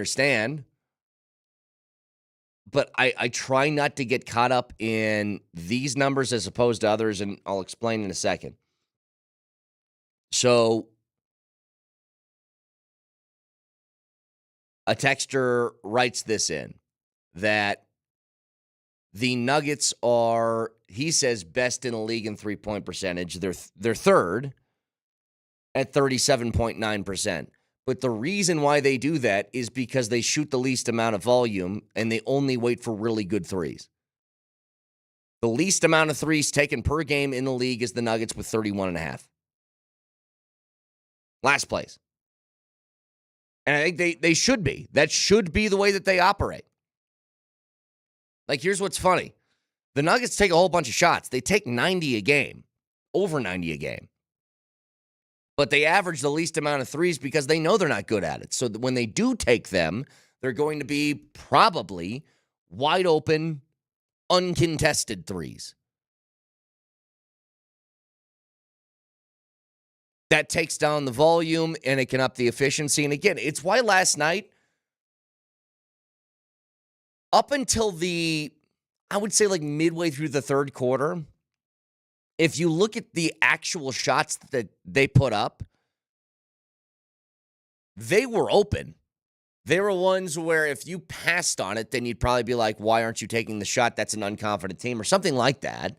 understand. But I try not to get caught up in these numbers as opposed to others, and I'll explain in a second. So a texter writes this in, that the Nuggets are, he says, best in the league in three-point percentage. They're third at 37.9%. But the reason why they do that is because they shoot the least amount of volume and they only wait for really good threes. The least amount of threes taken per game in the league is the Nuggets with 31.5. Last place. And I think they should be. That should be the way that they operate. Like, here's what's funny. The Nuggets take a whole bunch of shots. They take 90 a game, over 90 a game. But they average the least amount of threes because they know they're not good at it. So that when they do take them, they're going to be probably wide open, uncontested threes. That takes down the volume and it can up the efficiency. And again, it's why last night, up until I would say like midway through the third quarter, if you look at the actual shots that they put up, they were open. They were ones where if you passed on it, then you'd probably be like, why aren't you taking the shot? That's an unconfident team or something like that.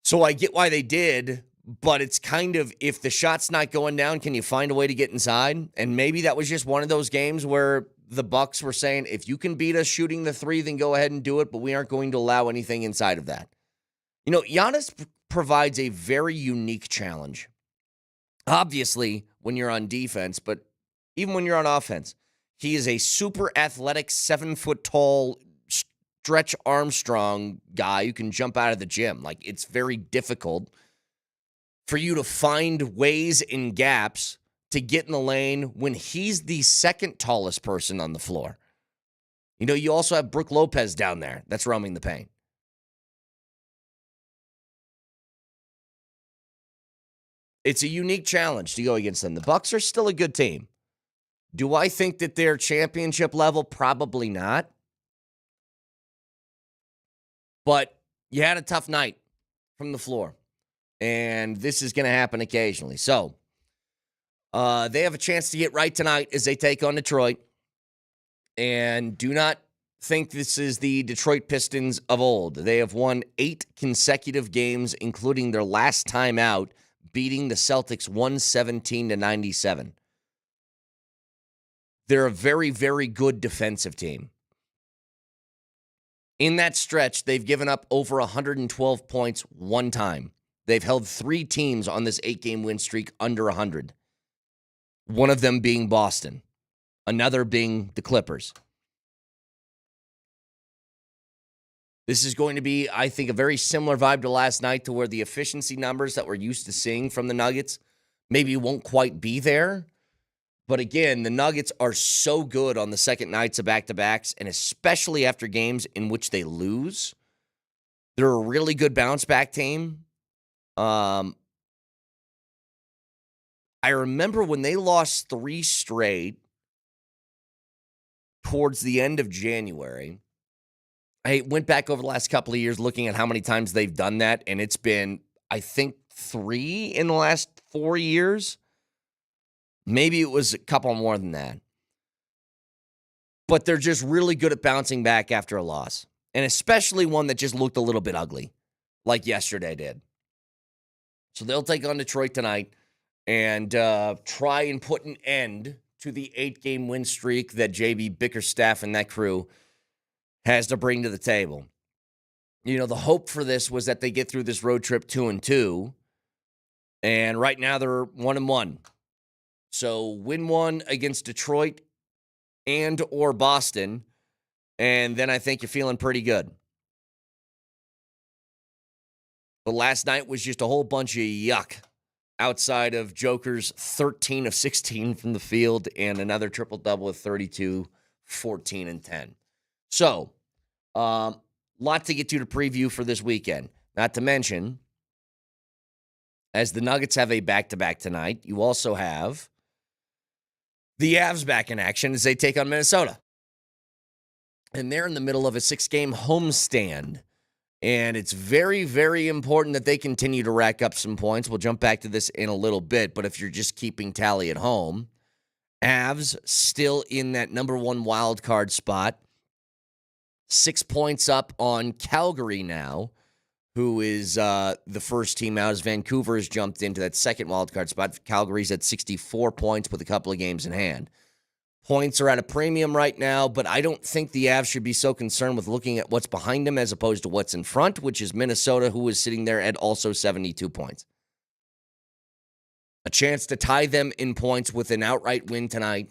So I get why they did, but it's kind of, if the shot's not going down, can you find a way to get inside? And maybe that was just one of those games where the Bucks were saying, if you can beat us shooting the three, then go ahead and do it, but we aren't going to allow anything inside of that. You know, Giannis provides a very unique challenge. Obviously, when you're on defense, but even when you're on offense, he is a super athletic, 7-foot-tall, Stretch Armstrong guy who can jump out of the gym. Like, it's very difficult for you to find ways and gaps to get in the lane when he's the second tallest person on the floor. You know, you also have Brook Lopez down there that's roaming the paint. It's a unique challenge to go against them. The Bucks are still a good team. Do I think that they're championship level? Probably not. But you had a tough night from the floor. And this is going to happen occasionally. So, they have a chance to get right tonight as they take on Detroit. And do not think this is the Detroit Pistons of old. They have won 8 consecutive games, including their last time out, beating the Celtics 117-97. They're a very, very good defensive team. In that stretch, they've given up over 112 points one time. They've held 3 teams on this 8-game win streak under 100. One of them being Boston. Another being the Clippers. This is going to be, I think, a very similar vibe to last night, to where the efficiency numbers that we're used to seeing from the Nuggets maybe won't quite be there. But again, the Nuggets are so good on the second nights of back-to-backs, and especially after games in which they lose. They're a really good bounce-back team. I remember when they lost 3 straight towards the end of January. I went back over the last couple of years looking at how many times they've done that, and it's been, I think, 3 in the last 4 years. Maybe it was a couple more than that. But they're just really good at bouncing back after a loss, and especially one that just looked a little bit ugly, like yesterday did. So they'll take on Detroit tonight and try and put an end to the 8-game win streak that JB Bickerstaff and that crew has to bring to the table. You know, the hope for this was that they get through this road trip 2-2, and right now they're 1-1. So win one against Detroit and or Boston, and then I think you're feeling pretty good. But last night was just a whole bunch of yuck outside of Joker's 13 of 16 from the field and another triple-double with 32, 14, and 10. So, lot to get to preview for this weekend. Not to mention, as the Nuggets have a back-to-back tonight, you also have the Avs back in action as they take on Minnesota. And they're in the middle of a 6-game homestand. And it's very, very important that they continue to rack up some points. We'll jump back to this in a little bit. But if you're just keeping tally at home, Avs still in that number 1 wild card spot. 6 points up on Calgary now, who is the first team out as Vancouver has jumped into that second wild card spot. Calgary's at 64 points with a couple of games in hand. Points are at a premium right now, but I don't think the Avs should be so concerned with looking at what's behind them as opposed to what's in front, which is Minnesota, who is sitting there at also 72 points. A chance to tie them in points with an outright win tonight.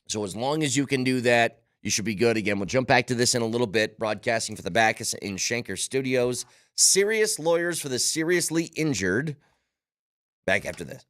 So as long as you can do that, you should be good. Again, we'll jump back to this in a little bit. Broadcasting for the Bacchus in Schenker Studios. Serious lawyers for the seriously injured. Back after this.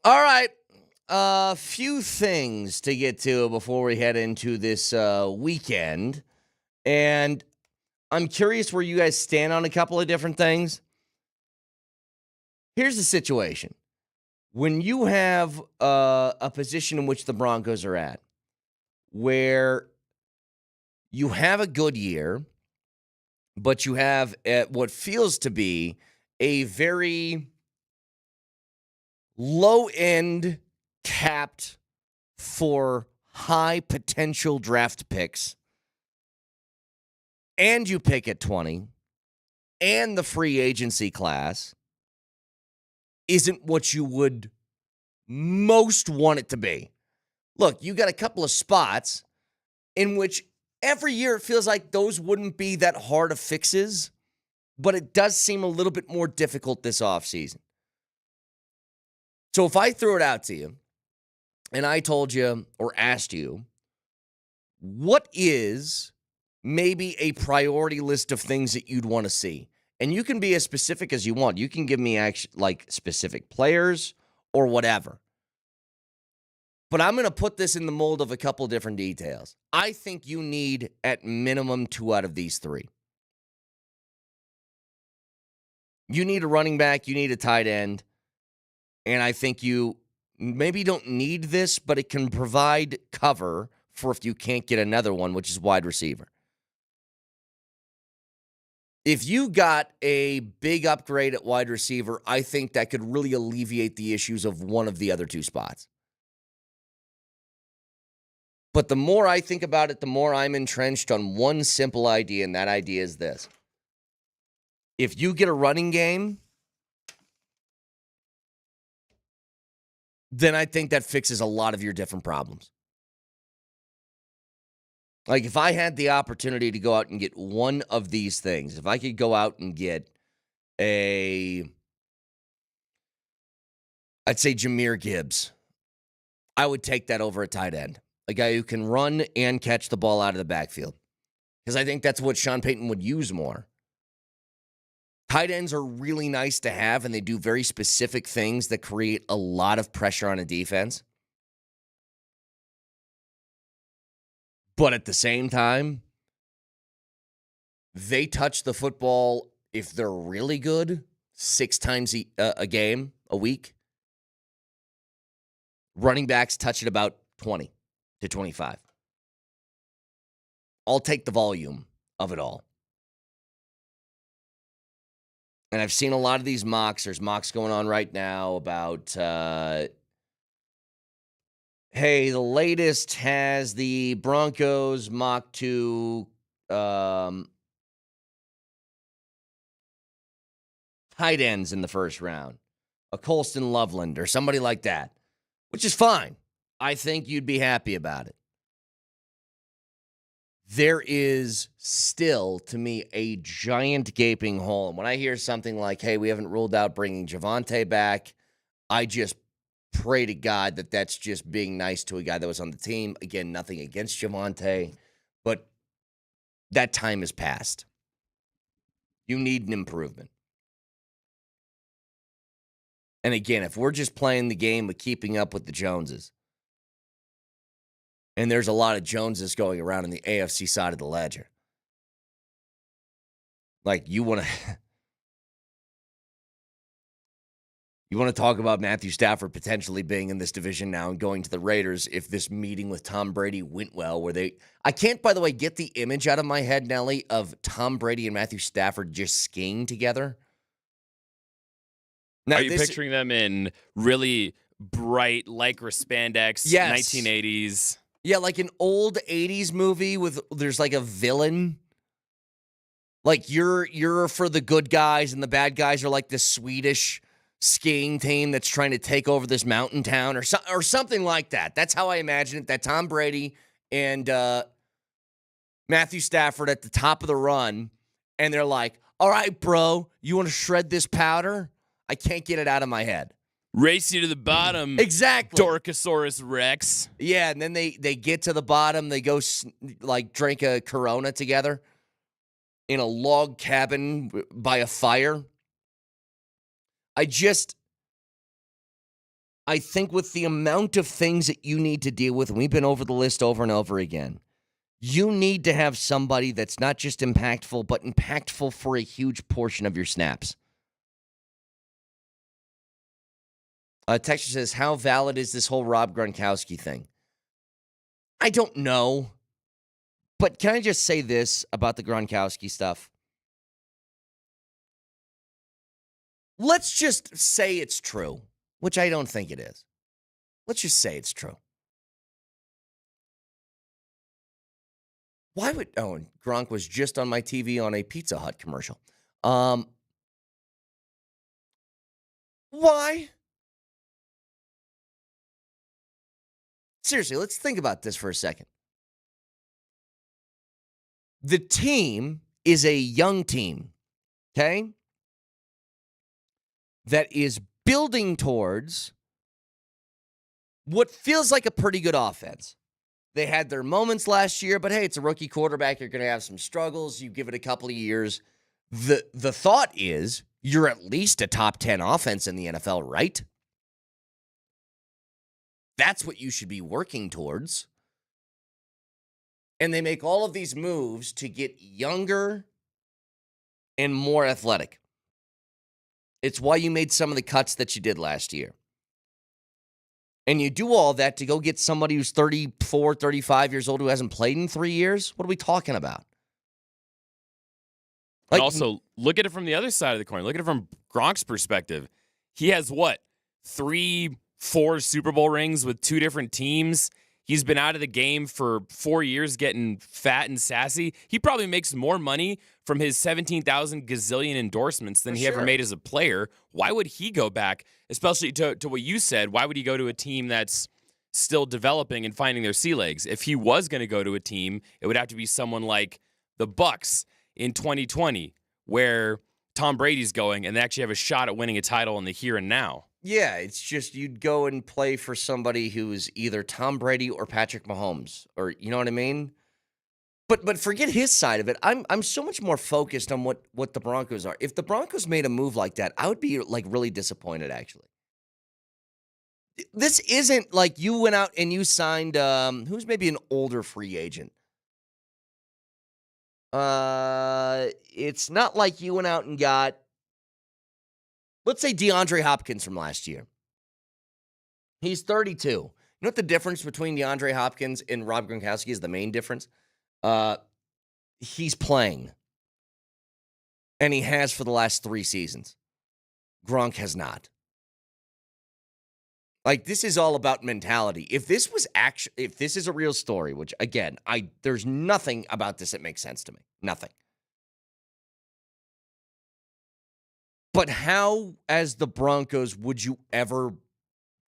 All right. A few things to get to before we head into this weekend. And I'm curious where you guys stand on a couple of different things. Here's the situation. When you have a position in which the Broncos are at, where you have a good year, but you have what feels to be a very low-end capped for high potential draft picks, and you pick at 20, and the free agency class isn't what you would most want it to be. Look, you got a couple of spots in which every year it feels like those wouldn't be that hard of fixes, but it does seem a little bit more difficult this offseason. So if I threw it out to you and I told you or asked you, what is maybe a priority list of things that you'd want to see? And you can be as specific as you want. You can give me like specific players or whatever. But I'm going to put this in the mold of a couple different details. I think you need at minimum 2 out of these 3. You need a running back, you need a tight end, and I think you maybe don't need this, but it can provide cover for if you can't get another one, which is wide receiver. If you got a big upgrade at wide receiver, I think that could really alleviate the issues of one of the other 2 spots. But the more I think about it, the more I'm entrenched on one simple idea, and that idea is this. If you get a running game, then I think that fixes a lot of your different problems. Like, if I had the opportunity to go out and get one of these things, if I could go out and get I'd say Jahmyr Gibbs, I would take that over a tight end. A guy who can run and catch the ball out of the backfield. Because I think that's what Sean Payton would use more. Tight ends are really nice to have, and they do very specific things that create a lot of pressure on a defense. But at the same time, they touch the football, if they're really good, 6 times a game, a week. Running backs touch it about 20 to 25. I'll take the volume of it all. And I've seen a lot of these mocks. There's mocks going on right now about, hey, the latest has the Broncos mock to tight ends in the first round. A Colston Loveland or somebody like that, which is fine. I think you'd be happy about it. There is still, to me, a giant gaping hole. And when I hear something like, hey, we haven't ruled out bringing Javonte back, I just pray to God that that's just being nice to a guy that was on the team. Again, nothing against Javonte, but that time has passed. You need an improvement. And again, if we're just playing the game of keeping up with the Joneses, and there's a lot of Joneses going around in the AFC side of the ledger. Like, you want to talk about Matthew Stafford potentially being in this division now and going to the Raiders if this meeting with Tom Brady went well, where I can't, by the way, get the image out of my head, Nelly, of Tom Brady and Matthew Stafford just skiing together. Now, are you picturing them in really bright lycra spandex, yes. 1980s? Yeah, like an old 80s movie with there's like a villain. Like you're for the good guys and the bad guys are like the Swedish skiing team that's trying to take over this mountain town or something like that. That's how I imagine it, that Tom Brady and Matthew Stafford at the top of the run, and they're like, all right, bro, you want to shred this powder? I can't get it out of my head. Race you to the bottom. Exactly. Dorkosaurus Rex. Yeah, and then they get to the bottom. They go drink a Corona together in a log cabin by a fire. I think with the amount of things that you need to deal with, and we've been over the list over and over again, you need to have somebody that's not just impactful, but impactful for a huge portion of your snaps. Texture says, how valid is this whole Rob Gronkowski thing? I don't know. But can I just say this about the Gronkowski stuff? Let's just say it's true, which I don't think it is. Let's just say it's true. Why would... Oh, and Gronk was just on my TV on a Pizza Hut commercial. Why? Seriously, let's think about this for a second. The team is a young team, okay? That is building towards what feels like a pretty good offense. They had their moments last year, but hey, it's a rookie quarterback. You're going to have some struggles. You give it a couple of years. The thought is you're at least a top 10 offense in the NFL, right? That's what you should be working towards. And they make all of these moves to get younger and more athletic. It's why you made some of the cuts that you did last year. And you do all that to go get somebody who's 34, 35 years old who hasn't played in 3 years? What are we talking about? And also, look at it from the other side of the coin. Look at it from Gronk's perspective. He has what? 3, 4 Super Bowl rings with 2 different teams. He's been out of the game for 4 years getting fat and sassy. He probably makes more money from his 17,000 gazillion endorsements than he ever made as a player. Why would he go back, especially to what you said, why would he go to a team that's still developing and finding their sea legs? If he was going to go to a team, it would have to be someone like the Bucks in 2020, where Tom Brady's going and they actually have a shot at winning a title in the here and now. Yeah, it's just you'd go and play for somebody who's either Tom Brady or Patrick Mahomes, or you know what I mean? But forget his side of it. I'm so much more focused on what the Broncos are. If the Broncos made a move like that, I would be like really disappointed, actually. This isn't like you went out and you signed who's maybe an older free agent. It's not like you went out and got, let's say, DeAndre Hopkins from last year. He's 32. You know what the difference between DeAndre Hopkins and Rob Gronkowski is? The main difference? He's playing. And he has for the last 3 seasons. Gronk has not. Like, this is all about mentality. If this is a real story, which, again, there's nothing about this that makes sense to me. Nothing. But how, as the Broncos, would you ever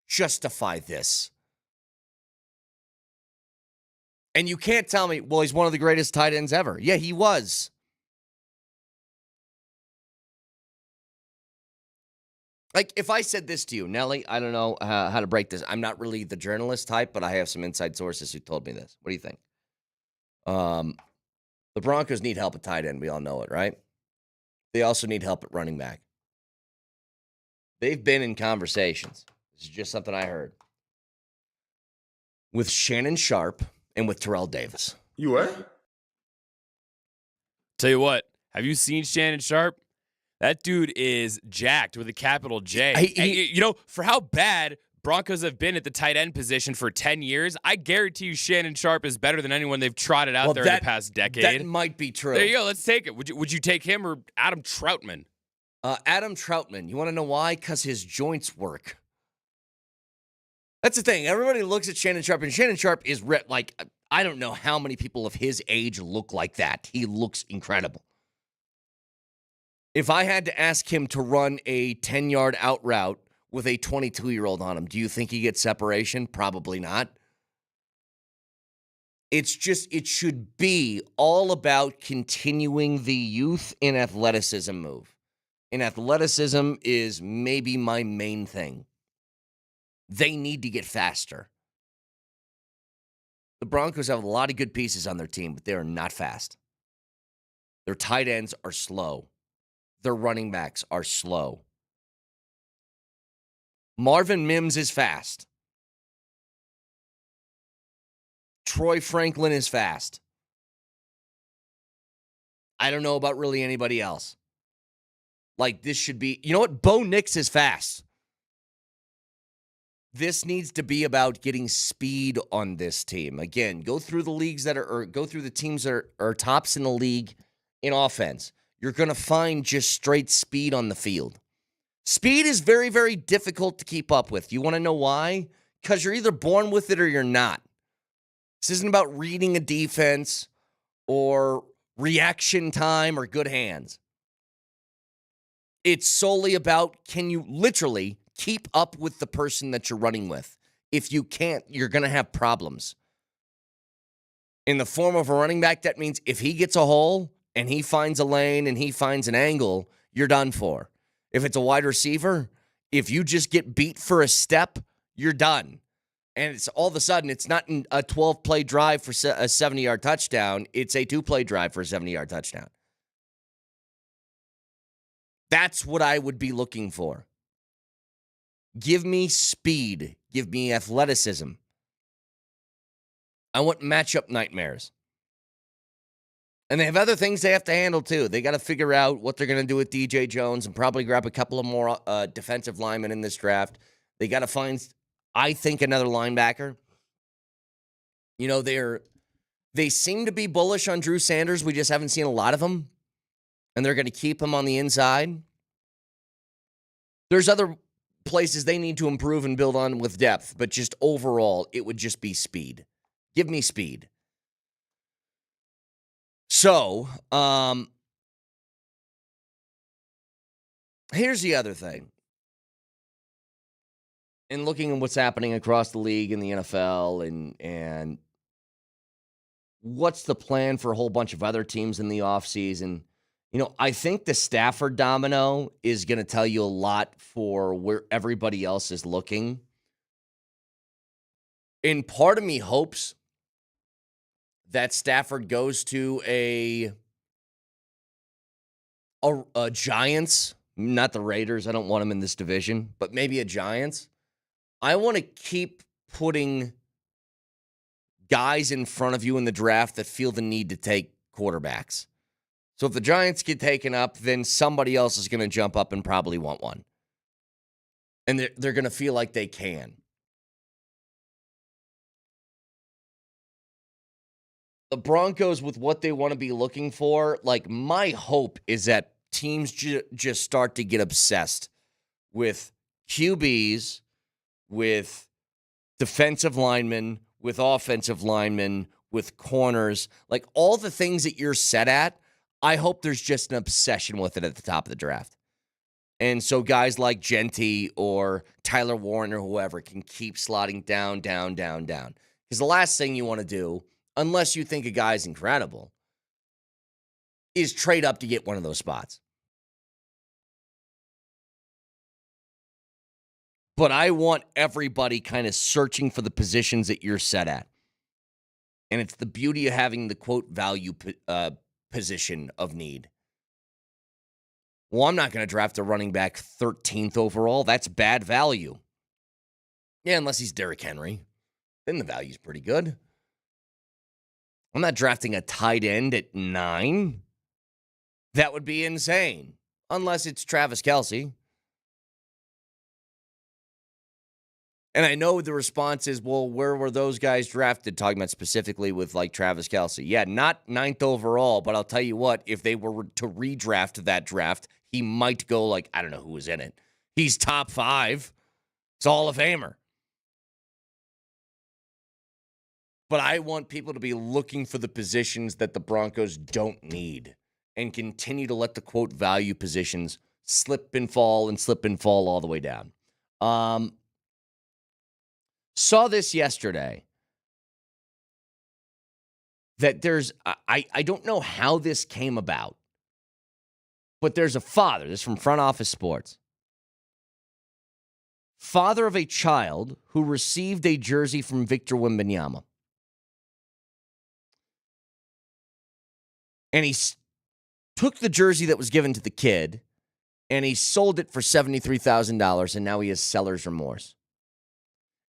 justify this? And you can't tell me, well, he's one of the greatest tight ends ever. Yeah, he was. Like, if I said this to you, Nelly, I don't know how to break this. I'm not really the journalist type, but I have some inside sources who told me this. What do you think? The Broncos need help at tight end. We all know it, right? They also need help at running back. They've been in conversations. This is just something I heard. With Shannon Sharp and with Terrell Davis. You what? Tell you what, have you seen Shannon Sharp? That dude is jacked with a capital J. You know, for how bad Broncos have been at the tight end position for 10 years, I guarantee you Shannon Sharp is better than anyone they've trotted out there in the past decade. That might be true. There you go. Let's take it. Would you take him or Adam Troutman? Adam Troutman. You want to know why? Because his joints work. That's the thing. Everybody looks at Shannon Sharp, and Shannon Sharp is like, I don't know how many people of his age look like that. He looks incredible. If I had to ask him to run a 10-yard out route with a 22-year-old on him, do you think he gets separation? Probably not. It's just, it should be all about continuing the youth in athleticism move. And athleticism is maybe my main thing. They need to get faster. The Broncos have a lot of good pieces on their team, but they are not fast. Their tight ends are slow. Their running backs are slow. Marvin Mims is fast. Troy Franklin is fast. I don't know about really anybody else. Like, this should be, you know what? Bo Nix is fast. This needs to be about getting speed on this team. Again, go through the leagues that are, or go through the teams that are tops in the league in offense. You're going to find just straight speed on the field. Speed is very, very difficult to keep up with. You want to know why? Because you're either born with it or you're not. This isn't about reading a defense or reaction time or good hands. It's solely about, can you literally keep up with the person that you're running with? If you can't, you're going to have problems. In the form of a running back, that means if he gets a hole and he finds a lane and he finds an angle, you're done for. If it's a wide receiver, if you just get beat for a step, you're done. And it's all of a sudden, it's not a 12-play drive for a 70-yard touchdown. It's a 2-play drive for a 70-yard touchdown. That's what I would be looking for. Give me speed. Give me athleticism. I want matchup nightmares. And they have other things they have to handle, too. They got to figure out what they're going to do with DJ Jones and probably grab a couple of more defensive linemen in this draft. They got to find, I think, another linebacker. You know, they seem to be bullish on Drew Sanders. We just haven't seen a lot of him. And they're going to keep him on the inside. There's other places they need to improve and build on with depth, but just overall, it would just be speed. Give me speed. So, here's the other thing. In looking at what's happening across the league in the NFL and what's the plan for a whole bunch of other teams in the offseason, you know, I think the Stafford domino is going to tell you a lot for where everybody else is looking. And part of me hopes that Stafford goes to a Giants, not the Raiders. I don't want him in this division, but maybe a Giants. I want to keep putting guys in front of you in the draft that feel the need to take quarterbacks. So if the Giants get taken up, then somebody else is going to jump up and probably want one. And they're going to feel like they can. The Broncos, with what they want to be looking for, like, my hope is that teams just start to get obsessed with QBs, with defensive linemen, with offensive linemen, with corners, like all the things that you're set at. I hope there's just an obsession with it at the top of the draft. And so guys like Genty or Tyler Warren or whoever can keep slotting down. Because the last thing you want to do, unless you think a guy's incredible, is trade up to get one of those spots. But I want everybody kind of searching for the positions that you're set at. And it's the beauty of having the, quote, value position of need. Well, I'm not going to draft a running back 13th overall. That's bad value. Yeah, unless he's Derrick Henry. Then the value's pretty good. I'm not drafting a tight end at 9. That would be insane. Unless it's Travis Kelce. And I know the response is, well, where were those guys drafted? Talking about specifically with, like, Travis Kelce. Yeah, not 9th overall, but I'll tell you what, if they were to redraft that draft, he might go, like, I don't know who was in it. He's top 5. He's a Hall of Famer. But I want people to be looking for the positions that the Broncos don't need and continue to let the, quote, value positions slip and fall all the way down. Saw this yesterday, that there's, I don't know how this came about, but there's a father, this is from Front Office Sports, father of a child who received a jersey from Victor Wembanyama. And he took the jersey that was given to the kid and he sold it for $73,000, and now he has seller's remorse.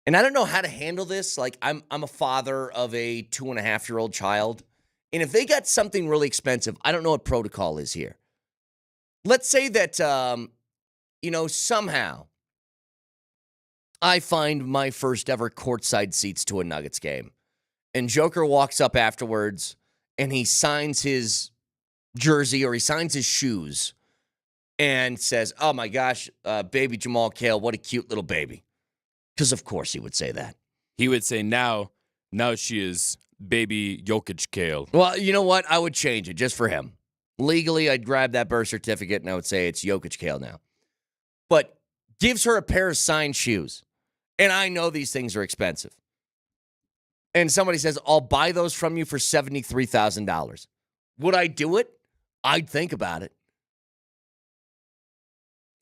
And I don't know how to handle this. Like, I'm a father of a 2.5-year-old child, and if they got something really expensive, I don't know what protocol is here. Let's say that, somehow I find my first ever courtside seats to a Nuggets game, and Joker walks up afterwards, and he signs his jersey or he signs his shoes and says, "Oh my gosh, baby Jamal Cale, what a cute little baby." Because of course he would say that. He would say, now she is baby Jokic Cale. Well, you know what? I would change it just for him. Legally, I'd grab that birth certificate and I would say it's Jokic Cale now. But gives her a pair of signed shoes. And I know these things are expensive. And somebody says, "I'll buy those from you for $73,000. Would I do it? I'd think about it.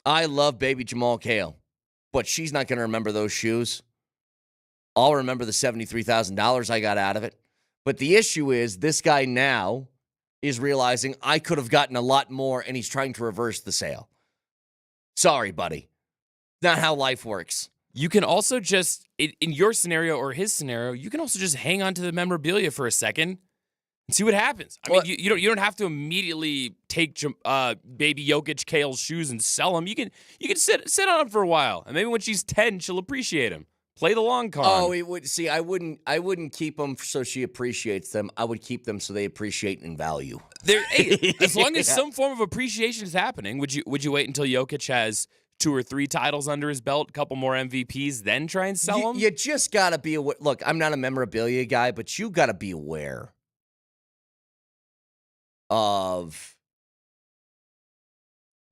I love baby Jamal Cale, but she's not going to remember those shoes. I'll remember the $73,000 I got out of it. But the issue is this guy now is realizing I could have gotten a lot more, and he's trying to reverse the sale. Sorry, buddy. Not how life works. You can also just, in your scenario or his scenario, you can also just hang on to the memorabilia for a second and see what happens. I mean, you don't have to immediately take baby Jokic Cale's shoes and sell them. You can sit on them for a while, and maybe when she's 10, she'll appreciate them. Play the long con. Oh, it would see. I wouldn't keep them so she appreciates them. I would keep them so they appreciate in value. As long as some form of appreciation is happening, would you wait until Jokic has 2 or 3 titles under his belt, a couple more MVPs, then try and sell them? You just gotta be aware. Look, I'm not a memorabilia guy, but you gotta be aware of.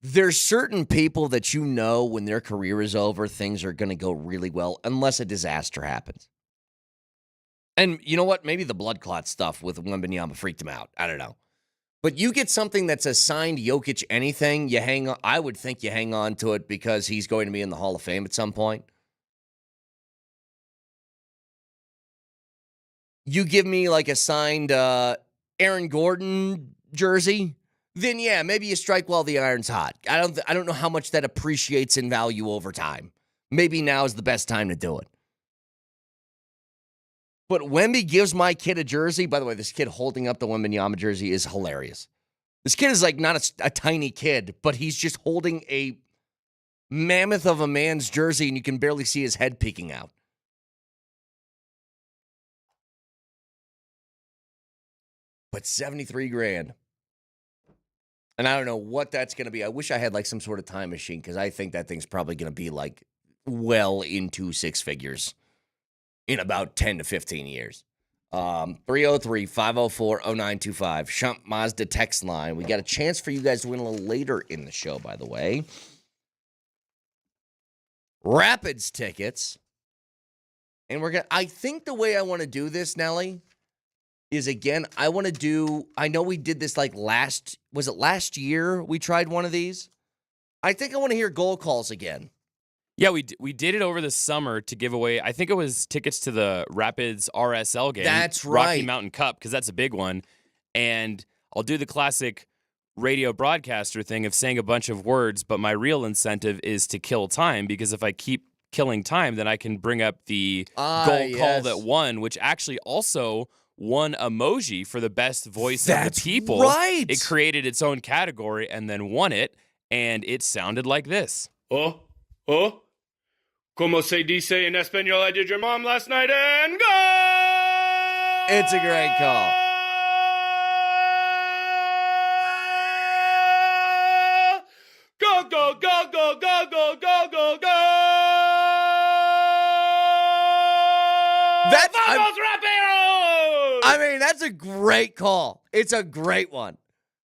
There's certain people that you know when their career is over, things are going to go really well unless a disaster happens. And you know what? Maybe the blood clot stuff with Wembanyama freaked him out. I don't know. But you get something that's a signed Jokic anything, you hang on. I would think you hang on to it because he's going to be in the Hall of Fame at some point. You give me like a signed Aaron Gordon jersey, then yeah, maybe you strike while the iron's hot. I don't know how much that appreciates in value over time. Maybe now is the best time to do it. But Wemby gives my kid a jersey. By the way, this kid holding up the Wembanyama jersey is hilarious. This kid is like not a tiny kid, but he's just holding a mammoth of a man's jersey, and you can barely see his head peeking out. But $73,000. And I don't know what that's going to be. I wish I had like some sort of time machine because I think that thing's probably going to be like well into 6 figures in about 10 to 15 years. 303-504-0925. Shump Mazda text line. We got a chance for you guys to win a little later in the show, by the way. Rapids tickets. And I think the way I want to do this, Nelly, is again, I know we did this like last year we tried one of these? I think I want to hear goal calls again. Yeah, we did it over the summer to give away, I think it was tickets to the Rapids RSL game. That's right. Rocky Mountain Cup, because that's a big one. And I'll do the classic radio broadcaster thing of saying a bunch of words, but my real incentive is to kill time, because if I keep killing time, then I can bring up the goal call that won, which actually also won emoji for the best voice of the people. Right. It created its own category and then won it, and it sounded like this. Oh, como se dice en español, I did your mom last night and go! It's a great call. Go, go, go, go, go, go, go, go, go! That's a great call. It's a great one.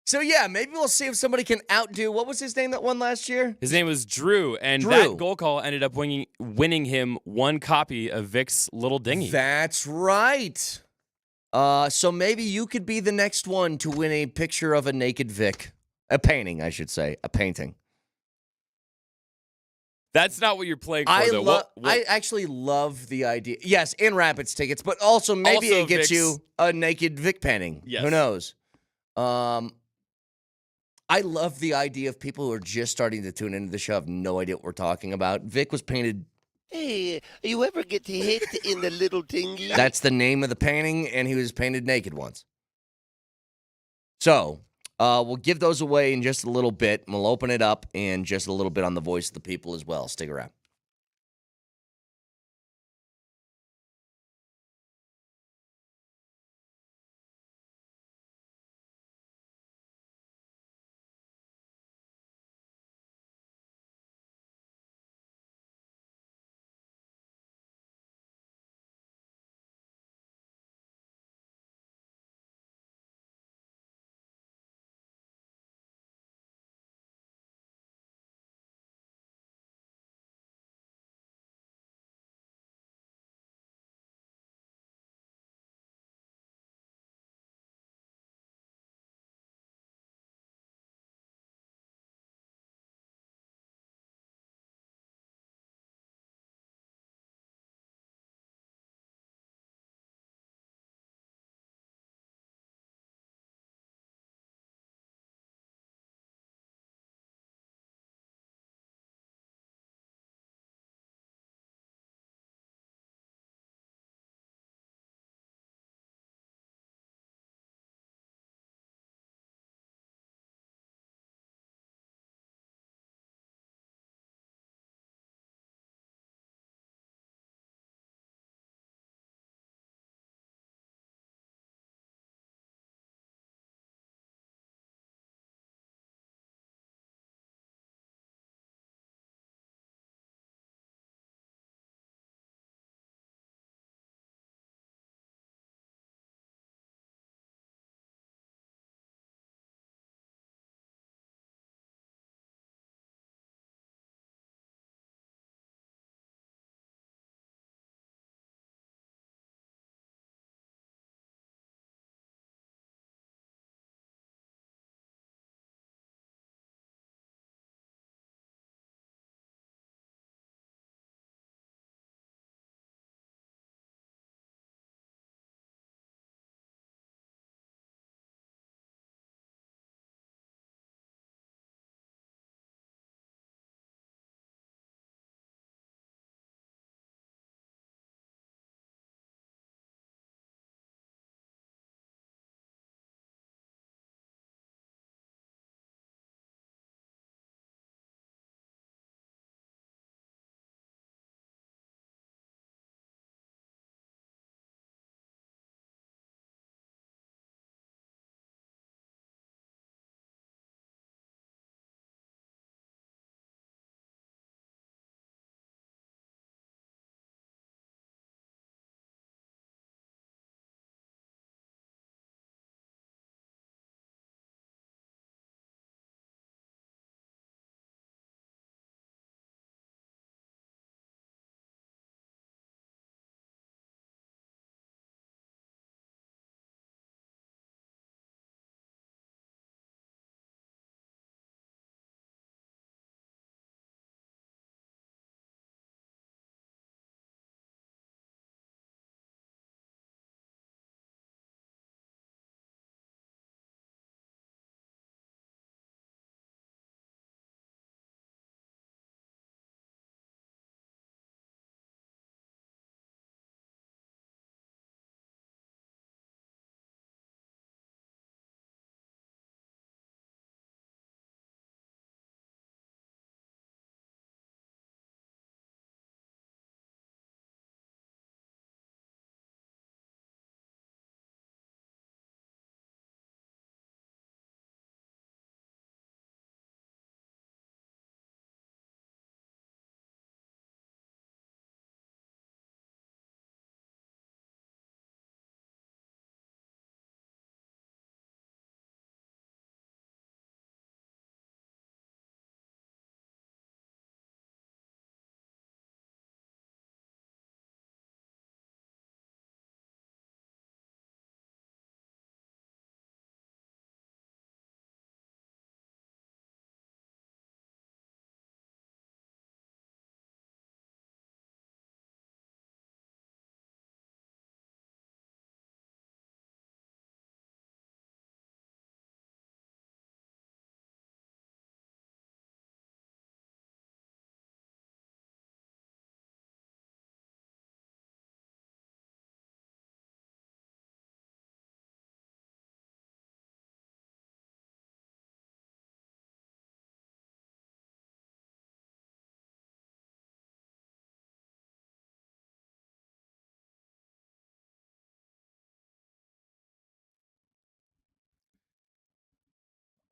So, yeah, maybe we'll see if somebody can outdo. What was his name that won last year? His name was Drew, and that goal call ended up winning him 1 copy of Vic's Little Dinghy. That's right. So maybe you could be the next one to win a picture of a naked Vic. A painting, I should say. A painting. That's not what you're playing for, though. I actually love the idea. Yes, in Rapids tickets, but also maybe it gets you a naked Vic painting. Yes. Who knows? I love the idea of people who are just starting to tune into the show, have no idea what we're talking about. Vic was painted. Hey, you ever get hit in the little tingy? That's the name of the painting, and he was painted naked once. So we'll give those away in just a little bit. We'll open it up in just a little bit on the voice of the people as well. Stick around.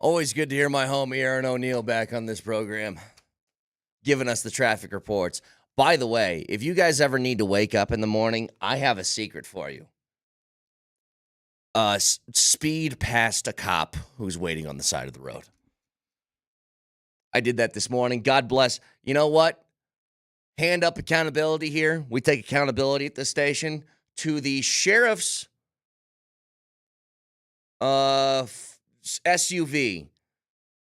Always good to hear my homie Aaron O'Neill back on this program, giving us the traffic reports. By the way, if you guys ever need to wake up in the morning, I have a secret for you. Speed past a cop who's waiting on the side of the road. I did that this morning. God bless. You know what? Hand up accountability here. We take accountability at this station to the sheriff's SUV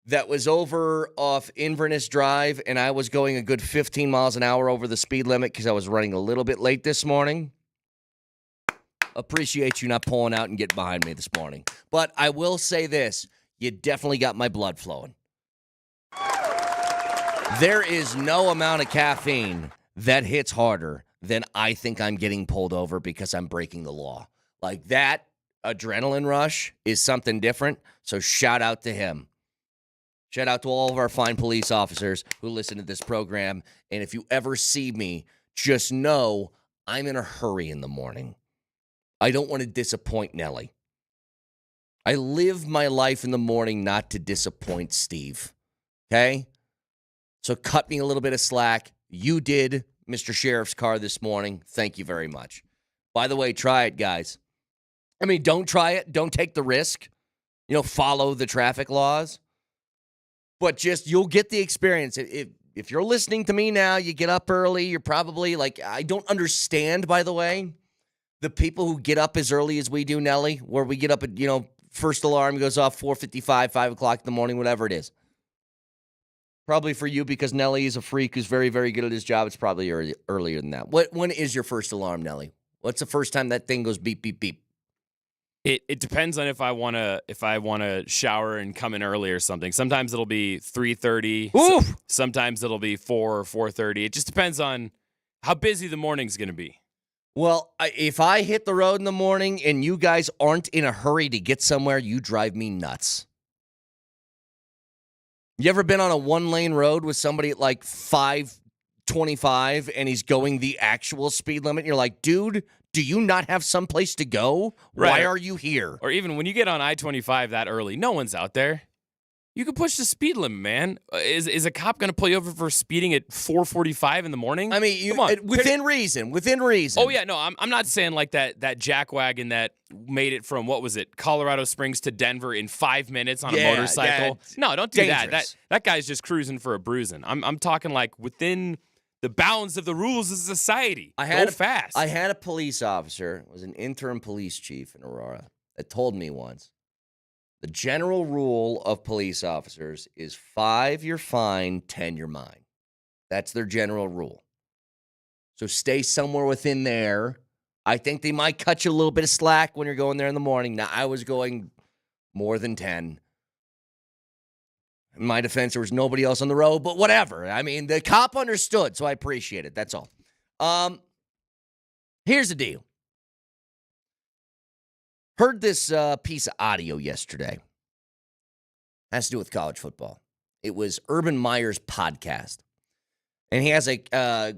that was over off Inverness Drive, and I was going a good 15 miles an hour over the speed limit because I was running a little bit late this morning. Appreciate you not pulling out and getting behind me this morning. But I will say this. You definitely got my blood flowing. There is no amount of caffeine that hits harder than I think I'm getting pulled over because I'm breaking the law. Like that adrenaline rush is something different. So shout out to him. Shout out to all of our fine police officers who listen to this program. And if you ever see me, just know I'm in a hurry in the morning. I don't want to disappoint Nelly. I live my life in the morning not to disappoint Steve. Okay? So cut me a little bit of slack. You did Mr. Sheriff's car this morning. Thank you very much. By the way, try it, guys. I mean, don't try it. Don't take the risk. Follow the traffic laws. But just, you'll get the experience. If you're listening to me now, you get up early, you're probably like, I don't understand, by the way, the people who get up as early as we do, Nelly, where we get up at, first alarm goes off 4:55, 5 o'clock in the morning, whatever it is. Probably for you, because Nelly is a freak who's very, very good at his job. It's probably earlier than that. When is your first alarm, Nelly? What's the first time that thing goes beep, beep, beep? It depends on if I wanna shower and come in early or something. Sometimes it'll be 3:30. Sometimes it'll be 4 or 4:30. It just depends on how busy the morning's gonna be. Well, if I hit the road in the morning and you guys aren't in a hurry to get somewhere, you drive me nuts. You ever been on a one-lane road with somebody at like 5:25 and he's going the actual speed limit? And you're like, dude, do you not have someplace to go? Right. Why are you here? Or even when you get on I-25 that early, no one's out there. You can push the speed limit, man. Is a cop going to pull you over for speeding at 4:45 in the morning? I mean, come on. Within reason. Oh, yeah, no, I'm not saying like that jackwagon that made it from, what was it, Colorado Springs to Denver in 5 minutes on a motorcycle. No, don't do dangerous. That guy's just cruising for a bruising. I'm talking like within the bounds of the rules of society. Go fast. I had a police officer, was an interim police chief in Aurora, that told me once, the general rule of police officers is 5, you're fine, 10, you're mine. That's their general rule. So stay somewhere within there. I think they might cut you a little bit of slack when you're going there in the morning. Now, I was going more than 10. In my defense, there was nobody else on the road, but whatever. I mean, the cop understood, so I appreciate it. That's all. Here's the deal. Heard this piece of audio yesterday. Has to do with college football. It was Urban Meyer's podcast. And he has a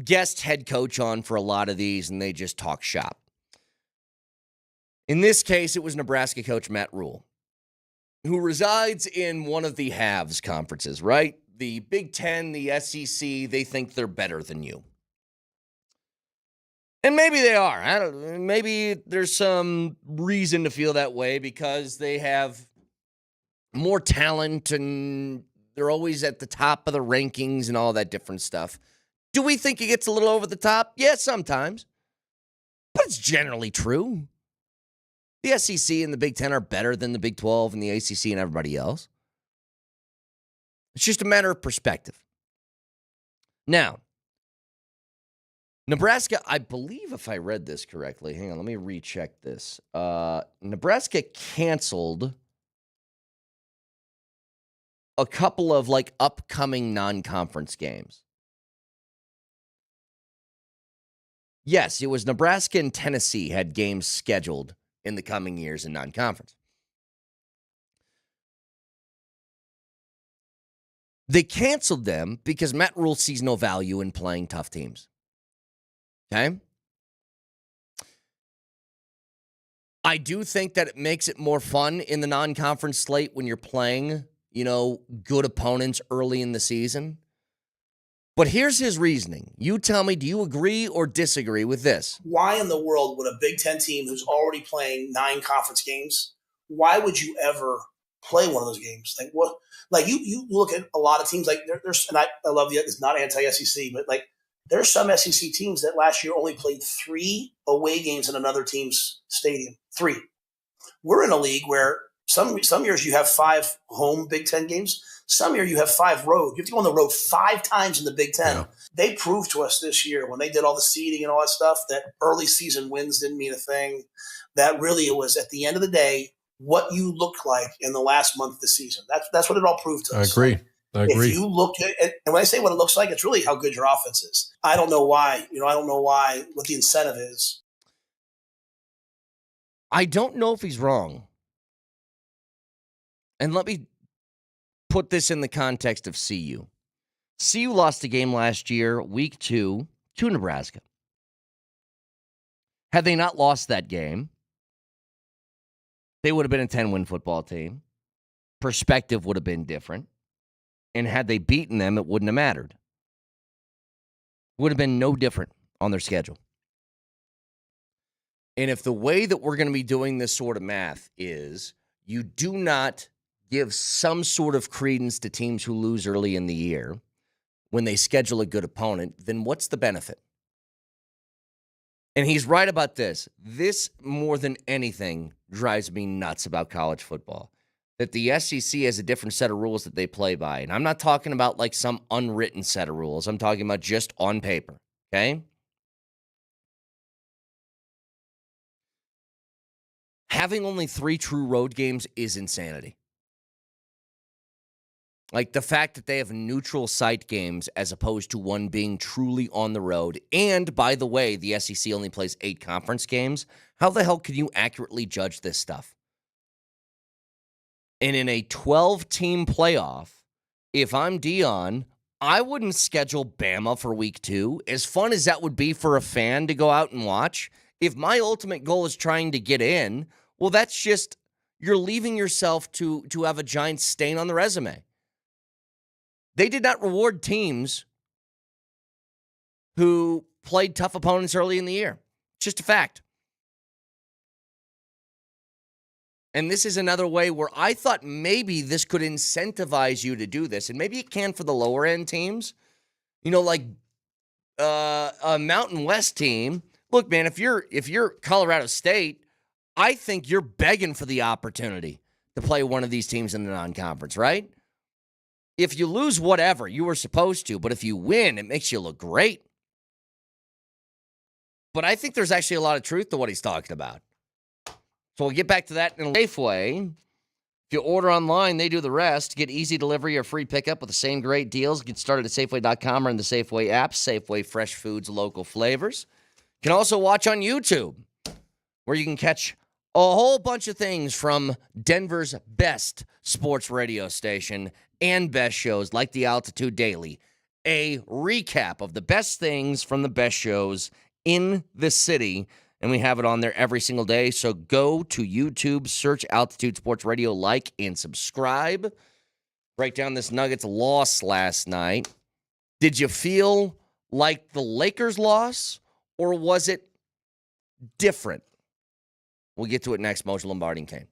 guest head coach on for a lot of these, and they just talk shop. In this case, it was Nebraska coach Matt Rule, who resides in one of the halves conferences, right? The Big Ten, the SEC, they think they're better than you. And maybe they are. Maybe there's some reason to feel that way because they have more talent and they're always at the top of the rankings and all that different stuff. Do we think it gets a little over the top? Yeah, sometimes. But it's generally true. The SEC and the Big Ten are better than the Big 12 and the ACC and everybody else. It's just a matter of perspective. Now, Nebraska, I believe if I read this correctly, hang on, let me recheck this. Nebraska canceled a couple of upcoming non-conference games. Yes, it was Nebraska and Tennessee had games scheduled in the coming years in non-conference. They canceled them because Matt Rule sees no value in playing tough teams. Okay? I do think that it makes it more fun in the non-conference slate when you're playing, good opponents early in the season. But here's his reasoning. You tell me, do you agree or disagree with this? Why in the world would a Big Ten team who's already playing 9 conference games, why would you ever play one of those games? Like what? Like you look at a lot of teams like there's, and I love the, it's not anti-SEC, but like there's some SEC teams that last year only played 3 away games in another team's stadium. 3. We're in a league where some years you have 5 home Big Ten games. Some year you have 5 road. You have to go on the road 5 times in the Big Ten. Yeah. They proved to us this year when they did all the seeding and all that stuff that early season wins didn't mean a thing. That really it was at the end of the day what you looked like in the last month of the season. That's what it all proved to us. I agree. If you look at, and when I say what it looks like, it's really how good your offense is. I don't know why. I don't know why what the incentive is. I don't know if he's wrong. And let me put this in the context of CU. CU lost a game last year, week 2, to Nebraska. Had they not lost that game, they would have been a 10-win football team. Perspective would have been different. And had they beaten them, it wouldn't have mattered. Would have been no different on their schedule. And if the way that we're going to be doing this sort of math is you do not give some sort of credence to teams who lose early in the year when they schedule a good opponent, then what's the benefit? And he's right about this. This, more than anything, drives me nuts about college football. That the SEC has a different set of rules that they play by. And I'm not talking about like some unwritten set of rules. I'm talking about just on paper, okay? Having only 3 true road games is insanity. Like the fact that they have neutral site games as opposed to one being truly on the road. And by the way, the SEC only plays 8 conference games. How the hell can you accurately judge this stuff? And in a 12-team playoff, if I'm Dion, I wouldn't schedule Bama for week 2. As fun as that would be for a fan to go out and watch, if my ultimate goal is trying to get in, well, that's just, you're leaving yourself to have a giant stain on the resume. They did not reward teams who played tough opponents early in the year. It's just a fact. And this is another way where I thought maybe this could incentivize you to do this. And maybe it can for the lower end teams. Like a Mountain West team. Look, man, if you're Colorado State, I think you're begging for the opportunity to play one of these teams in the non-conference, right? If you lose, whatever, you were supposed to. But if you win, it makes you look great. But I think there's actually a lot of truth to what he's talking about. So we'll get back to that in a Safeway. If you order online, they do the rest. Get easy delivery or free pickup with the same great deals. Get started at Safeway.com or in the Safeway app. Safeway, fresh foods, local flavors. You can also watch on YouTube, where you can catch a whole bunch of things from Denver's best sports radio station and best shows like the Altitude Daily. A recap of the best things from the best shows in the city. And we have it on there every single day. So go to YouTube, search Altitude Sports Radio, like and subscribe. Break down this Nuggets loss last night. Did you feel like the Lakers loss, or was it different? We'll get to it next. Moser, Lombardi, and Kane.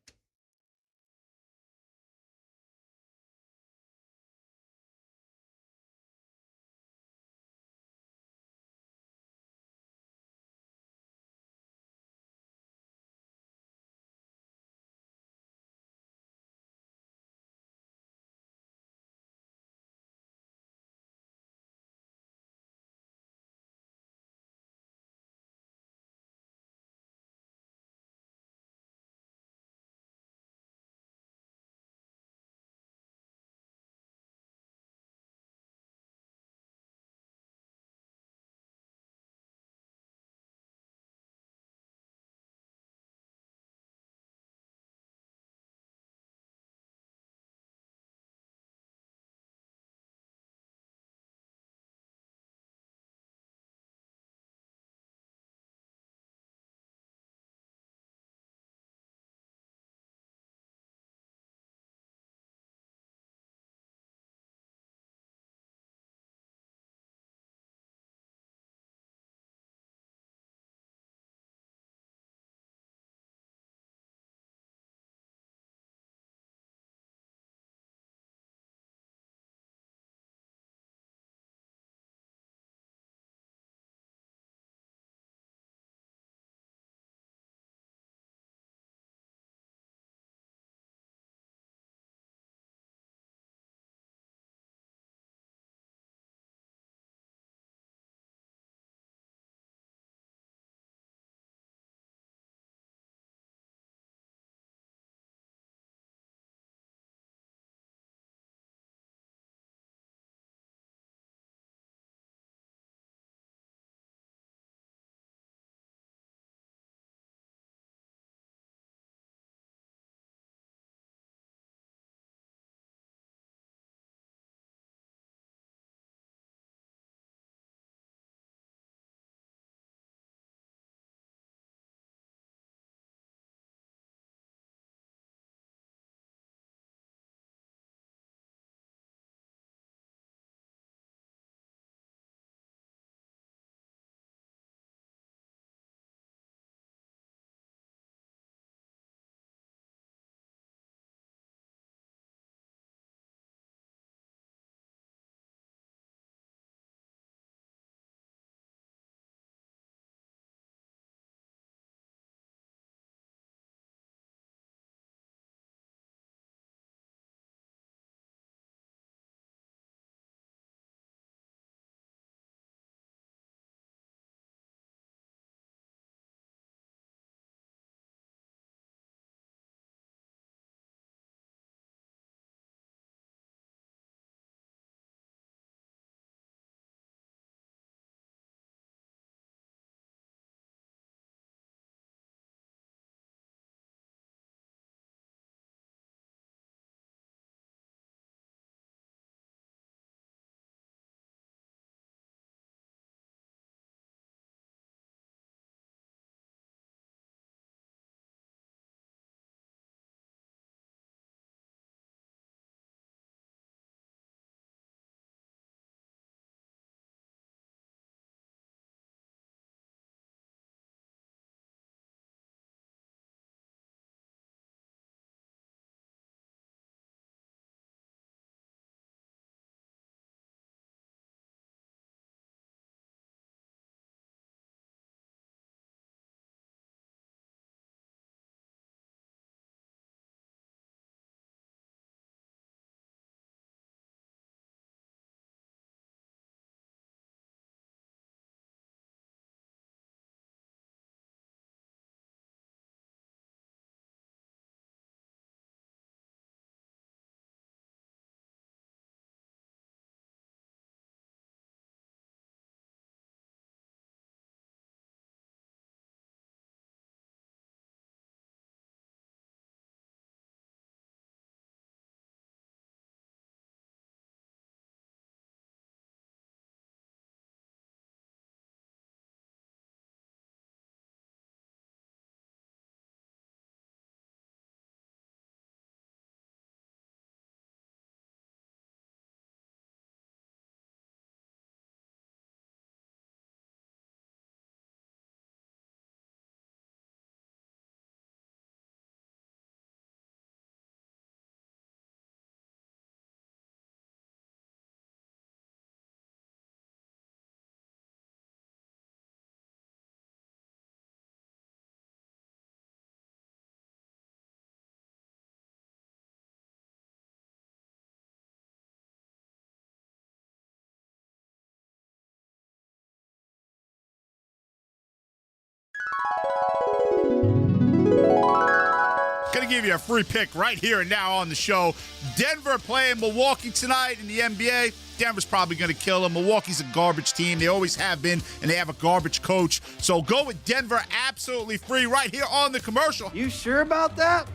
Going to give you a free pick right here and now on the show. Denver playing Milwaukee tonight in the NBA. Denver's probably going to kill them. Milwaukee's a garbage team. They always have been, and they have a garbage coach. So go with Denver absolutely free right here on the commercial. You sure about that?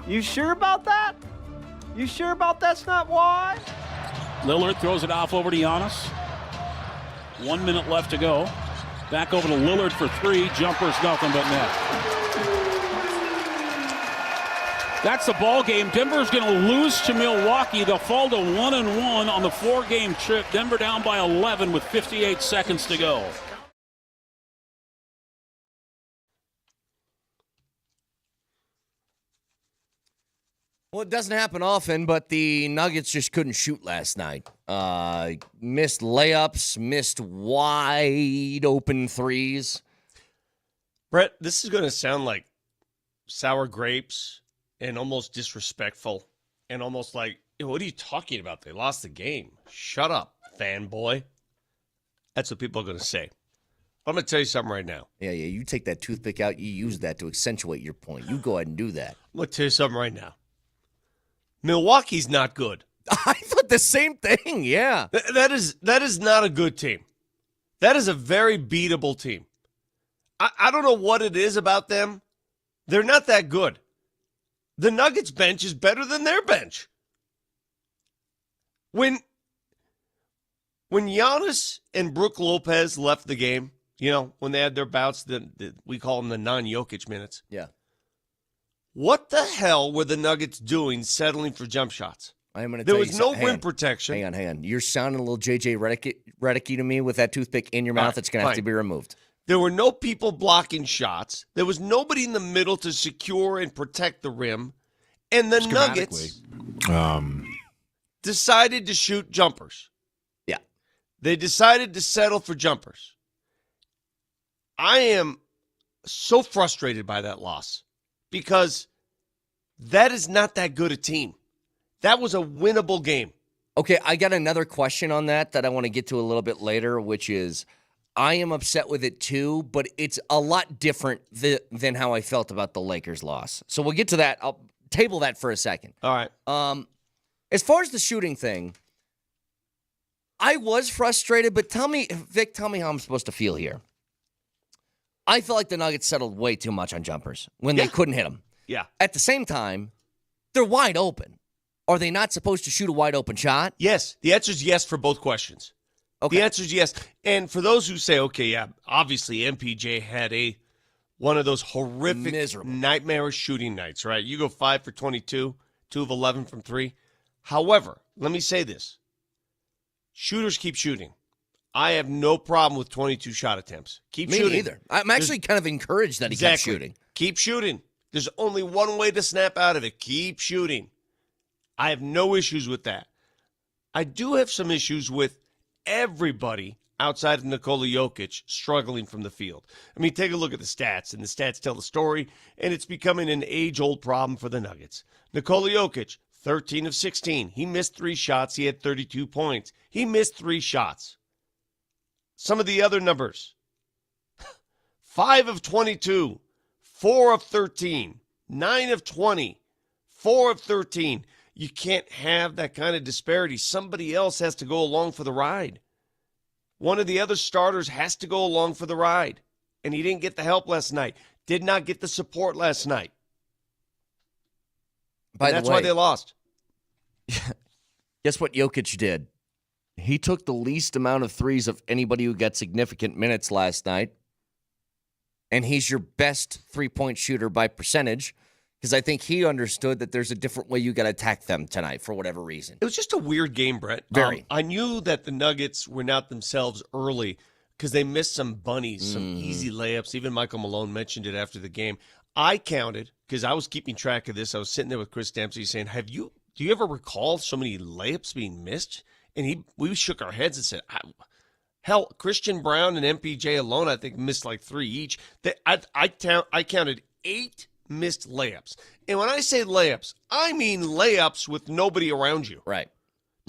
You sure about that? You sure about that's not why? Lillard throws it off over to Giannis. 1 minute left to go. Back over to Lillard for three. Jumper's nothing but net. That's the ball game. Denver's going to lose to Milwaukee. They'll fall to 1-1 on the 4-game trip. Denver down by 11 with 58 seconds to go. Well, it doesn't happen often, but the Nuggets just couldn't shoot last night. Missed layups, missed wide open threes. Brett, this is going to sound like sour grapes and almost disrespectful and almost like, what are you talking about? They lost the game. Shut up, fanboy. That's what people are going to say. I'm going to tell you something right now. Yeah, you take that toothpick out, you use that to accentuate your point. You go ahead and do that. I'm going to tell you something right now. Milwaukee's not good. I thought the same thing, yeah. That is not a good team. That is a very beatable team. I don't know what it is about them. They're not that good. The Nuggets bench is better than their bench. When Giannis and Brook Lopez left the game, when they had their bouts, we call them the non-Jokic minutes. Yeah. What the hell were the Nuggets doing settling for jump shots? There was no rim protection. Hang on. You're sounding a little J.J. Redick-y to me with that toothpick in your mouth. It's going to have to be removed. There were no people blocking shots. There was nobody in the middle to secure and protect the rim. And the Nuggets decided to shoot jumpers. Yeah. They decided to settle for jumpers. I am so frustrated by that loss because that is not that good a team. That was a winnable game. Okay, I got another question on that I want to get to a little bit later, which is I am upset with it too, but it's a lot different than how I felt about the Lakers' loss. So we'll get to that. I'll table that for a second. All right. As far as the shooting thing, I was frustrated, but Vic, tell me how I'm supposed to feel here. I feel like the Nuggets settled way too much on jumpers when they couldn't hit them. Yeah. At the same time, they're wide open. Are they not supposed to shoot a wide open shot? Yes. The answer is yes for both questions. Okay. The answer is yes. And for those who say, okay, yeah, obviously MPJ had one of those horrific, nightmarish shooting nights, right? You go 5 for 22, 2 of 11 from 3. However, let me say this. Shooters keep shooting. I have no problem with 22 shot attempts. Keep shooting. Me neither. I'm actually kind of encouraged that he kept shooting. Keep shooting. There's only one way to snap out of it. Keep shooting. I have no issues with that. I do have some issues with everybody outside of Nikola Jokic struggling from the field. I mean, take a look at the stats, and the stats tell the story, and it's becoming an age-old problem for the Nuggets. Nikola Jokic, 13 of 16. He missed 3 shots. He had 32 points. He missed 3 shots. Some of the other numbers. 5 of 22. 4 of 13. 9 of 20. 4 of 13. You can't have that kind of disparity. Somebody else has to go along for the ride. One of the other starters has to go along for the ride. And he didn't get the help last night. Did not get the support last night. That's why they lost. Guess what Jokic did? He took the least amount of threes of anybody who got significant minutes last night. And he's your best three-point shooter by percentage. Because I think he understood that there's a different way you got to attack them tonight for whatever reason. It was just a weird game, Brett. Very. I knew that the Nuggets were not themselves early because they missed some bunnies, some easy layups. Even Michael Malone mentioned it after the game. I counted, because I was keeping track of this. I was sitting there with Chris Dempsey saying, do you ever recall so many layups being missed? And we shook our heads and said, hell, Christian Brown and MPJ alone, I think, missed like 3 each. I counted 8 missed layups. And when I say layups, I mean layups with nobody around you. Right.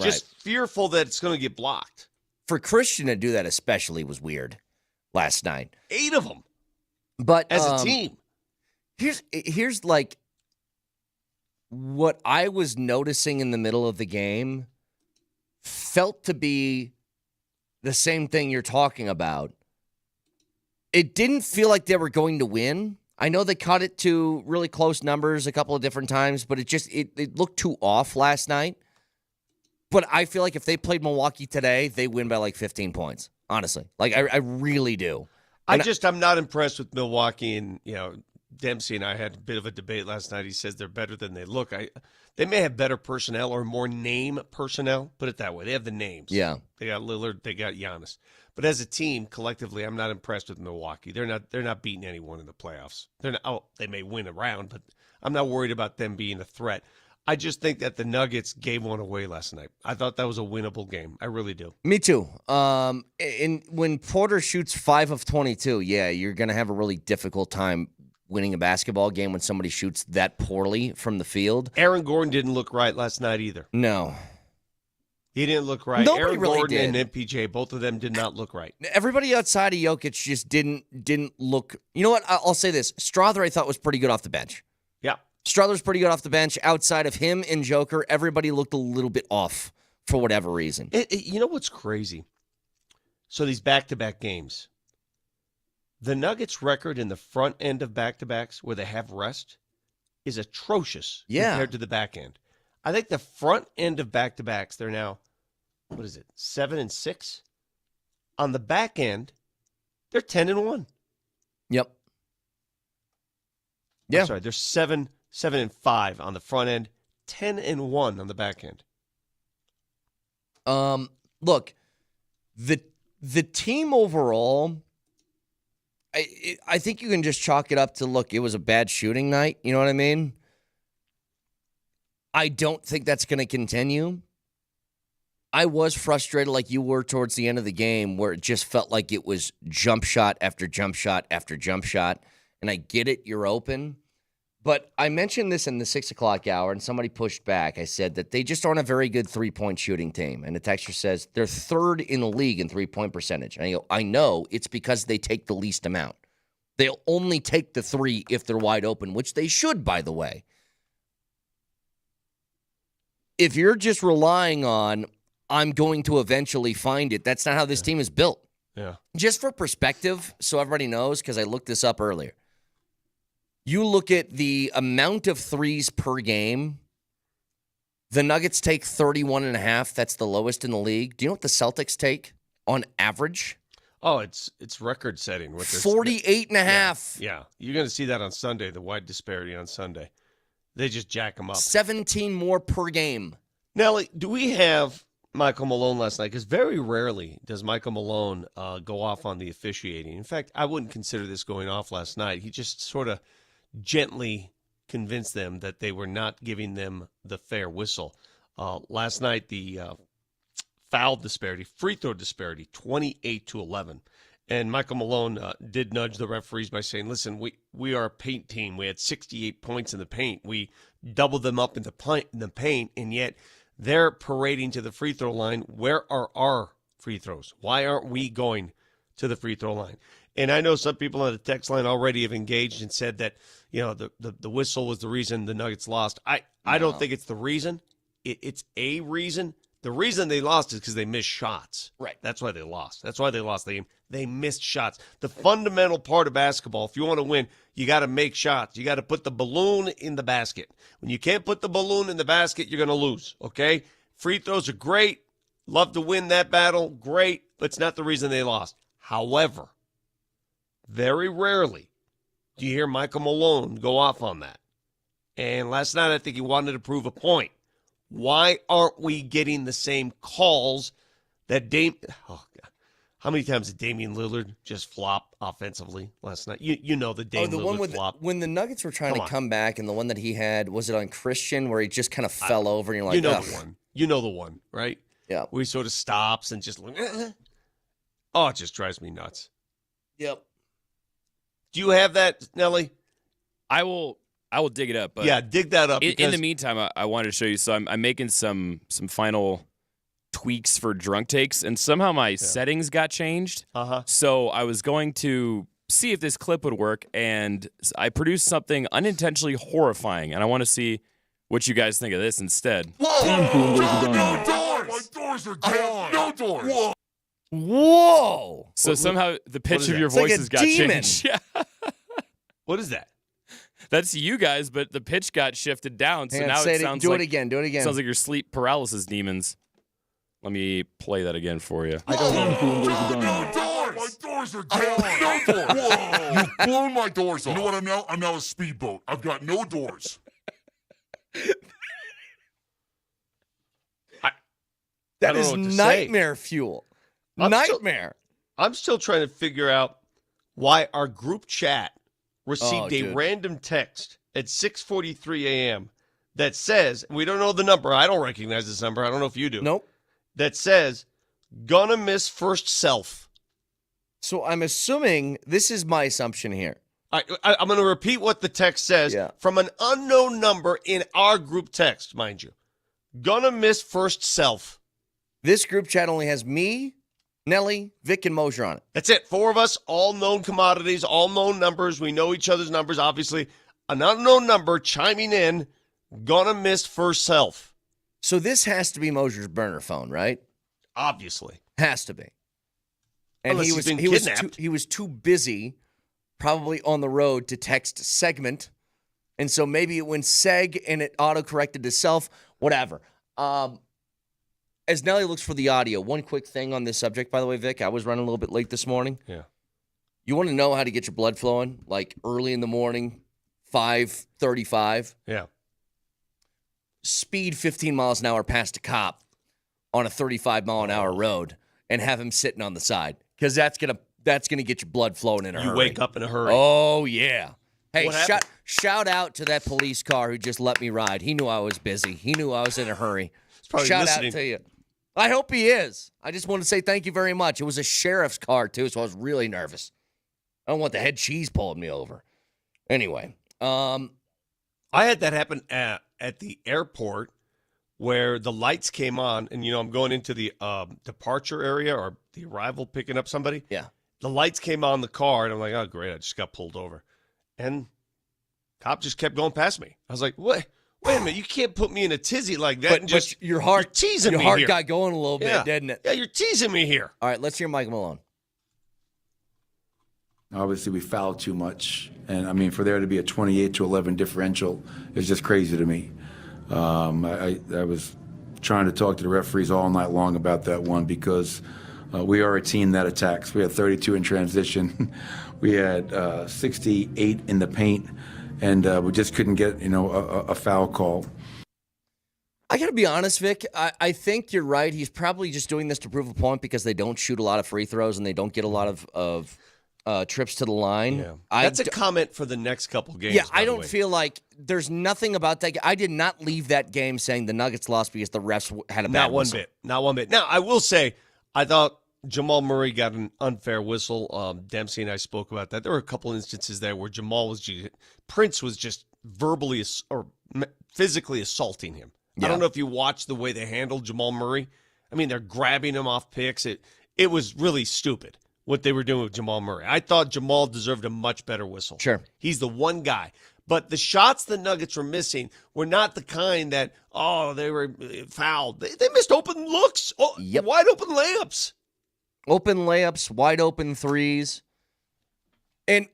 Just fearful that it's going to get blocked. For Christian to do that especially was weird last night. 8 of them. But as a team. Here's like what I was noticing in the middle of the game felt to be the same thing you're talking about. It didn't feel like they were going to win. I know they cut it to really close numbers a couple of different times, but it looked too off last night. But I feel like if they played Milwaukee today, they win by like 15 points. Honestly. Like, I really do. I'm not impressed with Milwaukee. And, Dempsey and I had a bit of a debate last night. He says they're better than they look. They may have better personnel or more name personnel. Put it that way. They have the names. Yeah. They got Lillard. They got Giannis. But as a team, collectively, I'm not impressed with Milwaukee. They're not beating anyone in the playoffs. They're not. Oh, they may win a round, but I'm not worried about them being a threat. I just think that the Nuggets gave one away last night. I thought that was a winnable game. I really do. Me too. When Porter shoots 5 of 22, yeah, you're going to have a really difficult time winning a basketball game when somebody shoots that poorly from the field. Aaron Gordon didn't look right last night either. No. He didn't look right. Nobody Aaron really Gordon did. and MPJ, both of them did not look right. Everybody outside of Jokic just didn't look. You know what? I'll say this. Strother, I thought, was pretty good off the bench. Yeah. Strother's pretty good off the bench. Outside of him and Joker, everybody looked a little bit off for whatever reason. You know what's crazy? So these back-to-back games, the Nuggets' record in the front end of back-to-backs where they have rest is atrocious compared to the back end. I think the front end of back-to-backs, they're now, 7-6? On the back end, they're 10-1. Yep. Yeah. I'm sorry, they're 7-5 on the front end, 10-1 on the back end. Look, the team overall, I think you can just chalk it up to, look, it was a bad shooting night. You know what I mean? I don't think that's going to continue. I was frustrated like you were towards the end of the game where it just felt like it was jump shot after jump shot after jump shot. And I get it, you're open. But I mentioned this in the 6 o'clock hour, and somebody pushed back. I said that they just aren't a very good three-point shooting team. And the texter says they're third in the league in three-point percentage. And I go, I know, it's because they take the least amount. They'll only take the three if they're wide open, which they should, by the way. If you're just relying on, I'm going to eventually find it, that's not how this team is built. Yeah. Just for perspective, so everybody knows, because I looked this up earlier. You look at the amount of threes per game. The Nuggets take 31.5. That's the lowest in the league. Do you know what the Celtics take on average? Oh, it's record setting. 48.5. Yeah. You're going to see that on Sunday, the wide disparity on Sunday. They just jack them up. 17 more per game. Nelly, do we have Michael Malone last night? Because very rarely does Michael Malone go off on the officiating. In fact, I wouldn't consider this going off last night. He just sort of gently convinced them that they were not giving them the fair whistle. Last night, the foul disparity, free throw disparity, 28-11. And Michael Malone did nudge the referees by saying, listen, we are a paint team. We had 68 points in the paint. We doubled them up in the paint, and yet they're parading to the free throw line. Where are our free throws? Why aren't we going to the free throw line? And I know some people on the text line already have engaged and said that, the whistle was the reason the Nuggets lost. I don't think it's the reason. It's a reason. The reason they lost is because they missed shots. Right. That's why they lost. That's why they lost the game. They missed shots. The fundamental part of basketball, if you want to win, you got to make shots. You got to put the balloon in the basket. When you can't put the balloon in the basket, you're going to lose, okay? Free throws are great. Love to win that battle. Great. But it's not the reason they lost. However, very rarely do you hear Michael Malone go off on that. And last night, I think he wanted to prove a point. Why aren't we getting the same calls that how many times did Damian Lillard just flop offensively last night? You know the Damian Lillard flop. When the Nuggets were trying to come back, and the one that he had, was it on Christian, where he just kind of fell over, and you're like, the one. You know the one, right? Yeah. Where he sort of stops and just oh, it just drives me nuts. Yep. Do you have that, Nelly? I will dig it up. But yeah, dig that up. In the meantime, I wanted to show you. So I'm making some final tweaks for drunk takes, and somehow my settings got changed. Uh-huh. So I was going to see if this clip would work, and I produced something unintentionally horrifying, and I want to see what you guys think of this instead. Whoa! No doors! My doors are gone! No doors! Whoa! So somehow the pitch of your It's like voices a got demon. changed. Yeah. What is that? That's you guys, but the pitch got shifted down, so Hang on, now say it sounds do like it again. Do it again. sounds like your sleep paralysis demons. Let me play that again for you. No doors! My doors are gone! No doors! Whoa! You've blown my doors off. You know what I'm now? I'm now a speedboat. I've got no doors. That don't is know what to nightmare fuel. Nightmare. I'm still trying to figure out why our group chat received a dude. random text at 6:43 a.m. that says, and we don't know the number. I don't recognize this number. I don't know if you do. Nope. That says, gonna miss first self. So I'm assuming this is my assumption here. I'm going to repeat what the text says from an unknown number in our group text, mind you. Gonna miss first self. This group chat only has me, Nelly, Vic, and Moser on it. That's it. 4 of us, all known commodities, all known numbers. We know each other's numbers, obviously. An unknown number chiming in, gonna miss first self. So this has to be Moser's burner phone, right? Obviously. Has to be. And Unless he he's was been he was kidnapped. he was too busy, probably on the road, to text segment. And so maybe it went seg and it auto-corrected to self, whatever. As Nelly looks for the audio, one quick thing on this subject, by the way, Vic, I was running a little bit late this morning. Yeah. You want to know how to get your blood flowing, like early in the morning, 5:35? Yeah. Speed 15 miles an hour past a cop on a 35-mile-an-hour road and have him sitting on the side, because that's gonna get your blood flowing in a hurry. You wake up in a hurry. Oh, yeah. Hey, What happened? shout out to that police car who just let me ride. He knew I was busy. He knew I was in a hurry. probably Shout listening. out to you. I hope he is. I just want to say thank you very much. It was a sheriff's car, too, so I was really nervous. I don't want the head cheese pulling me over. Anyway. I had that happen at the airport where the lights came on, and, I'm going into the departure area or the arrival picking up somebody. Yeah. The lights came on the car, and I'm like, oh, great, I just got pulled over. And cop just kept going past me. I was like, what? Wait a minute, you can't put me in a tizzy like that. But your heart, you're teasing your me heart here. got going a little bit, Yeah. didn't it? Yeah, you're teasing me here. All right, let's hear Mike Malone. Obviously, we fouled too much. And, for there to be a 28-11 differential is just crazy to me. I was trying to talk to the referees all night long about that one because we are a team that attacks. We had 32 in transition. We had 68 in the paint. And we just couldn't get, a foul call. I got to be honest, Vic. I think you're right. He's probably just doing this to prove a point because they don't shoot a lot of free throws and they don't get a lot of trips to the line. Yeah. That's a comment for the next couple games. Yeah, by I the don't way. feel like there's nothing about that. I did not leave that game saying the Nuggets lost because the refs had a bad Not one whistle. bit. Not one bit. Now, I will say, I thought Jamal Murray got an unfair whistle. Dempsey and I spoke about that. There were a couple instances there where Prince was just verbally or physically assaulting him. Yeah. I don't know if you watched the way they handled Jamal Murray. I mean, they're grabbing him off picks. It was really stupid what they were doing with Jamal Murray. I thought Jamal deserved a much better whistle. Sure. He's the one guy. But the shots the Nuggets were missing were not the kind that, they were fouled. They missed open looks, wide open layups. Open layups, wide open threes. And,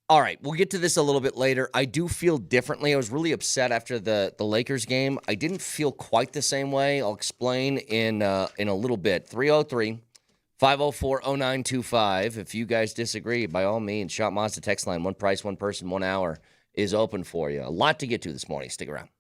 all right, we'll get to this a little bit later. I do feel differently. I was really upset after the Lakers game. I didn't feel quite the same way. I'll explain in a little bit. 303-504-0925. If you guys disagree, by all means, Shop Mazda text line. One price, one person, 1 hour is open for you. A lot to get to this morning. Stick around.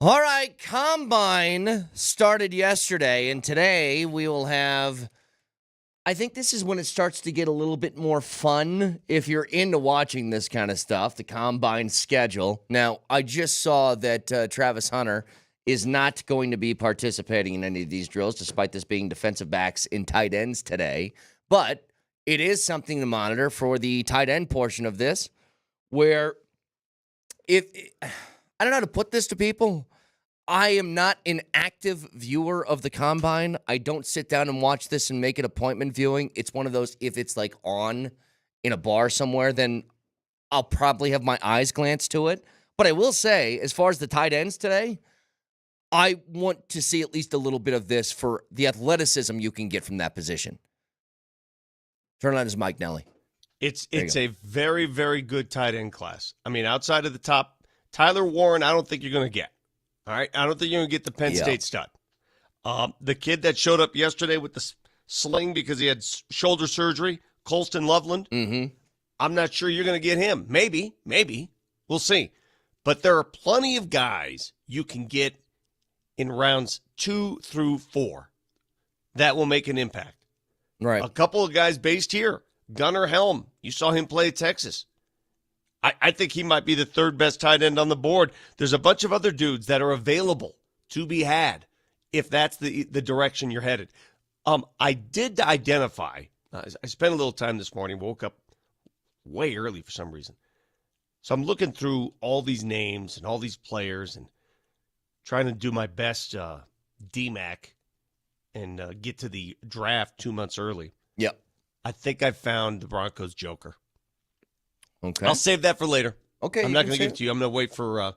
All right, Combine started yesterday, and today we will have, I think this is when it starts to get a little bit more fun if you're into watching this kind of stuff, the Combine schedule. Now, I just saw that Travis Hunter is not going to be participating in any of these drills, despite this being defensive backs and tight ends today. But it is something to monitor for the tight end portion of this, where I don't know how to put this to people. I am not an active viewer of the Combine. I don't sit down and watch this and make it appointment viewing. It's one of those, if it's like on in a bar somewhere, then I'll probably have my eyes glance to it. But I will say, as far as the tight ends today, I want to see at least a little bit of this for the athleticism you can get from that position. Turn on his mic, Nelly. It's a very, very good tight end class. I mean, outside of the top, Tyler Warren, I don't think you're going to get. All right? I don't think you're going to get the Penn State stud. The kid that showed up yesterday with the sling because he had shoulder surgery, Colston Loveland, I'm not sure you're going to get him. Maybe. We'll see. But there are plenty of guys you can get in rounds 2 through 4 that will make an impact. Right. A couple of guys based here. Gunnar Helm, you saw him play at Texas. I think he might be the third best tight end on the board. There's a bunch of other dudes that are available to be had if that's the direction you're headed. I did identify, I spent a little time this morning, woke up way early for some reason. So I'm looking through all these names and all these players and trying to do my best DMac and get to the draft 2 months early. Yep. I think I found the Broncos Joker. Okay. I'll save that for later. Okay. I'm not going to give it to you. I'm going to wait for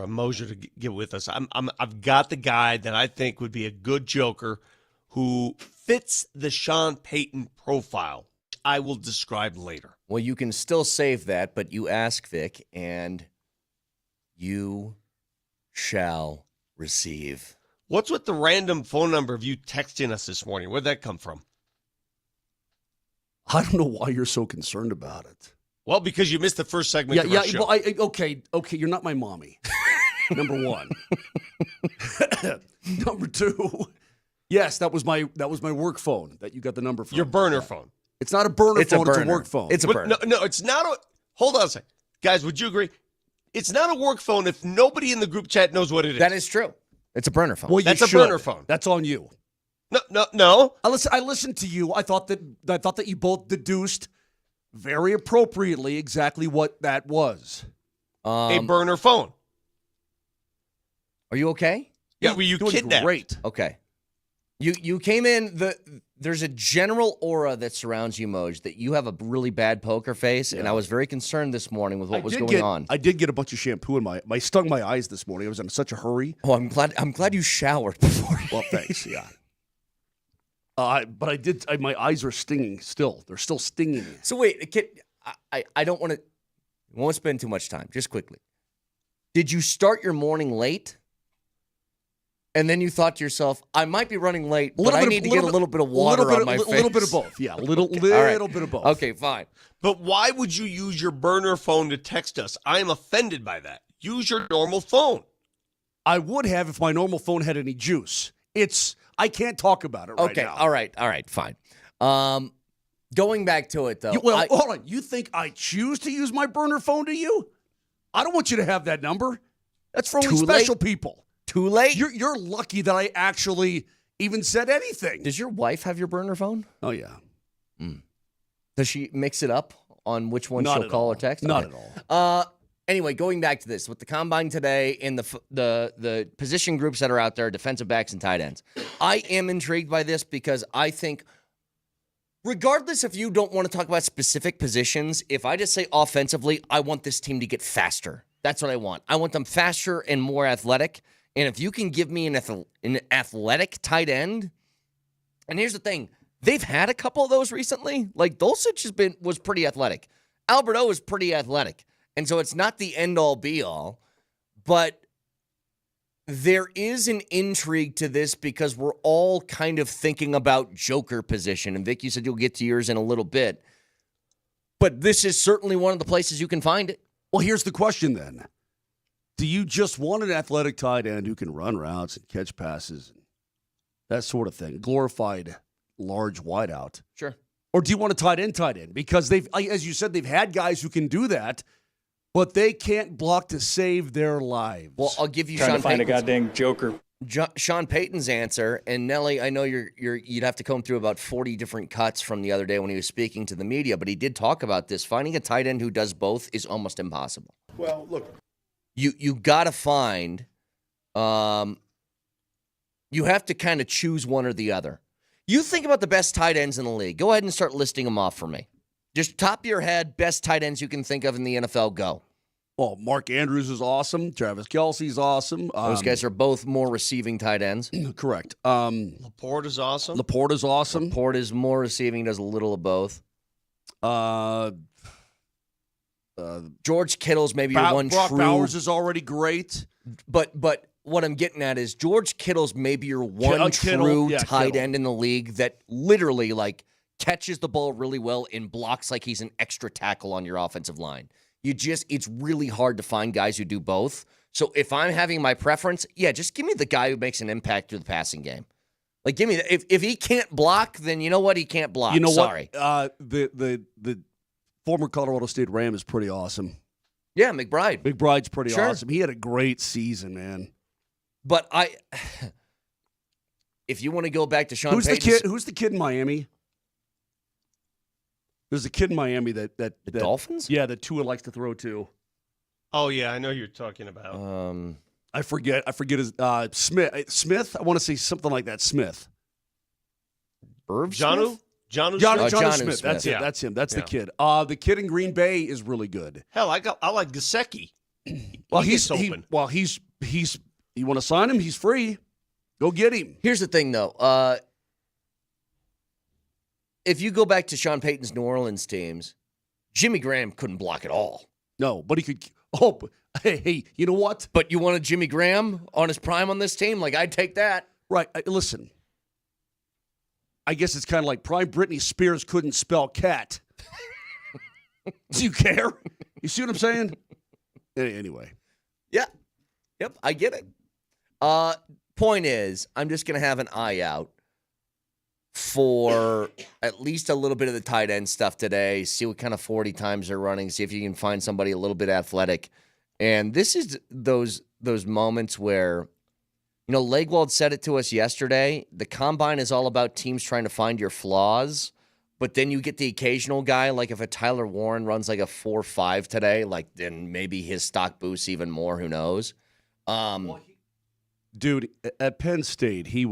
Moser to get with us. I've got the guy that I think would be a good Joker who fits the Sean Payton profile. I will describe later. Well, you can still save that, but you ask, Vic, and you shall receive. What's with the random phone number of you texting us this morning? Where'd that come from? I don't know why you're so concerned about it. Well, because you missed the first segment of our show. Well, okay, you're not my mommy. Number one. Number two, yes, that was my work phone that you got the number from. Your burner phone. It's not a burner phone, it's a work phone. It's a burner. No, it's not a. Hold on a second. Guys, would you agree? It's not a work phone if nobody in the group chat knows what it is. That is true. It's a burner phone. Well, that's a burner phone. That's on you. No. I listened to you. I thought that you both deduced very appropriately exactly what that was. A burner phone. Are you okay? Yeah, were you kidnapped? Great. Okay. You came in, there's a general aura that surrounds you, Moj, that you have a really bad poker face, and I was very concerned this morning with what was going on. I did get a bunch of shampoo in my stung my eyes this morning. I was in such a hurry. Oh, I'm glad you showered before. Well, thanks, yeah. But I did. My eyes are stinging still. They're still stinging. So wait, I don't want to. Won't spend too much time. Just quickly. Did you start your morning late? And then you thought to yourself, I might be running late, but I need to get a little bit of water on my face. A little bit of both. Yeah, a little bit of both. Okay, fine. But why would you use your burner phone to text us? I am offended by that. Use your normal phone. I would have if my normal phone had any juice. I can't talk about it right now. Okay, all right, fine. Going back to it, though. Hold on. You think I choose to use my burner phone to you? I don't want you to have that number. That's for only special people. Too late? You're lucky that I actually even said anything. Does your wife have your burner phone? Oh, yeah. Does she mix it up on which one she'll call or text? Not at all. Anyway, going back to this, with the Combine today and the position groups that are out there, defensive backs and tight ends, I am intrigued by this because I think, regardless if you don't want to talk about specific positions, if I just say offensively, I want this team to get faster. That's what I want. I want them faster and more athletic. And if you can give me an athletic tight end, and here's the thing, they've had a couple of those recently. Like Dulcich was pretty athletic. Alberto is pretty athletic. And so it's not the end-all, be-all, but there is an intrigue to this because we're all kind of thinking about Joker position. And Vic, you said you'll get to yours in a little bit. But this is certainly one of the places you can find it. Well, here's the question then. Do you just want an athletic tight end who can run routes and catch passes and that sort of thing? Glorified large wideout. Sure. Or do you want a tight end? Because they've, as you said, they've had guys who can do that, but they can't block to save their lives. Well, I'll give you Trying Sean to find Payton's, a goddamn joker. Sean Payton's answer. And Nelly, I know you'd have to comb through about 40 different cuts from the other day when he was speaking to the media, but he did talk about this. Finding a tight end who does both is almost impossible. Well, look. You got to find, you have to kind of choose one or the other. You think about the best tight ends in the league. Go ahead and start listing them off for me. Just top of your head, best tight ends you can think of in the NFL, go. Well, Mark Andrews is awesome. Travis Kelce's awesome. Those guys are both more receiving tight ends. Correct. Laporte is awesome. Laporte is awesome. Laporte is more receiving, does a little of both. George Kittle's maybe your one Brock true. Bowers is already great. But what I'm getting at is George Kittle's maybe your one true tight end in the league that literally like catches the ball really well and blocks like he's an extra tackle on your offensive line. It's really hard to find guys who do both. So if I'm having my preference, just give me the guy who makes an impact through the passing game. Like give me if he can't block, then you know what, he can't block. You know Sorry. what? The former Colorado State Ram is pretty awesome. Yeah, McBride. McBride's pretty Sure. awesome. He had a great season, man. But if you want to go back to Sean Payton's, Who's the kid in Miami? There's a kid in Miami that the Dolphins? Yeah, that Tua likes to throw to. Oh yeah, I know who you're talking about. I forget his Smith. I want to say something like that. Smith. Irv Jonu? Smith? Jonnu Smith. Smith. That's Yeah. it. That's him. That's Yeah. the kid. The kid in Green Bay is really good. Hell, I like Gesicki. Well, He's open. He's. You want to sign him? He's free. Go get him. Here's the thing, though. If you go back to Sean Payton's New Orleans teams, Jimmy Graham couldn't block at all. No, but he could. Oh, but, hey, you know what? But you wanted Jimmy Graham on his prime on this team? Like, I'd take that. Right. Listen. I guess it's kind of like prime Britney Spears couldn't spell cat. Do you care? You see what I'm saying? Anyway. Yeah. Yep, I get it. Point is, I'm just going to have an eye out for at least a little bit of the tight end stuff today, see what kind of 40 times they're running, see if you can find somebody a little bit athletic. And this is those moments where, Legwald said it to us yesterday. The combine is all about teams trying to find your flaws, but then you get the occasional guy, like if a Tyler Warren runs like a 4.5 today, like then maybe his stock boosts even more, who knows? Dude, at Penn State, he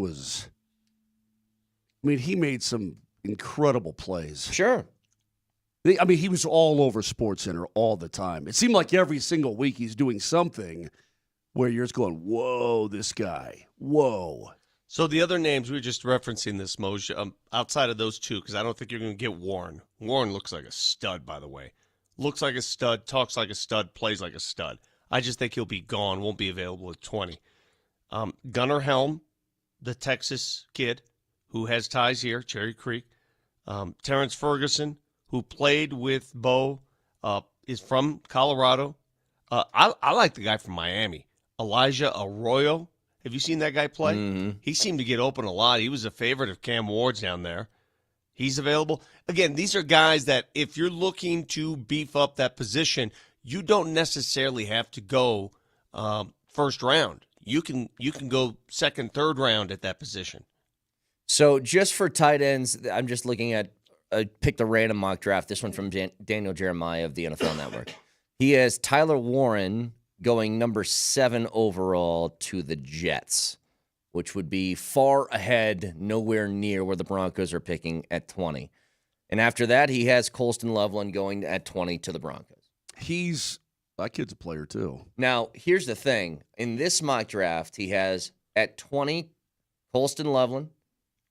made some incredible plays. Sure. He was all over SportsCenter all the time. It seemed like every single week he's doing something where you're just going, whoa, this guy, whoa. So the other names, we were just referencing this, Moser, outside of those two, because I don't think you're going to get Warren. Warren looks like a stud, by the way. Looks like a stud, talks like a stud, plays like a stud. I just think he'll be gone, won't be available at 20. Gunnar Helm, the Texas kid who has ties here, Cherry Creek. Terrence Ferguson, who played with Bo, is from Colorado. I like the guy from Miami, Elijah Arroyo. Have you seen that guy play? Mm-hmm. He seemed to get open a lot. He was a favorite of Cam Ward's down there. He's available. Again, these are guys that if you're looking to beef up that position, you don't necessarily have to go first round. You can go second, third round at that position. So just for tight ends, I'm just looking at picked a random mock draft. This one from Daniel Jeremiah of the NFL Network. He has Tyler Warren going number 7 overall to the Jets, which would be far ahead, nowhere near where the Broncos are picking at 20. And after that, he has Colston Loveland going at 20 to the Broncos. That kid's a player too. Now, here's the thing. In this mock draft, he has at 20, Colston Loveland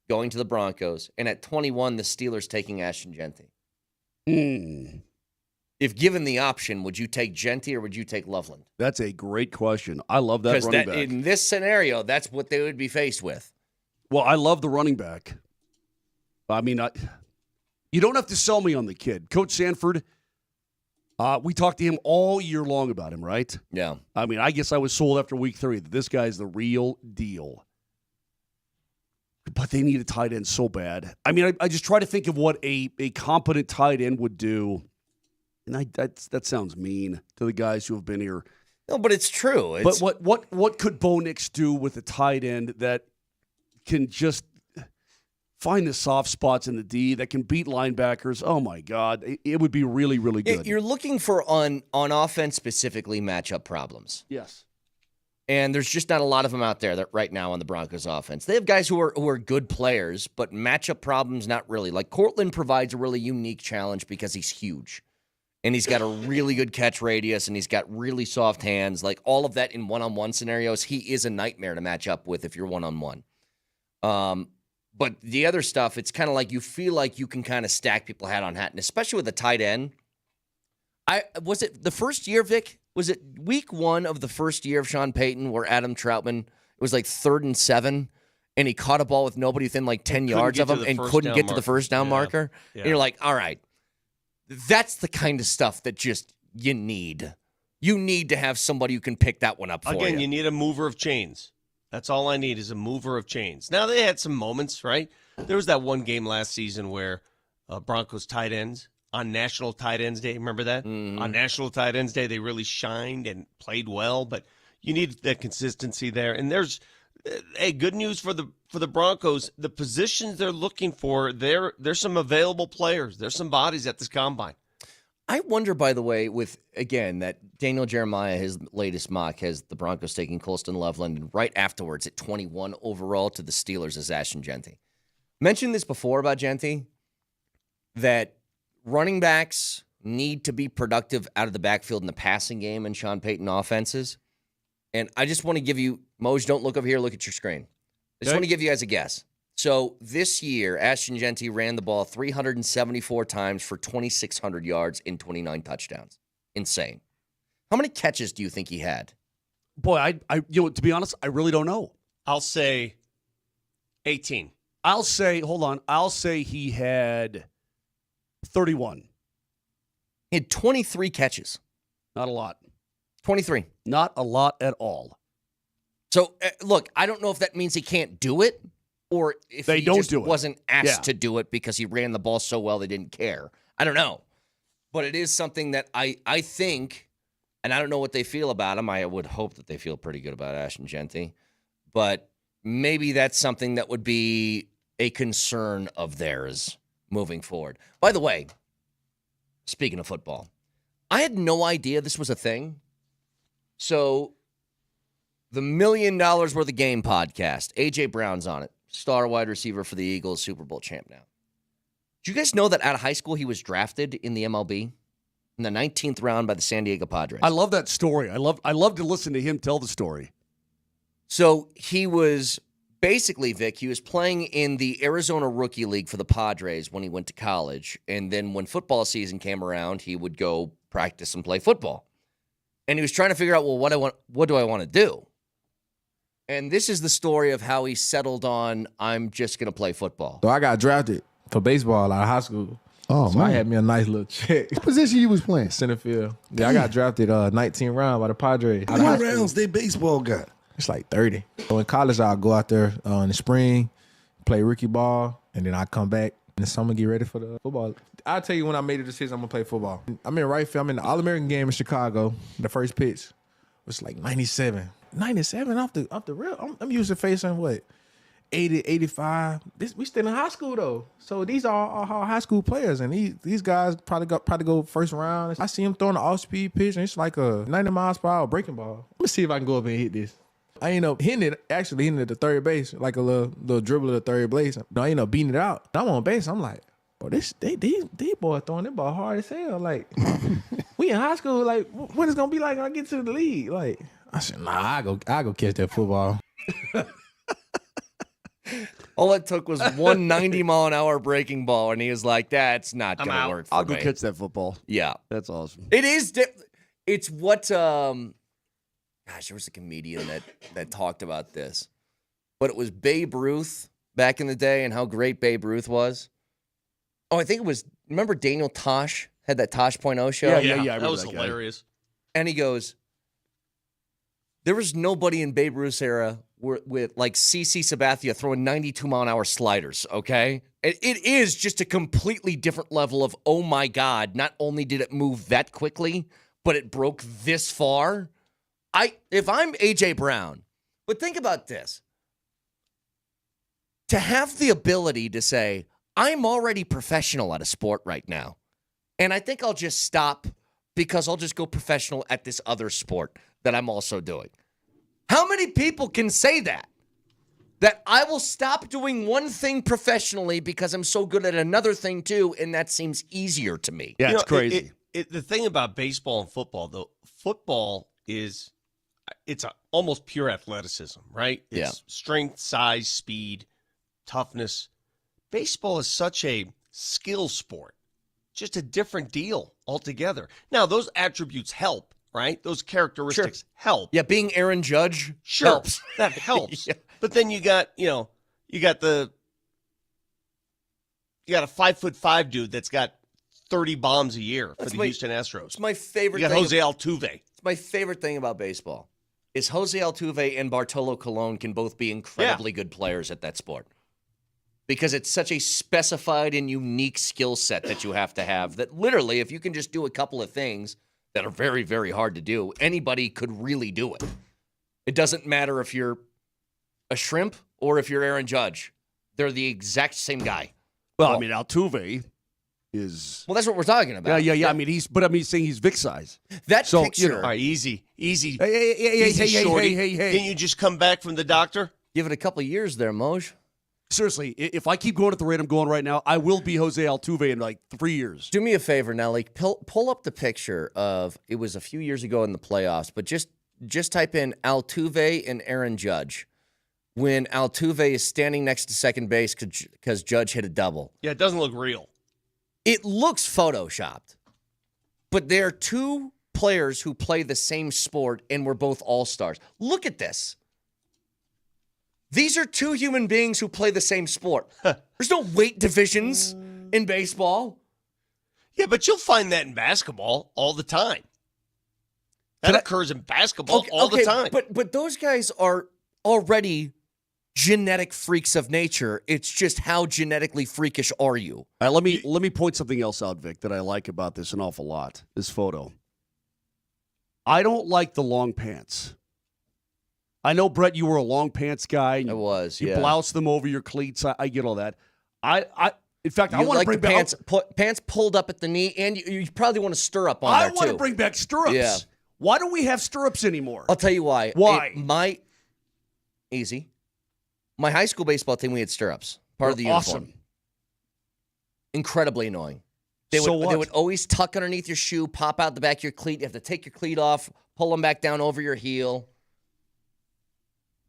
going to the Broncos, and at 21, the Steelers taking Ashton Genty. If given the option, would you take Genty or would you take Loveland? That's a great question. I love that running back. In this scenario, that's what they would be faced with. Well, I love the running back. You don't have to sell me on the kid. Coach Sanford, We talked to him all year long about him, right? Yeah. I mean, I guess I was sold after week 3 that this guy's the real deal. But they need a tight end so bad. I mean, I just try to think of what a competent tight end would do. And that sounds mean to the guys who have been here. No, but it's true. But what could Bo Nix do with a tight end that can just find the soft spots in the D, that can beat linebackers? Oh, my God. It would be really, really good. You're looking for, on offense specifically, matchup problems. Yes. And there's just not a lot of them out there that right now on the Broncos offense. They have guys who are good players, but matchup problems, not really. Like Cortland provides a really unique challenge because he's huge. And he's got a really good catch radius, and he's got really soft hands. Like all of that in one-on-one scenarios, he is a nightmare to match up with if you're one-on-one. But the other stuff, it's kind of like you feel like you can kind of stack people hat on hat, and especially with a tight end. Was it the first year, Vic? Was it week 1 of the first year of Sean Payton where Adam Troutman, it was like 3rd and 7, and he caught a ball with nobody within like 10 yards of him and couldn't get to the first down marker? Yeah. And you're like, all right, that's the kind of stuff that just you need. You need to have somebody who can pick that one up for you. Again, you need a mover of chains. That's all I need is a mover of chains. Now, they had some moments, right? There was that one game last season where Broncos tight ends on National Tight Ends Day. Remember that? Mm-hmm. On National Tight Ends Day, they really shined and played well, but you need that consistency there. And there's good news for the Broncos. The positions they're looking for, there's some available players. There's some bodies at this combine. I wonder, by the way, with, again, that Daniel Jeremiah, his latest mock, has the Broncos taking Colston Loveland, and right afterwards at 21 overall to the Steelers is Ashton Genty. Mentioned this before about Genty, that running backs need to be productive out of the backfield in the passing game in Sean Payton offenses. And I just want to give you, Moj, don't look over here, look at your screen. I just want to give you guys a guess. So this year, Ashton Genty ran the ball 374 times for 2,600 yards and 29 touchdowns. Insane. How many catches do you think he had? Boy, to be honest, I really don't know. I'll say 18. I'll say he had 31. He had 23 catches. Not a lot. 23. Not a lot at all. So, look, I don't know if that means he can't do it or if he just wasn't asked to do it because he ran the ball so well they didn't care. I don't know. But it is something that I think, and I don't know what they feel about him. I would hope that they feel pretty good about Ashton Genty. But maybe that's something that would be a concern of theirs moving forward. By the way, speaking of football, I had no idea this was a thing. So, the $1 Million Worth of Game podcast, A.J. Brown's on it. Star wide receiver for the Eagles, Super Bowl champ now. Did you guys know that out of high school he was drafted in the MLB in the 19th round by the San Diego Padres? I love that story. I love to listen to him tell the story. So he was basically, Vic, he was playing in the Arizona Rookie League for the Padres when he went to college. And then when football season came around, he would go practice and play football. And he was trying to figure out, well, what do I want to do? And this is the story of how he settled on, I'm just going to play football. So I got drafted for baseball out of high school. Oh, so man. I had me a nice little check. What position you was playing? Center field. Yeah, I got drafted 19th round by the Padres. How many rounds they baseball got? It's like 30. So in college, I'll go out there in the spring, play rookie ball, and then I come back in the summer, get ready for the football. I'll tell you when I made the decision I'm going to play football. I'm in right field. I'm in the All-American game in Chicago. The first pitch was like 97. 97 off the real. I'm used to facing what? 80, 85. We still in high school though. So these are all high school players, and these guys probably go first round. I see him throwing an off-speed pitch, and it's like a 90 miles per hour breaking ball. Let me see if I can go up and hit this. I end up hitting it at the third base, like a little dribble to the third base. I end up beating it out. I'm on base. I'm like, bro, these boys throwing that ball hard as hell. Like, we in high school. Like, what it's gonna be like when I get to the league? Like, I said, nah, I go catch that football. All it took was one 90-mile-an-hour breaking ball, and he was like, that's not going to work for me. I'll go catch that football. Yeah. That's awesome. It is. It's what, gosh, there was a comedian that talked about this. But it was Babe Ruth back in the day and how great Babe Ruth was. Oh, I think it was, remember Daniel Tosh had that Tosh.0 show. Yeah. That was hilarious. And he goes, there was nobody in Babe Ruth's era with like CC Sabathia throwing 92-mile-an-hour sliders, okay? It is just a completely different level of, oh, my God, not only did it move that quickly, but it broke this far. If I'm A.J. Brown, but think about this. To have the ability to say, I'm already professional at a sport right now, and I think I'll just stop because I'll just go professional at this other sport that I'm also doing. How many people can say that? That I will stop doing one thing professionally because I'm so good at another thing too, and that seems easier to me. Yeah, it's crazy. The thing about baseball and football, though, football is almost pure athleticism, right? It's strength, size, speed, toughness. Baseball is such a skill sport, just a different deal altogether. Now, those attributes help, right? Those characteristics help. Yeah, being Aaron Judge helps. That helps. But then you got a 5'5" dude that's got 30 bombs a year for the Houston Astros. It's my favorite You got thing. Jose Altuve. It's my favorite thing about baseball is Jose Altuve and Bartolo Colon can both be incredibly good players at that sport. Because it's such a specified and unique skill set that you have to have that literally, if you can just do a couple of things that are very, very hard to do, anybody could really do it. It doesn't matter if you're a shrimp or if you're Aaron Judge. They're the exact same guy. Well, I mean, Altuve is... Well, that's what we're talking about. Yeah. I mean, he's saying he's Vic size. That so, picture... All right, easy. Hey. Can you just come back from the doctor? Give it a couple of years there, Moj. Seriously, if I keep going at the rate I'm going right now, I will be Jose Altuve in like 3 years. Do me a favor now, like pull up the picture of, it was a few years ago in the playoffs, but just type in Altuve and Aaron Judge when Altuve is standing next to second base because Judge hit a double. Yeah, it doesn't look real. It looks photoshopped, but they're two players who play the same sport and were both all-stars. Look at this. These are two human beings who play the same sport. There's no weight divisions in baseball. Yeah, but you'll find that in basketball all the time. That occurs in basketball all the time. But those guys are already genetic freaks of nature. It's just how genetically freakish are you? All right, let me point something else out, Vic, that I like about this an awful lot. This photo. I don't like the long pants. I know, Brett, you were a long pants guy. I was, You blouse them over your cleats. I get all that. In fact, I want to bring back back pants pulled up at the knee, and you probably want to stirrup on there, too. I want to bring back stirrups. Yeah. Why don't we have stirrups anymore? I'll tell you why. Why? Easy. My high school baseball team, we had stirrups. Part of the uniform. Awesome. Incredibly annoying. They So would what? always tuck underneath your shoe, pop out the back of your cleat. You have to take your cleat off, pull them back down over your heel.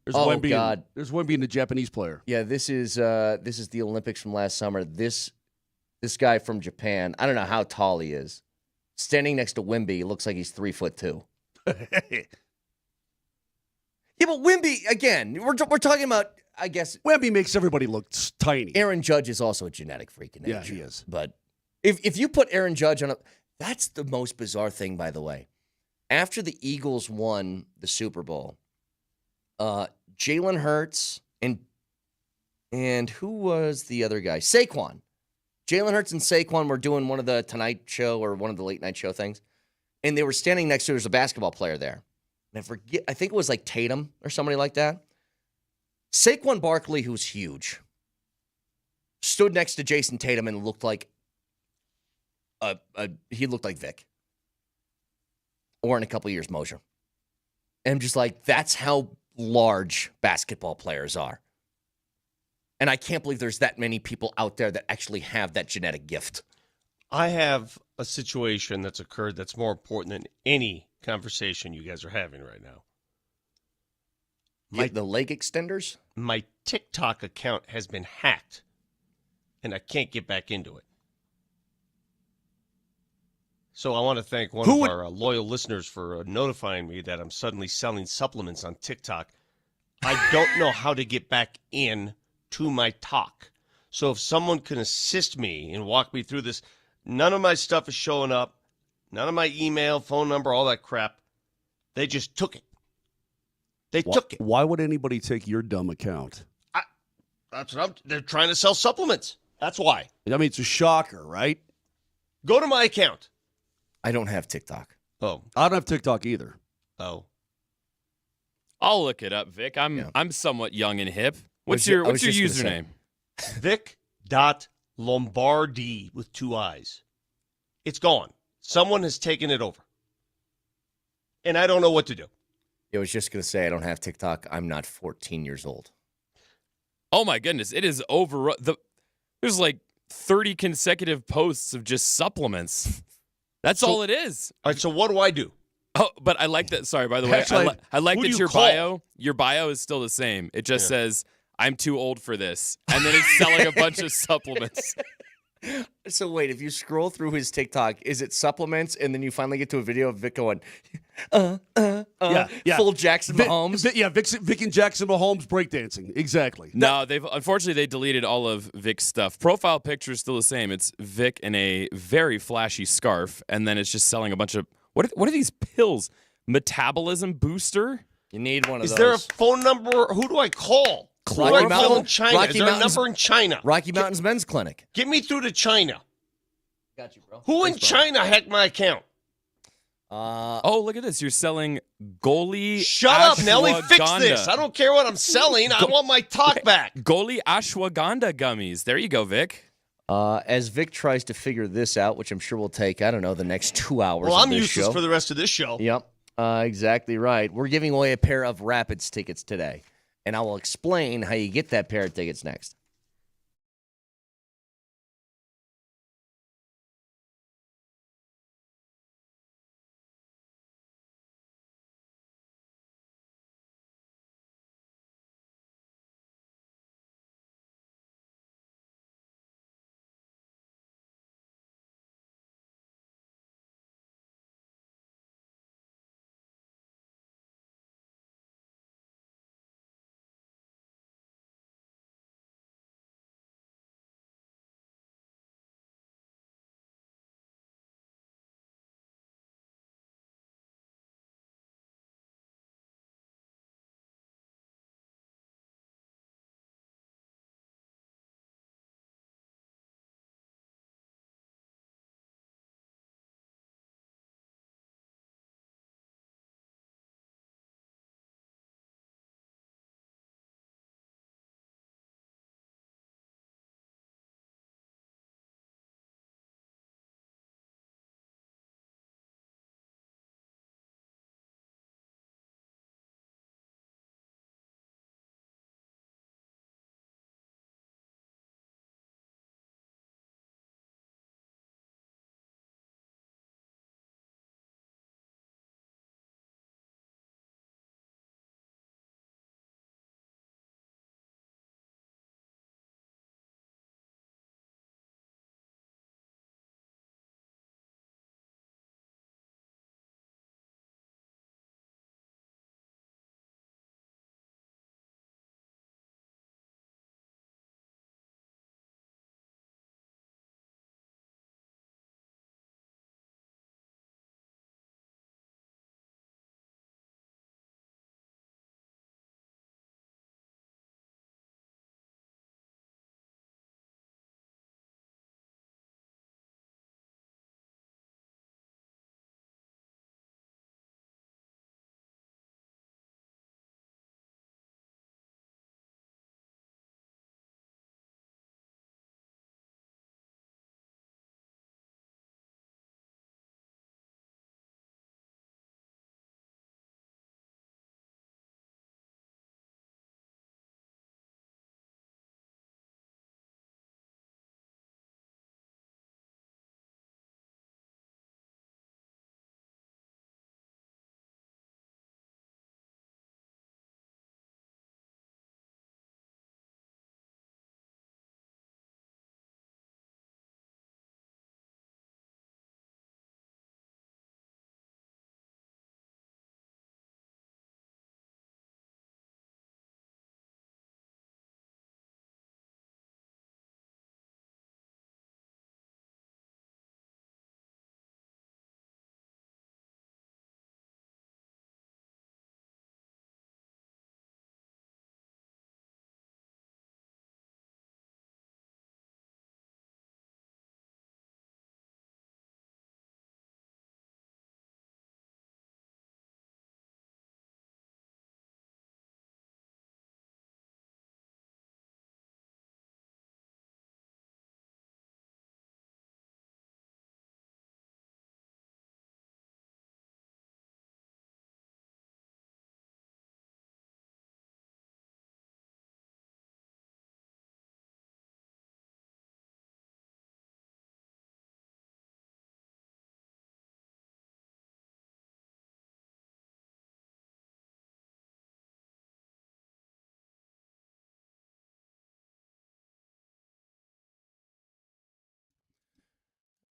There's Wemby. God. There's Wemby and the Japanese player. Yeah, this is the Olympics from last summer. This guy from Japan, I don't know how tall he is. Standing next to Wemby, looks like he's 3'2". Yeah, but Wemby, again, we're talking about, I guess. Wemby makes everybody look tiny. Aaron Judge is also a genetic freak in nature. Yeah, he is. But if you put Aaron Judge on that's the most bizarre thing, by the way. After the Eagles won the Super Bowl, Jalen Hurts and who was the other guy? Saquon. Jalen Hurts and Saquon were doing one of the Tonight Show or one of the late night show things, and they were standing next to, there's a basketball player there. And I think it was like Tatum or somebody like that. Saquon Barkley, who's huge, stood next to Jason Tatum and looked like he looked like Vic. Or in a couple of years, Moser. And I'm just like, that's how large basketball players are. And I can't believe there's that many people out there that actually have that genetic gift. I have a situation that's occurred that's more important than any conversation you guys are having right now. The leg extenders? My TikTok account has been hacked, and I can't get back into it. So I want to thank one of our loyal listeners for notifying me that I'm suddenly selling supplements on TikTok. I don't know how to get back in to my talk. So if someone can assist me and walk me through this, None of my stuff is showing up. None of my email, phone number, all that crap. They just took it. They took it. Why would anybody take your dumb account? They're trying to sell supplements. That's why. I mean, it's a shocker, right? Go to my account. I don't have TikTok. Oh. I don't have TikTok either. Oh. I'll look it up, Vic. I'm somewhat young and hip. What's your username? Vic.Lombardi with 2 I's. It's gone. Someone has taken it over. And I don't know what to do. I was just going to say I don't have TikTok. I'm not 14 years old. Oh, my goodness. It is over. There's like 30 consecutive posts of just supplements. That's all it is. All right, so what do I do? Oh, but I like that. Sorry, by the way. Actually, I like who that do you call? Your bio is still the same. It just says, I'm too old for this. And then it's selling a bunch of supplements. So wait, if you scroll through his TikTok, is it supplements and then you finally get to a video of Vic going, full Jackson Mahomes? Vic and Jackson Mahomes breakdancing. Exactly. No, unfortunately they deleted all of Vic's stuff. Profile picture is still the same. It's Vic in a very flashy scarf, and then it's just selling a bunch of what are these pills? Metabolism booster? You need one of those. Is there a phone number? Who do I call? Who do I call in China? Is there a number in China? Rocky Mountains Men's Clinic. Get me through to China. Got you, bro. Who in China hacked my account? Oh, look at this. You're selling goalie Shut up, Nelly. Fix this. I don't care what I'm selling. I want my talk back. Goalie ashwagandha gummies. There you go, Vic. As Vic tries to figure this out, which I'm sure will take, I don't know, the next 2 hours. Well, of I'm this useless show. for the rest of this show. Yep. Exactly right. We're giving away a pair of Rapids tickets today, and I will explain how you get that pair of tickets next.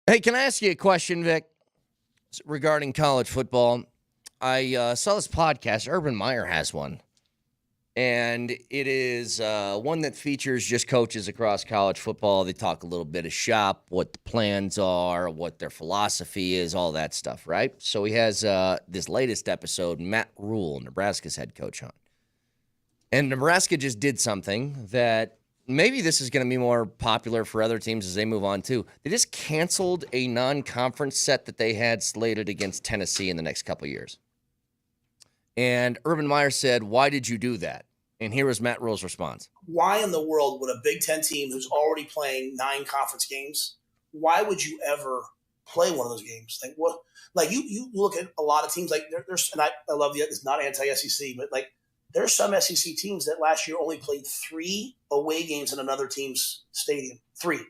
Hey, can I ask you a question, Vic, regarding college football? I saw this podcast. Urban Meyer has one. And it is one that features just coaches across college football. They talk a little bit of shop, what the plans are, what their philosophy is, all that stuff, right? So he has this latest episode, Matt Rule, Nebraska's head coach, on. And Nebraska just did something that maybe this is going to be more popular for other teams as they move on, too. They just canceled a non-conference set that they had slated against Tennessee in the next couple of years. And Urban Meyer said, why did you do that? And here was Matt Rule's response. Why in the world would a Big Ten team who's already playing 9 conference games, why would you ever play one of those games? Like what? Like you look at a lot of teams like there's, and I love the, it's not anti-SEC, but like there's some SEC teams that last year only played 3 away games in another team's stadium. 3.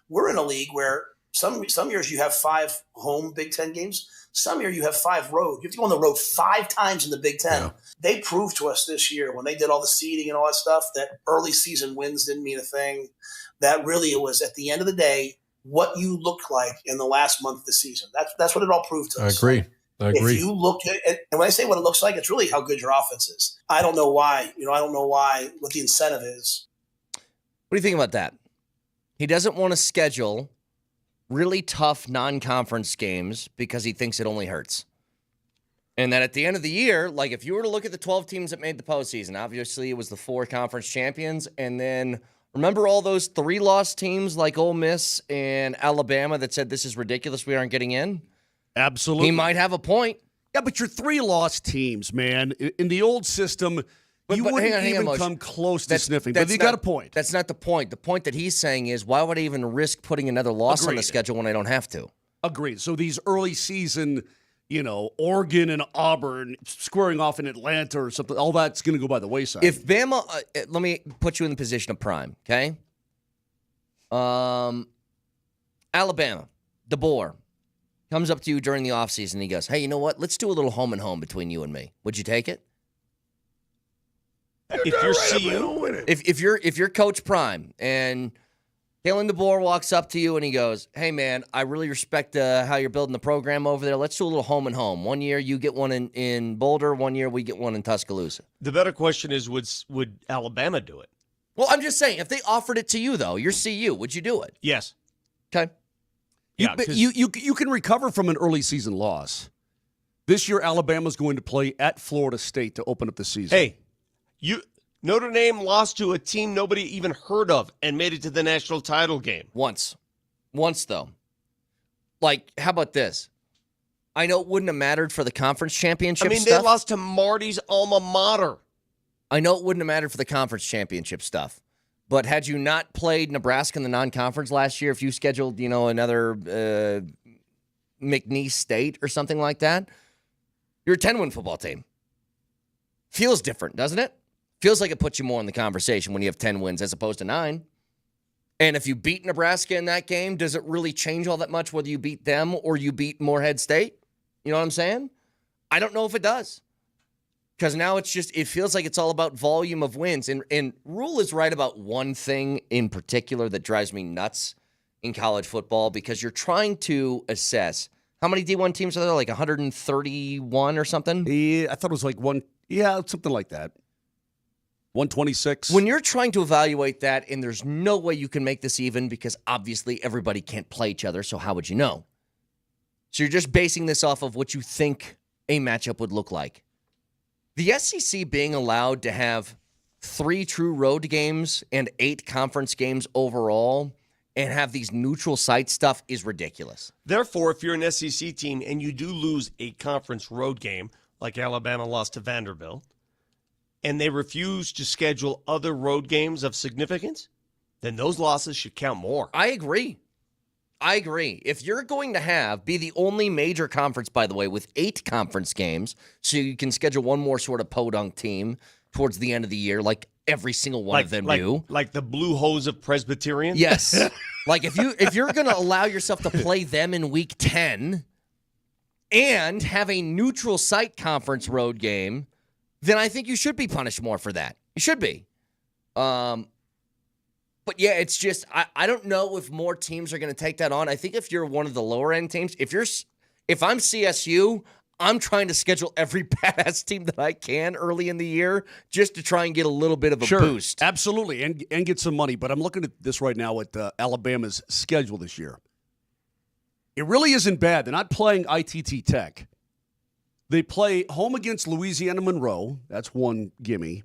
We're in a league where some years you have 5 home Big Ten games. Some year you have 5 road. You have to go on the road 5 times in the Big Ten. Yeah. They proved to us this year when they did all the seeding and all that stuff that early season wins didn't mean a thing. That really it was at the end of the day what you looked like in the last month of the season. That's what it all proved to us. I agree. If you look at it, and when I say what it looks like, it's really how good your offense is. I don't know why. I don't know why, what the incentive is. What do you think about that? He doesn't want to schedule really tough non-conference games because he thinks it only hurts. And that at the end of the year, like if you were to look at the 12 teams that made the postseason, obviously it was the 4 conference champions. And then remember all those 3-loss teams like Ole Miss and Alabama that said this is ridiculous, we aren't getting in? Absolutely. He might have a point. Yeah, but your 3-loss teams, man, in the old system, you wouldn't even come close to sniffing. But you got a point. That's not the point. The point that he's saying is, why would I even risk putting another loss on the schedule when I don't have to? Agreed. So these early season, Oregon and Auburn squaring off in Atlanta or something, all that's going to go by the wayside. If Bama, let me put you in the position of prime, okay? Alabama, DeBoer, comes up to you during the offseason and he goes, hey, you know what? Let's do a little home and home between you and me. Would you take it? If you're CU, if you're Coach Prime and Kalen DeBoer walks up to you and he goes, hey, man, I really respect how you're building the program over there. Let's do a little home and home. 1 year you get one in Boulder. 1 year we get one in Tuscaloosa. The better question is, would Alabama do it? Well, I'm just saying, if they offered it to you, though, you're CU, would you do it? Yes. Okay. Yeah, you can recover from an early season loss. This year, Alabama's going to play at Florida State to open up the season. Hey, Notre Dame lost to a team nobody even heard of and made it to the national title game. Once, though. Like, how about this? I know it wouldn't have mattered for the conference championship stuff. They lost to Marty's alma mater. I know it wouldn't have mattered for the conference championship stuff. But had you not played Nebraska in the non-conference last year, if you scheduled, another McNeese State or something like that, you're a 10-win football team. Feels different, doesn't it? Feels like it puts you more in the conversation when you have 10 wins as opposed to 9. And if you beat Nebraska in that game, does it really change all that much whether you beat them or you beat Morehead State? You know what I'm saying? I don't know if it does. Because now it feels like it's all about volume of wins. And Rule is right about one thing in particular that drives me nuts in college football, because you're trying to assess how many D1 teams are there, like 131 or something? Yeah, I thought it was like something like that. 126. When you're trying to evaluate that, and there's no way you can make this even because obviously everybody can't play each other, so how would you know? So you're just basing this off of what you think a matchup would look like. The SEC being allowed to have 3 true road games and 8 conference games overall and have these neutral site stuff is ridiculous. Therefore, if you're an SEC team and you do lose a conference road game, like Alabama lost to Vanderbilt, and they refuse to schedule other road games of significance, then those losses should count more. I agree. If you're going to be the only major conference, by the way, with 8 conference games, so you can schedule one more sort of podunk team towards the end of the year, like every single one of them do. Like the Blue Hose of Presbyterian? Yes. Like if you're going to allow yourself to play them in week 10 and have a neutral site conference road game, then I think you should be punished more for that. You should be. But But yeah, it's just I don't know if more teams are going to take that on. I think if you're one of the lower end teams, if I'm CSU, I'm trying to schedule every badass team that I can early in the year just to try and get a little bit of a boost. Absolutely, and get some money. But I'm looking at this right now at Alabama's schedule this year. It really isn't bad. They're not playing ITT Tech. They play home against Louisiana Monroe. That's one gimme.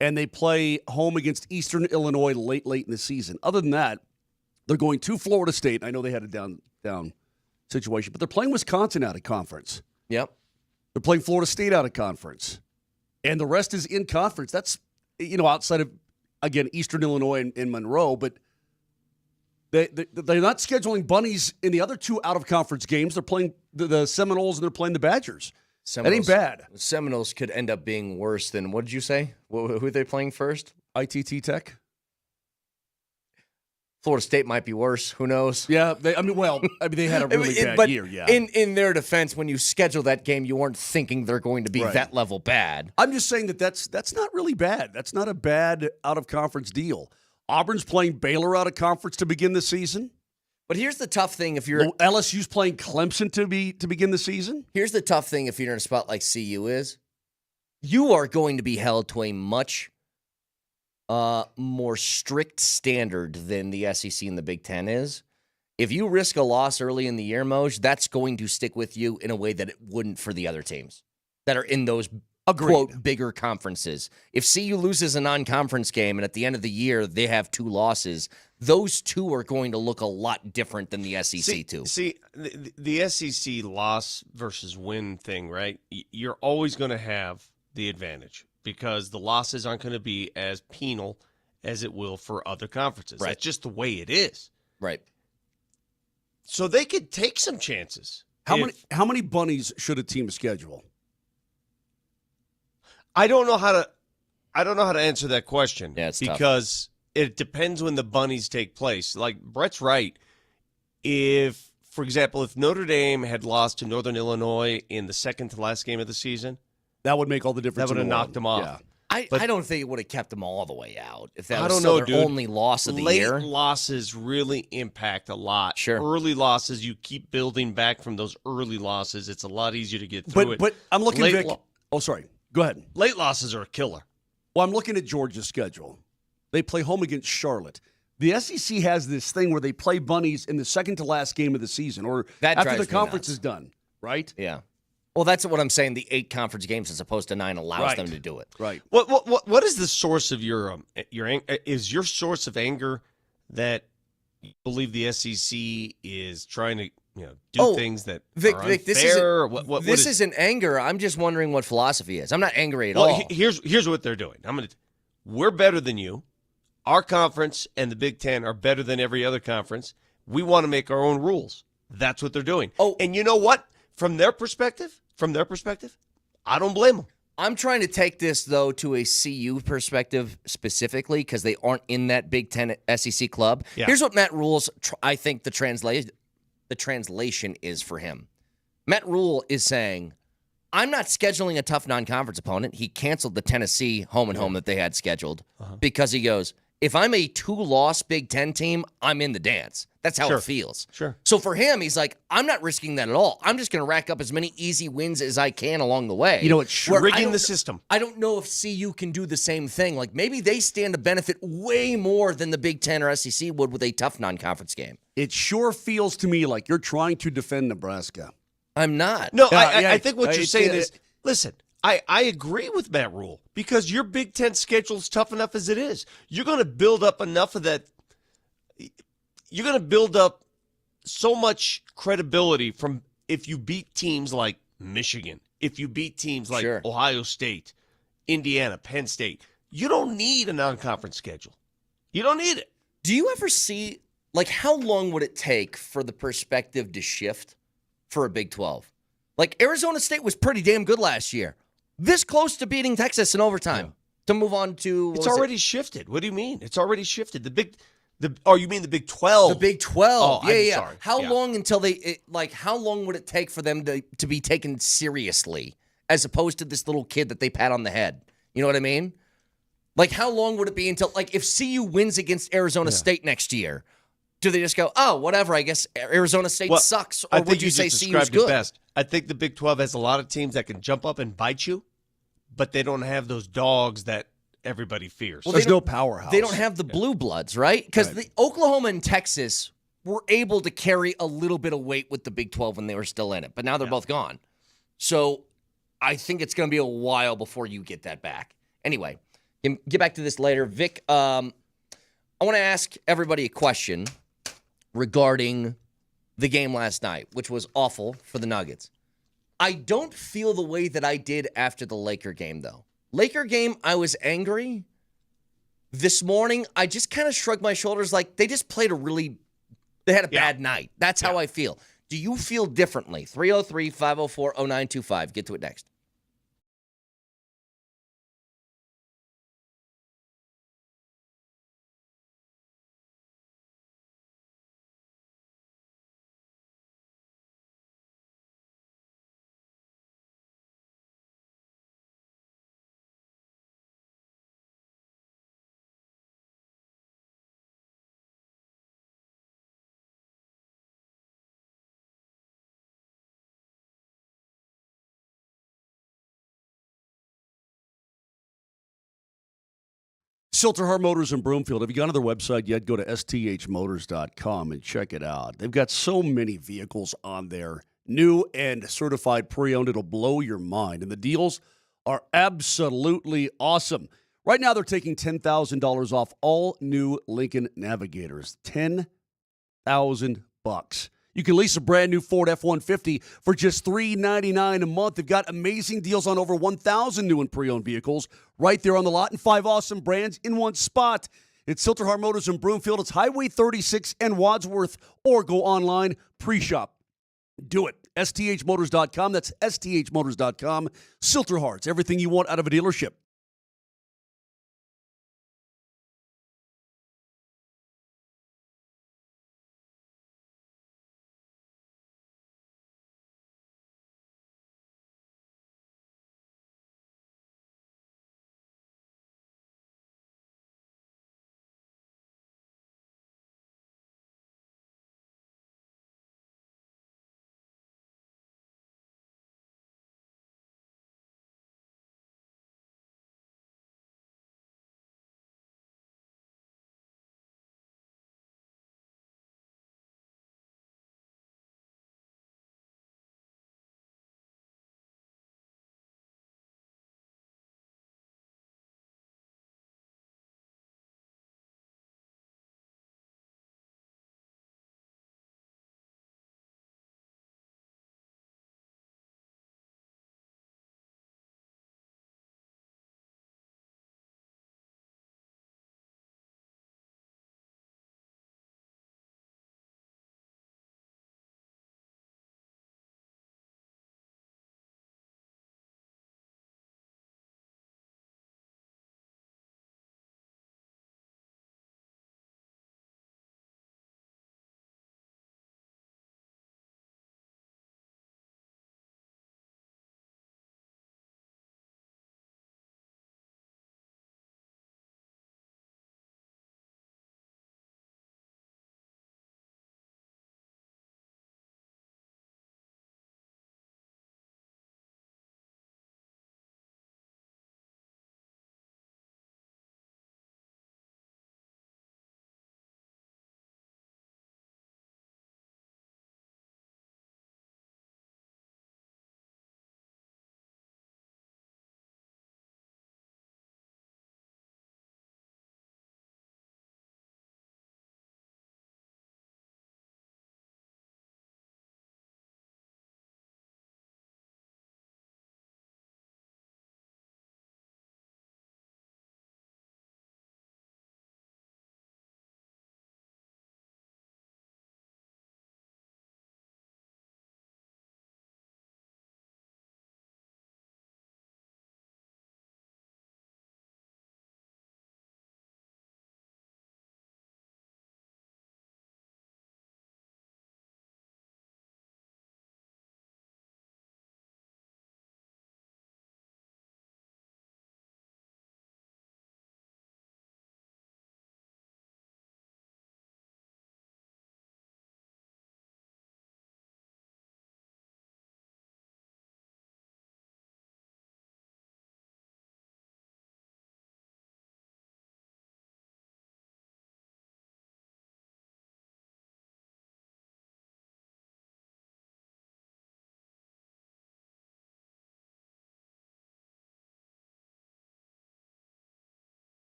And they play home against Eastern Illinois late in the season. Other than that, they're going to Florida State. I know they had a down situation, but they're playing Wisconsin out of conference. Yep. They're playing Florida State out of conference. And the rest is in conference. That's, outside of, again, Eastern Illinois and Monroe, but they're not scheduling bunnies in the other two out-of-conference games. They're playing the Seminoles and they're playing the Badgers. That ain't bad. Seminoles could end up being worse than, what did you say? Who are they playing first? ITT Tech. Florida State might be worse. Who knows? Yeah, they had a really bad year, yeah. In their defense, when you schedule that game, you weren't thinking they're going to be that level bad. I'm just saying that's not really bad. That's not a bad out-of-conference deal. Auburn's playing Baylor out of conference to begin the season. But here's the tough thing if you're LSU's playing Clemson to begin the season. Here's the tough thing if you're in a spot like CU is, you are going to be held to a much more strict standard than the SEC and the Big Ten is. If you risk a loss early in the year, Moj, that's going to stick with you in a way that it wouldn't for the other teams that are in those quote bigger conferences. If CU loses a non-conference game and at the end of the year they have 2 losses, those 2 are going to look a lot different than the SEC too. See, the SEC loss versus win thing, right? You're always going to have the advantage because the losses aren't going to be as penal as it will for other conferences. Right. That's just the way it is. Right. So they could take some chances. How many bunnies should a team schedule? I don't know how to answer that question. Yeah, it's because it depends when the bunnies take place. Like Brett's right. If, for example, if Notre Dame had lost to Northern Illinois in the second to last game of the season, that would make all the difference. That would have knocked them off. Yeah. I don't think it would have kept them all the way out if that I was don't still know, their dude. only loss of the year. Late losses really impact a lot. Sure. Early losses, you keep building back from those early losses. It's a lot easier to get through it. But I'm looking, Vic. Sorry. Go ahead. Late losses are a killer. Well, I'm looking at Georgia's schedule. They play home against Charlotte. The SEC has this thing where they play bunnies in the second to last game of the season or That after drives the me conference nuts. is done, right? Yeah. Well, that's what I'm saying. The 8 conference games as opposed to 9 allows Right. them to do it. Right. What is the source of your is your source of anger that you believe the SEC is trying to do things that Vic, are Vic, unfair? this isn't anger. I'm just wondering what philosophy is. I'm not angry at all. Here's what they're doing. We're better than you. Our conference and the Big Ten are better than every other conference. We want to make our own rules. That's what they're doing. Oh, and you know what? From their perspective, I don't blame them. I'm trying to take this, though, to a CU perspective specifically because they aren't in that Big Ten SEC club. Yeah. Here's what Matt Rule's, I think the translation is for him. Matt Rule is saying, I'm not scheduling a tough non-conference opponent. He canceled the Tennessee home and home that they had scheduled because he goes, if I'm a 2-loss Big Ten team, I'm in the dance. That's how it feels. Sure. So for him, he's like, I'm not risking that at all. I'm just going to rack up as many easy wins as I can along the way. It's rigging the system. I don't know if CU can do the same thing. Like maybe they stand to benefit way more than the Big Ten or SEC would with a tough non-conference game. It sure feels to me like you're trying to defend Nebraska. I'm not. No, I think what you're saying is, listen, I agree with Matt Rule because your Big Ten schedule is tough enough as it is. You're going to build up enough of that. You're going to build up so much credibility from if you beat teams like Michigan, if you beat teams like Ohio State, Indiana, Penn State. You don't need a non-conference schedule. You don't need it. Do you ever see, like, how long would it take for the perspective to shift for a Big 12? Like, Arizona State was pretty damn good last year. This close to beating Texas in overtime to move on to... It's already shifted. What do you mean? It's already shifted. You mean the Big 12? The Big 12. Oh, yeah. Sorry. How long until how long would it take for them to be taken seriously as opposed to this little kid that they pat on the head? You know what I mean? Like, how long would it be until, like, if CU wins against Arizona State next year, do they just go, oh, whatever, I guess Arizona State sucks? Or would you say CU's good? Best. I think the Big 12 has a lot of teams that can jump up and bite you, but they don't have those dogs that everybody fears. Well, there's no powerhouse. They don't have the blue bloods, right? Because the Oklahoma and Texas were able to carry a little bit of weight with the Big 12 when they were still in it, but now they're both gone. So I think it's going to be a while before you get that back. Anyway, get back to this later. Vic, I want to ask everybody a question regarding the game last night, which was awful for the Nuggets. I don't feel the way that I did after the Laker game, though. Laker game, I was angry. This morning, I just kind of shrugged my shoulders like they just played they had a bad night. That's how I feel. Do you feel differently? 303-504-0925. Get to it next. Silterhart Motors in Broomfield. Have you gone to their website yet? Go to sthmotors.com and check it out. They've got so many vehicles on there, new and certified pre-owned. It'll blow your mind. And the deals are absolutely awesome. Right now, they're taking $10,000 off all new Lincoln Navigators. $10,000. You can lease a brand new Ford F-150 for just $399 a month. They've got amazing deals on over 1,000 new and pre-owned vehicles right there on the lot, and 5 awesome brands in one spot. It's Silterhart Motors in Broomfield. It's Highway 36 and Wadsworth, or go online, pre-shop. Do it. STHmotors.com. That's STHmotors.com. Silterhart's everything you want out of a dealership.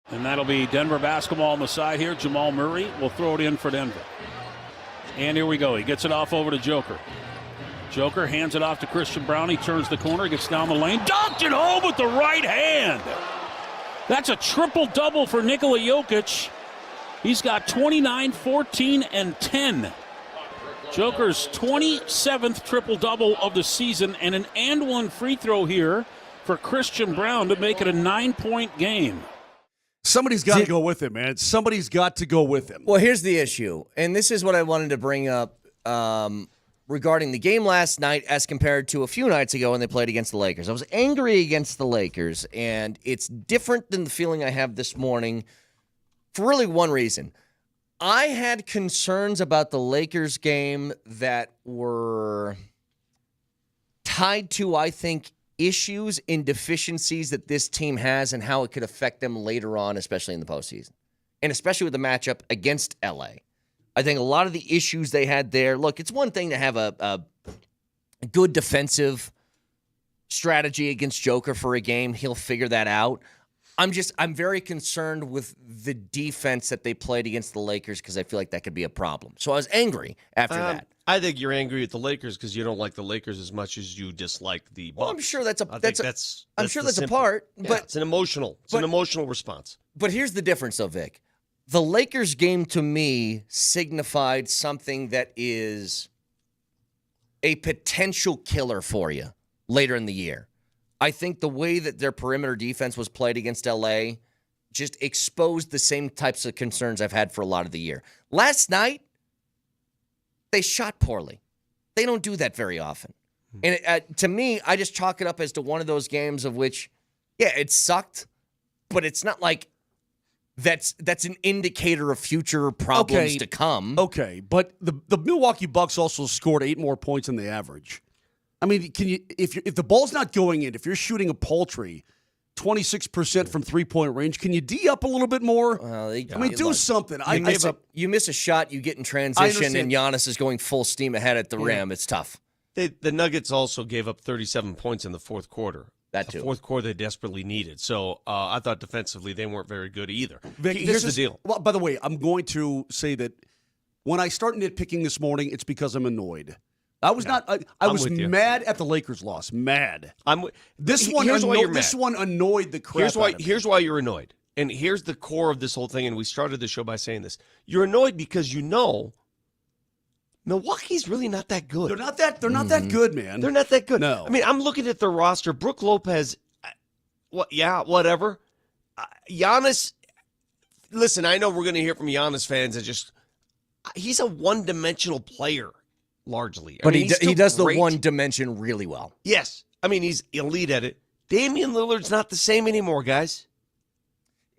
And that'll be Denver basketball on the side here. Jamal Murray will throw it in for Denver. And here we go. He gets it off over to Joker. Joker hands it off to Christian Brown. He turns the corner, gets down the lane, dunked it home with the right hand. That's a triple-double for Nikola Jokic. He's got 29, 14, and 10. Joker's 27th triple-double of the season, and an and-one free throw here for Christian Brown to make it a 9-point game. Somebody's got to go with him, man. Somebody's got to go with him. Well, here's the issue, and this is what I wanted to bring up regarding the game last night as compared to a few nights ago when they played against the Lakers. I was angry against the Lakers, and it's different than the feeling I have this morning for really one reason. I had concerns about the Lakers game that were tied to, I think, issues and deficiencies that this team has and how it could affect them later on, especially in the postseason, and especially with the matchup against LA. I think a lot of the issues they had there, look, it's one thing to have a good defensive strategy against Joker for a game. He'll figure that out. I'm very concerned with the defense that they played against the Lakers because I feel like that could be a problem. So I was angry after that. I think you're angry at the Lakers because you don't like the Lakers as much as you dislike the Bucks. Well, I'm sure that's a part, Yeah, but it's an emotional response. But here's the difference, though, Vic. The Lakers game to me signified something that is a potential killer for you later in the year. I think the way that their perimeter defense was played against LA just exposed the same types of concerns I've had for a lot of the year. Last night, they shot poorly. They don't do that very often. And to me, I just chalk it up as to one of those games of which, yeah, it sucked, but it's not like that's an indicator of future problems to come. Okay, but the Milwaukee Bucks also scored 8 more points than the average. I mean, can you if the ball's not going in, if you're shooting a paltry 26% from 3-point range, can you D up a little bit more? Do something. You miss a shot, you get in transition, and Giannis is going full steam ahead at the rim. It's tough. The Nuggets also gave up 37 points in the fourth quarter. That too. The fourth quarter they desperately needed. So I thought defensively they weren't very good either. Vic, Here's the deal. Well, by the way, I'm going to say that when I start nitpicking this morning, it's because I'm annoyed. I was I was mad at the Lakers loss. Mad. This one annoyed the crap out of me. Here's why you're annoyed. And here's the core of this whole thing, and we started the show by saying this. You're annoyed because you know Milwaukee's really not that good. They're not that good, man. They're not that good. No. I mean, I'm looking at their roster. Brook Lopez, whatever. Giannis, listen, I know we're going to hear from Giannis fans that he's a one-dimensional player. Largely. But he does the one dimension really well. Yes. I mean, he's elite at it. Damian Lillard's not the same anymore, guys.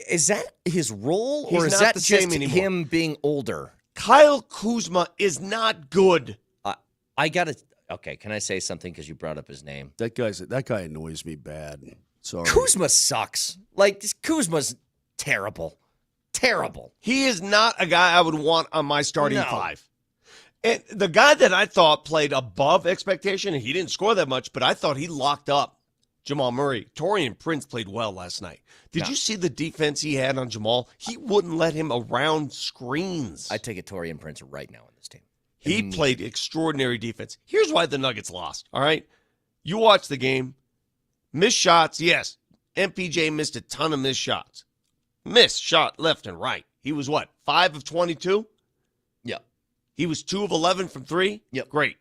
Is that his role, or is that just him being older? Kyle Kuzma is not good. Okay, can I say something because you brought up his name? That guy annoys me bad. Sorry. Kuzma sucks. Kuzma's terrible. Terrible. He is not a guy I would want on my starting five. And the guy that I thought played above expectation, and he didn't score that much, but I thought he locked up Jamal Murray. Taurean Prince played well last night. Did you see the defense he had on Jamal? He wouldn't let him around screens. I take it Taurean Prince right now in this team. He played extraordinary defense. Here's why the Nuggets lost, all right? You watch the game. Missed shots, yes. MPJ missed a ton of missed shots. Missed shot left and right. He was 5 of 22? Yep. He was 2 of 11 from 3? Yep. Great.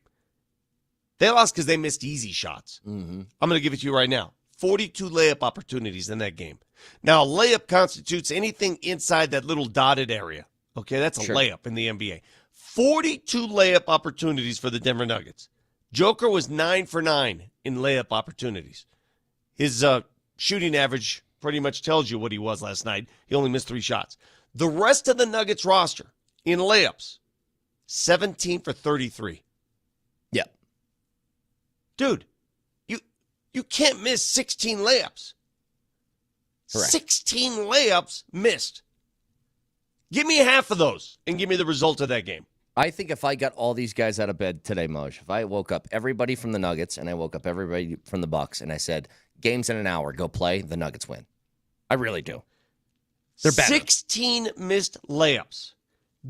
They lost because they missed easy shots. Mm-hmm. I'm going to give it to you right now. 42 layup opportunities in that game. Now, a layup constitutes anything inside that little dotted area. Okay, that's a layup in the NBA. 42 layup opportunities for the Denver Nuggets. Joker was 9 for 9 in layup opportunities. His shooting average pretty much tells you what he was last night. He only missed 3 shots. The rest of the Nuggets roster in layups, 17 for 33. Yep. Dude, you can't miss 16 layups. Correct. 16 layups missed. Give me half of those and give me the result of that game. I think if I got all these guys out of bed today, Moj, if I woke up everybody from the Nuggets and I woke up everybody from the Bucks and I said, game's in an hour, go play, the Nuggets win. I really do. They're better. 16 missed layups.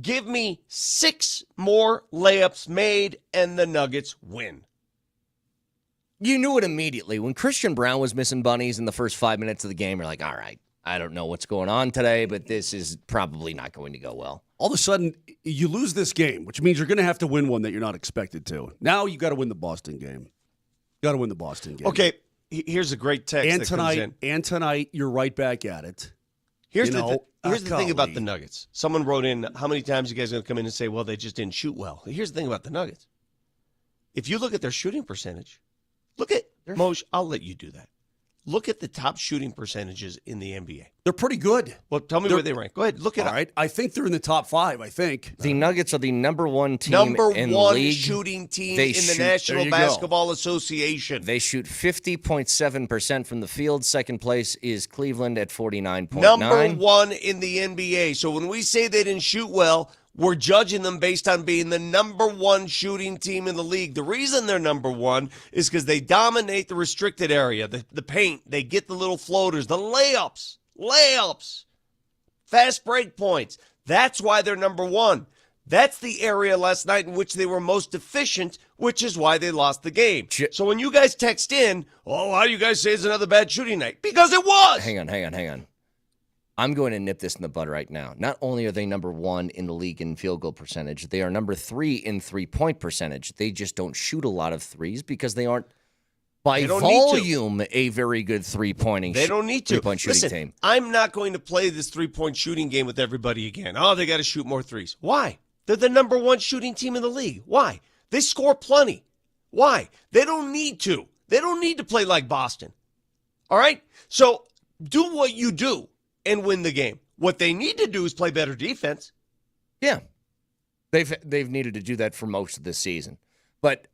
Give me 6 more layups made, and the Nuggets win. You knew it immediately. When Christian Brown was missing bunnies in the first 5 minutes of the game, you're like, all right, I don't know what's going on today, but this is probably not going to go well. All of a sudden, you lose this game, which means you're going to have to win one that you're not expected to. Now you got to win the Boston game. You got to win the Boston game. Okay, here's a great text And that tonight, comes in. and tonight, you're right back at it. Here's the thing about golly. the Nuggets. Someone wrote in, how many times you guys are going to come in and say, well, they just didn't shoot well. Here's the thing about the Nuggets. If you look at their shooting percentage, look at, Moj, I'll let you do that. Look at the top shooting percentages in the NBA. They're pretty good. Well, tell me where they rank. Go ahead, look it up. All right, I think they're in the top 5, I think. The Nuggets are the number one team Number in the one league. shooting team They in the shoot- National there you go. Basketball Association. They shoot 50.7% from the field. Second place is Cleveland at 49.9. Number one in the NBA. So when we say they didn't shoot well, we're judging them based on being the number one shooting team in the league. The reason they're number one is because they dominate the restricted area, the paint. They get the little floaters, the layups, fast break points. That's why they're number one. That's the area last night in which they were most deficient, which is why they lost the game. So when you guys text in, oh, how do you guys say it's another bad shooting night? Because it was. Hang on. I'm going to nip this in the bud right now. Not only are they number one in the league in field goal percentage, they are number 3 in three-point percentage. They just don't shoot a lot of threes because they aren't, by volume, a very good three-point shooting team. I'm not going to play this three-point shooting game with everybody again. Oh, they got to shoot more threes. Why? They're the number one shooting team in the league. Why? They score plenty. Why? They don't need to. They don't need to play like Boston. All right? So do what you do and win the game. What they need to do is play better defense. Yeah. They've needed to do that for most of this season. But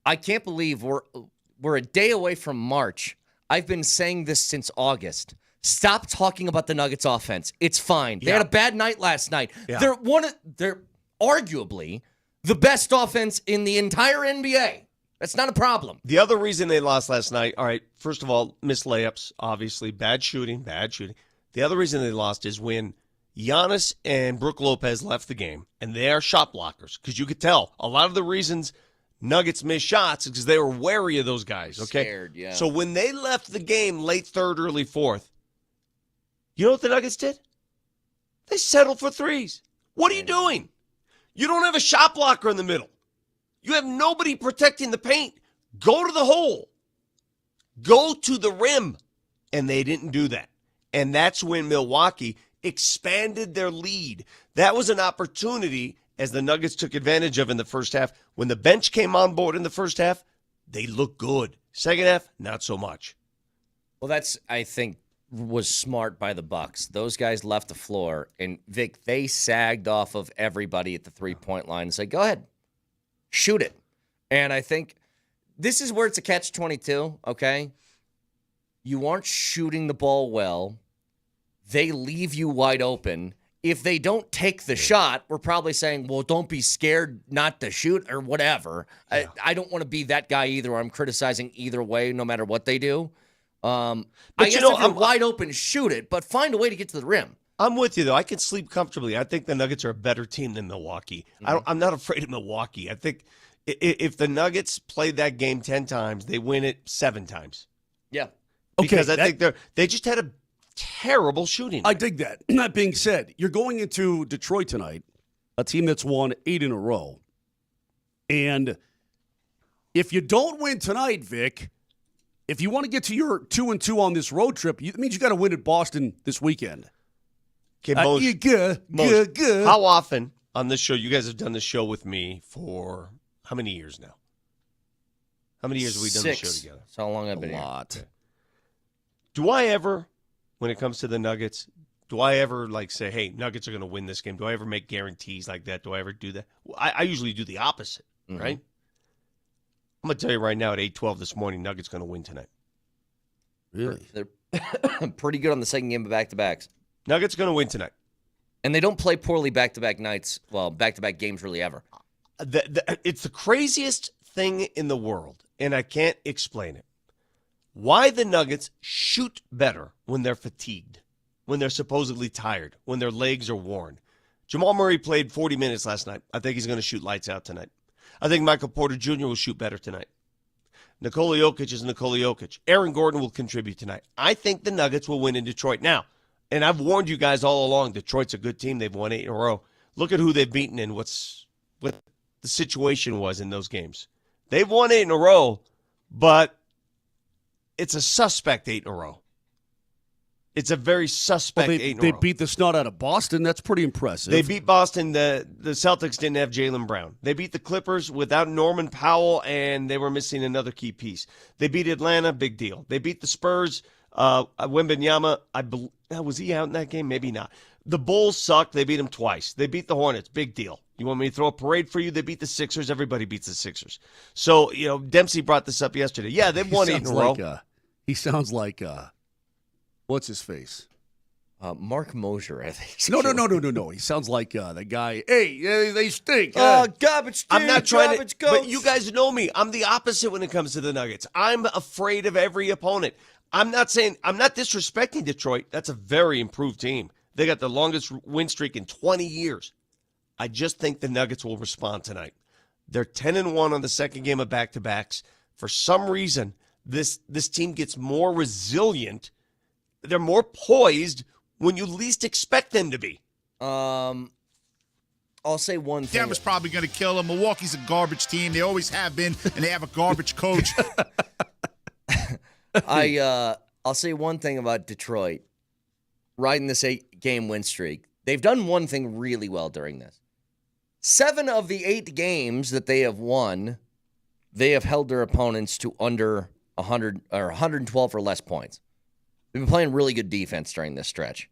I can't believe we're a day away from March. I've been saying this since August. Stop talking about the Nuggets offense. It's fine. They had a bad night last night. Yeah. They're arguably the best offense in the entire NBA. That's not a problem. The other reason they lost last night, all right, first of all, missed layups, obviously, bad shooting. The other reason they lost is when Giannis and Brook Lopez left the game, and they are shot blockers, because you could tell a lot of the reasons Nuggets missed shots is because they were wary of those guys, okay? Scared, yeah. So when they left the game late third, early fourth, you know what the Nuggets did? They settled for threes. What are you doing? You don't have a shot blocker in the middle. You have nobody protecting the paint. Go to the hole. Go to the rim. And they didn't do that. And that's when Milwaukee expanded their lead. That was an opportunity, as the Nuggets took advantage of in the first half. When the bench came on board in the first half, they looked good. Second half, not so much. Well, that's, I think, was smart by the Bucks. Those guys left the floor, and Vic, they sagged off of everybody at the three-point line and said, go ahead, shoot it. And I think this is where it's a catch-22, okay? You aren't shooting the ball well. They leave you wide open. If they don't take the shot, we're probably saying, well, don't be scared not to shoot or whatever. Yeah. I don't want to be that guy either. I'm criticizing either way, no matter what they do. But I guess if you're wide open, shoot it, but find a way to get to the rim. I'm with you, though. I can sleep comfortably. I think the Nuggets are a better team than Milwaukee. Mm-hmm. I'm not afraid of Milwaukee. I think if the Nuggets played that game 10 times, they win it 7 times. Yeah. Because I think they just had a terrible shooting. I dig that. That being said, you're going into Detroit tonight, a team that's won 8 in a row. And if you don't win tonight, Vic, if you want to get to your 2-2 on this road trip, it means you got to win at Boston this weekend. Okay, Moj, how often on this show, you guys have done this show with me for how many years now? How many years have we done this show together? That's how long I've been here. A lot. Okay. Do I ever, when it comes to the Nuggets, do I ever say, hey, Nuggets are going to win this game? Do I ever make guarantees like that? Do I ever do that? I usually do the opposite, right? I'm going to tell you right now at 8:12 this morning, Nuggets going to win tonight. Really? They're pretty good on the second game of back-to-backs. Nuggets going to win tonight. And they don't play poorly back-to-back nights. Well, back-to-back games really ever. It's the craziest thing in the world, and I can't explain it. Why the Nuggets shoot better when they're fatigued. when they're supposedly tired, when their legs are worn. Jamal Murray played 40 minutes last night. I think he's going to shoot lights out tonight. I think Michael Porter Jr. will shoot better tonight. Nikola Jokic is Nikola Jokic. Aaron Gordon will contribute tonight. I think the Nuggets will win in Detroit. Now, and I've warned you guys all along, Detroit's a good team. They've won 8 in a row. Look at who they've beaten and what the situation was in those games. They've won 8 in a row, but it's a suspect 8 in a row. It's a very suspect 8 in a row. They beat the snot out of Boston. That's pretty impressive. They beat Boston. The Celtics didn't have Jaylen Brown. They beat the Clippers without Norman Powell, and they were missing another key piece. They beat Atlanta, big deal. They beat the Spurs. Wembanyama, was he out in that game? Maybe not. The Bulls sucked. They beat him twice. They beat the Hornets, big deal. You want me to throw a parade for you? They beat the Sixers. Everybody beats the Sixers. So, Dempsey brought this up yesterday. Yeah, they've won 8 in a row. He sounds like, what's his face? Mark Moser, I think. No. He sounds like the guy. Hey, they stink. Garbage. I'm not trying to. But you guys know me. I'm the opposite when it comes to the Nuggets. I'm afraid of every opponent. I'm not disrespecting Detroit. That's a very improved team. They got the longest win streak in 20 years. I just think the Nuggets will respond tonight. They're 10-1 on the second game of back-to-backs. For some reason, this team gets more resilient. They're more poised when you least expect them to be. I'll say one thing. Denver's probably going to kill them. Milwaukee's a garbage team. They always have been, and they have a garbage coach. I'll say one thing about Detroit. Riding this 8-game win streak, they've done one thing really well during this. 7 of the 8 games that they have won, they have held their opponents to under 100 or 112 or less points. They've been playing really good defense during this stretch.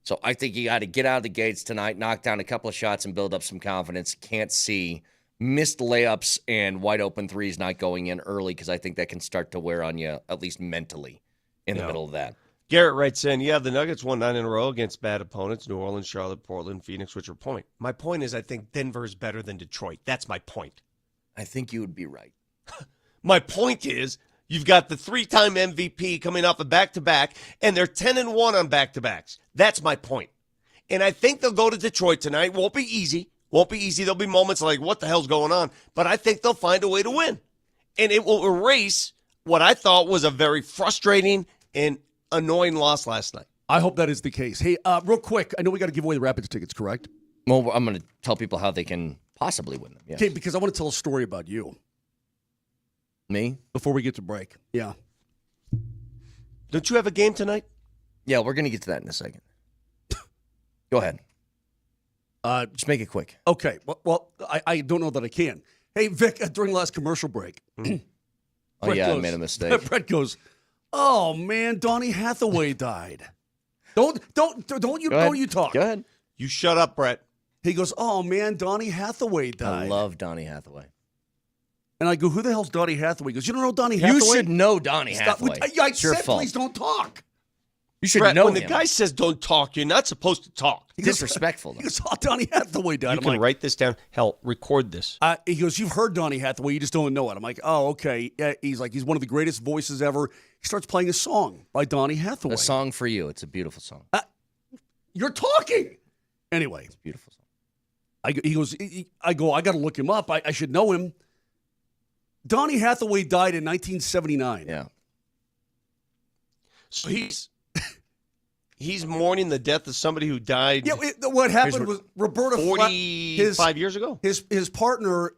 So I think you got to get out of the gates tonight, knock down a couple of shots, and build up some confidence. Can't see missed layups and wide open threes not going in early because I think that can start to wear on you, at least mentally, in the middle of that. Garrett writes in, the Nuggets won 9 in a row against bad opponents, New Orleans, Charlotte, Portland, Phoenix. What's your point? My point is I think Denver is better than Detroit. That's my point. I think you would be right. My point is you've got the 3-time MVP coming off a back-to-back, and they're 10-1 on back-to-backs. That's my point. And I think they'll go to Detroit tonight. Won't be easy. There'll be moments like, what the hell's going on? But I think they'll find a way to win. And it will erase what I thought was a very frustrating and annoying loss last night. I hope that is the case. Hey, real quick, I know we got to give away the Rapids tickets, correct? Well, I'm going to tell people how they can possibly win them. Yes. Okay, because I want to tell a story about you. Me? Before we get to break. Yeah. Don't you have a game tonight? Yeah, we're going to get to that in a second. Go ahead. Just make it quick. Okay. Well, I don't know that I can. Hey, Vic, during the last commercial break. I made a mistake. Brett goes, "Oh man, Donnie Hathaway died." Don't you talk. Go ahead. You shut up, Brett. He goes, "Oh man, Donnie Hathaway died." I love Donnie Hathaway. And I go, "Who the hell's Donnie Hathaway?" He goes, "You don't know Donnie Hathaway?" You should know Donnie Hathaway. I said, please don't talk. You should Brett, know when him. the guy says don't talk, you're not supposed to talk. Disrespectful. He goes, "Oh, Donnie Hathaway died." You can write this down. Hell, record this. He goes, "You've heard Donnie Hathaway, you just don't know it." I'm like, "Oh, okay." He's like, "He's one of the greatest voices ever." He starts playing a song by Donnie Hathaway. A song for you. It's a beautiful song. You're talking. Anyway. It's a beautiful song. I got to look him up. I should know him. Donnie Hathaway died in 1979. Yeah. So he's mourning the death of somebody who died. Yeah, what happened was Roberta 45 years ago. His partner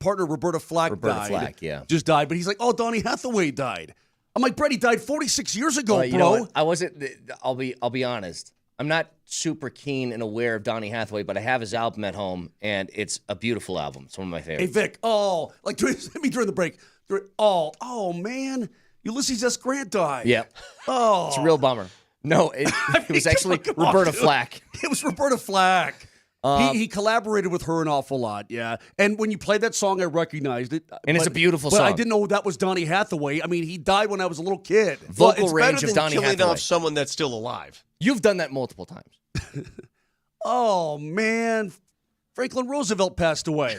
Roberta Flack died. Flack, yeah. Just died, but he's like, "Oh, Donnie Hathaway died." I'm like, "Brady died 46 years ago, you know what? I wasn't. I'll be honest. I'm not super keen and aware of Donnie Hathaway, but I have his album at home, and it's a beautiful album. It's one of my favorites. Hey, Vic. Oh, like during the break. Oh man, Ulysses S. Grant died. Yeah. Oh, it's a real bummer. No, it was actually Roberta Flack. It was Roberta Flack. He collaborated with her an awful lot, yeah. And when you played that song, I recognized it. And it's a beautiful song. song. I didn't know that was Donnie Hathaway. I mean, he died when I was a little kid. Vocal range of Donnie killing Hathaway. off someone that's still alive. You've done that multiple times. Oh, man. Franklin Roosevelt passed away.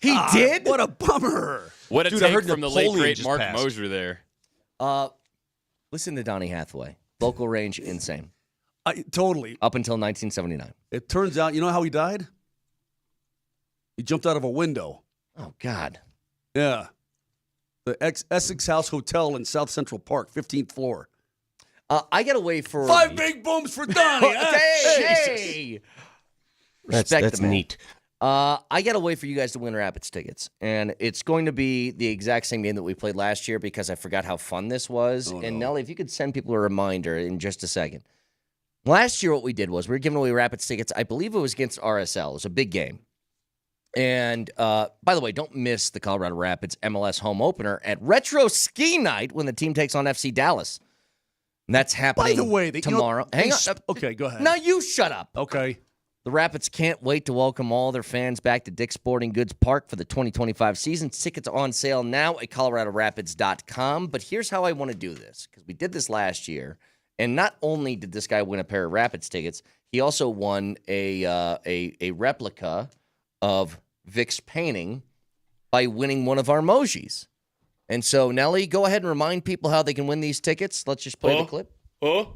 He did? What a bummer. What a Dude, I take heard from the Napoleon late, great just Mark passed. Moser there. Listen to Donnie Hathaway. Vocal range, insane. Totally. Up until 1979. It turns out, you know how he died? He jumped out of a window. Oh, God. Yeah. The Essex House Hotel in South Central Park, 15th floor. I got to wait for 5 big booms for Donnie. Hey! Respect That's the man. neat. I got to wait for you guys to win Rapids tickets. And it's going to be the exact same game that we played last year because I forgot how fun this was. Oh, and no. Nelly, if you could send people a reminder in just a second. Last year, what we did was we were giving away Rapids tickets. I believe it was against RSL. It was a big game. And by the way, don't miss the Colorado Rapids MLS home opener at Retro Ski Night when the team takes on FC Dallas. And that's happening By the way, tomorrow. Hang on. Okay, go ahead. Now you shut up. Okay. The Rapids can't wait to welcome all their fans back to Dick's Sporting Goods Park for the 2025 season. Tickets are on sale now at coloradorapids.com. But here's how I want to do this, because we did this last year, and not only did this guy win a pair of Rapids tickets, he also won a replica of Vic's painting by winning one of our emojis. And so, Nelly, go ahead and remind people how they can win these tickets. Let's just play the clip. Oh,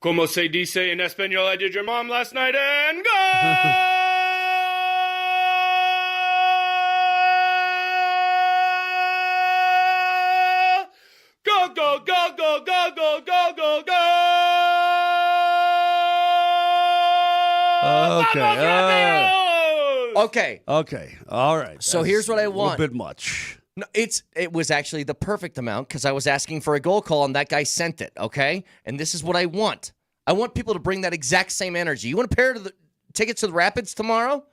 como se dice in Espanol, I did your mom last night and go! Go, go, go, go, go, go, go, go, go! Okay. Okay. All right. So here's what I want. A little bit much. No, it was actually the perfect amount because I was asking for a goal call and that guy sent it, okay? And this is what I want. I want people to bring that exact same energy. You want a pair of the tickets to the Rapids tomorrow?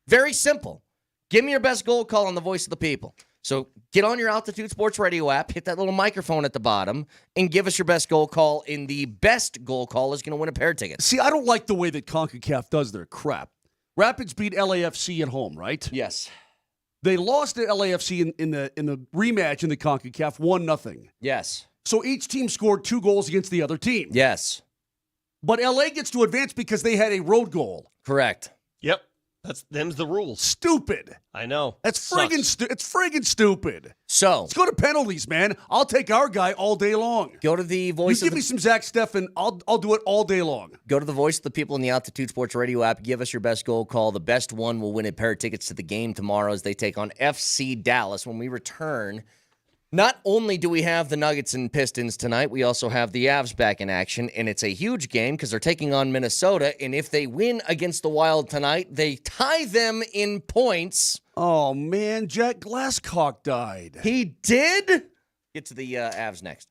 Very simple. Give me your best goal call on the Voice of the People. So get on your Altitude Sports Radio app, hit that little microphone at the bottom, and give us your best goal call. And the best goal call is going to win a pair of tickets. See, I don't like the way that CONCACAF does their crap. Rapids beat LAFC at home, right? Yes. They lost to LAFC in the rematch in the CONCACAF 1-0. Yes. So each team scored 2 goals against the other team. Yes. But LA gets to advance because they had a road goal. Correct. Yep. Them's the rules. Stupid. I know. It's friggin' stupid. So let's go to penalties, man. I'll take our guy all day long. Go to the Voice You give me some Zach Steffen, I'll do it all day long. Go to the Voice of the People in the Altitude Sports Radio app. Give us your best goal call. The best one will win a pair of tickets to the game tomorrow as they take on FC Dallas. When we return, not only do we have the Nuggets and Pistons tonight, we also have the Avs back in action, and it's a huge game because they're taking on Minnesota, and if they win against the Wild tonight, they tie them in points. Oh, man, Jack Glasscock died. He did? Get to the Avs next.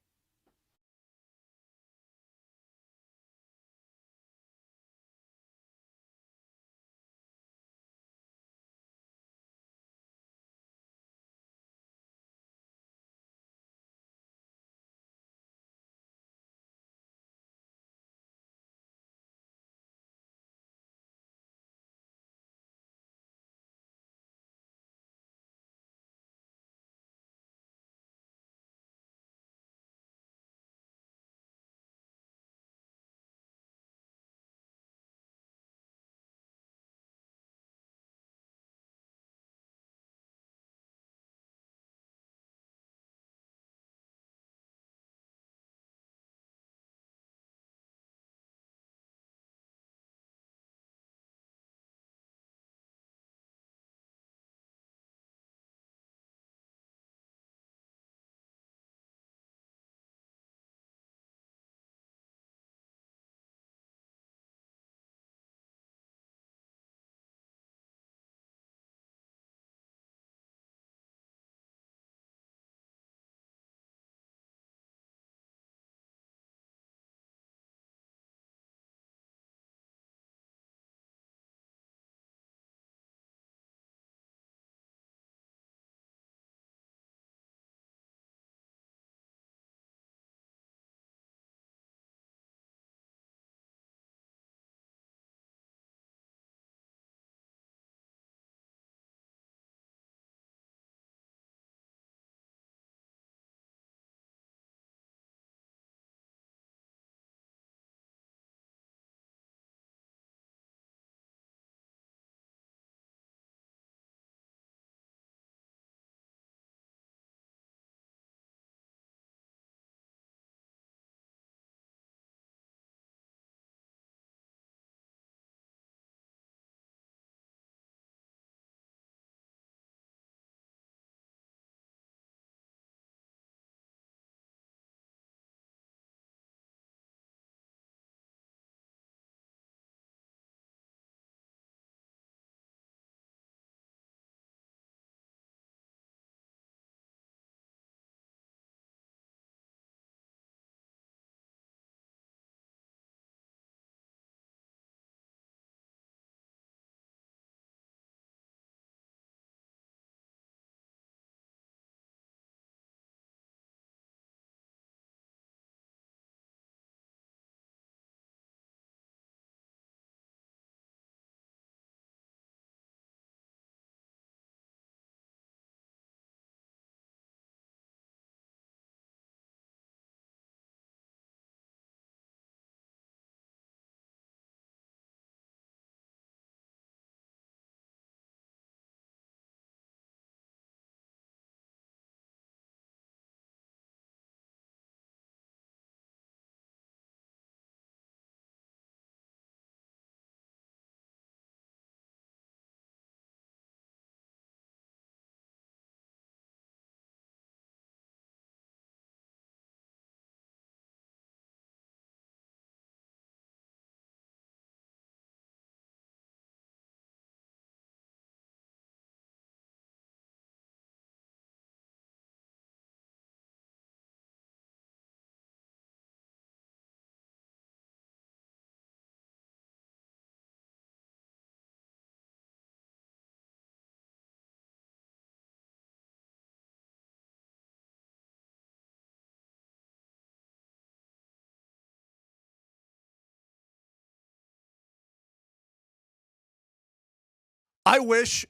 I wish.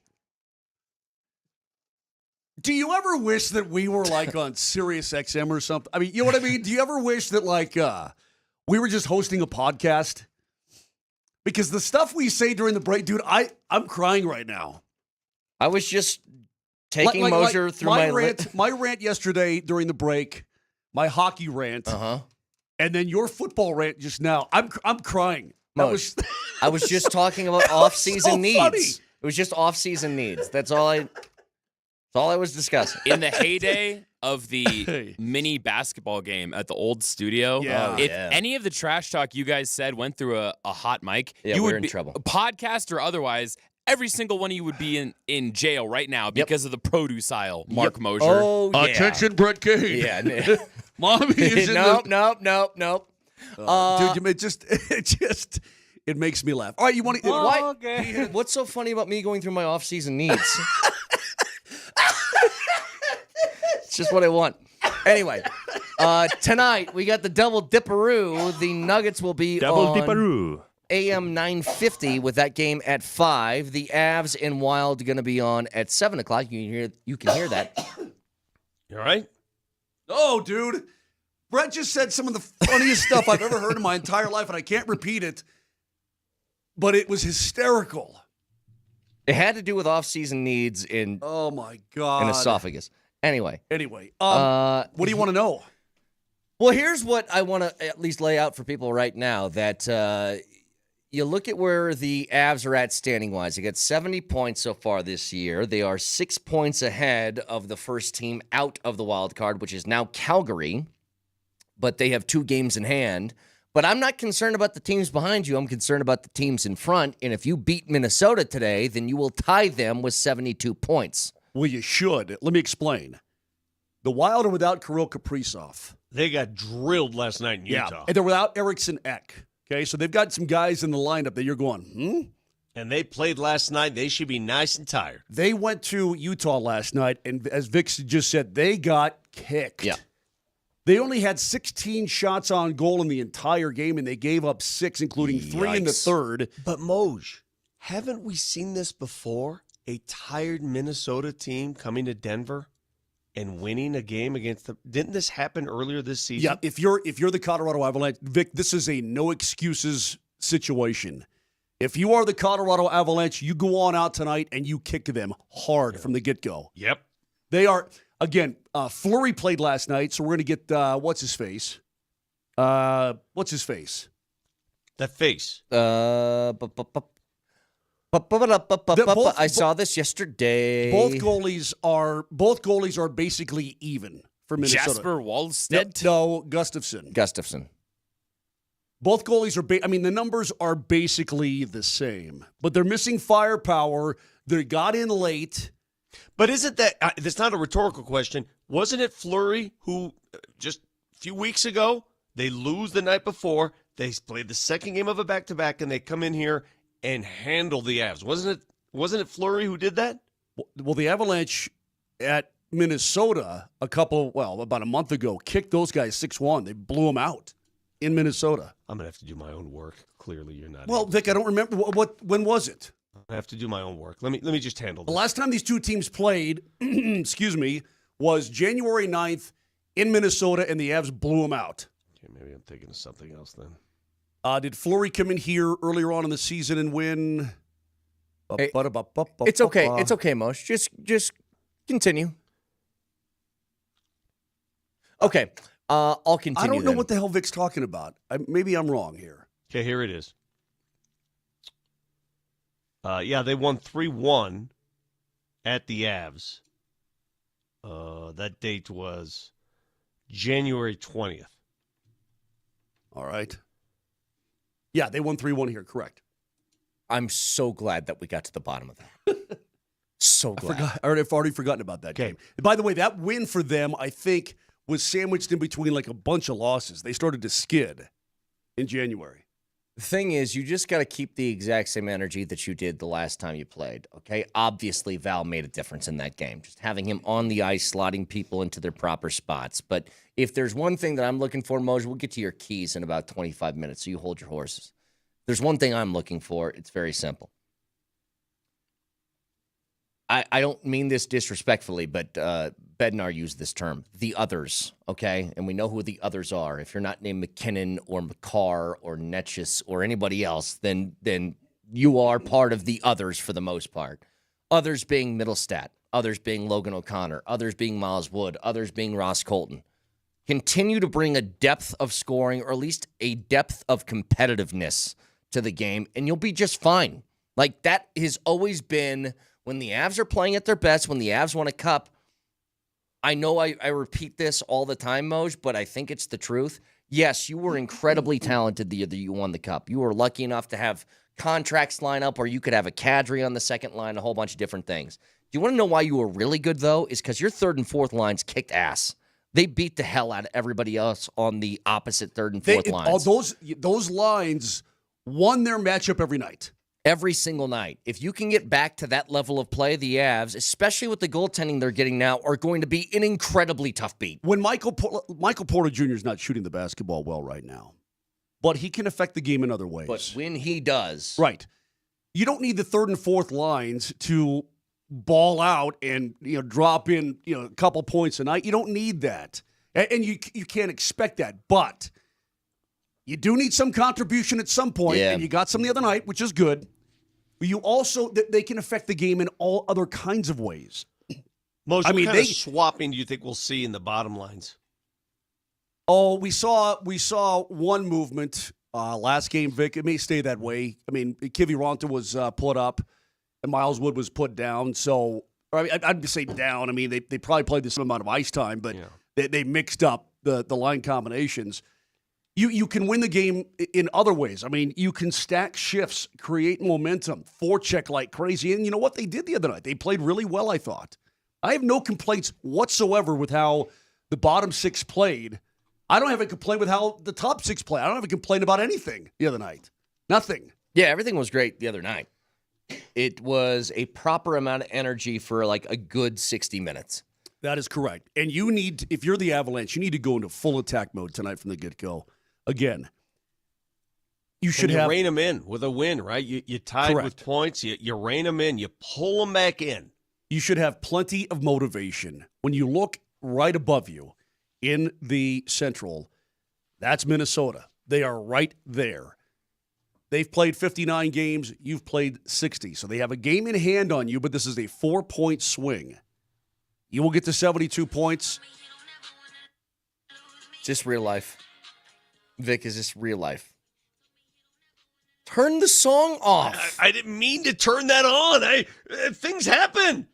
Do you ever wish that we were like on Sirius XM or something? I mean, you know what I mean? Do you ever wish that like we were just hosting a podcast? Because the stuff we say during the break, dude, I'm crying right now. I was just taking Moser through my rant. My rant yesterday during the break, my hockey rant, and then your football rant just now. I'm crying. I was just talking about off-season so needs. funny. It was just off-season needs. That's all I was discussing. In the heyday of the mini basketball game at the old studio, if any of the trash talk you guys said went through a hot mic, you would in be trouble. Podcast or otherwise. Every single one of you would be in jail right now because of the produce aisle, Mark Moser. Oh, yeah. Attention, Brett Kane. Yeah. Mommy is in Nope. Dude, it makes me laugh. All right, you want to... Why? What's so funny about me going through my off-season needs? It's just what I want. Anyway, tonight we got the Double Dipperoo. The Nuggets will be on AM 950 with that game at 5. The Avs and Wild going to be on at 7 o'clock. You can hear that. You all right? Oh, dude. Brett just said some of the funniest stuff I've ever heard in my entire life, and I can't repeat it, but it was hysterical. It had to do with off-season needs in oh my god an esophagus. Anyway, what do you want to know? Well, here's what I want to at least lay out for people right now. That you look at where the Avs are at standing-wise. They got 70 points so far this year. They are 6 points ahead of the first team out of the wild card, which is now Calgary. But they have 2 games in hand. But I'm not concerned about the teams behind you. I'm concerned about the teams in front. And if you beat Minnesota today, then you will tie them with 72 points. Well, you should. Let me explain. The Wild are without Kirill Kaprizov. They got drilled last night in Utah. And they're without Eriksson Ek. Okay, so they've got some guys in the lineup that you're going, And they played last night. They should be nice and tired. They went to Utah last night, and as Vic just said, they got kicked. Yeah. They only had 16 shots on goal in the entire game, and they gave up 6, including 3 in the third. But, Moj, haven't we seen this before? A tired Minnesota team coming to Denver and winning a game against them. Didn't this happen earlier this season? Yeah, if you're the Colorado Avalanche, Vic, this is a no excuses situation. If you are the Colorado Avalanche, you go on out tonight and you kick them hard from the get-go. Yep. They are, again, Fleury played last night, so we're going to get, what's his face? That face. I saw this yesterday. Both goalies are basically even for Minnesota. Jasper Wallstedt? No, Gustafsson. Both goalies are the numbers are basically the same, but they're missing firepower. They got in late. But isn't that that's not a rhetorical question. Wasn't it Fleury who just a few weeks ago, they lose the night before, they played the second game of a back-to-back, and they come in here and handle the Avs. Wasn't it Fleury who did that? Well, the Avalanche at Minnesota about a month ago kicked those guys 6-1. They blew them out in Minnesota. I'm going to have to do my own work. Clearly you're not. Well, Vic, I don't remember when was it? I have to do my own work. Let me just handle this. The last time these two teams played, was January 9th in Minnesota, and the Avs blew them out. Okay, maybe I'm thinking of something else then. Did Fleury come in here earlier on in the season and win? It's okay. It's okay, Mosh. Just continue. Okay. I'll continue. I don't know what the hell Vic's talking about. Maybe I'm wrong here. Okay, here it is. They won 3-1 at the Avs. That date was January 20th. All right. Yeah, they won 3-1 here, correct. I'm so glad that we got to the bottom of that. So glad. I've already forgotten about that game. By the way, that win for them, I think, was sandwiched in between like a bunch of losses. They started to skid in January. The thing is, you just got to keep the exact same energy that you did the last time you played, okay? Obviously, Val made a difference in that game, just having him on the ice, slotting people into their proper spots. But if there's one thing that I'm looking for, Moser, we'll get to your keys in about 25 minutes, so you hold your horses. There's one thing I'm looking for. It's very simple. I don't mean this disrespectfully, but Bednar used this term, the others, okay? And we know who the others are. If you're not named McKinnon or McCarr or Netchus or anybody else, then you are part of the others for the most part. Others being Middlestat, others being Logan O'Connor, others being Miles Wood, others being Ross Colton. Continue to bring a depth of scoring or at least a depth of competitiveness to the game, and you'll be just fine. Like, that has always been, when the Avs are playing at their best, when the Avs won a cup, I know I repeat this all the time, Moj, but I think it's the truth. Yes, you were incredibly talented the year that you won the cup. You were lucky enough to have contracts line up, or you could have a cadre on the second line, a whole bunch of different things. Do you want to know why you were really good, though? Is because your third and fourth lines kicked ass. They beat the hell out of everybody else on the opposite third and fourth lines. Those lines won their matchup every night. Every single night. If you can get back to that level of play, the Avs, especially with the goaltending they're getting now, are going to be an incredibly tough beat. When Michael Porter Jr. is not shooting the basketball well right now, but he can affect the game in other ways. But when he does. Right. You don't need the third and fourth lines to ball out and drop in a couple points a night. You don't need that. And you can't expect that. But you do need some contribution at some point, and you got some the other night, which is good. But you also, they can affect the game in all other kinds of ways. Most what kind of swapping do you think we'll see in the bottom lines? Oh, we saw one movement last game, Vic. It may stay that way. I mean, Kiviranta was put up, and Miles Wood was put down. So I'd say down. I mean, they probably played the same amount of ice time, but they mixed up the line combinations. You can win the game in other ways. I mean, you can stack shifts, create momentum, forecheck like crazy. And you know what they did the other night? They played really well, I thought. I have no complaints whatsoever with how the bottom six played. I don't have a complaint with how the top six played. I don't have a complaint about anything the other night. Nothing. Yeah, everything was great the other night. It was a proper amount of energy for like a good 60 minutes. That is correct. And you need, if you're the Avalanche, you need to go into full attack mode tonight from the get-go. Again, you should have rein them in with a win, right? You tied with points. You rein them in. You pull them back in. You should have plenty of motivation. When you look right above you in the Central, that's Minnesota. They are right there. They've played 59 games. You've played 60. So they have a game in hand on you, but this is a 4-point swing. You will get to 72 points. Just real life. Vic, is this real life? Turn the song off. I didn't mean to turn that on. Things happen.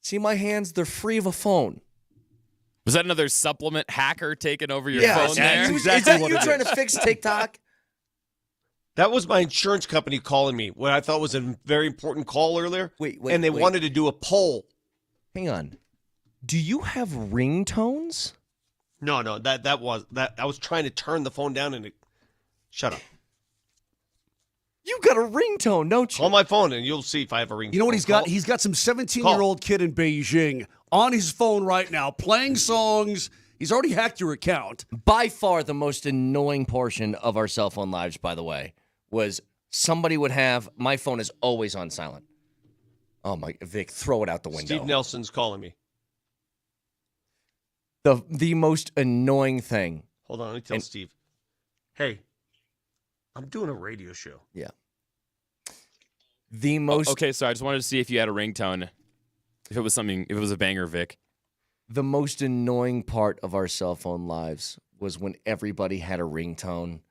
See my hands? They're free of a phone. Was that another supplement hacker taking over your phone there? Exactly is that you trying to fix TikTok? That was my insurance company calling me what I thought was a very important call earlier. Wait. And they wanted to do a poll. Hang on. Do you have ringtones? No, that was I was trying to turn the phone down and it shut up. You got a ringtone, don't you? Call my phone and you'll see if I have a ringtone. You know what he's got? He's got some 17-year-old kid in Beijing on his phone right now playing songs. He's already hacked your account. By far the most annoying portion of our cell phone lives, by the way, was somebody would have, my phone is always on silent. Oh my, Vic, throw it out the window. Steve Nelson's calling me. The most annoying thing. Hold on, let me tell Steve. Hey, I'm doing a radio show. Yeah. The most. Okay, so I just wanted to see if you had a ringtone. If it was a banger, Vic. The most annoying part of our cell phone lives was when everybody had a ringtone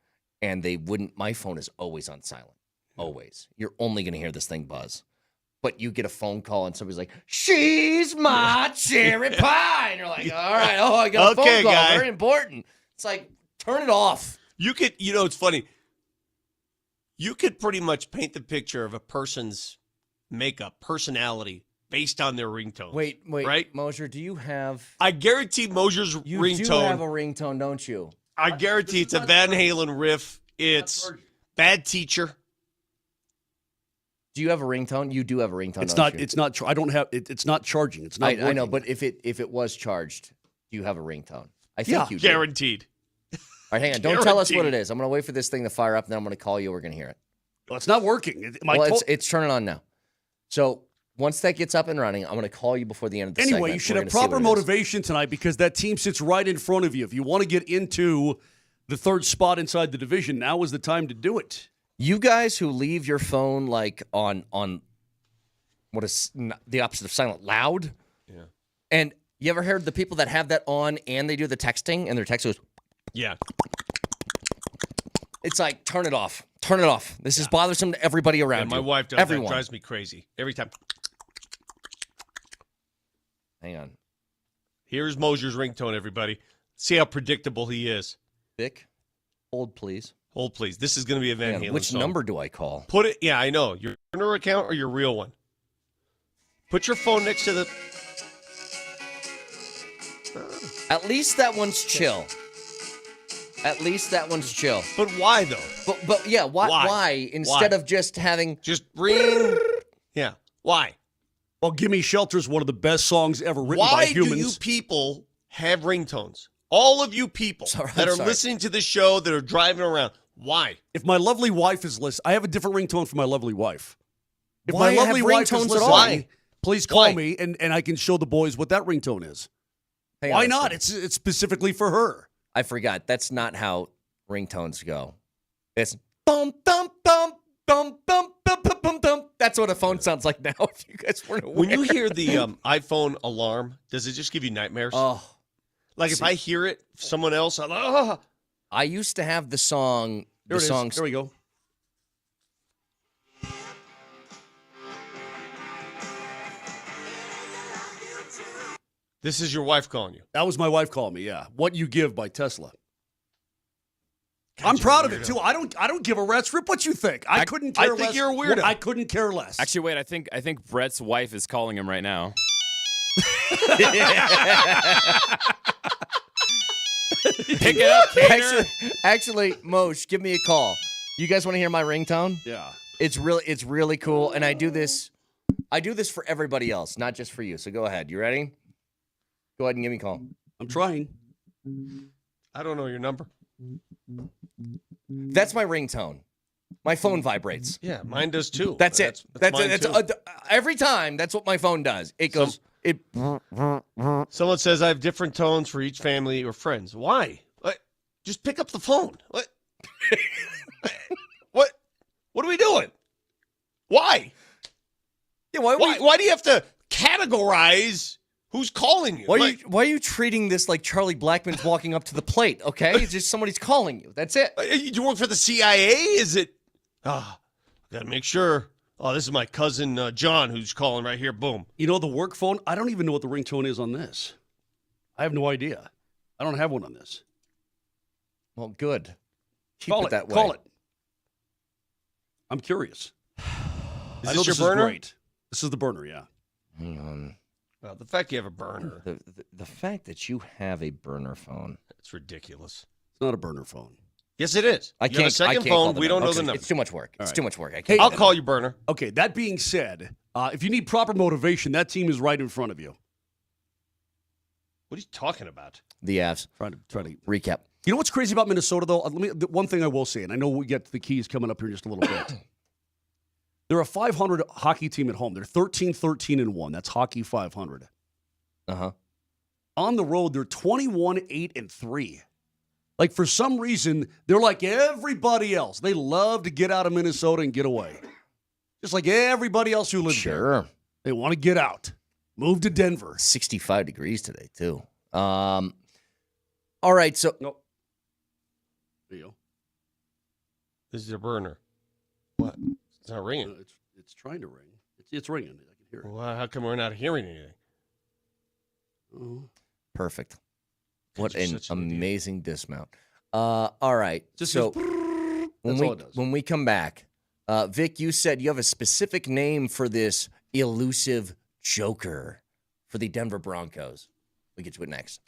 and they wouldn't. My phone is always on silent. Always. You're only going to hear this thing buzz. But you get a phone call and somebody's like, "She's my cherry pie." And you're like, all right, I got a phone call. Guy. Very important. It's like, turn it off. You could, it's funny. You could pretty much paint the picture of a person's makeup, personality, based on their ringtone. Wait. Right? Moser, do you have... I guarantee Moser's ringtone... You do have a ringtone, don't you? I guarantee it's a Van Halen riff. It's Bad Teacher. Do you have a ringtone? You do have a ringtone. It's not. You? It's not. I don't have. It's not charging. It's not. I know, but if it was charged, do you have a ringtone? I think you do. Guaranteed. All right, hang on. Don't tell us what it is. I'm going to wait for this thing to fire up, and then I'm going to call you. We're going to hear it. Well, it's not working. It's turning on now. So once that gets up and running, I'm going to call you before the end of the segment. Anyway, you should We're have gonna see proper what it is. motivation tonight because that team sits right in front of you. If you want to get into the third spot inside the division, now is the time to do it. You guys who leave your phone like on what is the opposite of silent, loud? Yeah. And you ever heard the people that have that on and they do the texting and their text goes, Yeah. it's like, turn it off. Turn it off. This is bothersome to everybody around And my you. wife does Everyone. that. Drives me crazy every time. Hang on. Here's Moser's ringtone, everybody. See how predictable he is. Vic, hold please. Hold, please. This is going to be a Van Hang on, Halen which song. number do I call? Put it, yeah, I know. Your burner account or your real one? Put your phone next to the... At least that one's chill. At least that one's chill. But why, though? But yeah, why? Instead of just having... Just ring... Yeah, why? Well, Gimme Shelter is one of the best songs ever written by Why humans. do you people have ringtones? All of you people that are listening to the show, that are driving around. Why? If my lovely wife is listening, I have a different ringtone for my lovely wife. If Why my lovely have wife is ringtones at listening, all? Why? please call Why? me and I can show the boys what that ringtone is. Hang Why on a not? second. It's specifically for her. I forgot. That's not how ringtones go. It's bum, bum, bum, bum, bum, bum, bum, bum, bum. That's what a phone sounds like now, if you guys weren't aware. When you hear the iPhone alarm, does it just give you nightmares? Oh. Like if I hear it, someone else, I used to have the song. There The it is. songs. There we go. This is your wife calling you. That was my wife calling me, yeah. What You Give by Tesla. I'm proud of it, too. I don't give a rat's rip what you think. I couldn't care less. I think you're a weirdo. I couldn't care less. Actually, wait. I think Brett's wife is calling him right now. Pick it up, Kaner. Actually, Mosh, give me a call. You guys want to hear my ringtone? Yeah. It's really cool, and I do this for everybody else, not just for you. So go ahead. You ready? Go ahead and give me a call. I'm trying. I don't know your number. That's my ringtone. My phone vibrates. Yeah, mine does too. That's it. That's mine it. too. Every time, that's what my phone does. It goes. Someone says I have different tones for each family or friends. Why? What? Just pick up the phone. What? What are we doing? Why? Yeah, why do you have to categorize who's calling you? Why are you treating this like Charlie Blackmon's walking up to the plate? Okay, it's just somebody's calling you. That's it. You work for the CIA? Is it? Got to make sure. Oh, this is my cousin John who's calling right here. Boom. You know the work phone? I don't even know what the ringtone is on this. I have no idea. I don't have one on this. Well, good. Keep Call it that way. Call it. I'm curious. Is this your burner? Great. This is the burner, yeah. Hang on. Well, the fact you have a burner. The fact that you have a burner phone. It's ridiculous. It's not a burner phone. Yes, it is. I You have can't. a second I can't phone. call the We don't number. know the number. It's too much work. It's right. too much work. I Hey, can't. I'll call you burner. Okay, that being said, if you need proper motivation, that team is right in front of you. What are you talking about? The Avs. Trying to Recap. You know what's crazy about Minnesota, though? One thing I will say, and I know we get the keys coming up here in just a little bit. They're a 500 hockey team at home. They're 13-13-1. That's hockey 500. Uh-huh. On the road, they're 21-8-3. Like, for some reason, they're like everybody else. They love to get out of Minnesota and get away. Just like everybody else who lives there. Sure. They want to get out. Move to Denver. 65 degrees today, too. All right, so... Nope. There you go. This is your burner. What? It's not ringing. It's trying to ring. It's ringing. I can hear it. Well, how come we're not hearing anything? Perfect. What you're an such an idiot. amazing dismount. All right. Just so goes, that's all it does. when we come back, Vic, you said you have a specific name for this elusive joker for the Denver Broncos. We'll get to it next.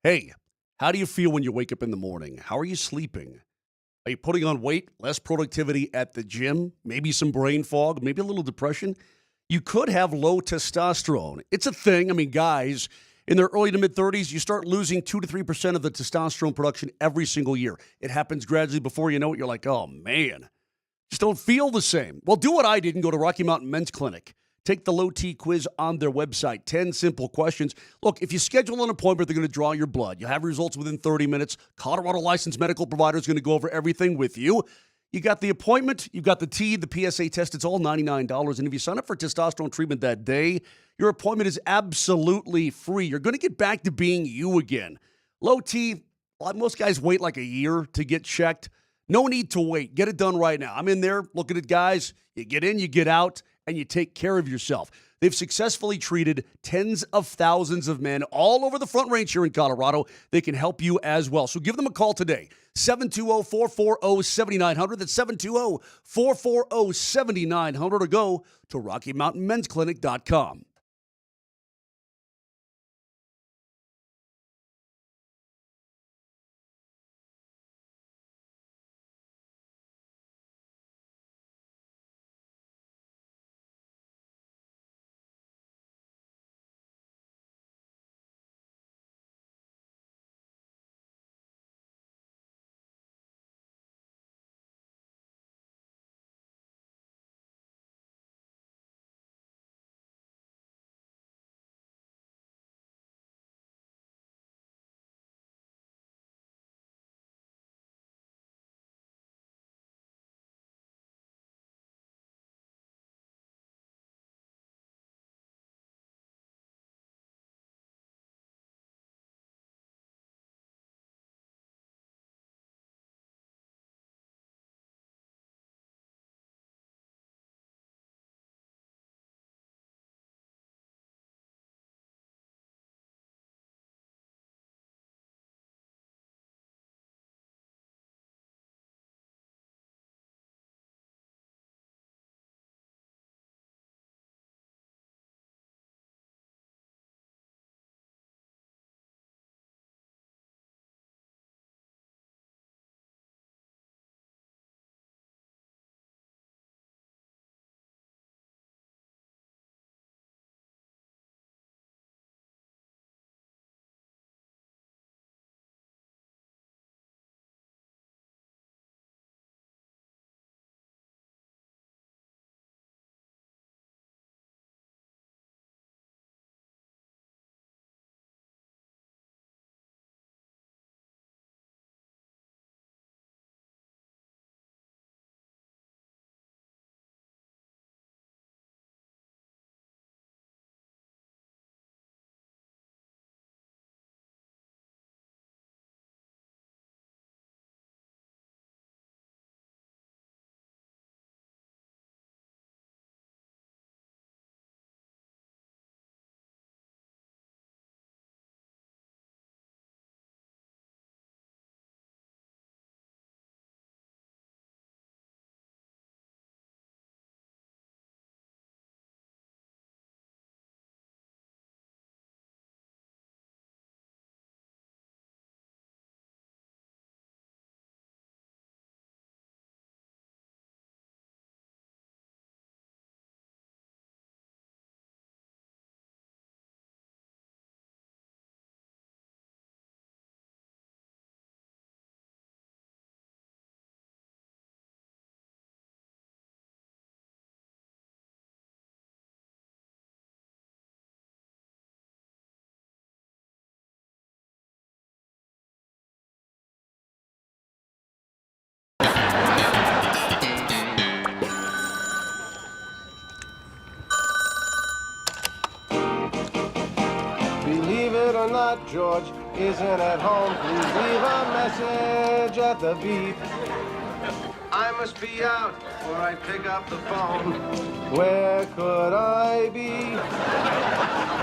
Hey, How do you feel when you wake up in the morning? How are you sleeping? Are you putting on weight, less productivity at the gym, maybe some brain fog, maybe a little depression? You could have low testosterone. It's a thing. I mean, guys, in their early to mid-30s, you start losing 2 to 3% of the testosterone production every single year. It happens gradually. Before you know it, you're like, oh, man, just don't feel the same. Well, do what I did and go to Rocky Mountain Men's Clinic. Take the low T quiz on their website. 10 simple questions. Look, if you schedule an appointment, they're going to draw your blood. You'll have results within 30 minutes. Colorado licensed medical provider is going to go over everything with you. You got the appointment. You've got the T, the PSA test. It's all $99. And if you sign up for testosterone treatment that day, your appointment is absolutely free. You're going to get back to being you again. Low T, most guys wait like a year to get checked. No need to wait. Get it done right now. I'm in there looking at guys. You get in, you get out, and you take care of yourself. They've successfully treated tens of thousands of men all over the Front Range here in Colorado. They can help you as well. So give them a call today. 720-440-7900. That's 720-440-7900. Or go to RockyMountainMen'sClinic.com. Believe it or not, George isn't at home. Please leave a message at the beep. I must be out or I'd pick up the phone. Where could I be?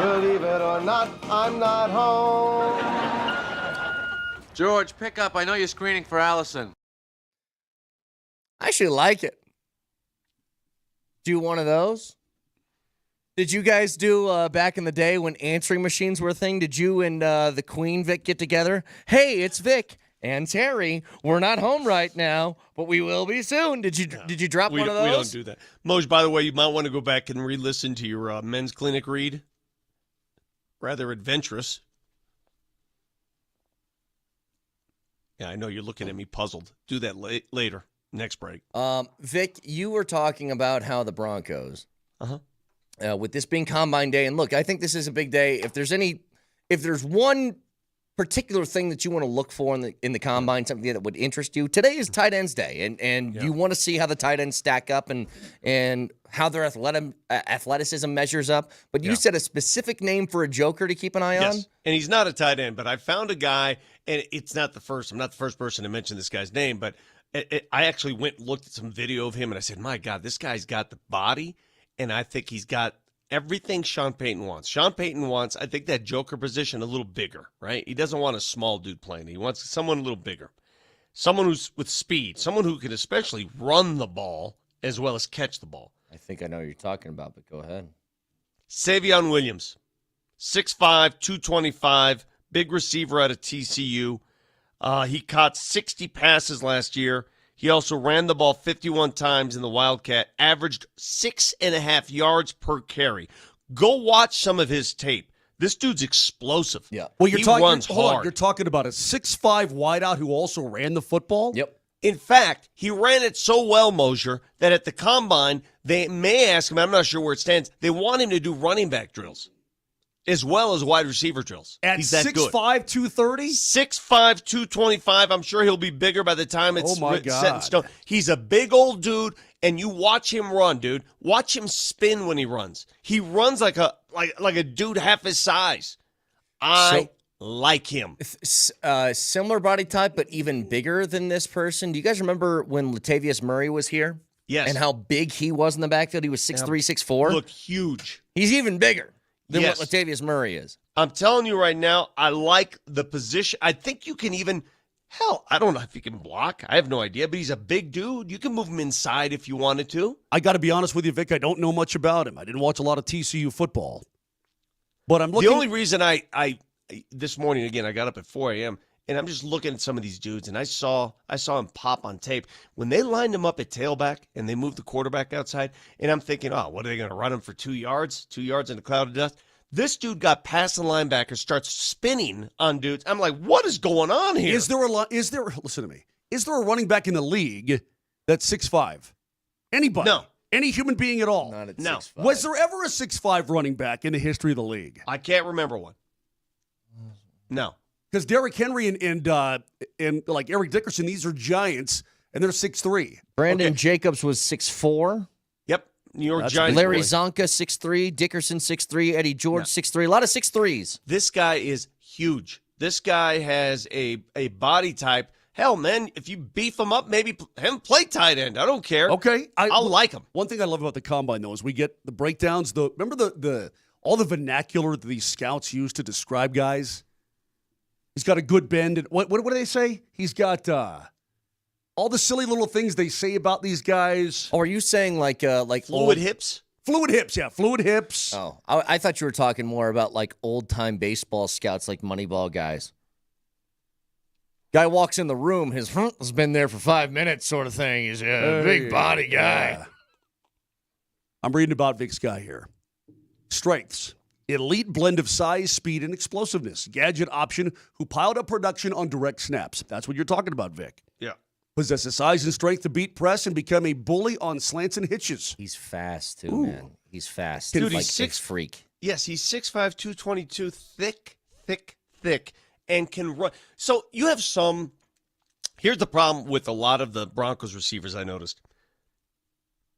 Believe it or not, I'm not home. George, pick up. I know you're screening for Allison. I actually like it. Do one of those. Did you guys do back in the day when answering machines were a thing? Did you and the Queen, Vic, get together? Hey, it's Vic and Terry. We're not home right now, but we will be soon. Did you drop one of those? We don't do that. Moj, by the way, you might want to go back and re-listen to your men's clinic read. Rather adventurous. Yeah, I know you're looking at me puzzled. Do that later. Next break. Vic, you were talking about how the Broncos, with this being Combine Day, and look, I think this is a big day. If there's one particular thing that you want to look for in the Combine, something that would interest you, today is tight ends day, and you want to see how the tight ends stack up and how their athleticism measures up. But you said a specific name for a joker to keep an eye on? And he's not a tight end, but I found a guy, and it's not the first. I'm not the first person to mention this guy's name, but I actually went and looked at some video of him, and I said, my God, this guy's got the body, and I think he's got everything Sean Payton wants. Sean Payton wants, I think, that joker position a little bigger, right? He doesn't want a small dude playing. He wants someone a little bigger. Someone who's with speed. Someone who can especially run the ball as well as catch the ball. I think I know what you're talking about, but go ahead. Savion Williams, 6'5", 225, big receiver out of TCU. He caught 60 passes last year. He also ran the ball 51 times in the Wildcat, averaged 6.5 yards per carry. Go watch some of his tape. This dude's explosive. Yeah. Well, he runs hold on, hard. you're talking about a 6'5" wideout who also ran the football? Yep. In fact, he ran it so well, Moser, that at the Combine, they may ask him, I'm not sure where it stands, they want him to do running back drills as well as wide receiver drills. At 6'5", 230? 6'5", 225. I'm sure he'll be bigger by the time it's set in stone. He's a big old dude, and you watch him run, dude. Watch him spin when he runs. He runs like a dude half his size. I like him. Similar body type, but even bigger than this person. Do you guys remember when Latavius Murray was here? Yes. And how big he was in the backfield? He was 6'3", 6'4". Look huge. He's even bigger than what Latavius Murray is. I'm telling you right now, I like the position. I think you can even, I don't know if he can block. I have no idea, but he's a big dude. You can move him inside if you wanted to. I got to be honest with you, Vic, I don't know much about him. I didn't watch a lot of TCU football. But I'm looking. The only reason I this morning, again, I got up at 4 a.m., and I'm just looking at some of these dudes, and I saw him pop on tape. When they lined him up at tailback and they moved the quarterback outside, and I'm thinking, what are they going to run him for 2 yards? 2 yards in a cloud of dust? This dude got past the linebacker, starts spinning on dudes. I'm like, what is going on here? Listen to me. Is there a running back in the league that's 6'5"? Anybody? No. Any human being at all? Not at No. 6'5". Was there ever a 6'5" running back in the history of the league? I can't remember one. No. Because Derrick Henry and like Eric Dickerson, these are giants, and they're 6'3". Brandon Jacobs was 6'4". Yep. New York Giants. Larry boy. Zonka, 6'3", Dickerson, 6'3", Eddie George, 6'3", a lot of 6'3s. This guy is huge. This guy has a body type. Hell, man, if you beef him up, maybe have him play tight end. I don't care. Okay. I'll like him. One thing I love about the Combine, though, is we get the breakdowns. Remember all the vernacular that these scouts use to describe guys? He's got a good bend. And what do they say? He's got all the silly little things they say about these guys. Oh, are you saying like fluid hips? Fluid hips, yeah. Fluid hips. Oh, I thought you were talking more about like old-time baseball scouts, like Moneyball guys. Guy walks in the room, his has been there for 5 minutes sort of thing. He's a big body guy. Yeah. I'm reading about Vic's guy here. Strengths. Elite blend of size, speed, and explosiveness. Gadget option who piled up production on direct snaps. That's what you're talking about, Vic. Yeah. Possesses size and strength to beat press and become a bully on slants and hitches. He's fast, too, man. He's fast. Dude, like he's a freak. Yes, he's 6'5", 222, thick, and can run. So you have some – here's the problem with a lot of the Broncos receivers I noticed.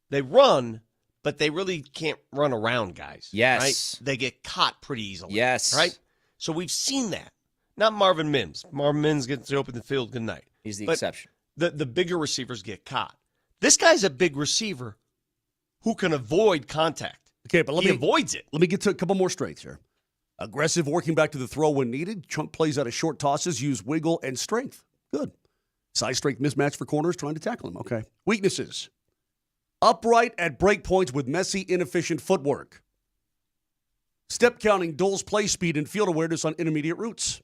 They run, but they really can't run around guys. Yes. Right? They get caught pretty easily. Yes. Right? So we've seen that. Not Marvin Mims. Marvin Mims gets to open the field, good night. He's the But exception. The bigger receivers get caught. This guy's a big receiver who can avoid contact. Okay, but he avoids it. Let me get to a couple more strengths here. Aggressive, working back to the throw when needed. Chunk plays out of short tosses, use wiggle and strength. Good. Size strength mismatch for corners trying to tackle him. Okay. Weaknesses. Upright at break points with messy, inefficient footwork. Step counting, dulls play speed, and field awareness on intermediate routes.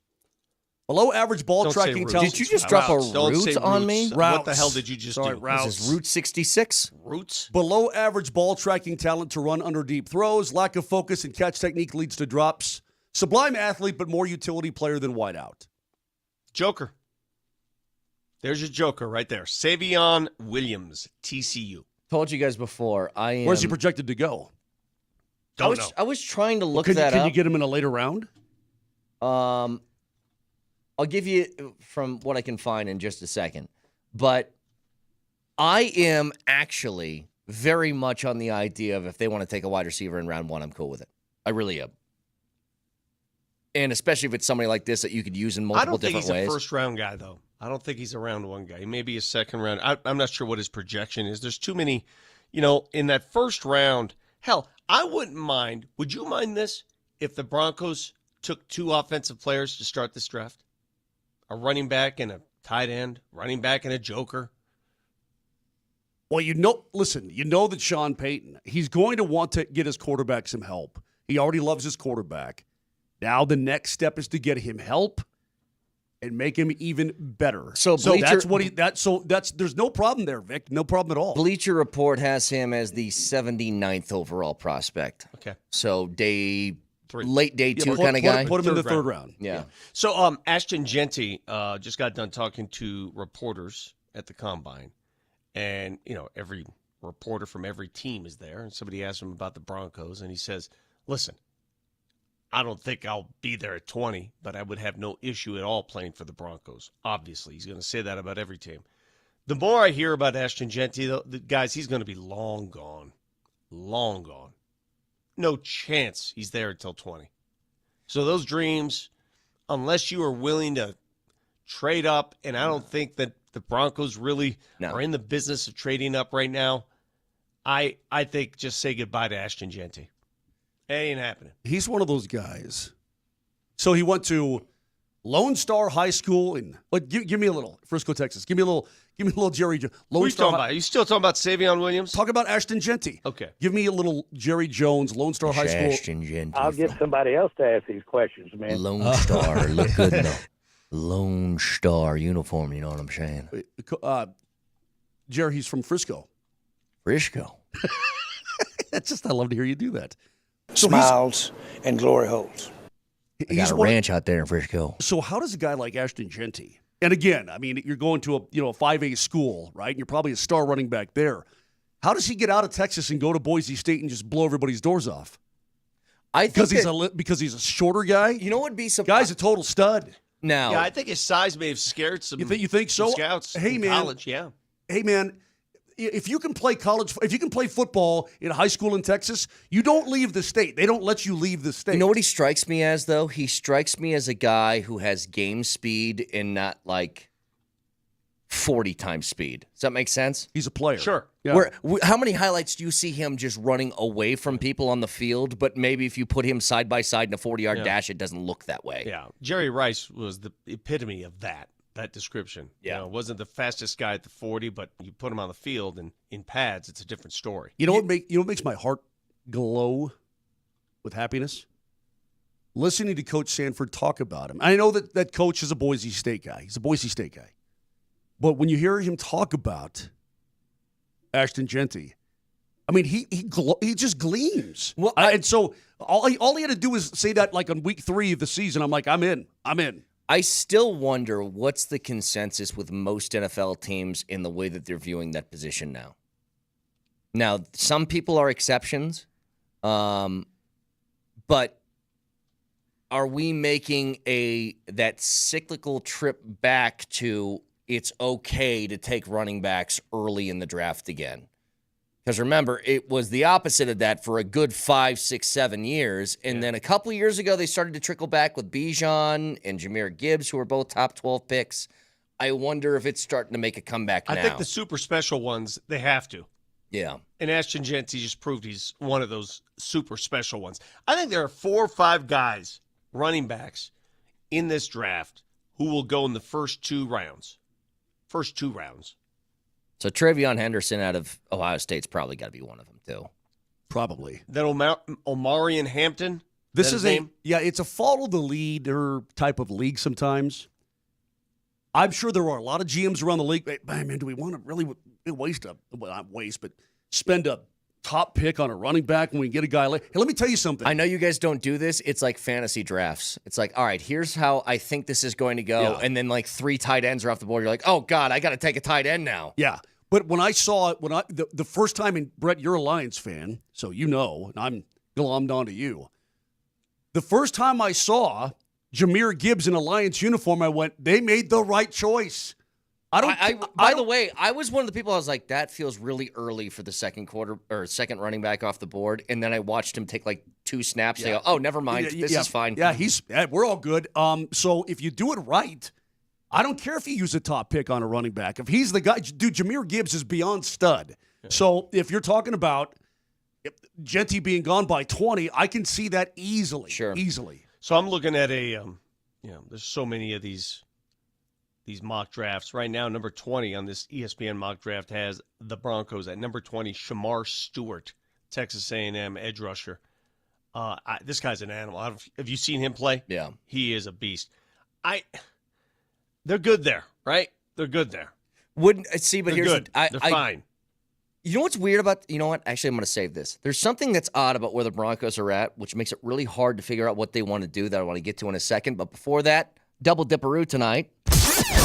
Below average ball tracking talent. Did you just drop a route on me? Routes. What the hell did you just Sorry, do? routes. This is Route 66? Roots? Below average ball tracking talent to run under deep throws. Lack of focus and catch technique leads to drops. Sublime athlete, but more utility player than wideout. Joker. There's your Joker right there. Savion Williams, TCU. Told you guys before. Where's he projected to go? Don't know. I was trying to look Can that up. you get him in a later round? I'll give you from what I can find in just a second. But I am actually very much on the idea of if they want to take a wide receiver in round 1, I'm cool with it. I really am. And especially if it's somebody like this that you could use in multiple different ways. I don't think he's a first-round guy, though. I don't think he's a round 1 guy. He may be a second round. I'm not sure what his projection is. There's too many, in that first round. Hell, I wouldn't mind. Would you mind this if the Broncos took 2 offensive players to start this draft? A running back and a tight end, running back and a joker. Well, listen, that Sean Payton, he's going to want to get his quarterback some help. He already loves his quarterback. Now the next step is to get him help and make him even better. So that's what there's no problem there, Vic. No problem at all. Bleacher Report has him as the 79th overall prospect. Okay. So late day 2 kind of guy. Put him in the third round. Yeah. So Ashton Genty just got done talking to reporters at the Combine. And, every reporter from every team is there. And somebody asked him about the Broncos. And he says, listen, I don't think I'll be there at 20, but I would have no issue at all playing for the Broncos. Obviously, he's going to say that about every team. The more I hear about Ashton Genty, the guys, he's going to be long gone. Long gone. No chance he's there until 20. So those dreams, unless you are willing to trade up, and I don't think that the Broncos really are in the business of trading up right now, I think just say goodbye to Ashton Genty. It ain't happening. He's one of those guys. So he went to Lone Star High School in give me a little Frisco, Texas. Give me a little Jerry Jones. Who are you talking about? Are you still talking about Savion Williams? Talk about Ashton Genty. Okay. Give me a little Jerry Jones, Lone Star High School. Ashton Genty. I'll get somebody else to ask these questions, man. Lone Star. Look good enough. Lone Star uniform, you know what I'm saying? Jerry, he's from Frisco. Frisco. I love to hear you do that. So Smiles and glory holes. I got a ranch out there in Frisco. So how does a guy like Ashton Genty, and again, I mean, you're going to a 5A school, right? And you're probably a star running back there. How does he get out of Texas and go to Boise State and just blow everybody's doors off? Because he's a shorter guy. You know what would be some guy's a total stud. Now, yeah, I think his size may have scared some. You think so? Scouts in college, yeah. Hey man, if you can play football in high school in Texas, you don't leave the state. They don't let you leave the state. You know what he strikes me as, though? He strikes me as a guy who has game speed and not like 40 times speed. Does that make sense? He's a player. Sure. Yeah. How many highlights do you see him just running away from people on the field, but maybe if you put him side by side in a 40-yard dash, it doesn't look that way? Yeah. Jerry Rice was the epitome of that description. Yeah. Wasn't the fastest guy at the 40, but you put him on the field and in pads, it's a different story. You know what makes my heart glow with happiness? Listening to Coach Sanford talk about him. I know that coach is a Boise State guy. He's a Boise State guy. But when you hear him talk about Ashton Genty, I mean, he just gleams. Well, and so all he had to do was say that like on week 3 of the season. I'm like, I'm in. I still wonder what's the consensus with most NFL teams in the way that they're viewing that position now. Now, some people are exceptions, but are we making that cyclical trip back to it's okay to take running backs early in the draft again? Because remember, it was the opposite of that for a good 5, 6, 7 years. And then a couple of years ago, they started to trickle back with Bijan and Jahmyr Gibbs, who were both top 12 picks. I wonder if it's starting to make a comeback now. I think the super special ones, they have to. Yeah. And Ashton Genty just proved he's one of those super special ones. I think there are 4 or 5 guys, running backs, in this draft who will go in the first 2 rounds. First 2 rounds. So Travion Henderson out of Ohio State's probably got to be one of them, too. Probably. Then Omarion Hampton, This his is name? it's a follow the leader type of league sometimes. I'm sure there are a lot of GMs around the league. Man, do we want to really spend a top pick on a running back when we get a guy like? Hey, let me tell you something. I know you guys don't do this. It's like fantasy drafts. It's like, all right, here's how I think this is going to go. Yeah. And then like 3 tight ends are off the board. You're like, oh, God, I got to take a tight end now. Yeah. But when I saw it, the first time, and Brett, you're a Lions fan, so you know, and I'm glommed onto you. The first time I saw Jahmyr Gibbs in a Lions uniform, I went, they made the right choice. By the way, I was one of the people I was like, that feels really early for the second quarter or second running back off the board. And then I watched him take like 2 snaps. Yeah. They go, oh, never mind. This is fine. Yeah, we're all good. So if you do it right, I don't care if you use a top pick on a running back. If he's the guy, dude, Jahmyr Gibbs is beyond stud. Yeah. So if you're talking about Genty being gone by 20, I can see that easily. Sure. Easily. So I'm looking at there's so many of these mock drafts. Right now, number 20 on this ESPN mock draft has the Broncos at number 20, Shamar Stewart, Texas A&M edge rusher. This guy's an animal. Have you seen him play? Yeah. He is a beast. They're good there, right? They're good there. They're fine. You know what's weird about, you know what? Actually, I'm going to save this. There's something that's odd about where the Broncos are at, which makes it really hard to figure out what they want to do that I want to get to in a second. But before that, double dipperoo tonight.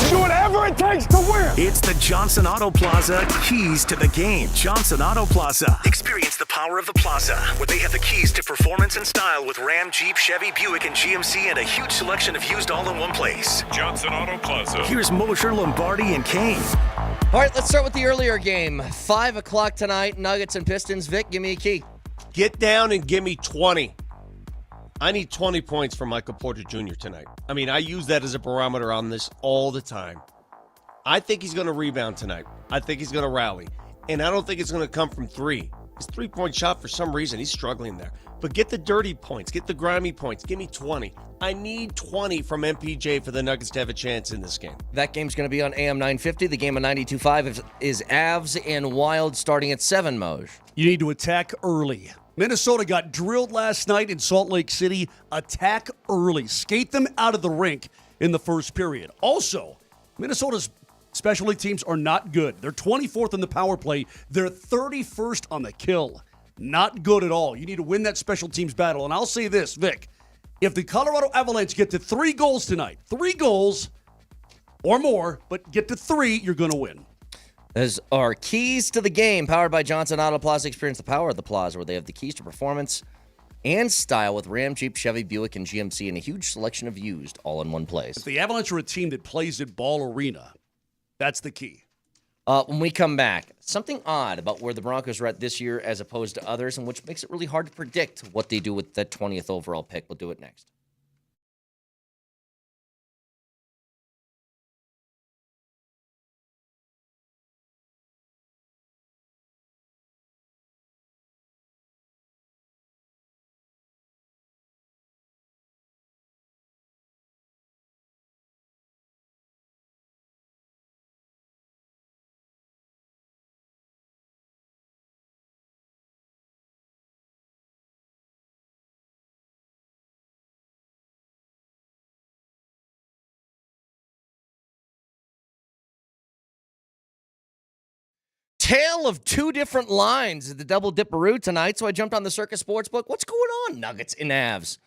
Do whatever it takes to win. It's the Johnson Auto Plaza keys to the game. Johnson Auto Plaza. Experience the power of the plaza, where they have the keys to performance and style with Ram, Jeep, Chevy, Buick, and GMC, and a huge selection of used all in one place. Johnson Auto Plaza. Here's Moser, Lombardi, and Kane. All right, let's start with the earlier game. 5 o'clock tonight, Nuggets and Pistons. Vic, give me a key. Get down and give me 20. I need 20 points from Michael Porter Jr. tonight. I mean, I use that as a barometer on this all the time. I think he's going to rebound tonight. I think he's going to rally. And I don't think it's going to come from 3. His 3-point shot, for some reason, he's struggling there. But get the dirty points. Get the grimy points. Give me 20. I need 20 from MPJ for the Nuggets to have a chance in this game. That game's going to be on AM 950. The game on 92.5 is Avs and Wild starting at 7, Moj. You need to attack early. Minnesota got drilled last night in Salt Lake City. Attack early. Skate them out of the rink in the first period. Also, Minnesota's specialty teams are not good. They're 24th in the power play. They're 31st on the kill. Not good at all. You need to win that special teams battle. And I'll say this, Vic. If the Colorado Avalanche get to 3 goals tonight, 3 goals or more, but get to 3, you're going to win. Those are keys to the game, powered by Johnson Auto Plaza. Experience the power of the plaza, where they have the keys to performance and style with Ram, Jeep, Chevy, Buick, and GMC, and a huge selection of used all in one place. If the Avalanche are a team that plays at Ball Arena, that's the key. When we come back, something odd about where the Broncos are at this year as opposed to others, and which makes it really hard to predict what they do with that 20th overall pick. We'll do it next. Tale of 2 different lines at the Double Dipperoo tonight, so I jumped on the Circus Sportsbook. What's going on, Nuggets and Avs?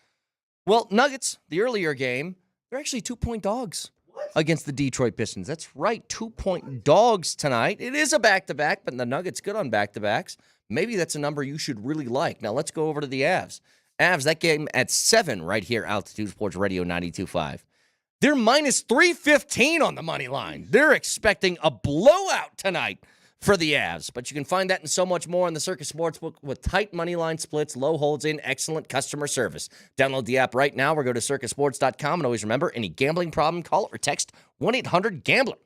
Well, Nuggets, the earlier game, they're actually 2-point dogs against the Detroit Pistons. That's right, 2-point dogs tonight. It is a back-to-back, but the Nuggets good on back-to-backs. Maybe that's a number you should really like. Now let's go over to the Avs. Avs, that game at 7 right here, Altitude Sports Radio 92.5. They're minus 315 on the money line. They're expecting a blowout tonight for the Avs. But you can find that and so much more on the Circus Sportsbook with tight money line splits, low holds in, excellent customer service. Download the app right now or go to circusports.com. And always remember, any gambling problem, call or text 1-800-GAMBLER.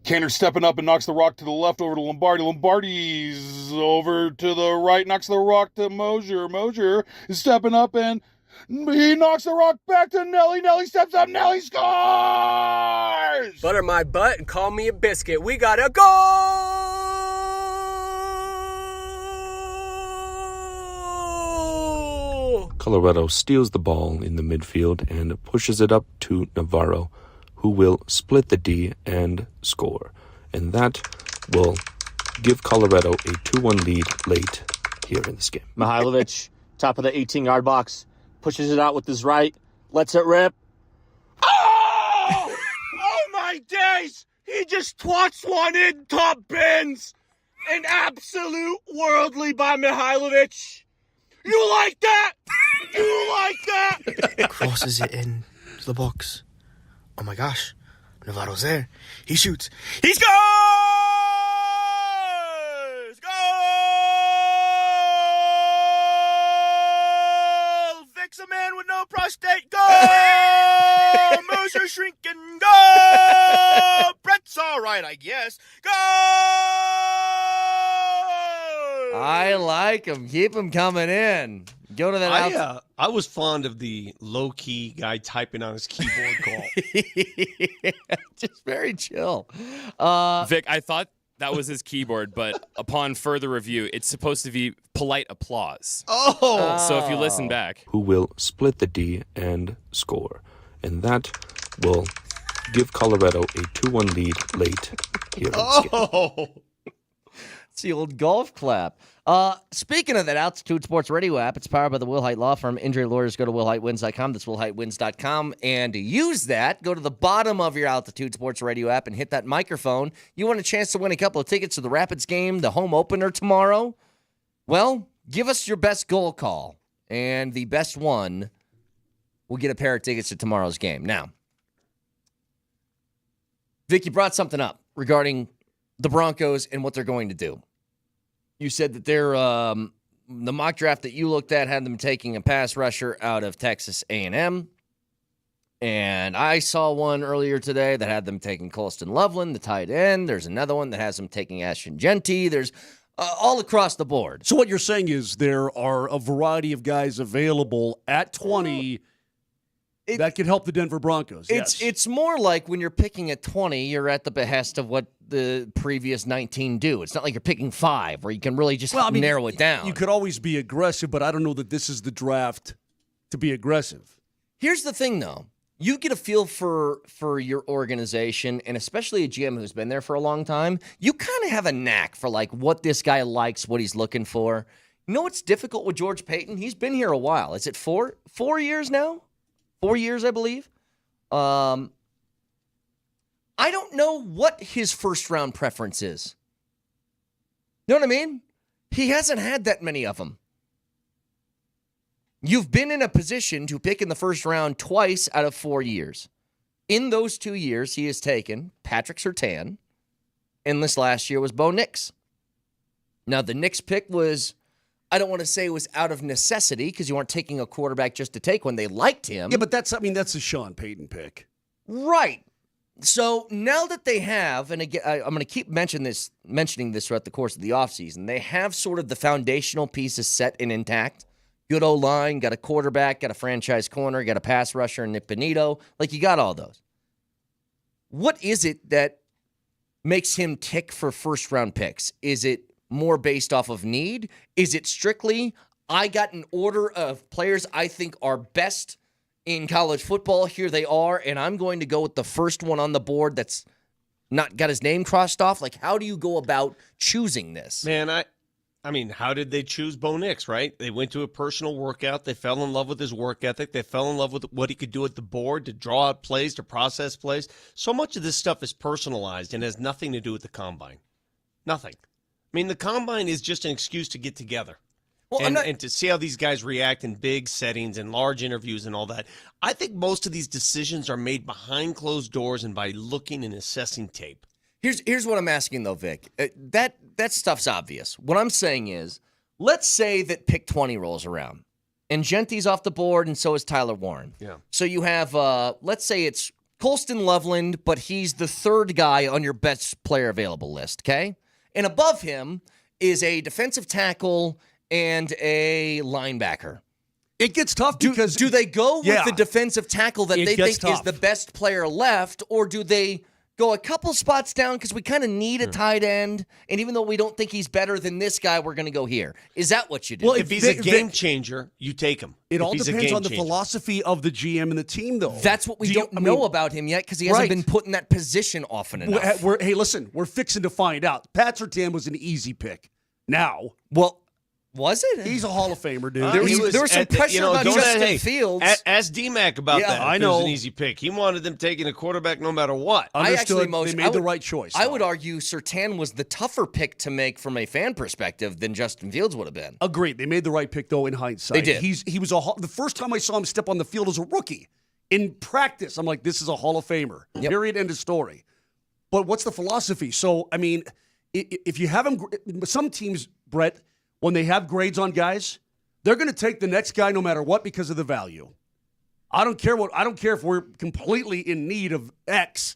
Kaner stepping up and knocks the rock to the left over to Lombardi. Lombardi's over to the right, knocks the rock to Moser. Moser is stepping up and he knocks the rock back to Nelly. Nelly steps up. Nelly scores! Butter my butt and call me a biscuit. We got a goal! Colorado steals the ball in the midfield and pushes it up to Navarro, who will split the D and score. And that will give Colorado a 2-1 lead late here in this game. Mihailovic, top of the 18-yard box, pushes it out with his right, lets it rip. Oh! Oh my days! He just twats one in, top bins! An absolute worldly by Mihailovic. You like that? You like that? Crosses it in to the box. Oh my gosh. Navarro's there. He shoots. He scores! Goal! Fix a man with no prostate. Goal! Moser shrinking. Goal! Brett's all right, I guess. Goal! I like him. Keep him coming in. Go to that. I was fond of the low-key guy typing on his keyboard call. Just very chill. Vic, I thought that was his keyboard, but upon further review, it's supposed to be polite applause. Oh! So if you listen back. Who will split the D and score. And that will give Colorado a 2-1 lead late here in this game. Oh! It's the old golf clap. Speaking of that Altitude Sports Radio app, it's powered by the Will Hite Law Firm. Injury lawyers, go to willhitewins.com. That's willhitewins.com. And to use that, go to the bottom of your Altitude Sports Radio app and hit that microphone. You want a chance to win a couple of tickets to the Rapids game, the home opener tomorrow? Well, give us your best goal call. And the best one will get a pair of tickets to tomorrow's game. Now, Vic, you brought something up regarding the Broncos and what they're going to do. You said that they're the mock draft that you looked at had them taking a pass rusher out of Texas A&M. And I saw one earlier today that had them taking Colston Loveland, the tight end. There's another one that has them taking Ashton Genty. There's all across the board. So what you're saying is there are a variety of guys available at 20 that could help the Denver Broncos. It's more like when you're picking at 20, you're at the behest of what the previous 19 do. It's not like you're picking 5 where you can really just narrow it down. You could always be aggressive, but I don't know that this is the draft to be aggressive. Here's the thing, though. You get a feel for your organization, and especially a GM who's been there for a long time, you kind of have a knack for like what this guy likes, what he's looking for. You know what's difficult with George Payton? He's been here a while. Is it 4 years now? 4 years, I believe. I don't know what his first-round preference is. You know what I mean? He hasn't had that many of them. You've been in a position to pick in the first round twice out of 4 years. In those 2 years, he has taken Patrick Surtain, and this last year was Bo Nix. Now, the Nix pick was, I don't want to say it was out of necessity because you weren't taking a quarterback just to take one. They liked him. Yeah, but that's a Sean Payton pick. Right. So now that they have, and again, I'm going to keep mentioning this throughout the course of the offseason, they have sort of the foundational pieces set and intact. Good O-line, got a quarterback, got a franchise corner, got a pass rusher in Nick Benito. Like, you got all those. What is it that makes him tick for first-round picks? Is it more based off of need? Is it strictly, I got an order of players I think are best in college football, here they are, and I'm going to go with the first one on the board that's not got his name crossed off? Like, how do you go about choosing this? Man, I mean, how did they choose Bo Nix, right? They went to a personal workout. They fell in love with his work ethic. They fell in love with what he could do at the board to draw out plays, to process plays. So much of this stuff is personalized and has nothing to do with the combine. Nothing. I mean, the combine is just an excuse to get together. Well, and to see how these guys react in big settings and large interviews and all that. I think most of these decisions are made behind closed doors and by looking and assessing tape. Here's what I'm asking, though, Vic. That stuff's obvious. What I'm saying is, let's say that pick 20 rolls around, and Genty's off the board, and so is Tyler Warren. Yeah. So you have, let's say it's Colston Loveland, but he's the third guy on your best player available list, okay? And above him is a defensive tackle and a linebacker. It gets tough because... Do they go with the defensive tackle that they think is the best player left, or do they go a couple spots down because we kind of need a tight end, and even though we don't think he's better than this guy, we're going to go here? Is that what you do? Well, if he's a game changer, you take him. It all depends on the philosophy of the GM and the team, though. That's what we don't know about him yet because he hasn't been put in that position often enough. Hey, listen, we're fixing to find out. Pat Surtain was an easy pick. Now... Well... Was it? He's a Hall of Famer, dude. There was some pressure about Justin Fields. Ask DMac about that. I know. It was an easy pick. He wanted them taking a quarterback no matter what. Understood. They made the right choice. I would argue Surtain was the tougher pick to make from a fan perspective than Justin Fields would have been. Agreed. They made the right pick, though, in hindsight. They did. He was the first time I saw him step on the field as a rookie. In practice, I'm like, this is a Hall of Famer. Yep. Period. End of story. But what's the philosophy? So, I mean, if you have him, some teams, Brett, when they have grades on guys, they're going to take the next guy no matter what because of the value. I don't care if we're completely in need of X.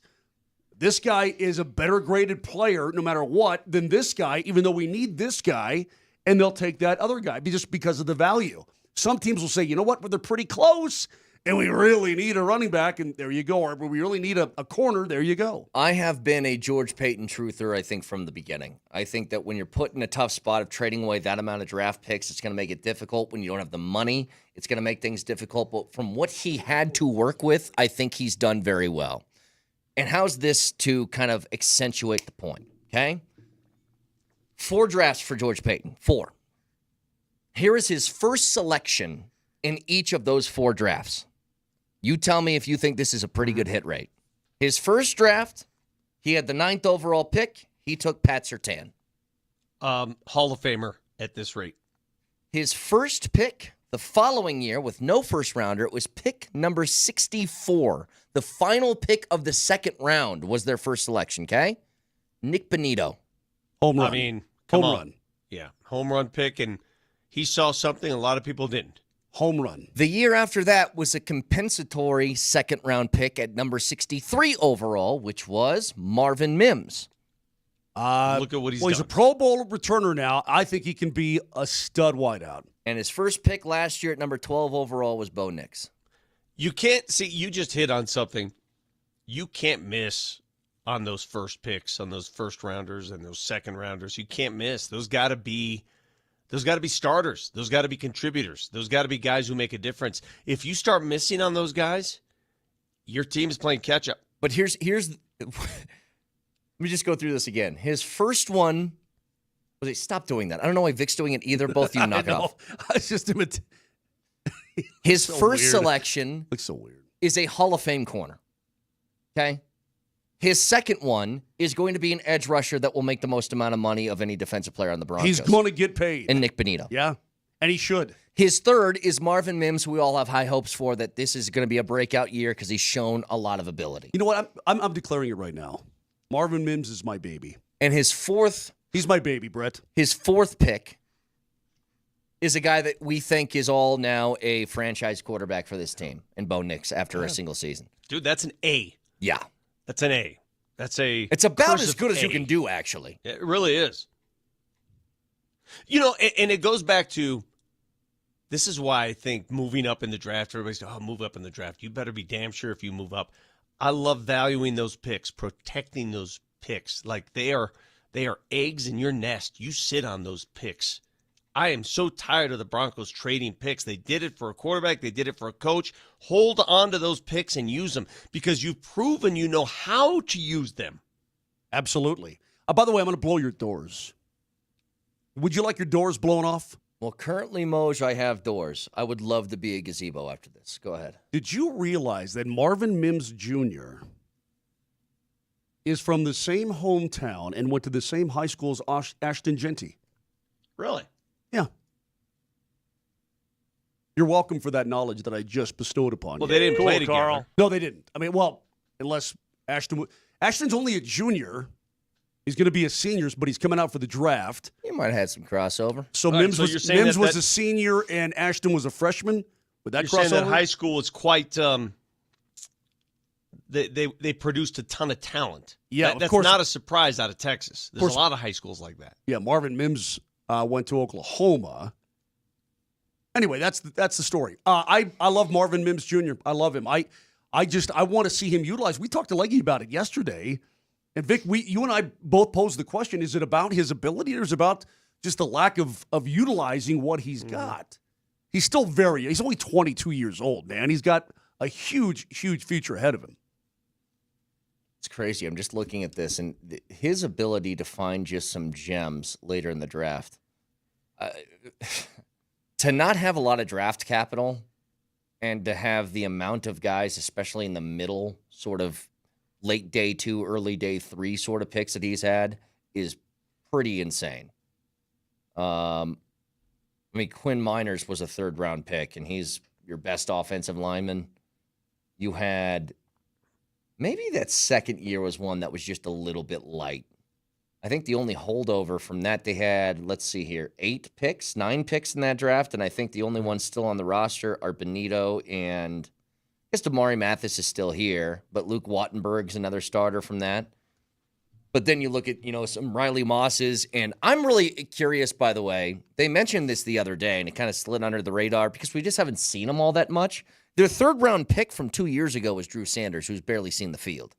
This guy is a better graded player no matter what than this guy, even though we need this guy, and they'll take that other guy just because of the value. Some teams will say, you know what, but they're pretty close, and we really need a running back, and there you go. Or we really need a corner, there you go. I have been a George Payton truther, I think, from the beginning. I think that when you're put in a tough spot of trading away that amount of draft picks, it's going to make it difficult. When you don't have the money, it's going to make things difficult. But from what he had to work with, I think he's done very well. And how's this to kind of accentuate the point, okay? 4 drafts for George Payton, 4. Here is his first selection in each of those 4 drafts. You tell me if you think this is a pretty good hit rate. His first draft, he had the 9th overall pick. He took Pat Surtain. Hall of Famer at this rate. His first pick the following year with no first rounder, it was pick number 64. The final pick of the second round was their first selection, okay? Nick Bonito. Home run. I mean, come home on. run. Yeah, home run pick, and he saw something a lot of people didn't. Home run. The year after that was a compensatory second-round pick at number 63 overall, which was Marvin Mims. Look at what he's done. He's a Pro Bowl returner now. I think he can be a stud wideout. And his first pick last year at number 12 overall was Bo Nix. You can't see. You just hit on something. You can't miss on those first picks, on those first rounders and those second rounders. You can't miss. Those got to be starters. Those got to be contributors. Those got to be guys who make a difference. If you start missing on those guys, your team is playing catch up. But here's let me just go through this again. His first one was stop doing that. I don't know why Vic's doing it either. Both of you knock it off. It's just his so first weird. selection Looks so weird. is a Hall of Fame corner. Okay? His second one is going to be an edge rusher that will make the most amount of money of any defensive player on the Broncos. He's going to get paid. And Nick Bonito. Yeah, and he should. His third is Marvin Mims, who we all have high hopes for, that this is going to be a breakout year because he's shown a lot of ability. You know what? I'm declaring it right now. Marvin Mims is my baby. And his fourth... He's my baby, Brett. His fourth pick is a guy that we think is all now a franchise quarterback for this team, and Bo Nix after a single season. Dude, that's an A. Yeah. That's an A. It's about as good as you can do, actually. It really is. You know, and it goes back to, this is why I think moving up in the draft, everybody's like, move up in the draft. You better be damn sure if you move up. I love valuing those picks, protecting those picks. Like they are eggs in your nest. You sit on those picks. I am so tired of the Broncos trading picks. They did it for a quarterback. They did it for a coach. Hold on to those picks and use them because you've proven you know how to use them. Absolutely. By the way, I'm going to blow your doors. Would you like your doors blown off? Well, currently, Moj, I have doors. I would love to be a gazebo after this. Go ahead. Did you realize that Marvin Mims Jr. is from the same hometown and went to the same high school as Ashton Genty? Really? Yeah. You're welcome for that knowledge that I just bestowed upon you. Well, they didn't play together. Carl. No, they didn't. I mean, well, unless Ashton's only a junior. He's going to be a senior, but he's coming out for the draft. You might have had some crossover. So right, Mims was a senior and Ashton was a freshman. Would that you're crossover? saying that high school is quite they produced a ton of talent. Yeah, that's of course. not a surprise out of Texas. There's a lot of high schools like that. Yeah, Marvin Mims went to Oklahoma. Anyway, that's the story. I love Marvin Mims Jr. I love him. I want to see him utilized. We talked to Leggy about it yesterday, and Vic, you and I both posed the question: is it about his ability, or is it about just the lack of utilizing what he's got? He's still he's only 22 years old, man. He's got a huge future ahead of him. It's crazy. I'm just looking at this, and his ability to find just some gems later in the draft. To not have a lot of draft capital and to have the amount of guys, especially in the middle, sort of late day 2, early day 3 sort of picks that he's had is pretty insane. Quinn Miners was a 3rd-round pick, and he's your best offensive lineman. You had maybe that second year was one that was just a little bit light. I think the only holdover from that, they had, 9 picks in that draft, and I think the only ones still on the roster are Benito and I guess Damari Mathis is still here, but Luke Wattenberg's another starter from that. But then you look at, some Riley Mosses, and I'm really curious, by the way. They mentioned this the other day, and it kind of slid under the radar because we just haven't seen them all that much. Their 3rd-round pick from 2 years ago was Drew Sanders, who's barely seen the field.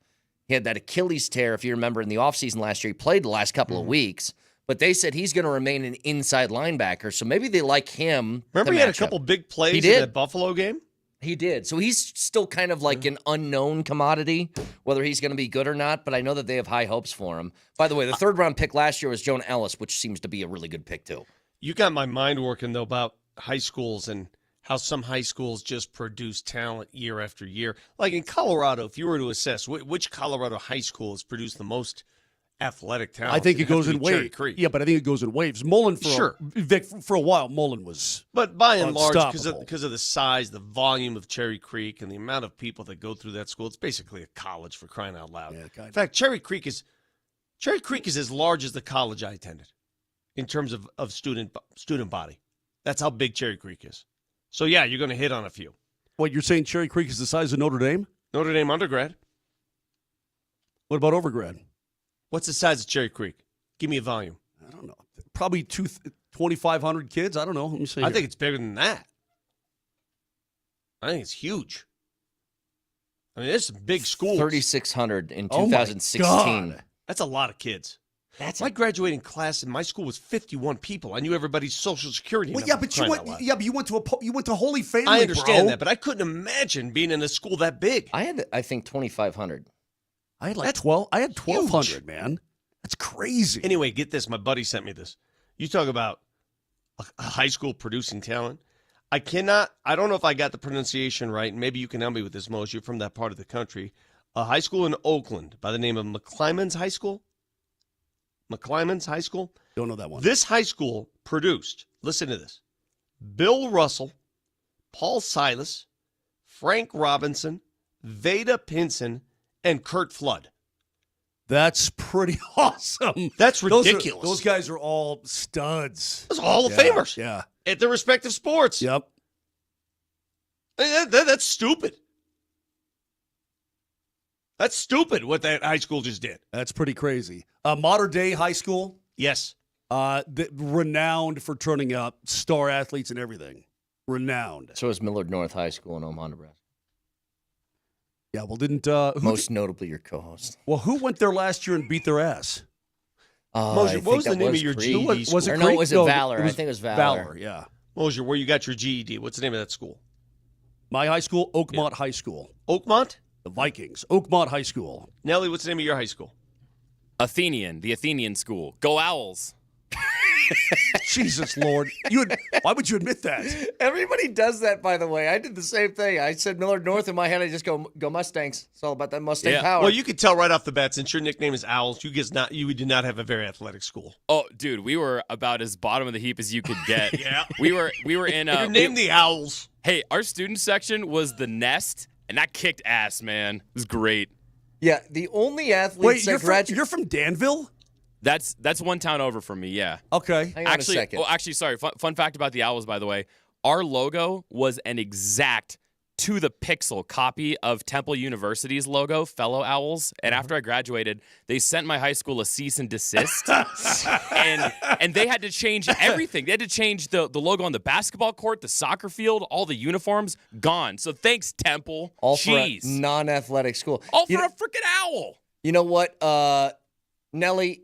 He had that Achilles tear, if you remember, in the offseason last year. He played the last couple of weeks, but they said he's going to remain an inside linebacker, so maybe they like him. Remember he had a couple big plays in that Buffalo game? He did. So he's still kind of like an unknown commodity, whether he's going to be good or not, but I know that they have high hopes for him. By the way, the 3rd-round pick last year was Jonah Ellis, which seems to be a really good pick, too. You got my mind working, though, about high schools and how some high schools just produce talent year after year. Like in Colorado, if you were to assess which Colorado high school has produced the most athletic talent, I think it goes in Cherry waves. Creek. Yeah, but I think it goes in waves. Mullen, for a while, Mullen was But by and large, unstoppable. because of the size, the volume of Cherry Creek, and the amount of people that go through that school, it's basically a college for crying out loud. Yeah, in fact, Cherry Creek is as large as the college I attended in terms of student body. That's how big Cherry Creek is. So, yeah, you're going to hit on a few. What, you're saying Cherry Creek is the size of Notre Dame? Notre Dame undergrad. What about overgrad? What's the size of Cherry Creek? Give me a volume. I don't know. Probably 2,500 kids. I don't know. Let me see. I think it's bigger than that. I think it's huge. I mean, there's some big schools. 3,600 in Oh, 2016. my God. That's a lot of kids. My graduating class in my school was 51 people. I knew everybody's social security number. Yeah, but you went to Holy Family. I understand bro. that, but I couldn't imagine being in a school that big. I had, I think, 2,500. I had 12. I had 1,200, man. That's crazy. Anyway, get this. My buddy sent me this. You talk about a high school producing talent. I don't know if I got the pronunciation right. Maybe you can help me with this, Moser. You're from that part of the country. A high school in Oakland by the name of McClymonds High School. McClymonds High School. Don't know that one. This high school produced, listen to this, Bill Russell, Paul Silas, Frank Robinson, Veda Pinson, and Kurt Flood. That's pretty awesome. That's ridiculous. Those guys are all studs. Those are Hall of Famers. Yeah. At their respective sports. Yep. That's stupid. That's stupid what that high school just did. That's pretty crazy. Modern day high school. Yes. Renowned for turning out star athletes and everything. Renowned. So is Millard North High School in Omaha, Nebraska. Yeah, well, didn't... Most notably your co-host. Well, who went there last year and beat their ass? Moser, what was the name of your GED school? Was it No, Creek? was it Valor? I think it was Valor. Valor, yeah. Moser, where you got your GED? What's the name of that school? My high school, Oakmont High School. Oakmont? The Vikings. Oakmont High School. Nelly, what's the name of your high school? The Athenian school. Go Owls. Jesus, Lord. Why would you admit that? Everybody does that, by the way. I did the same thing. I said Millard North in my head. I just go Mustangs. It's all about that Mustang power. Well, you could tell right off the bat, since your nickname is Owls, you did not have a very athletic school. Oh, dude, we were about as bottom of the heap as you could get. Yeah. We were in You're named the Owls. Hey, our student section was the Nest, and that kicked ass, man. It was great. Yeah, the only athletes you're from Danville? That's one town over from me, yeah. Okay. Hang on a second. Sorry. Fun fact about the Owls, by the way. Our logo was an exact to the pixel copy of Temple University's logo, Fellow Owls. And after I graduated, they sent my high school a cease and desist. and they had to change everything. They had to change the logo on the basketball court, the soccer field, all the uniforms, gone. So thanks, Temple. All for a Jeez. non-athletic school. All for a freaking owl. You know what, Nelly?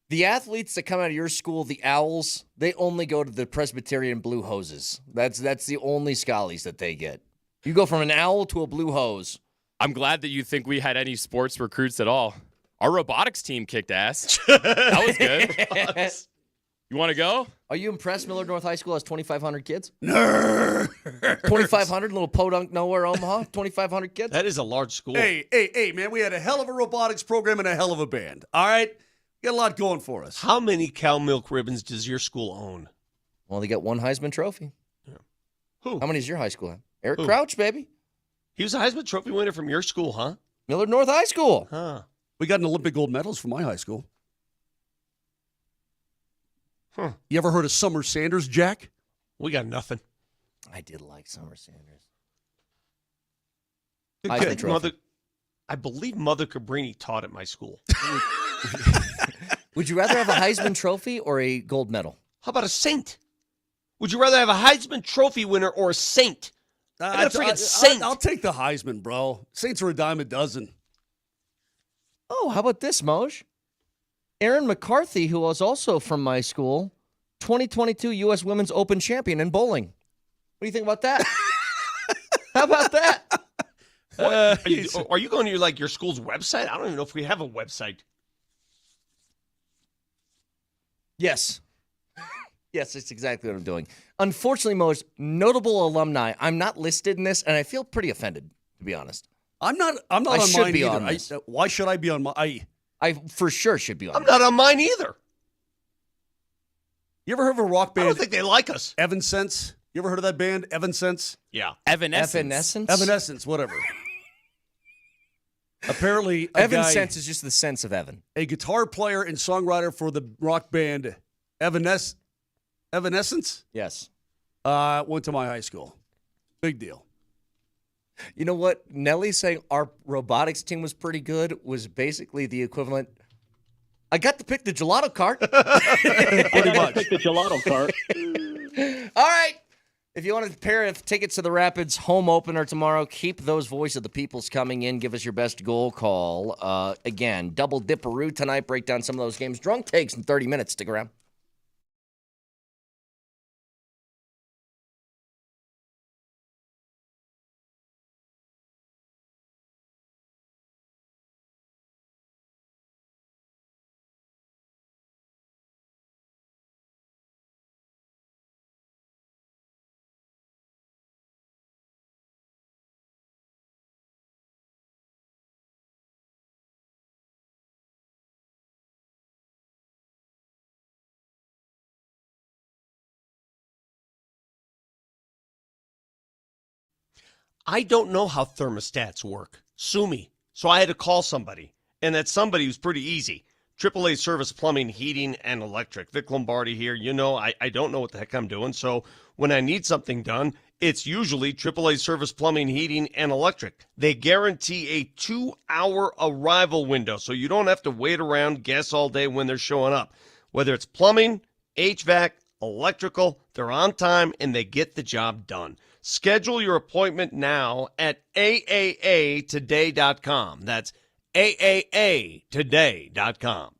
The athletes that come out of your school, the Owls, they only go to the Presbyterian Blue Hoses. That's the only schollies that they get. You go from an owl to a blue hose. I'm glad that you think we had any sports recruits at all. Our robotics team kicked ass. That was good. You want to go? Are you impressed Millard North High School has 2,500 kids? No. 2,500, little podunk nowhere, Omaha? 2,500 kids? That is a large school. Hey, man, we had a hell of a robotics program and a hell of a band. All right? Got a lot going for us. How many cow milk ribbons does your school own? Well, they got one Heisman Trophy. Yeah. Who? How many does your high school have? Eric Crouch, baby. He was a Heisman Trophy winner from your school, huh? Millard North High School. Huh. We got an Olympic gold medals from my high school. Huh. You ever heard of Summer Sanders, Jack? We got nothing. I did like Summer Sanders. I believe Mother Cabrini taught at my school. Would you rather have a Heisman Trophy or a gold medal? How about a saint? Would you rather have a Heisman Trophy winner or a saint? I got a freaking saint. I'll take the Heisman, bro. Saints are a dime a dozen. Oh, how about this, Moj? Aaron McCarthy, who was also from my school, 2022 U.S. Women's Open champion in bowling. What do you think about that? How about that? Are you going to your school's website? I don't even know if we have a website. Yes. Yes, that's exactly what I'm doing. Unfortunately, most notable alumni, I'm not listed in this, and I feel pretty offended, to be honest. I'm not on should mine be either. on this. Why should I be on my? I for sure should be on. I'm not on mine either. You ever heard of a rock band? I don't think they like us. Evanescence. You ever heard of that band, Evanescence? Yeah. Evanescence, whatever. Apparently, Evanescence is just the sense of Evan. A guitar player and songwriter for the rock band Evanescence? Yes. Went to my high school. Big deal. You know what? Nelly saying our robotics team was pretty good was basically the equivalent. I got to pick the gelato cart. Pretty much. Pick the gelato cart. All right. If you want a pair of tickets to the Rapids home opener tomorrow, keep those Voice of the Peoples coming in. Give us your best goal call. Again, double dipperoo tonight. Break down some of those games. Drunk takes in 30 minutes. Stick around. I don't know how thermostats work. Sue me. So I had to call somebody. And that somebody was pretty easy. AAA Service Plumbing, Heating, and Electric. Vic Lombardi here. You know, I don't know what the heck I'm doing. So when I need something done, it's usually AAA Service Plumbing, Heating, and Electric. They guarantee a 2-hour arrival window. So you don't have to wait around, guess all day when they're showing up. Whether it's plumbing, HVAC, electrical, they're on time and they get the job done. Schedule your appointment now at AAAtoday.com. That's AAAtoday.com.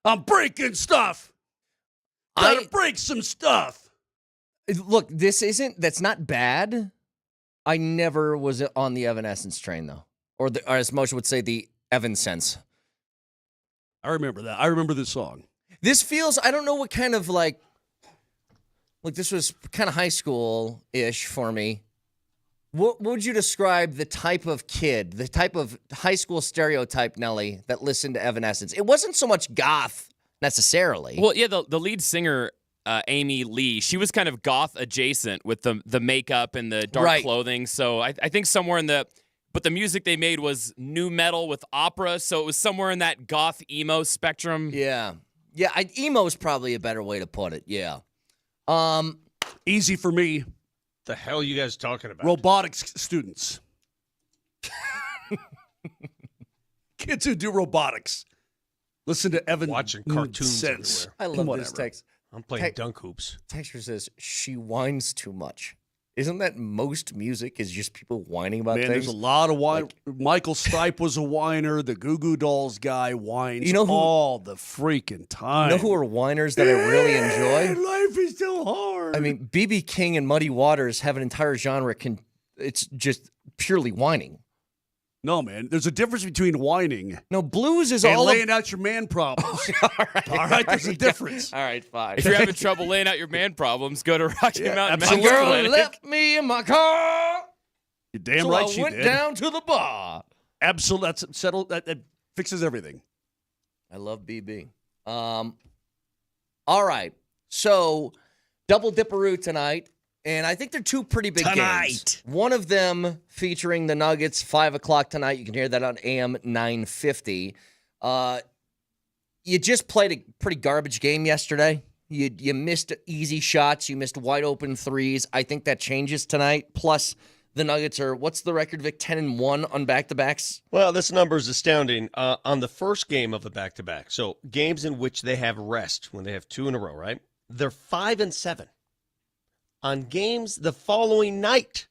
I'm breaking stuff. Gotta break some stuff. Look, that's not bad. I never was on the Evanescence train, though. Or as Moshe would say, the Evanescence. I remember that. I remember this song. This feels, I don't know what kind of like this was kind of high school-ish for me. What would you describe the type of kid, the type of high school stereotype, Nelly, that listened to Evanescence? It wasn't so much goth necessarily. Well, yeah, the lead singer, Amy Lee, she was kind of goth adjacent with the makeup and the dark clothing. So I think somewhere but the music they made was nu metal with opera. So it was somewhere in that goth emo spectrum. Yeah. Yeah, emo is probably a better way to put it. Yeah. Easy for me. The hell are you guys talking about? Robotics students. Kids who do robotics. Listen to Evan. Watching cartoons everywhere. I love this text. I'm playing dunk hoops. Texture says, she whines too much. Isn't that most music is just people whining about things? There's a lot of whine. Michael Stipe was a whiner. The Goo Goo Dolls guy whines all the freaking time. You know who are whiners that I really enjoy? Life is so hard. I mean, B.B. King and Muddy Waters have an entire genre. It's just purely whining. No, man. There's a difference between whining. No, blues is and all laying out your man problems. All right, there's a difference. All right, fine. If you're having trouble laying out your man problems, go to Rocky Mountain. My girl left me in my car. You're damn so right I she went did. down to the bar. Absolutely. That's settled. That fixes everything. I love BB. All right. So, double dipperoo tonight. And I think they're two pretty big games. One of them featuring the Nuggets, 5 o'clock tonight. You can hear that on AM 950. You just played a pretty garbage game yesterday. You missed easy shots. You missed wide open threes. I think that changes tonight. Plus, the Nuggets are, what's the record, Vic? 10-1 on back-to-backs? Well, this number is astounding. On the first game of the back-to-back, so games in which they have rest, when they have 2 in a row, right? They're 5-7. On games the following night,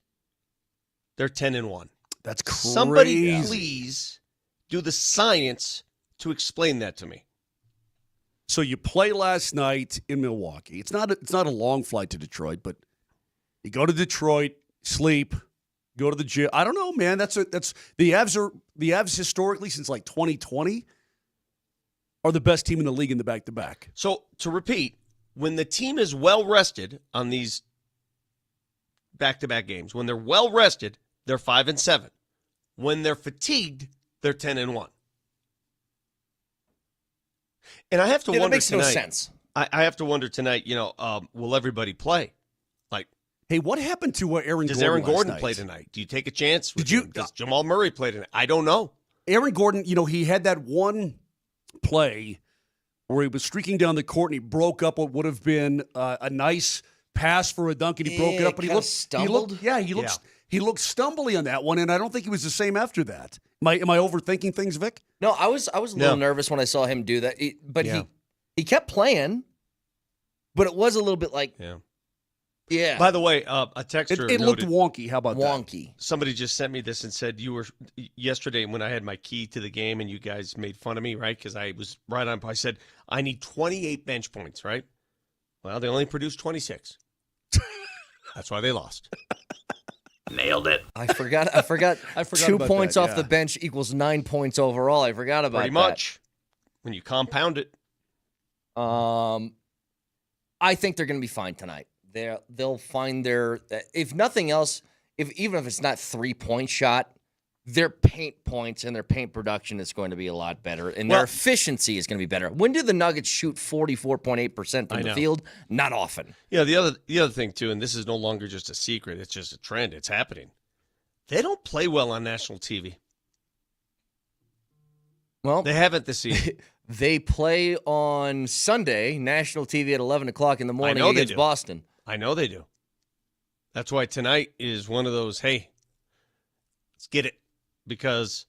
they're 10-1. That's crazy. Somebody please do the science to explain that to me. So you play last night in Milwaukee. It's not a long flight to Detroit, but you go to Detroit, sleep, go to the gym. I don't know, man. That's the Avs historically since like 2020 are the best team in the league in the back-to-back. So to repeat, when the team is well rested on these back-to-back games, when they're well rested, they're 5-7. When they're fatigued, they're 10-1. And I have to wonder that makes tonight. No sense. I have to wonder tonight. Will everybody play? Like, hey, what happened to Aaron? Does Gordon Aaron Gordon last play night? tonight? Do you take a chance? Does Jamal Murray play tonight? I don't know. Aaron Gordon, he had that one play where he was streaking down the court and he broke up what would have been a nice pass for a dunk, and he broke it up. But stumbled. He looked stumbly on that one, and I don't think he was the same after that. Am I overthinking things, Vic? No, I was a little nervous when I saw him do that. But he kept playing, but it was a little bit like yeah. By the way, a texter it looked wonky. How about wonky? That? Somebody just sent me this and said you were yesterday when I had my key to the game and you guys made fun of me, right? Because I was right on. I said I need 28 bench points, right? Well, they only produced 26. That's why they lost. Nailed it. I forgot 2 points off the bench equals 9 points overall. I forgot about Pretty much. When you compound it. I think they're going to be fine tonight. They'll find their, if nothing else, even if it's not 3-point shot, their paint points and their paint production is going to be a lot better, and their efficiency is going to be better. When do the Nuggets shoot 44.8% from the field? Not often. Yeah, the other thing, too, and this is no longer just a secret, it's just a trend. It's happening. They don't play well on national TV. Well, they haven't this season. They play on Sunday, national TV at 11 o'clock in the morning against Boston. I know they do. That's why tonight is one of those, hey, let's get it. Because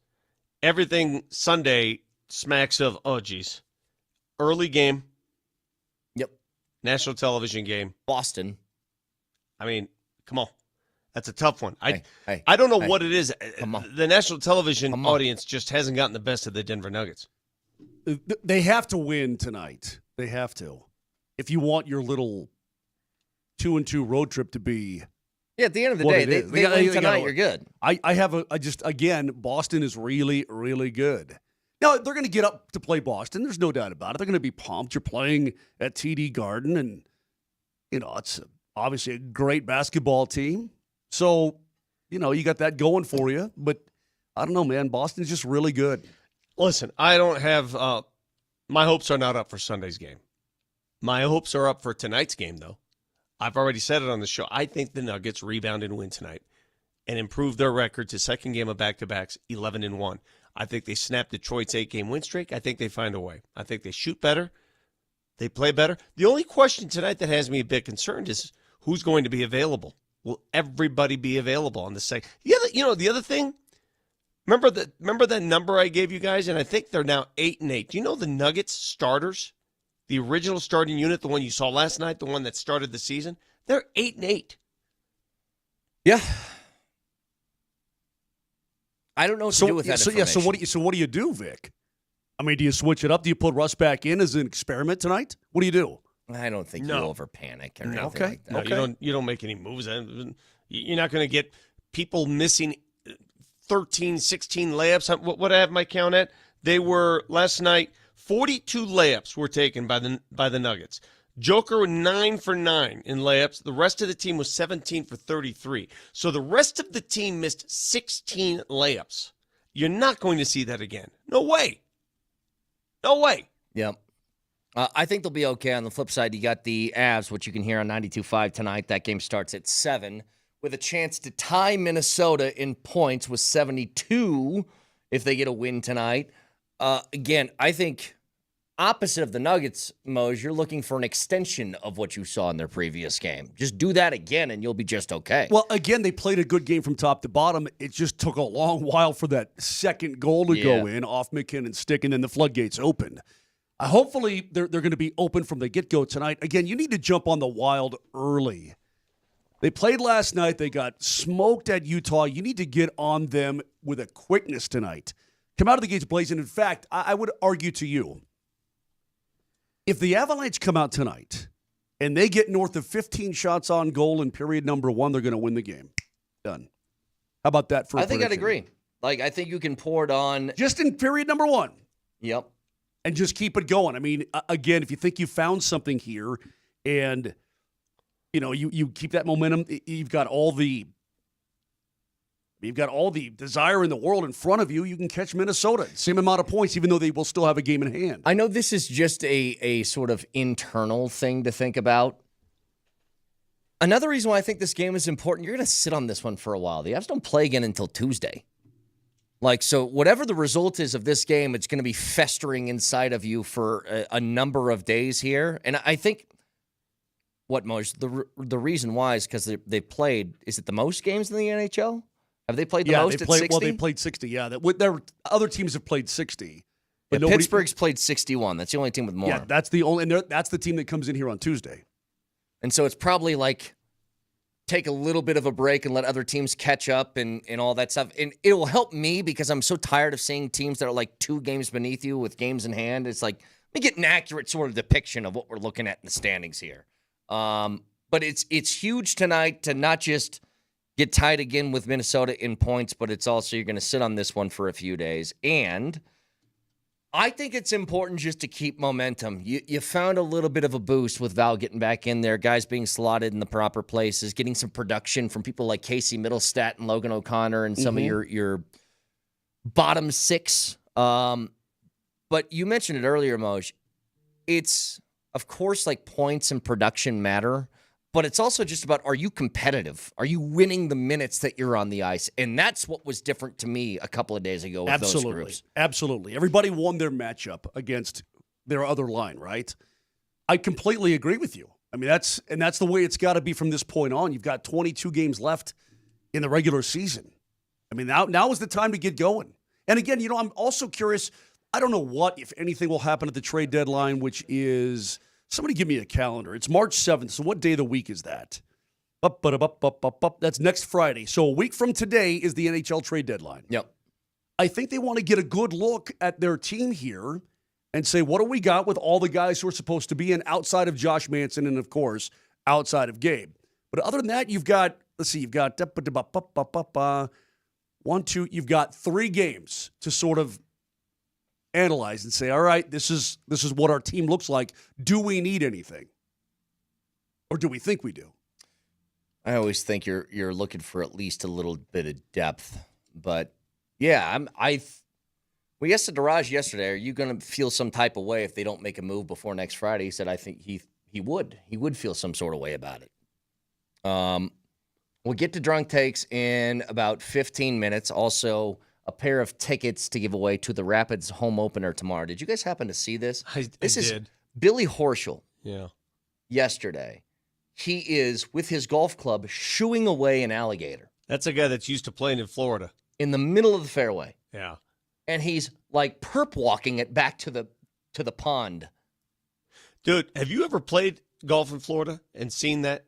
everything Sunday smacks of, oh, geez. Early game. Yep. National television game. Boston. I mean, come on. That's a tough one. I don't know what it is. The national television audience just hasn't gotten the best of the Denver Nuggets. They have to win tonight. They have to. If you want your little 2-2 road trip to be. Yeah, at the end of the day, they win tonight, you're good. Again, Boston is really, really good. Now, they're going to get up to play Boston. There's no doubt about it. They're going to be pumped. You're playing at TD Garden, and, it's obviously a great basketball team. So, you got that going for you. But I don't know, man. Boston's just really good. Listen, I don't have my hopes are not up for Sunday's game. My hopes are up for tonight's game, though. I've already said it on the show. I think the Nuggets rebound and win tonight and improve their record to second game of back-to-backs, 11-1. I think they snap Detroit's 8-game win streak. I think they find a way. I think they shoot better. They play better. The only question tonight that has me a bit concerned is who's going to be available. Will everybody be available on the second? The other thing, remember that number I gave you guys, and I think they're now 8-8. Do you know the Nuggets starters, the original starting unit, the one you saw last night, the one that started the season? They're 8-8. Yeah. I don't know what to do with that information. So what do you do, Vic? I mean, do you switch it up? Do you put Russ back in as an experiment tonight? What do you do? I don't think you over panic or anything okay. like that. No, you don't make any moves. You're not going to get people missing 13, 16 layups. What I have my count at? They were last night 42 layups were taken by the Nuggets. Joker 9 for 9 in layups. The rest of the team was 17 for 33. So the rest of the team missed 16 layups. You're not going to see that again. No way. No way. Yep. I think they'll be okay. On the flip side, you got the Avs, which you can hear on 92.5 tonight. That game starts at 7 with a chance to tie Minnesota in points with 72 if they get a win tonight. Again, I think opposite of the Nuggets, Mose, you're looking for an extension of what you saw in their previous game. Just do that again, and you'll be just okay. Well, again, they played a good game from top to bottom. It just took a long while for that second goal to go in off McKinnon's stick, and then the floodgates opened. Hopefully, they're going to be open from the get-go tonight. Again, you need to jump on the Wild early. They played last night. They got smoked at Utah. You need to get on them with a quickness tonight. Come out of the gates blazing. In fact, I would argue to you, if the Avalanche come out tonight and they get north of 15 shots on goal in period number 1, they're going to win the game. Done. How about that for a prediction? I'd agree. I think you can pour it on. Just in period number 1. Yep. And just keep it going. I mean, again, if you think you found something here and, you keep that momentum, you've got all the desire in the world in front of you, you can catch Minnesota. Same amount of points, even though they will still have a game in hand. I know this is just a sort of internal thing to think about. Another reason why I think this game is important, you're going to sit on this one for a while. The Avs don't play again until Tuesday. So whatever the result is of this game, it's going to be festering inside of you for a number of days here. And I think the reason why is because they played, is it the most games in the NHL? Have they played the most at 60? Well, they played 60, yeah. Other teams have played 60. But Pittsburgh's played 61. That's the only team with more. Yeah, that's the team that comes in here on Tuesday. And so it's probably take a little bit of a break and let other teams catch up and all that stuff. And it will help me because I'm so tired of seeing teams that are 2 games beneath you with games in hand. It's let me get an accurate sort of depiction of what we're looking at in the standings here. But it's huge tonight to not just get tied again with Minnesota in points, but it's also you're going to sit on this one for a few days. And I think it's important just to keep momentum. You found a little bit of a boost with Val getting back in there, guys being slotted in the proper places, getting some production from people like Casey Middlestat and Logan O'Connor and some of your bottom 6. But you mentioned it earlier, Moj. It's, of course, points and production matter, but it's also just about, are you competitive? Are you winning the minutes that you're on the ice? And that's what was different to me a couple of days ago with those groups. Absolutely. Everybody won their matchup against their other line, right? I completely agree with you. I mean, that's the way it's got to be from this point on. You've got 22 games left in the regular season. I mean, now is the time to get going. And again, I'm also curious. I don't know what, if anything, will happen at the trade deadline, which is... Somebody give me a calendar. It's March 7th. So what day of the week is that? That's next Friday. So a week from today is the NHL trade deadline. Yep. I think they want to get a good look at their team here and say, what do we got with all the guys who are supposed to be in outside of Josh Manson and, of course, outside of Gabe? But other than that, you've got, you've got 1, 2, you've got 3 games to sort of analyze and say, all right, this is what our team looks like. Do we need anything? Or do we think we do? I always think you're looking for at least a little bit of depth. But, yeah, we asked Daraj yesterday, are you going to feel some type of way if they don't make a move before next Friday? He said, I think he would. He would feel some sort of way about it. We'll get to Drunk Takes in about 15 minutes. Also, a pair of tickets to give away to the Rapids home opener tomorrow. Did you guys happen to see this? This is Billy Horschel. Yeah. Yesterday. He is, with his golf club, shooing away an alligator. That's a guy that's used to playing in Florida. In the middle of the fairway. Yeah. And he's like perp walking it back to the pond. Dude, have you ever played golf in Florida and seen that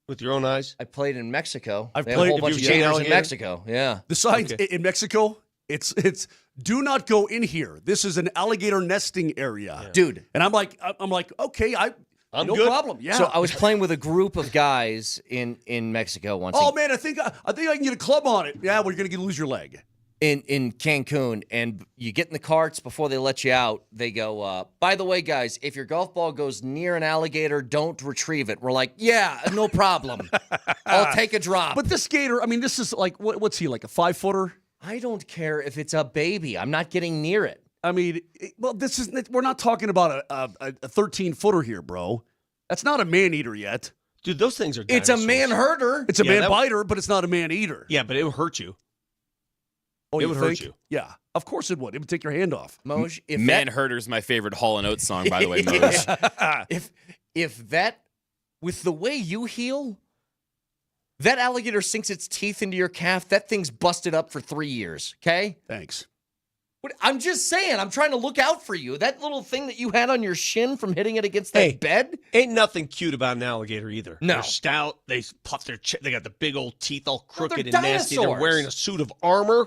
with your own eyes? I played in Mexico. I've They have played a whole bunch of gators in Mexico. Yeah. The signs in Mexico, it's do not go in here. This is an alligator nesting area. Dude. And I'm like, okay, I'm no good. problem. Yeah. So I was playing with a group of guys in Mexico once. Oh man, I think I can get a club on it. Yeah, we're gonna lose your leg. In Cancun, and you get in the carts before they let you out. They go, by the way, guys, if your golf ball goes near an alligator, don't retrieve it. We're like, yeah, no problem. I'll take a drop. But this gator, I mean, this is like, what's he, like a 5-footer? I don't care if it's a baby. I'm not getting near it. I mean, we're not talking about a 13-footer here, bro. That's not a man-eater yet. Dude, those things are It's a man-herder. It's a man-biter, but it's not a man-eater. Yeah, but it would hurt you. Oh, it would hurt you. Yeah, of course it would. It would take your hand off. Moj, Man-herder's my favorite Hall & Oates song, by the way, Moj. If that, with the way you heal, that alligator sinks its teeth into your calf, that thing's busted up for 3 years, okay? Thanks. I'm just saying, I'm trying to look out for you. That little thing that you had on your shin from hitting it against that bed? Ain't nothing cute about an alligator either. No. They're stout. They puff their chest. They got the big old teeth all crooked they're and nasty. They're dinosaurs. wearing a suit of armor.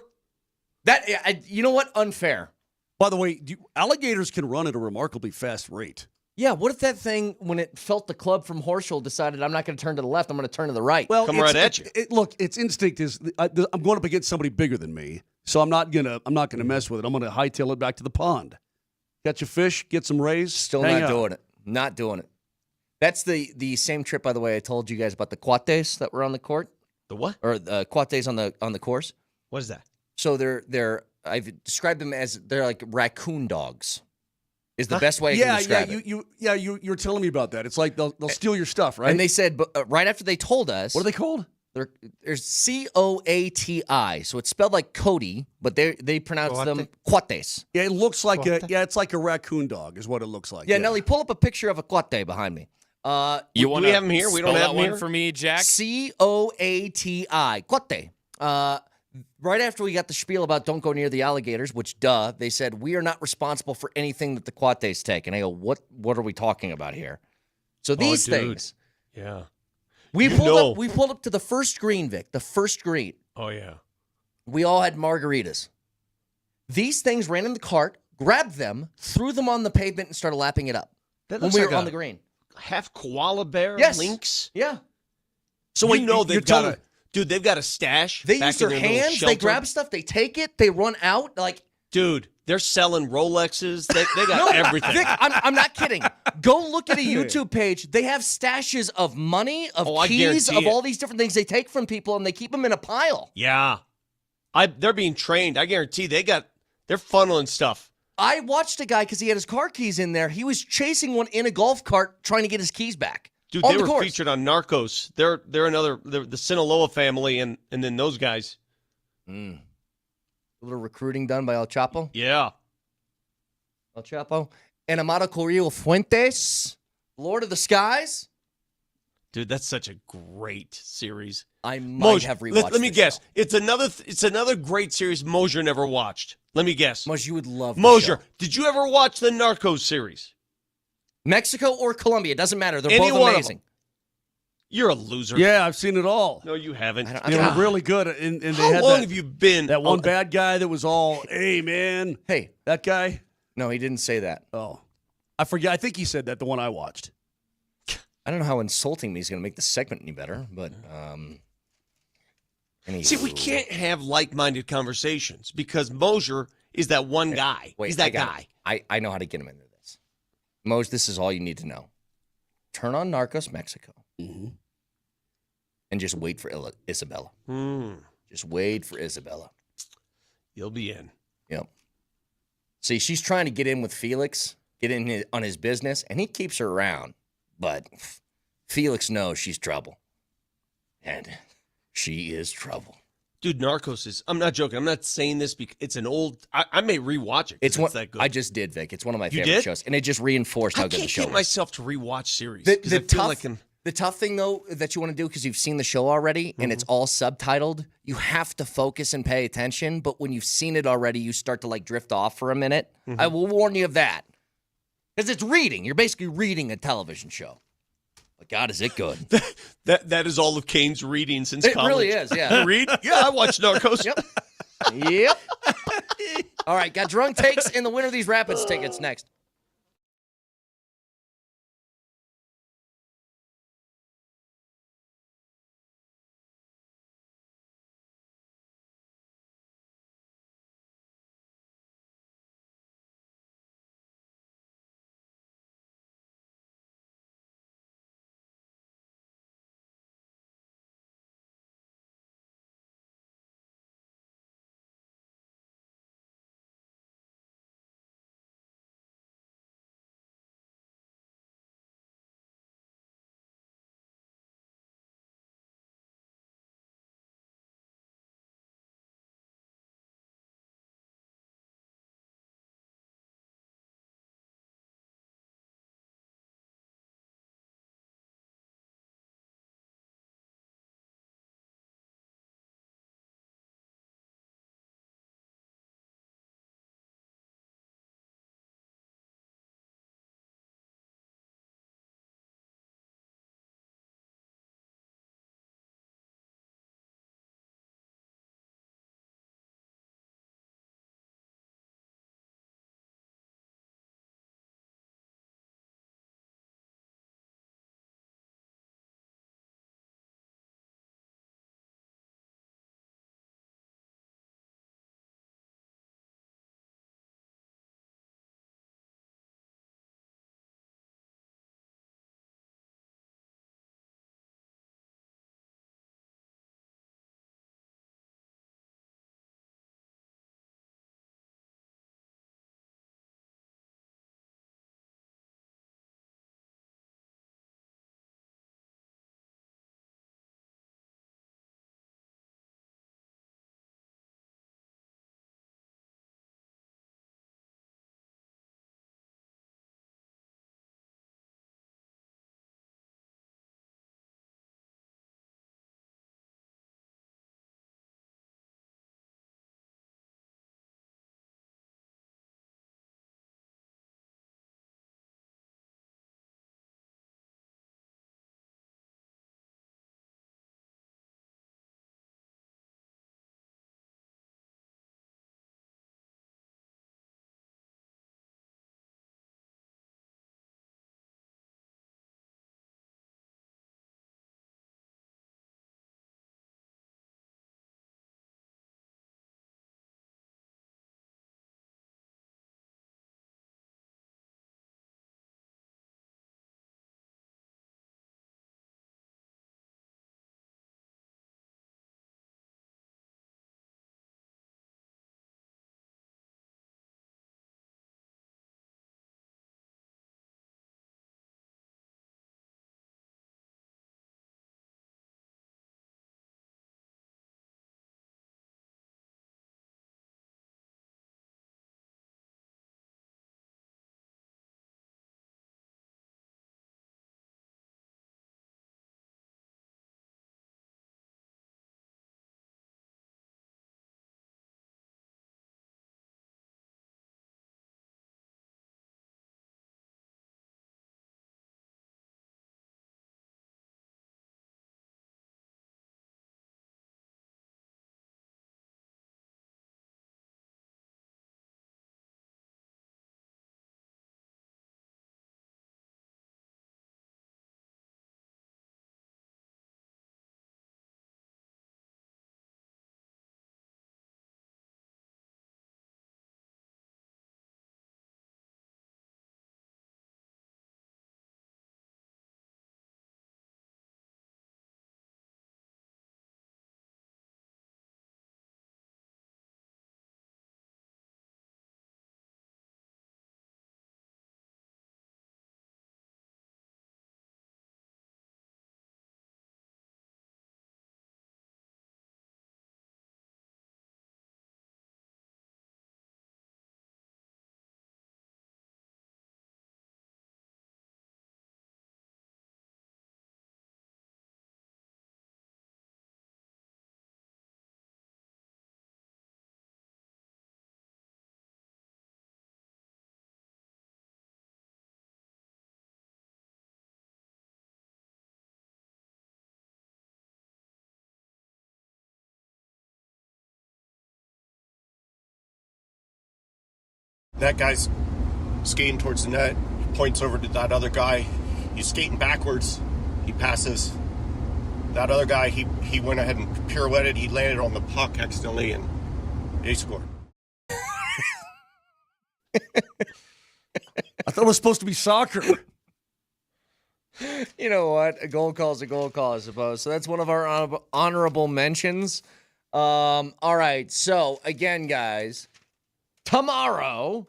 You know what? Unfair. By the way, alligators can run at a remarkably fast rate. Yeah, what if that thing, when it felt the club from Horschel, decided, I'm not going to turn to the left, I'm going to turn to the right? Well, Come right at you. Look, its instinct is I'm going up against somebody bigger than me, so I'm not gonna mess with it. I'm gonna hightail it back to the pond, catch a fish, get some rays. Still not doing it. Not doing it. That's the same trip, by the way. I told you guys about the cuates that were on the court. The what? Or the cuates on the course. What is that? So I've described them as they're like raccoon dogs. Is the best way I can describe it. You're telling me about that. It's like they'll steal your stuff, right? And they said, but right after they told us, what are they called? There's COATI, so it's spelled like Cody, but they pronounce them cuates. Yeah, it looks like it's like a raccoon dog, is what it looks like. Yeah, Nelly, pull up a picture of a cuate behind me. You want we have them here? We don't have them one here? for me, Jack. COATI, cuate. Right after we got the spiel about don't go near the alligators, which they said we are not responsible for anything that the cuates take. And I go, what are we talking about here? So these things. Yeah. We pulled up to the first green, Vic. The first green. Oh yeah. We all had margaritas. These things ran in the cart, grabbed them, threw them on the pavement, and started lapping it up. That when looks we like were on the green. Half koala bear lynx. Yeah. So wait, they've got they've got a stash. They back use their in little hands. They shelter. grab stuff. They take it. They run out. Like, dude, they're selling Rolexes. They got everything. Vic, I'm not kidding. Go look at a YouTube page. They have stashes of money, of keys, of all these different things they take from people, and they keep them in a pile. Yeah, they're being trained. I guarantee they're funneling stuff. I watched a guy because he had his car keys in there. He was chasing one in a golf cart trying to get his keys back. Dude, they were featured on Narcos. They're the Sinaloa family, and then those guys. A little recruiting done by El Chapo. Yeah. El Chapo. And Amado Carrillo Fuentes, Lord of the Skies. Dude, that's such a great series. I might have rewatched. Let me guess. It's another great series Moser never watched. Let me guess. Moser, you would love Moser. Did you ever watch the Narcos series? Mexico or Colombia, it doesn't matter. They're Any both one of amazing. them. You're a loser. Yeah, I've seen it all. No, you haven't. They were really good. And How long have you been? That one bad guy that was all, hey, man. Hey. That guy. No, he didn't say that. Oh. I forget. I think he said that, the one I watched. I don't know how insulting me is going to make the segment any better, but See, we can't have like-minded conversations because Moser is that one guy. Wait, He's that guy. I know how to get him into this. Mose, this is all you need to know. Turn on Narcos Mexico and just wait for Isabella. Just wait for Isabella. You'll be in. Yep. See, she's trying to get in with Felix, get in on his business, and he keeps her around. But Felix knows she's trouble. And she is trouble. Dude, Narcos is, I'm not joking. I'm not saying this because it's an old, I may rewatch it. It's that good. I just did, Vic. It's one of my You favorite did? shows. And it just reinforced how good the show I can't get was. myself to rewatch series. The tough thing, though, that you want to do, because you've seen the show already and it's all subtitled, you have to focus and pay attention. But when you've seen it already, you start to drift off for a minute. I will warn you of that. Because it's reading. You're basically reading a television show. But God, is it good. That is all of Kane's reading since It college. really is, yeah. You read? Yeah, I watched Narcos. Yep. All right, got drunk takes and the winner of these Rapids tickets next. That guy's skating towards the net, points over to that other guy. He's skating backwards. He passes. That other guy, he went ahead and pirouetted. He landed on the puck accidentally, and he scored. I thought it was supposed to be soccer. You know what? A goal call is a goal call, I suppose. So that's one of our honorable mentions. All right. So, again, guys, tomorrow,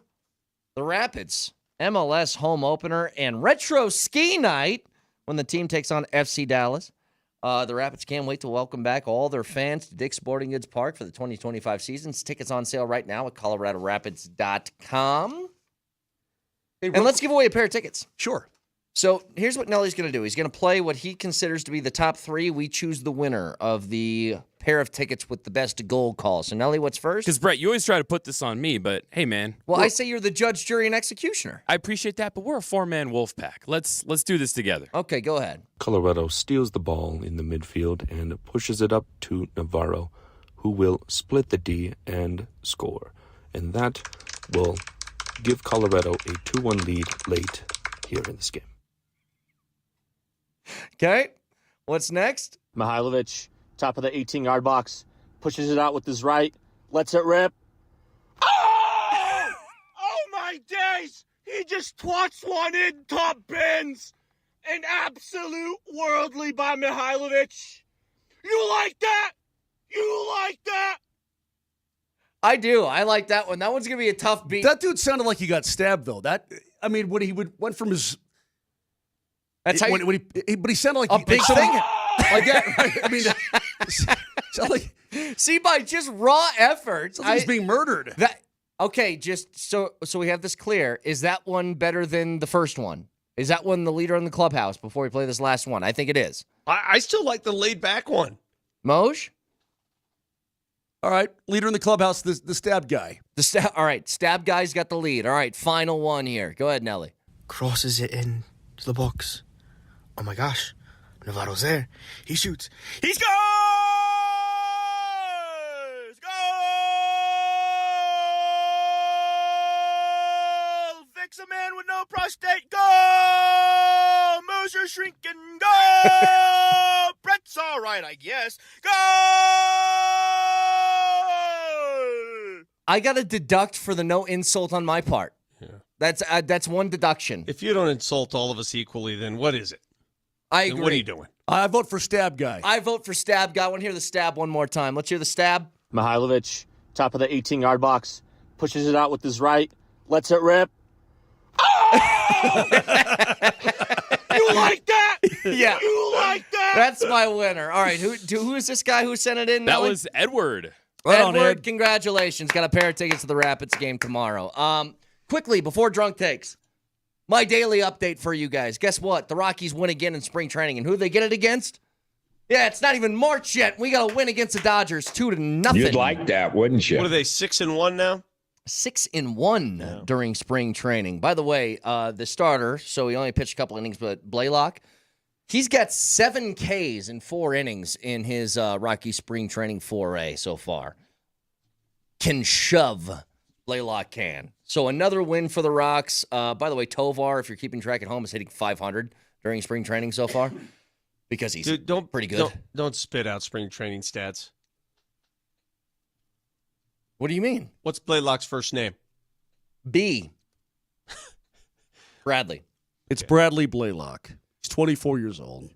the Rapids MLS home opener and retro ski night when the team takes on FC Dallas. The Rapids can't wait to welcome back all their fans to Dick's Sporting Goods Park for the 2025 seasons. Tickets on sale right now at coloradorapids.com. Hey, and let's give away a pair of tickets. Sure. So here's what Nelly's going to do. He's going to play what he considers to be the top three. We choose the winner of the pair of tickets with the best goal call. So, Nelly, what's first? Because, Brett, you always try to put this on me, but hey, man. Well, I say you're the judge, jury, and executioner. I appreciate that, but we're a four-man wolf pack. Let's do this together. Okay, go ahead. Colorado steals the ball in the midfield and pushes it up to Navarro, who will split the D and score. And that will give Colorado a 2-1 lead late here in this game. Okay, what's next? Mihailovic, top of the 18-yard box, pushes it out with his right, lets it rip. Oh! Oh, my days! He just twats one in top bins. An absolute worldly by Mihailovic. You like that? You like that? I do. I like that one. That one's going to be a tough beat. That dude sounded like he got stabbed, though. When he went from his... That's how but he sounded like a big thing. Like that, right? I mean, sounded like, see, by just raw effort, he's being murdered. Okay, just so we have this clear. Is that one better than the first one? Is that one the leader in the clubhouse before we play this last one? I think it is. I still like the laid back one. Moj? All right, leader in the clubhouse, the stab guy. All right, stab guy's got the lead. All right, final one here. Go ahead, Nelly. Crosses it in to the box. Oh my gosh, Navarro's there. He shoots. He scores! Goal! Fix a man with no prostate. Goal! Moser shrinking. Goal! Brett's all right, I guess. Goal! I got to deduct for the no insult on my part. Yeah. That's one deduction. If you don't insult all of us equally, then what is it? I agree. What are you doing? I vote for stab guy. I vote for stab guy. I want to hear the stab one more time. Let's hear the stab. Mihailovic, top of the 18-yard box, pushes it out with his right, lets it rip. Oh! You like that? Yeah. You like that? That's my winner. All right, who is this guy who sent it in? That Nelly? was Edward. Edward, congratulations. Got a pair of tickets to the Rapids game tomorrow. Quickly, before Drunk Takes, my daily update for you guys. Guess what? The Rockies win again in spring training. And who they get it against? Yeah, it's not even March yet. We got to win against the Dodgers 2-0. You'd like that, wouldn't you? What are they, 6-1 now? 6-1 during spring training. By the way, the starter, so he only pitched a couple innings, but Blaylock, he's got 7 Ks in 4 innings in his Rocky spring training foray so far. Can shove. Blaylock can. So another win for the Rocks. By the way, Tovar, if you're keeping track at home, is hitting 500 during spring training so far because he's pretty good. Don't spit out spring training stats. What do you mean? What's Blaylock's first name? B. Bradley. It's Bradley Blaylock. He's 24 years old.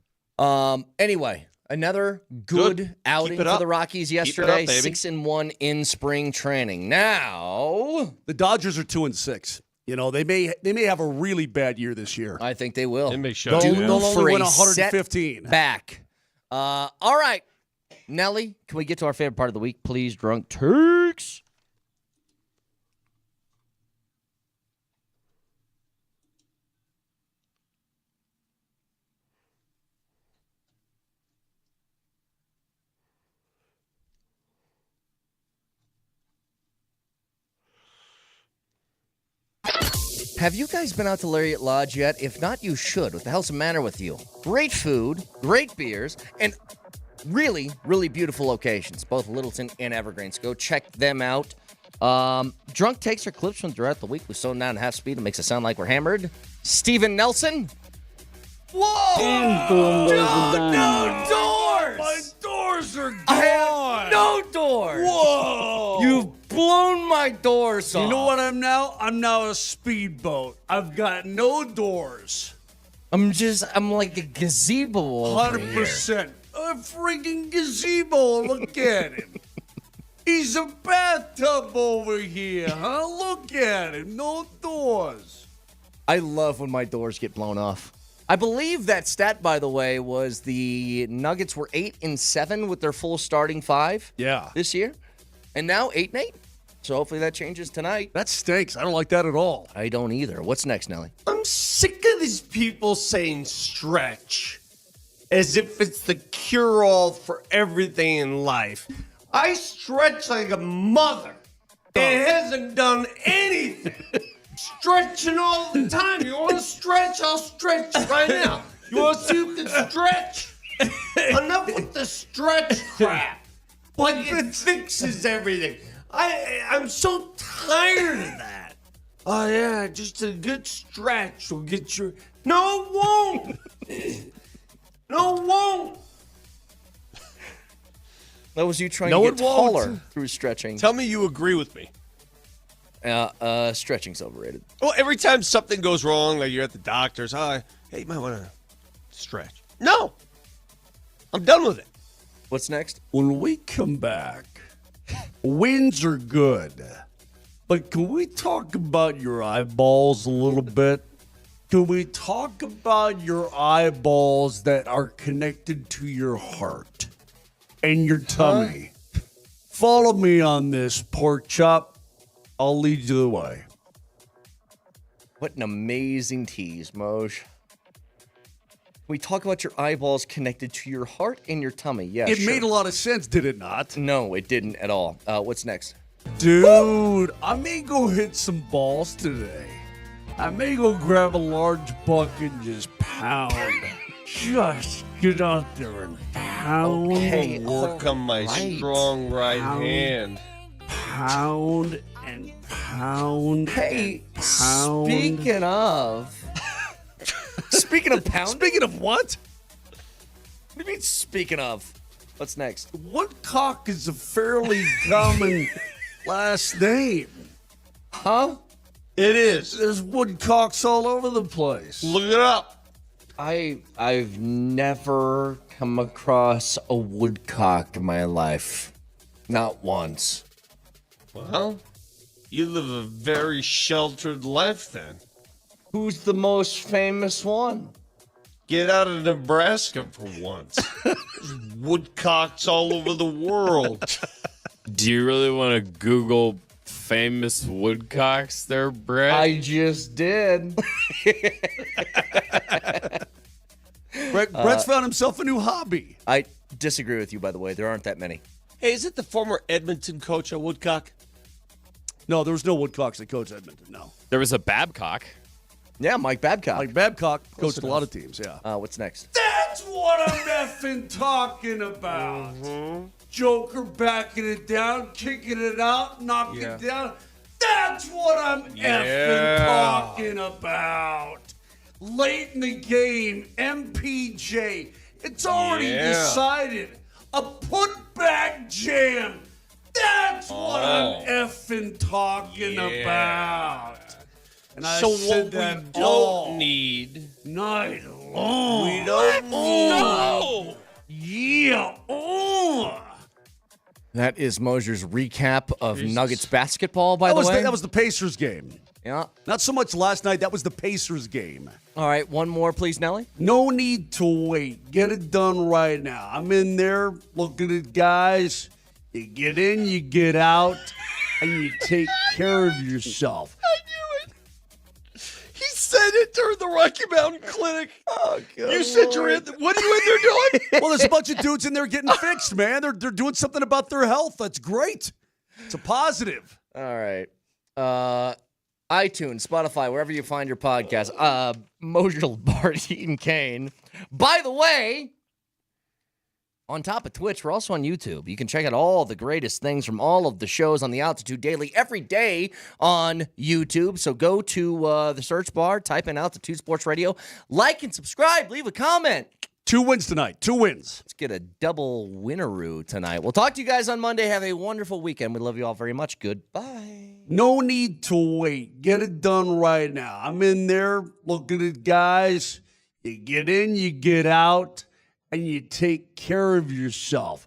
Anyway, another good outing for the Rockies yesterday. 6-1 in spring training. Now the Dodgers are 2-6. You know, they may have a really bad year this year. I think they will. They may show They'll for only a win 115 back. All right, Nelly, can we get to our favorite part of the week, please? Drunk Takes. Have you guys been out to Lariat Lodge yet? If not, you should. What the hell's the matter with you? Great food, great beers, and really, really beautiful locations, both Littleton and Evergreen. So go check them out. Drunk takes or clips from throughout the week. We slow down half speed. It makes it sound like we're hammered. Steven Nelson. Whoa! Dude, no doors! My doors are gone! I have no doors! Whoa! You've blown my doors off. You know what I'm now? I'm now a speedboat. I've got no doors. I'm like a gazebo over 100%. A freaking gazebo. Look at him. He's a bathtub over here, huh? Look at him. No doors. I love when my doors get blown off. I believe that stat, by the way, was the Nuggets were 8-7 with their full starting five. Yeah. This year, and now 8-8. So hopefully that changes tonight. That stinks. I don't like that at all. I don't either. What's next, Nelly? I'm sick of these people saying stretch as if it's the cure-all for everything in life. I stretch like a mother. It hasn't done anything. Stretching all the time. You want to stretch? I'll stretch right now. You want to see who can stretch? Enough with the stretch crap. Like it fixes everything. I'm so tired of that. Oh yeah, just a good stretch will get your. No, it won't. No, it won't. That was you trying to get taller through stretching. Tell me you agree with me. Stretching's overrated. Well, every time something goes wrong, like you're at the doctor's, hey, you might want to stretch. No. I'm done with it. What's next? When we come back, wins are good. But can we talk about your eyeballs a little bit? Can we talk about your eyeballs that are connected to your heart and your tummy? Follow me on this, pork chop. I'll lead you the way. What an amazing tease, Moj. We talk about your eyeballs connected to your heart and your tummy. Yeah, It made a lot of sense, did it not? No, it didn't at all. What's next? Dude, I may go hit some balls today. I may go grab a large buck and just pound. Just get out there and pound. Okay, work on my strong right hand. Pound and pound. Hey, pound. Speaking of pounding? Speaking of what? What do you mean, speaking of? What's next? Woodcock is a fairly common last name. Huh? It is. There's woodcocks all over the place. Look it up. I've never come across a woodcock in my life. Not once. Well, you live a very sheltered life then. Who's the most famous one? Get out of Nebraska for once. There's woodcocks all over the world. Do you really want to Google famous woodcocks there, Brett? I just did. Brett's found himself a new hobby. I disagree with you, by the way. There aren't that many. Hey, is it the former Edmonton coach, a woodcock? No, there was no woodcocks that coached Edmonton, no. There was a Babcock. Yeah, Mike Babcock. Mike Babcock coached a lot of teams, yeah. What's next? That's what I'm effing talking about. Joker backing it down, kicking it out, knocking it down. That's what I'm effing talking about. Late in the game, MPJ. It's already decided. A putback jam. That's what I'm effing talking about. And I so said what that we don't need. night long. We don't need. No. Yeah. Oh. That is Moser's recap of Nuggets basketball, by the way. That was the Pacers game. Yeah. Not so much last night. That was the Pacers game. All right, one more, please, Nelly. No need to wait. Get it done right now. I'm in there looking at guys. You get in, you get out, and you take care of yourself. I knew it. He said it during the Rocky Mountain Clinic. Oh, God. You said you're in. What are you in there doing? Well, there's a bunch of dudes in there getting fixed, man. They're doing something about their health. That's great. It's a positive. All right. iTunes, Spotify, wherever you find your podcast. Moser, Lombardi, and Kane. By the way, On top of Twitch, we're also on YouTube. You can check out all the greatest things from all of the shows on the Altitude Daily every day on YouTube. So go to the search bar, type in Altitude Sports Radio, like and subscribe, leave a comment. 2 wins tonight. 2 wins. Let's get a double winneroo tonight. We'll talk to you guys on Monday. Have a wonderful weekend. We love you all very much. Goodbye. No need to wait. Get it done right now. I'm in there looking at guys. You get in, you get out, and you take care of yourself.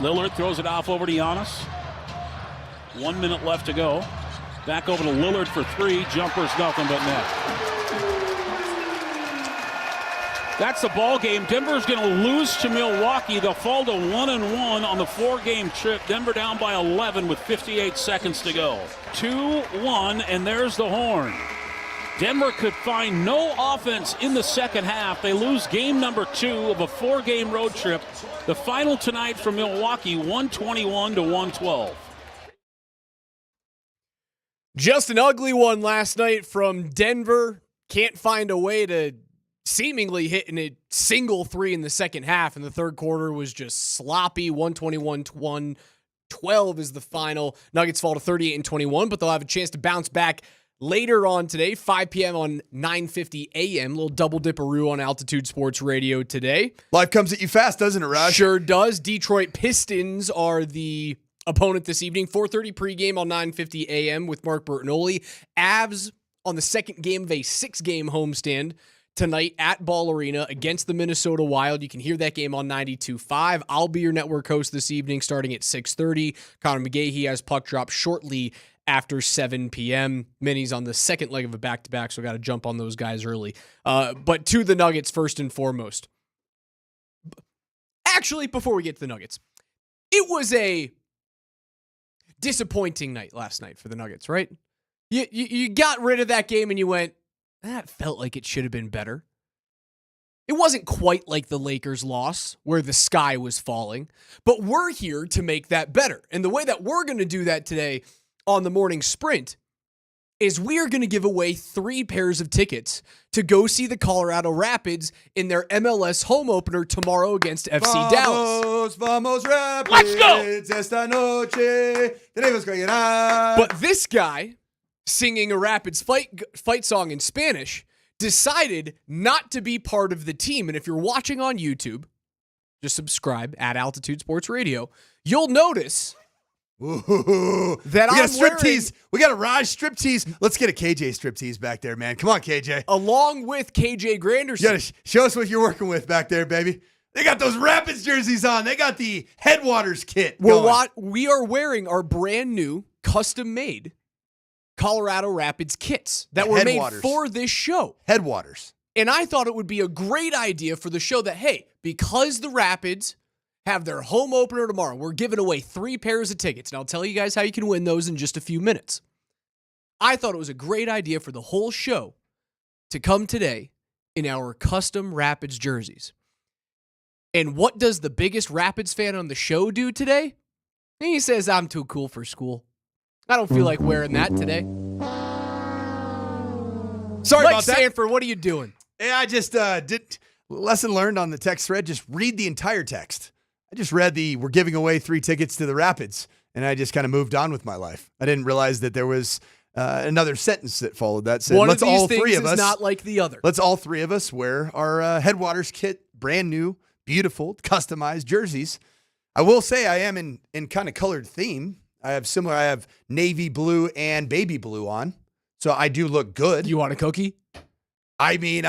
Lillard throws it off over to Giannis. 1 minute left to go. Back over to Lillard for three. Jumper's nothing but net. That's the ball game. Denver's going to lose to Milwaukee. They'll fall to 1-1 on the 4-game trip. Denver down by 11 with 58 seconds to go. 2-1, and there's the horn. Denver could find no offense in the second half. They lose game number 2 of a 4-game road trip. The final tonight for Milwaukee, 121 to 112. Just an ugly one last night from Denver. Can't find a way to seemingly hit a single three in the second half, and the third quarter was just sloppy. 121-112 is the final. Nuggets fall to 38-21, but they'll have a chance to bounce back later on today, 5 p.m. on 9:50 a.m. Little double dipperoo on Altitude Sports Radio today. Life comes at you fast, doesn't it, Raj? Sure does. Detroit Pistons are the opponent this evening. 4:30 pregame on 9:50 a.m. with Mark Bertinoli. Avs on the second game of a 6-game homestand tonight at Ball Arena against the Minnesota Wild. You can hear that game on 92.5. I'll be your network host this evening starting at 6:30. Connor McGahey has puck drop shortly after 7 p.m. Minnie's on the second leg of a back-to-back, so got to jump on those guys early. But to the Nuggets first and foremost. Actually, before we get to the Nuggets, it was a disappointing night last night for the Nuggets, right? You got rid of that game and you went, that felt like it should have been better. It wasn't quite like the Lakers' loss where the sky was falling, but we're here to make that better. And the way that we're going to do that today on the morning sprint is we are going to give away 3 pairs of tickets to go see the Colorado Rapids in their MLS home opener tomorrow against FC Dallas. Vamos Rapids. Let's go! Esta noche tenemos que ganar. But this guy, singing a Rapids fight song in Spanish, decided not to be part of the team. And if you're watching on YouTube, just subscribe at Altitude Sports Radio. You'll notice that we got I'm a strip wearing, tease. We got a Raj strip tease. Let's get a KJ strip tease back there, man. Come on, KJ. along with KJ Granderson. You gotta show us what you're working with back there, baby. They got those Rapids jerseys on. They got the Headwaters kit going. We are wearing our brand new, custom-made Colorado Rapids kits that were made for this show. Headwaters. And I thought it would be a great idea for the show that, hey, because the Rapids have their home opener tomorrow, we're giving away 3 pairs of tickets. And I'll tell you guys how you can win those in just a few minutes. I thought it was a great idea for the whole show to come today in our custom Rapids jerseys. And what does the biggest Rapids fan on the show do today? He says, I'm too cool for school. I don't feel like wearing that today. Sorry Mike about that. Sanford, what are you doing? Yeah, I just did lesson learned on the text thread. Just read the entire text. I just read we're giving away 3 tickets to the Rapids, and I just kind of moved on with my life. I didn't realize that there was another sentence that followed that said, One let's of these all things 3 of is us not like the other. Let's all 3 of us wear our Headwaters kit, brand new, beautiful, customized jerseys. I will say I am in kind of colored theme. I have navy blue and baby blue on. So I do look good. You want a cookie? I mean,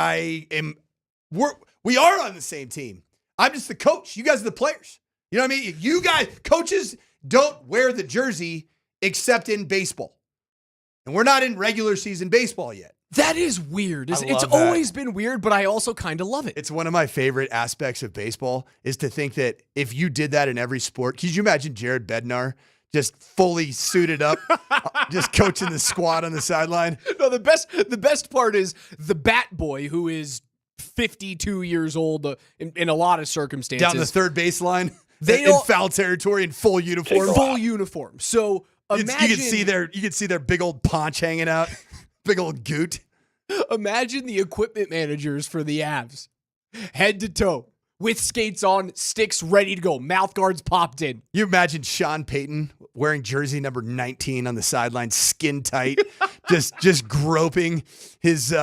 we are on the same team. I'm just the coach. You guys are the players. You know what I mean? You guys, coaches don't wear the jersey except in baseball. And we're not in regular season baseball yet. That is weird. It's that. always been weird, but I also kind of love it. It's one of my favorite aspects of baseball is to think that if you did that in every sport, could you imagine Jared Bednar just fully suited up, just coaching the squad on the sideline? No, the best part is the bat boy who is 52 years old in a lot of circumstances. Down the third baseline, they in foul territory in full uniform. Full uniform. So imagine you can see their big old paunch hanging out, big old goot. Imagine the equipment managers for the Avs, head to toe, with skates on, sticks ready to go, mouth guards popped in. You imagine Sean Payton wearing jersey number 19 on the sideline, skin tight, just groping his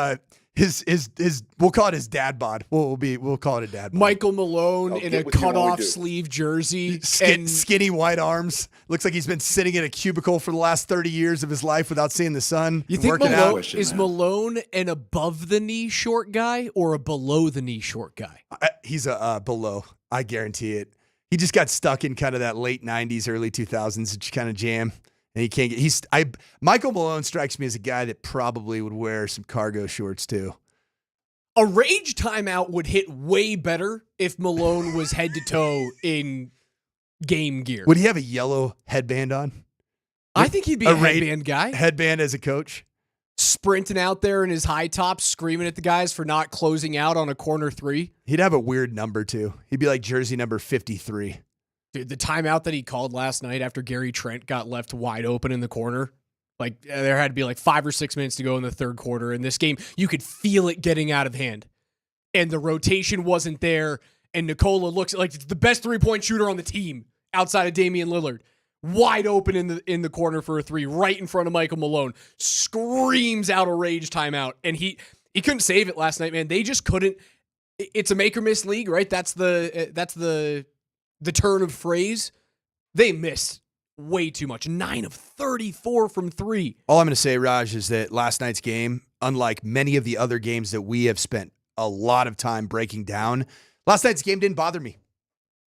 we'll call it his dad bod. We'll call it a dad bod. Michael Malone in a cut-off sleeve jersey. Skinny white arms. Looks like he's been sitting in a cubicle for the last 30 years of his life without seeing the sun. You think Malone an above-the-knee short guy or a below-the-knee short guy? He's a below. I guarantee it. He just got stuck in kind of that late 90s, early 2000s kind of jam. And he can't get Michael Malone strikes me as a guy that probably would wear some cargo shorts too. A rage timeout would hit way better if Malone was head to toe in game gear. Would he have a yellow headband on? I think he'd be a headband guy. Headband as a coach? Sprinting out there in his high tops, screaming at the guys for not closing out on a corner three. He'd have a weird number too. He'd be like jersey number 53. Dude, the timeout that he called last night after Gary Trent got left wide open in the corner, like there had to be like 5 or 6 minutes to go in the third quarter. In this game, you could feel it getting out of hand. And the rotation wasn't there. And Nikola looks like it's the best three-point shooter on the team outside of Damian Lillard. Wide open in the corner for a three, right in front of Michael Malone. Screams out a rage timeout. And he couldn't save it last night, man. They just couldn't. It's a make or miss league, right? That's the turn of phrase. They missed way too much. 9 of 34 from 3. All I'm going to say, Raj, is that last night's game, unlike many of the other games that we have spent a lot of time breaking down, last night's game didn't bother me.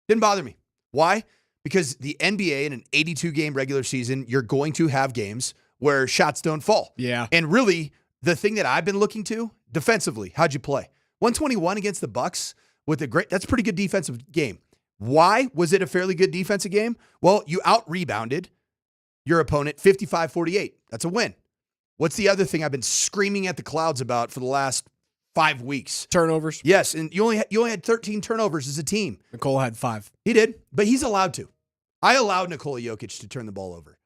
Didn't bother me. Why? Because the NBA in an 82-game regular season, you're going to have games where shots don't fall. Yeah. And really, the thing that I've been looking to, defensively, how'd you play? 121 against the Bucks with that's a pretty good defensive game. Why was it a fairly good defensive game? Well, you out-rebounded your opponent 55-48. That's a win. What's the other thing I've been screaming at the clouds about for the last 5 weeks? Turnovers. Yes, and you only had 13 turnovers as a team. Nikola had 5. He did, but he's allowed to. I allowed Nikola Jokic to turn the ball over.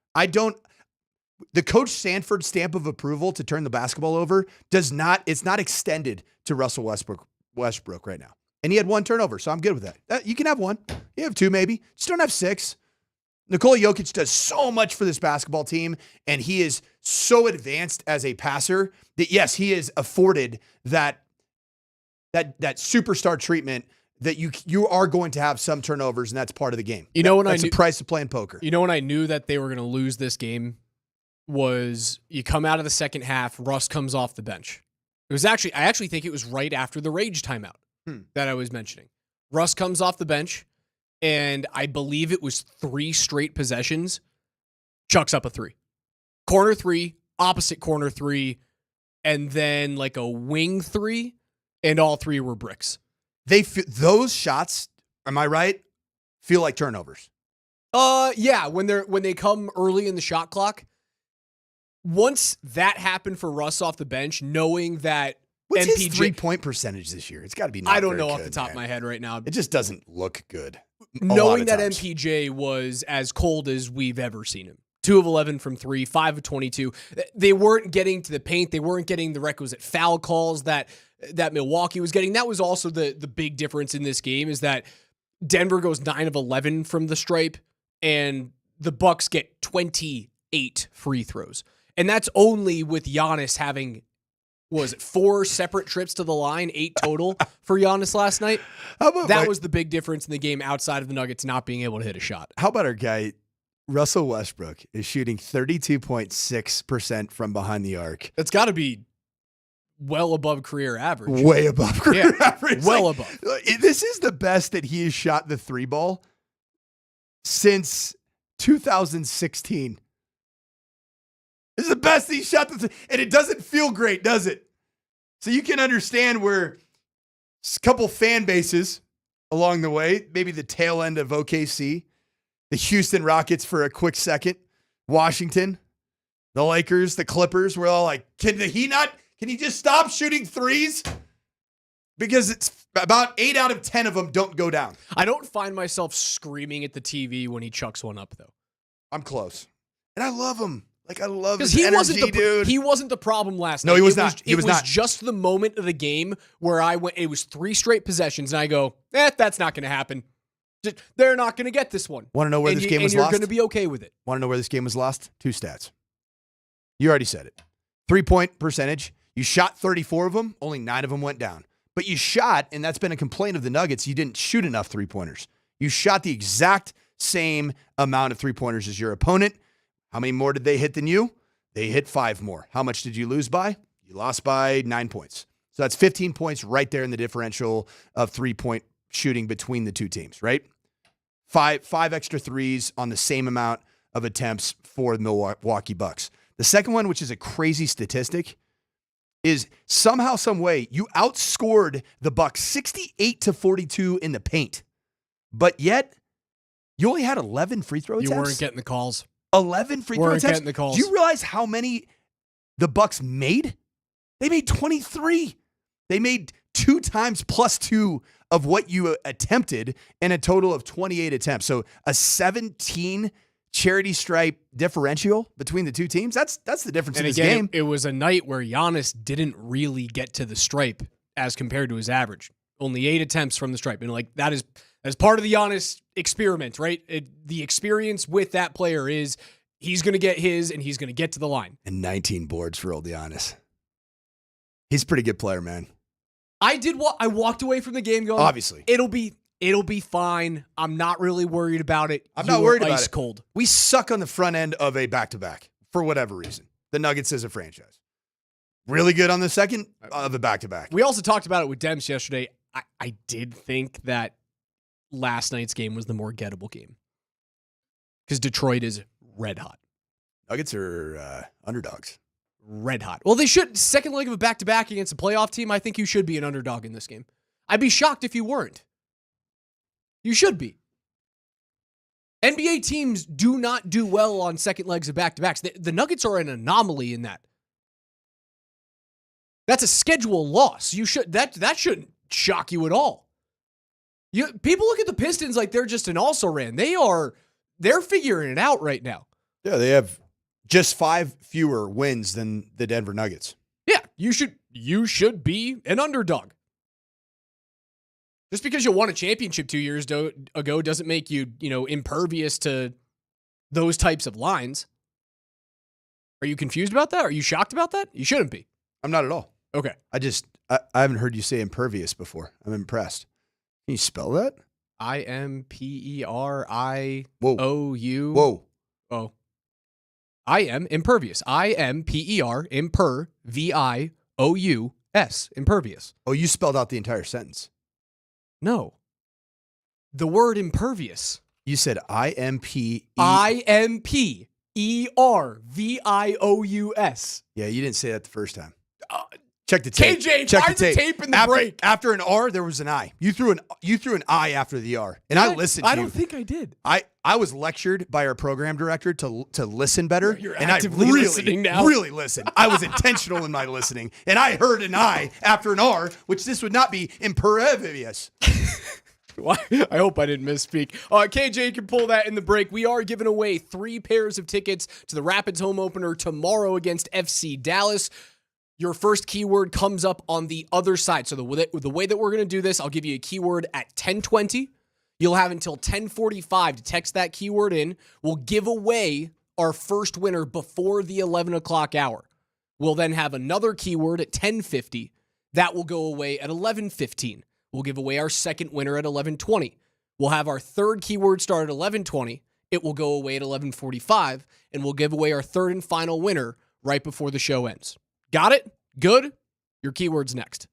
The Coach Sanford stamp of approval to turn the basketball over it's not extended to Russell Westbrook right now. And he had 1 turnover, so I'm good with that. You can have 1. You have 2 maybe. Just don't have 6. Nikola Jokic does so much for this basketball team, and he is so advanced as a passer that, yes, he is afforded that superstar treatment that you are going to have some turnovers, and that's part of the game. That's the price of playing poker. You know when I knew that they were going to lose this game was you come out of the second half, Russ comes off the bench. I actually think it was right after the rage timeout that I was mentioning. Russ comes off the bench, and I believe it was 3 straight possessions, chucks up a 3. Corner 3, opposite corner 3, and then like a wing 3, and all 3 were bricks. Those shots, am I right, feel like turnovers. Yeah, when they come early in the shot clock. Once that happened for Russ off the bench, knowing that What's MPJ, his 3-point percentage this year? It's got to be. I don't know off the top of my head right now. It just doesn't look good. Knowing that MPJ was as cold as we've ever seen him. 2 of 11 from 3, 5 of 22. They weren't getting to the paint. They weren't getting the requisite foul calls that Milwaukee was getting. That was also the big difference in this game is that Denver goes 9 of 11 from the stripe, and the Bucks get 28 free throws. And that's only with Giannis having, 4 separate trips to the line, 8 total for Giannis last night. That was the big difference in the game outside of the Nuggets not being able to hit a shot. How about our guy, Russell Westbrook, is shooting 32.6% from behind the arc. That's got to be well above career average. Way above career average. Well above. This is the best that he has shot the 3 ball since 2016. This is the best he shot and it doesn't feel great, does it? So you can understand where a couple fan bases along the way, maybe the tail end of OKC, the Houston Rockets for a quick second, Washington, the Lakers, the Clippers, we're all like, can he just stop shooting threes? Because it's about 8 out of 10 of them don't go down. I don't find myself screaming at the TV when he chucks one up, though. I'm close. And I love him. Like, I love his he energy, dude. He wasn't the problem last night. No, he was not. It was just the moment of the game where it was 3 straight possessions, and I go, that's not going to happen. They're not going to get this one. Want to know where this game was lost? And you're lost? going to be okay with it. Want to know where this game was lost? 2 stats. You already said it. 3-point percentage. You shot 34 of them. Only 9 of them went down. But you shot, and that's been a complaint of the Nuggets, you didn't shoot enough 3-pointers. You shot the exact same amount of 3-pointers as your opponent. How many more did they hit than you? They hit 5 more. How much did you lose by? You lost by 9 points. So that's 15 points right there in the differential of 3-point shooting between the two teams, right? Five extra threes on the same amount of attempts for the Milwaukee Bucks. The second one, which is a crazy statistic, is somehow, some way, you outscored the Bucks 68-42 in the paint, but yet you only had 11 free throw attempts. You weren't getting the calls. 11 free throw attempts. Getting the calls. Do you realize how many the Bucks made? They made 23. They made 2 times plus 2 of what you attempted in a total of 28 attempts. So a 17 charity stripe differential between the two teams. That's the difference in this game. It was a night where Giannis didn't really get to the stripe as compared to his average. Only 8 attempts from the stripe. And like that is part of the Giannis experiment, right? The experience with that player is he's going to get his and he's going to get to the line. And 19 boards for old Giannis. He's a pretty good player, man. I walked away from the game going, obviously, it'll be fine. I'm not really worried about it. I'm not worried about ice it. Cold. We suck on the front end of a back-to-back for whatever reason. The Nuggets as a franchise. Really good on the second of a back-to-back. We also talked about it with Dems yesterday. I did think that last night's game was the more gettable game because Detroit is red hot. Nuggets are underdogs. Red hot. Well, they should. Second leg of a back-to-back against a playoff team, I think you should be an underdog in this game. I'd be shocked if you weren't. You should be. NBA teams do not do well on second legs of back-to-backs. The Nuggets are an anomaly in that. That's a schedule loss. That shouldn't shock you at all. People look at the Pistons like they're just an also-ran. They're figuring it out right now. Yeah, they have just 5 fewer wins than the Denver Nuggets. Yeah, you should be an underdog. Just because you won a championship 2 years ago doesn't make you, impervious to those types of lines. Are you confused about that? Are you shocked about that? You shouldn't be. I'm not at all. Okay. I haven't heard you say impervious before. I'm impressed. Can you spell that? IMPERIOU. Whoa. Oh. I am impervious. IMPER, VIOUS, impervious. Oh, you spelled out the entire sentence. No. The word impervious. You said IMPERVIOUS. Yeah, you didn't say that the first time. Check the tape. KJ, check find the tape in the break. After an R, there was an I. You threw an I after the R, and I listened. I don't think I did. I was lectured by our program director to listen better, You're and I actively listening now. really listened. I was intentional in my listening, and I heard an I after an R, which this would not be impervious. I hope I didn't misspeak. KJ can pull that in the break. We are giving away 3 pairs of tickets to the Rapids home opener tomorrow against FC Dallas. Your first keyword comes up on the other side. So the way that we're going to do this, I'll give you a keyword at 10:20. You'll have until 10:45 to text that keyword in. We'll give away our first winner before the 11 o'clock hour. We'll then have another keyword at 10:50. That will go away at 11:15. We'll give away our second winner at 11:20. We'll have our third keyword start at 11:20. It will go away at 11:45. And we'll give away our third and final winner right before the show ends. Got it? Good? Your keyword's next.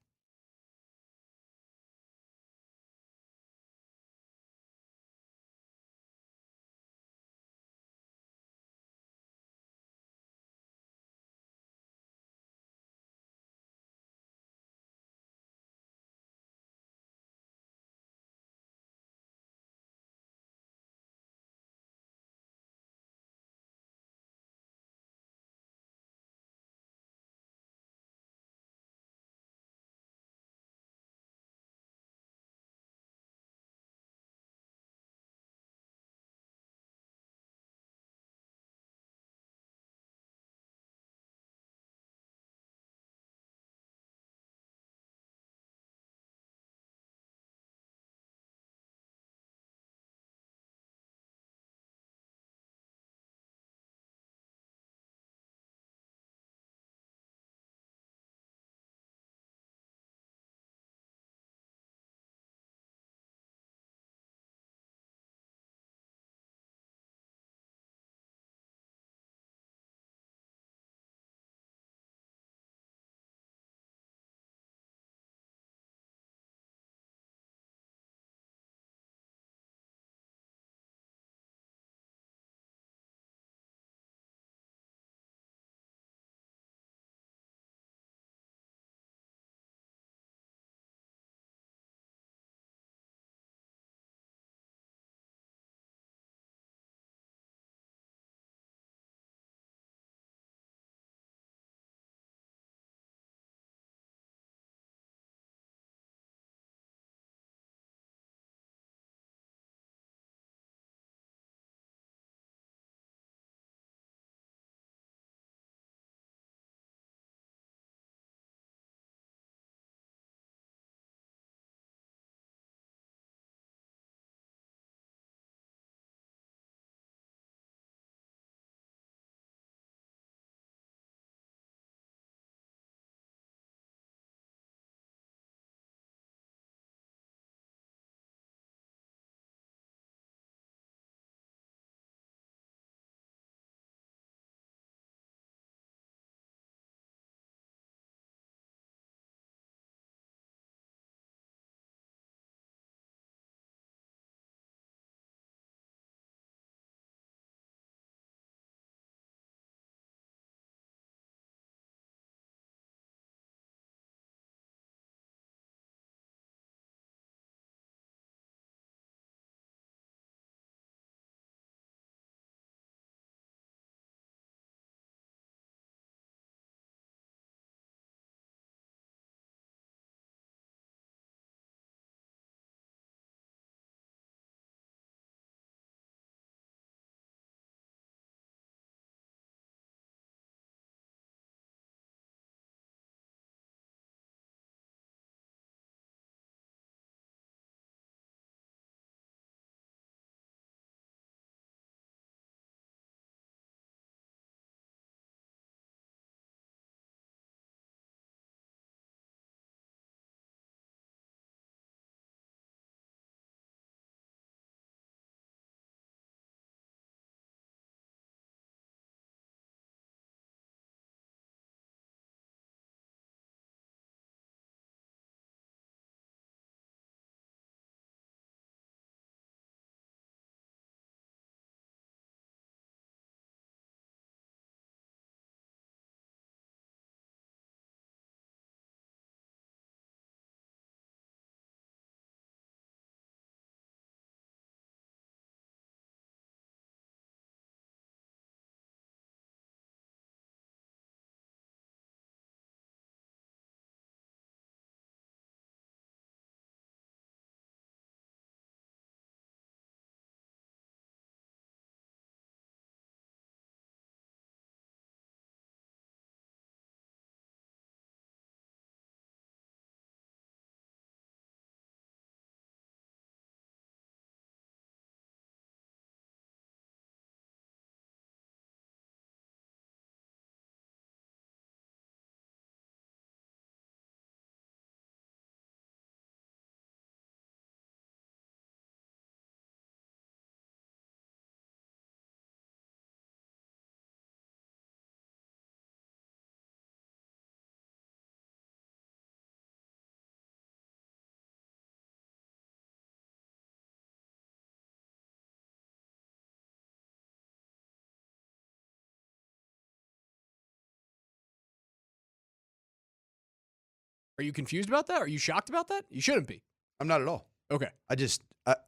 Are you confused about that? Are you shocked about that? You shouldn't be. I'm not at all. Okay. I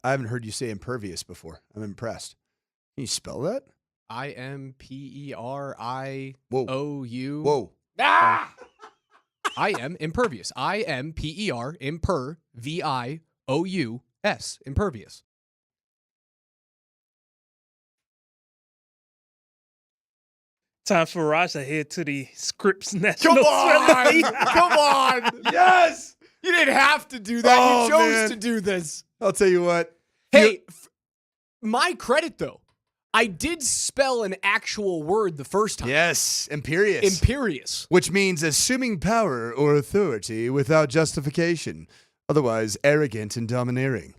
haven't heard you say impervious before. I'm impressed. Can you spell that? I-M-P-E-R-I-O-U. Whoa. Ah! I am impervious. I-M-P-E-R, V-I-O-U-S, impervious. Time for Raj to head to the Scripps National. Come on! Come on! Yes! You didn't have to do that. Oh, you chose man. to do this. I'll tell you what. Hey, my credit, though. I did spell an actual word the first time. Yes, imperious. Imperious. Which means assuming power or authority without justification, otherwise arrogant and domineering.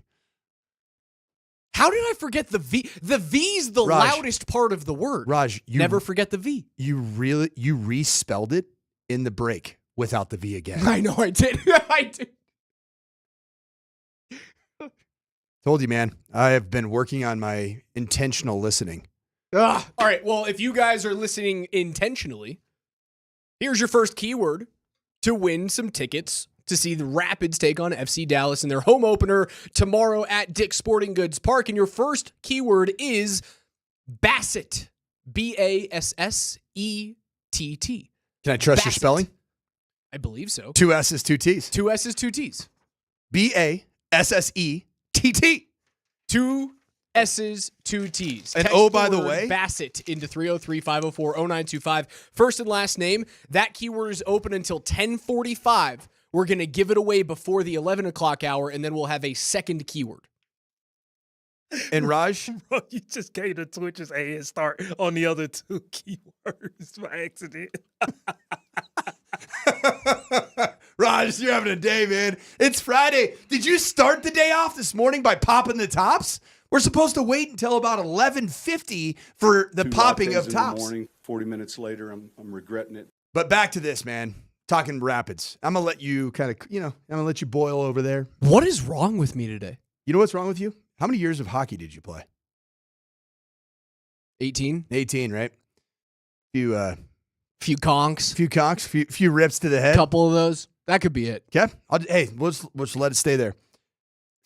How did I forget the V? The V's the Raj, loudest part of the word. Raj, you never forget the V. You respelled it in the break without the V again. I know I did. I did. Told you, man. I have been working on my intentional listening. All right. Well, if you guys are listening intentionally, here's your first keyword to win some tickets to see the Rapids take on FC Dallas in their home opener tomorrow at Dick's Sporting Goods Park. And your first keyword is Bassett. B-A-S-S-E-T-T. Can I trust your Bassett. spelling? I believe so. 2 S's, 2 T's. 2 S's, 2 T's. B-A-S-S-E-T-T. 2 S's, 2 T's. And Text oh, by the the word way, Bassett into 303-504-0925. First and last name. That keyword is open until 10:45. We're going to give it away before the 11 o'clock hour, and then we'll have a second keyword. And Raj? Bro, you just gave the Twitch's a head start on the other two keywords by accident. Raj, you're having a day, man. It's Friday. Did you start the day off this morning by popping the tops? We're supposed to wait until about 11:50 for the popping of tops. In the morning, 40 minutes later, I'm regretting it. But back to this, man. Talking Rapids. I'm going to let you I'm going to let you boil over there. What is wrong with me today? You know what's wrong with you? How many years of hockey did you play? 18. 18, right? Few conks. Few rips to the head. Couple of those. That could be it. Okay. We'll just let it stay there.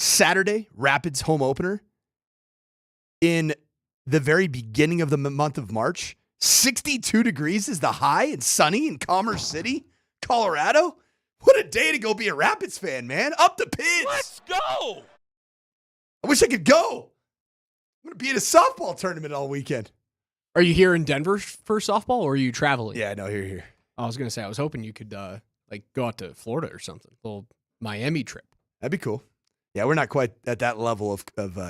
Saturday, Rapids home opener. In the very beginning of the month of March, 62 degrees is the high and sunny in Commerce City, Colorado. What a day to go be a Rapids fan, man. Up the pins. Let's go. I wish I could go. I'm going to be at a softball tournament all weekend. Are you here in Denver for softball, or are you traveling? Yeah, no, here. I was going to say, I was hoping you could go out to Florida or something. A little Miami trip. That'd be cool. Yeah, we're not quite at that level of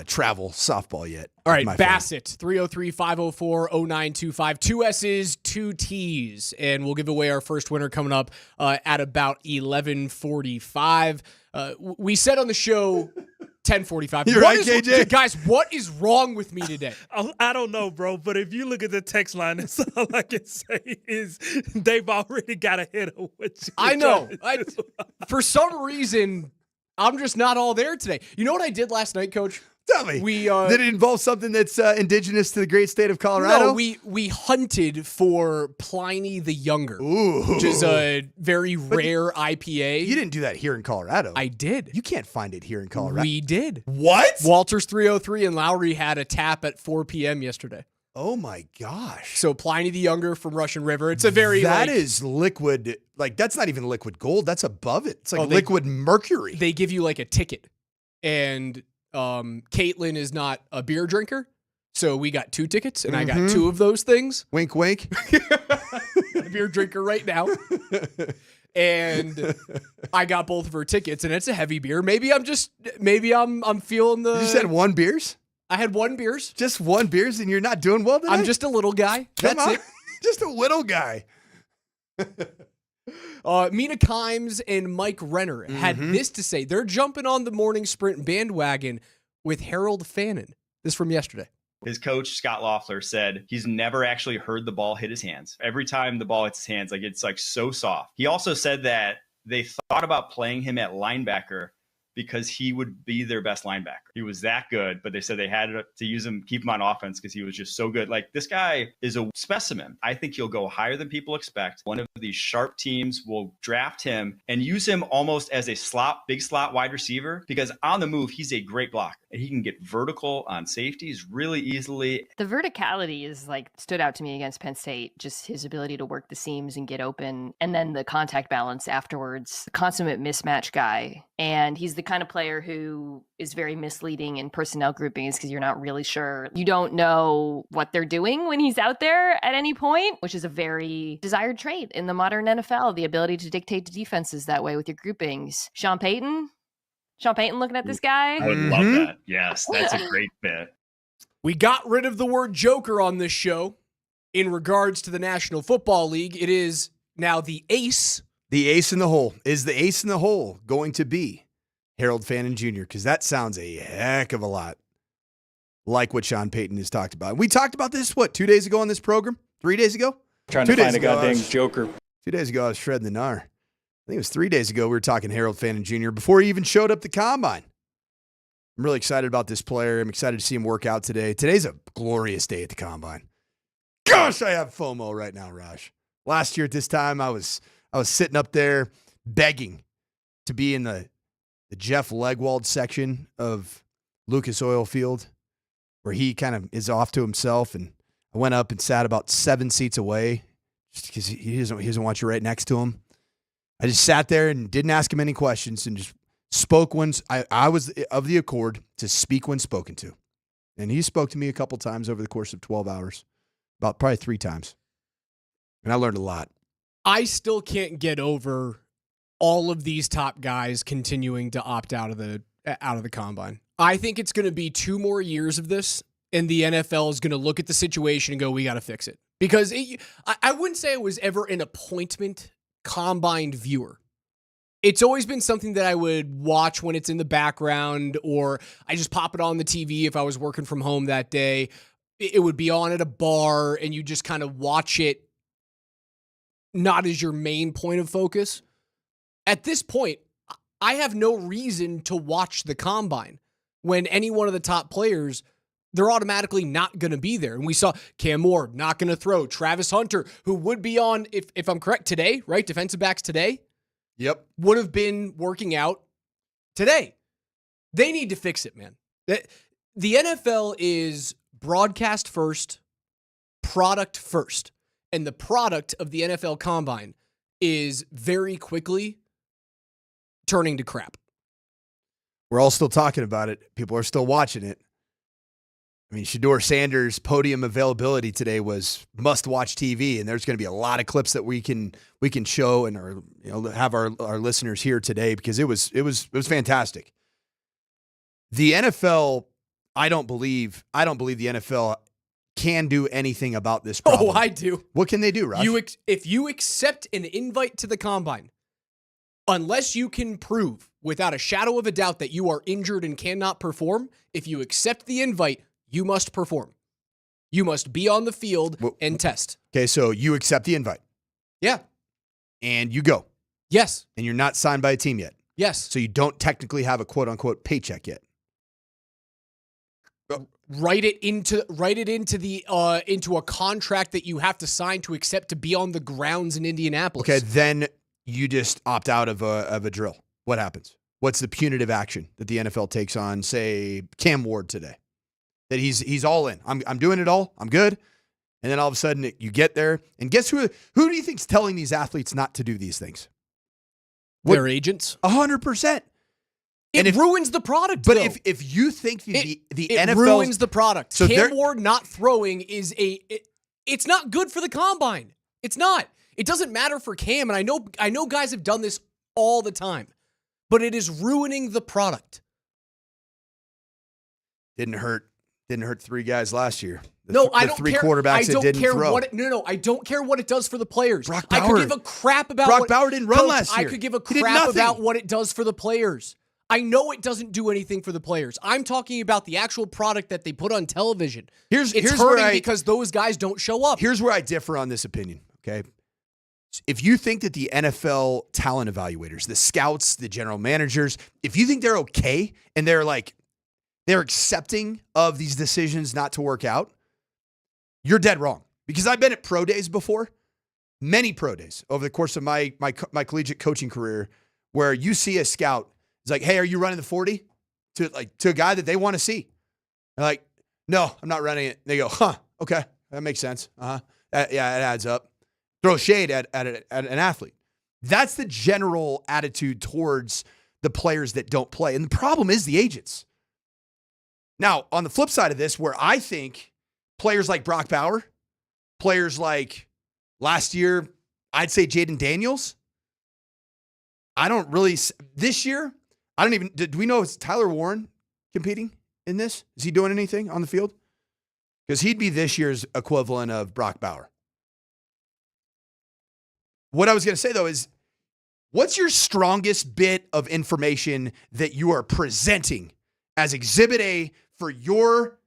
travel softball yet. All right, Bassett, 303-504-0925. 2 S's, 2 T's. And we'll give away our first winner coming up at about 11:45. We said on the show 10:45. You're right, KJ. Guys, what is wrong with me today? I don't know, bro, but if you look at the text line, that's all I can say is they've already got ahead of what you I know. For some reason, I'm just not all there today. You know what I did last night, Coach? Tell me. Did it involve something that's indigenous to the great state of Colorado? No, we hunted for Pliny the Younger, Ooh. which is a very rare IPA. You didn't do that here in Colorado. I did. You can't find it here in Colorado. We did. What? Walters 303 and Lowry had a tap at 4 p.m. yesterday. Oh my gosh. So Pliny the Younger from Russian River. It's a very That is liquid. Like, that's not even liquid gold. That's above it. It's like liquid mercury. They give you like a ticket. And Caitlin is not a beer drinker. So we got 2 tickets, and I got 2 of those things. Wink, wink. A beer drinker right now. And I got both of her tickets, and it's a heavy beer. Maybe I'm feeling the. You said 1 beers? I had 1 beers. Just 1 beers, and you're not doing well today? I'm just a little guy. That's it. Just a little guy. Mina Kimes and Mike Renner had this to say. They're jumping on the morning sprint bandwagon with Harold Fannin. This from yesterday. His coach, Scott Loeffler, said he's never actually heard the ball hit his hands. Every time the ball hits his hands, it's so soft. He also said that they thought about playing him at linebacker because he would be their best linebacker. He was that good, but they said they had to use him, keep him on offense because he was just so good. Like, this guy is a specimen. I think he'll go higher than people expect. One of these sharp teams will draft him and use him almost as a big slot wide receiver, because on the move, he's a great blocker and he can get vertical on safeties really easily. The verticality is stood out to me against Penn State, just his ability to work the seams and get open, and then the contact balance afterwards, the consummate mismatch guy. And he's the kind of player who is very misleading in personnel groupings because you're not really sure. You don't know what they're doing when he's out there at any point, which is a very desired trait in the modern NFL, the ability to dictate to defenses that way with your groupings. Sean Payton looking at this guy. I would love that. Yes, that's a great fit. We got rid of the word Joker on this show in regards to the National Football League. It is now the ace. The ace in the hole. Is the ace in the hole going to be Harold Fannin Jr.? Because that sounds a heck of a lot like what Sean Payton has talked about. We talked about this, 2 days ago on this program? 3 days ago? Trying to find a goddamn Joker. 2 days ago, I was shredding the gnar. I think it was 3 days ago we were talking Harold Fannin Jr. before he even showed up the combine. I'm really excited about this player. I'm excited to see him work out today. Today's a glorious day at the combine. Gosh, I have FOMO right now, Raj. Last year at this time, I was sitting up there begging to be in the Jeff Legwold section of Lucas Oil Field, where he kind of is off to himself. And I went up and sat about 7 seats away just because he doesn't want you right next to him. I just sat there and didn't ask him any questions and just spoke when I was of the accord to speak when spoken to. And he spoke to me a couple times over the course of 12 hours, about probably 3 times. And I learned a lot. I still can't get over all of these top guys continuing to opt out of the combine. I think it's going to be 2 more years of this, and the NFL is going to look at the situation and go, we got to fix it. Because I wouldn't say I was ever an appointment combine viewer. It's always been something that I would watch when it's in the background, or I just pop it on the TV if I was working from home that day. It would be on at a bar, and you just kind of watch it, not as your main point of focus. At this point, I have no reason to watch the combine when any one of the top players, they're automatically not going to be there. And we saw Cam Ward not going to throw. Travis Hunter, who would be on, if I'm correct, today, right? Defensive backs today. Yep. Would have been working out today. They need to fix it, man. The NFL is broadcast first, product first. And the product of the NFL Combine is very quickly turning to crap. We're all still talking about it. People are still watching it. I mean, Shadur Sanders' podium availability today was must-watch TV, and there's going to be a lot of clips that we can show and have our listeners hear today because it was fantastic. The NFL, I don't believe the NFL can do anything about this problem. Oh, I do. What can they do, Raj? If you accept an invite to the combine, unless you can prove without a shadow of a doubt that you are injured and cannot perform, if you accept the invite, you must perform. You must be on the field and test. Okay, so you accept the invite. Yeah. And you go. Yes. And you're not signed by a team yet. Yes. So you don't technically have a quote-unquote paycheck yet. Write it into a contract that you have to sign to accept to be on the grounds in Indianapolis. Okay, then you just opt out of a drill. What happens? What's the punitive action that the NFL takes on, say, Cam Ward today? That he's all in. I'm doing it all. I'm good. And then all of a sudden you get there, and guess who do you think's telling these athletes not to do these things? Their agents. 100%. It ruins the product. But though. if you think the it NFL ruins the product. So Cam Ward not throwing is it's not good for the combine. It's not. It doesn't matter for Cam, and I know guys have done this all the time, but it is ruining the product. Didn't hurt 3 guys last year. I don't care. Quarterbacks that didn't throw. I don't care what it does for the players. Brock Bauer. I could give a crap about Brock Bauer didn't run last year. I could give a crap about what it does for the players. I know it doesn't do anything for the players. I'm talking about the actual product that they put on television. It's hurting because those guys don't show up. Here's where I differ on this opinion, okay? if you think that the NFL talent evaluators, the scouts, the general managers, if you think they're okay and they're accepting of these decisions not to work out, you're dead wrong. Because I've been at pro days before, many pro days over the course of my collegiate coaching career, where you see a scout is like, "Hey, are you running the 40?" to a guy that they want to see. They're like, "No, I'm not running it." They go, "Huh, okay, that makes sense. Yeah, it adds up." Throw shade at an athlete. That's the general attitude towards the players that don't play. And the problem is the agents. Now, on the flip side of this, where I think players like Brock Bauer, players like last year, I'd say Jaden Daniels. This year, do we know, is Tyler Warren competing in this? Is he doing anything on the field? Because he'd be this year's equivalent of Brock Bauer. What I was going to say, though, is what's your strongest bit of information that you are presenting as Exhibit A for your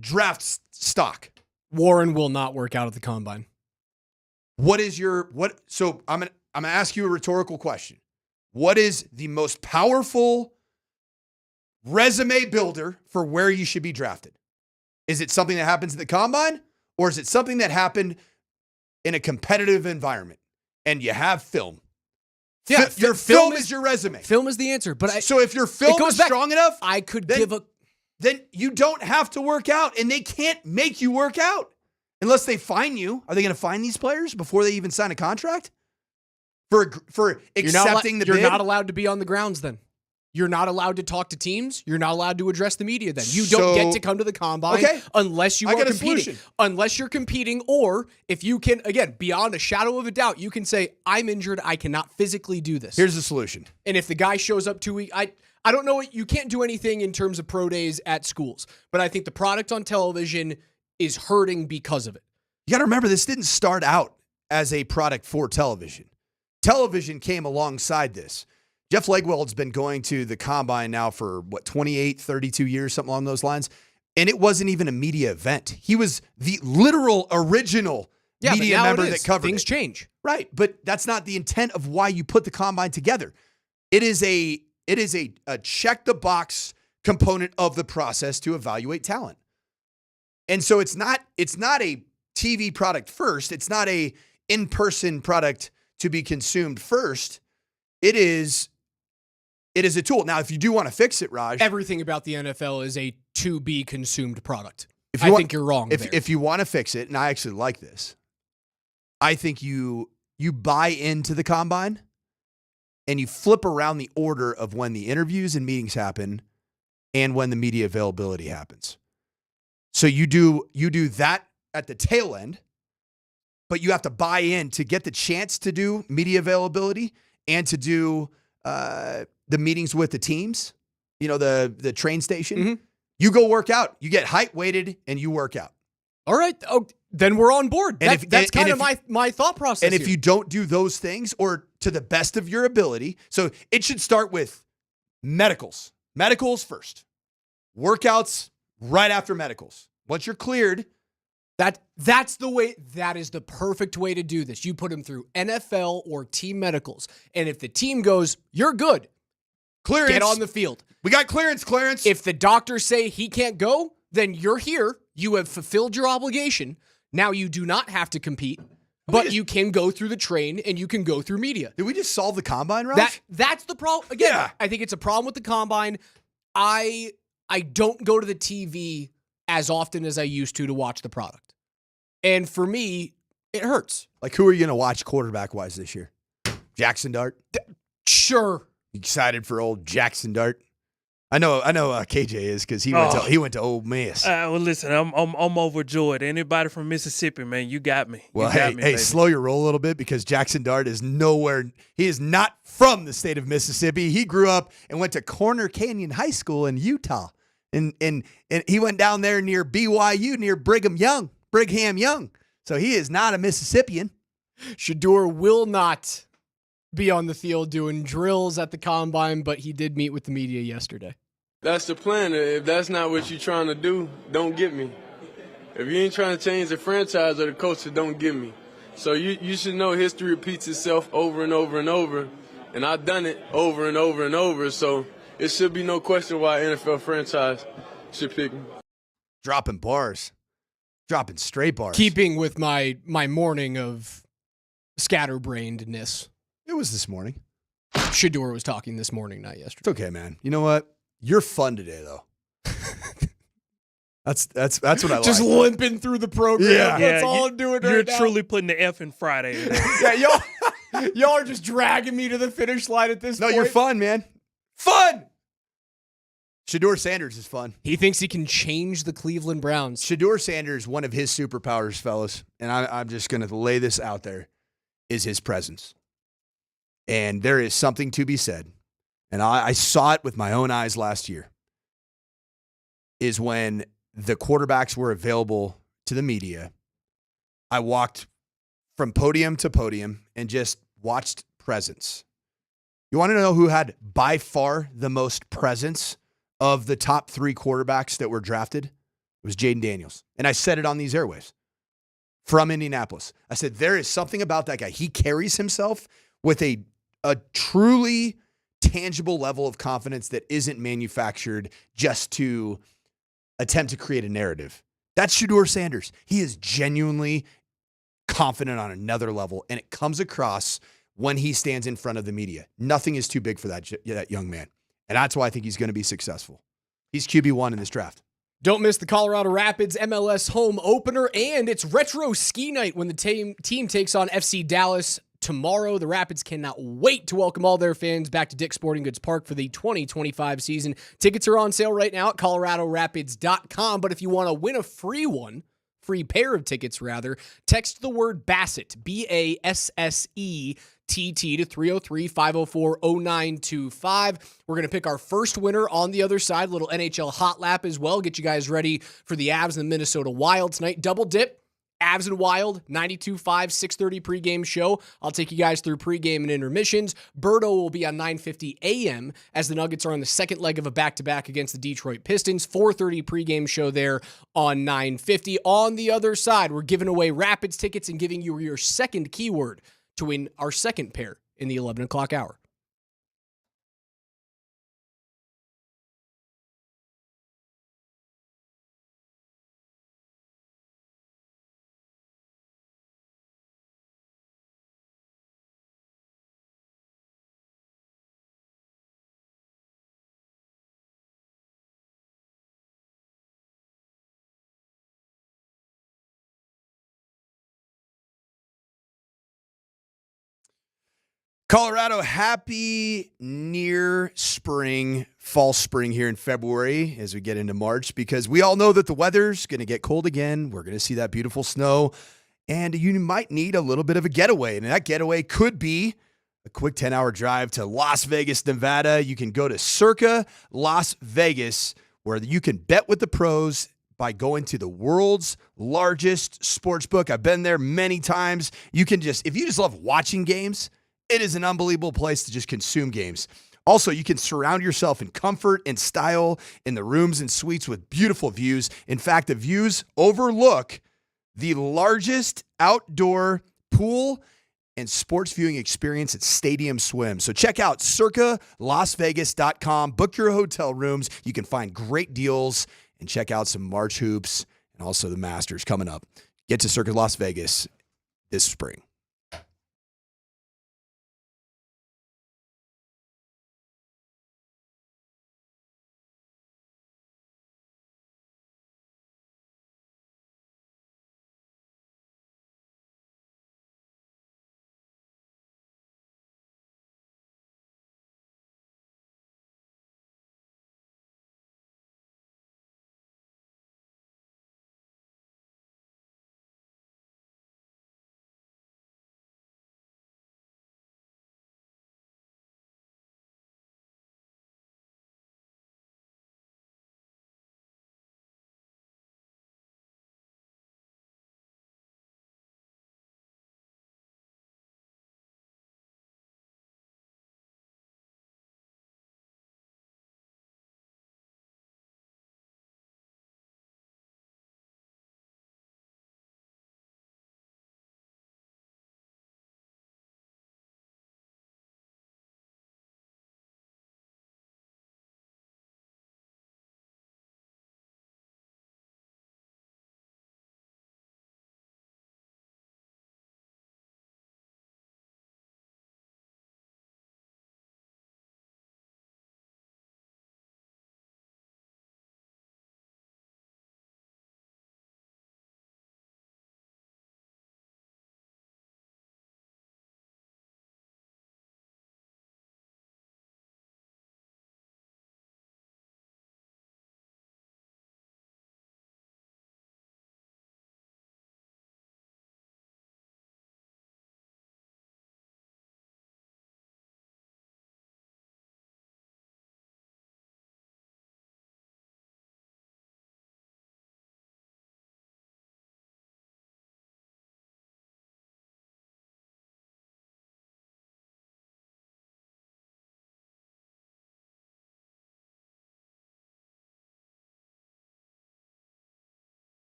draft stock? Warren will not work out at the combine. So I'm going to ask you a rhetorical question. What is the most powerful resume builder for where you should be drafted? Is it something that happens at the combine, or is it something that happened in a competitive environment and you have film? Yeah, your film is your resume. Film is the answer. But so if your film is strong enough, then you don't have to work out, and they can't make you work out unless they fine you. Are they going to fine these players before they even sign a contract for accepting the bid? You're not allowed to be on the grounds then. You're not allowed to talk to teams. You're not allowed to address the media then. You don't get to come to the combine unless you are competing. Unless you're competing, or if you can, again, beyond a shadow of a doubt, you can say, I'm injured. I cannot physically do this. Here's the solution. And if the guy shows up 2 weeks, I don't know. You can't do anything in terms of pro days at schools, but I think the product on television is hurting because of it. You got to remember, this didn't start out as a product for television. Television came alongside this. Jeff Legwold's been going to the combine now for 28, 32 years, something along those lines. And it wasn't even a media event. He was the literal original media member that covered Things change. Right. But that's not the intent of why you put the combine together. It is a check the box component of the process to evaluate talent. And so it's not a TV product first. It's not a in-person product to be consumed first. It is a tool. Now, if you do want to fix it, Raj. Everything about the NFL is a to-be consumed product. I think you're wrong there. If you want to fix it, and I actually like this, I think you buy into the combine and you flip around the order of when the interviews and meetings happen and when the media availability happens. So you do that at the tail end, but you have to buy in to get the chance to do media availability and to do the meetings with the teams, the train station. Mm-hmm. You go work out. You get height weighted and you work out. All right. Oh, then we're on board. That's kind of my thought process. And if you don't do those things, or to the best of your ability, so it should start with medicals. Medicals first. Workouts right after medicals. Once you're cleared. That's the way. That is the perfect way to do this. You put them through NFL or team medicals. And if the team goes, you're good. Clearance. Get on the field. We got clearance. If the doctors say he can't go, then you're here. You have fulfilled your obligation. Now you do not have to compete, but you can go through the train and you can go through media. Did we just solve the combine, Raj? That's the problem. Again, I think it's a problem with the combine. I don't go to the TV as often as I used to watch the product. And for me, it hurts. Like, who are you going to watch quarterback-wise this year? Jackson Dart? Sure. You excited for old Jackson Dart? I know. KJ is, because he went to Ole Miss. Well, listen, I'm overjoyed. Anybody from Mississippi, man, you got me. Well, hey, slow your roll a little bit, because Jackson Dart is nowhere. He is not from the state of Mississippi. He grew up and went to Corner Canyon High School in Utah, and he went down there near BYU, near Brigham Young. So he is not a Mississippian. Shedeur will not be on the field doing drills at the combine, but he did meet with the media yesterday. That's the plan. If that's not what you're trying to do, don't get me. If you ain't trying to change the franchise or the culture, don't get me. So you should know history repeats itself over and over and over. And I've done it over and over and over. So it should be no question why an NFL franchise should pick me. Dropping bars. Dropping straight bars. Keeping with my morning of scatterbrainedness. It was this morning. Shedeur was talking this morning, not yesterday. It's okay, man. You know what? You're fun today, though. That's what I like. Just limping through the program. Yeah. That's all I'm doing right now. You're truly putting the F in Friday. Yeah, y'all are just dragging me to the finish line at this point. No, you're fun, man. Fun! Shadur Sanders is fun. He thinks he can change the Cleveland Browns. Shadur Sanders, one of his superpowers, fellas, and I'm just going to lay this out there, is his presence. And there is something to be said, and I saw it with my own eyes last year, is when the quarterbacks were available to the media, I walked from podium to podium and just watched presence. You want to know who had by far the most presence of the top 3 quarterbacks that were drafted? It was Jaden Daniels. And I said it on these airwaves from Indianapolis. I said, there is something about that guy. He carries himself with a truly tangible level of confidence that isn't manufactured just to attempt to create a narrative. That's Shadur Sanders. He is genuinely confident on another level, and it comes across when he stands in front of the media. Nothing is too big for that young man. And that's why I think he's going to be successful. He's QB1 in this draft. Don't miss the Colorado Rapids MLS home opener, and it's retro ski night when the team takes on FC Dallas tomorrow. The Rapids cannot wait to welcome all their fans back to Dick's Sporting Goods Park for the 2025 season. Tickets are on sale right now at coloradorapids.com, but if you want to win a free pair of tickets rather, text the word Bassett, BASSETT to 303-504-0925. We're going to pick our first winner on the other side, a little NHL hot lap as well, get you guys ready for the Avs and the Minnesota Wild tonight. Double dip. Avs and Wild, 92.5, 6:30 pregame show. I'll take you guys through pregame and intermissions. Birdo will be on 9:50 a.m. as the Nuggets are on the second leg of a back-to-back against the Detroit Pistons. 4:30 pregame show there on 9:50. On the other side, we're giving away Rapids tickets and giving you your second keyword to win our second pair in the 11 o'clock hour. Colorado, happy near spring, fall spring here in February as we get into March, because we all know that the weather's going to get cold again. We're going to see that beautiful snow, and you might need a little bit of a getaway. And that getaway could be a quick 10-hour drive to Las Vegas, Nevada. You can go to Circa Las Vegas, where you can bet with the pros by going to the world's largest sports book. I've been there many times. You can if you just love watching games, it is an unbelievable place to just consume games. Also, you can surround yourself in comfort and style in the rooms and suites with beautiful views. In fact, the views overlook the largest outdoor pool and sports viewing experience at Stadium Swim. So check out circalasvegas.com. Book your hotel rooms. You can find great deals and check out some March hoops and also the Masters coming up. Get to Circa Las Vegas this spring.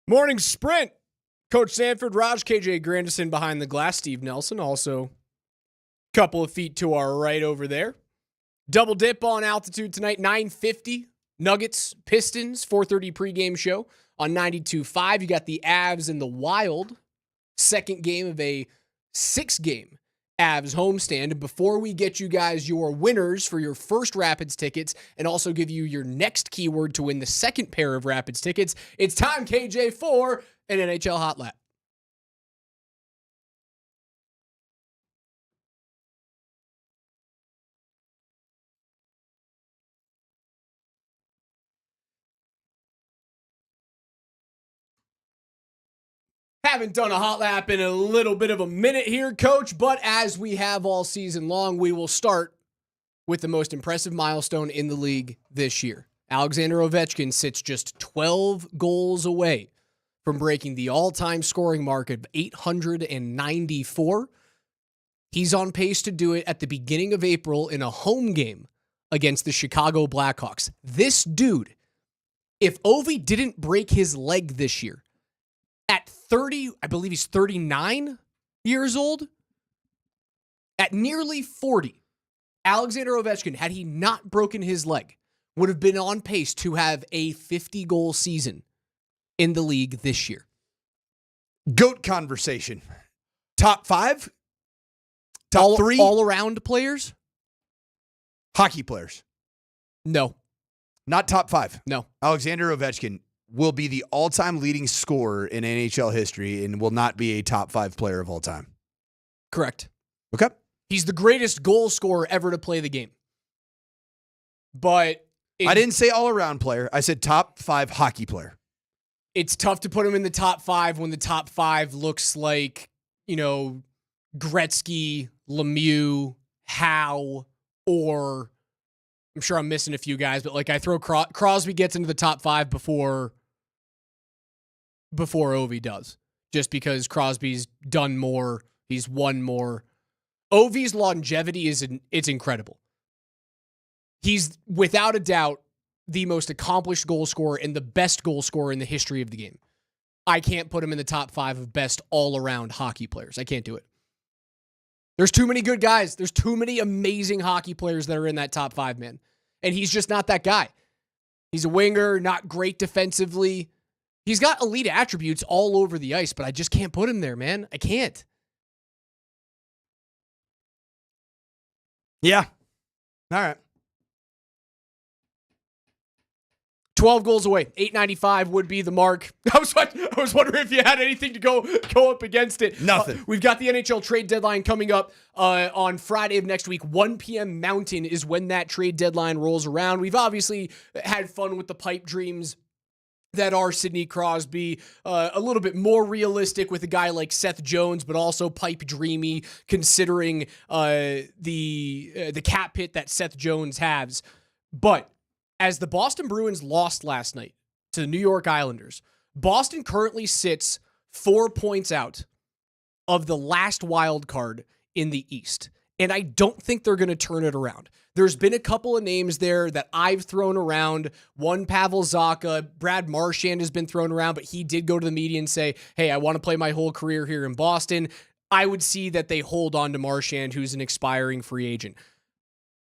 Morning Sprint. Coach Sanford, Raj, KJ Grandison behind the glass. Steve Nelson also a couple of feet to our right over there. Double dip on altitude tonight, 9:50. Nuggets, Pistons, 4:30 pregame show on 92.5. You got the Avs and the Wild. Second game of a 6-game Avs homestand. And before we get you guys your winners for your first Rapids tickets and also give you your next keyword to win the second pair of Rapids tickets, it's time, KJ, for an NHL Hot Lap. Haven't done a hot lap in a little bit of a minute here, Coach, but as we have all season long, we will start with the most impressive milestone in the league this year. Alexander Ovechkin sits just 12 goals away from breaking the all-time scoring mark of 894. He's on pace to do it at the beginning of April in a home game against the Chicago Blackhawks. This dude, if Ovi didn't break his leg this year, at 30, I believe he's 39 years old, at nearly 40, Alexander Ovechkin, had he not broken his leg, would have been on pace to have a 50-goal season in the league this year. GOAT conversation. Top 5? Top 3? All-around players? Hockey players. No. Not top 5. No. Alexander Ovechkin will be the all-time leading scorer in NHL history and will not be a top 5 player of all time. Correct. Okay. He's the greatest goal scorer ever to play the game. But I didn't say all-around player. I said top 5 hockey player. It's tough to put him in the top 5 when the top 5 looks like, Gretzky, Lemieux, Howe, or I'm sure I'm missing a few guys, but I throw Crosby gets into the top 5 before Ovi does, just because Crosby's done more, he's won more. Ovi's longevity it's incredible. He's without a doubt the most accomplished goal scorer and the best goal scorer in the history of the game. I can't put him in the top 5 of best all-around hockey players. I can't do it. There's too many good guys. There's too many amazing hockey players that are in that top 5, man. And he's just not that guy. He's a winger, not great defensively. He's got elite attributes all over the ice, but I just can't put him there, man. I can't. Yeah. All right. 12 goals away. 895 would be the mark. I was wondering if you had anything to go up against it. Nothing. We've got the NHL trade deadline coming up on Friday of next week. 1 p.m. Mountain is when that trade deadline rolls around. We've obviously had fun with the pipe dreams that are Sidney Crosby, a little bit more realistic with a guy like Seth Jones, but also pipe dreamy considering the cap hit that Seth Jones has. But as the Boston Bruins lost last night to the New York Islanders, Boston currently sits 4 points out of the last wild card in the East. And I don't think they're going to turn it around. There's been a couple of names there that I've thrown around. One, Pavel Zacha. Brad Marchand has been thrown around, but he did go to the media and say, hey, I want to play my whole career here in Boston. I would see that they hold on to Marchand, who's an expiring free agent.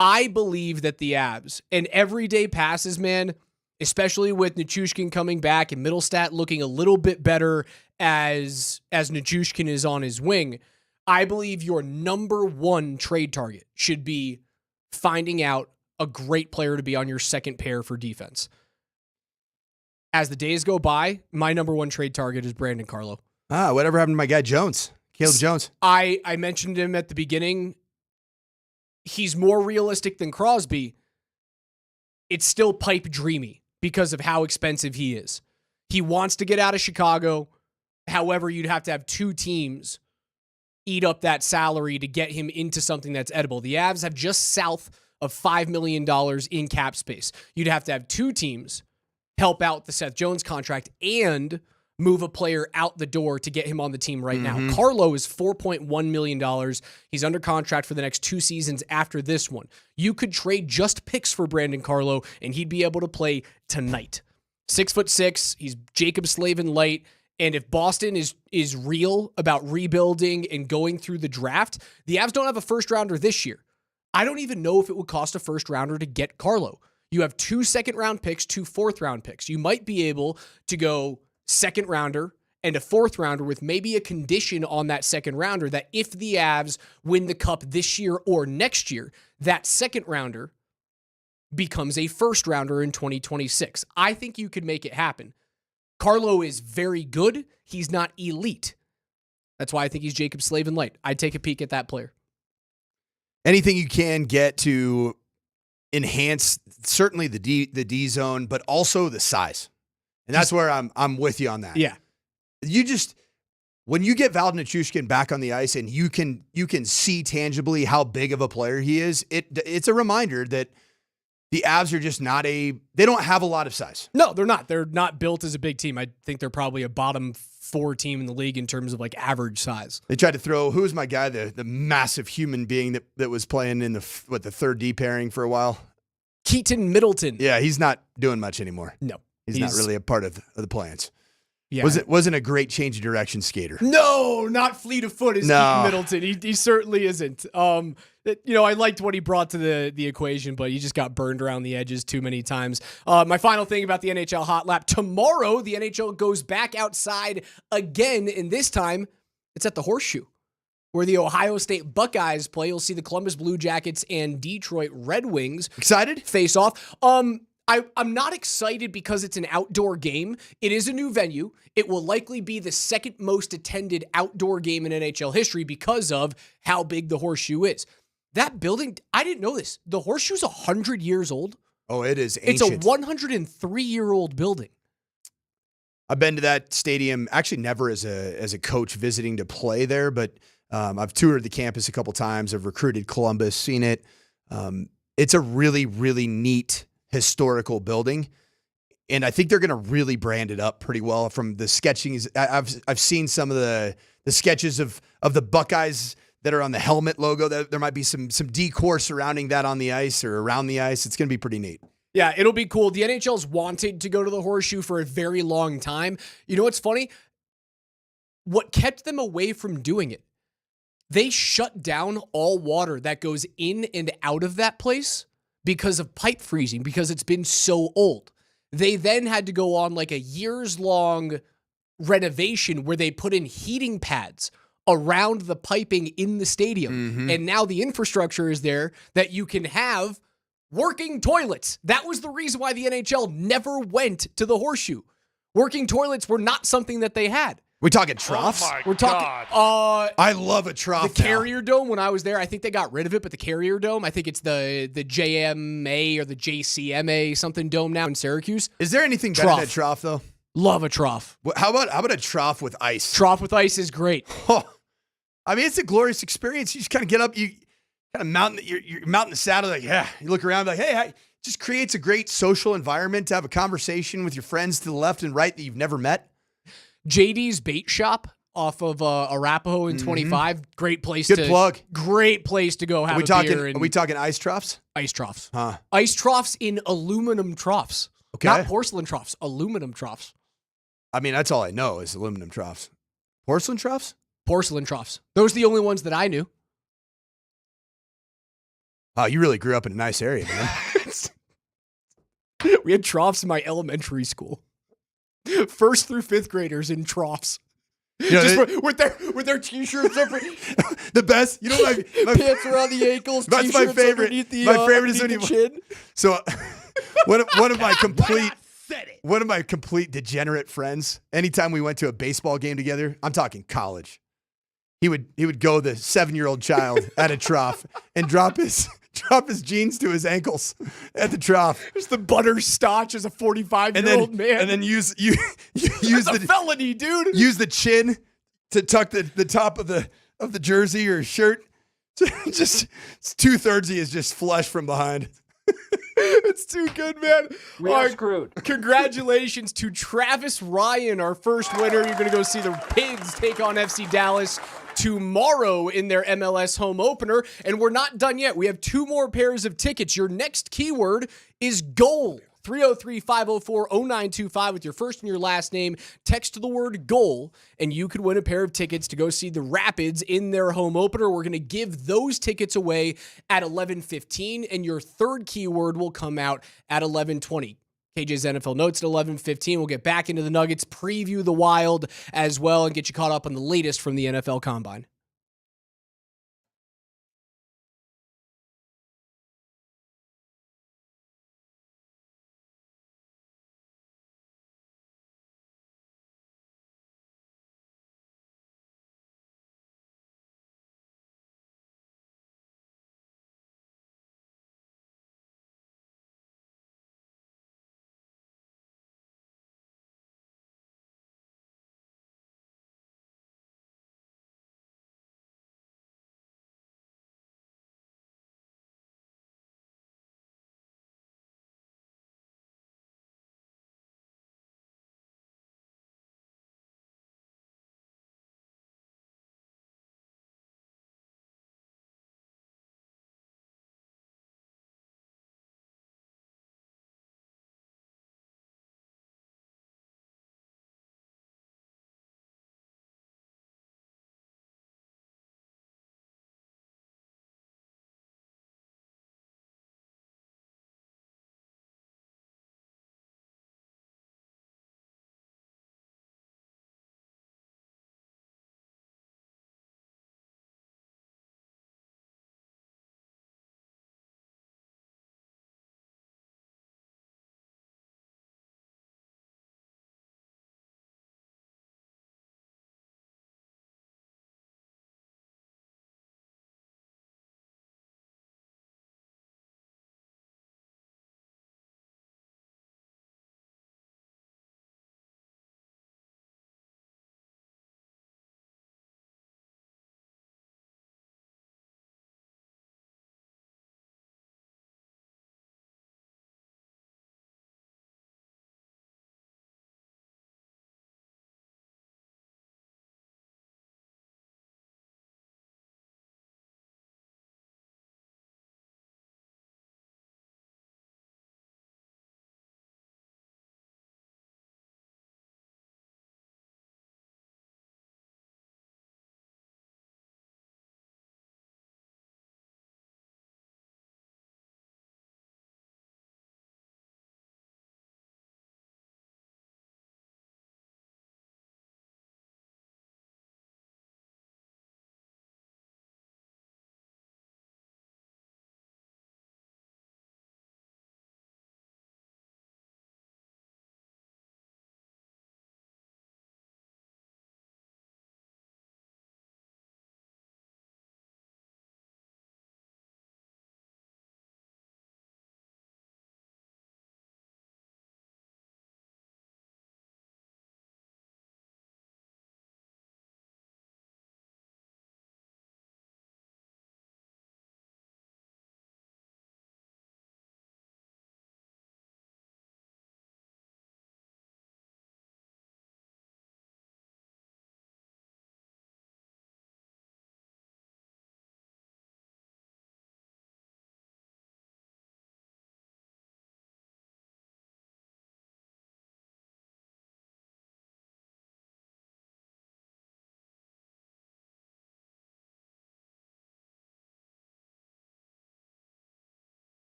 I believe that the Avs and everyday passes, man, especially with Nichushkin coming back and Middlestat looking a little bit better as Nichushkin is on his wing, I believe your number 1 trade target should be finding out a great player to be on your second pair for defense. As the days go by, my number 1 trade target is Brandon Carlo. Whatever happened to my guy Jones? Caleb Jones. I mentioned him at the beginning. He's more realistic than Crosby. It's still pipe dreamy because of how expensive he is. He wants to get out of Chicago. However, you'd have to have 2 teams eat up that salary to get him into something that's edible. The Avs have just south of $5 million in cap space. You'd have to have 2 teams help out the Seth Jones contract and move a player out the door to get him on the team right now. Carlo is $4.1 million. He's under contract for the next 2 seasons after this one. You could trade just picks for Brandon Carlo, and he'd be able to play tonight. 6'6". He's Jacob Slavin light. And if Boston is real about rebuilding and going through the draft, the Avs don't have a first rounder this year. I don't even know if it would cost a first rounder to get Carlo. You have 2 second-round picks, 2 fourth-round picks. You might be able to go second rounder and a fourth rounder with maybe a condition on that second rounder that if the Avs win the Cup this year or next year, that second rounder becomes a first rounder in 2026. I think you could make it happen. Carlo is very good. He's not elite. That's why I think he's Jacob Slavin light. I'd take a peek at that player. Anything you can get to enhance certainly the D zone, but also the size. And that's where I'm with you on that. Yeah. You just, when you get Val Nichushkin back on the ice and you can see tangibly how big of a player he is, it's a reminder that the Avs are just they don't have a lot of size. No, they're not. They're not built as a big team. I think they're probably a bottom 4 team in the league in terms of like average size. They tried to throw, who was my guy, the massive human being that was playing in the third D pairing for a while? Keaton Middleton. Yeah, he's not doing much anymore. No. He's not really a part of the plans. Yeah. Wasn't a great change of direction skater. No, not fleet of foot as Keaton Middleton. He certainly isn't. I liked what he brought to the equation, but he just got burned around the edges too many times. My final thing about the NHL Hot Lap. Tomorrow, the NHL goes back outside again, and this time, it's at the Horseshoe, where the Ohio State Buckeyes play. You'll see the Columbus Blue Jackets and Detroit Red Wings. Excited? Face off. I'm not excited because it's an outdoor game. It is a new venue. It will likely be the second most attended outdoor game in NHL history because of how big the Horseshoe is. That building, I didn't know this. The Horseshoe's 100 years old. Oh, it is ancient. It's a 103-year-old building. I've been to that stadium, actually never as a coach visiting to play there, but I've toured the campus a couple times. I've recruited Columbus, seen it. It's a really, really neat historical building, and I think they're going to really brand it up pretty well. From the sketching, I've seen some of the sketches of the Buckeyes that are on the helmet logo. There might be some decor surrounding that on the ice or around the ice. It's going to be pretty neat. Yeah, it'll be cool. The NHL's wanted to go to the Horseshoe for a very long time. You know what's funny? What kept them away from doing it? They shut down all water that goes in and out of that place because of pipe freezing, because it's been so old. They then had to go on like a years-long renovation where they put in heating pads around the piping in the stadium. Mm-hmm. And now the infrastructure is there that you can have working toilets. That was the reason why the NHL never went to the Horseshoe. Working toilets were not something that they had. We talking troughs? Oh my We're talking. I love a trough. The Carrier Dome. When I was there, I think they got rid of it. But the Carrier Dome, I think it's the JMA or the JCMA something dome now in Syracuse. Is there anything better than a trough though? Love a trough. How about a trough with ice? Trough with ice is great. Oh, I mean, it's a glorious experience. You just kind of get up, you kind of mount you're mounting the saddle, like, yeah. You look around, like, hey, it just creates a great social environment to have a conversation with your friends to the left and right that you've never met. JD's Bait Shop off of Arapahoe and 25. Great place. Good plug. Great place to go have a beer. Are we talking ice troughs? Ice troughs. Huh. Ice troughs in aluminum troughs. Okay. Not porcelain troughs, aluminum troughs. I mean, that's all I know is aluminum troughs. Porcelain troughs? Porcelain troughs. Those are the only ones that I knew. Oh, you really grew up in a nice area, man. We had troughs in my elementary school. 1st through 5th graders in troughs. You know, with their t-shirts over the best. You know what? My pants around the ankles. That's my favorite. My favorite is when you chin. So one of my complete degenerate friends. Anytime we went to a baseball game together, I'm talking college. He would go the 7-year-old child at a trough and drop his jeans to his ankles at the trough. There's the butterscotch as a 45-year-old man. And then use That's a felony, dude. Use the chin to tuck the top of the jersey or shirt. Just 2/3 of you is just flush from behind. It's too good, man. We are screwed. Congratulations to Travis Ryan, our first winner. You're going to go see the Pigs take on FC Dallas tomorrow in their MLS home opener. And we're not done yet. We have 2 more pairs of tickets. Your next keyword is goal. 303-504-0925 with your first and your last name. Text the word GOAL, and you could win a pair of tickets to go see the Rapids in their home opener. We're going to give those tickets away at 11:15, and your third keyword will come out at 11:20. KJ's NFL Notes at 11:15. We'll get back into the Nuggets, preview the Wild as well, and get you caught up on the latest from the NFL Combine.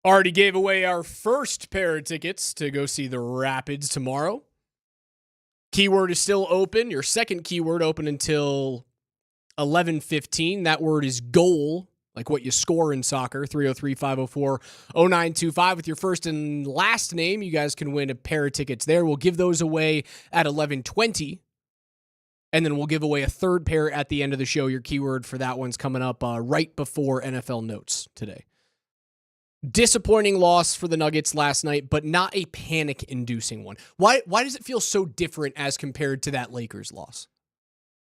Already gave away our first pair of tickets to go see the Rapids tomorrow. Keyword is still open. Your second keyword open until 11:15. That word is goal, like what you score in soccer. 303-504-0925 with your first and last name. You guys can win a pair of tickets there. We'll give those away at 11:20. And then we'll give away a third pair at the end of the show. Your keyword for that one's coming up right before NFL Notes today. Disappointing loss for the Nuggets last night, but not a panic-inducing one. Why does it feel so different as compared to that Lakers loss?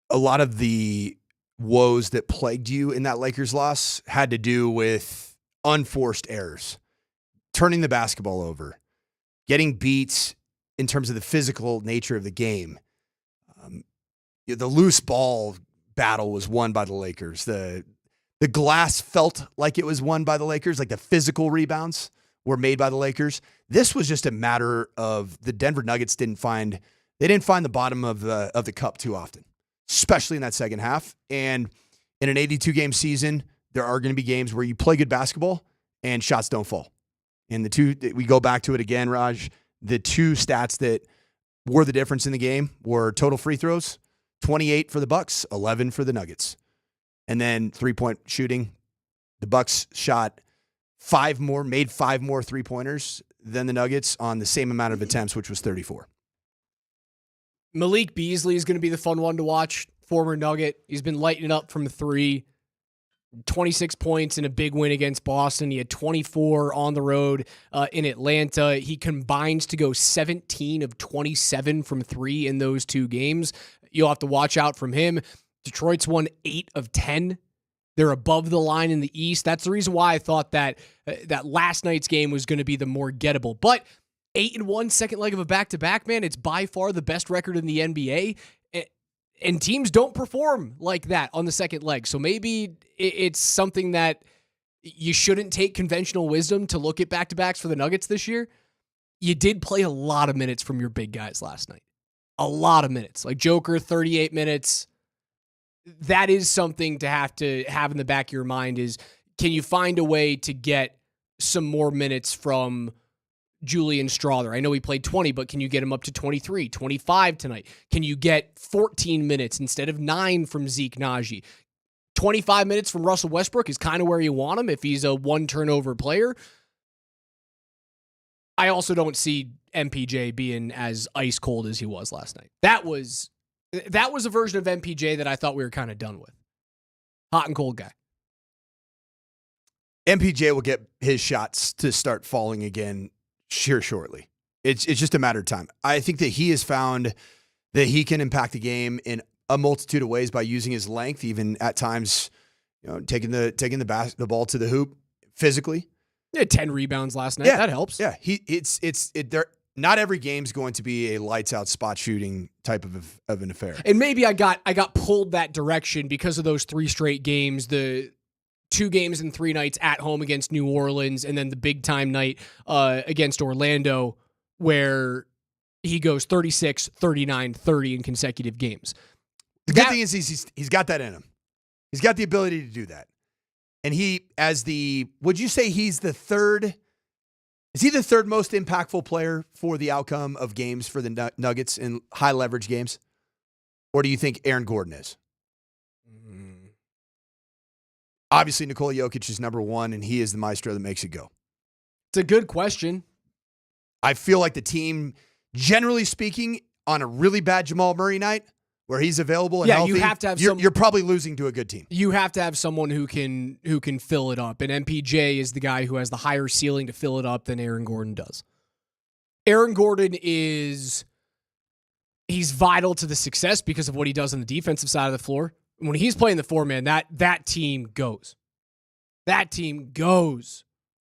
A lot of the woes that plagued you in that Lakers loss had to do with unforced errors, turning the basketball over, getting beat in terms of the physical nature of the game. The loose ball battle was won by the Lakers. The glass felt like it was won by the Lakers, like the physical rebounds were made by the Lakers. This was just a matter of the Denver Nuggets didn't find the bottom of the cup too often, especially in that second half. And in an 82-game season, there are going to be games where you play good basketball and shots don't fall. And we go back to it again, Raj, the two stats that were the difference in the game were total free throws, 28 for the Bucks, 11 for the Nuggets. And then three-point shooting, the Bucks made 5 more 3-pointers than the Nuggets on the same amount of attempts, which was 34. Malik Beasley is going to be the fun one to watch, former Nugget. He's been lighting it up from 3. 26 points in a big win against Boston. He had 24 on the road in Atlanta. He combines to go 17 of 27 from 3 in those 2 games. You'll have to watch out from him. Detroit's won 8 of 10. They're above the line in the East. That's the reason why I thought that last night's game was going to be the more gettable. But 8-1, second leg of a back-to-back, man, it's by far the best record in the NBA. And teams don't perform like that on the second leg. So maybe it's something that you shouldn't take conventional wisdom to look at back-to-backs for the Nuggets this year. You did play a lot of minutes from your big guys last night. A lot of minutes. Like Joker, 38 minutes. That is something to have in the back of your mind is, can you find a way to get some more minutes from Julian Strawther? I know he played 20, but can you get him up to 23, 25 tonight? Can you get 14 minutes instead of 9 from Zeke Naji? 25 minutes from Russell Westbrook is kind of where you want him if he's a one-turnover player. I also don't see MPJ being as ice cold as he was last night. That was a version of MPJ that I thought we were kind of done with. Hot and cold guy. MPJ will get his shots to start falling again shortly. It's just a matter of time. I think that he has found that he can impact the game in a multitude of ways by using his length, even at times, taking the ball to the hoop physically. Yeah, 10 rebounds last night. Yeah, that helps. Yeah, not every game's going to be a lights out spot shooting type of an affair. And maybe I got pulled that direction because of those 3 straight games, the 2 games in 3 nights at home against New Orleans, and then the big time night against Orlando where he goes 36, 39, 30 in consecutive games. The good thing is he's got that in him. He's got the ability to do that. And would you say he's the third? Is he the third most impactful player for the outcome of games for the Nuggets in high leverage games? Or do you think Aaron Gordon is? Obviously, Nikola Jokic is number 1, and he is the maestro that makes it go. It's a good question. I feel like the team, generally speaking, on a really bad Jamal Murray night, where he's available and healthy, you have to have you're probably losing to a good team. You have to have someone who can fill it up, and MPJ is the guy who has the higher ceiling to fill it up than Aaron Gordon does. Aaron Gordon he's vital to the success because of what he does on the defensive side of the floor. When he's playing the 4-man, that team goes. That team goes.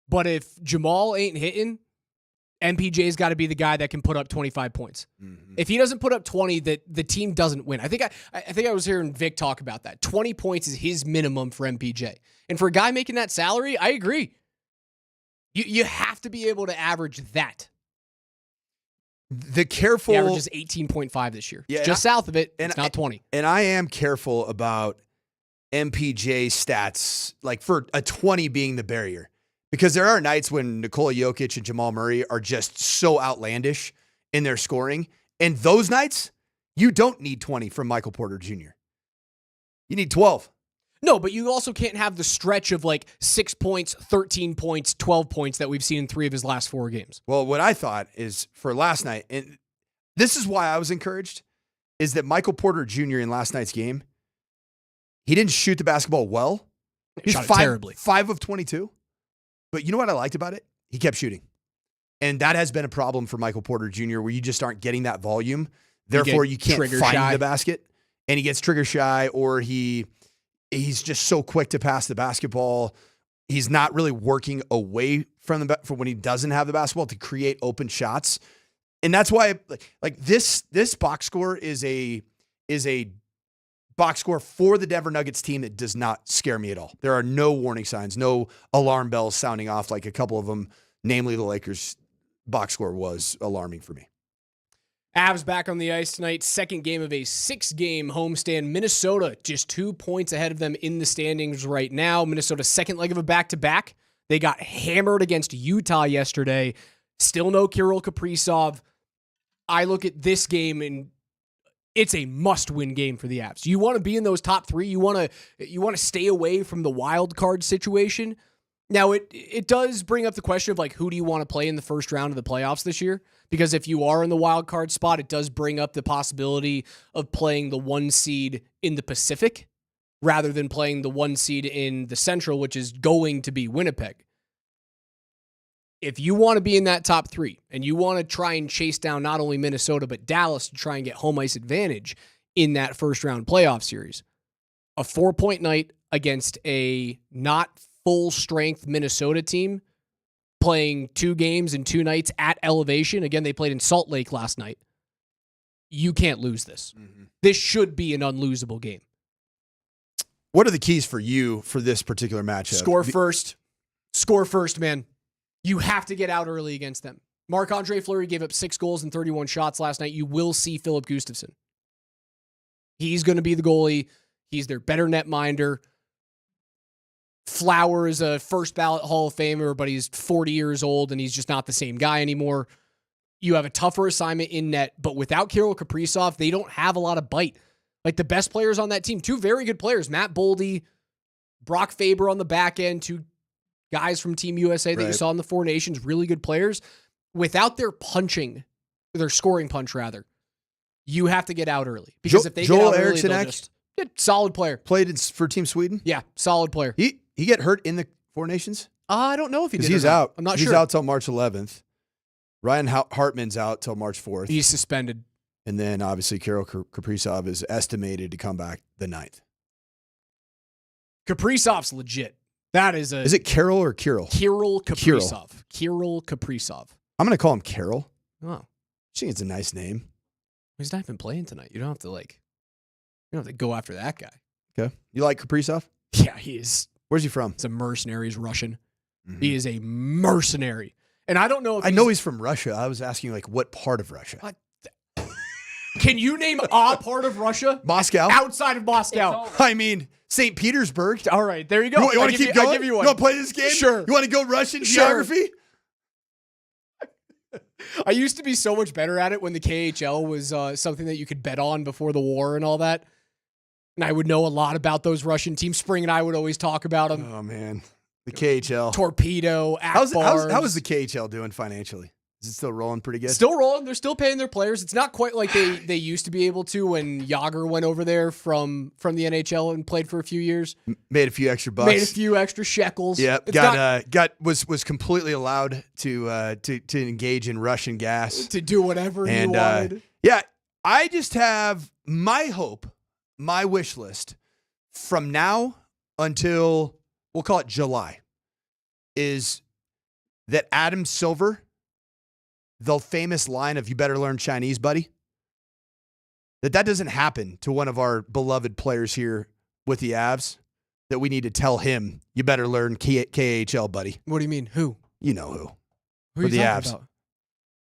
But if Jamal ain't hitting, MPJ's got to be the guy that can put up 25 points. Mm-hmm. If he doesn't put up 20, the team doesn't win. I think I was hearing Vic talk about that. 20 points is his minimum for MPJ. And for a guy making that salary, I agree. You have to be able to average that. He averages 18.5 this year. Yeah, just south of it, it's not 20. And I am careful about MPJ stats, like for a 20 being the barrier. Because there are nights when Nikola Jokic and Jamal Murray are just so outlandish in their scoring. And those nights, you don't need 20 from Michael Porter Jr. You need 12. No, but you also can't have the stretch of like 6 points, 13 points, 12 points that we've seen in 3 of his last 4 games. Well, what I thought is for last night, and this is why I was encouraged, is that Michael Porter Jr. in last night's game, he didn't shoot the basketball well. He shot it terribly. 5 of 22. But you know what I liked about it? He kept shooting. And that has been a problem for Michael Porter Jr., where you just aren't getting that volume. Therefore, you can't find the basket. And he gets trigger shy, or he's just so quick to pass the basketball. He's not really working away from when he doesn't have the basketball to create open shots. And that's why like this box score is a box score for the Denver Nuggets team that does not scare me at all. There are no warning signs, no alarm bells sounding off like a couple of them, namely the Lakers box score was alarming for me. Avs back on the ice tonight. Second game of a 6-game homestand. Minnesota just 2 points ahead of them in the standings right now. Minnesota's second leg of a back-to-back. They got hammered against Utah yesterday. Still no Kirill Kaprizov. I look at this game and it's a must-win game for the Avs. You want to be in those top 3. You want to stay away from the wild card situation. Now, it does bring up the question of like, who do you want to play in the first round of the playoffs this year? Because if you are in the wild card spot, it does bring up the possibility of playing the 1 seed in the Pacific rather than playing the 1 seed in the Central, which is going to be Winnipeg. If you want to be in that top 3 and you want to try and chase down not only Minnesota, but Dallas to try and get home ice advantage in that first round playoff series, a 4-point night against a not full strength Minnesota team playing 2 games in 2 nights at elevation. Again, they played in Salt Lake last night. You can't lose this. Mm-hmm. This should be an unlosable game. What are the keys for you for this particular matchup? Score first. Score first, man. You have to get out early against them. Marc-Andre Fleury gave up 6 goals and 31 shots last night. You will see Philip Gustafsson. He's going to be the goalie. He's their better netminder. Flower is a first ballot Hall of Famer, but he's 40 years old and he's just not the same guy anymore. You have a tougher assignment in net, but without Kirill Kaprizov, they don't have a lot of bite. Like the best players on that team, 2 very good players, Matt Boldy, Brock Faber on the back end, 2 guys from Team USA that you saw in the 4 Nations, really good players. Without their scoring punch rather, you have to get out early. Because if they get out early, they'll just... solid player. Played for Team Sweden? Yeah, solid player. He get hurt in the 4 Nations? I don't know if he did. He's out. I'm not sure. He's out till March 11th. Ryan Hartman's out till March 4th. He's suspended. And then obviously Kirill Kaprizov is estimated to come back the 9th. Kaprizov's legit. That is Is it Carol or Kirill? Kirill Kaprizov. Kirill Kaprizov. I'm going to call him Carol. Oh. I think it's a nice name. He's not even playing tonight. You don't have to go after that guy. Okay. You like Kaprizov? Yeah, he is. Where's he from? He's a mercenary. He's Russian. Mm-hmm. He is a mercenary. And I don't know if I know he's from Russia. I was asking like what part of Russia? Can you name a part of Russia? Moscow. Outside of Moscow. I mean, St. Petersburg. All right, there you go. You want to keep going? I'll give you one. You want to play this game? Sure. You want to go Russian geography? I used to be so much better at it when the KHL was something that you could bet on before the war and all that. And I would know a lot about those Russian teams. Spring and I would always talk about them. Oh, man. The KHL. Torpedo, how is the KHL doing financially? Is it still rolling pretty good? Still rolling. They're still paying their players. It's not quite like they used to be able to when Yager went over there from the NHL and played for a few years. Made a few extra bucks. Made a few extra shekels. Yeah, was completely allowed to engage in Russian gas. To do whatever he wanted. Yeah, I just have my hope, my wish list from now until, we'll call it July, is that Adam Silver, the famous line of "you better learn Chinese, buddy," that doesn't happen to one of our beloved players here with the Avs, that we need to tell him, "You better learn KHL, buddy." What do you mean? Who? You know who. Who are you talking about?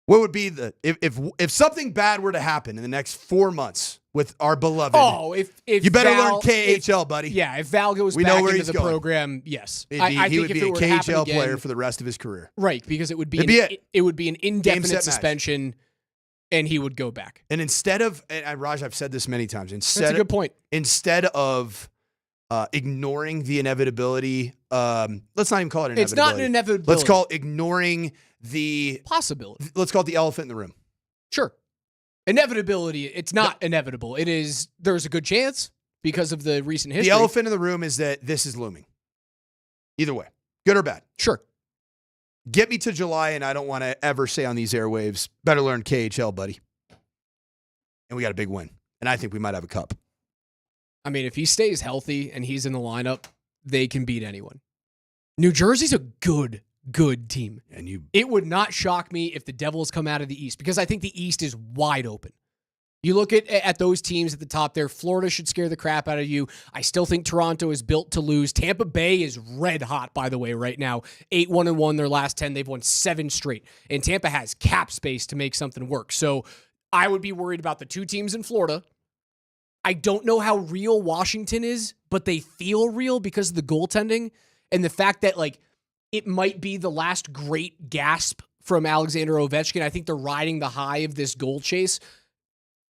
What would be if something bad were to happen in the next 4 months with our beloved. Oh, if you better Val, learn KHL, buddy. Yeah, if Val goes we back know where into he's the going. program, yes. I think would if be it a were to happen KHL again, player for the rest of his career. Right, because it would be it would be an indefinite set, suspension, and he would go back. And instead of, and Raj, I've said this many times. That's a good point. Instead of ignoring the inevitability, let's not even call it inevitability. It's not an inevitability. Let's call it ignoring the possibility. Let's call it the elephant in the room. Sure. Inevitability, it's not inevitable. It is, there's a good chance because of the recent history. The elephant in the room is that this is looming. Either way, good or bad. Sure. Get me to July, and I don't want to ever say on these airwaves, better learn KHL, buddy. And we got a big win. And I think we might have a cup. I mean, if he stays healthy and he's in the lineup, they can beat anyone. New Jersey's a good team. And it would not shock me if the Devils come out of the East, because I think the East is wide open. You look at those teams at the top there. Florida should scare the crap out of you. I still think Toronto is built to lose. Tampa Bay is red hot, by the way, right now. 8-1-1 their last 10. They've won 7 straight. And Tampa has cap space to make something work. So I would be worried about the 2 teams in Florida. I don't know how real Washington is, but they feel real because of the goaltending and the fact that, like, it might be the last great gasp from Alexander Ovechkin. I think they're riding the high of this goal chase.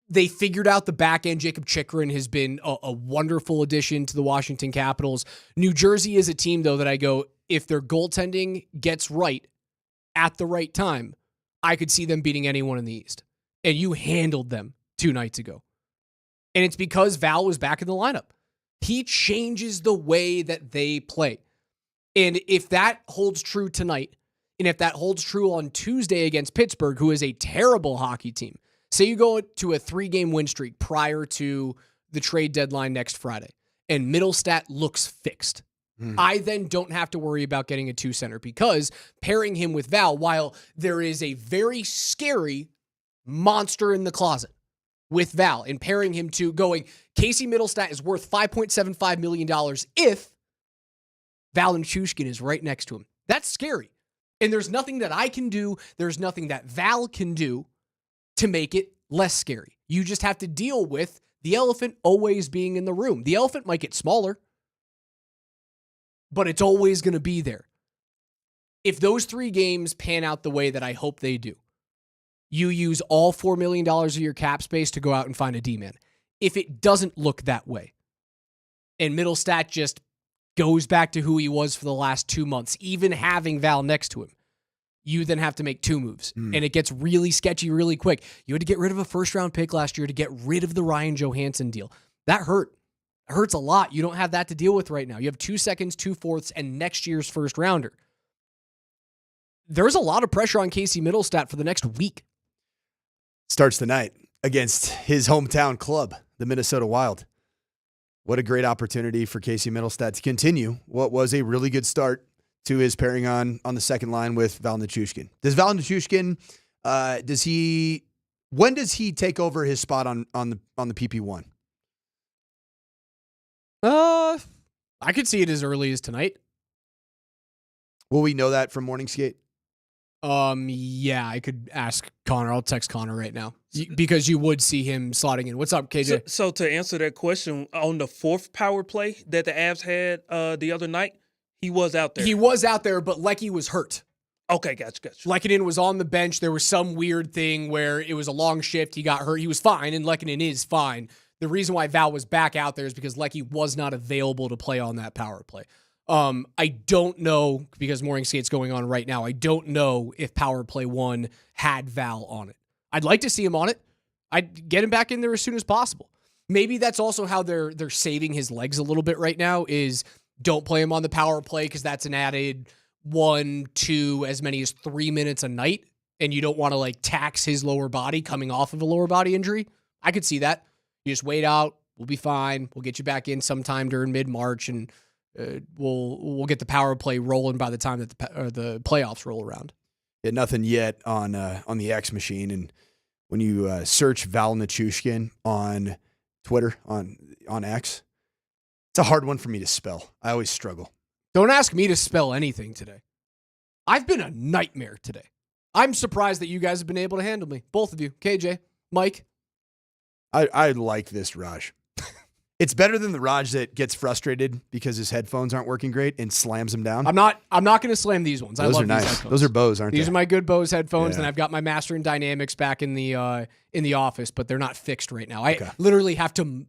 They figured out the back end. Jacob Chikrin has been a wonderful addition to the Washington Capitals. New Jersey is a team, though, that I go, if their goaltending gets right at the right time, I could see them beating anyone in the East. And you handled them 2 nights ago. And it's because Val was back in the lineup. He changes the way that they play. And if that holds true tonight, and if that holds true on Tuesday against Pittsburgh, who is a terrible hockey team, say you go to a 3-game win streak prior to the trade deadline next Friday, and Middlestat looks fixed. I then don't have to worry about getting a 2-center, because pairing him with Val, while there is a very scary monster in the closet with Val, and pairing him to going, Casey Middlestat is worth $5.75 million if Val Nichushkin is right next to him. That's scary. And there's nothing that I can do, there's nothing that Val can do to make it less scary. You just have to deal with the elephant always being in the room. The elephant might get smaller, but it's always going to be there. If those 3 games pan out the way that I hope they do, you use all $4 million of your cap space to go out and find a D-man. If it doesn't look that way, and Middlestat just goes back to who he was for the last 2 months, even having Val next to him, you then have to make 2 moves. And it gets really sketchy really quick. You had to get rid of a first-round pick last year to get rid of the Ryan Johansson deal. That hurt. It hurts a lot. You don't have that to deal with right now. You have 2 seconds, 2 fourths, and next year's first-rounder. There's a lot of pressure on Casey Middlestat for the next week. Starts tonight against his hometown club, the Minnesota Wild. What a great opportunity for Casey Middlestat to continue what was a really good start to his pairing on the second line with Val Nichushkin. Does Val Nichushkin, when does he take over his spot on the PP1? I could see it as early as tonight. Will we know that from morning skate? Yeah, I could ask Connor. I'll text Connor right now because you would see him slotting in. What's up, KJ? So to answer that question, on the 4th power play that the Avs had the other night, he was out there. He was out there, but Lecky was hurt. Okay, gotcha. Lehkonen was on the bench. There was some weird thing where it was a long shift. He got hurt. He was fine, and Lehkonen is fine. The reason why Val was back out there is because Lecky was not available to play on that power play. I don't know, because morning skate's going on right now, I don't know if power play 1 had Val on it. I'd like to see him on it. I'd get him back in there as soon as possible. Maybe that's also how they're saving his legs a little bit right now, is don't play him on the power play because that's an added 1, 2, as many as 3 minutes a night, and you don't want to like tax his lower body coming off of a lower body injury. I could see that. You just wait out. We'll be fine. We'll get you back in sometime during mid-March, and we'll get the power play rolling by the time that the playoffs roll around. Yeah, nothing yet on the X machine, and when you search Val Nichushkin on Twitter on X, it's a hard one for me to spell. I always struggle. Don't ask me to spell anything today. I've been a nightmare today. I'm surprised that you guys have been able to handle me, both of you, KJ, Mike. I like this Raj. It's better than the Raj that gets frustrated because his headphones aren't working great and slams them down. I'm not going to slam these ones. Those I love are nice. these headphones. Those are Bose, aren't These they? are my good Bose headphones, Yeah. and I've got my Master and Dynamics back in the office, but they're not fixed right now. I literally have to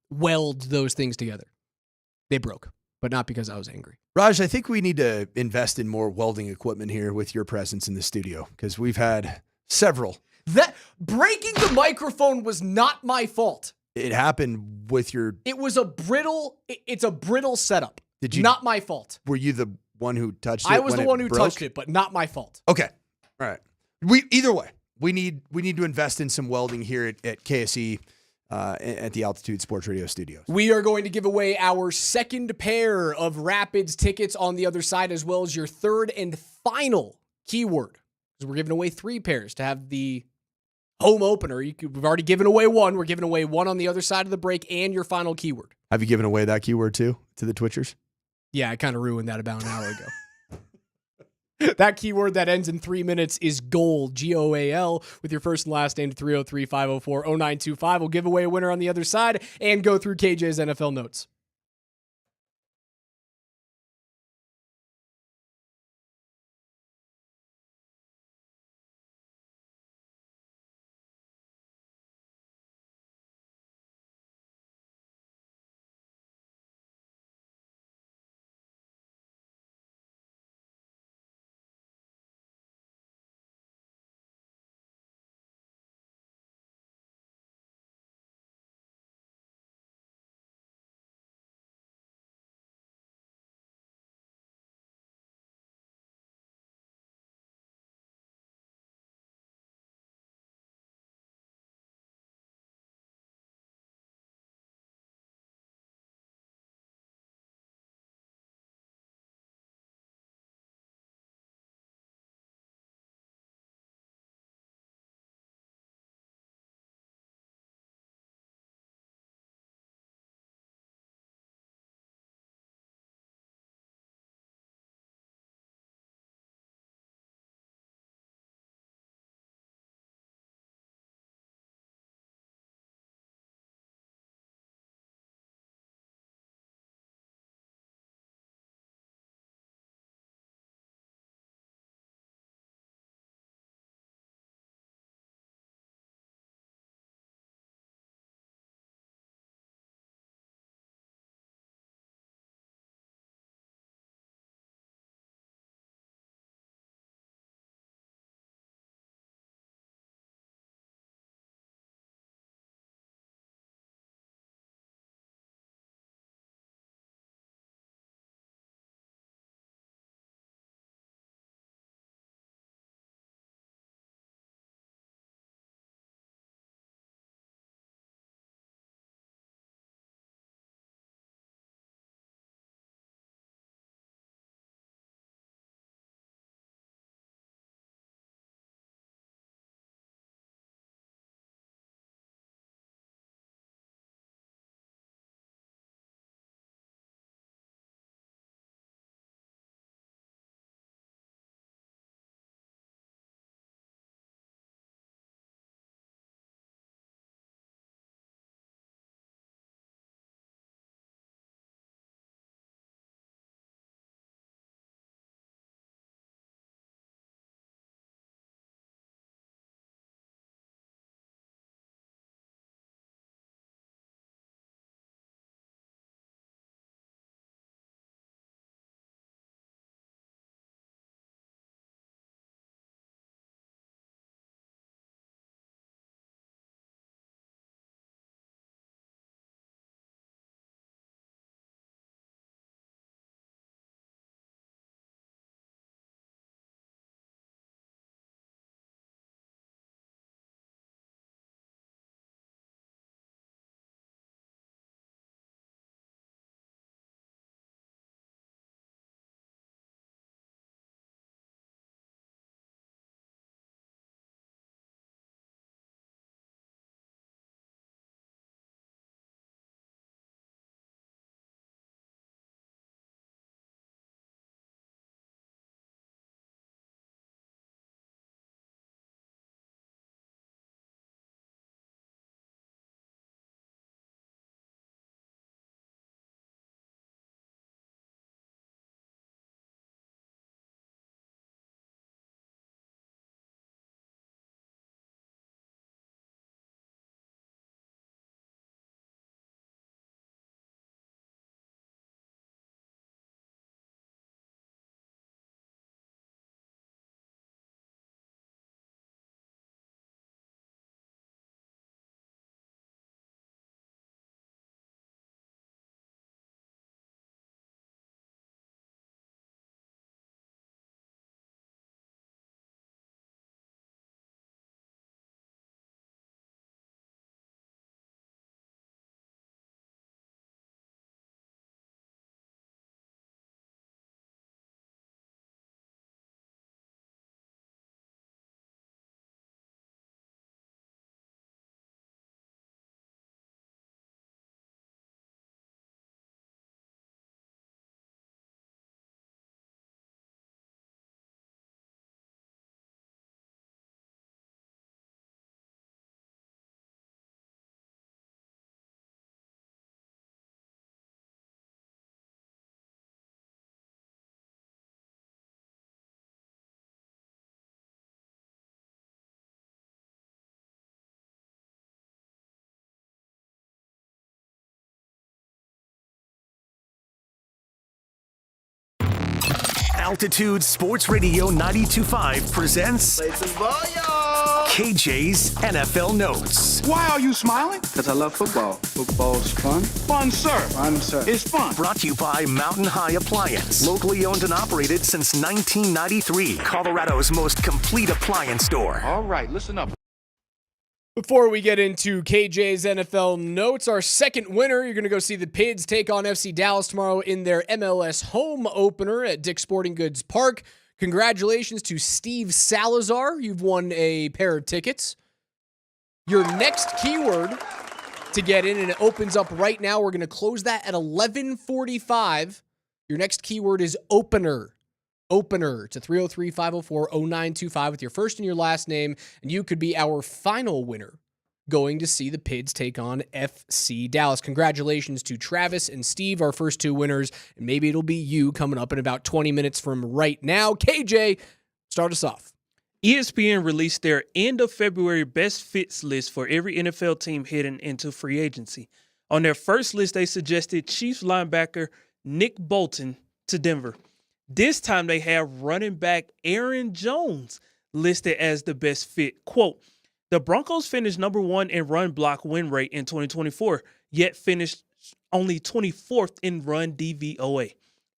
weld those things together. They broke, but not because I was angry. Raj, I think we need to invest in more welding equipment here with your presence in the studio because we've had several. That breaking the microphone was not my fault. It happened with your. It was a brittle. It's a brittle setup. Did you? Not my fault. Were you the one who touched it? I was when the one it who broke? touched it, but not my fault. Okay, all right. Either way, we need to invest in some welding here at KSE at the Altitude Sports Radio studios. We are going to give away our second pair of Rapids tickets on the other side, as well as your third and final keyword, because we're giving away 3 pairs to have the home opener. We've already given away one. We're giving away one on the other side of the break and your final keyword. Have you given away that keyword too to the Twitchers? Yeah, I kind of ruined that about an hour ago. That keyword that ends in 3 minutes is GOAL, GOAL, with your first and last name to 303-504-0925. We'll give away a winner on the other side and go through KJ's NFL notes. Altitude Sports Radio 92.5 presents KJ's NFL Notes. Why are you smiling? Because I love football. Football's fun. Fun, sir. Fun, sir. It's fun. Brought to you by Mountain High Appliance. Locally owned and operated since 1993. Colorado's most complete appliance store. All right, listen up. Before we get into KJ's NFL Notes, our second winner, you're going to go see the Pids take on FC Dallas tomorrow in their MLS home opener at Dick's Sporting Goods Park. Congratulations to Steve Salazar. You've won a pair of tickets. Your next keyword to get in, and it opens up right now. We're going to close that at 11:45. Your next keyword is opener. Opener to 303-504-0925 with your first and your last name, and you could be our final winner going to see the Pids take on FC Dallas. Congratulations to Travis and Steve, our first two winners, and maybe it'll be you coming up in about 20 minutes from right now. KJ, start us off. ESPN released their end of February best fits list for every NFL team heading into free agency. On their first list, they suggested Chiefs linebacker Nick Bolton to Denver. This time they have running back Aaron Jones listed as the best fit. Quote, the Broncos finished number 1 in run block win rate in 2024, yet finished only 24th in run DVOA.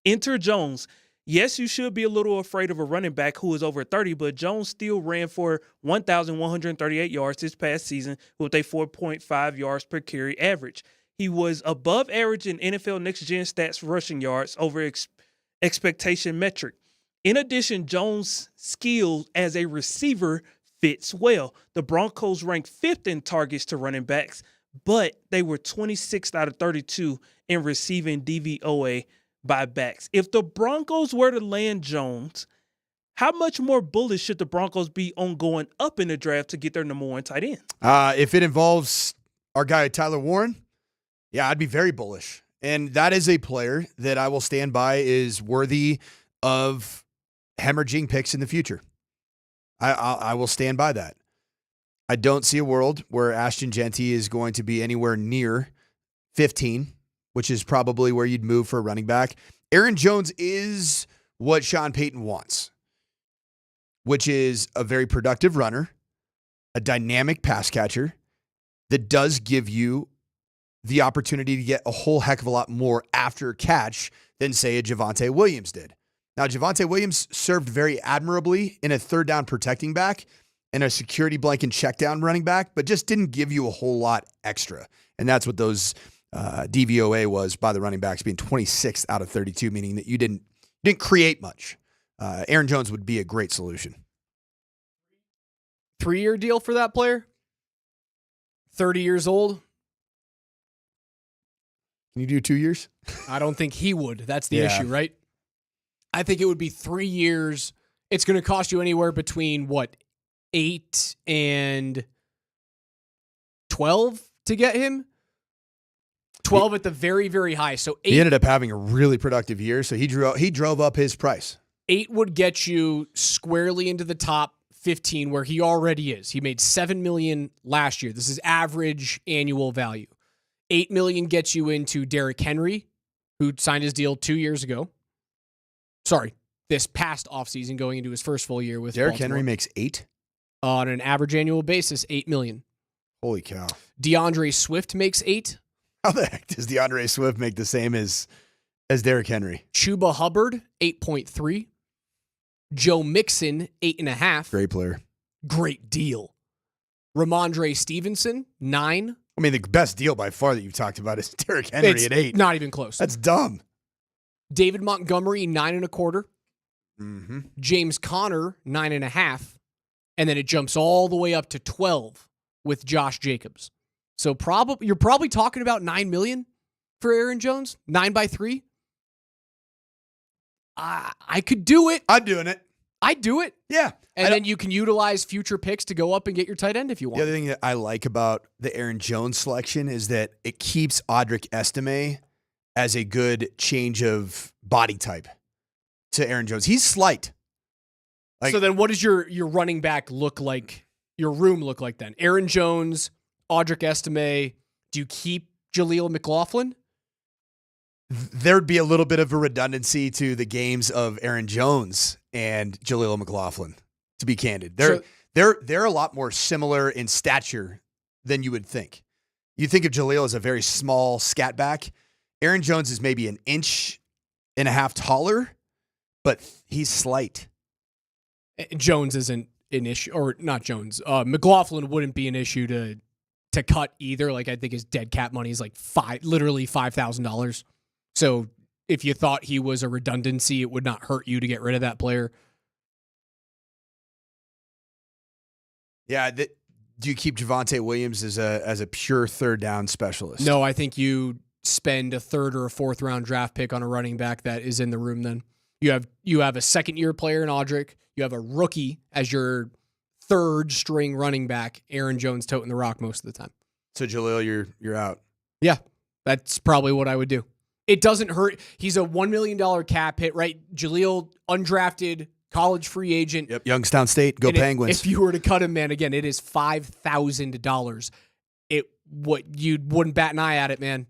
Enter Jones. Yes, you should be a little afraid of a running back who is over 30, but Jones still ran for 1,138 yards this past season with a 4.5 yards per carry average. He was above average in NFL Next Gen Stats rushing yards over expectation metric. In addition, Jones' skill as a receiver fits well. The Broncos ranked 5th in targets to running backs, but they were 26th out of 32 in receiving DVOA by backs. If the Broncos were to land Jones, how much more bullish should the Broncos be on going up in the draft to get their number 1 tight end? If it involves our guy Tyler Warren, yeah, I'd be very bullish. And that is a player that I will stand by is worthy of hemorrhaging picks in the future. I will stand by that. I don't see a world where Ashton Genty is going to be anywhere near 15, which is probably where you'd move for a running back. Aaron Jones is what Sean Payton wants, which is a very productive runner, a dynamic pass catcher that does give you the opportunity to get a whole heck of a lot more after catch than, say, a Javonte Williams did. Now, Javonte Williams served very admirably in a third down protecting back and a security blanket check down running back, but just didn't give you a whole lot extra. And that's what those DVOA was by the running backs, being 26th out of 32, meaning that you didn't create much. Aaron Jones would be a great solution. 3-year deal for that player? 30 years old? Can you do 2 years? I don't think he would. That's the issue, right? I think it would be 3 years. It's going to cost you anywhere between, 8 and 12 to get him? 12 at the very, very high. So 8. He ended up having a really productive year, so he drove up his price. 8 would get you squarely into the top 15 where he already is. He made $7 million last year. This is average annual value. $8 million gets you into Derrick Henry, who signed his deal 2 years ago. Sorry, this past offseason going into his first full year with Derrick Baltimore. Henry makes 8? On an average annual basis, $8 million. Holy cow. DeAndre Swift makes 8. How the heck does DeAndre Swift make the same as Derrick Henry? Chuba Hubbard, 8.3. Joe Mixon, 8.5. Great player. Great deal. Ramondre Stevenson, 9. I mean, the best deal by far that you've talked about is Derrick Henry at 8. Not even close. That's dumb. David Montgomery, 9.25. Mm-hmm. James Conner, 9.5. And then it jumps all the way up to 12 with Josh Jacobs. So you're probably talking about $9 million for Aaron Jones, 9 by 3. I could do it. I'm doing it. I'd do it. Yeah. And then you can utilize future picks to go up and get your tight end if you want. The other thing that I like about the Aaron Jones selection is that it keeps Audric Estime as a good change of body type to Aaron Jones. He's slight. So then what does your running back look like, your room look like then? Aaron Jones, Audric Estime. Do you keep Jaleel McLaughlin? there'd be a little bit of a redundancy to the games of Aaron Jones and Jaleel McLaughlin, to be candid. They're a lot more similar in stature than you would think. You think of Jaleel as a very small scat back. Aaron Jones is maybe 1.5 inches taller, but he's slight. Jones isn't an issue, or not Jones. McLaughlin wouldn't be an issue to cut either. Like, I think his dead cap money is like literally $5,000. So if you thought he was a redundancy, it would not hurt you to get rid of that player. Yeah. Do you keep Javonte Williams as a pure third down specialist? No, I think you spend a third or a fourth round draft pick on a running back that is in the room. Then you have a second year player in Audric. You have a rookie as your third string running back, Aaron Jones toting the rock most of the time. So Jaleel, you're out. Yeah, that's probably what I would do. It doesn't hurt. He's a $1 million cap hit, right? Jaleel, undrafted, college free agent. Yep, Youngstown State, go Penguins. If you were to cut him, man, again, it is $5,000. You wouldn't bat an eye at it, man.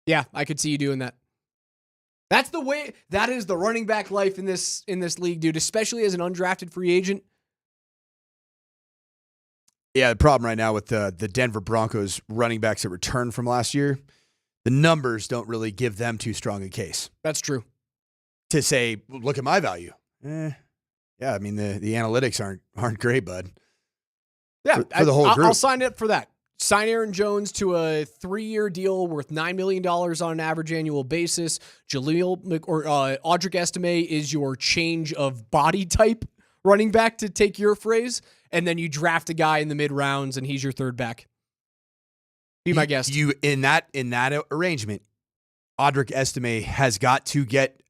Yeah, I could see you doing that. That's the way. That is the running back life in this league, dude. Especially as an undrafted free agent. Yeah, the problem right now with the Denver Broncos running backs that returned from last year, the numbers don't really give them too strong a case. That's true. To say, look at my value. Yeah, I mean the analytics aren't great, bud. Yeah, for the whole group. I'll sign up for that. Sign Aaron Jones to a 3-year deal worth $9 million on an average annual basis. Audric Estime is your change of body type running back, to take your phrase, and then you draft a guy in the mid rounds and he's your third back. Be my guest. You in that arrangement, Audric Estime has got to get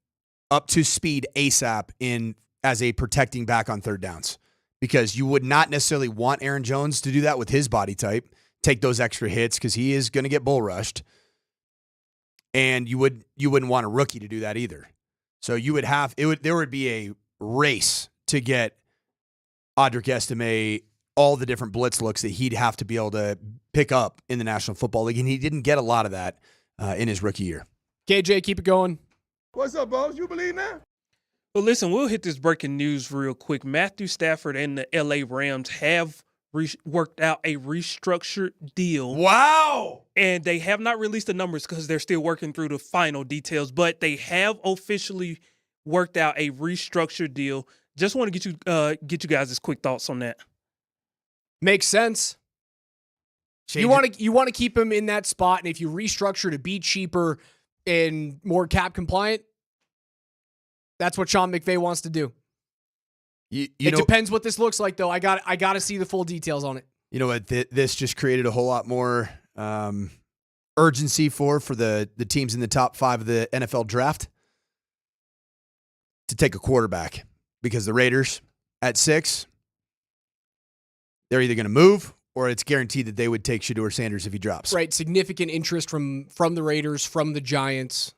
up to speed ASAP as a protecting back on third downs, because you would not necessarily want Aaron Jones to do that with his body type. Take those extra hits because he is going to get bull rushed, and you wouldn't want a rookie to do that either. So there would be a race to get Audric Estime all the different blitz looks that he'd have to be able to pick up in the National Football League, and he didn't get a lot of that in his rookie year. KJ, keep it going. What's up, boss? You believe that? Well, listen, we'll hit this breaking news real quick. Matthew Stafford and the LA Rams have worked out a restructured deal. Wow! And they have not released the numbers because they're still working through the final details, but they have officially worked out a restructured deal. Just want to get you guys' quick thoughts on that. Makes sense. You want to keep him in that spot, and if you restructure to be cheaper and more cap compliant, that's what Sean McVay wants to do. It depends what this looks like, though. I got to see the full details on it. You know what? This just created a whole lot more urgency for the teams in the top 5 of the NFL draft to take a quarterback, because the Raiders at 6, they're either going to move or it's guaranteed that they would take Shadur Sanders if he drops. Right. Significant interest from the Raiders, from the Giants.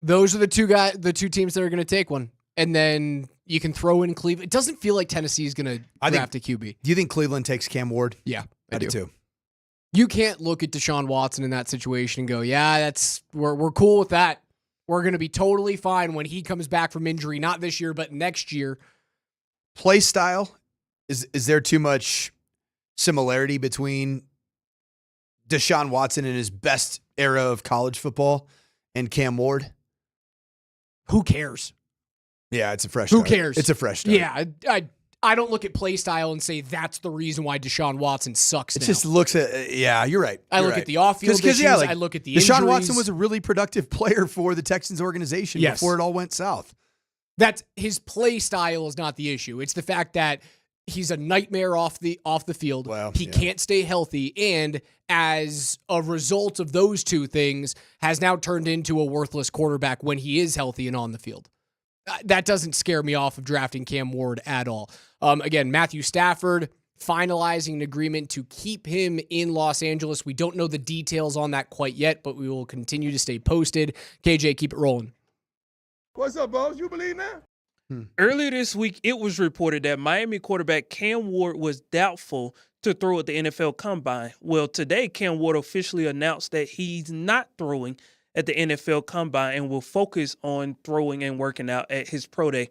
Those are the two teams that are going to take one. And then you can throw in Cleveland. It doesn't feel like Tennessee is going to draft a QB. Do you think Cleveland takes Cam Ward? Yeah, I do too. You can't look at Deshaun Watson in that situation and go, yeah, we're cool with that. We're going to be totally fine when he comes back from injury, not this year, but next year. Play style, is there too much similarity between Deshaun Watson in his best era of college football and Cam Ward? Who cares? Yeah, it's a fresh Who start. cares? It's a fresh start. Yeah, I don't look at play style and say that's the reason why Deshaun Watson sucks. It now. just looks at you're right. I look at the off-field issues. Yeah, like, I look at the Deshaun injuries. Watson was a really productive player for the Texans organization before it all went south. That's his play style is not the issue. It's the fact that he's a nightmare off the field. Well, he can't stay healthy, and as a result of those two things, has now turned into a worthless quarterback when he is healthy and on the field. That doesn't scare me off of drafting Cam Ward at all. Again, Matthew Stafford finalizing an agreement to keep him in Los Angeles. We don't know the details on that quite yet, but we will continue to stay posted. KJ, keep it rolling. What's up, boss? You believe that? Earlier this week, it was reported that Miami quarterback Cam Ward was doubtful to throw at the NFL Combine. Well, today, Cam Ward officially announced that he's not throwing at the NFL Combine and will focus on throwing and working out at his pro day.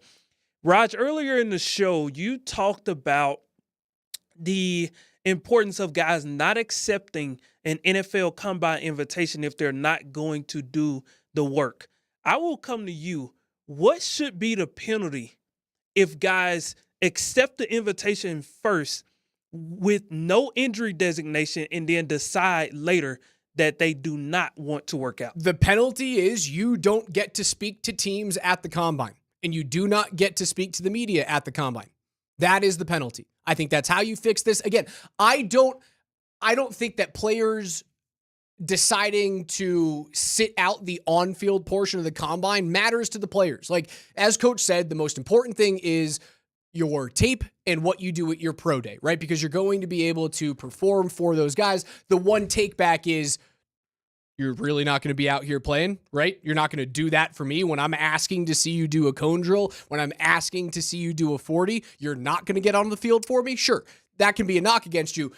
Raj, earlier in the show, you talked about the importance of guys not accepting an NFL Combine invitation if they're not going to do the work. I will come to you. What should be the penalty if guys accept the invitation first with no injury designation and then decide later that they do not want to work out? The penalty is you don't get to speak to teams at the Combine, and you do not get to speak to the media at the Combine. That is the penalty. I think that's how you fix this. Again, I don't think that players deciding to sit out the on-field portion of the Combine matters to the players. Like, as Coach said, the most important thing is your tape and what you do at your pro day, right? Because you're going to be able to perform for those guys. The one take back is you're really not going to be out here playing, right? You're not going to do that for me when I'm asking to see you do a cone drill, when I'm asking to see you do a 40, you're not going to get on the field for me? Sure, that can be a knock against you.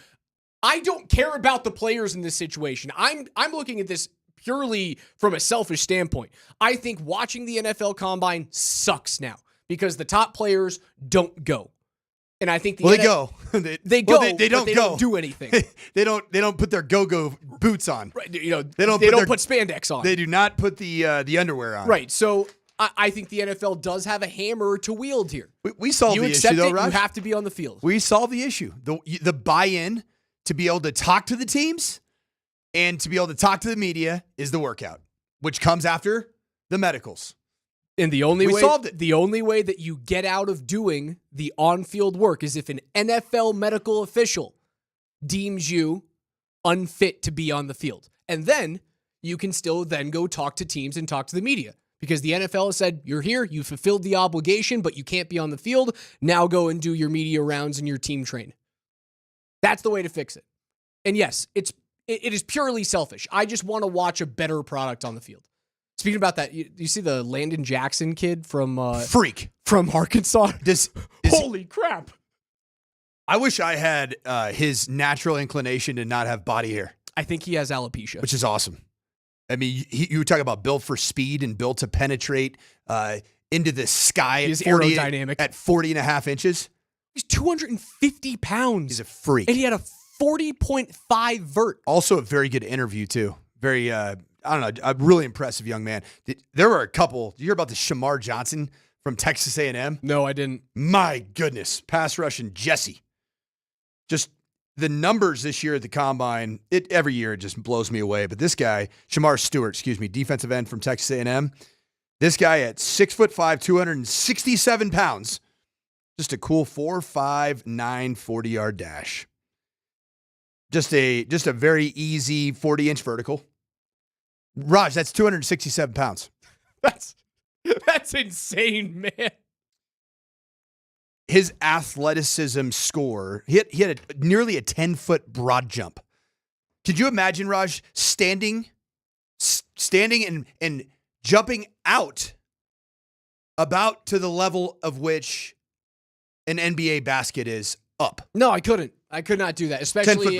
I don't care about the players in this situation. I'm looking at this purely from a selfish standpoint. I think watching the NFL Combine sucks now because the top players don't go. And I think they go. They don't do anything. They don't put their go-go boots on. Right. You know, they don't put spandex on. They do not put the underwear on. Right. So I think the NFL does have a hammer to wield here. We solved the issue, though, Raj. You have to be on the field. We solved the issue. The buy-in to be able to talk to the teams and to be able to talk to the media is the workout, which comes after the medicals. And the only way solved it. The only way that you get out of doing the on-field work is if an NFL medical official deems you unfit to be on the field. And then you can still then go talk to teams and talk to the media. Because the NFL has said, you're here, you fulfilled the obligation, but you can't be on the field. Now go and do your media rounds and your team train. That's the way to fix it. And yes, it is purely selfish. I just want to watch a better product on the field. Speaking about that, you see the Landon Jackson kid from Freak from Arkansas? Holy crap. I wish I had his natural inclination to not have body hair. I think he has alopecia. Which is awesome. I mean, you talk about built for speed and built to penetrate into the sky at 40, aerodynamic. At 40 and a half inches. He's 250 pounds. He's a freak. And he had a 40.5 vert. Also a very good interview, too. Very, I don't know, a really impressive young man. There were a couple. Did you hear about the Shamar Johnson from Texas A&M? No, I didn't. My goodness. Pass rushing Jesse. Just the numbers this year at the Combine, every year it just blows me away. But this guy, Shamar Stewart, defensive end from Texas A&M. This guy at 6'5", 267 pounds. Just a cool 4.59 40-yard dash. Just a very easy 40-inch vertical. Raj, that's 267 pounds. That's insane, man. His athleticism score, he had nearly a 10-foot broad jump. Could you imagine, Raj, standing and jumping out about to the level of which an NBA basket is up? No, I couldn't. I could not do that, especially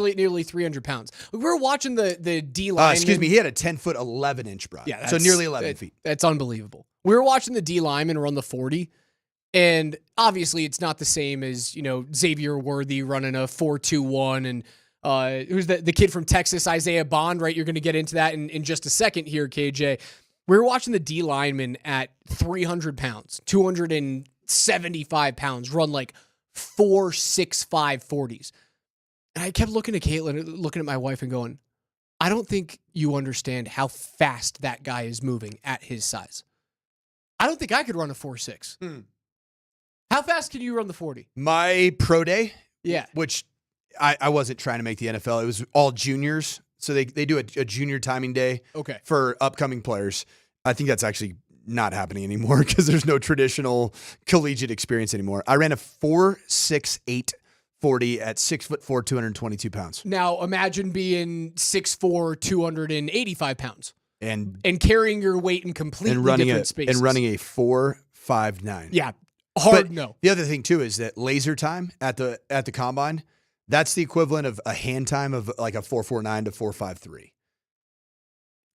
at nearly 300 pounds. We were watching the D line. He had a 10-foot, 11-inch broad. Yeah, so nearly 11 feet. That's unbelievable. We were watching the D lineman run the 40, and obviously it's not the same as, Xavier Worthy running a 4.21 and who's the kid from Texas, Isaiah Bond, right? You're going to get into that in just a second here, KJ. We were watching the D lineman at 300 pounds, 275 pounds, run like 4.65 40s. And I kept looking at Caitlin, looking at my wife and going, I don't think you understand how fast that guy is moving at his size. I don't think I could run a 4.6. How fast can you run the 40? My pro day, yeah, which I wasn't trying to make the NFL. It was all juniors. So they do a junior timing day for upcoming players. I think that's actually not happening anymore because there's no traditional collegiate experience anymore. I ran a 4.68 40 at 6'4", 222 pounds. Now imagine being 6'4", 285 pounds and carrying your weight in completely different spaces and running a 4.59. Yeah, hard no. The other thing too is that laser time at the Combine, that's the equivalent of a hand time of like a 4.49 to 4.53.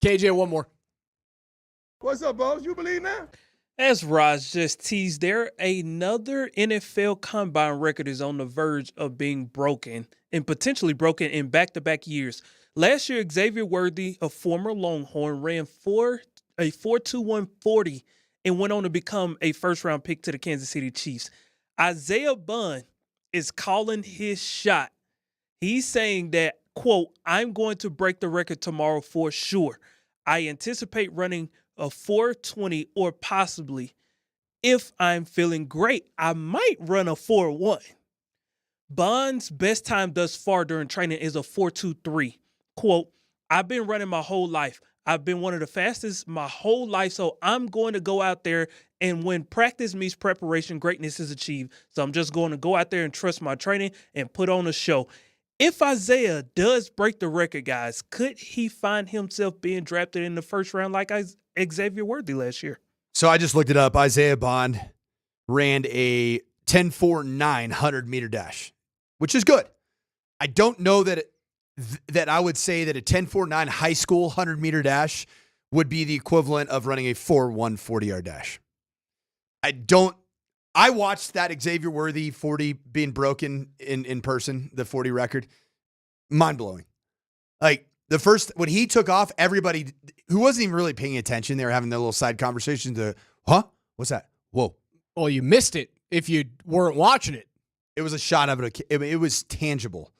KJ, one more. What's up, Bones? You believe now? As Raj just teased there, another NFL combine record is on the verge of being broken and potentially broken in back-to-back years. Last year, Xavier Worthy, a former Longhorn, ran a 4.21 40 and went on to become a first-round pick to the Kansas City Chiefs. Isaiah Bond is calling his shot. He's saying that, quote, I'm going to break the record tomorrow for sure. I anticipate running a 4.20 or possibly, if I'm feeling great, I might run a 4.1. Bond's best time thus far during training is a 4.23. Quote, I've been running my whole life. I've been one of the fastest my whole life, so I'm going to go out there, and when practice meets preparation, greatness is achieved. So I'm just going to go out there and trust my training and put on a show. If Isaiah does break the record, guys, could he find himself being drafted in the first round like Xavier Worthy last year? So I just looked it up. Isaiah Bond ran a 10.49 100-meter dash, which is good. I don't know that that I would say that a 10.49 high school 100-meter dash would be the equivalent of running a 4.1 40-yard dash. I watched that Xavier Worthy 40 being broken in person, the 40 record. Mind-blowing. Like, when he took off, everybody who wasn't even really paying attention, they were having their little side conversations. Huh? What's that? Whoa. Well, you missed it if you weren't watching it. It was a shot of it. It was tangible.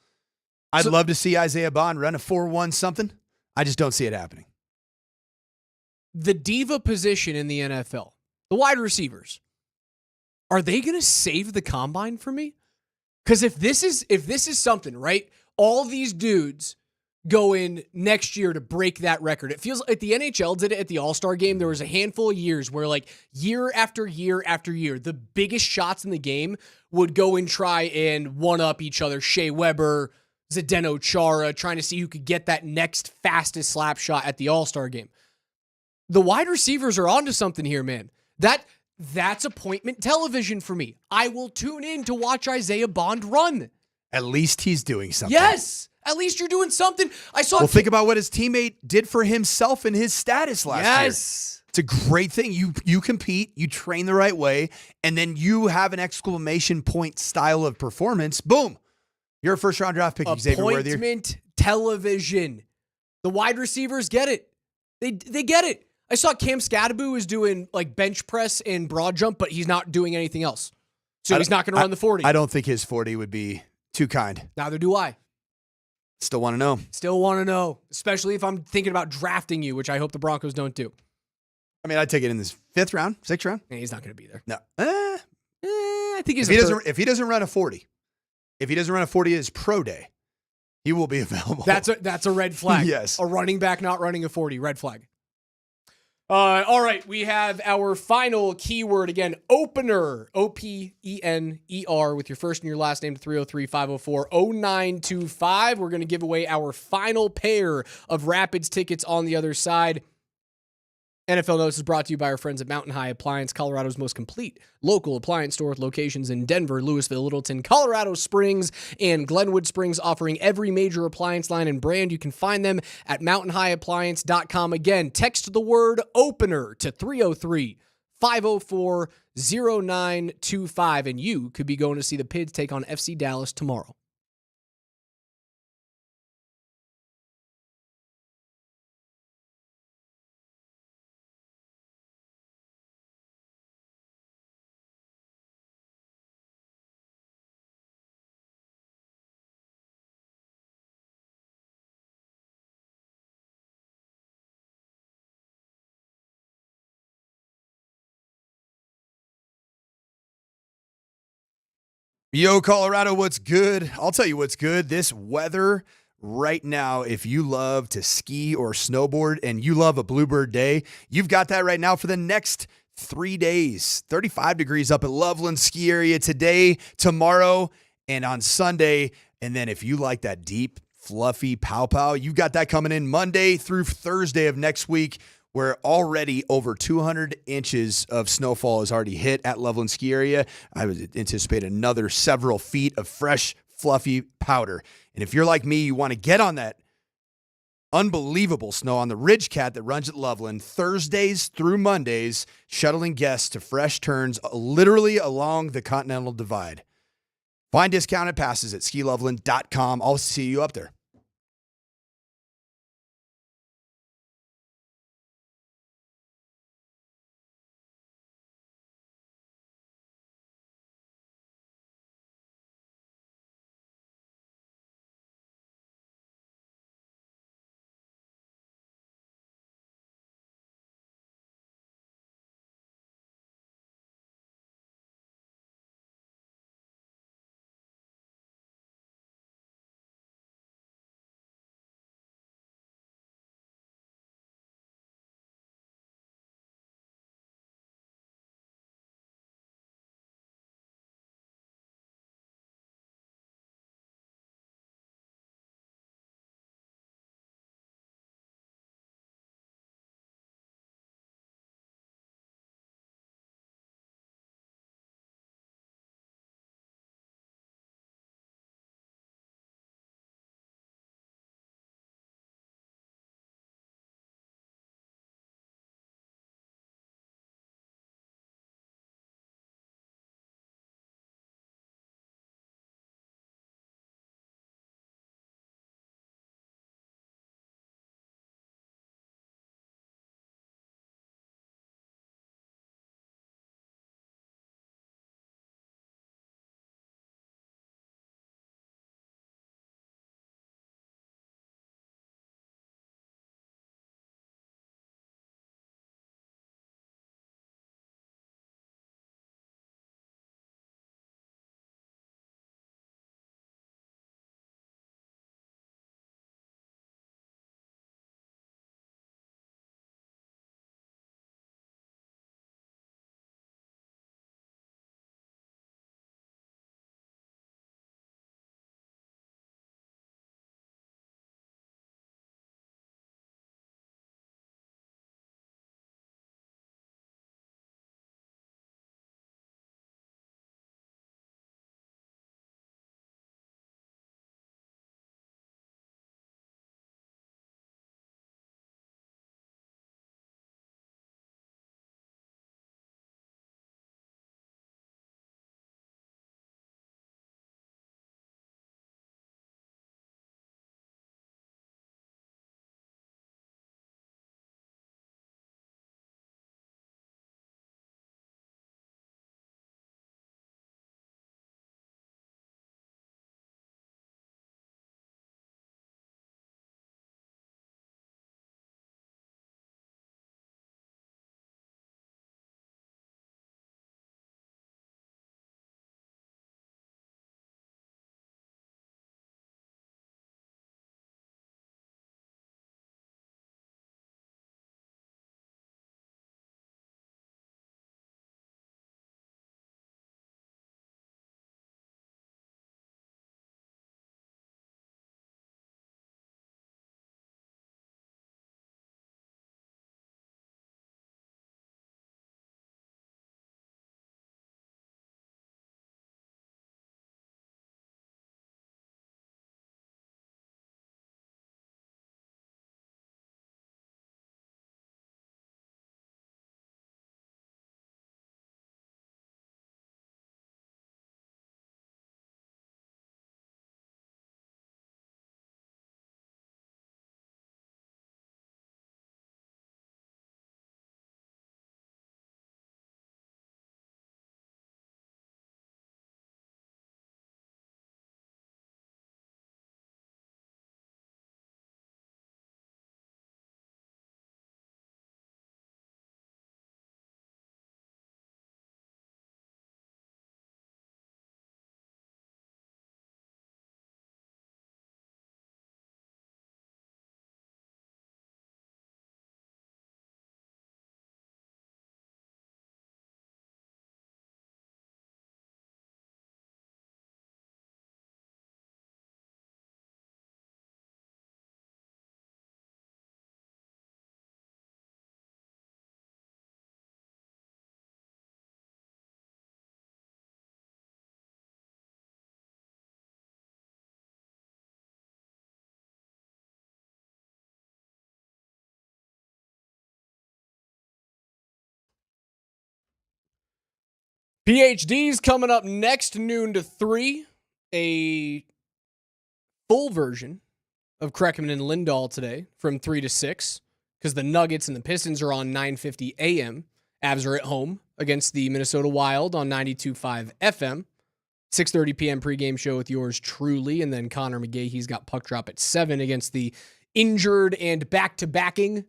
I'd love to see Isaiah Bond run a 4.1 something. I just don't see it happening. The diva position in the NFL, the wide receivers, are they going to save the combine for me? Because if this is something, right? All these dudes go in next year to break that record. It feels like the NHL did it at the All-Star game. There was a handful of years where, like, year after year after year, the biggest shots in the game would go and try and one-up each other. Shea Weber, Zdeno Chara, trying to see who could get that next fastest slap shot at the All-Star game. The wide receivers are onto something here, man. That's appointment television for me. I will tune in to watch Isaiah Bond run. At least he's doing something. Yes! At least you're doing something. Think about what his teammate did for himself and his status last year. Yes. It's a great thing. You compete, you train the right way, and then you have an exclamation point style of performance. Boom. You're a first-round draft pick, Xavier Worthy. Appointment television. The wide receivers get it. They get it. I saw Cam Scadaboo is doing like bench press and broad jump, but he's not doing anything else. So he's not going to run the 40. I don't think his 40 would be too kind. Neither do I. Still want to know. Still want to know, especially if I'm thinking about drafting you, which I hope the Broncos don't do. I mean, I'd take it in this 5th round, 6th round. Yeah, he's not going to be there. No. I think he's if he doesn't run a 40, if he doesn't run a 40 at his pro day, he will be available. That's a red flag. Yes. A running back not running a 40, red flag. All right, we have our final keyword again, opener, OPENER, with your first and your last name to 303-504-0925. We're going to give away our final pair of Rapids tickets on the other side. NFL Notes is brought to you by our friends at Mountain High Appliance, Colorado's most complete local appliance store with locations in Denver, Louisville, Littleton, Colorado Springs, and Glenwood Springs, offering every major appliance line and brand. You can find them at mountainhighappliance.com. Again, text the word opener to 303-504-0925, and you could be going to see the Pids take on FC Dallas tomorrow. Yo, Colorado, what's good? I'll tell you what's good. This weather right now, if you love to ski or snowboard and you love a Bluebird day, you've got that right now for the next 3 days. 35 degrees up at Loveland Ski Area today, tomorrow, and on Sunday. And then if you like that deep, fluffy pow-pow, you got that coming in Monday through Thursday of next week, where already over 200 inches of snowfall is already hit at Loveland Ski Area. I would anticipate another several feet of fresh, fluffy powder. And if you're like me, you want to get on that Unbelievable snow on the Ridgecat that runs at Loveland Thursdays through Mondays, shuttling guests to fresh turns literally along the Continental Divide. Find discounted passes at skiloveland.com. I'll see you up there. PhD's coming up next, noon to 3. A full version of Kreckman and Lindahl today from 3 to 6 because the Nuggets and the Pistons are on 9:50 a.m. Avs are at home against the Minnesota Wild on 92.5 FM. 6:30 p.m. pregame show with yours truly, and then Connor McGay, he's got puck drop at 7 against the injured and back-to-backing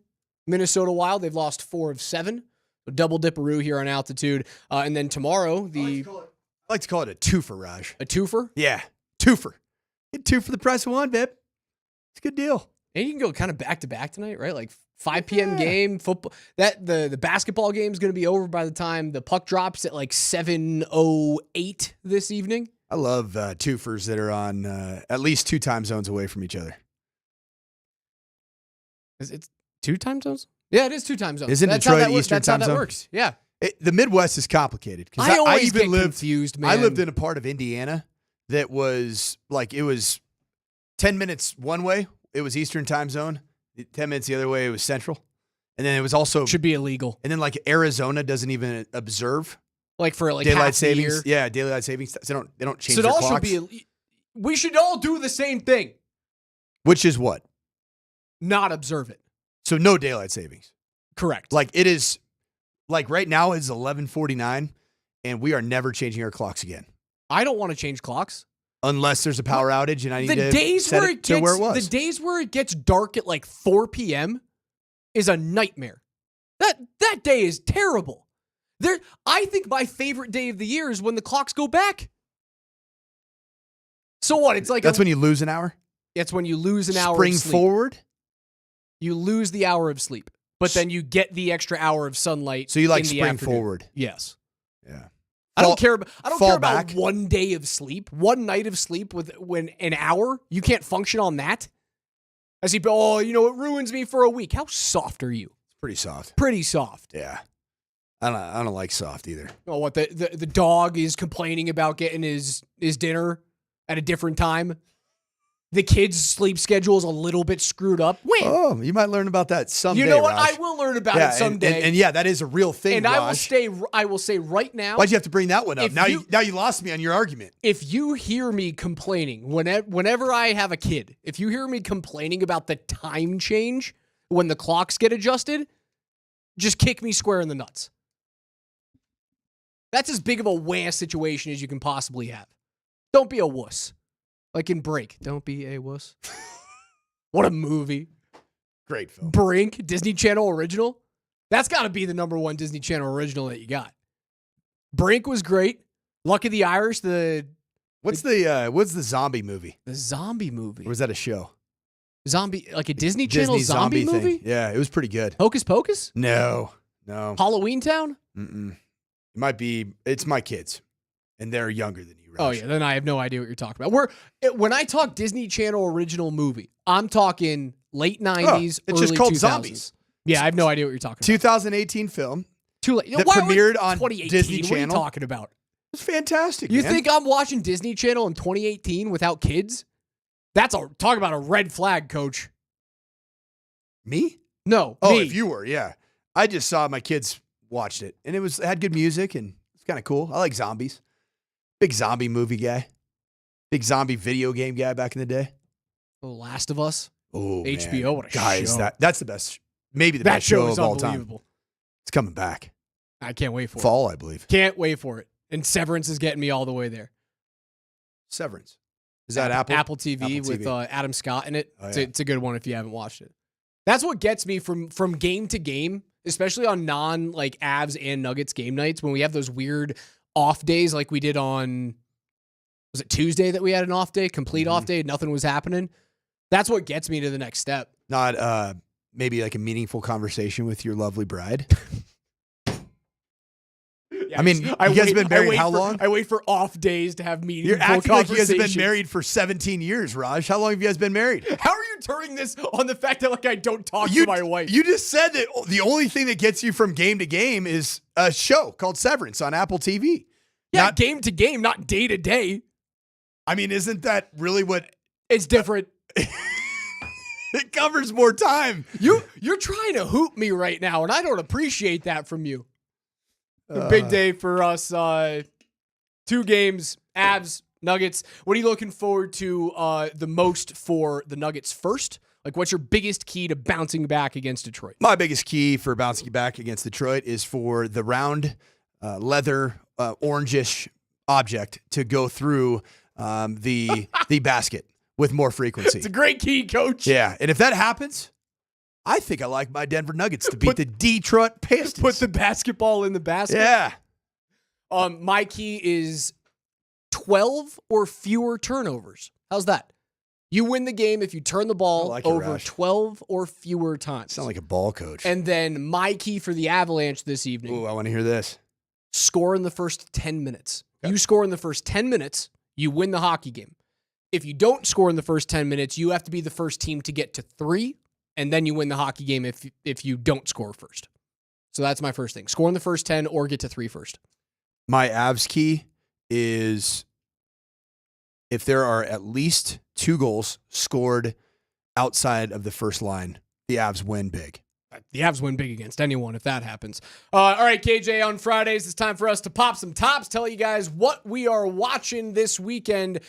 Minnesota Wild. They've lost 4 of 7. A double dipperoo here on Altitude. And then tomorrow, I like to call it a twofer, Raj. A twofer? Yeah, twofer. Get 2 for the price of 1, babe. It's a good deal. And you can go kind of back-to-back tonight, right? Like 5 p.m. game, football. The basketball game is going to be over by the time the puck drops at like 7:08 this evening. I love twofers that are on at least 2 time zones away from each other. Is it 2 time zones? Yeah, it is 2 time zones. Isn't Detroit Eastern time zone? That's how that works. Yeah. The Midwest is complicated. I always get confused, man. I lived in a part of Indiana that was like, it was 10 minutes one way. It was Eastern time zone. 10 minutes the other way, it was Central. And then it was also... Should be illegal. And then like Arizona doesn't even observe. Like for like daylight half savings. the year. Yeah, daylight savings. They don't change so their it all clocks. should be... We should all do the same thing. Which is what? Not observe it. So no daylight savings. Correct. Like it is... Like right now it's 11:49 and we are never changing our clocks again. I don't want to change clocks. Unless there's a power outage and I need the to days set where it to where it was. The days where it gets dark at like 4 p.m. is a nightmare. That day is terrible. I think my favorite day of the year is when the clocks go back. So what? It's like that's when you lose an hour? It's when you lose an hour Spring of sleep. forward? You lose the hour of sleep, but then you get the extra hour of sunlight. So you like in the spring afternoon. forward? Yes. Yeah. I don't care about back. one day of sleep, one night of sleep when an hour, you can't function on that. I see, it ruins me for a week. How soft are you? It's pretty soft. Pretty soft. Yeah. I don't like soft either. Oh, what the dog is complaining about getting his dinner at a different time. The kid's sleep schedule is a little bit screwed up. Wait. Oh, you might learn about that someday. You know what? Raj. I will learn about it someday. And yeah, that is a real thing. And Raj. I will say right now. Why'd you have to bring that one up? Now you lost me on your argument. If you hear me complaining whenever I have a kid, if you hear me complaining about the time change when the clocks get adjusted, just kick me square in the nuts. That's as big of a wah situation as you can possibly have. Don't be a wuss. Like in Brink. Don't be a wuss. What a movie. Great film. Brink, Disney Channel original. That's got to be the #1 Disney Channel original that you got. Brink was great. Luck of the Irish. What's the zombie movie? The zombie movie. Or was that a show? Zombie, like a Disney Channel zombie movie? Thing. Yeah, it was pretty good. Hocus Pocus? No. Halloween Town? Mm-mm. It might be. It's my kids, and they're younger than you. Raj. Oh yeah, then I have no idea what you're talking about. When I talk Disney Channel original movie, I'm talking late 90s, it's early just called 2000s. Zombies. Yeah, I have no idea what you're talking about. 2018 film. Too late. That premiered on 2018? Disney What Channel. are you talking about? It's fantastic. You man. think I'm watching Disney Channel in 2018 without kids? Talk about a red flag, coach. Me? No. Oh, me. if you were, yeah. I just saw my kids watched it, and it had good music, and it's kind of cool. I like zombies. Big zombie movie guy. Big zombie video game guy back in the day. The Last of Us. Oh, HBO. man. What a Guys, show. that's the best. Maybe the that best show is of all time. unbelievable. It's coming back. I can't wait for it. Fall, I believe. Can't wait for it. And Severance is getting me all the way there. Severance. Is that Apple? Apple TV with Adam Scott in it. Oh, yeah. It's a good one if you haven't watched it. That's what gets me from game to game, especially on non-like Avs and Nuggets game nights when we have those weird off days like we did on, was it Tuesday that we had an off day, complete off day, nothing was happening. That's what gets me to the next step. Not maybe like a meaningful conversation with your lovely bride. Yeah, I mean, you guys have been married how long? I wait for off days to have meaningful You're acting like you guys have conversations. been married for 17 years, Raj. How long have you guys been married? How are you turning this on the fact that like I don't talk to my wife? You just said that the only thing that gets you from game to game is a show called Severance on Apple TV. Yeah, not game to game, not day to day. I mean, isn't that really what... It's different. It covers more time. You're trying to hoop me right now, and I don't appreciate that from you. A big day for us. 2 games, Avs, Nuggets. What are you looking forward to the most for the Nuggets first? Like, what's your biggest key to bouncing back against Detroit? My biggest key for bouncing back against Detroit is for the round leather orangish object to go through the basket with more frequency. It's a great key, Coach. Yeah, and if that happens, I think I like my Denver Nuggets to beat the Detroit Pistons. Put the basketball in the basket. Yeah. My key is 12 or fewer turnovers. How's that? You win the game if you turn the ball over 12 or fewer times. Sound like a ball coach. And then my key for the Avalanche this evening. Ooh, I want to hear this. Score in the first 10 minutes. Okay. You score in the first 10 minutes, you win the hockey game. If you don't score in the first 10 minutes, you have to be the first team to get to 3, and then you win the hockey game if you don't score first. So that's my first thing. Score in the first 10 or get to 3 first. My Avs key is if there are at least 2 goals scored outside of the first line, the Avs win big. The Avs win big against anyone if that happens. All right, KJ, on Fridays, it's time for us to pop some tops, tell you guys what we are watching this weekend.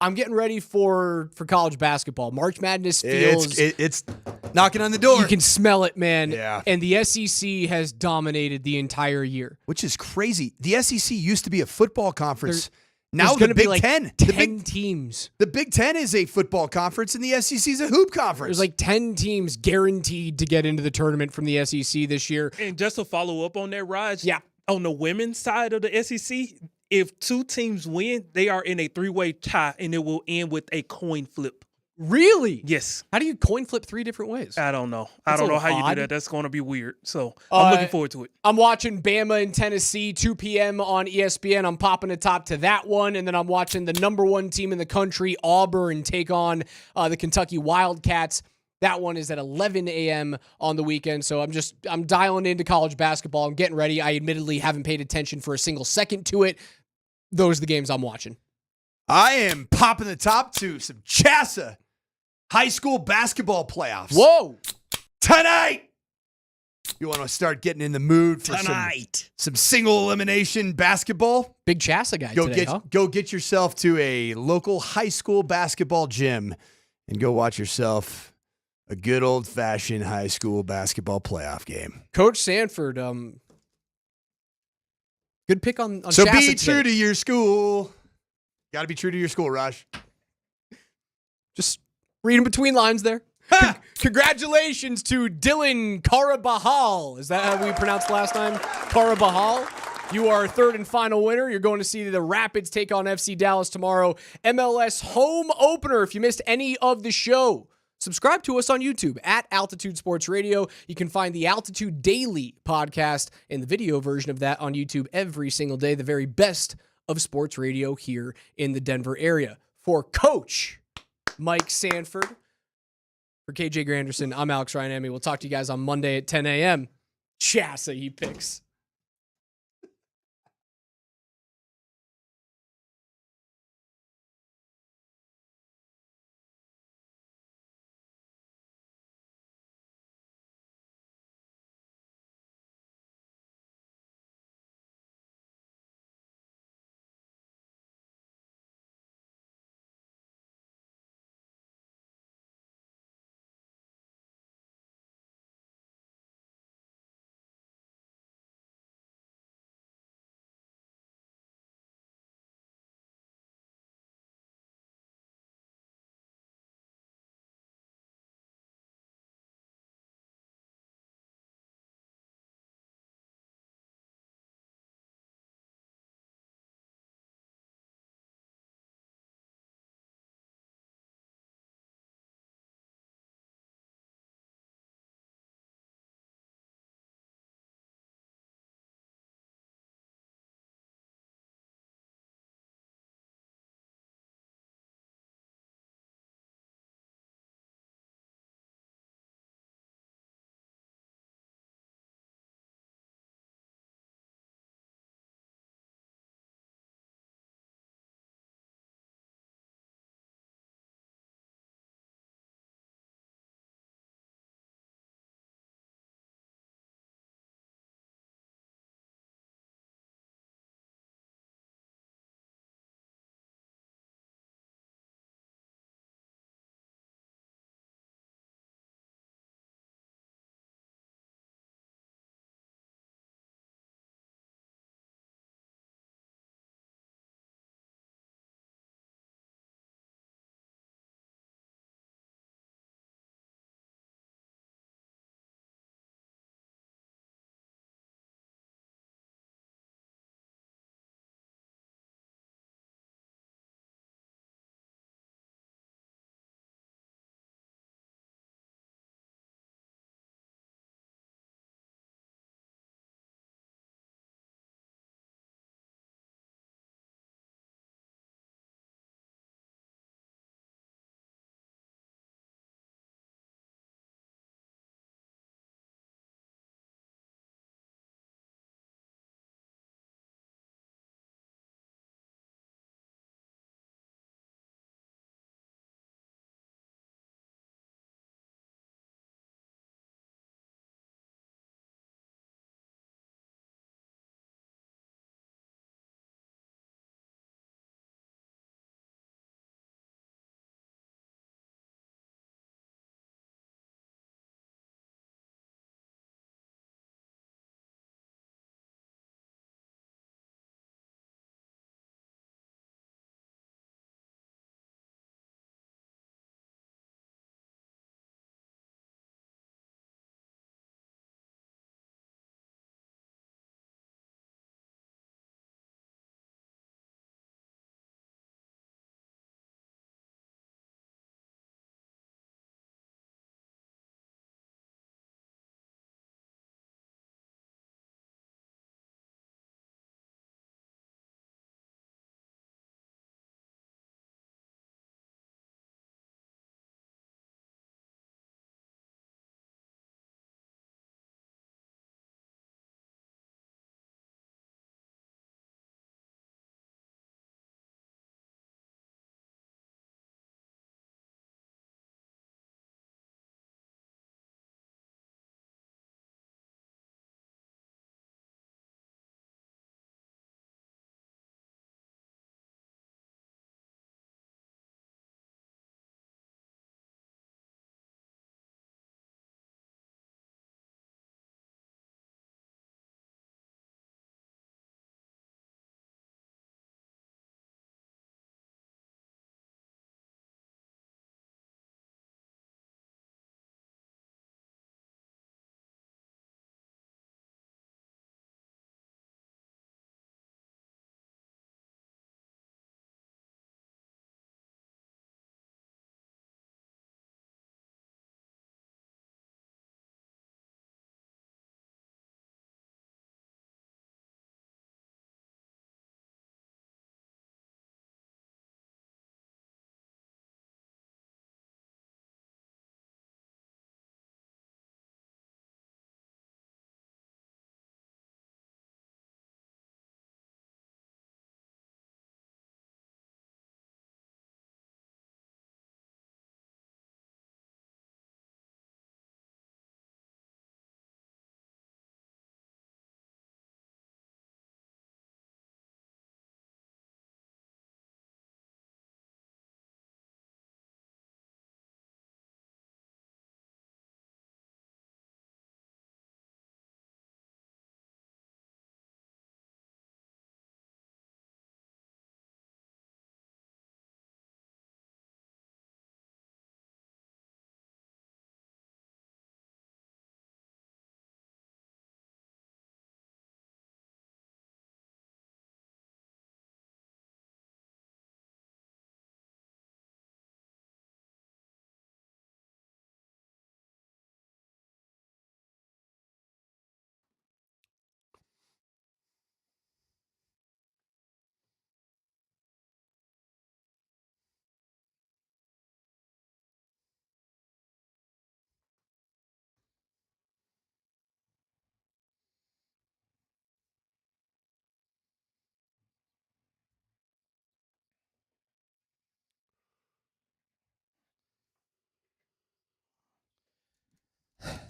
I'm getting ready for college basketball. March Madness feels... It's knocking on the door. You can smell it, man. Yeah. And the SEC has dominated the entire year. Which is crazy. The SEC used to be a football conference. Now There's the gonna Big be like Ten. 10 teams. The Big Ten is a football conference, and the SEC is a hoop conference. There's like 10 teams guaranteed to get into the tournament from the SEC this year. And just to follow up on that, Raj, on the women's side of the SEC, if 2 teams win, they are in a 3-way tie, and it will end with a coin flip. Really? Yes. How do you coin flip 3 different ways? I don't know. That's I don't know how odd. you do that. That's going to be weird. So I'm looking forward to it. I'm watching Bama and Tennessee, 2 p.m. on ESPN. I'm popping a top to that one. And then I'm watching the number 1 team in the country, Auburn, take on the Kentucky Wildcats. That one is at 11 a.m. on the weekend. So I'm dialing into college basketball. I'm getting ready. I admittedly haven't paid attention for a single second to it. Those are the games I'm watching. I am popping the top to some Chassa high school basketball playoffs. Whoa! Tonight! You want to start getting in the mood for Tonight. some single elimination basketball? Big Chassa guy today, Go get yourself to a local high school basketball gym and go watch yourself a good old-fashioned high school basketball playoff game. Coach Sanford, good pick on So Chassa be today. true to your school. Got to be true to your school, Raj. Just reading between lines there. Congratulations to Dylan Karabahal. Is that how we pronounced last time? Karabahal. You are 3rd and final winner. You're going to see the Rapids take on FC Dallas tomorrow. MLS home opener. If you missed any of the show, subscribe to us on YouTube at Altitude Sports Radio. You can find the Altitude Daily podcast and the video version of that on YouTube every single day. The very best of sports radio here in the Denver area. For Coach Mike Sanford, for KJ Granderson, I'm Alex Ryan-Amy. We'll talk to you guys on Monday at 10 a.m. Chassa he picks.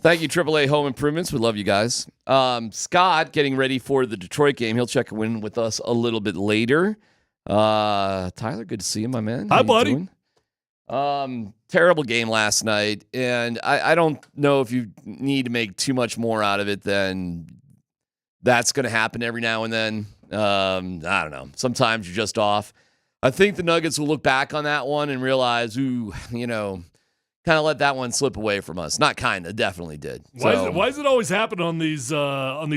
Thank you, AAA Home Improvements. We love you guys. Scott getting ready for the Detroit game. He'll check in with us a little bit later. Tyler, good to see you, my man. Hi, buddy. Terrible game last night, and I don't know if you need to make too much more out of it than that's going to happen every now and then. I don't know. Sometimes you're just off. I think the Nuggets will look back on that one and realize, kind of let that one slip away from us. Not kind of, definitely did. Why does it always happen on these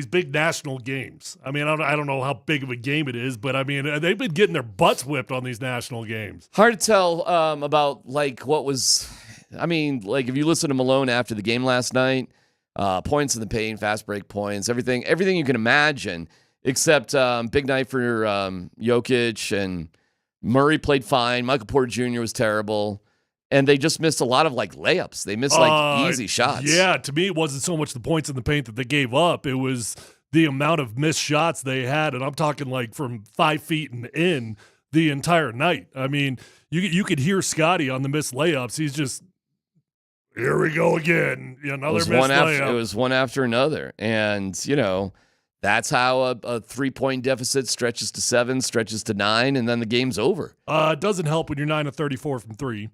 big national games? I mean, I don't know how big of a game it is, but I mean, they've been getting their butts whipped on these national games. Hard to tell about what was. I mean, if you listen to Malone after the game last night, points in the paint, fast break points, everything you can imagine, except big night for Jokic, and Murray played fine. Michael Porter Jr. was terrible. And they just missed a lot of layups. They missed easy shots. Yeah, to me, it wasn't so much the points in the paint that they gave up. It was the amount of missed shots they had. And I'm talking from 5 feet and in the entire night. I mean, you could hear Scotty on the missed layups. He's just, here we go again. Another missed layup. It was one after another. And, that's how a 3-point deficit stretches to 7, stretches to 9, and then the game's over. It doesn't help when you're 9 of 34 from 3.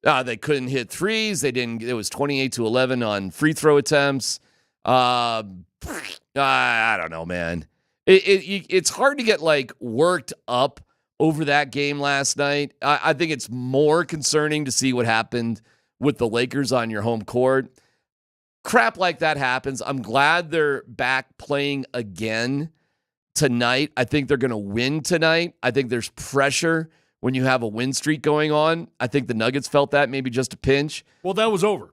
They couldn't hit threes. They didn't. It was 28-11 on free throw attempts. I don't know, man. It's hard to get worked up over that game last night. I think it's more concerning to see what happened with the Lakers on your home court. Crap like that happens. I'm glad they're back playing again tonight. I think they're going to win tonight. I think there's pressure when you have a win streak going on. I think the Nuggets felt that, maybe just a pinch. Well, that was over.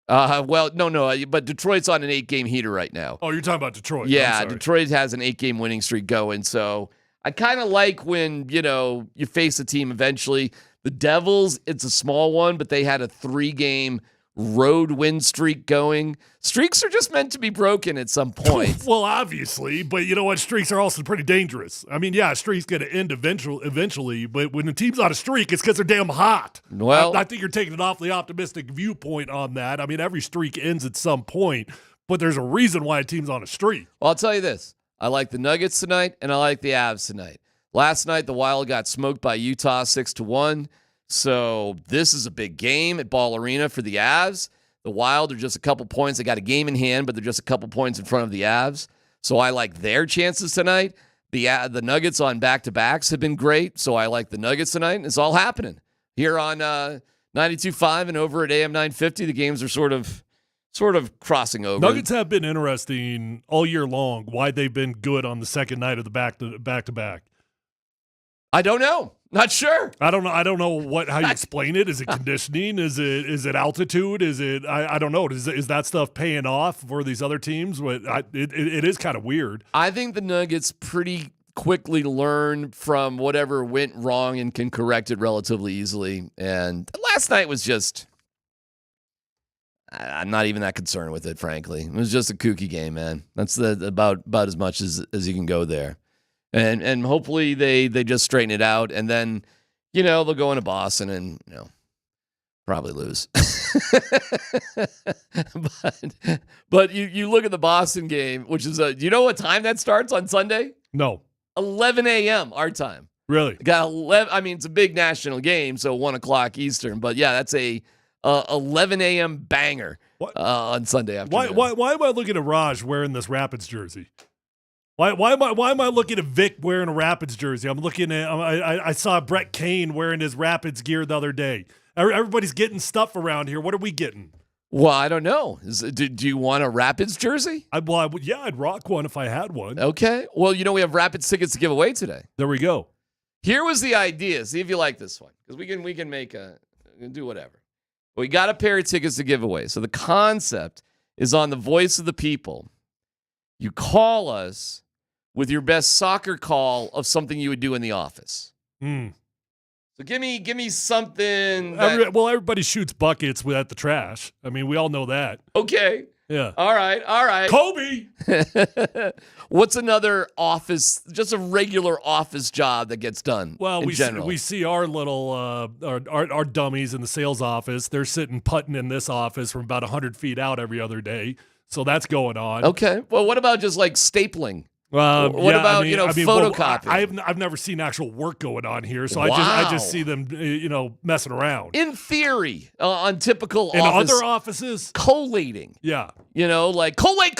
No, but Detroit's on an 8-game heater right now. Oh, you're talking about Detroit. Yeah, Detroit has an 8-game winning streak going. So I kind of like when, you face a team eventually. The Devils, it's a small one, but they had a 3-game road win streak going. Streaks are just meant to be broken at some point. Well, obviously, but you know what? Streaks are also pretty dangerous. I mean, yeah, a streak's going to end eventually, but when the team's on a streak, it's because they're damn hot. Well, I think you're taking an awfully optimistic viewpoint on that. I mean, every streak ends at some point, but there's a reason why a team's on a streak. Well, I'll tell you this. I like the Nuggets tonight, and I like the Avs tonight. Last night, the Wild got smoked by Utah 6-1. So this is a big game at Ball Arena for the Avs. The Wild are just a couple points. They got a game in hand, but they're just a couple points in front of the Avs. So I like their chances tonight. The Nuggets on back-to-backs have been great, so I like the Nuggets tonight. And it's all happening here on 92.5 and over at AM 950. The games are sort of crossing over. Nuggets have been interesting all year long. Why they've been good on the second night of the back-to-back. I don't know. Not sure. I don't know how you explain it. Is it conditioning? Is it altitude? Is it I don't know. Is that stuff paying off for these other teams? It is kind of weird. I think the Nuggets pretty quickly learn from whatever went wrong and can correct it relatively easily. And last night was just, I'm not even that concerned with it, frankly. It was just a kooky game, man. That's about as much as you can go there. And hopefully they just straighten it out, and then, they'll go into Boston and, probably lose. but you look at the Boston game, which is do you know what time that starts on Sunday? No. 11 a.m. our time. Really? Got 11. I mean, it's a big national game, so 1 o'clock Eastern. But yeah, that's a 11 a.m. banger on Sunday afternoon. Why am I looking at Raj wearing this Rapids jersey? Why am I looking at Vic wearing a Rapids jersey? I'm looking at I saw Brett Kane wearing his Rapids gear the other day. Everybody's getting stuff around here. What are we getting? Well, I don't know. Do you want a Rapids jersey? I'd rock one if I had one. Okay. Well, we have Rapids tickets to give away today. There we go. Here was the idea. See if you like this one, because we can we can do whatever. We got a pair of tickets to give away. So the concept is on the Voice of the People. You call us with your best soccer call of something you would do in the office. So give me something. Everybody shoots buckets at the trash. I mean, we all know that. Okay. Yeah. All right. Kobe. What's another office, just a regular office job that gets done? Well, in we general? see our little our dummies in the sales office. They're sitting putting in this office from about 100 feet out every other day. So that's going on. Okay. Well, what about just like stapling? What Yeah, about photocopying? I've never seen actual work going on here, so Wow. I just see them messing around. In theory, on typical In office, other offices, collating. Yeah. Like collate.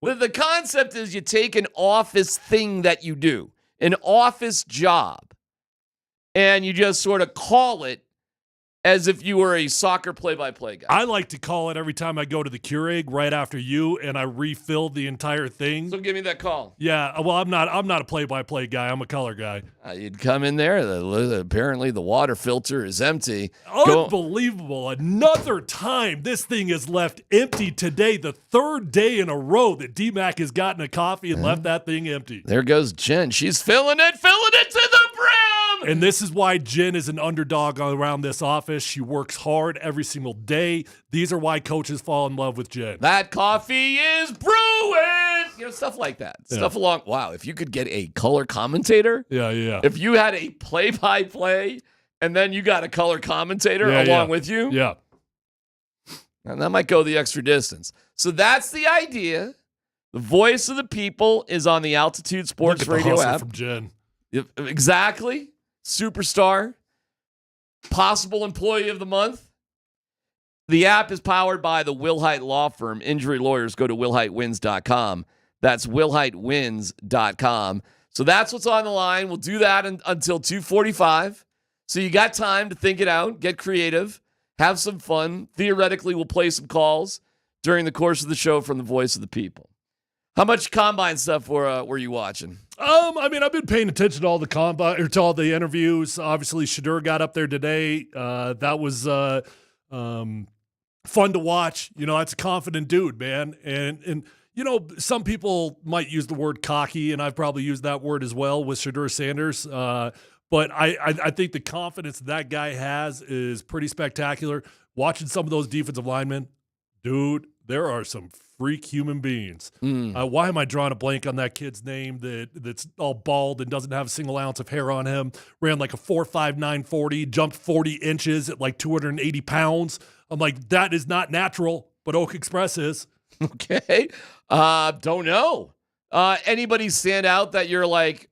The concept is you take an office thing that you do, an office job, and you just sort of call it as if you were a soccer play-by-play guy. I like to call it every time I go to the Keurig right after you, and I refill the entire thing. So give me that call. Yeah, well, I'm not a play-by-play guy. I'm a color guy. You'd come in there. Apparently, the water filter is empty. Unbelievable. Another time this thing is left empty today, the third day in a row that DMac has gotten a coffee and left that thing empty. There goes Jen. She's filling it to the brim. And this is why Jen is an underdog around this office. She works hard every single day. These are why coaches fall in love with Jen. That coffee is brewing. Stuff like that. Yeah. Stuff along. Wow, if you could get a color commentator. Yeah. If you had a play-by-play and then you got a color commentator along with you. Yeah. And that might go the extra distance. So that's the idea. The voice of the people is on the Altitude Sports Look at the Radio hustle app. from Jen. Exactly. Superstar. Possible employee of the month. The app is powered by the Wilhite Law Firm. Injury lawyers go to wilhitewins.com. That's wilhitewins.com. So that's what's on the line. We'll do that until 2:45. So you got time to think it out, get creative, have some fun. Theoretically, we'll play some calls during the course of the show from the voice of the people. How much combine stuff were you watching? I've been paying attention to all the combine or to all the interviews. Obviously, Shedeur got up there today. That was fun to watch. That's a confident dude, man. And some people might use the word cocky, and I've probably used that word as well with Shadur Sanders. But I think the confidence that guy has is pretty spectacular. Watching some of those defensive linemen, dude, there are some freak human beings. Why am I drawing a blank on that kid's name that's all bald and doesn't have a single ounce of hair on him? Ran like a 4.59 40, jumped 40 inches at like 280 pounds. I'm like, that is not natural, but Oak Express is. Okay. Don't know. Anybody stand out that you're like,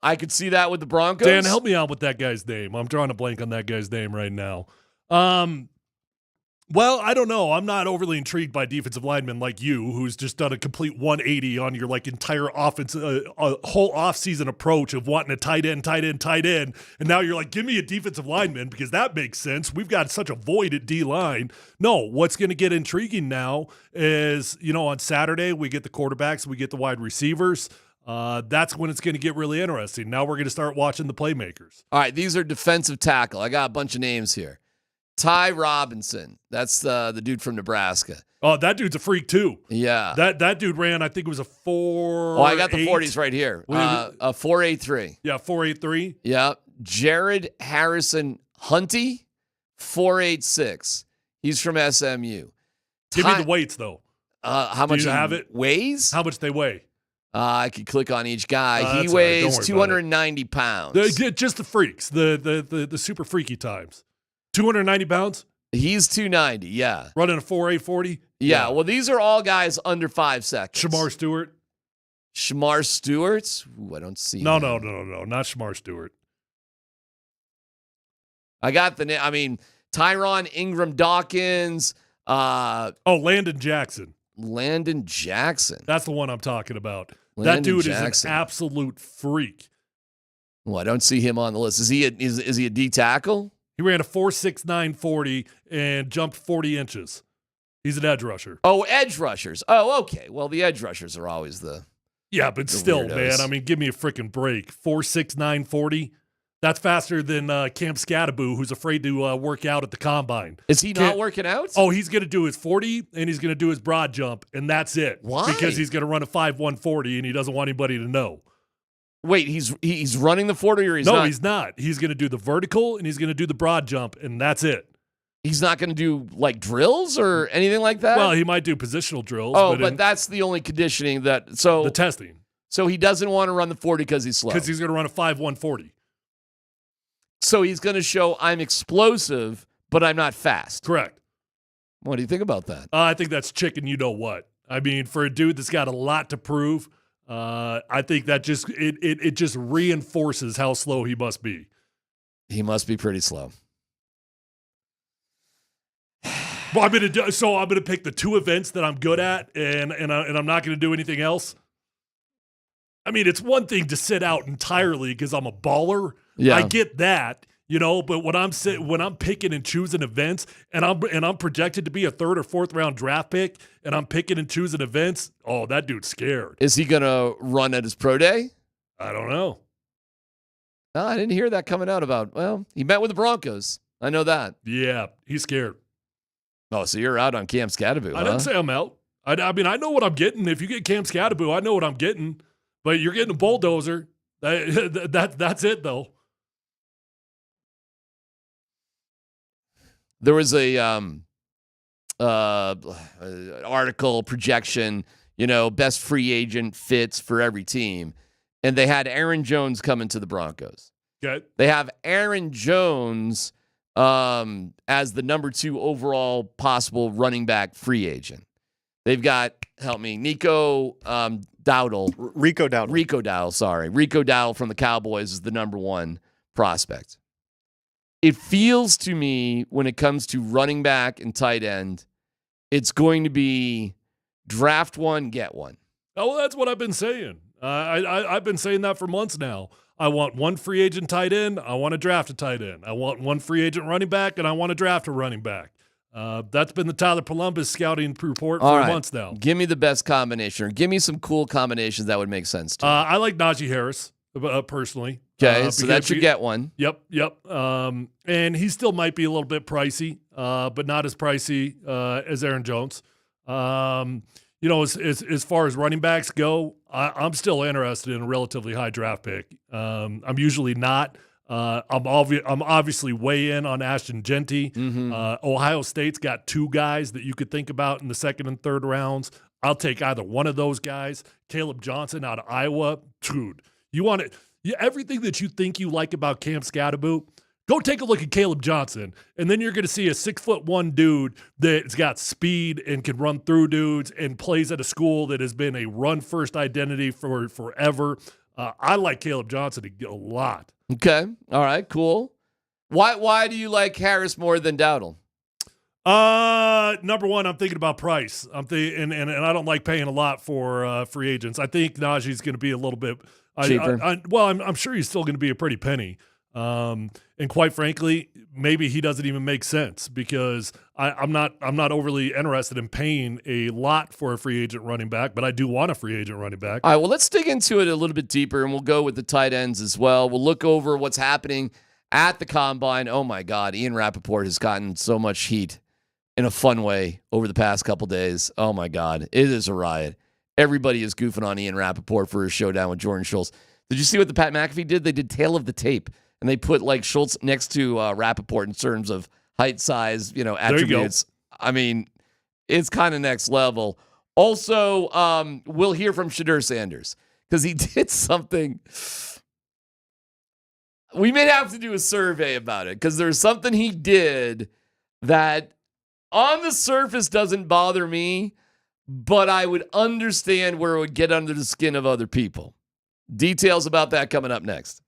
I could see that with the Broncos? Dan, help me out with that guy's name. I'm drawing a blank on that guy's name right now. Well, I don't know. I'm not overly intrigued by defensive linemen like you, who's just done a complete 180 on your entire offense, a whole offseason approach of wanting a tight end. And now you're like, give me a defensive lineman because that makes sense. We've got such a void at D-line. No, what's going to get intriguing now is, on Saturday, we get the quarterbacks, we get the wide receivers. That's when it's going to get really interesting. Now we're going to start watching the playmakers. All right, these are defensive tackle. I got a bunch of names here. Ty Robinson. That's the dude from Nebraska. Oh, that dude's a freak too. Yeah. That dude ran, I think it was a 4. Oh, I got the 40s right here. A 4.83. Yeah, 4.83. Yeah. Jared Harrison Hunty, 4.86. He's from SMU. Give me the weights though. How much do you have it? Weighs? How much they weigh? I could click on each guy. He That's weighs all right. 290 pounds. Just the freaks, the super freaky times. 290 pounds? He's 290, yeah. Running a 4.8 40? Yeah, well, these are all guys under 5 seconds. Shamar Stewart? Shamar Stewart? Ooh, I don't see No, him. no, not Shamar Stewart. I got the name. Tyron Ingram Dawkins. Landon Jackson. Landon Jackson. That's the one I'm talking about. Landon that dude Jackson. is an absolute freak. Well, I don't see him on the list. Is he a D tackle? He ran a 4.69 40 and jumped 40 inches. He's an edge rusher. Oh, edge rushers. Oh, okay. Well, the edge rushers are always the but still, weirdos. man. Give me a freaking break. 4.69 40. That's faster than Cam Scattaboo, who's afraid to work out at the combine. Is he not working out? Oh, he's going to do his 40 and he's going to do his broad jump, and that's it. Why? Because he's going to run a 5.1 40 and he doesn't want anybody to know. Wait, he's running the 40 or he's not? not? No, he's not. He's going to do the vertical and he's going to do the broad jump, and that's it. He's not going to do like drills or anything like that? Well, he might do positional drills. Oh, but that's the only conditioning that. So the testing. So he doesn't want to run the 40 because he's slow. Because he's going to run a 5.140. So he's going to show I'm explosive, but I'm not fast. Correct. What do you think about that? I think that's chicken. You know what? I mean, for a dude that's got a lot to prove, I think that just it just reinforces how slow he must be. He must be pretty slow. Well, I'm gonna pick the 2 events that I'm good at, and I'm not gonna do anything else. I mean, it's one thing to sit out entirely because I'm a baller. Yeah. I get that, but when I'm picking and choosing events, and I'm projected to be a 3rd or 4th round draft pick, and I'm picking and choosing events, oh, that dude's scared. Is he gonna run at his pro day? I don't know. No, I didn't hear that coming out about. Well, he met with the Broncos. I know that. Yeah, he's scared. Oh, so you're out on Cam Scatterbo, I didn't say I'm out. I mean, I know what I'm getting. If you get Cam Scatterbo, I know what I'm getting. But you're getting a bulldozer. That's it, though. There was a article projection, best free agent fits for every team, and they had Aaron Jones coming to the Broncos. Okay. They have Aaron Jones as the number 2 overall possible running back free agent. They've got, help me, Rico Dowdle, sorry. Rico Dowdle from the Cowboys is the number 1 prospect. It feels to me when it comes to running back and tight end, it's going to be draft 1, get 1. Oh, well, that's what I've been saying. I've been saying that for months now. I want 1 free agent tight end. I want to draft a tight end. I want 1 free agent running back, and I want to draft a running back. That's been the Tyler Polumbus scouting report for months now. Give me the best combination, or give me some cool combinations that would make sense to you. I like Najee Harris, personally. Okay, so that should get 1. Yep. And he still might be a little bit pricey, but not as pricey as Aaron Jones. As far as running backs go, I'm still interested in a relatively high draft pick. I'm usually not. I'm obviously way in on Ashton Genty. Mm-hmm. Ohio State's got 2 guys that you could think about in the 2nd and 3rd rounds. I'll take either one of those guys. Caleb Johnson out of Iowa. Dude, you want it. Everything that you think you like about Cam Scatterbo, go take a look at Caleb Johnson, and then you're going to see a 6'1" dude that's got speed and can run through dudes and plays at a school that has been a run-first identity for forever. I like Caleb Johnson a lot. Okay. All right, cool. Why do you like Harris more than Dowdle? Number 1, I'm thinking about price. And I don't like paying a lot for free agents. I think Najee's going to be a little bit cheaper. I'm sure he's still going to be a pretty penny. And quite frankly, maybe he doesn't even make sense because I'm not overly interested in paying a lot for a free agent running back, but I do want a free agent running back. All right, well, let's dig into it a little bit deeper, and we'll go with the tight ends as well. We'll look over what's happening at the Combine. Oh, my God, Ian Rappaport has gotten so much heat in a fun way over the past couple days. Oh, my God, it is a riot. Everybody is goofing on Ian Rappaport for his showdown with Jordan Schultz. Did you see what the Pat McAfee did? They did tail of the tape. And they put like Schultz next to Rappaport in terms of height, size, attributes. I mean, it's kind of next level. Also, we'll hear from Shadur Sanders because he did something. We may have to do a survey about it because there's something he did that on the surface doesn't bother me, but I would understand where it would get under the skin of other people. Details about that coming up next.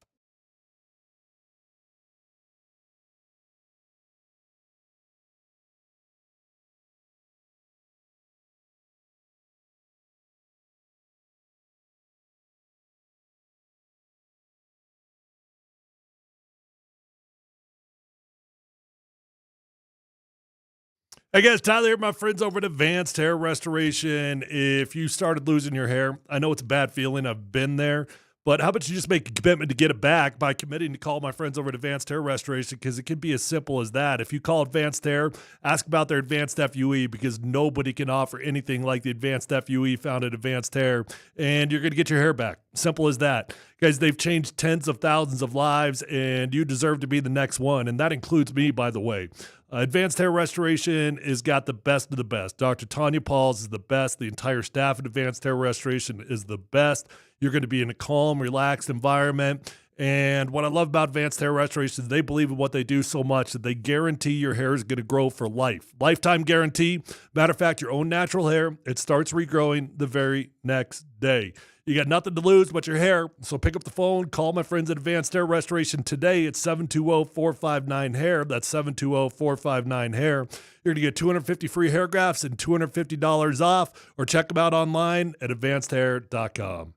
Hey guys, Tyler here, my friends over at Advanced Hair Restoration. If you started losing your hair, I know it's a bad feeling. I've been there, But how about you just make a commitment to get it back by committing to call my friends over at Advanced Hair Restoration, because it can be as simple as that. If you call Advanced Hair, ask about their Advanced FUE, because nobody can offer anything like the Advanced FUE found at Advanced Hair, and you're going to get your hair back. Simple as that. Guys, they've changed tens of thousands of lives, and you deserve to be the next one, and that includes me, by the way. Advanced Hair Restoration has got the best of the best. Dr. Tanya Pauls is the best. The entire staff at Advanced Hair Restoration is the best. You're going to be in a calm, relaxed environment. And what I love about Advanced Hair Restoration is they believe in what they do so much that they guarantee your hair is going to grow for life. Lifetime guarantee. Matter of fact, your own natural hair, it starts regrowing the very next day. You got nothing to lose but your hair, so pick up the phone, call my friends at Advanced Hair Restoration today at 720-459-HAIR. That's 720-459-HAIR. You're going to get 250 free hair grafts and $250 off, or check them out online at advancedhair.com.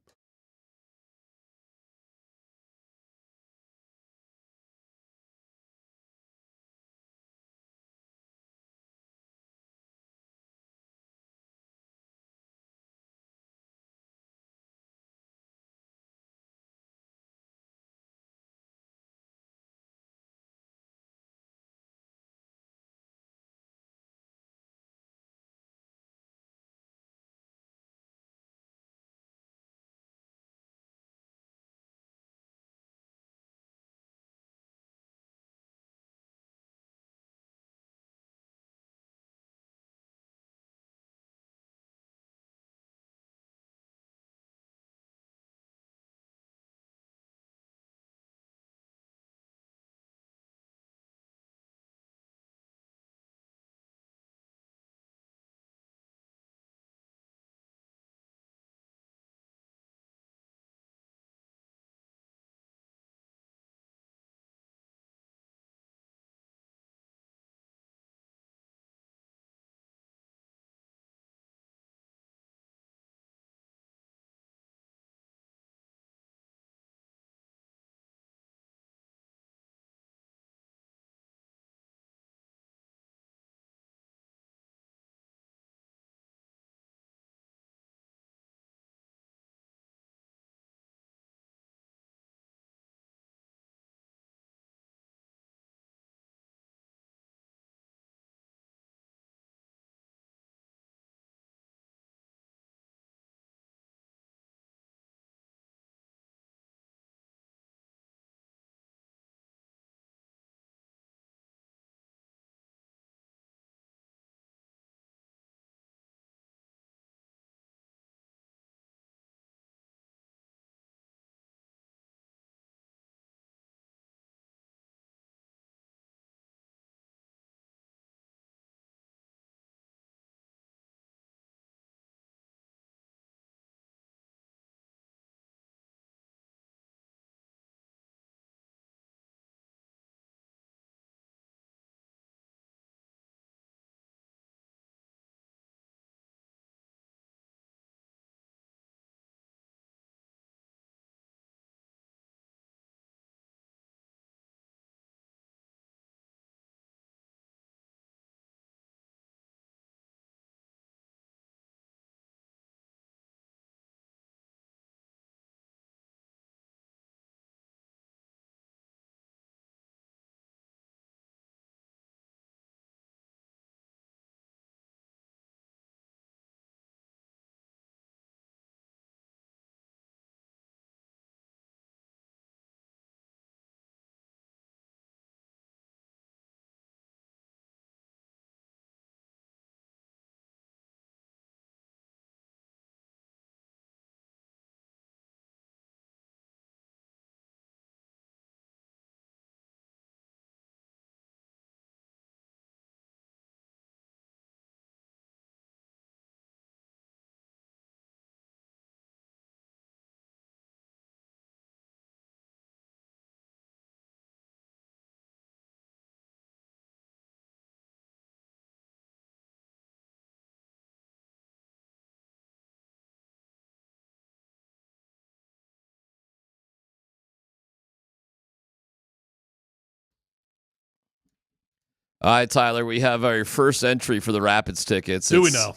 All right, Tyler, we have our first entry for the Rapids tickets. Do we know?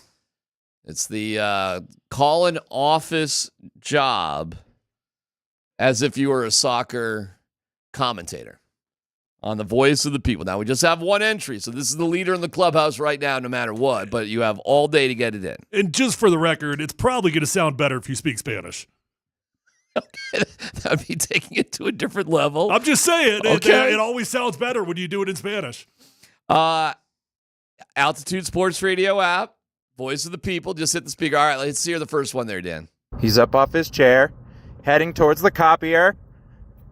It's the call-in office job as if you were a soccer commentator on the voice of the people. Now, we just have one entry, so this is the leader in the clubhouse right now, no matter what, but you have all day to get it in. And just for the record, it's probably going to sound better if you speak Spanish. That would be taking it to a different level. I'm just saying, Okay. it always sounds better when you do it in Spanish. Altitude Sports Radio app, voice of the people, just hit the speaker. All right, let's hear the first one there, Dan. He's up off his chair, heading towards the copier.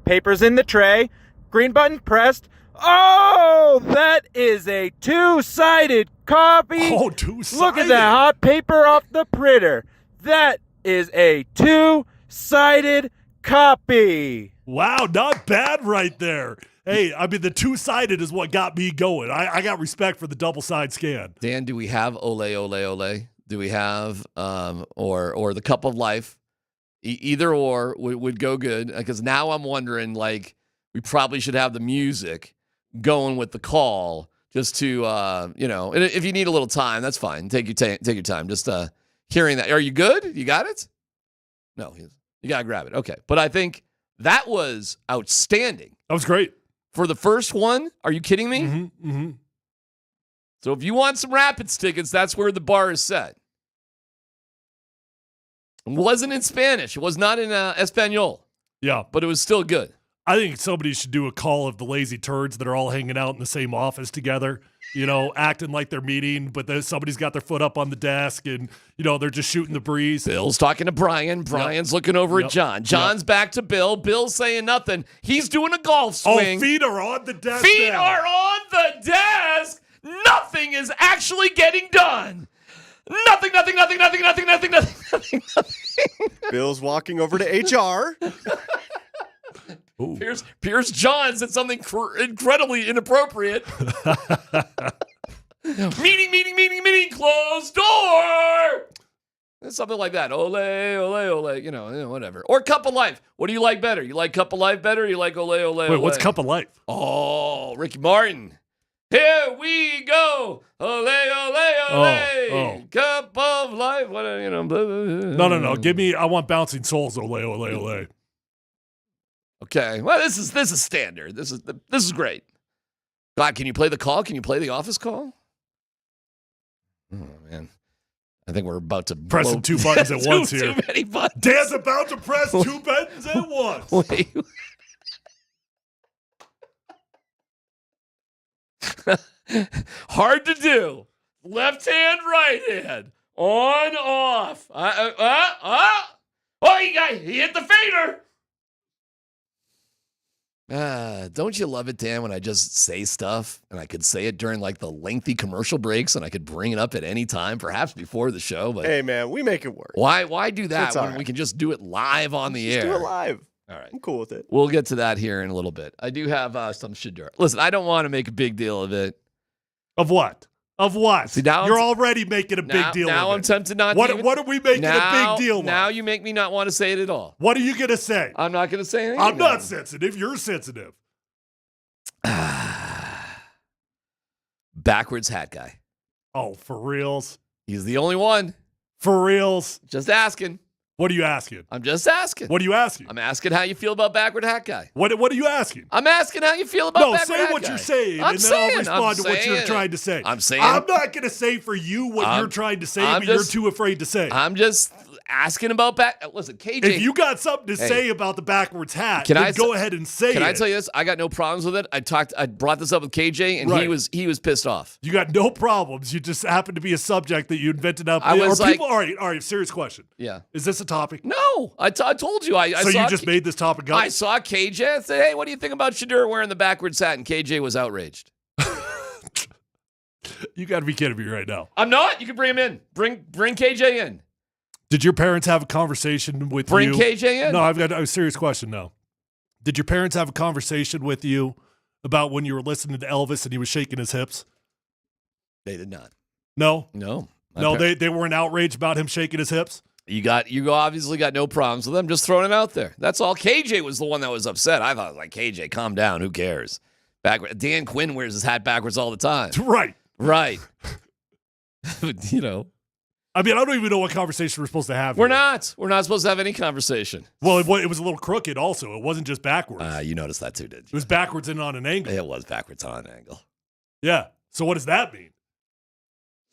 Papers in the tray. Green button pressed. Oh, that is a two-sided copy. Oh, two-sided. Look at that hot paper off the printer. That is a two-sided copy. Wow, not bad right there. Hey, I mean, the two-sided is what got me going. I got respect for the double-side scan. Dan, do we have ole, ole, ole? Do we have or the cup of life? Either or would go good, because now I'm wondering, like, we probably should have the music going with the call just to, and if you need a little time, that's fine. Take your time. Just hearing that. Are you good? You got it? No, you got to grab it. Okay. But I think that was outstanding. That was great. For the first one, are you kidding me? Mm-hmm, mm-hmm. So if you want some Rapids tickets, that's where the bar is set. It wasn't in Spanish. It was not in Espanol. Yeah. But it was still good. I think somebody should do a call of the lazy turds that are all hanging out in the same office together, acting like they're meeting, but then somebody's got their foot up on the desk and, they're just shooting the breeze. Bill's talking to Brian. Brian's looking over at John. John's back to Bill. Bill's saying nothing. He's doing a golf swing. Oh, feet are on the desk. Feet are on the desk. Nothing is actually getting done. Nothing. Bill's walking over to HR. Pierce John said something incredibly inappropriate. Meeting, closed door. Something like that. Ole, whatever. Or Cup of Life. What do you like better? You like Cup of Life better? Or you like ole? Wait, what's Cup of Life? Oh, Ricky Martin. Here we go. Ole. Oh. Cup of Life. What, No. Give me, I want Bouncing Souls. Ole. Okay. Well, this is standard. This is great. God, can you play the call? Can you play the office call? Oh, man. I think we're about to pressing two buttons at once here. Too many buttons. Dan's about to press two buttons at once. Wait. Hard to do. Left hand, right hand. On, off. Oh, he hit the fader. Don't you love it, Dan, when I just say stuff and I could say it during like the lengthy commercial breaks and I could bring it up at any time, perhaps before the show. But hey, man, we make it work. Why do that when right. we can just do it live on the air? Just do it live. All right. I'm cool with it. We'll get to that here in a little bit. I do have some Shedeur. Listen, I don't want to make a big deal of it. Of what? Of what? See, now you're already making a big deal of it. Now I'm tempted not to. What are we making a big deal of? Now you make me not want to say it at all. What are you going to say? I'm not going to say anything. I'm not sensitive. You're sensitive. Backwards hat guy. Oh, for reals? He's the only one. For reals? Just asking. What are you asking? I'm just asking. What are you asking? I'm asking how you feel about backward hat guy. What are you asking? I'm asking how you feel about backward hat guy. No, say what you're saying, and then I'll respond to what you're trying to say. I'm saying. I'm not going to say for you what you're trying to say, but you're too afraid to say. I'm just asking about Listen, KJ. If you got something to say about the backwards hat, then go ahead and say it. Can I tell you this? I got no problems with it. I brought this up with KJ, and he was pissed off. You got no problems. You just happened to be a subject that you invented up. I was like, all right. Serious question. Yeah. Is this a topic? No. I told you. So you just made this topic up? I saw KJ and said, hey, what do you think about Shedeur wearing the backwards hat? And KJ was outraged. You got to be kidding me right now. I'm not. You can bring him in. Bring KJ in. Did your parents have a conversation with you? Bring KJ in. No, I've got a serious question now. Did your parents have a conversation with you about when you were listening to Elvis and he was shaking his hips? They did not. No? No. They weren't outraged about him shaking his hips? You obviously got no problems with them. Just throwing it out there. That's all. KJ was the one that was upset. I thought, like, KJ, calm down. Who cares? Dan Quinn wears his hat backwards all the time. Right. Right. I mean, I don't even know what conversation we're supposed to have. We're not. We're not supposed to have any conversation. Well, it was a little crooked also. It wasn't just backwards. You noticed that too, did you? It was backwards and on an angle. It was backwards on an angle. Yeah. So what does that mean?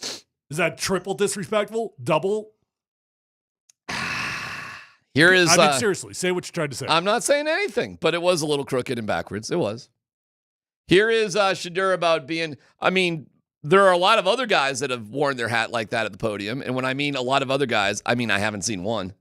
Is that triple disrespectful? Double? Here is. I mean, seriously, say what you tried to say. I'm not saying anything, but it was a little crooked and backwards. It was. Here is Shedeur about being. I mean, there are a lot of other guys that have worn their hat like that at the podium. And when I mean a lot of other guys, I mean I haven't seen one.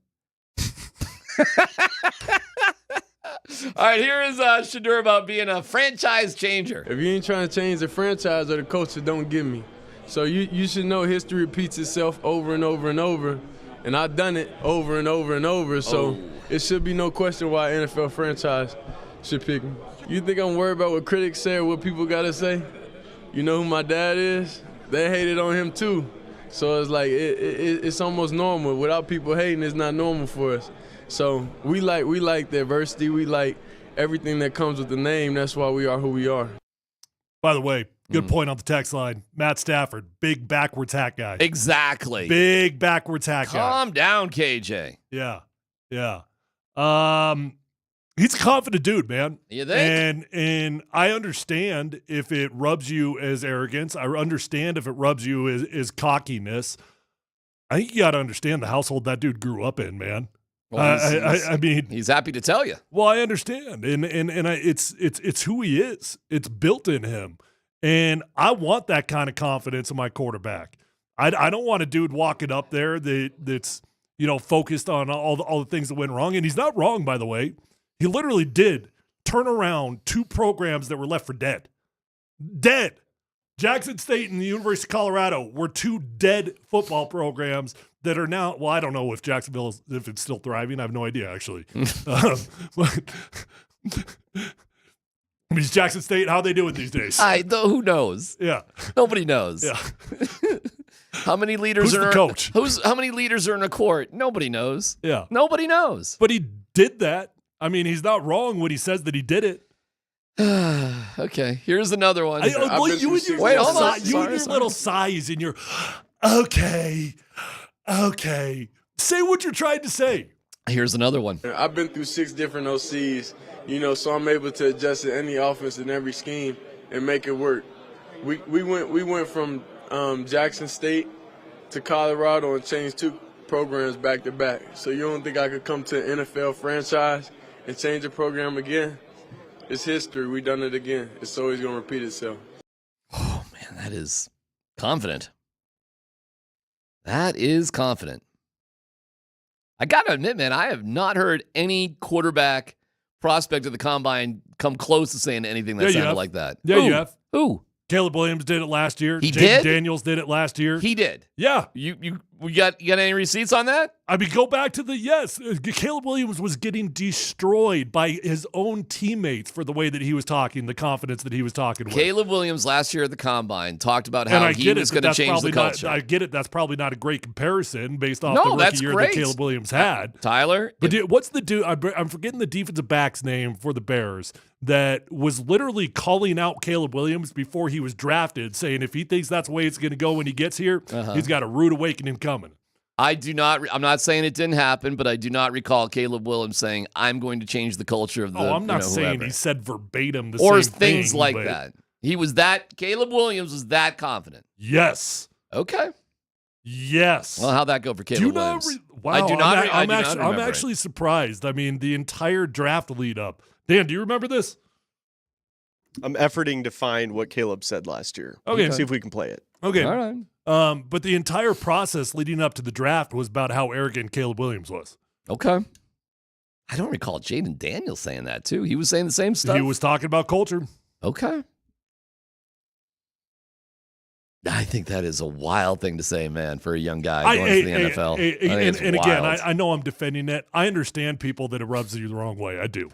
All right, here is Shedeur about being a franchise changer. If you ain't trying to change the franchise or the culture, don't get me. So you should know history repeats itself over and over and over. And I've done it over and over and over. So it should be no question why an NFL franchise should pick me. You think I'm worried about what critics say or what people got to say? You know who my dad is? They hated on him too. So it's like it's almost normal. Without people hating, it's not normal for us. So we like diversity. We like everything that comes with the name. That's why we are who we are. By the way, good point on the text line. Matt Stafford, big backwards hat guy. Exactly. Big backwards hat guy. Calm down, KJ. Yeah. He's a confident dude, man. You think? And I understand if it rubs you as arrogance. I understand if it rubs you as cockiness. I think you got to understand the household that dude grew up in, man. Well, I mean, he's happy to tell you. Well, I understand, and it's who he is. It's built in him, and I want that kind of confidence in my quarterback. I don't want a dude walking up there that's focused on all the things that went wrong, and he's not wrong, by the way. He literally did turn around 2 programs that were left for dead. Dead. Jackson State and the University of Colorado were 2 dead football programs that are now, well, I don't know if Jacksonville, if it's still thriving. I have no idea, actually. Is Jackson State, how they doing these days? Who knows? Yeah. Nobody knows. Yeah. How many leaders Who's are the coach? How many leaders are in a court? Nobody knows. Yeah. Nobody knows. But he did that. I mean, he's not wrong when he says that he did it. Okay, here's another one. You and your little sighs and your okay. Say what you're trying to say. Here's another one. I've been through 6 different OCs, so I'm able to adjust to any offense and every scheme and make it work. We went from Jackson State to Colorado and changed 2 programs back to back. So you don't think I could come to an NFL franchise and change a program again? It's history. We done it again. It's always going to repeat itself. Oh, man, that is confident. That is confident. I got to admit, man, I have not heard any quarterback prospect of the combine come close to saying anything that sounded like that. Yeah, you have. Who? Caleb Williams did it last year. He Jaden did? Daniels did it last year. He did. Yeah. You got any receipts on that? I mean, go back to Caleb Williams was getting destroyed by his own teammates for the way that he was talking, the confidence that he was talking with. Caleb Williams last year at the Combine talked about how he was going to change the culture. I get it. That's probably not a great comparison based off the rookie year that Caleb Williams had. Tyler? But what's the dude? I'm forgetting the defensive back's name for the Bears that was literally calling out Caleb Williams before he was drafted, saying if he thinks that's the way it's going to go when he gets here, he's got a rude awakening coming. I'm not saying it didn't happen, but I do not recall Caleb Williams saying, I'm going to change the culture of the I'm not saying whoever. he said verbatim the or same things thing, like but that. Caleb Williams was that confident. Yes. Okay. Yes. Well, how'd that go for Caleb Williams? I do not. I'm actually surprised. I mean, the entire draft lead up. Dan, do you remember this? I'm efforting to find what Caleb said last year. Okay. See if we can play it. Okay. All right. But the entire process leading up to the draft was about how arrogant Caleb Williams was. Okay. I don't recall Jaden Daniels saying that, too. He was saying the same stuff. He was talking about culture. Okay. I think that is a wild thing to say, man, for a young guy going to the NFL. And again, I know I'm defending it. I understand people that it rubs you the wrong way. I do.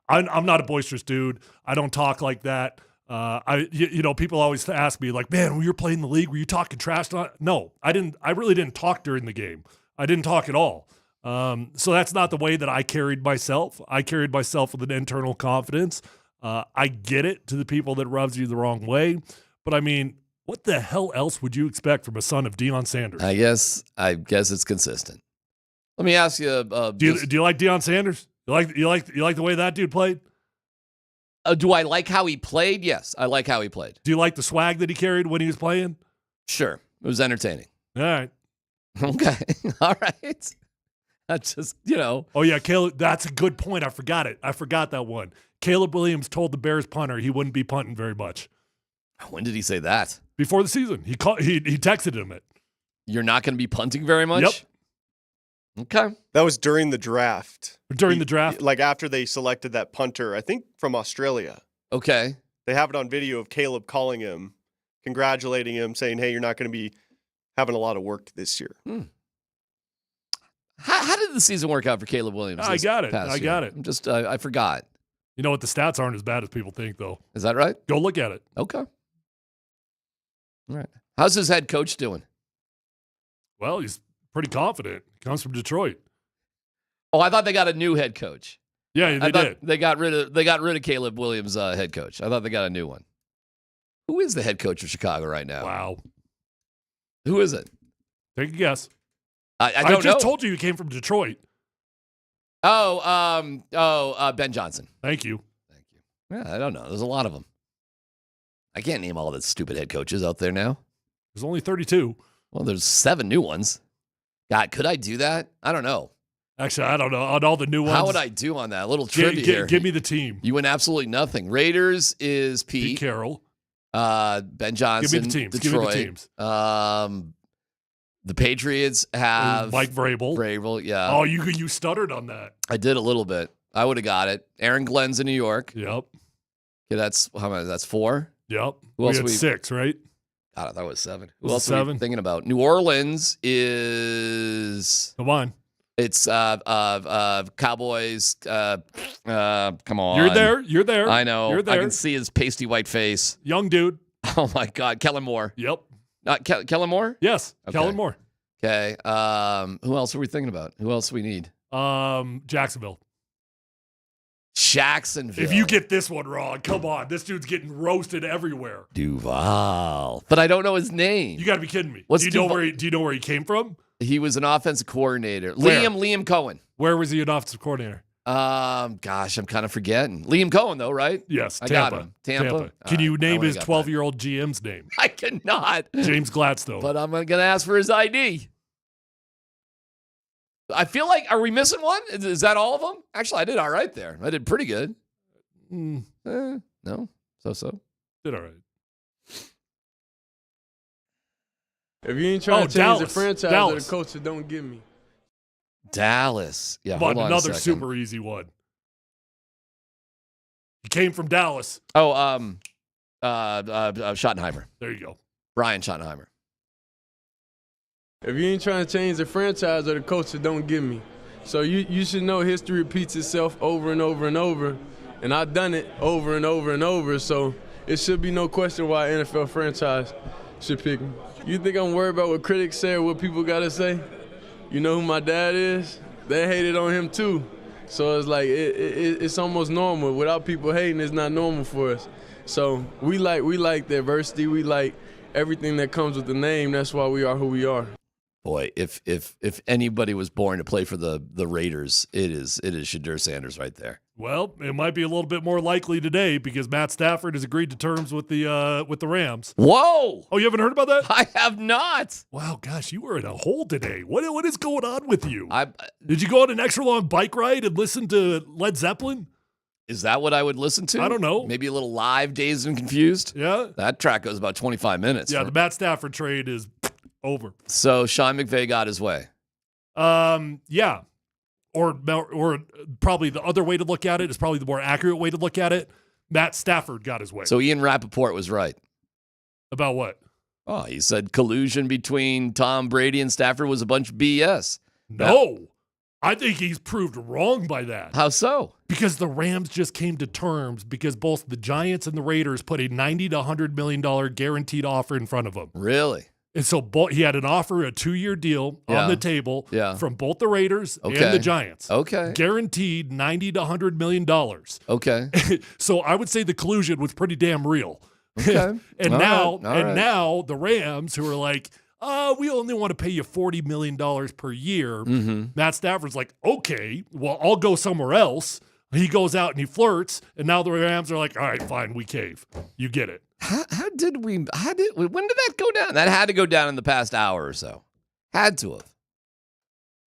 I'm not a boisterous dude. I don't talk like that. People always ask me like, man, when you were playing the league, were you talking trash? No, I didn't. I really didn't talk during the game. I didn't talk at all. So that's not the way that I carried myself. I carried myself with an internal confidence. I get it to the people that rubs you the wrong way. But I mean, What the hell else would you expect from a son of Deion Sanders? I guess it's consistent. Let me ask you. Do you like Deion Sanders? You like the way that dude played? Do I like how he played? Yes, I like how he played. Do you like the swag that he carried when he was playing? Sure, it was entertaining. All right. Okay. All right. That's just, Oh, yeah, Caleb. That's a good point. I forgot it. I forgot that one. Caleb Williams told the Bears punter he wouldn't be punting very much. When did he say that? Before the season. He texted him it. You're not going to be punting very much? Yep. Okay. That was during the draft. During the draft? Like after they selected that punter, I think from Australia. Okay. They have it on video of Caleb calling him, congratulating him, saying, hey, you're not going to be having a lot of work this year. How did the season work out for Caleb Williams? I got it. I forgot. You know what? The stats aren't as bad as people think, though. Is that right? Go look at it. Okay. All right. How's his head coach doing? Well, he's pretty confident. He comes from Detroit. Oh, I thought they got a new head coach. Yeah, they did. They got rid of Caleb Williams' head coach. I thought they got a new one. Who is the head coach of Chicago right now? Wow. Who is it? Take a guess. I just told you he came from Detroit. Ben Johnson. Thank you. Yeah, I don't know. There's a lot of them. I can't name all the stupid head coaches out there now. There's only 32. Well, there's 7 new ones. God, could I do that? I don't know. Actually, I don't know. On all the new ones. How would I do on that? A little trivia here. Give me the team. You win absolutely nothing. Raiders is Pete Carroll. Ben Johnson. Give me the teams. Detroit. Give me the teams. The Patriots have Mike Vrabel. Vrabel, yeah. Oh, you stuttered on that. I did a little bit. I would have got it. Aaron Glenn's in New York. Yep. Okay, that's how many? That's 4. Yep. Who else we had 6, right? God, I thought it was 7. Who Was it else are 7? we thinking about? New Orleans is. Come on. It's Cowboys. Come on. You're there. I know. You're there. I can see his pasty white face. Young dude. Oh my God, Kellen Moore. Yep. Kellen Moore? Yes. Okay. Kellen Moore. Okay. Who else are we thinking about? Who else do we need? Jacksonville. Jacksonville. If you get this one wrong, come on. This dude's getting roasted everywhere. Duval. But I don't know his name. You got to be kidding me. What's do you know where he came from? He was an offensive coordinator. Where? Liam Cohen. Where was he an offensive coordinator? Gosh, I'm kind of forgetting. Liam Cohen, though, right? Yes, I Tampa. got him. Tampa. Can you name his 12-year-old GM's name? I cannot. James Gladstone. But I'm going to ask for his ID. I feel like, are we missing one? Is that all of them? Actually, I did all right there. I did pretty good. No, so. Did all right. If you ain't trying to change Dallas. the franchise or the coach, don't give me. Dallas. Yeah, But hold on another a second. super easy one. He came from Dallas. Oh, Schottenheimer. There you go. Brian Schottenheimer. If you ain't trying to change the franchise or the coach, don't give me. So you should know history repeats itself over and over and over. And I've done it over and over and over. So it should be no question why an NFL franchise should pick me. You think I'm worried about what critics say or what people got to say? You know who my dad is? They hated on him too. So it's like it's almost normal. Without people hating, it's not normal for us. So we like diversity. We like everything that comes with the name. That's why we are who we are. Boy, if anybody was born to play for the Raiders, it is Shadur Sanders right there. Well, it might be a little bit more likely today because Matt Stafford has agreed to terms with the Rams. Whoa! Oh, you haven't heard about that? I have not. Wow, gosh, you were in a hole today. What is going on with you? Did you go on an extra long bike ride and listen to Led Zeppelin? Is that what I would listen to? I don't know. Maybe a little live, Dazed and Confused? Yeah. That track goes about 25 minutes. Yeah, the Matt Stafford trade is over. So Sean McVay got his way. Yeah. Or probably the other way to look at it is probably the more accurate way to look at it. Matt Stafford got his way. So Ian Rappaport was right. About what? Oh, he said collusion between Tom Brady and Stafford was a bunch of BS. No. I think he's proved wrong by that. How so? Because the Rams just came to terms because both the Giants and the Raiders put a $90 to $100 million guaranteed offer in front of him. Really? And so he had an offer, a 2-year deal on the table from both the Raiders and the Giants. Okay. Guaranteed $90 to $100 million. Okay. So I would say the collusion was pretty damn real. Okay. and All now, right. All right. now the Rams, who are like, we only want to pay you $40 million per year. Mm-hmm. Matt Stafford's like, okay, well, I'll go somewhere else. He goes out and he flirts, and now the Rams are like, all right, fine, we cave. You get it. When did that go down? That had to go down in the past hour or so. Had to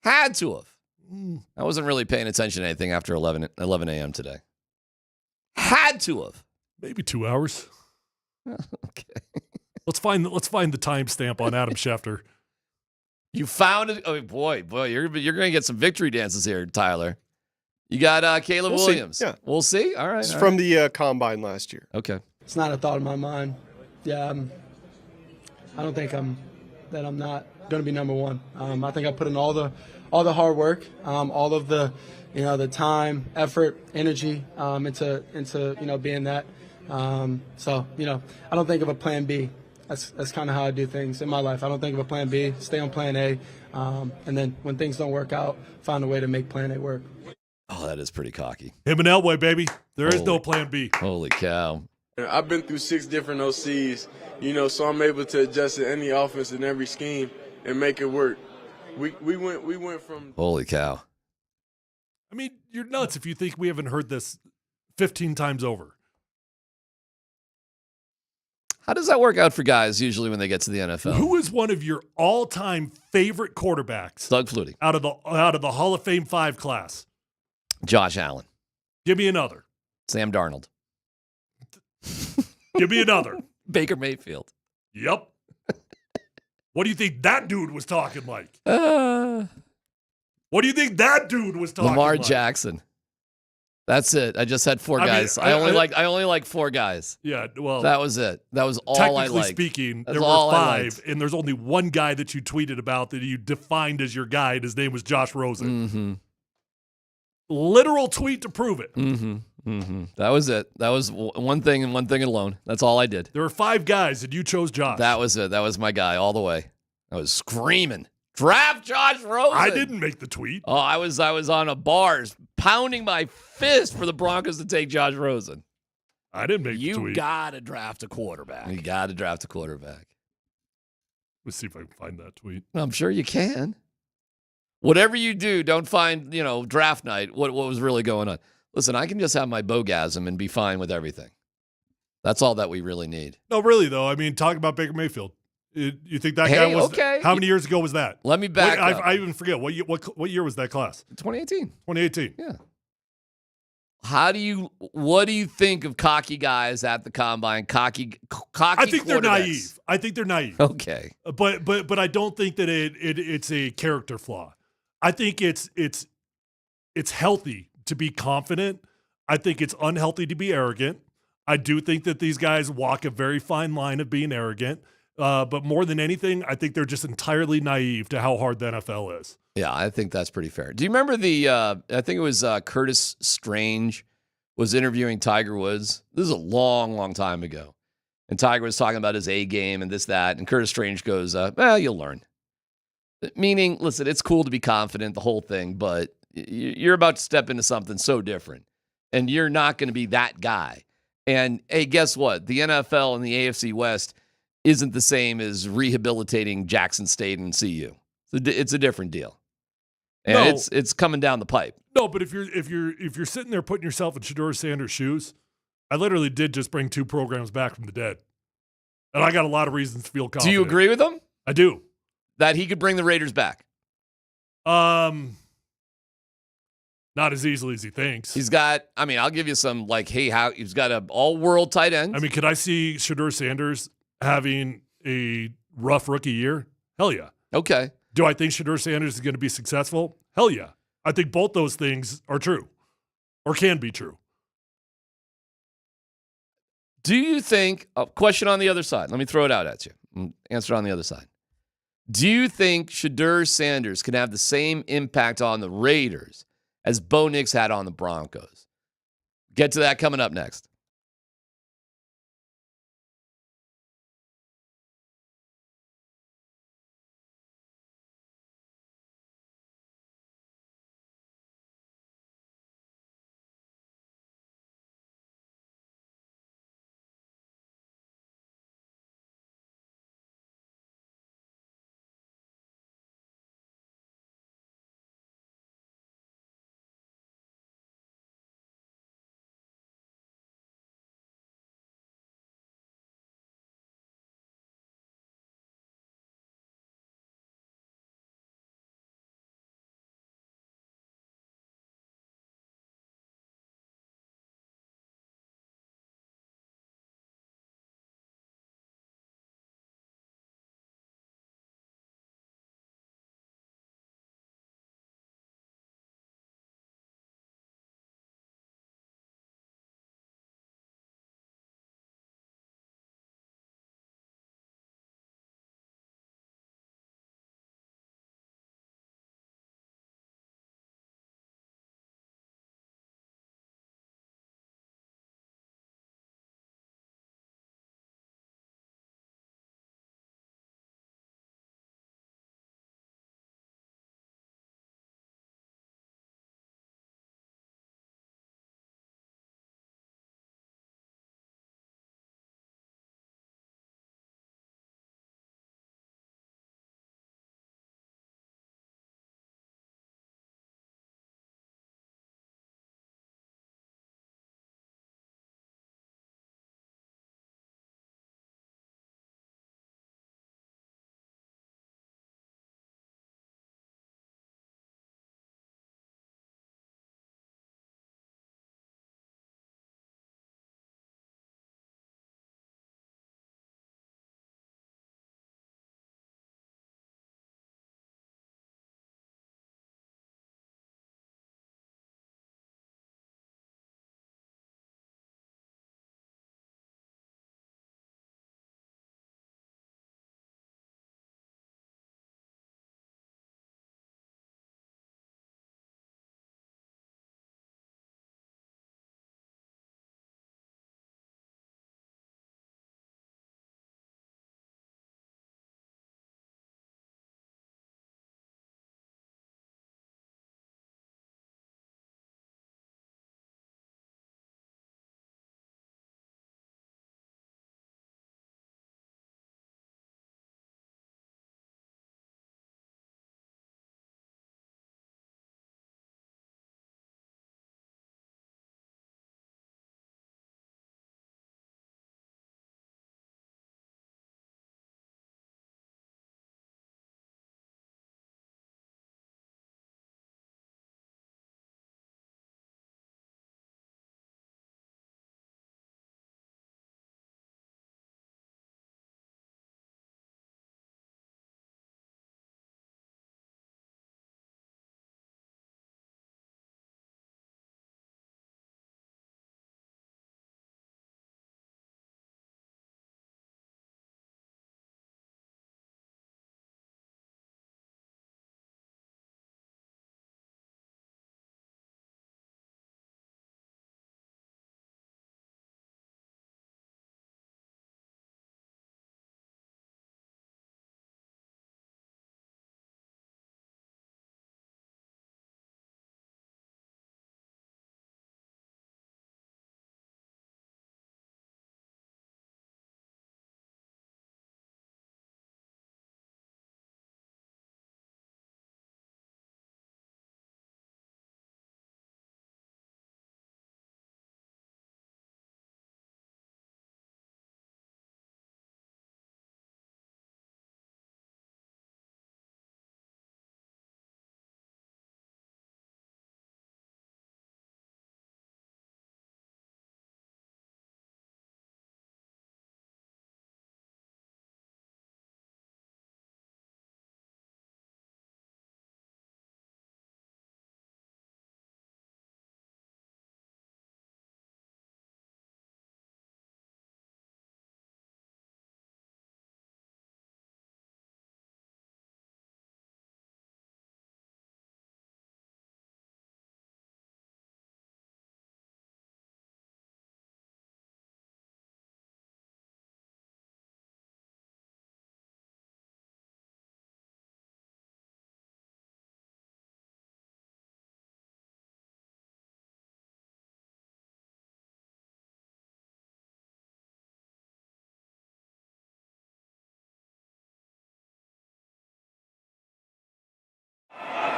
have. I wasn't really paying attention to anything after 11 a.m. today. Had to have. Maybe 2 hours. Okay. Let's find the timestamp on Adam Schefter. You found it. Oh boy, you're going to get some victory dances here, Tyler. You got Caleb Williams. Yeah, we'll see. All right. It's from the combine last year. Okay. It's not a thought in my mind. Yeah, I don't think I'm not going to be number one. I think I put in all the hard work, all of the the time, effort, energy into being that. So I don't think of a plan B. That's kind of how I do things in my life. I don't think of a plan B. Stay on plan A, and then when things don't work out, find a way to make plan A work. Oh, that is pretty cocky. Him and Elway, baby. There is no plan B. Holy cow. I've been through 6 different OCs, so I'm able to adjust to any offense and every scheme and make it work. We went from. Holy cow. I mean, you're nuts if you think we haven't heard this 15 times over. How does that work out for guys usually when they get to the NFL? Who is one of your all-time favorite quarterbacks? Doug Flutie. Out of the Hall of Fame 5 class. Josh Allen. Give me another. Sam Darnold. Give me another. Baker Mayfield. Yep. What do you think that dude was talking like? What do you think that dude was talking Lamar like? Jackson. That's it. I just had 4 guys. I only like 4 guys. Yeah, well, that was it. That was all I liked. Technically speaking, That's there all were I 5, and there's only one guy that you tweeted about that you defined as your guy, and his name was Josh Rosen. Mm-hmm. Literal tweet to prove it. Mm-hmm. Mm-hmm. That was it. That was one thing and one thing alone. That's all I did. There were 5 guys, and you chose Josh. That was it. That was my guy all the way. I was screaming, draft Josh Rosen. I didn't make the tweet. Oh, I was on a bars pounding my fist for the Broncos to take Josh Rosen. I didn't make the tweet. You got to draft a quarterback. You got to draft a quarterback. Let's see if I can find that tweet. I'm sure you can. Whatever you do, don't find, draft night, what was really going on. Listen, I can just have my bogasm and be fine with everything. That's all that we really need. No, really, though. I mean, talk about Baker Mayfield. You think that guy was okay. How many years ago was that? Let me back up. I even forget. What year was that class? 2018. 2018. Yeah. What do you think of cocky guys at the combine? Cocky I think they're naive. Okay. But I don't think that it's a character flaw. I think it's healthy to be confident. I think it's unhealthy to be arrogant. I do think that these guys walk a very fine line of being arrogant. But more than anything, I think they're just entirely naive to how hard the NFL is. Yeah, I think that's pretty fair. Do you remember I think it was Curtis Strange was interviewing Tiger Woods. This is a long, long time ago. And Tiger was talking about his A game and this, that. And Curtis Strange goes, you'll learn. Meaning, listen, it's cool to be confident, the whole thing, but you're about to step into something so different. And you're not going to be that guy. And, hey, guess what? The NFL and the AFC West isn't the same as rehabilitating Jackson State and CU. It's a different deal. And it's coming down the pipe. No, but if you're sitting there putting yourself in Shadur Sanders' shoes, I literally did just bring 2 programs back from the dead. And I got a lot of reasons to feel confident. Do you agree with him? I do. That he could bring the Raiders back? Not as easily as he thinks. He's got, I'll give you some, he's got an all-world tight end. Could I see Shadur Sanders having a rough rookie year? Hell yeah. Okay. Do I think Shadur Sanders is going to be successful? Hell yeah. I think both those things are true or can be true. Do you think, question on the other side, let me throw it out at you. Answer it on the other side. Do you think Shadur Sanders can have the same impact on the Raiders as Bo Nix had on the Broncos? Get to that coming up next.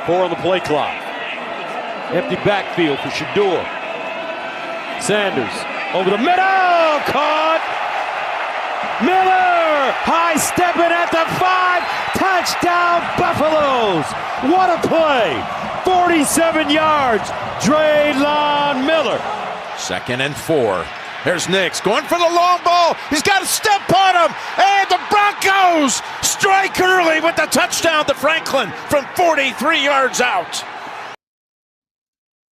4 on the play clock. Empty backfield for Shedeur. Sanders over the middle. Caught. Miller high stepping at the 5. Touchdown Buffaloes. What a play. 47 yards. Draylon Miller. 2nd and 4. Here's Nuggs going for the long ball. He's got to step on him. And the Broncos strike early with the touchdown to Franklin from 43 yards out.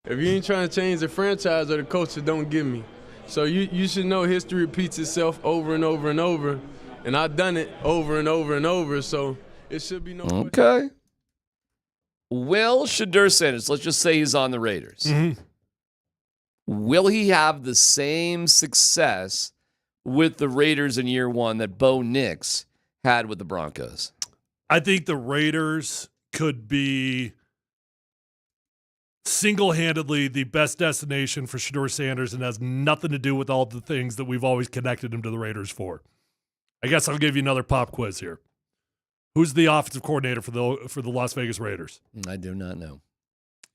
If you ain't trying to change the franchise or the culture, don't give me. So you should know history repeats itself over and over and over. And I've done it over and over and over, so it should be no Okay. Will Shadur Sanders, let's just say he's on the Raiders. Mm-hmm. Will he have the same success with the Raiders in year one that Bo Nix had with the Broncos? I think the Raiders could be single-handedly the best destination for Shadur Sanders and has nothing to do with all the things that we've always connected him to the Raiders for. I guess I'll give you another pop quiz here. Who's the offensive coordinator for the Las Vegas Raiders? I do not know.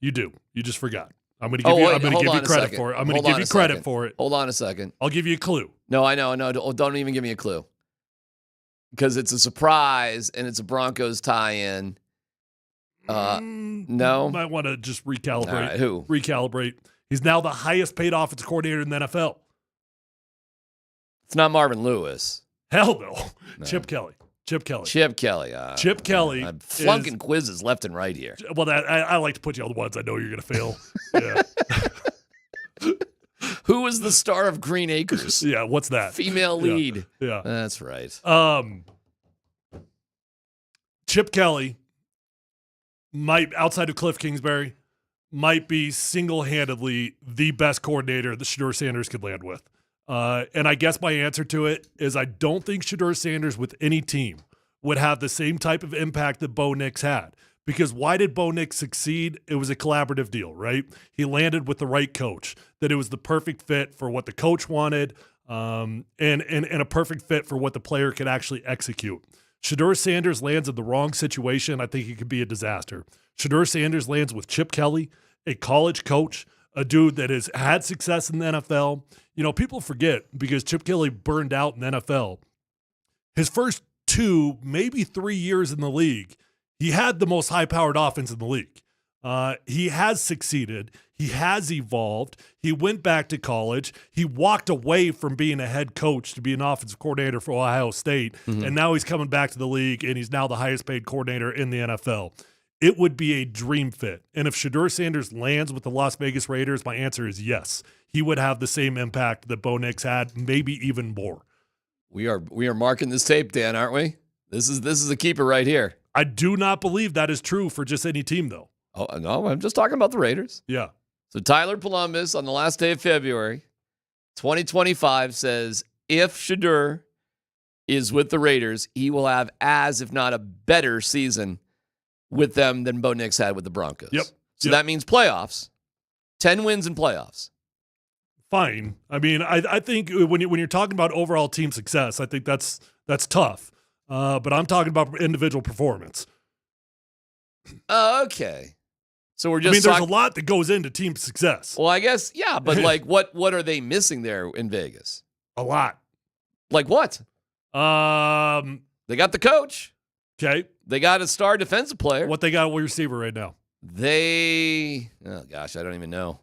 You do. You just forgot. I'm going to give you credit for it. I'm going to give you credit for it. Hold on a second. I'll give you a clue. No, I know. No, don't even give me a clue. Because it's a surprise and it's a Broncos tie-in. No? You might want to just recalibrate. All right, who? Recalibrate. He's now the highest paid offensive coordinator in the NFL. It's not Marvin Lewis. Hell no. Chip Kelly. Chip Kelly. Chip Kelly. I'm flunking quizzes left and right here. Well, I like to put you on the ones I know you're going to fail. Yeah. Who was the star of Green Acres? Yeah, what's that? Female lead. Yeah. That's right. Chip Kelly might, outside of Cliff Kingsbury, might be single-handedly the best coordinator that Shadur Sanders could land with. And I guess my answer to it is I don't think Shadur Sanders with any team would have the same type of impact that Bo Nix had. Because why did Bo Nix succeed? It was a collaborative deal, right? He landed with the right coach, that it was the perfect fit for what the coach wanted, and a perfect fit for what the player could actually execute. Shadur Sanders lands in the wrong situation. I think it could be a disaster. Shadur Sanders lands with Chip Kelly, a college coach, a dude that has had success in the NFL. You know, people forget because Chip Kelly burned out in the NFL. His first 2, maybe 3 years in the league, he had the most high-powered offense in the league. He has succeeded. He has evolved. He went back to college. He walked away from being a head coach to be an offensive coordinator for Ohio State, and now he's coming back to the league, and he's now the highest-paid coordinator in the NFL. It would be a dream fit. And if Shadur Sanders lands with the Las Vegas Raiders, my answer is yes. He would have the same impact that Bo Nix had, maybe even more. We are marking this tape, Dan, aren't we? This is a keeper right here. I do not believe that is true for just any team, though. Oh, no, I'm just talking about the Raiders. Yeah. So Tyler Polumbus on the last day of February, 2025 says if Shedeur is with the Raiders, he will have as, if not a better season with them than Bo Nix had with the Broncos. Yep. So that means playoffs. 10 wins in playoffs. Fine. I mean, I think when you're talking about overall team success, I think that's tough. But I'm talking about individual performance. Okay. So we're just there's a lot that goes into team success. Well, I guess, yeah, but like what are they missing there in Vegas? A lot. Like what? They got the coach. Okay. They got a star defensive player. What they got at wide receiver right now? Oh gosh, I don't even know.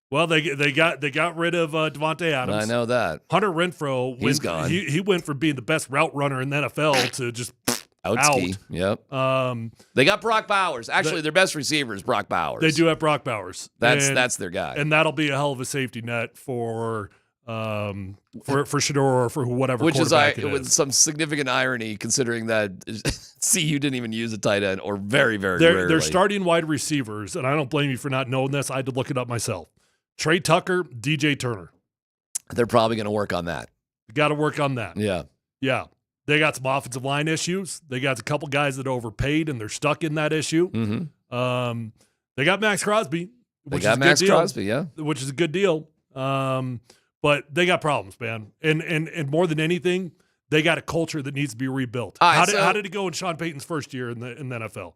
Well, they got rid of Devontae Adams. I know that. Hunter Renfrow, he's gone. He went from being the best route runner in the NFL to just out. Yep. They got Brock Bowers. Actually, their best receiver is Brock Bowers. They do have Brock Bowers. That's their guy, and that'll be a hell of a safety net for Shedeur or for whatever. Which is with some significant irony, considering that CU didn't even use a tight end, or very, very rarely. They're starting wide receivers, and I don't blame you for not knowing this. I had to look it up myself. Trey Tucker, DJ Turner. They're probably going to work on that. Got to work on that. Yeah. Yeah. They got some offensive line issues. They got a couple guys that overpaid, and they're stuck in that issue. Mm-hmm. They got Max Crosby. Which is a good deal. But they got problems, man. And more than anything, they got a culture that needs to be rebuilt. Right, how did it go in Sean Payton's first year in the NFL?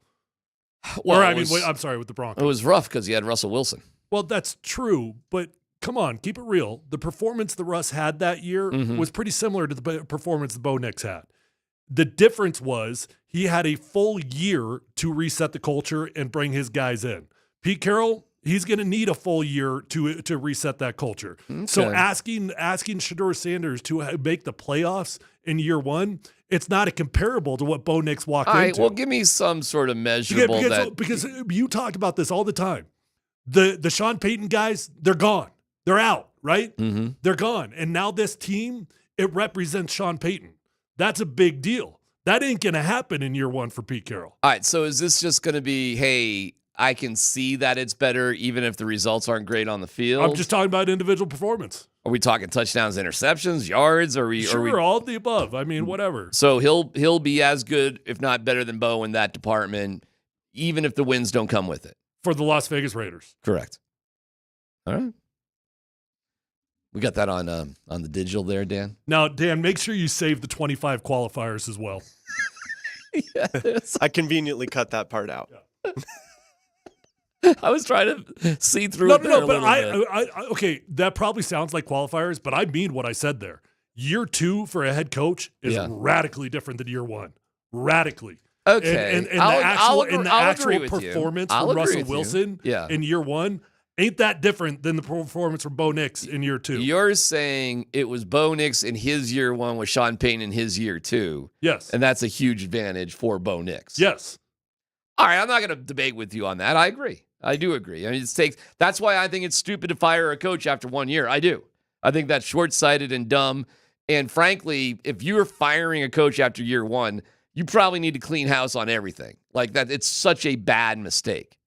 Well, I'm sorry, with the Broncos. It was rough because you had Russell Wilson. Well, that's true, but come on, keep it real. The performance that Russ had that year was pretty similar to the performance the Bo Nix had. The difference was he had a full year to reset the culture and bring his guys in. Pete Carroll, he's going to need a full year to reset that culture. Okay. So asking Shadur Sanders to make the playoffs in year one, it's not a comparable to what Bo Nix walked All right, into. well, give me some sort of measurable because you talk about this all the time. The Sean Payton guys, they're gone. They're out, right? Mm-hmm. They're gone. And now this team, it represents Sean Payton. That's a big deal. That ain't going to happen in year one for Pete Carroll. All right, so is this just going to be, hey, I can see that it's better even if the results aren't great on the field? I'm just talking about individual performance. Are we talking touchdowns, interceptions, yards? Sure, all of the above. I mean, whatever. So he'll be as good, if not better than Bo in that department, even if the wins don't come with it. For the Las Vegas Raiders. Correct. All right. We got that on the digital there, Dan. Now, Dan, make sure you save the 25 qualifiers as well. Yes. I conveniently cut that part out. I was trying to see through it. No, but okay, that probably sounds like qualifiers, but I mean what I said there. Year two for a head coach is radically different than year one. Radically. Okay. And the actual performance from Russell Wilson in year one ain't that different than the performance from Bo Nix in year two. You're saying it was Bo Nix in his year one with Sean Payton in his year two. Yes. And that's a huge advantage for Bo Nix. Yes. All right, I'm not going to debate with you on that. I agree. I do agree. I mean, that's why I think it's stupid to fire a coach after 1 year. I do. I think that's short-sighted and dumb. And frankly, if you're firing a coach after year one, you probably need to clean house on everything. Like that, it's such a bad mistake.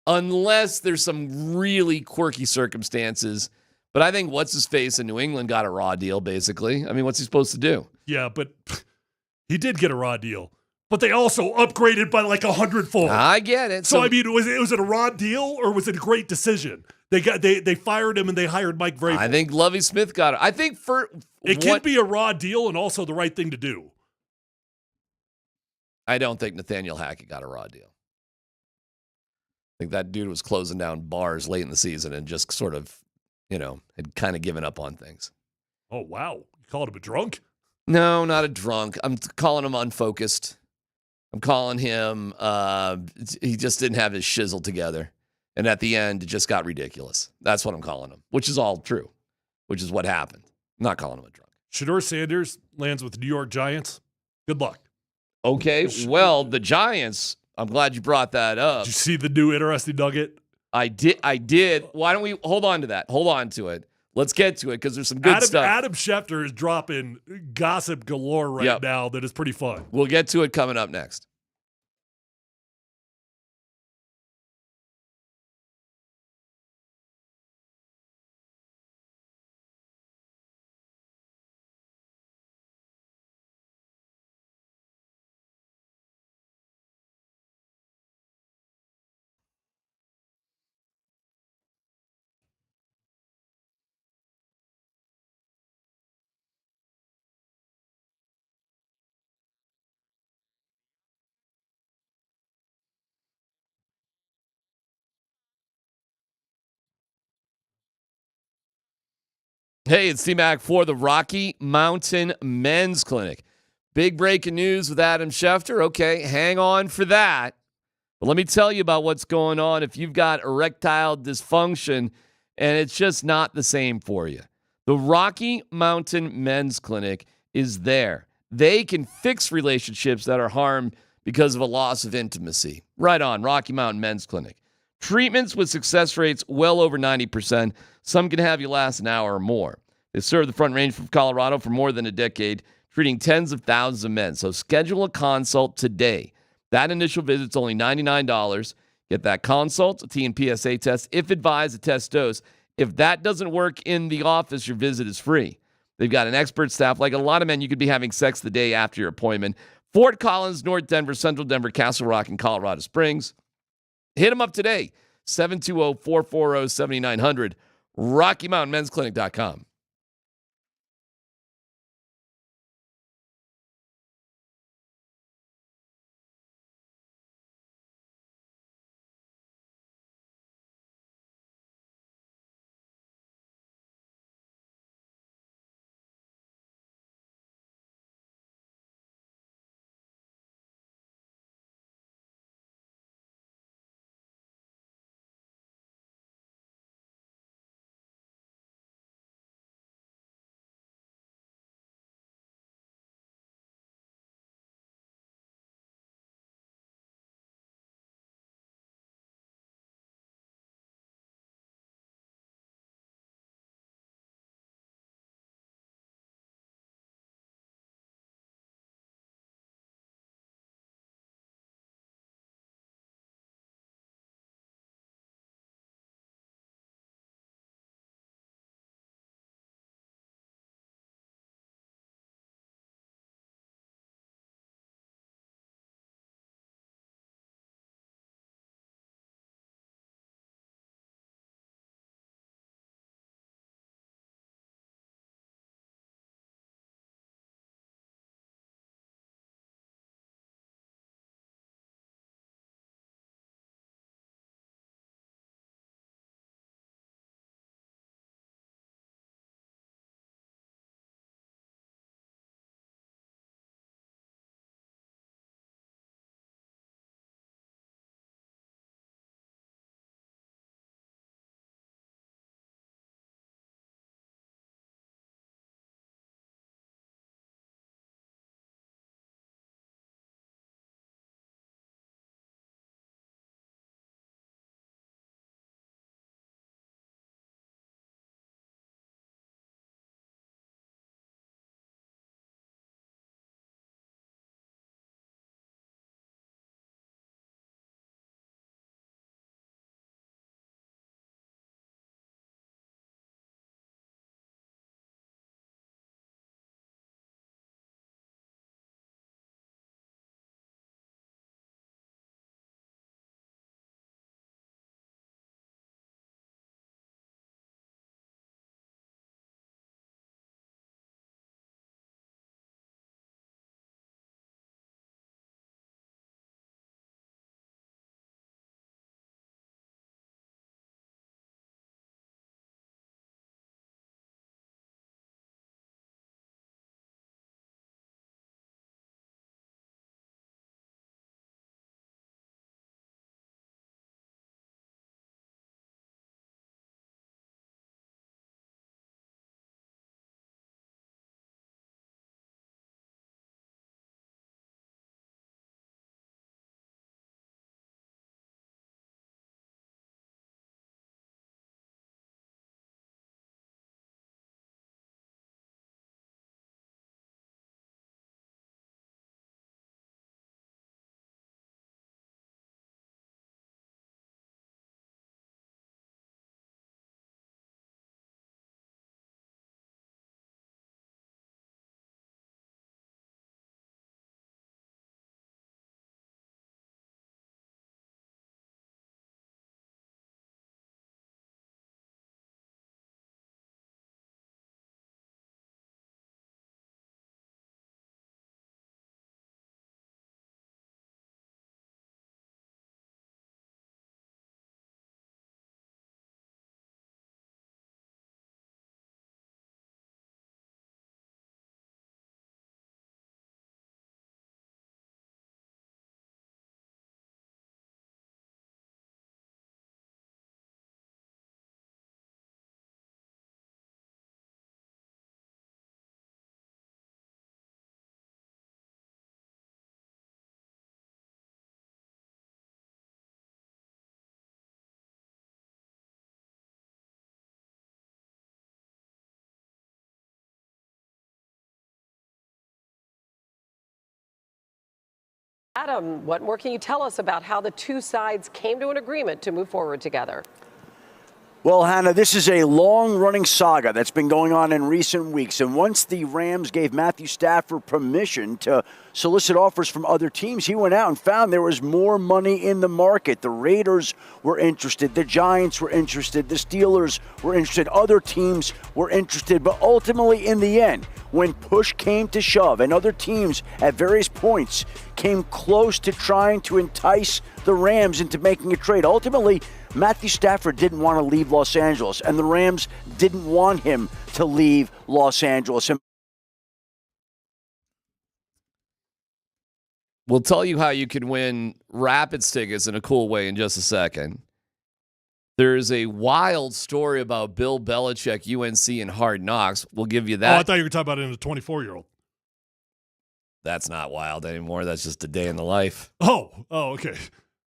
Unless there's some really quirky circumstances. But I think what's-his-face in New England got a raw deal, basically. I mean, what's he supposed to do? Yeah, but he did get a raw deal. But they also upgraded by like 100-fold. I get it. So I mean, was it a raw deal or was it a great decision? They fired him and they hired Mike Vrabel. I think Lovie Smith got it. I think it can be a raw deal and also the right thing to do. I don't think Nathaniel Hackett got a raw deal. I think that dude was closing down bars late in the season and just sort of, had kind of given up on things. Oh, wow. You called him a drunk? No, not a drunk. I'm calling him unfocused. I'm calling him, he just didn't have his shizzle together. And at the end, it just got ridiculous. That's what I'm calling him, which is all true, which is what happened. I'm not calling him a drunk. Shadur Sanders lands with the New York Giants. Good luck. Okay, well, the Giants, I'm glad you brought that up. Did you see the new interesting nugget? I did. Why don't we hold on to that? Hold on to it. Let's get to it because there's some good stuff. Adam Schefter is dropping gossip galore right now that is pretty fun. We'll get to it coming up next. Hey, it's DMac for the Rocky Mountain Men's Clinic. Big breaking news with Adam Schefter. Okay, hang on for that. But let me tell you about what's going on if you've got erectile dysfunction and it's just not the same for you. The Rocky Mountain Men's Clinic is there. They can fix relationships that are harmed because of a loss of intimacy. Right on, Rocky Mountain Men's Clinic. Treatments with success rates well over 90%. Some can have you last an hour or more. They serve the Front Range of Colorado for more than a decade, treating tens of thousands of men. So schedule a consult today. That initial visit's only $99. Get that consult, a TNPSA test, if advised, a test dose. If that doesn't work in the office, your visit is free. They've got an expert staff. Like a lot of men, you could be having sex the day after your appointment. Fort Collins, North Denver, Central Denver, Castle Rock, and Colorado Springs. Hit them up today, 720-440-7900, RockyMountainMen'sClinic.com. Adam, what more can you tell us about how the two sides came to an agreement to move forward together? Well, Hannah, this is a long-running saga that's been going on in recent weeks. And once the Rams gave Matthew Stafford permission to solicit offers from other teams, he went out and found there was more money in the market. The Raiders were interested. The Giants were interested. The Steelers were interested. Other teams were interested. But ultimately, in the end, when push came to shove and other teams at various points came close to trying to entice the Rams into making a trade, ultimately, Matthew Stafford didn't want to leave Los Angeles, and the Rams didn't want him to leave Los Angeles. We'll tell you how you can win Rapids tickets in a cool way in just a second. There's a wild story about Bill Belichick, UNC, and Hard Knocks. We'll give you that. Oh, I thought you were talking about it in a 24-year-old. That's not wild anymore. That's just a day in the life. Oh, okay.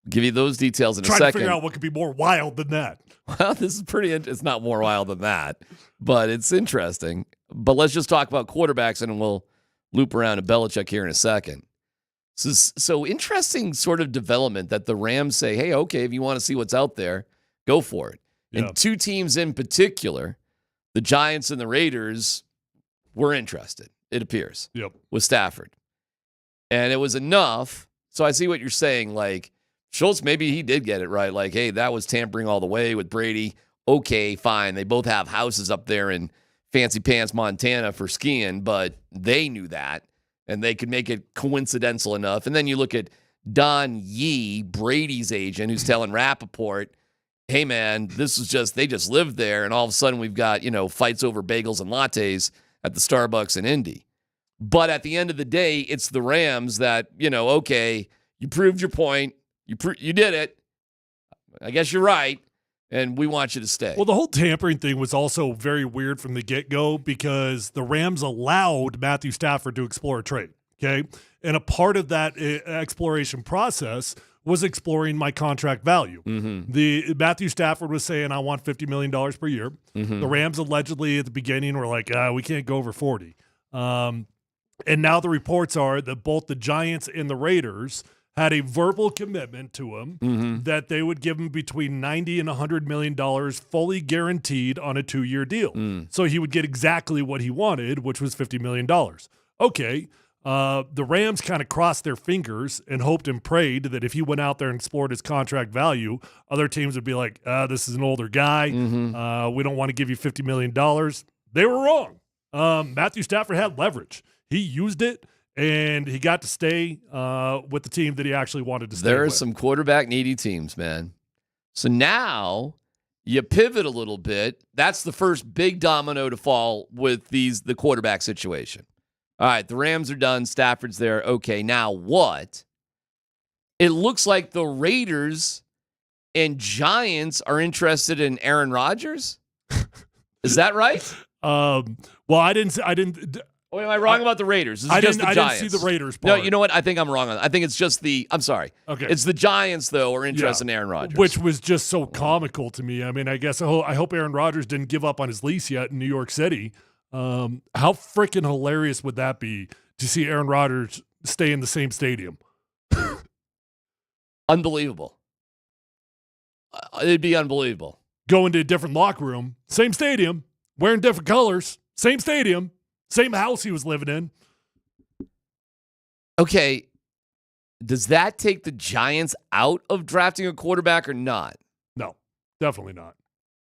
Give you those details in a second. Trying to figure out what could be more wild than that. Well, this is it's not more wild than that, but it's interesting. But let's just talk about quarterbacks, and we'll loop around to Belichick here in a second. So interesting sort of development that the Rams say, hey, okay, if you want to see what's out there, go for it. Yeah. And two teams in particular, the Giants and the Raiders, were interested, it appears, with Stafford. And it was enough. So I see what you're saying, like, Schultz, maybe he did get it right. Like, hey, that was tampering all the way with Brady. Okay, fine. They both have houses up there in Fancy Pants, Montana for skiing, but they knew that, and they could make it coincidental enough. And then you look at Don Yee, Brady's agent, who's telling Rappaport, hey, man, this is they just lived there, and all of a sudden we've got, fights over bagels and lattes at the Starbucks in Indy. But at the end of the day, it's the Rams that, okay, you proved your point. You did it. I guess you're right, and we want you to stay. Well, the whole tampering thing was also very weird from the get-go because the Rams allowed Matthew Stafford to explore a trade, okay? And a part of that exploration process was exploring my contract value. Mm-hmm. The Matthew Stafford was saying, I want $50 million per year. Mm-hmm. The Rams allegedly at the beginning were like, we can't go over 40. And now the reports are that both the Giants and the Raiders – had a verbal commitment to him that they would give him between $90 and $100 million fully guaranteed on a 2-year deal. So he would get exactly what he wanted, which was $50 million. Okay, the Rams kind of crossed their fingers and hoped and prayed that if he went out there and explored his contract value, other teams would be like, this is an older guy. We don't want to give you $50 million. They were wrong. Matthew Stafford had leverage. He used it. And he got to stay with the team that he actually wanted to stay with. There are some quarterback-needy teams, man. So now you pivot a little bit. That's the first big domino to fall with the quarterback situation. All right, the Rams are done. Stafford's there. Okay, now what? It looks like the Raiders and Giants are interested in Aaron Rodgers. Is that right? Well, I didn't. Oh, am I wrong about the Raiders? It's just the Giants. I didn't see the Raiders part. No, you know what? I think I'm wrong on that. I think it's just I'm sorry. Okay. It's the Giants, though, are interested in Aaron Rodgers. Which was just so comical to me. I mean, I guess I hope Aaron Rodgers didn't give up on his lease yet in New York City. How freaking hilarious would that be to see Aaron Rodgers stay in the same stadium? Unbelievable. It'd be unbelievable. Go into a different locker room, same stadium, wearing different colors, same stadium. Same house he was living in. Okay, does that take the Giants out of drafting a quarterback or not? No, definitely not.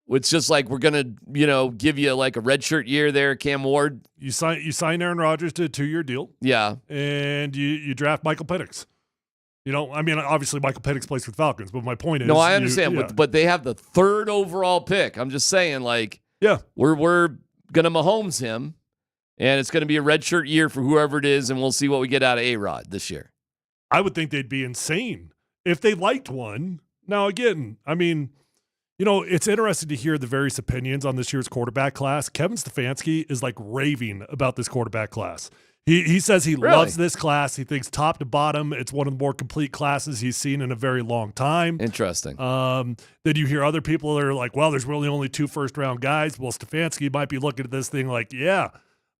It's just like we're going to, give you like a redshirt year there, Cam Ward. You sign Aaron Rodgers to a 2-year deal. Yeah. And you draft Michael Penix. Obviously Michael Penix plays for the Falcons, but my point is. No, I understand, but they have the 3rd overall pick. I'm just saying, we're going to Mahomes him. And it's going to be a redshirt year for whoever it is, and we'll see what we get out of A-Rod this year. I would think they'd be insane if they liked one. Now, again, it's interesting to hear the various opinions on this year's quarterback class. Kevin Stefanski is raving about this quarterback class. He says he loves this class. He thinks top to bottom, it's one of the more complete classes he's seen in a very long time. Interesting. Then you hear other people that are like, well, there's really only 2 first-round guys. Well, Stefanski might be looking at this thing like, yeah,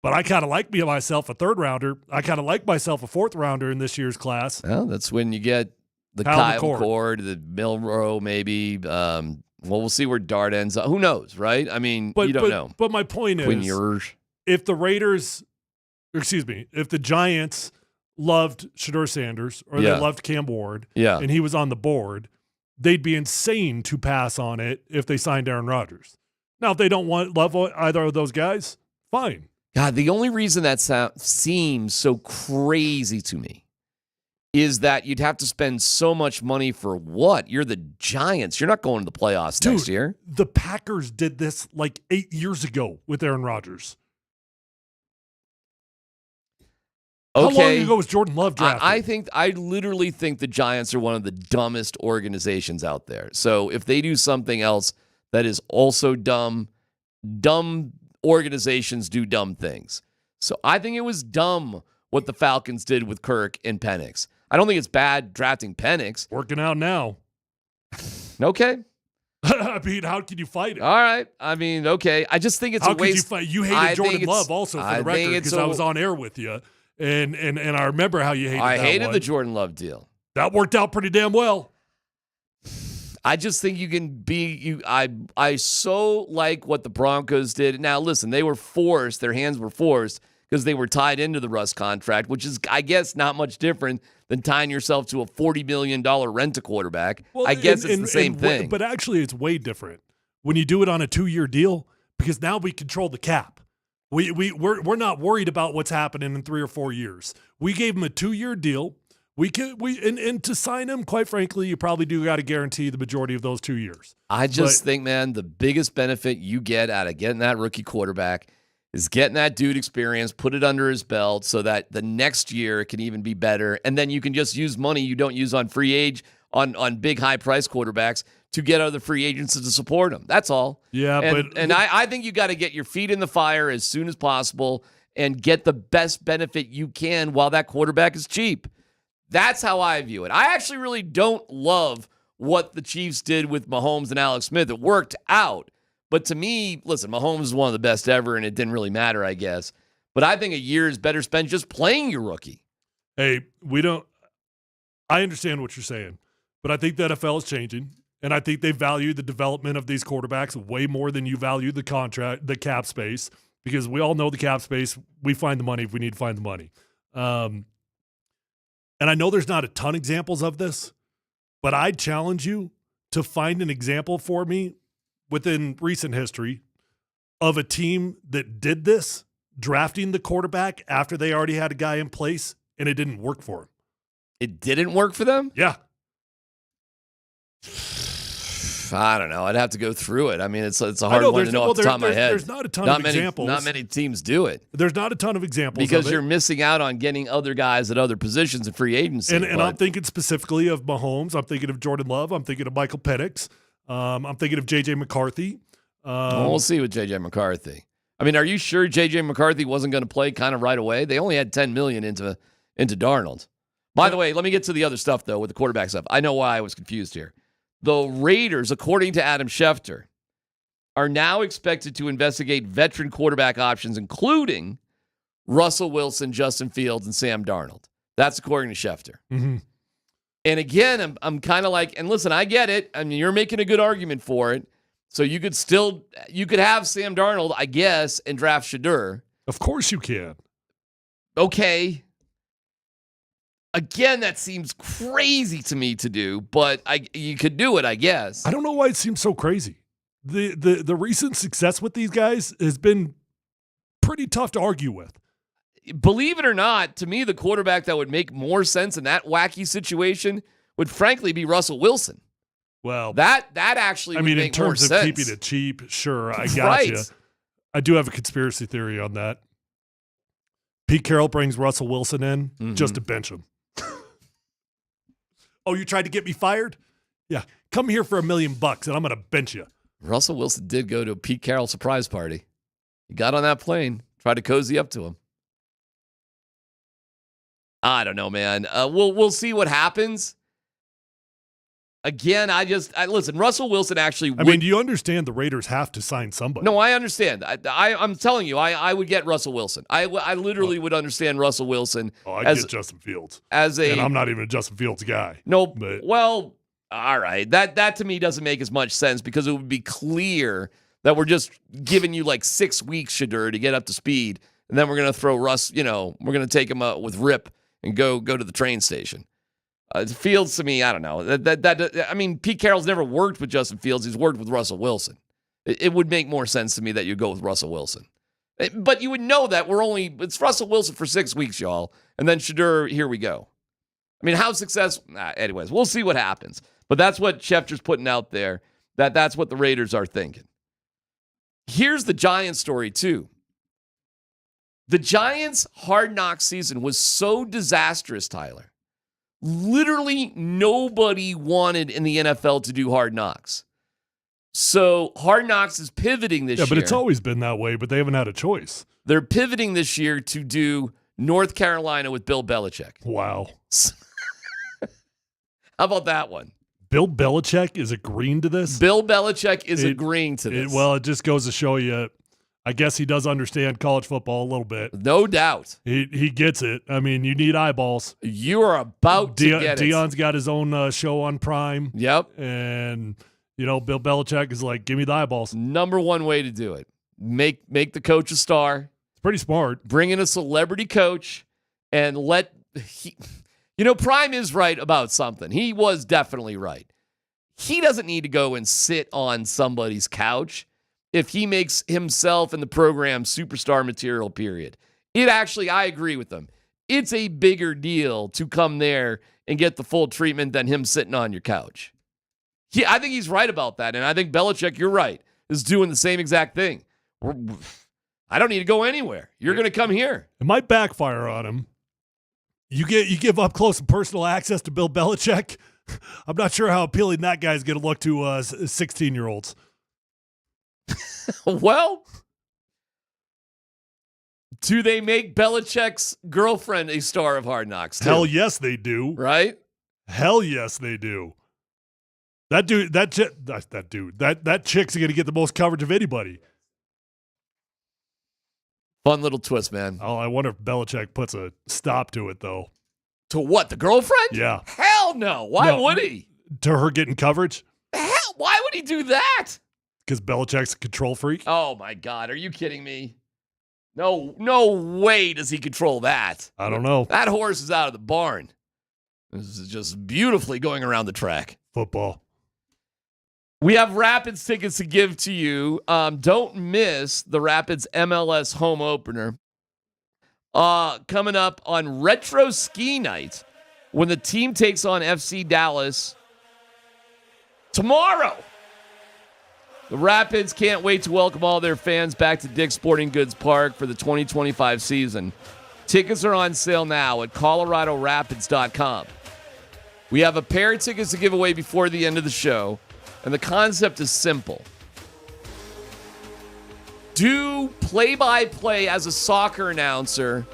But I kind of like myself a third rounder. I kind of like myself a fourth rounder in this year's class. Well, that's when you get the Kyle McCord, the Milrow, maybe. Well, we'll see where Dart ends up. Who knows, right? I mean, you don't know. But my point is, if the Giants loved Shadur Sanders or they loved Cam Ward, and he was on the board, they'd be insane to pass on it if they signed Aaron Rodgers. Now, if they don't love either of those guys, fine. God, the only reason that seems so crazy to me is that you'd have to spend so much money for what? You're the Giants. You're not going to the playoffs next year. The Packers did this like 8 years ago with Aaron Rodgers. Okay. How long ago was Jordan Love drafted? I literally think the Giants are one of the dumbest organizations out there. So if they do something else that is also dumb organizations do dumb things. So I think it was dumb what the Falcons did with Kirk and Penix. I don't think it's bad drafting Penix. Working out now. Okay. I mean, how can you fight it? All right. I mean, okay. I just think it's a waste. How could you fight? You hated Jordan Love also for the record because I was on air with you. And I remember how you hated that I hated the Jordan Love deal. That worked out pretty damn well. I just think you can be I so like what the Broncos did. Now listen, they were forced, their hands were forced because they were tied into the Russ contract, which is I guess not much different than tying yourself to a $40 million rent a quarterback. Well, I guess it's the same thing. But actually it's way different when you do it on a 2-year deal because now we control the cap. We're not worried about what's happening in 3 or 4 years. We gave him a 2-year deal. And to sign him, quite frankly, you probably do got to guarantee the majority of those 2 years. I just think, man, the biggest benefit you get out of getting that rookie quarterback is getting that dude experience, put it under his belt so that the next year it can even be better. And then you can just use money you don't use on on big high price quarterbacks to get other free agents to support them. That's all. Yeah, I think you got to get your feet in the fire as soon as possible and get the best benefit you can while that quarterback is cheap. That's how I view it. I actually really don't love what the Chiefs did with Mahomes and Alex Smith. It worked out. But to me, listen, Mahomes is one of the best ever, and it didn't really matter, I guess. But I think a year is better spent just playing your rookie. Hey, I understand what you're saying, but I think the NFL is changing, and I think they value the development of these quarterbacks way more than you value the cap space, because we all know the cap space, we find the money if we need to find the money. And I know there's not a ton of examples of this, but I'd challenge you to find an example for me within recent history of a team that did this, drafting the quarterback after they already had a guy in place, and it didn't work for him. It didn't work for them? Yeah. I don't know. I'd have to go through it. I mean, it's a hard one to know off the top of my head. There's not a ton of examples. Not many teams do it. There's not a ton of examples because you're missing out on getting other guys at other positions in free agency. And I'm thinking specifically of Mahomes. I'm thinking of Jordan Love. I'm thinking of Michael Penix. I'm thinking of J.J. McCarthy. We'll see with J.J. McCarthy. I mean, are you sure J.J. McCarthy wasn't going to play kind of right away? They only had $10 million into Darnold. By the way, let me get to the other stuff, though, with the quarterback stuff. I know why I was confused here. The Raiders, according to Adam Schefter, are now expected to investigate veteran quarterback options, including Russell Wilson, Justin Fields, and Sam Darnold. That's according to Schefter. Mm-hmm. And again, I'm kind of like, and listen, I get it. I mean, you're making a good argument for it. So you could have Sam Darnold, I guess, and draft Shedeur. Of course you can. Okay. Again, that seems crazy to me to do, but you could do it, I guess. I don't know why it seems so crazy. The recent success with these guys has been pretty tough to argue with. Believe it or not, to me, the quarterback that would make more sense in that wacky situation would frankly be Russell Wilson. Well, that actually would make more sense. in terms of keeping it cheap, sure, I got right. you. I do have a conspiracy theory on that. Pete Carroll brings Russell Wilson in just to bench him. Oh, you tried to get me fired? Yeah, come here for $1 million and I'm going to bench you. Russell Wilson did go to a Pete Carroll surprise party. He got on that plane, tried to cozy up to him. I don't know, man. We'll see what happens. Again, I listen. Russell Wilson actually. I mean, do you understand the Raiders have to sign somebody? No, I understand. I'm telling you, I would get Russell Wilson. I literally would understand Russell Wilson. Oh, I get Justin Fields and I'm not even a Justin Fields guy. No, but well, all right. That to me doesn't make as much sense because it would be clear that we're just giving you like 6 weeks, Shedeur, to get up to speed, and then we're gonna throw Russ. We're gonna take him with Rip and go to the train station. Fields to me, I don't know. I mean, Pete Carroll's never worked with Justin Fields. He's worked with Russell Wilson. It would make more sense to me that you go with Russell Wilson. But you would know that it's Russell Wilson for 6 weeks, y'all. And then Shedeur, here we go. I mean, how successful? Anyways, we'll see what happens. But that's what Schefter's putting out there. That's what the Raiders are thinking. Here's the Giants story, too. The Giants' hard knock season was so disastrous, Tyler. Literally nobody wanted in the NFL to do hard knocks. So hard knocks is pivoting this year. Yeah, but it's always been that way, but they haven't had a choice. They're pivoting this year to do North Carolina with Bill Belichick. Wow. How about that one? Bill Belichick is agreeing to this? Bill Belichick is agreeing to this. Well, it just goes to show you, I guess he does understand college football a little bit. No doubt. He gets it. I mean, you need eyeballs. You are about to get it. Deion's got his own show on Prime. Yep. And, Bill Belichick is like, give me the eyeballs. Number one way to do it. Make the coach a star. It's pretty smart. Bring in a celebrity coach and Prime is right about something. He was definitely right. He doesn't need to go and sit on somebody's couch if he makes himself and the program superstar material, period. I agree with them. It's a bigger deal to come there and get the full treatment than him sitting on your couch. I think he's right about that. And I think Belichick, you're right, is doing the same exact thing. I don't need to go anywhere. You're going to come here. It might backfire on him. You give up close and personal access to Bill Belichick. I'm not sure how appealing that guy's going to look to 16-year-olds. Well, do they make Belichick's girlfriend a star of Hard Knocks, too? Hell yes, they do. Right? Hell yes, they do. That chick's going to get the most coverage of anybody. Fun little twist, man. Oh, I wonder if Belichick puts a stop to it, though. To what, the girlfriend? Yeah. Hell no. Why would he? To her getting coverage? Hell, why would he do that? Because Belichick's a control freak? Oh, my God. Are you kidding me? No way does he control that. I don't know. That horse is out of the barn. This is just beautifully going around the track. Football. We have Rapids tickets to give to you. Don't miss the Rapids MLS home opener coming up on Retro Ski Night when the team takes on FC Dallas tomorrow. The Rapids can't wait to welcome all their fans back to Dick's Sporting Goods Park for the 2025 season. Tickets are on sale now at coloradorapids.com. We have a pair of tickets to give away before the end of the show, and the concept is simple. Do play-by-play as a soccer announcer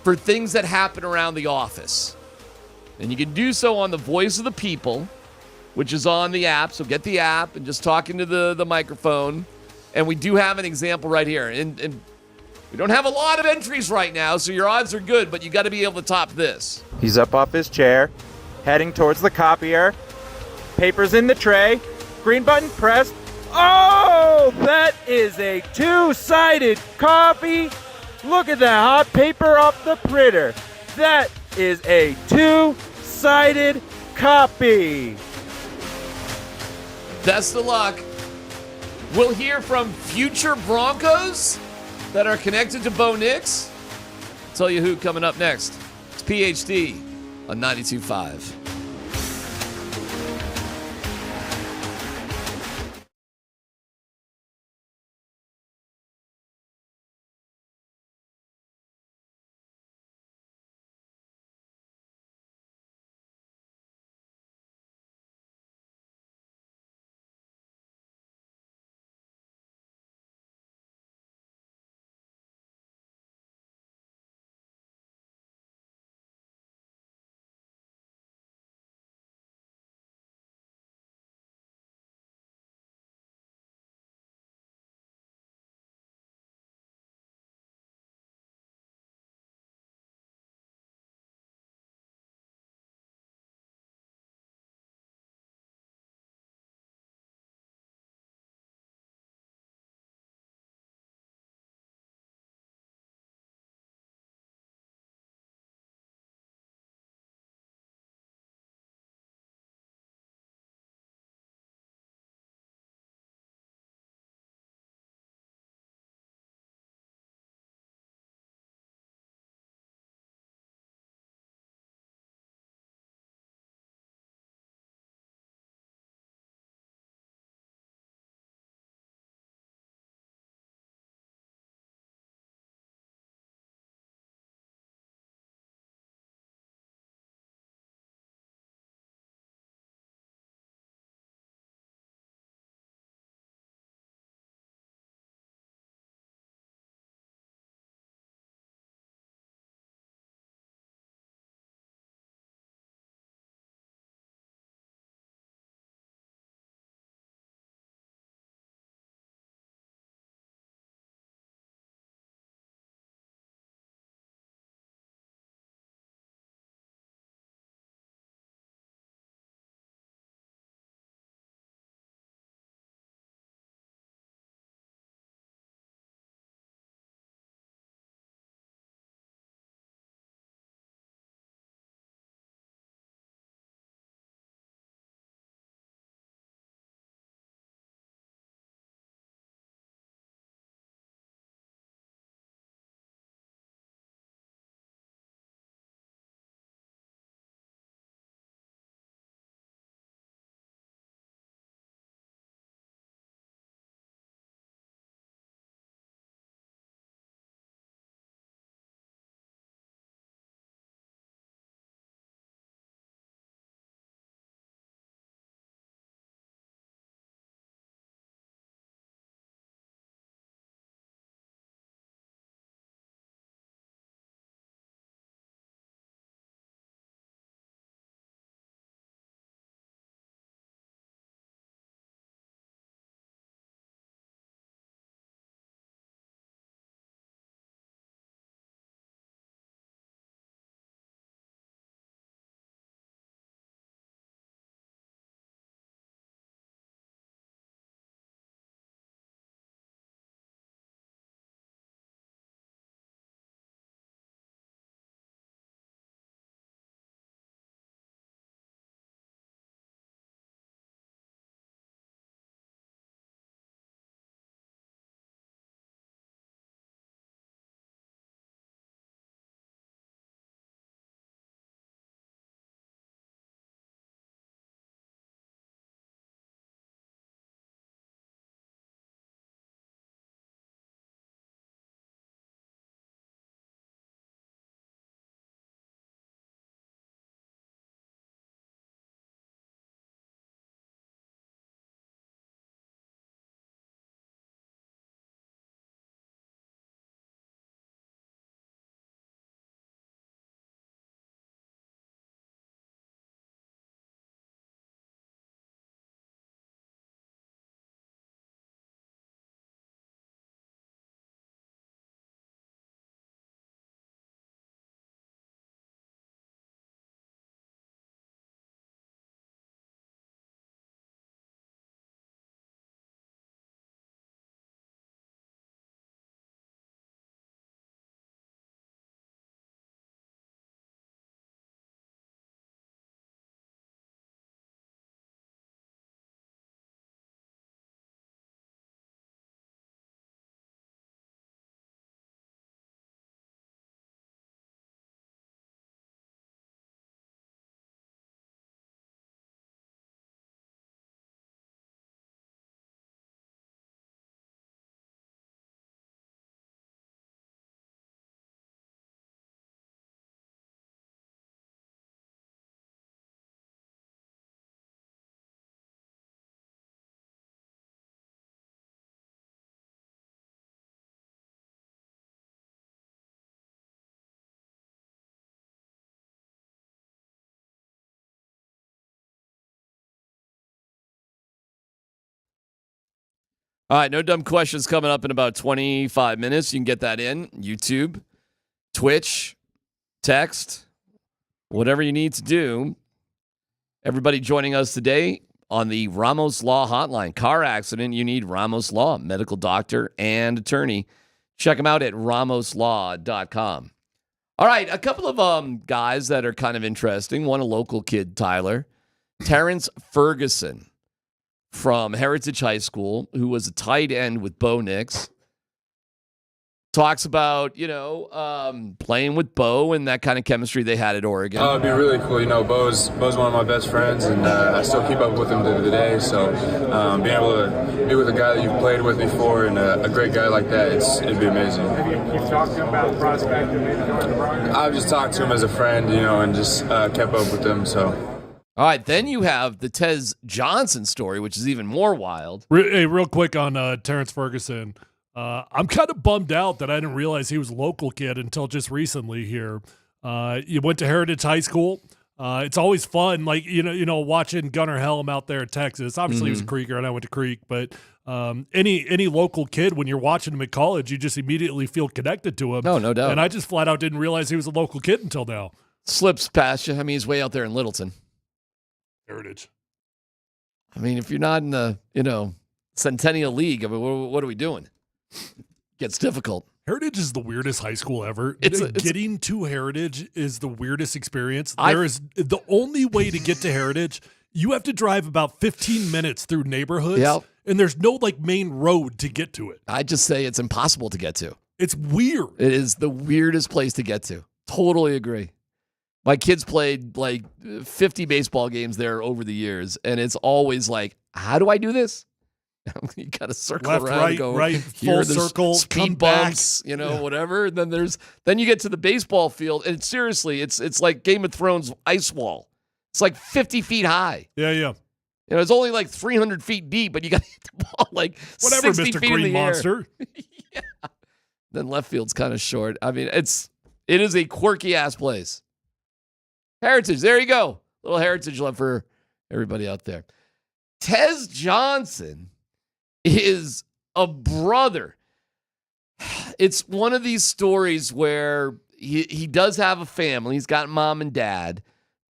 for things that happen around the office. And you can do so on the Voice of the People, which is on the app. So get the app and just talk into the microphone. And we do have an example right here. And we don't have a lot of entries right now, so your odds are good, but you got to be able to top this. He's up off his chair, heading towards the copier. Papers in the tray. Green button pressed. Oh, that is a two-sided copy. Look at that hot paper off the printer. That is a two-sided copy. Best of luck. We'll hear from future Broncos that are connected to Bo Nix. I'll tell you who coming up next. It's PhD on 92.5. All right, no dumb questions coming up in about 25 minutes. You can get that in YouTube, Twitch, text, whatever you need to do. Everybody joining us today on the Ramos Law Hotline. Car accident, you need Ramos Law, medical doctor and attorney. Check them out at ramoslaw.com. All right, a couple of guys that are kind of interesting. One, a local kid, Tyler. Terrence Ferguson from Heritage High School, who was a tight end with Bo Nix. Talks about, playing with Bo and that kind of chemistry they had at Oregon. It'd be really cool. Bo's one of my best friends, and I still keep up with him to today. So being able to be with a guy that you've played with before and a great guy like that, it'd be amazing. You've talked to him about prospect and maybe coming to Broncos? I've just talked to him as a friend, and just kept up with him. So. All right, then you have the Tez Johnson story, which is even more wild. Hey, real quick on Terrence Ferguson. I'm kind of bummed out that I didn't realize he was a local kid until just recently here. You went to Heritage High School. It's always fun, watching Gunnar Helm out there in Texas. Obviously, he was a Creeker, and I went to Creek. But any local kid, when you're watching him at college, you just immediately feel connected to him. No doubt. And I just flat out didn't realize he was a local kid until now. Slips past you. I mean, he's way out there in Littleton. Heritage. I mean, if you're not in the, Centennial League, I mean, what are we doing? Gets difficult. Heritage is the weirdest high school ever. Getting to Heritage is the weirdest experience. Is the only way to get to Heritage, you have to drive about 15 minutes through neighborhoods, and there's no main road to get to it. I just say it's impossible to get to. It's weird. It is the weirdest place to get to. Totally agree. My kids played 50 baseball games there over the years, and it's always how do I do this? You got to circle left, around, right, go right, here, full circle, speed bumps, whatever. And then you get to the baseball field, and seriously, it's like Game of Thrones ice wall. It's 50 feet high. Yeah. It's only 300 feet deep, but you got to hit the ball whatever, 60 Mr. feet Green in the Monster. Yeah. Then left field's kind of short. I mean, it is a quirky ass place. Heritage, there you go. Little Heritage love for everybody out there. Tez Johnson is a brother. It's one of these stories where he does have a family. He's got mom and dad,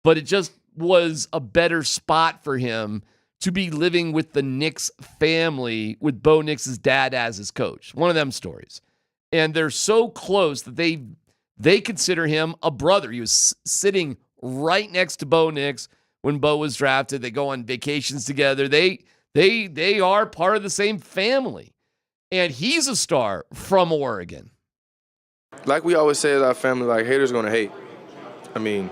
but it just was a better spot for him to be living with the Nix family with Bo Nix's dad as his coach. One of them stories. And they're so close that they consider him a brother. He was sitting right next to Bo Nix when Bo was drafted. They go on vacations together. They are part of the same family. And he's a star from Oregon. Like we always say as our family, haters going to hate. I mean,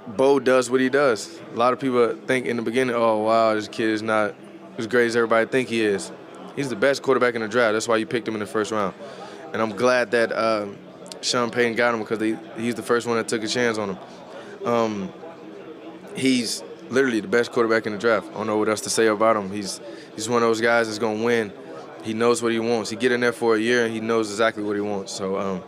Bo does what he does. A lot of people think in the beginning, oh, wow, this kid is not as great as everybody think he is. He's the best quarterback in the draft. That's why you picked him in the first round. And I'm glad that Sean Payton got him because he's the first one that took a chance on him. He's literally the best quarterback in the draft. I don't know what else to say about him. He's one of those guys that's going to win. He knows what he wants. He get in there for a year, and he knows exactly what he wants. So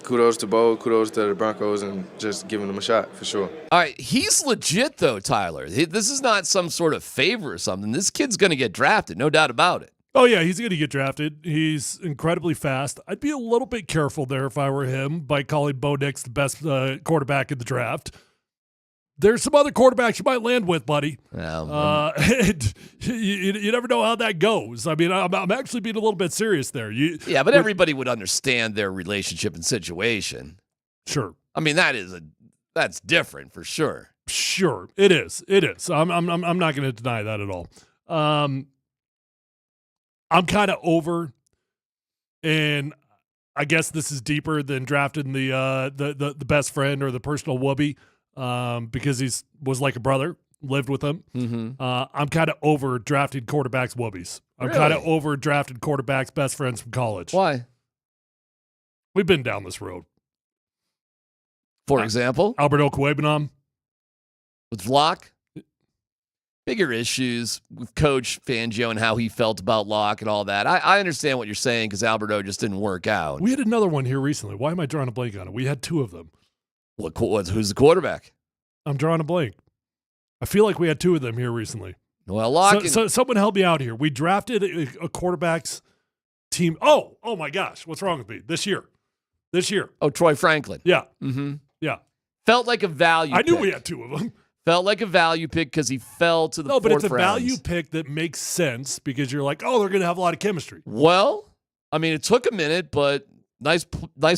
kudos to Bo, kudos to the Broncos, and just giving them a shot for sure. All right, he's legit, though, Tyler. This is not some sort of favor or something. This kid's going to get drafted, no doubt about it. Oh, yeah, he's going to get drafted. He's incredibly fast. I'd be a little bit careful there if I were him by calling Bo Nix the best quarterback in the draft. There's some other quarterbacks you might land with, buddy. And you never know how that goes. I mean, I'm actually being a little bit serious there. But everybody would understand their relationship and situation. Sure. I mean, that's different for sure. Sure, it is. It is. I'm not going to deny that at all. I'm kind of over, and I guess this is deeper than drafting the best friend or the personal whoopee. Because he was like a brother, lived with him. Mm-hmm. I'm kind of over drafting quarterbacks whoopies. I'm kind of over drafting quarterbacks best friends from college. Why? We've been down this road. For example? Alberto Cuebanam. With Vlock? Bigger issues with Coach Fangio and how he felt about Locke and all that. I understand what you're saying because Alberto just didn't work out. We had another one here recently. Why am I drawing a blank on it? We had two of them. Who's the quarterback? I'm drawing a blank. I feel like we had two of them here recently. Well, so someone help me out here. We drafted a quarterback's team. Oh my gosh. What's wrong with me? This year. Oh, Troy Franklin. Yeah. Mm-hmm. Yeah. Felt like a value pick. I knew we had 2 of them. Felt like a value pick because he fell to the fourth round. No, but it's a value pick that makes sense because you're like, oh, they're going to have a lot of chemistry. Well, I mean, it took a minute, but nice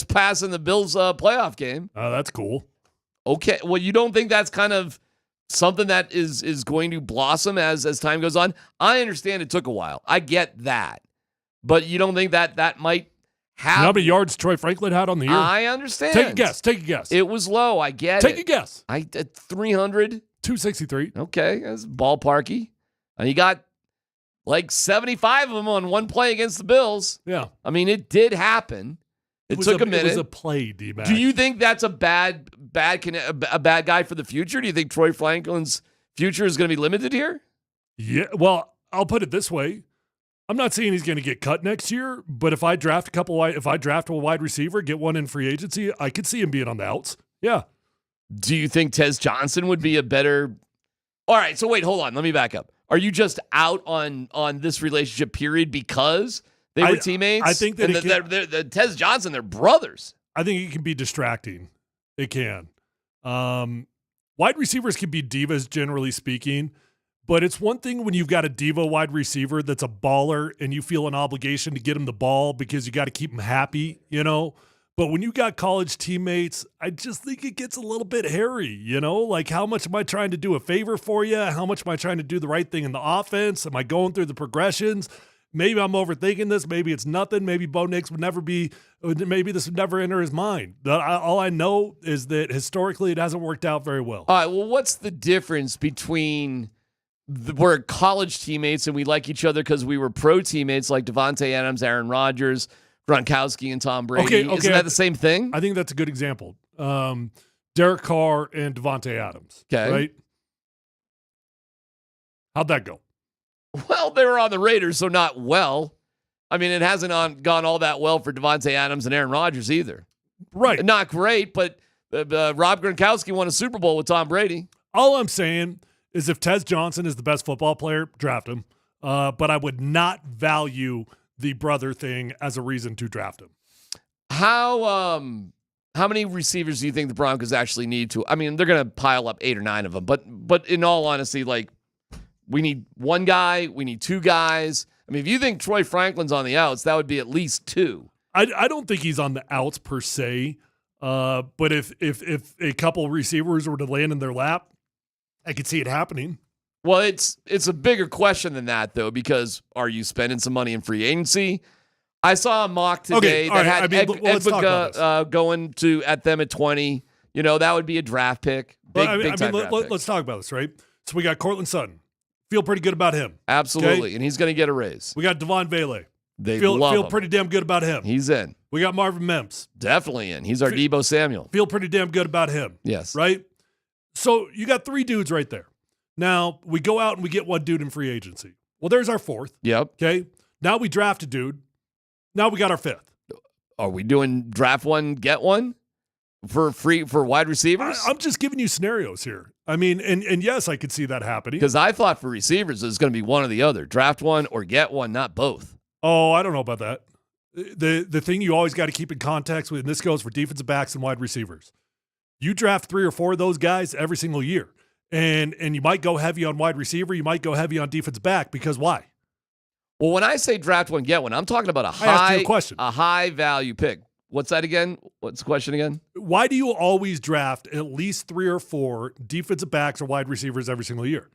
pass in the Bills playoff game. That's cool. Okay. Well, you don't think that's kind of something that is going to blossom as time goes on? I understand it took a while. I get that. But you don't think that might have... How many yards Troy Franklin had on the year? I understand. Take a guess. It was low. I get it. Take a guess. I did 300. 263. Okay. That's ballparky. And he got like 75 of them on one play against the Bills. Yeah. I mean, it did happen. It took a minute. It was a play, DMac. Do you think that's a bad guy for the future? Do you think Troy Franklin's future is going to be limited here? Yeah. Well, I'll put it this way. I'm not saying he's going to get cut next year, but if I draft a wide receiver, get one in free agency, I could see him being on the outs. Yeah. Do you think Tez Johnson would be a better? All right. So wait, hold on. Let me back up. Are you just out on this relationship period because they were teammates? I think that the Tez Johnson, they're brothers. I think it can be distracting. It can. Wide receivers can be divas, generally speaking. But it's one thing when you've got a diva wide receiver that's a baller and you feel an obligation to get him the ball because you got to keep him happy, But when you got college teammates, I just think it gets a little bit hairy, Like, how much am I trying to do a favor for you? How much am I trying to do the right thing in the offense? Am I going through the progressions? Maybe I'm overthinking this. Maybe it's nothing. Maybe Bo Nix maybe this would never enter his mind. All I know is that historically it hasn't worked out very well. All right, well, what's the difference between we're college teammates and we like each other because we were pro teammates like Devontae Adams, Aaron Rodgers, Gronkowski, and Tom Brady? Okay. Isn't that the same thing? I think that's a good example. Derek Carr and Devontae Adams. Okay. Right? How'd that go? Well, they were on the Raiders, so not well. I mean, it hasn't gone all that well for Devontae Adams and Aaron Rodgers either. Right. Not great, but Rob Gronkowski won a Super Bowl with Tom Brady. All I'm saying is if Tez Johnson is the best football player, draft him. But I would not value the brother thing as a reason to draft him. How many receivers do you think the Broncos actually need to? I mean, they're going to pile up 8 or 9 of them, but in all honesty, like, we need one guy, we need 2 guys. I mean, if you think Troy Franklin's on the outs, that would be at least 2. I don't think he's on the outs per se. But if a couple receivers were to land in their lap, I could see it happening. Well, it's a bigger question than that, though, because are you spending some money in free agency? I saw a mock today that had Edwin going to at them at 20. That would be a draft pick. Big time draft pick. Let's talk about this, right? So we got Cortland Sutton. Feel pretty good about him. Absolutely, okay? And he's going to get a raise. We got Devon Vele. Feel him. Pretty damn good about him. He's in. We got Marvin Mims. Definitely in. He's our Deebo Samuel. Feel pretty damn good about him. Yes. Right? So you got 3 dudes right there. Now, we go out and we get 1 dude in free agency. Well, there's our 4th. Yep. Okay. Now we draft a dude. Now we got our 5th. Are we doing draft 1, get 1 for wide receivers? I'm just giving you scenarios here. I mean, and yes, I could see that happening. Because I thought for receivers it was going to be one or the other. Draft 1 or get 1, not both. Oh, I don't know about that. The thing you always got to keep in context with, and this goes for defensive backs and wide receivers. You draft 3 or 4 of those guys every single year. And you might go heavy on wide receiver. You might go heavy on defensive back because why? Well, when I say draft 1, get 1, I'm talking about a high value pick. What's that again? What's the question again? Why do you always draft at least 3 or 4 defensive backs or wide receivers every single year?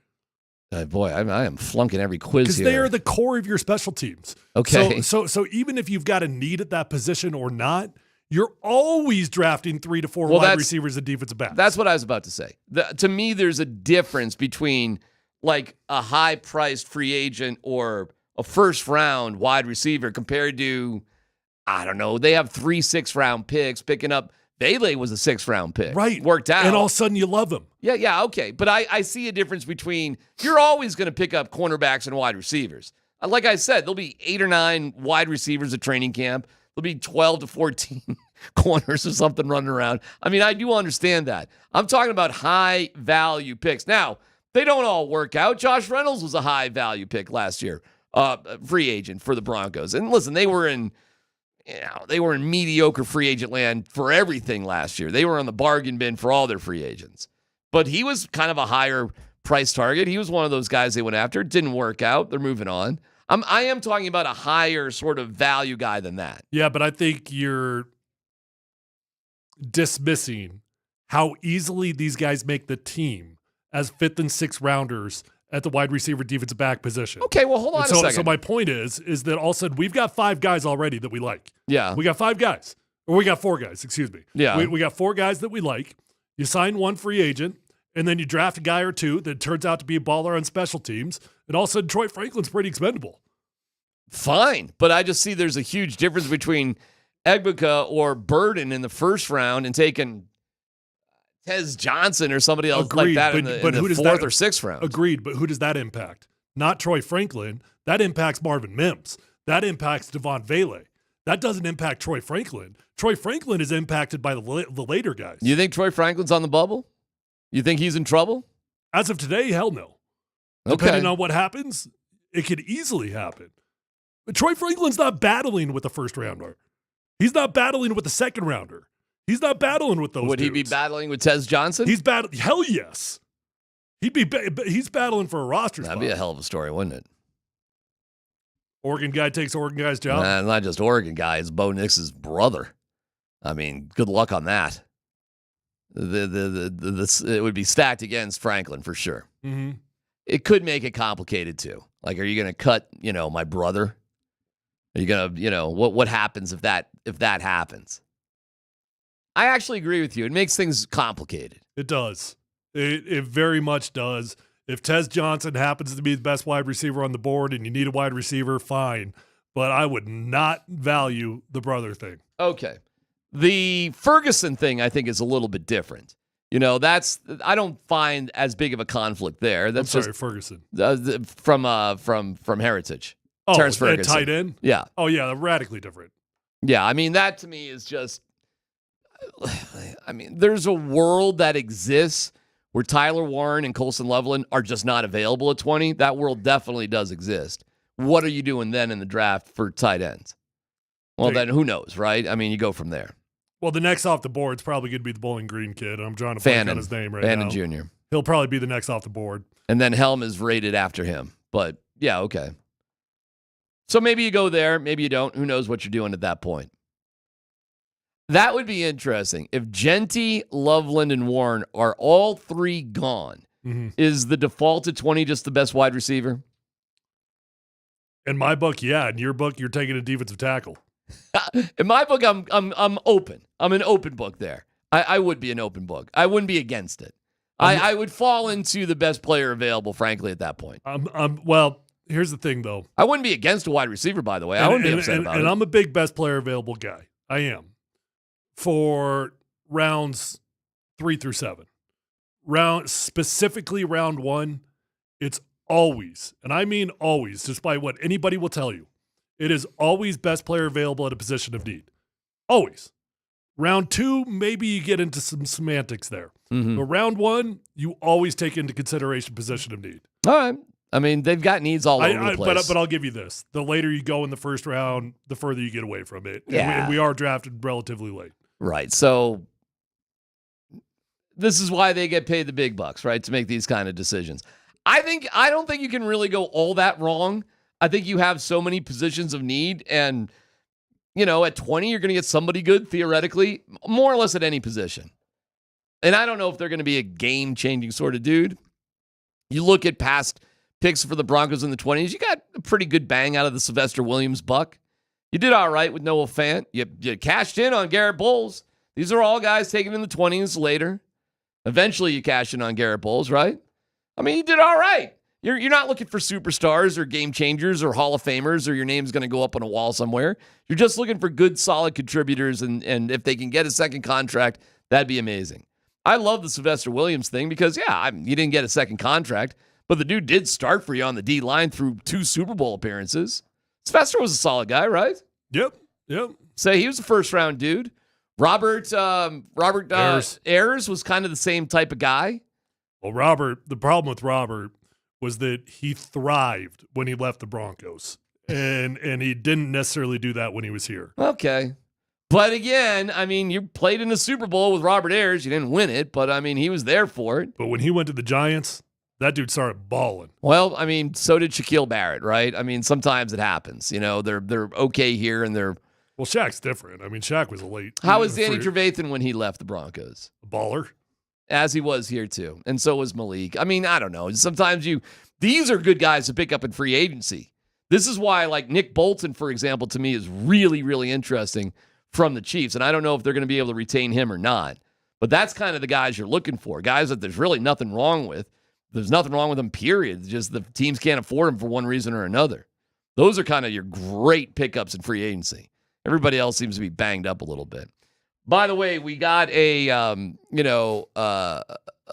Boy, I am flunking every quiz here. Because they are the core of your special teams. Okay. So even if you've got a need at that position or not, you're always drafting 3 to 4 wide receivers and defensive backs. That's what I was about to say. To me, there's a difference between like a high-priced free agent or a first-round wide receiver compared to, I don't know, they have 3 6th-round picks. Picking up Bailey was a 6th-round pick. Right. Worked out. And all of a sudden you love him. Yeah, okay. But I see a difference between, you're always going to pick up cornerbacks and wide receivers. Like I said, there'll be 8 or 9 wide receivers at training camp. There'll be 12 to 14 corners or something running around. I mean, I do understand that. I'm talking about high-value picks. Now, They don't all work out. Josh Reynolds was a high value pick last year, free agent for the Broncos. And listen, they were in mediocre free agent land for everything last year. They were on the bargain bin for all their free agents. But he was kind of a higher price target. He was one of those guys they went after. It didn't work out. They're moving on. I am talking about a higher sort of value guy than that. Yeah, but I think you're dismissing how easily these guys make the team as 5th and 6th rounders at the wide receiver defensive back position. Okay, well, hold on a second. So my point is that all of a sudden we've got 5 guys already that we like. Yeah. We got 5 guys. Or we got 4 guys, excuse me. Yeah. We got 4 guys that we like. You sign one free agent, and then you draft a guy or two that turns out to be a baller on special teams, and all of a sudden Troy Franklin's pretty expendable. Fine, but I just see there's a huge difference between Egbuka or Burden in the first round and taking Tez Johnson or somebody else like that in the 4th or 6th round. Agreed, but who does that impact? Not Troy Franklin. That impacts Marvin Mims. That impacts Devon Vele. That doesn't impact Troy Franklin. Troy Franklin is impacted by the later guys. You think Troy Franklin's on the bubble? You think he's in trouble? As of today, hell no. Depending on what happens, it could easily happen. But Troy Franklin's not battling with the first rounder. He's not battling with the second rounder. He's not battling with those Would dudes. he be battling with Tez Johnson? He's battling. Hell yes. He's battling for a roster spot. That'd be a hell of a story, wouldn't it? Oregon guy takes Oregon guy's job. Nah, not just Oregon guy. It's Bo Nix's brother. I mean, good luck on that. It would be stacked against Franklin for sure. Mm-hmm. It could make it complicated too. Like, are you going to cut, my brother? Are you going to, what happens if that happens? I actually agree with you. It makes things complicated. It does. It very much does. If Tez Johnson happens to be the best wide receiver on the board and you need a wide receiver, fine. But I would not value the brother thing. Okay. The Ferguson thing, I think, is a little bit different. I don't find as big of a conflict there. That's I'm sorry, Ferguson. From Heritage. Oh, Terrence Ferguson. Tight end? Yeah. Oh, yeah, radically different. Yeah, I mean, that to me is just, there's a world that exists where Tyler Warren and Colson Loveland are just not available at 20. That world definitely does exist. What are you doing then in the draft for tight ends? Well, then who knows, right? I mean, you go from there. Well, the next off the board is probably going to be the Bowling Green kid. I'm trying to find out his name right now. Fannin Jr. He'll probably be the next off the board. And then Helm is rated after him. But, yeah, okay. So maybe you go there. Maybe you don't. Who knows what you're doing at that point? That would be interesting. If Genty, Loveland, and Warren are all 3 gone, is the default at 20 just the best wide receiver? In my book, yeah. In your book, you're taking a defensive tackle. In my book, I'm open. I'm an open book there. I would be an open book. I wouldn't be against it. I would fall into the best player available, frankly, at that point. Well, here's the thing, though. I wouldn't be against a wide receiver, by the way. I wouldn't be upset about it. And I'm a big best player available guy. I am. For rounds 3 through 7. Specifically round 1, it's always, and I mean always, despite what anybody will tell you, it is always best player available at a position of need. Always. Round 2, maybe you get into some semantics there. Mm-hmm. But round 1, you always take into consideration position of need. All right. I mean, they've got needs all over the place. But I'll give you this. The later you go in the first round, the further you get away from it. Yeah. And we are drafted relatively late. Right. So this is why they get paid the big bucks, right, to make these kind of decisions. I don't think you can really go all that wrong. I think you have so many positions of need, and, at 20, you're going to get somebody good, theoretically, more or less at any position. And I don't know if they're going to be a game-changing sort of dude. You look at past picks for the Broncos in the 20s, you got a pretty good bang out of the Sylvester Williams buck. You did all right with Noah Fant. You cashed in on Garrett Bowles. These are all guys taken in the 20s later. Eventually, you cash in on Garrett Bowles, right? I mean, you did all right. You're not looking for superstars or game changers or Hall of Famers or your name's going to go up on a wall somewhere. You're just looking for good, solid contributors, and if they can get a second contract, that'd be amazing. I love the Sylvester Williams thing because, you didn't get a second contract, but the dude did start for you on the D-line through 2 Super Bowl appearances. Sylvester was a solid guy, right? Yep. Say he was a first-round dude. Robert Ayers was kind of the same type of guy. Well, Robert, the problem with Robert was that he thrived when he left the Broncos, and he didn't necessarily do that when he was here. Okay. But again, I mean, you played in the Super Bowl with Robert Ayers. You didn't win it, but I mean, he was there for it. But when he went to the Giants, that dude started balling. Well, I mean, so did Shaquille Barrett, right? I mean, sometimes it happens. You know, they're okay here and they're. Well, Shaq's different. I mean, Shaq was a late. How was Danny Trevathan when he left the Broncos? A baller. As he was here too, and so was Malik. I mean, I don't know. Sometimes these are good guys to pick up in free agency. This is why, like Nick Bolton, for example, to me is really, really interesting from the Chiefs. And I don't know if they're going to be able to retain him or not. But that's kind of the guys you're looking for. Guys that there's really nothing wrong with. There's nothing wrong with them, period. It's just the teams can't afford them for one reason or another. Those are kind of your great pickups in free agency. Everybody else seems to be banged up a little bit. By the way, we got a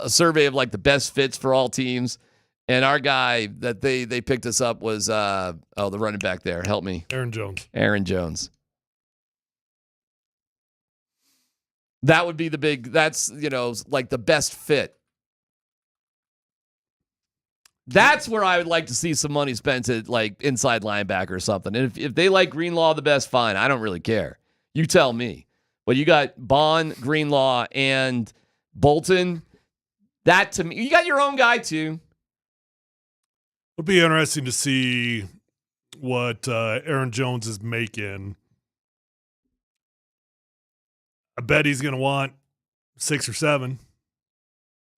survey of like the best fits for all teams. And our guy that they picked us up was, the running back there. Help me. Aaron Jones. That would be that's, like the best fit. That's where I would like to see some money spent at like inside linebacker or something. And if they like Greenlaw the best, fine. I don't really care. You tell me. But you got Bond, Greenlaw, and Bolton. That to me, you got your own guy too. It'll be interesting to see what Aaron Jones is making. I bet he's going to want 6 or 7.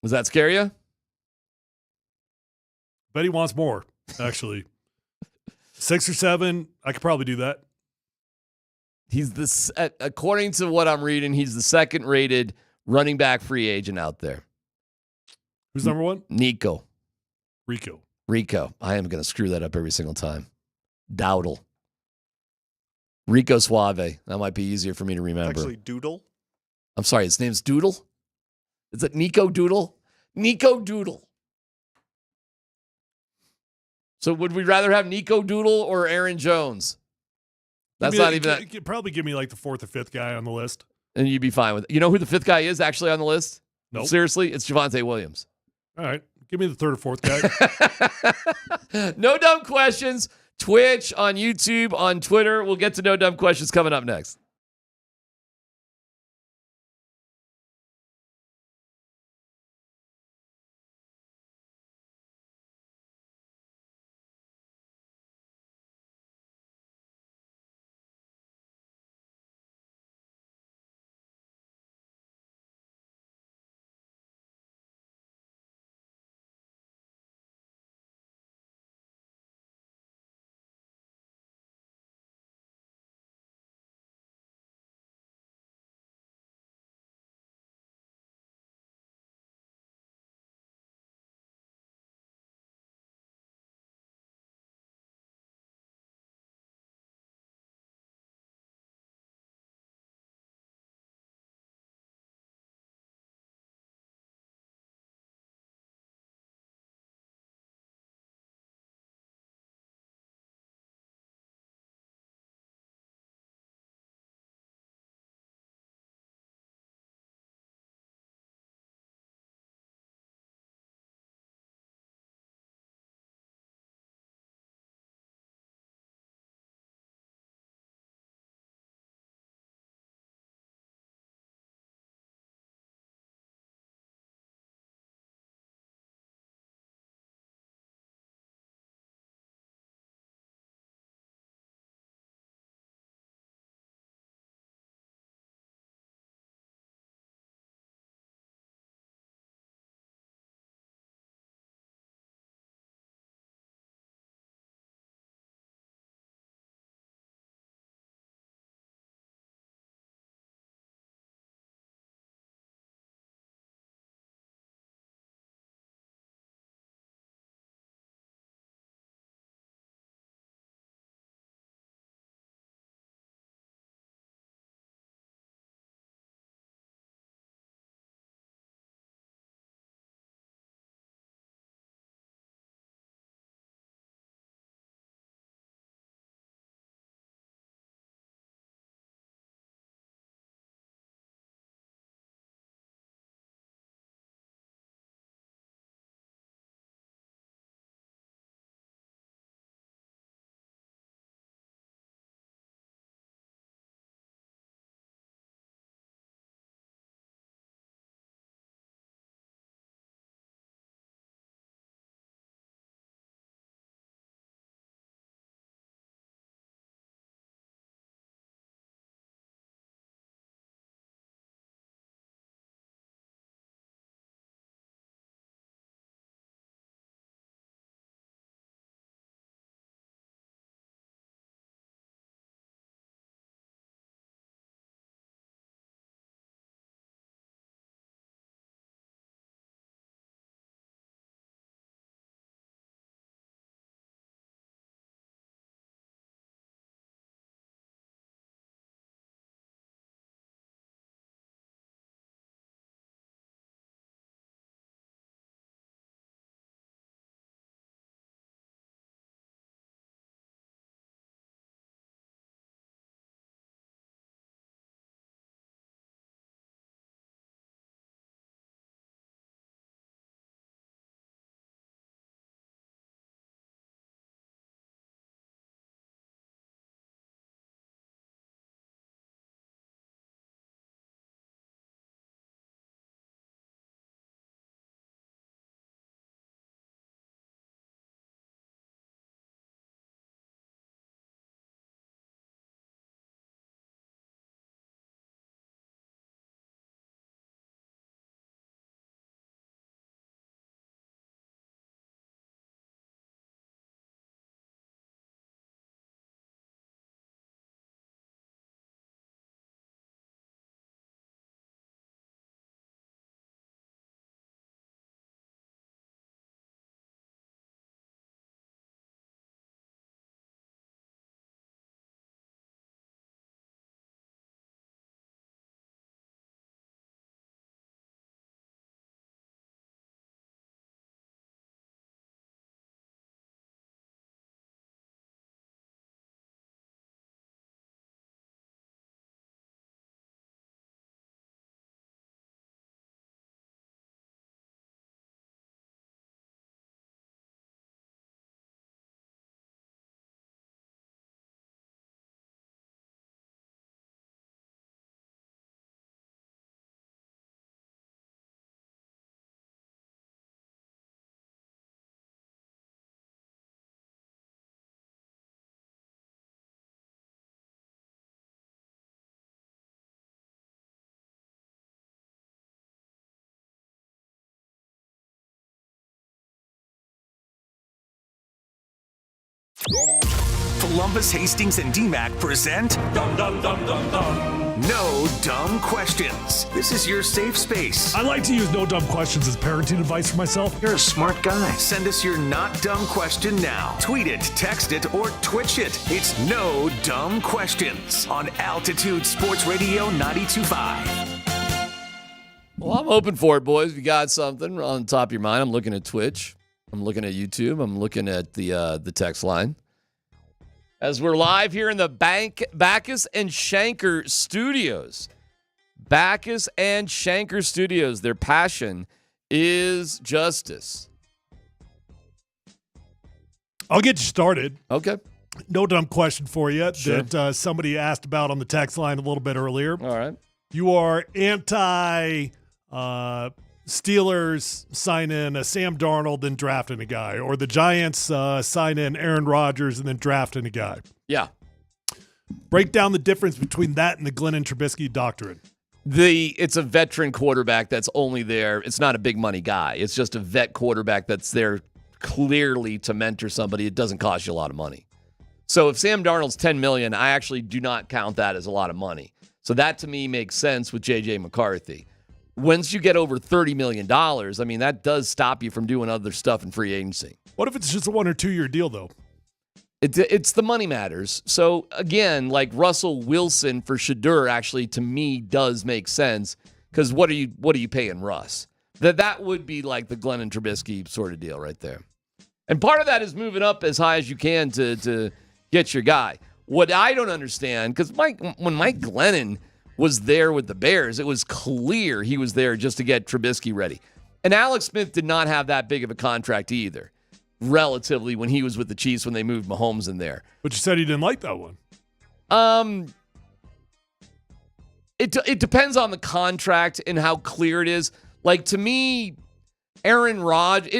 Does that scare you? Bet he wants more, actually. 6 or 7, I could probably do that. He's according to what I'm reading, he's the second-rated running back free agent out there. Who's number 1? Rico. I am going to screw that up every single time. Dowdle. Rico Suave. That might be easier for me to remember. Actually, Doodle. I'm sorry, his name's Doodle? Is it Nico Doodle? Nico Doodle. So would we rather have Nico Doodle or Aaron Jones? That's not even that. You'd probably give me like the 4th or 5th guy on the list. And you'd be fine with it. You know who the 5th guy is actually on the list? Nope. Seriously? It's Javonte Williams. All right. Give me the 3rd or 4th guy. No dumb questions. Twitch, on YouTube, on Twitter. We'll get to no dumb questions coming up next. Polumbus, Hastings, and DMac present Dum Dum Dum Dum Dum. No Dumb Questions. This is your safe space. I like to use no dumb questions as parenting advice for myself. You're a smart guy. Send us your not dumb question now. Tweet it, text it, or Twitch it. It's No Dumb Questions on Altitude Sports Radio 92.5. Well, I'm open for it, boys. If you got something on top of your mind, I'm looking at Twitch. I'm looking at YouTube. I'm looking at the text line. As we're live here in the Backus and Shanker Studios. Backus and Shanker Studios. Their passion is justice. I'll get you started. Okay. No dumb question for you Sure. that somebody asked about on the text line a little bit earlier. All right. You are anti Steelers sign in a Sam Darnold and drafting a guy, or the Giants sign in Aaron Rodgers and then drafting a guy. Yeah. Break down the difference between that and the Glenn and Trubisky doctrine. It's a veteran quarterback that's only there. It's not a big money guy. It's just a vet quarterback that's there clearly to mentor somebody. It doesn't cost you a lot of money. So if Sam Darnold's $10 million, I actually do not count that as a lot of money. So that to me makes sense with J.J. McCarthy. Once you get over $30 million, I mean, that does stop you from doing other stuff in free agency. What if it's just a 1 or 2 year deal, though? It's the money matters. So, again, like Russell Wilson for Shedeur actually, to me, does make sense because what are you paying Russ? That would be like the Glenn and Trubisky sort of deal right there. And part of that is moving up as high as you can to get your guy. What I don't understand, because when Mike Glennon was there with the Bears, it was clear he was there just to get Trubisky ready. And Alex Smith did not have that big of a contract either, relatively, when he was with the Chiefs when they moved Mahomes in there. But you said he didn't like that one. It depends on the contract and how clear it is. Like, to me, Aaron Rodgers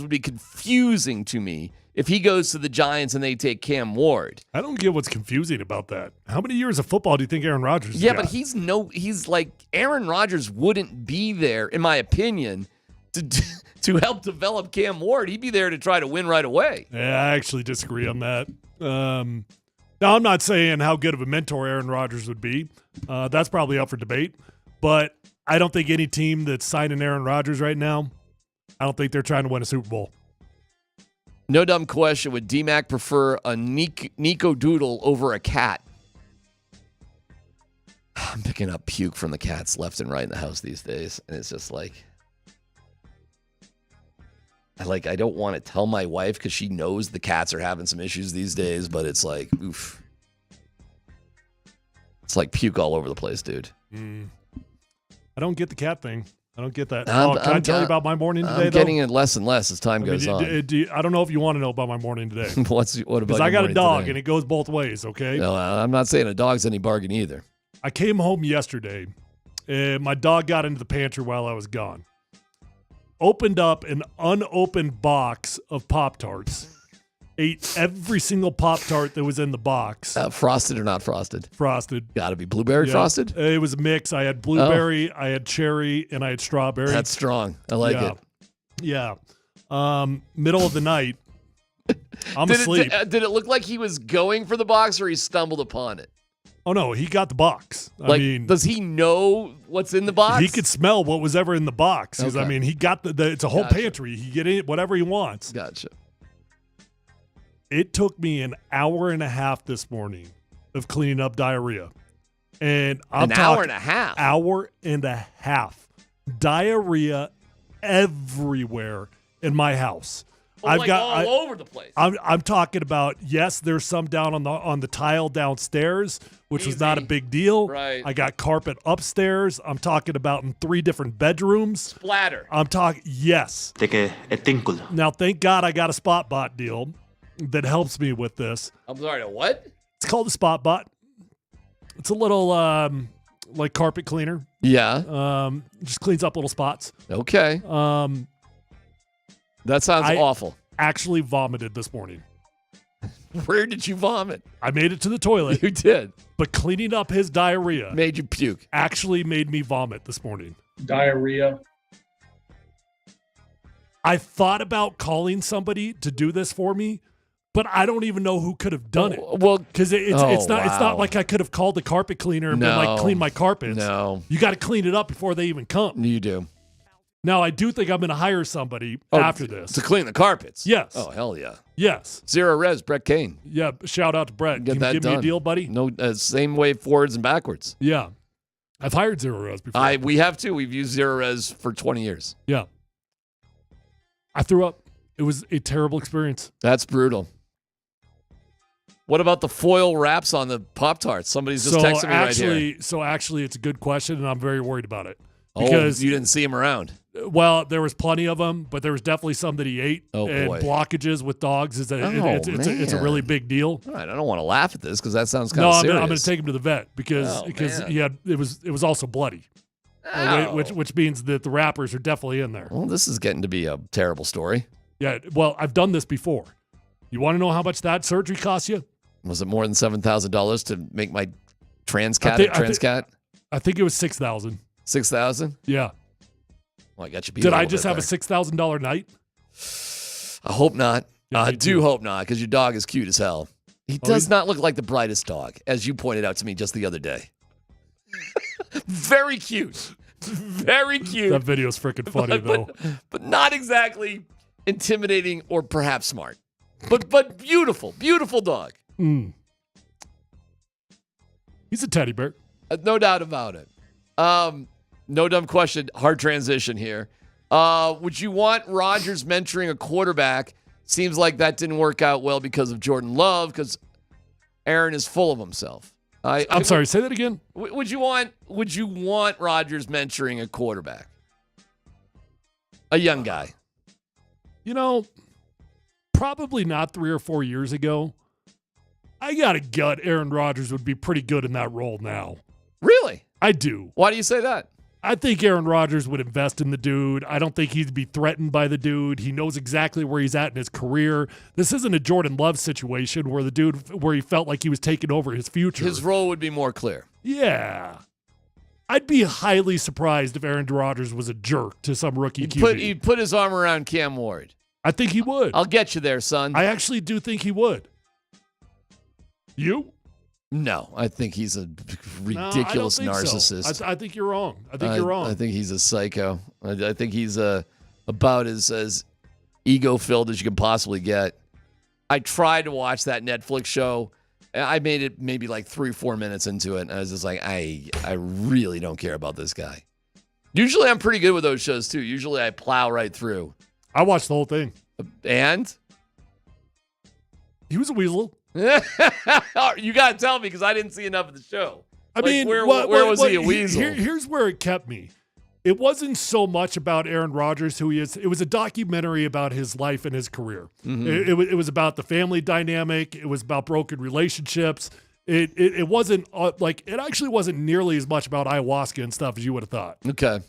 would be confusing to me if he goes to the Giants and they take Cam Ward. I don't get what's confusing about that. How many years of football do you think Aaron Rodgers has got? But he's like, Aaron Rodgers wouldn't be there, in my opinion, to help develop Cam Ward. He'd be there to try to win right away. Yeah, I actually disagree on that. Now, I'm not saying how good of a mentor Aaron Rodgers would be. That's probably up for debate. But I don't think any team that's signing Aaron Rodgers right now, I don't think they're trying to win a Super Bowl. No dumb question. Would DMac prefer a Nico Doodle over a cat? I'm picking up puke from the cats left and right in the house these days. And it's just like, I don't want to tell my wife because she knows the cats are having some issues these days, but it's like, oof. It's like puke all over the place, dude. I don't get the cat thing. I don't get that. Can I tell you about my morning today, I'm getting it less and less as time goes on. I don't know if you want to know about my morning today. What about Because I got a dog, and it goes both ways, okay? No, I'm not saying a dog's any bargain either. I came home yesterday, and my dog got into the pantry while I was gone. Opened up an unopened box of Pop-Tarts. Ate every single Pop-Tart that was in the box. Frosted or not frosted? Frosted. Got to be blueberry frosted? It was a mix. I had blueberry, I had cherry, and I had strawberry. That's strong. I like it. Yeah. Middle of the night. I'm asleep. Did it look like he was going for the box or he stumbled upon it? Oh, no. He got the box. I mean, does he know what's in the box? He could smell what was ever in the box. Okay. I mean, he got it's a whole pantry. He get in whatever he wants. Gotcha. It took me an hour and a half this morning of cleaning up diarrhea. And I'm an hour and a half? Hour and a half. Diarrhea everywhere in my house. All over the place. I'm talking about, yes, there's some down on the tile downstairs, which was not a big deal. Right. I got carpet upstairs. I'm talking about in 3 different bedrooms. Splatter. I'm talking, yes. Now, thank God I got a Spot Bot deal that helps me with this. I'm sorry, a what? It's called a Spot Bot. It's a little like carpet cleaner. Yeah. Just cleans up little spots. Okay. That sounds awful. Actually vomited this morning. Where did you vomit? I made it to the toilet. You did. But cleaning up his diarrhea made you puke. Actually made me vomit this morning. Diarrhea. I thought about calling somebody to do this for me, But I don't even know who could have done it. Well, because it's not like I could have called the carpet cleaner and been like, clean my carpets. No. You got to clean it up before they even come. You do. Now, I do think I'm going to hire somebody after this. To clean the carpets? Yes. Oh, hell yeah. Yes. Zero res, Brett Kane. Yeah, shout out to Brett. Get Can that you give done. me a deal, buddy? No, same way forwards and backwards. Yeah. I've hired zero res before. We have too. We've used zero res for 20 years. Yeah. I threw up. It was a terrible experience. That's brutal. What about the foil wraps on the Pop-Tarts? Somebody's just texting me right here. So actually, it's a good question, and I'm very worried about it. Because you didn't see him around. Well, there was plenty of them, but there was definitely some that he ate. Oh, and boy. Blockages with dogs it's a really big deal. All right, I don't want to laugh at this because that sounds kind of serious. I'm going to take him to the vet because it was also bloody, which means that the wrappers are definitely in there. Well, this is getting to be a terrible story. Yeah, well, I've done this before. You want to know how much that surgery cost you? Was it more than $7,000 to make my trans cat a trans cat? I think it was $6,000. $6,000? Yeah. Well, I got you beat. Did I just have a $6,000 night? I hope not. Yeah, I do hope not, because your dog is cute as hell. He does not look like the brightest dog, as you pointed out to me just the other day. Very cute. Very cute. That video's freaking funny, though. But not exactly intimidating or perhaps smart. But beautiful. Beautiful dog. Mm. He's a teddy bear. No doubt about it. No dumb question. Hard transition here. Would you want Rodgers mentoring a quarterback? Seems like that didn't work out well because of Jordan Love, because Aaron is full of himself. I'm sorry, say that again. Would you want Rodgers mentoring a quarterback? A young guy. You know, probably not 3 or 4 years ago. I got a gut Aaron Rodgers would be pretty good in that role now. Really? I do. Why do you say that? I think Aaron Rodgers would invest in the dude. I don't think he'd be threatened by the dude. He knows exactly where he's at in his career. This isn't a Jordan Love situation where he felt like he was taking over his future. His role would be more clear. Yeah. I'd be highly surprised if Aaron Rodgers was a jerk to some rookie QB. He'd put his arm around Cam Ward. I think he would. I'll get you there, son. I actually do think he would. You? No, I think he's a ridiculous narcissist. So. I think you're wrong. I think he's a psycho. I think he's about as ego-filled as you can possibly get. I tried to watch that Netflix show. I made it maybe like 3 or 4 minutes into it, and I was just like, I really don't care about this guy. Usually I'm pretty good with those shows, too. Usually I plow right through. I watched the whole thing. And? He was a weasel. You got to tell me because I didn't see enough of the show. I mean, where was he a weasel? Here's where it kept me. It wasn't so much about Aaron Rodgers, who he is. It was a documentary about his life and his career. Mm-hmm. It was about the family dynamic. It was about broken relationships. It wasn't it actually wasn't nearly as much about ayahuasca and stuff as you would have thought. Okay.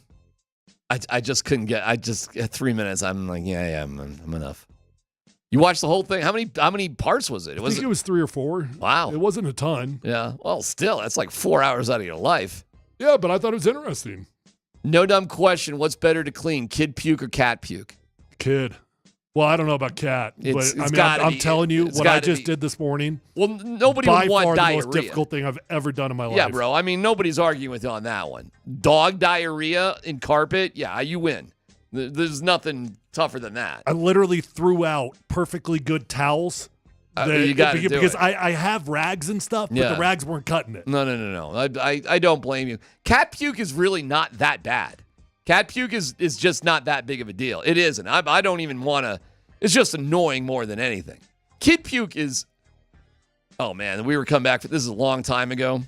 I just couldn't get. At 3 minutes, I'm like, I'm enough. You watched the whole thing? How many parts was it? I think it was 3 or 4. Wow. It wasn't a ton. Yeah. Well, still, that's like 4 hours out of your life. Yeah, but I thought it was interesting. No dumb question. What's better to clean, kid puke or cat puke? Kid. Well, I don't know about cat, I'm telling you what I just did this morning. Well, nobody would want diarrhea. By far the most difficult thing I've ever done in my life. Yeah, bro. I mean, nobody's arguing with you on that one. Dog diarrhea in carpet, yeah, you win. There's nothing tougher than that. I literally threw out perfectly good towels. You got to do because it. I have rags and stuff, but the rags weren't cutting it. No. I don't blame you. Cat puke is really not that bad. Cat puke is just not that big of a deal. It isn't. I don't even want to. It's just annoying more than anything. Kid puke is. Oh man, we were coming back. This is a long time ago.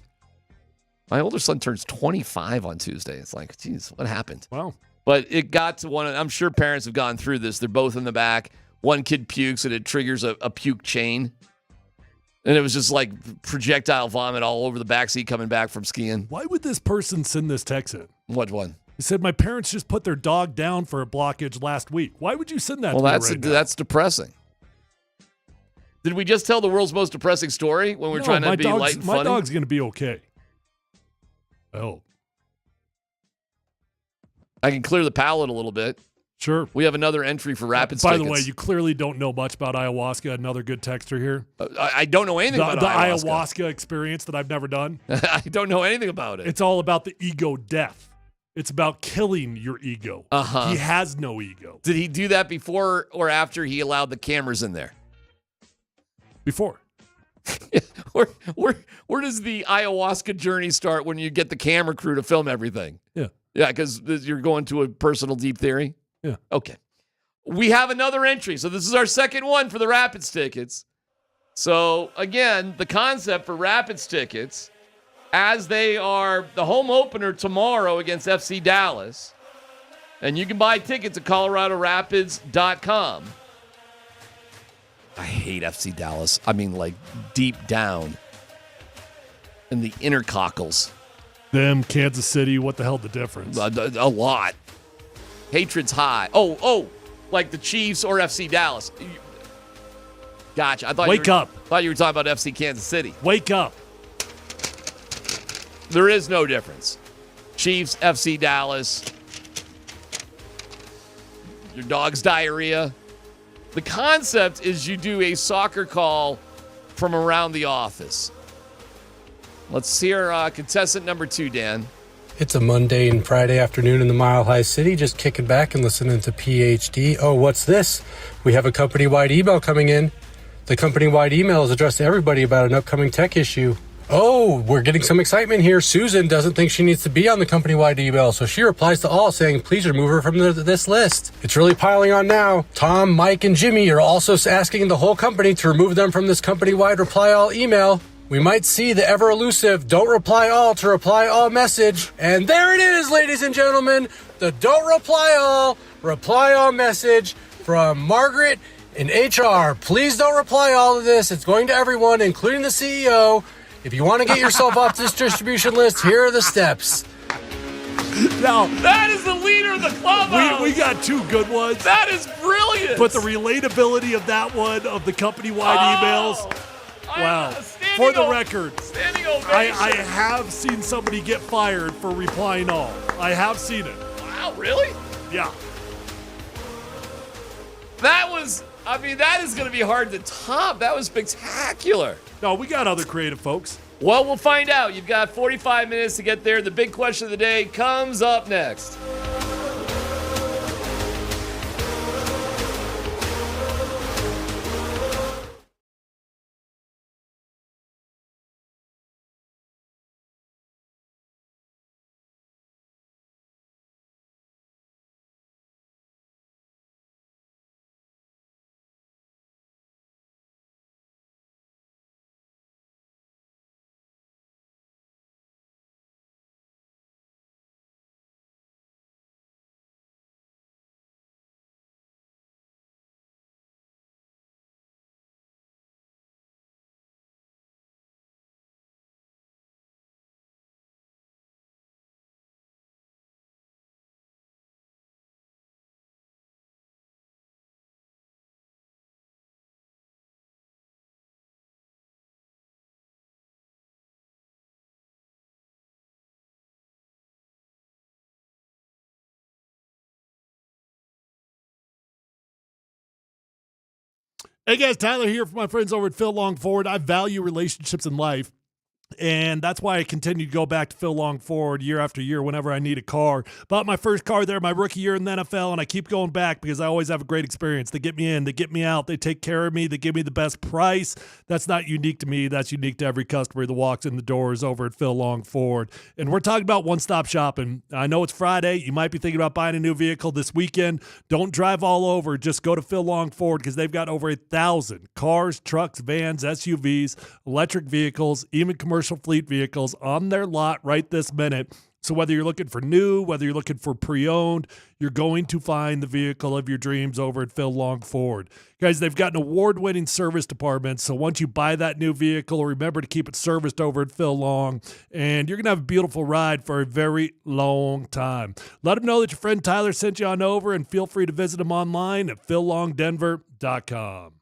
My older son turns 25 on Tuesday. It's like, geez, what happened? Wow. But it got to one. I'm sure parents have gone through this. They're both in the back. One kid pukes and it triggers a puke chain. And it was just like projectile vomit all over the backseat coming back from skiing. Why would this person send this text in? What one? He said, my parents just put their dog down for a blockage last week. Why would you send that to me right now? That's depressing. Did we just tell the world's most depressing story when we're trying to be light and funny? My dog's going to be okay. I hope. I can clear the palate a little bit. Sure. We have another entry for Rapids By tickets. the way, you clearly don't know much about ayahuasca. Another good texter here. I don't know anything about the ayahuasca. experience that I've never done. I don't know anything about it. It's all about the ego death. It's about killing your ego. Uh-huh. He has no ego. Did he do that before or after he allowed the cameras in there? Before. Where does the ayahuasca journey start when you get the camera crew to film everything? Yeah. Yeah, because you're going to a personal deep theory? Yeah. Okay. We have another entry. So this is our second one for the Rapids tickets. So, again, the concept for Rapids tickets, as they are the home opener tomorrow against FC Dallas, and you can buy tickets at coloradorapids.com. I hate FC Dallas. I mean, like, deep down in the inner cockles. Them, Kansas City, what the hell the difference? A lot. Hatred's high. Oh, like the Chiefs or FC Dallas. Gotcha. I thought Wake up. Thought you were talking about FC Kansas City. Wake up. There is no difference. Chiefs, FC Dallas. Your dog's diarrhea. The concept is you do a soccer call from around the office. Let's hear contestant number 2, Dan. It's a Monday and Friday afternoon in the Mile High City, just kicking back and listening to PhD. Oh, what's this? We have a company-wide email coming in. The company-wide email is addressed to everybody about an upcoming tech issue. Oh, we're getting some excitement here. Susan doesn't think she needs to be on the company-wide email, so she replies to all saying, please remove her from this list. It's really piling on now. Tom, Mike, and Jimmy are also asking the whole company to remove them from this company-wide reply all email. We might see the ever-elusive don't reply all to reply all message. And there it is, ladies and gentlemen, the don't reply all message from Margaret in HR. Please don't reply all of this. It's going to everyone, including the CEO. If you want to get yourself off this distribution list, here are the steps. Now, that is the leader of the clubhouse. We got 2 good ones. That is brilliant. But the relatability of that one, of the company-wide emails, wow. For the record, I have seen somebody get fired for replying all. I have seen it. Wow, really? Yeah. That is going to be hard to top. That was spectacular. No, we got other creative folks. Well, we'll find out. You've got 45 minutes to get there. The big question of the day comes up next. Hey guys, Tyler here for my friends over at Phil Longforward. I value relationships in life, and that's why I continue to go back to Phil Longforward year after year whenever I need a car. Bought my first car there my rookie year in the NFL, and I keep going back because I always have a great experience. They get me in, they get me out, they take care of me, they give me the best price. That's not unique to me. That's unique to every customer that walks in the doors over at Phil Longforward. And we're talking about one-stop shopping. I know it's Friday. You might be thinking about buying a new vehicle this weekend. Don't drive all over. Just go to Phil Longforward because they've got over 1,000 cars, trucks, vans, SUVs, electric vehicles, even commercial fleet vehicles on their lot right this minute. So whether you're looking for new, whether you're looking for pre-owned, you're going to find the vehicle of your dreams over at Phil Longforward. Guys, they've got an award-winning service department, so once you buy that new vehicle, remember to keep it serviced over at Phil Long, and you're going to have a beautiful ride for a very long time. Let them know that your friend Tyler sent you on over, and feel free to visit them online at phillongdenver.com.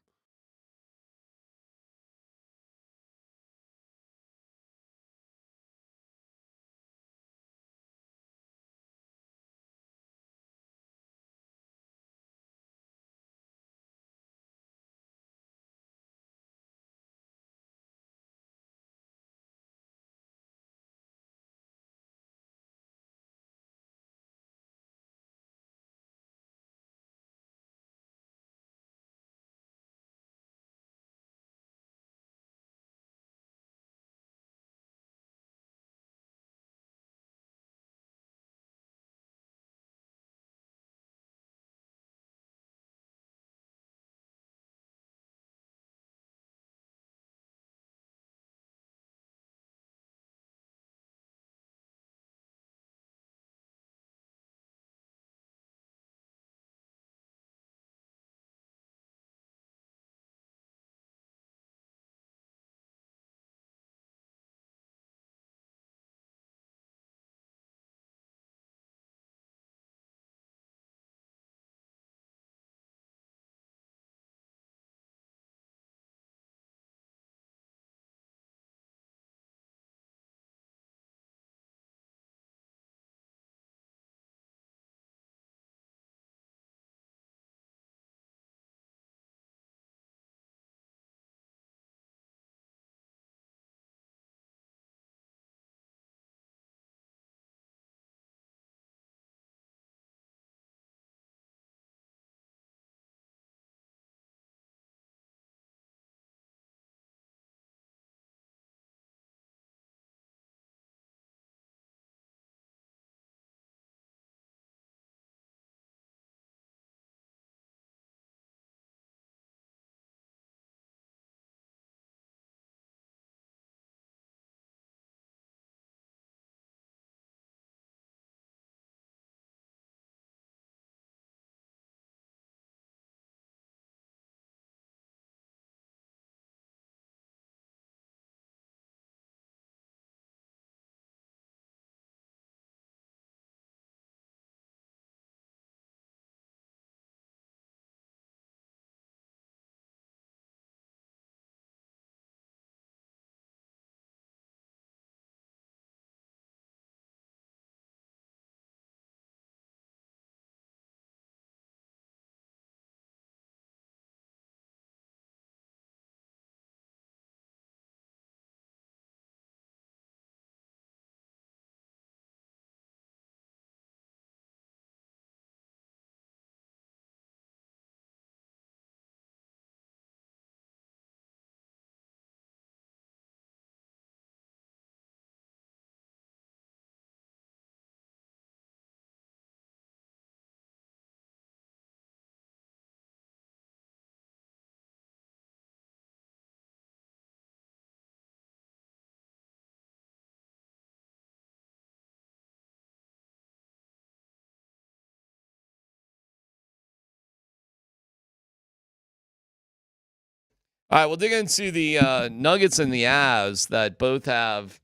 All right, we'll dig into the Nuggets and the Avs that both have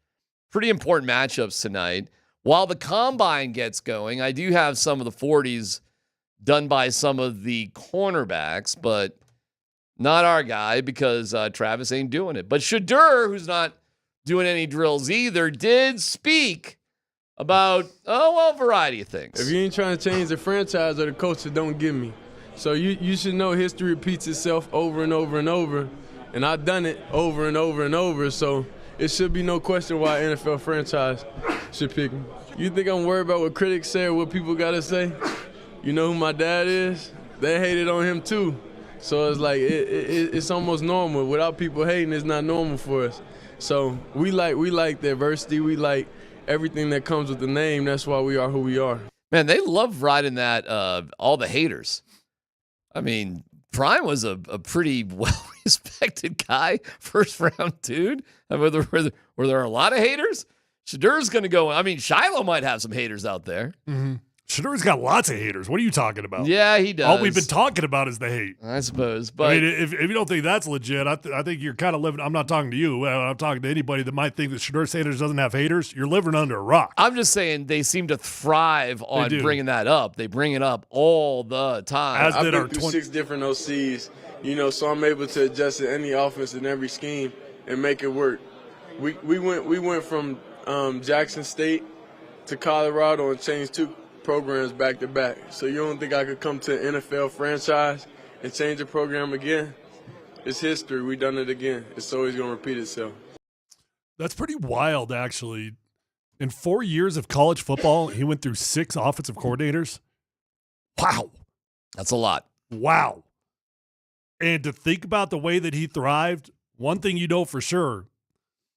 pretty important matchups tonight. While the combine gets going, I do have some of the 40s done by some of the cornerbacks, but not our guy because Travis ain't doing it. But Shedeur, who's not doing any drills either, did speak about, a variety of things. If you ain't trying to change the franchise or the coach, don't give me. So you should know history repeats itself over and over and over, and I've done it over and over and over, so it should be no question why an NFL franchise should pick me. You think I'm worried about what critics say or what people got to say? You know who my dad is? They hated on him too. So it's like it's almost normal. Without people hating, it's not normal for us. So we like the adversity. We like everything that comes with the name. That's why we are who we are. Man, they love riding that, all the haters. I mean, Prime was a pretty well-respected guy, first-round dude. I mean, were there a lot of haters? Shedeur's going to go. I mean, Shiloh might have some haters out there. Mm-hmm. Shedeur's got lots of haters. What are you talking about? Yeah, he does. All we've been talking about is the hate. I suppose. But I mean, if you don't think that's legit, I think you're kind of living. I'm not talking to you. I'm talking to anybody that might think that Shadur Sanders doesn't have haters. You're living under a rock. I'm just saying they seem to thrive on bringing that up. They bring it up all the time. I've been through 6 different OCs, so I'm able to adjust to any offense and every scheme and make it work. We went from Jackson State to Colorado and changed 2 programs back to back. So you don't think I could come to an NFL franchise and change the program again? It's history. We done it again. It's always going to repeat itself. That's pretty wild, actually. In 4 years of college football, he went through 6 offensive coordinators. Wow. That's a lot. Wow. And to think about the way that he thrived, one thing you know for sure,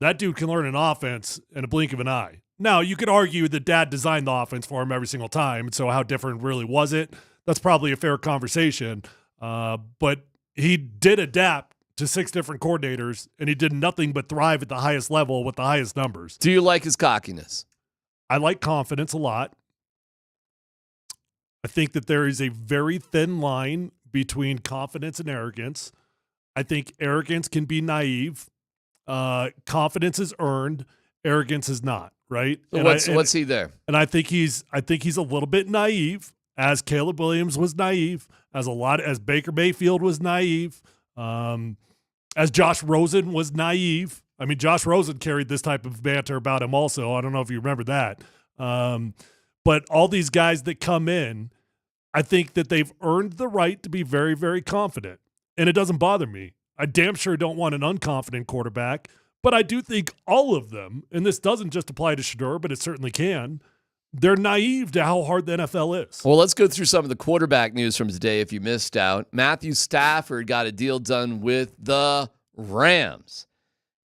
that dude can learn an offense in a blink of an eye. Now, you could argue that Dad designed the offense for him every single time, so how different really was it? That's probably a fair conversation. But he did adapt to 6 different coordinators, and he did nothing but thrive at the highest level with the highest numbers. Do you like his cockiness? I like confidence a lot. I think that there is a very thin line between confidence and arrogance. I think arrogance can be naive. Confidence is earned. Arrogance is not. Right? So what's he there? And I think he's a little bit naive, as Caleb Williams was naive, as Baker Mayfield was naive, as Josh Rosen was naive. I mean, Josh Rosen carried this type of banter about him also. I don't know if you remember that. But all these guys that come in, I think that they've earned the right to be very, very confident. And it doesn't bother me. I damn sure don't want an unconfident quarterback. But I do think all of them, and this doesn't just apply to Shedeur, but it certainly can, they're naive to how hard the NFL is. Well, let's go through some of the quarterback news from today if you missed out. Matthew Stafford got a deal done with the Rams.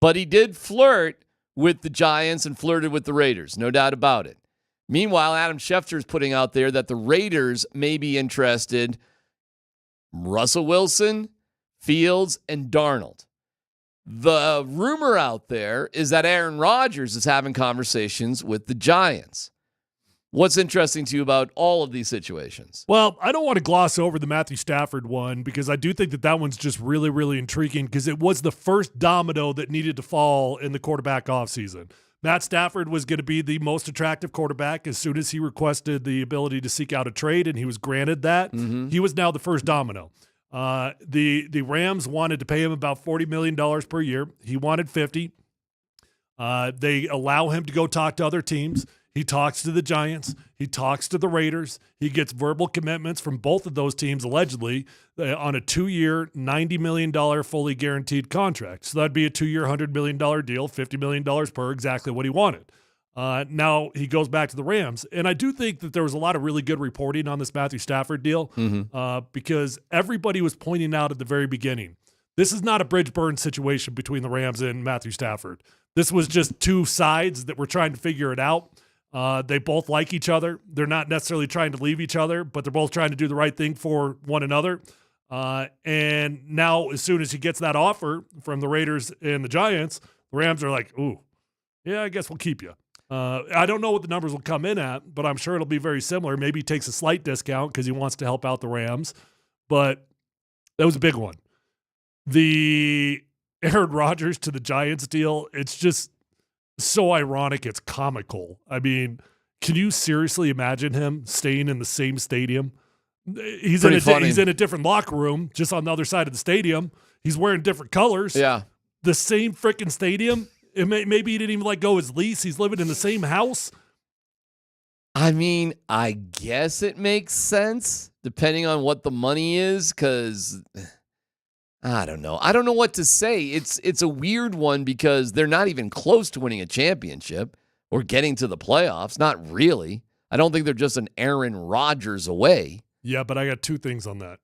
But he did flirt with the Giants and flirted with the Raiders, no doubt about it. Meanwhile, Adam Schefter is putting out there that the Raiders may be interested Russell Wilson, Fields, and Darnold. The rumor out there is that Aaron Rodgers is having conversations with the Giants. What's interesting to you about all of these situations? Well, I don't want to gloss over the Matthew Stafford one because I do think that one's just really, really intriguing because it was the first domino that needed to fall in the quarterback offseason. Matt Stafford was going to be the most attractive quarterback as soon as he requested the ability to seek out a trade, and he was granted that. Mm-hmm. He was now the first domino. The Rams wanted to pay him about $40 million per year. He wanted $50. They allow him to go talk to other teams. He talks to the Giants. He talks to the Raiders. He gets verbal commitments from both of those teams, allegedly, on a 2-year, $90 million fully guaranteed contract. So that'd be a 2-year, $100 million deal, $50 million per, exactly what he wanted. Now he goes back to the Rams. And I do think that there was a lot of really good reporting on this Matthew Stafford deal because everybody was pointing out at the very beginning, this is not a bridge burn situation between the Rams and Matthew Stafford. This was just 2 sides that were trying to figure it out. They both like each other. They're not necessarily trying to leave each other, but they're both trying to do the right thing for one another. And now as soon as he gets that offer from the Raiders and the Giants, the Rams are like, ooh, yeah, I guess we'll keep you. I don't know what the numbers will come in at, but I'm sure it'll be very similar. Maybe he takes a slight discount because he wants to help out the Rams, but that was a big one. The Aaron Rodgers to the Giants deal, it's just so ironic. It's comical. I mean, can you seriously imagine him staying in the same stadium? He's in a different locker room, just on the other side of the stadium. He's wearing different colors. Yeah. The same freaking stadium. Maybe he didn't even let go his lease. He's living in the same house. I mean, I guess it makes sense depending on what the money is, because I don't know. I don't know what to say. It's a weird one because they're not even close to winning a championship or getting to the playoffs. Not really. I don't think they're just an Aaron Rodgers away. Yeah, but I got two things on that.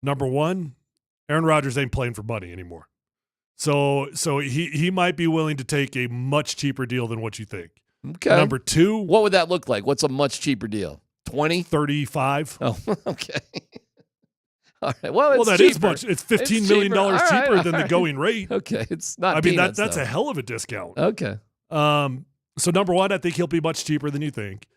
Number one, Aaron Rodgers ain't playing for money anymore. So he might be willing to take a much cheaper deal than what you think. Okay. Number two. What would that look like? What's a much cheaper deal? 20? 35. Oh, okay. All right. Well, that cheaper. is much. It's $15 million cheaper than the going rate. Okay. It's not I mean, peanuts, that's though. a hell of a discount. Okay. So number one, I think he'll be much cheaper than you think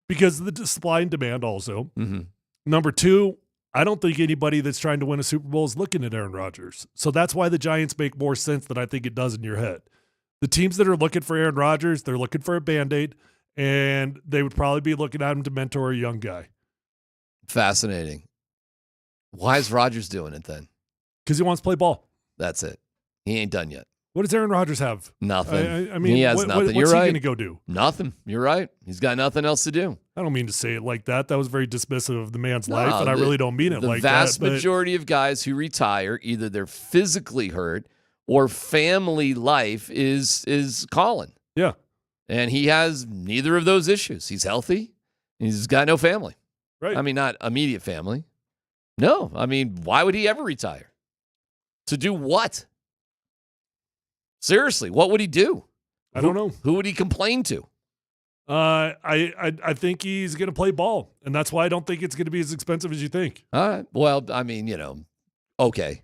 because of the supply and demand also. Mm-hmm. Number two, I don't think anybody that's trying to win a Super Bowl is looking at Aaron Rodgers. So that's why the Giants make more sense than I think it does in your head. The teams that are looking for Aaron Rodgers, they're looking for a Band-Aid, and they would probably be looking at him to mentor a young guy. Fascinating. Why is Rodgers doing it then? Because he wants to play ball. That's it. He ain't done yet. What does Aaron Rodgers have? Nothing. I mean, he has nothing. What's You're he right. going to go do? Nothing. You're right. He's got nothing else to do. I don't mean to say it like that. That was very dismissive of the man's life, and I really don't mean it like that. The vast majority of guys who retire, either they're physically hurt or family life is calling. Yeah. And he has neither of those issues. He's healthy. He's got no family. Right. I mean, not immediate family. No. I mean, why would he ever retire? To do what? Seriously, what would he do? I don't know. Who would he complain to? I think he's going to play ball, and that's why I don't think it's going to be as expensive as you think. All right. Well, I mean, okay.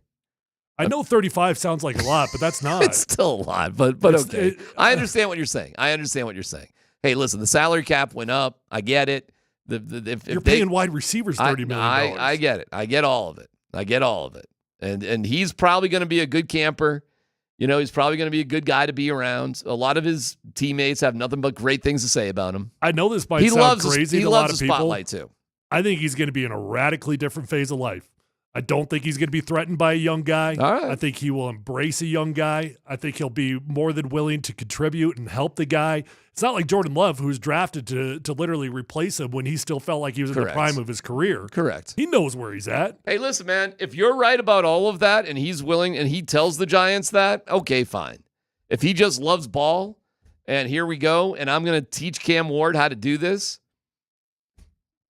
I know 35 sounds like a lot, but that's not. It's still a lot, but okay. I understand what you're saying. Hey, listen, the salary cap went up. I get it. You're paying wide receivers $30 million. I get it. I get all of it. And he's probably going to be a good camper. He's probably going to be a good guy to be around. A lot of his teammates have nothing but great things to say about him. I know this might sound crazy to a lot of people. Spotlight too. I think he's going to be in a radically different phase of life. I don't think he's going to be threatened by a young guy. All right. I think he will embrace a young guy. I think he'll be more than willing to contribute and help the guy. It's not like Jordan Love, who's drafted to literally replace him when he still felt like he was in the prime of his career. Correct. He knows where he's at. Hey, listen, man, if you're right about all of that and he's willing and he tells the Giants that, okay, fine. If he just loves ball and here we go and I'm going to teach Cam Ward how to do this,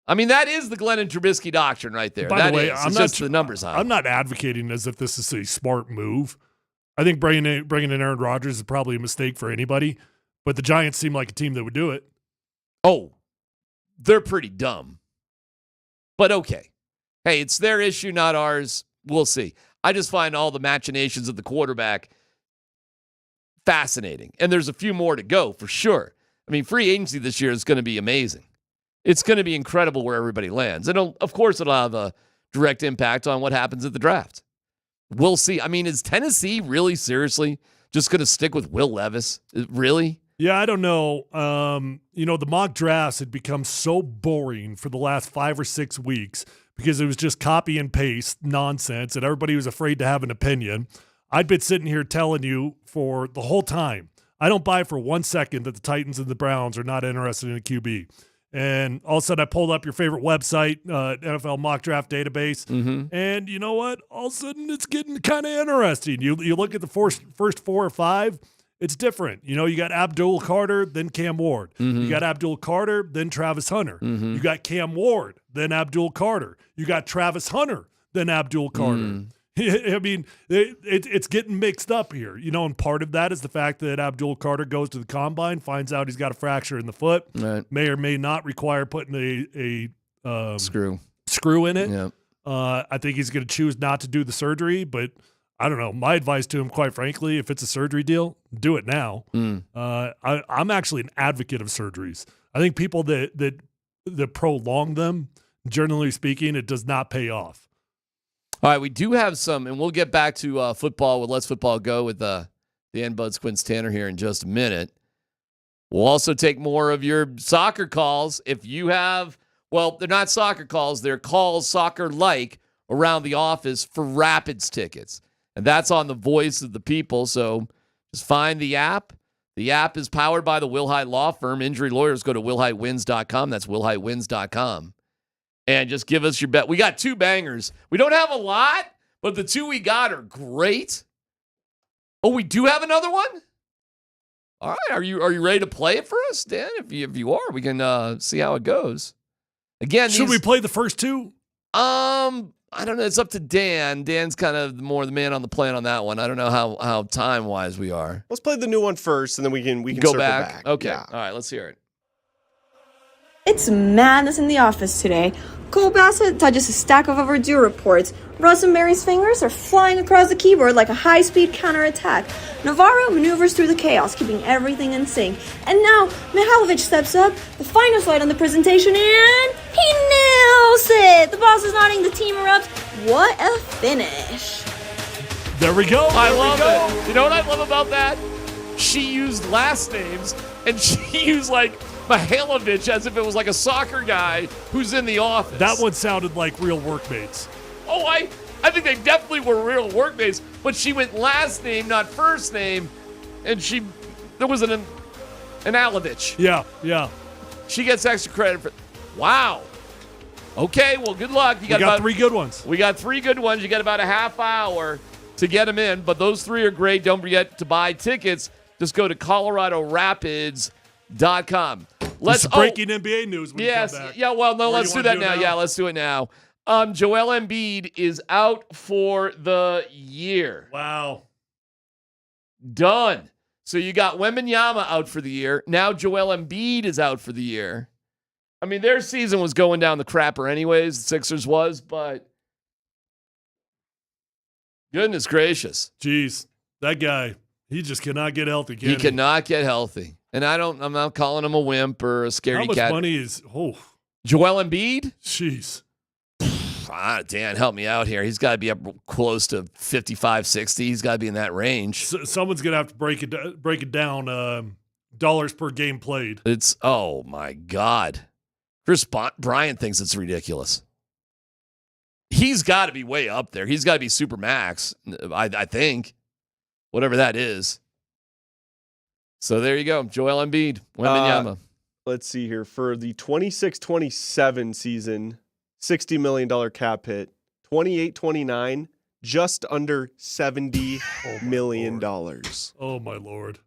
I mean, that is the Glenn and Trubisky doctrine right there. By the way, I'm not the numbers high. I'm not advocating as if this is a smart move. I think bringing in Aaron Rodgers is probably a mistake for anybody, but the Giants seem like a team that would do it. Oh, they're pretty dumb. But okay. Hey, it's their issue, not ours. We'll see. I just find all the machinations of the quarterback fascinating. And there's a few more to go for sure. I mean, free agency this year is going to be amazing. It's going to be incredible where everybody lands. And of course, it'll have a direct impact on what happens at the draft. We'll see. I mean, is Tennessee really seriously just going to stick with Will Levis? Really? Yeah, I don't know. The mock drafts had become so boring for the last 5 or 6 weeks because it was just copy and paste nonsense and everybody was afraid to have an opinion. I'd been sitting here telling you for the whole time, I don't buy for 1 second that the Titans and the Browns are not interested in a QB. And all of a sudden, I pulled up your favorite website, NFL mock draft database. Mm-hmm. And you know what? All of a sudden, it's getting kind of interesting. You look at the first 4 or 5, it's different. You got Abdul Carter, then Cam Ward. Mm-hmm. You got Abdul Carter, then Travis Hunter. Mm-hmm. You got Cam Ward, then Abdul Carter. You got Travis Hunter, then Abdul Carter. Mm. I mean, it's getting mixed up here, and part of that is the fact that Abdul Carter goes to the combine, finds out he's got a fracture in the foot, right. May or may not require putting a screw in it. Yeah. I think he's going to choose not to do the surgery, but I don't know. My advice to him, quite frankly, if it's a surgery deal, do it now. Mm. I'm actually an advocate of surgeries. I think people that prolong them, generally speaking, it does not pay off. All right, we do have some, and we'll get back to football with Let's Football Go with the N-Buds Quince Tanner here in just a minute. We'll also take more of your soccer calls. If you have, well, they're not soccer calls, they're calls soccer-like around the office for Rapids tickets. And that's on the Voice of the People, so just find the app. The app is powered by the Wilhite Law Firm. Injury lawyers go to wilhitewins.com. That's wilhitewins.com. And just give us your bet. We got 2 bangers. We don't have a lot, but the 2 we got are great. Oh, we do have another one? All right, are you ready to play it for us, Dan? If you are, we can see how it goes. Again, should we play the first 2? I don't know. It's up to Dan. Dan's kind of more the man on the plan on that one. I don't know how time wise we are. Let's play the new one first, and then we can go circle back. Okay. Yeah. All right. Let's hear it. It's madness in the office today. Cole Bassett touches a stack of overdue reports. Rosenberry's fingers are flying across the keyboard like a high-speed counterattack. Navarro maneuvers through the chaos, keeping everything in sync. And now, Mihailovic steps up, the final slide on the presentation, and he nails it! The boss is nodding, the team erupts. What a finish. There we go. I love it. You know what I love about that? She used last names, and she used, like, Mihailovic as if it was like a soccer guy who's in the office. That one sounded like real workmates. Oh, I think they definitely were real workmates, but she went last name, not first name, and there was an Alovich. Yeah. She gets extra credit for. Wow. Okay, well, good luck. We got 3 good ones. We got 3 good ones. You got about a half hour to get them in, but those 3 are great. Don't forget to buy tickets. Just go to ColoradoRapids.com. Let's breaking NBA news when you come back. Yeah, well, no, let's do that now. Yeah, let's do it now. Joel Embiid is out for the year. Wow. Done. So you got Wembanyama out for the year. Now Joel Embiid is out for the year. I mean, their season was going down the crapper anyways, the Sixers was, but goodness gracious. Jeez, that guy, he just cannot get healthy, can he? He cannot get healthy. And I'm not calling him a wimp or a scaredy cat. How much money is, Joel Embiid? Jeez. Dan, help me out here. He's got to be up close to 55, 60. He's got to be in that range. Someone's going to have to break it down, dollars per game played. Oh, my God. Chris Bryant thinks it's ridiculous. He's got to be way up there. He's got to be super max, I think, whatever that is. So there you go. Joel Embiid, Wembanyama. Let's see here. For the 26-27 season, $60 million cap hit. 28-29, just under $70 million. Oh, my Lord.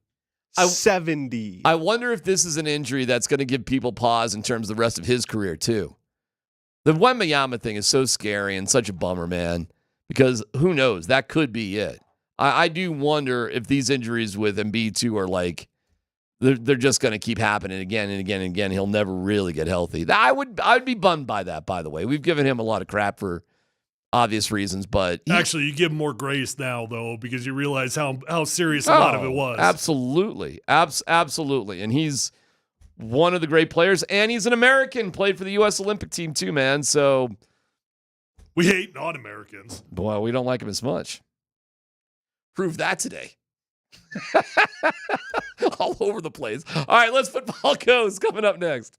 70. I wonder if this is an injury that's going to give people pause in terms of the rest of his career, too. The Wembanyama thing is so scary and such a bummer, man, because who knows? That could be it. I do wonder if these injuries with Embiid, too, are like, they're just going to keep happening again and again and again. He'll never really get healthy. I would be bummed by that, by the way. We've given him a lot of crap for obvious reasons, but actually, you give him more grace now, though, because you realize how serious a lot of it was. Absolutely. Absolutely. And he's one of the great players, and he's an American, played for the U.S. Olympic team, too, man. So we hate non-Americans. Boy, we don't like him as much. Prove that today. All over the place. All right, Let's Football Goes coming up next.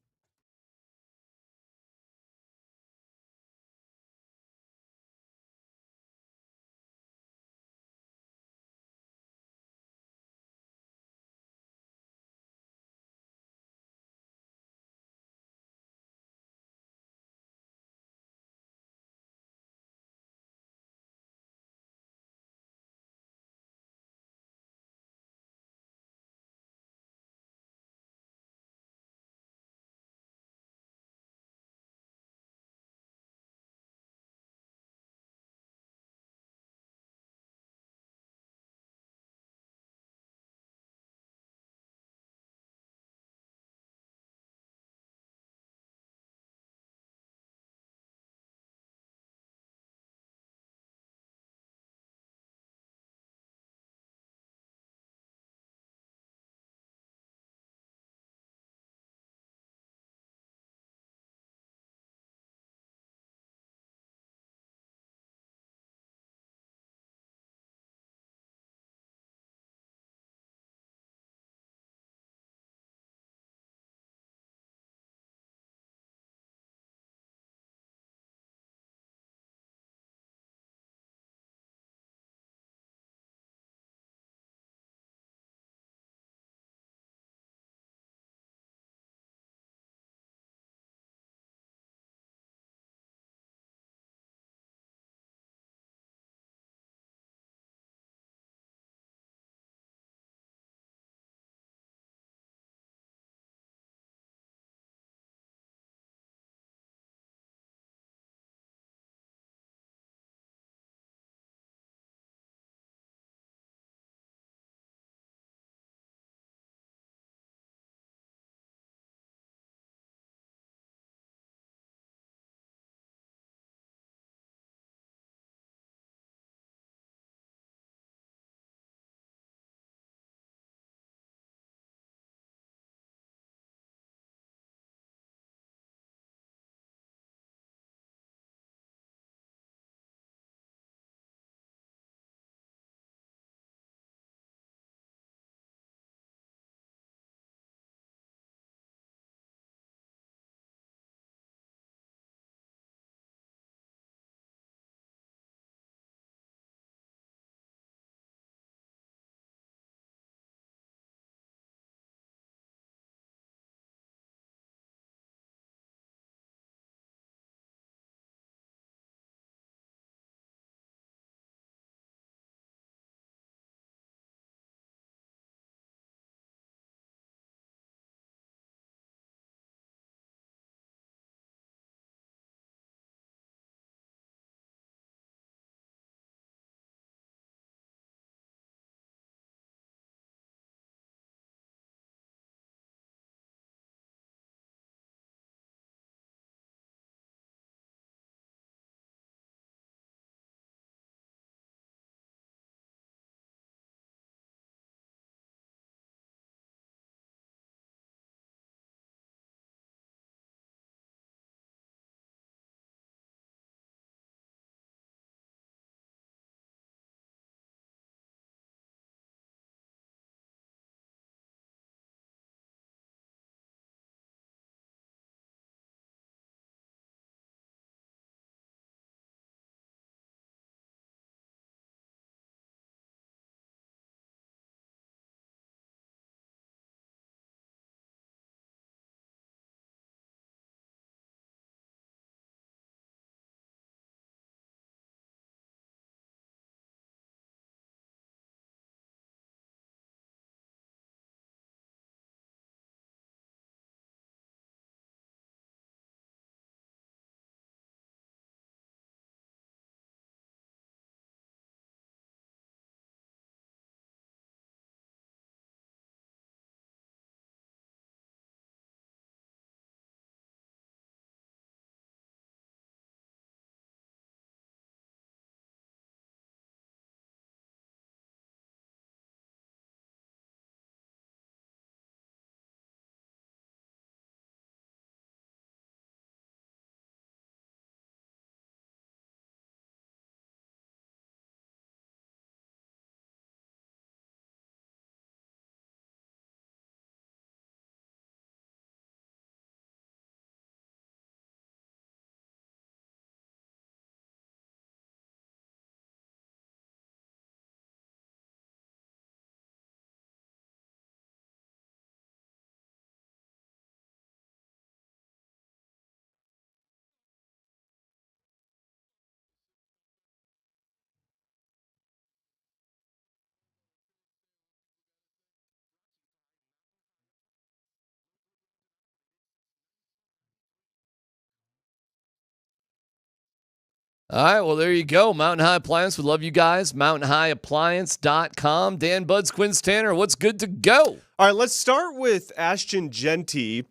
All right, well, there you go. Mountain High Appliance. We love you guys. MountainHighAppliance.com. Dan Buds, Quince Tanner, what's good to go? All right, let's start with Ashton Genty.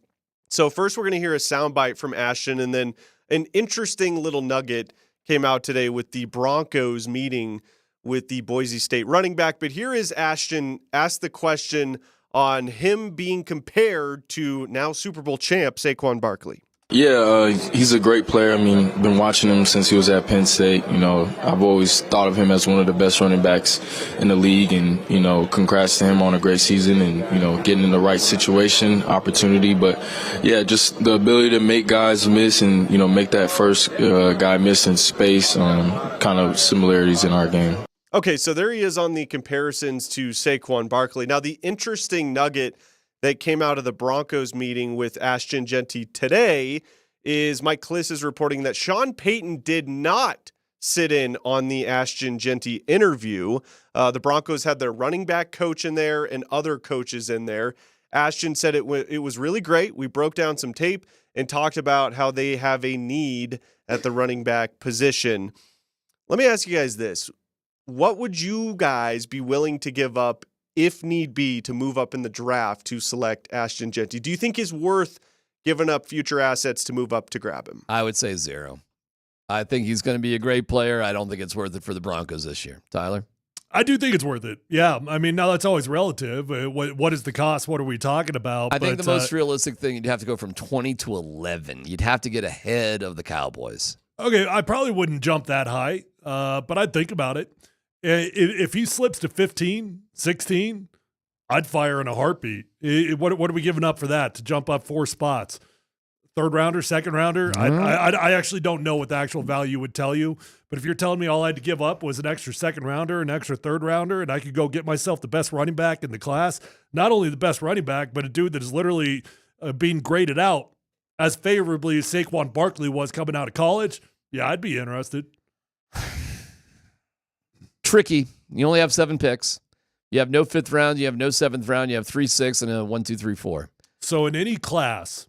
So first we're going to hear a soundbite from Ashton, and then an interesting little nugget came out today with the Broncos meeting with the Boise State running back. But here is Ashton asked the question on him being compared to now Super Bowl champ Saquon Barkley. Yeah, he's a great player. I mean, been watching him since he was at Penn State. You know, I've always thought of him as one of the best running backs in the league. And, you know, congrats to him on a great season and, you know, getting in the right situation, opportunity. But, yeah, just the ability to make guys miss and, you know, make that first guy miss in space, kind of similarities in our game. Okay, so there he is on the comparisons to Saquon Barkley. Now, the interesting nugget that came out of the Broncos meeting with Ashton Genty today is Mike Kliss is reporting that Sean Payton did not sit in on the Ashton Genty interview. The Broncos had their running back coach in there and other coaches in there. Ashton said it was really great. We broke down some tape and talked about how they have a need at the running back position. Let me ask you guys this. What would you guys be willing to give up if need be, to move up in the draft to select Ashton Genty? Do you think it's worth giving up future assets to move up to grab him? I would say 0. I think he's going to be a great player. I don't think it's worth it for the Broncos this year. Tyler? I do think it's worth it. Yeah. I mean, now that's always relative. What is the cost? What are we talking about? I think the most realistic thing, you'd have to go from 20 to 11. You'd have to get ahead of the Cowboys. Okay, I probably wouldn't jump that high, but I'd think about it. If he slips to 15, 16, I'd fire in a heartbeat. What are we giving up for that, to jump up 4 spots? Third rounder, second rounder? I actually don't know what the actual value would tell you. But if you're telling me all I had to give up was an extra second rounder, an extra third rounder, and I could go get myself the best running back in the class, not only the best running back, but a dude that is literally being graded out as favorably as Saquon Barkley was coming out of college, yeah, I'd be interested. Tricky. You only have 7 picks. You have no 5th round. You have no 7th round. You have 3, 6, and a 1, 2, 3, 4. So in any class,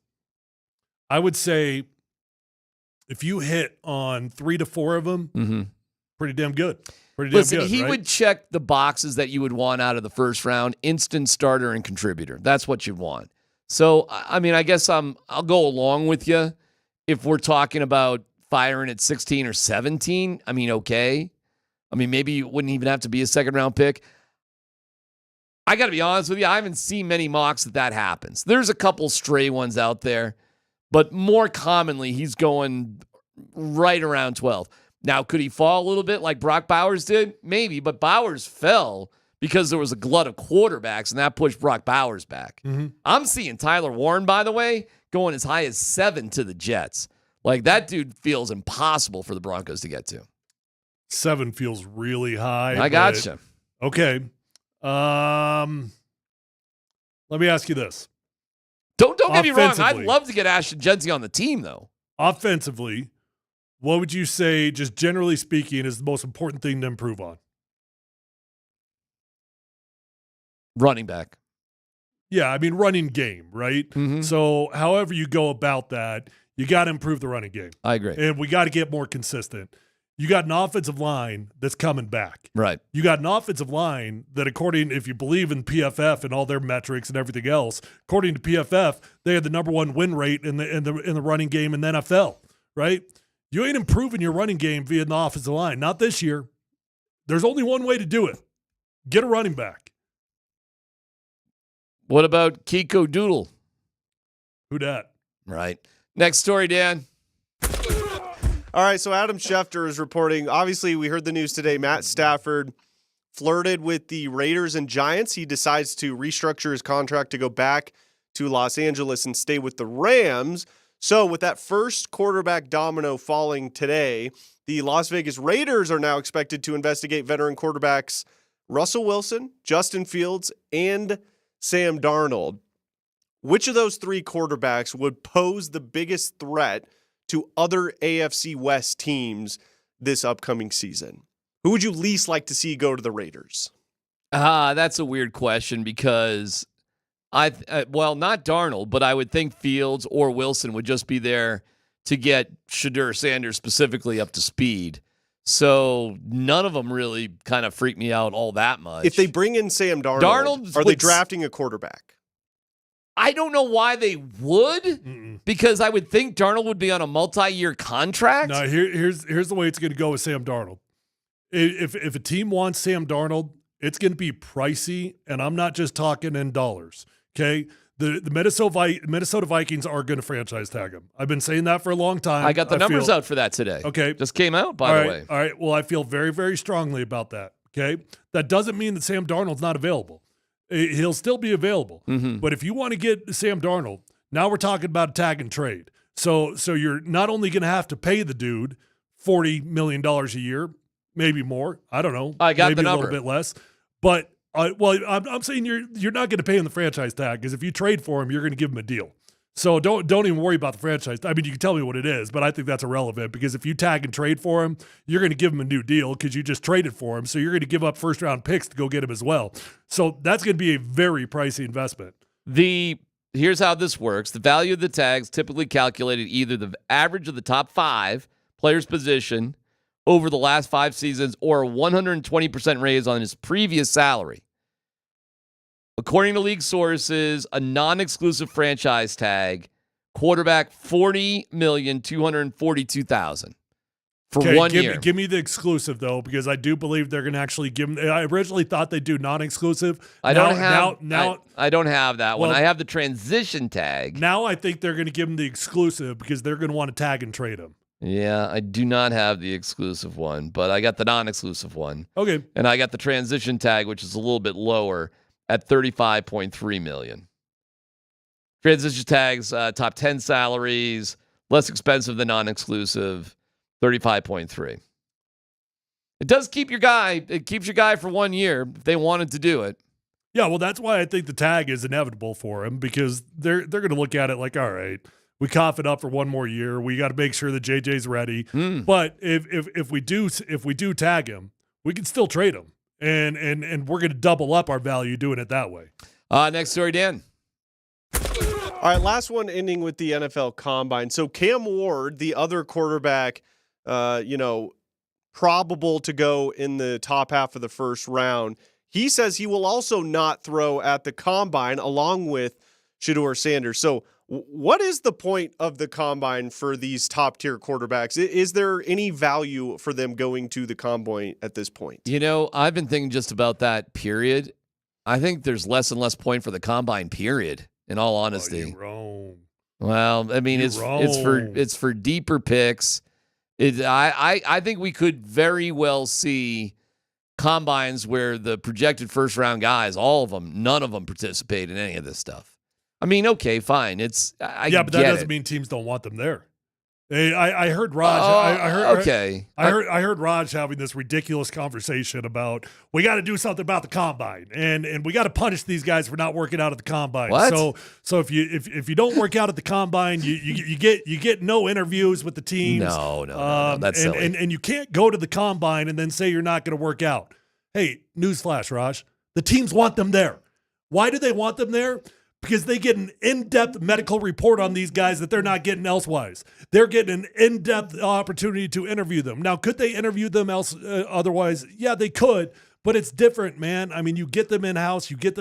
I would say if you hit on 3 to 4 of them, pretty damn good. Listen, he would check the boxes that you would want out of the first round: instant starter and contributor. That's what you'd want. So, I mean, I guess I'll go along with you if we're talking about firing at 16 or 17. I mean, okay. I mean, maybe you wouldn't even have to be a second-round pick. I got to be honest with you, I haven't seen many mocks that happens. There's a couple stray ones out there, but more commonly, he's going right around 12. Now, could he fall a little bit like Brock Bowers did? Maybe, but Bowers fell because there was a glut of quarterbacks, and that pushed Brock Bowers back. I'm seeing Tyler Warren, by the way, going as high as 7 to the Jets. Like, that dude feels impossible for the Broncos to get to. 7 feels really high. I gotcha. Okay. Let me ask you this. Don't get me wrong. I'd love to get Ashton Genty on the team, though. Offensively, what would you say, just generally speaking, is the most important thing to improve on? Running back. Yeah, I mean, running game, right? So however you go about that, you got to improve the running game. I agree. And we got to get more consistent. You got an offensive line that's coming back. Right. You got an offensive line that, according, if you believe in PFF and all their metrics and everything else, according to PFF, they had the #1 win rate in the running game in the NFL. Right. You ain't improving your running game via the offensive line. Not this year. There's only one way to do it. Get a running back. What about Kiko Doodle? Who dat? Right. Next story, Dan. All right, so Adam Schefter is reporting. Obviously, we heard the news today. Matt Stafford flirted with the Raiders and Giants. He decides to restructure his contract to go back to Los Angeles and stay with the Rams. So with that first quarterback domino falling today, the Las Vegas Raiders are now expected to investigate veteran quarterbacks Russell Wilson, Justin Fields, and Sam Darnold. Which of those 3 quarterbacks would pose the biggest threat to other AFC West teams this upcoming season? Who would you least like to see go to the Raiders? That's a weird question because not Darnold, but I would think Fields or Wilson would just be there to get Shadur Sanders specifically up to speed. So none of them really kind of freak me out all that much. If they bring in Sam Darnold, are they drafting a quarterback? I don't know why they would, because I would think Darnold would be on a multi-year contract. No, here's the way it's going to go with Sam Darnold. If a team wants Sam Darnold, it's going to be pricey, and I'm not just talking in dollars. Okay, the Minnesota Vikings are going to franchise tag him. I've been saying that for a long time. I got the numbers out for that today. Okay, just came out by the way. All right. Well, I feel very, very strongly about that. Okay, that doesn't mean that Sam Darnold's not available. He'll still be available. But if you want to get Sam Darnold, now we're talking about a tag and trade. So you're not only going to have to pay the dude $40 million a year, maybe more. I don't know. I got maybe the number. a little bit less. But I'm saying you're not going to pay him the franchise tag, because if you trade for him, you're going to give him a deal. So don't even worry about the franchise. I mean, you can tell me what it is, but I think that's irrelevant, because if you tag and trade for him, you're going to give him a new deal because you just traded for him. So you're going to give up first-round picks to go get him as well. So that's going to be a very pricey investment. Here's how this works. The value of the tags typically calculated either the average of the top 5 players' position over the last 5 seasons or a 120% raise on his previous salary. According to league sources, a non-exclusive franchise tag, quarterback $40,242,000 for 1 year. Give me the exclusive, though, because I do believe they're going to actually give him. I originally thought they'd do non-exclusive. I don't have that one. I have the transition tag. Now I think they're going to give him the exclusive because they're going to want to tag and trade him. Yeah, I do not have the exclusive one, but I got the non-exclusive one. Okay. And I got the transition tag, which is a little bit lower, at $35.3 million. Transition tags, top 10 salaries, less expensive than non-exclusive, 35.3. It does keep your guy. It keeps your guy for 1 year if they wanted to do it. Yeah, well, that's why I think the tag is inevitable for him, because they're going to look at it like, all right, we cough it up for 1 more year. We got to make sure that JJ's ready. But if we do tag him, we can still trade him. And we're going to double up our value doing it that way. Next story, Dan. All right, last one ending with the NFL Combine. So Cam Ward, the other quarterback, probable to go in the top half of the first round, he says he will also not throw at the Combine along with Shadur Sanders. So what is the point of the Combine for these top-tier quarterbacks? Is there any value for them going to the Combine at this point? I've been thinking just about that, period. I think there's less and less point for the Combine, period, in all honesty. You're wrong. Well, I mean, it's for deeper picks. I think we could very well see Combines where the projected first-round guys, all of them, none of them participate in any of this stuff. I mean, okay, fine. But that doesn't mean teams don't want them there. I heard Raj. I heard Raj having this ridiculous conversation about we got to do something about the Combine, and we got to punish these guys for not working out at the Combine. What? So if you don't work out at the Combine, you get no interviews with the teams. No, that's silly. And you can't go to the Combine and then say you're not going to work out. Hey, newsflash, Raj. The teams want them there. Why do they want them there? Because they get an in-depth medical report on these guys that they're not getting elsewise. They're getting an in-depth opportunity to interview them. Now, could they interview them otherwise? Yeah, they could, but it's different, man. I mean, you get them in-house, you get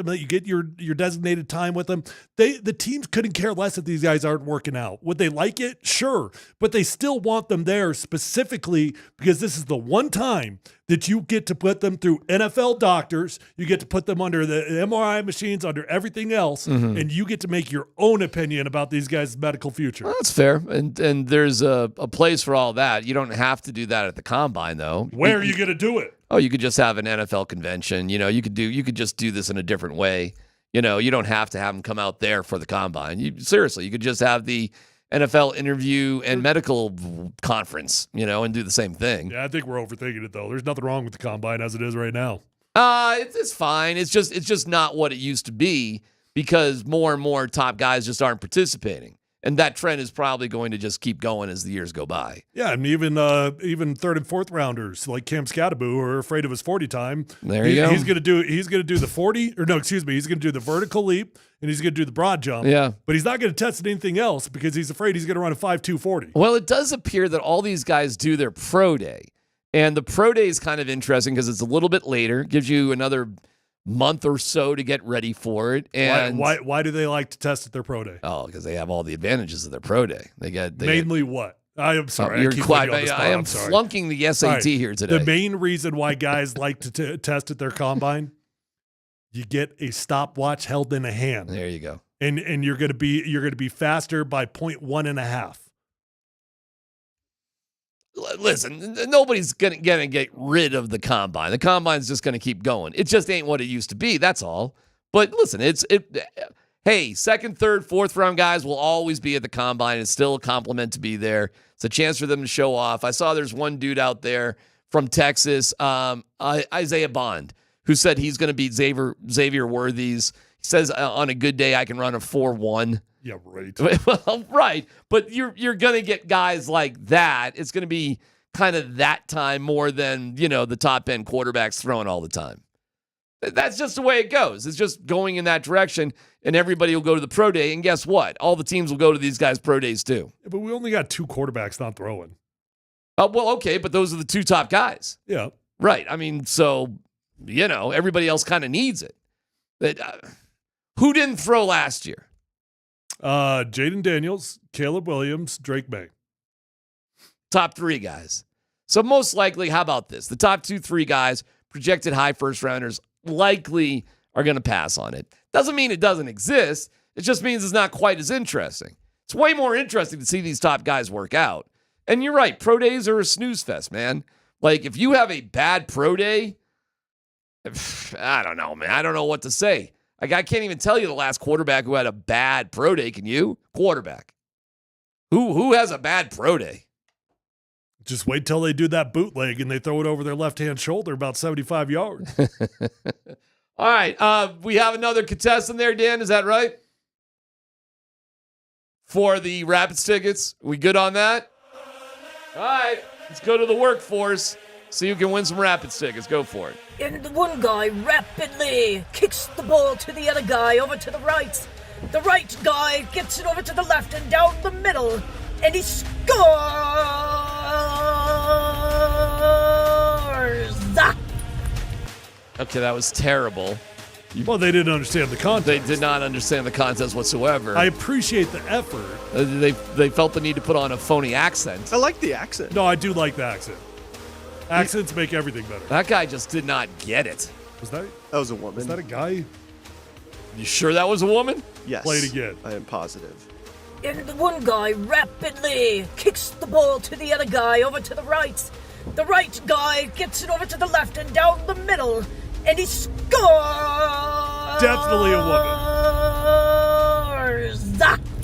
your designated time with them. The teams couldn't care less if these guys aren't working out. Would they like it? Sure, but they still want them there specifically because this is the one time that you get to put them through NFL doctors, you get to put them under the MRI machines, under everything else, and you get to make your own opinion about these guys' medical future. Well, that's fair, and there's a place for all that. You don't have to do that at the Combine, though. Where are you going to do it? Oh, you could just have an NFL convention. You could just do this in a different way. You don't have to have them come out there for the Combine. You could just have the NFL interview and medical conference, and do the same thing. Yeah, I think we're overthinking it, though. There's nothing wrong with the Combine as it is right now. It's fine. It's just not what it used to be because more and more top guys just aren't participating. And that trend is probably going to just keep going as the years go by. Yeah, and even third and fourth rounders like Cam Scattaboo who are afraid of his 40 time. There you go. He's gonna do the 40, or no, excuse me, he's gonna do the vertical leap and he's gonna do the broad jump. Yeah. But he's not gonna test anything else because he's afraid he's gonna run a 5.2 40. Well, it does appear that all these guys do their pro day. And the pro day is kind of interesting because it's a little bit later, gives you another month or so to get ready for it. And why do they like to test at their pro day? Oh, because they have all the advantages of their pro day. Mainly what? I am sorry. You're I keep quite, putting you on the spot. I am I'm sorry. flunking the SAT here today. The main reason why guys like to test at their combine, you get a stopwatch held in a hand. There you go. And you're gonna be faster by 0.1.5. Listen, nobody's gonna get rid of the combine. The combine's just gonna keep going. It just ain't what it used to be. That's all. But listen, hey, second, third, fourth round guys will always be at the combine. It's still a compliment to be there. It's a chance for them to show off. I saw there's one dude out there from Texas, Isaiah Bond, who said he's going to beat Xavier Worthies. He says on a good day I can run a 4.1. Yeah, right. Well, right. But you're going to get guys like that. It's going to be kind of that time more than, the top end quarterbacks throwing all the time. That's just the way it goes. It's just going in that direction, and everybody will go to the pro day. And guess what? All the teams will go to these guys' pro days too. Yeah, but we only got 2 quarterbacks not throwing. Oh, well, okay, but those are the 2 top guys. Yeah. Right. I mean, so, everybody else kind of needs it. Who didn't throw last year? Jaden Daniels, Caleb Williams, Drake May. Top 3 guys. So most likely, how about this? The top 2-3 guys, projected high first rounders, likely are going to pass on it. Doesn't mean it doesn't exist. It just means it's not quite as interesting. It's way more interesting to see these top guys work out. And you're right, pro days are a snooze fest, man. Like, if you have a bad pro day, I don't know, man. I don't know what to say. Like, I can't even tell you the last quarterback who had a bad pro day. Can you? Quarterback. Who has a bad pro day? Just wait till they do that bootleg and they throw it over their left-hand shoulder about 75 yards. All right. We have another contestant there, Dan. Is that right? For the Rapids tickets. We good on that? All right. Let's go to the workforce. See who can win some Rapids tickets. Go for it. And the one guy rapidly kicks the ball to the other guy over to the right. The right guy gets it over to the left and down the middle. And he scores! Okay, that was terrible. Well, they didn't understand the contest. They did not understand the contest whatsoever. I appreciate the effort. They felt the need to put on a phony accent. I like the accent. No, I do like the accent. Accents make everything better. That guy just did not get it. That was a woman. Was that a guy? You sure that was a woman? Yes. Play it again. I am positive. And the one guy rapidly kicks the ball to the other guy over to the right. The right guy gets it over to the left and down the middle. And he scores! Definitely a woman.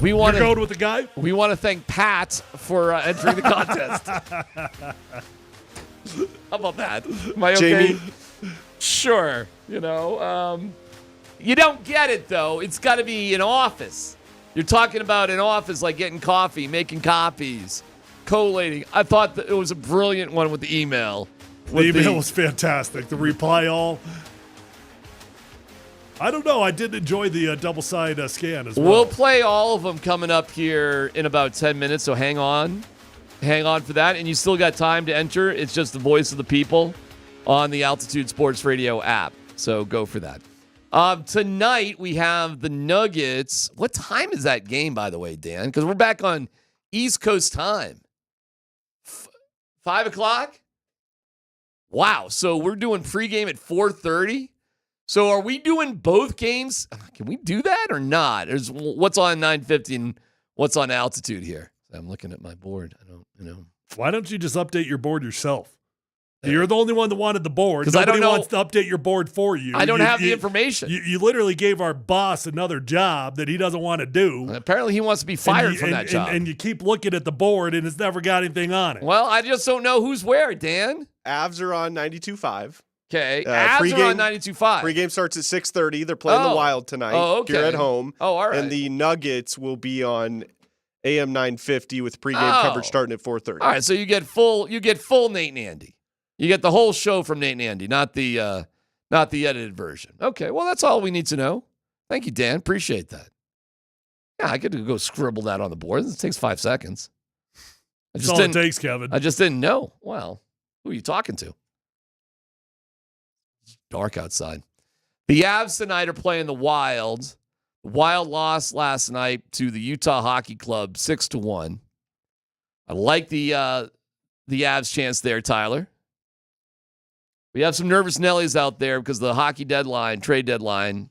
You're going with the guy? We want to thank Pat for entering the contest. How about that? Am I okay? Jamie? Sure. You don't get it, though. It's got to be an office. You're talking about an office like getting coffee, making copies, collating. I thought that it was a brilliant one with the email. The email was fantastic. The reply all. I don't know. I did enjoy the double-side scan as well. We'll play all of them coming up here in about 10 minutes, so hang on. Hang on for that. And you still got time to enter. It's just the voice of the people on the Altitude Sports Radio app. So go for that. Tonight we have the Nuggets. What time is that game, by the way, Dan? Because we're back on East Coast time. 5 o'clock? Wow. So we're doing pregame at 4:30? So are we doing both games? Can we do that or not? There's what's on 950 and what's on Altitude here. I'm looking at my board. I don't. Why don't you just update your board yourself? You're the only one that wanted the board. Nobody wants to update your board for you. I don't have the information. You literally gave our boss another job that he doesn't want to do. Apparently he wants to be fired from that job. And you keep looking at the board and it's never got anything on it. Well, I just don't know who's where, Dan. Avs are on 92.5. Okay. Avs are on 92.5. Pregame starts at 6:30. They're playing the Wild tonight. Oh, okay. You're at home. Oh, all right. And the Nuggets will be on AM 950 with pregame coverage starting at 4:30. All right, so you get full Nate and Andy. You get the whole show from Nate and Andy, not the edited version. Okay, well, that's all we need to know. Thank you, Dan. Appreciate that. Yeah, I could go scribble that on the board. It takes 5 seconds. That's all it takes, Kevin. I just didn't know. Well, who are you talking to? It's dark outside. The Avs tonight are playing the Wild. The Wild lost last night to the Utah Hockey Club 6-1. I like the Avs chance there, Tyler. We have some nervous Nellies out there because the hockey trade deadline,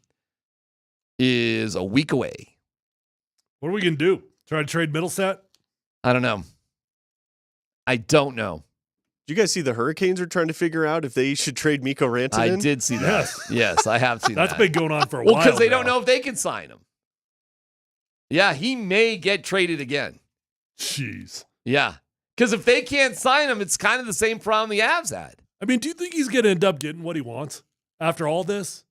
is a week away. What are we going to do? Try to trade Middlestat? I don't know. Did you guys see the Hurricanes are trying to figure out if they should trade Mikko Rantanen? I did see that. Yes, I have seen that. That's been going on for a while. Well, because they don't know if they can sign him. Yeah, he may get traded again. Jeez. Yeah. Because if they can't sign him, it's kind of the same problem the Avs had. I mean, do you think he's going to end up getting what he wants after all this?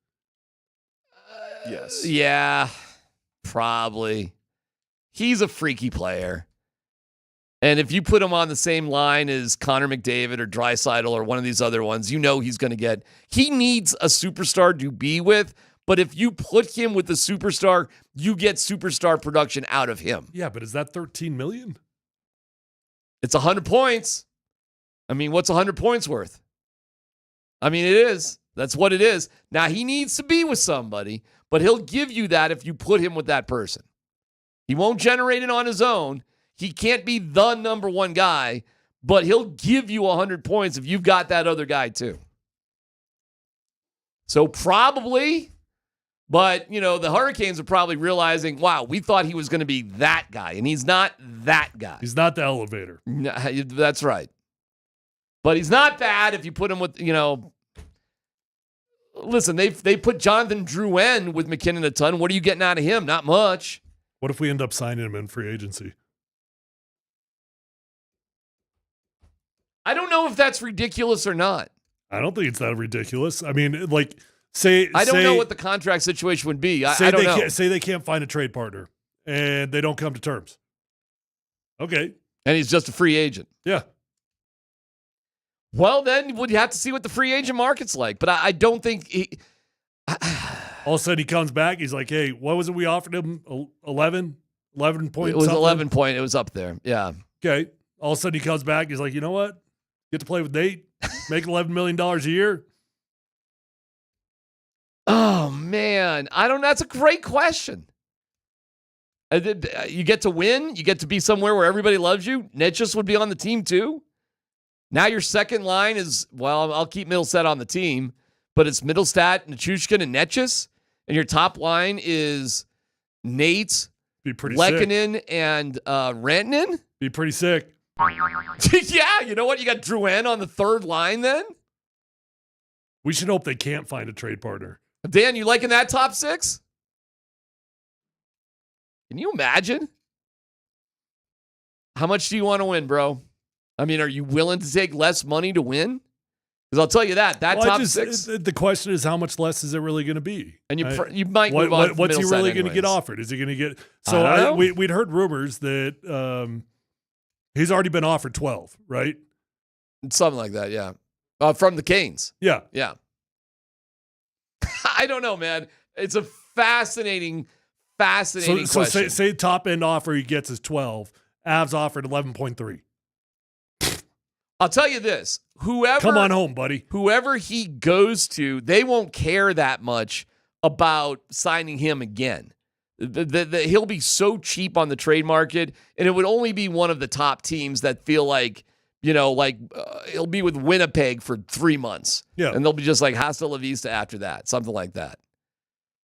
Yes. Yeah, probably. He's a freaky player. And if you put him on the same line as Connor McDavid or Draisaitl or one of these other ones, you know he's going to get. He needs a superstar to be with, but if you put him with the superstar, you get superstar production out of him. Yeah, but is that $13 million? It's 100 points. I mean, what's 100 points worth? I mean, it is. That's what it is. Now, he needs to be with somebody, but he'll give you that if you put him with that person. He won't generate it on his own. He can't be the number one guy, but he'll give you 100 points if you've got that other guy too. So probably, but, the Hurricanes are probably realizing, wow, we thought he was going to be that guy, and he's not that guy. He's not the elevator. No, that's right. But he's not bad if you put him with, listen, they put Jonathan Drouin with McKinnon a ton. What are you getting out of him? Not much. What if we end up signing him in free agency? I don't know if that's ridiculous or not. I don't think it's that ridiculous. I mean, I don't know what the contract situation would be. I don't know. Say they can't find a trade partner and they don't come to terms. Okay. And he's just a free agent. Yeah. Well, then we'd have to see what the free agent market's like. But I don't think all of a sudden he comes back. He's like, hey, what was it we offered him? 11 points? It was 11 point. It was up there. Yeah. Okay. All of a sudden he comes back. He's like, you know what? Get to play with Nate. Make $11 million a year. Oh, man. I don't know. That's a great question. You get to win. You get to be somewhere where everybody loves you. Netchus would be on the team too. Now your second line is, well, I'll keep Middlestat on the team, but it's Middlestat, Nichushkin, and Netchus. And your top line is Nate, Lehkonen, and Rantanen. Be pretty sick. Yeah, you know what? You got Drouin on the third line then? We should hope they can't find a trade partner. Dan, you liking that top six? Can you imagine? How much do you want to win, bro? I mean, are you willing to take less money to win? Because I'll tell you that top six. The question is, how much less is it really going to be? And you might move on. What's he really going to get offered? Is he going to get? So we'd heard rumors that he's already been offered 12, right? Something like that, yeah. From the Canes. Yeah. Yeah. I don't know, man. It's a fascinating question. So say top end offer he gets is 12. Avs offered 11.3. I'll tell you this. Come on home, buddy. Whoever he goes to, they won't care that much about signing him again. He'll be so cheap on the trade market, and it would only be one of the top teams that feel like, he'll be with Winnipeg for 3 months. Yeah. And they'll be just like hasta la vista after that, something like that.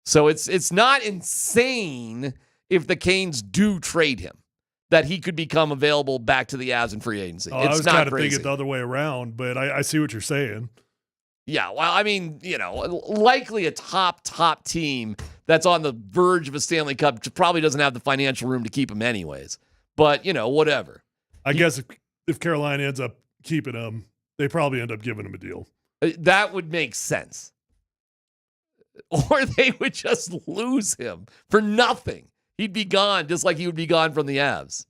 So it's not insane if the Canes do trade him, that he could become available back to the Avs in free agency. I was kind of thinking the other way around, but I see what you're saying. Yeah, well, I mean, likely a top team that's on the verge of a Stanley Cup probably doesn't have the financial room to keep him anyways. But, whatever. I guess if Carolina ends up keeping him, they probably end up giving him a deal. That would make sense. Or they would just lose him for nothing. He'd be gone just like he would be gone from the Avs.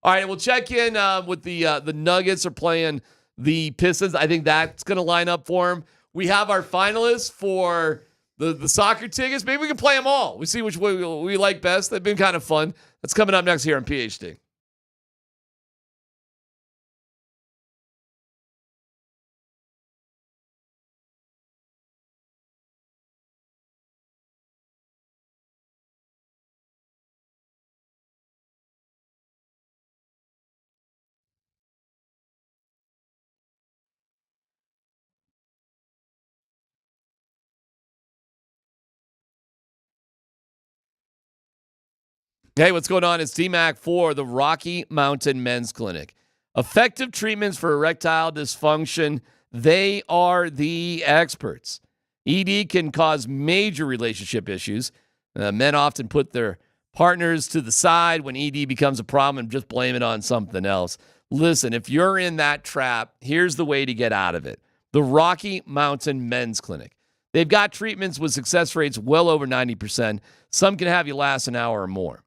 All right, we'll check in with the Nuggets are playing the Pistons. I think that's going to line up for them. We have our finalists for the soccer tickets. Maybe we can play them all. We see which way we like best. They've been kind of fun. That's coming up next here on PhD. Hey, what's going on? It's DMac for the Rocky Mountain Men's Clinic. Effective treatments for erectile dysfunction. They are the experts. ED can cause major relationship issues. Men often put their partners to the side when ED becomes a problem and just blame it on something else. Listen, if you're in that trap, here's the way to get out of it. The Rocky Mountain Men's Clinic. They've got treatments with success rates well over 90%. Some can have you last an hour or more.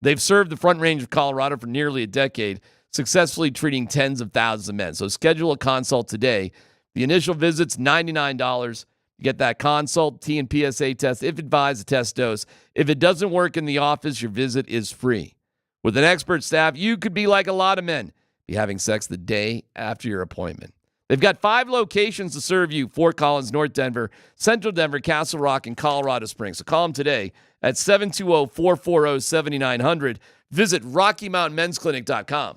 They've served the Front Range of Colorado for nearly a decade, successfully treating tens of thousands of men. So schedule a consult today. The initial visit's $99. You get that consult, T and PSA test, if advised, a test dose. If it doesn't work in the office, your visit is free. With an expert staff, you could be like a lot of men, be having sex the day after your appointment. They've got 5 locations to serve you: Fort Collins, North Denver, Central Denver, Castle Rock, and Colorado Springs. So call them today at 720-440-7900. Visit RockyMountainMen'sClinic.com.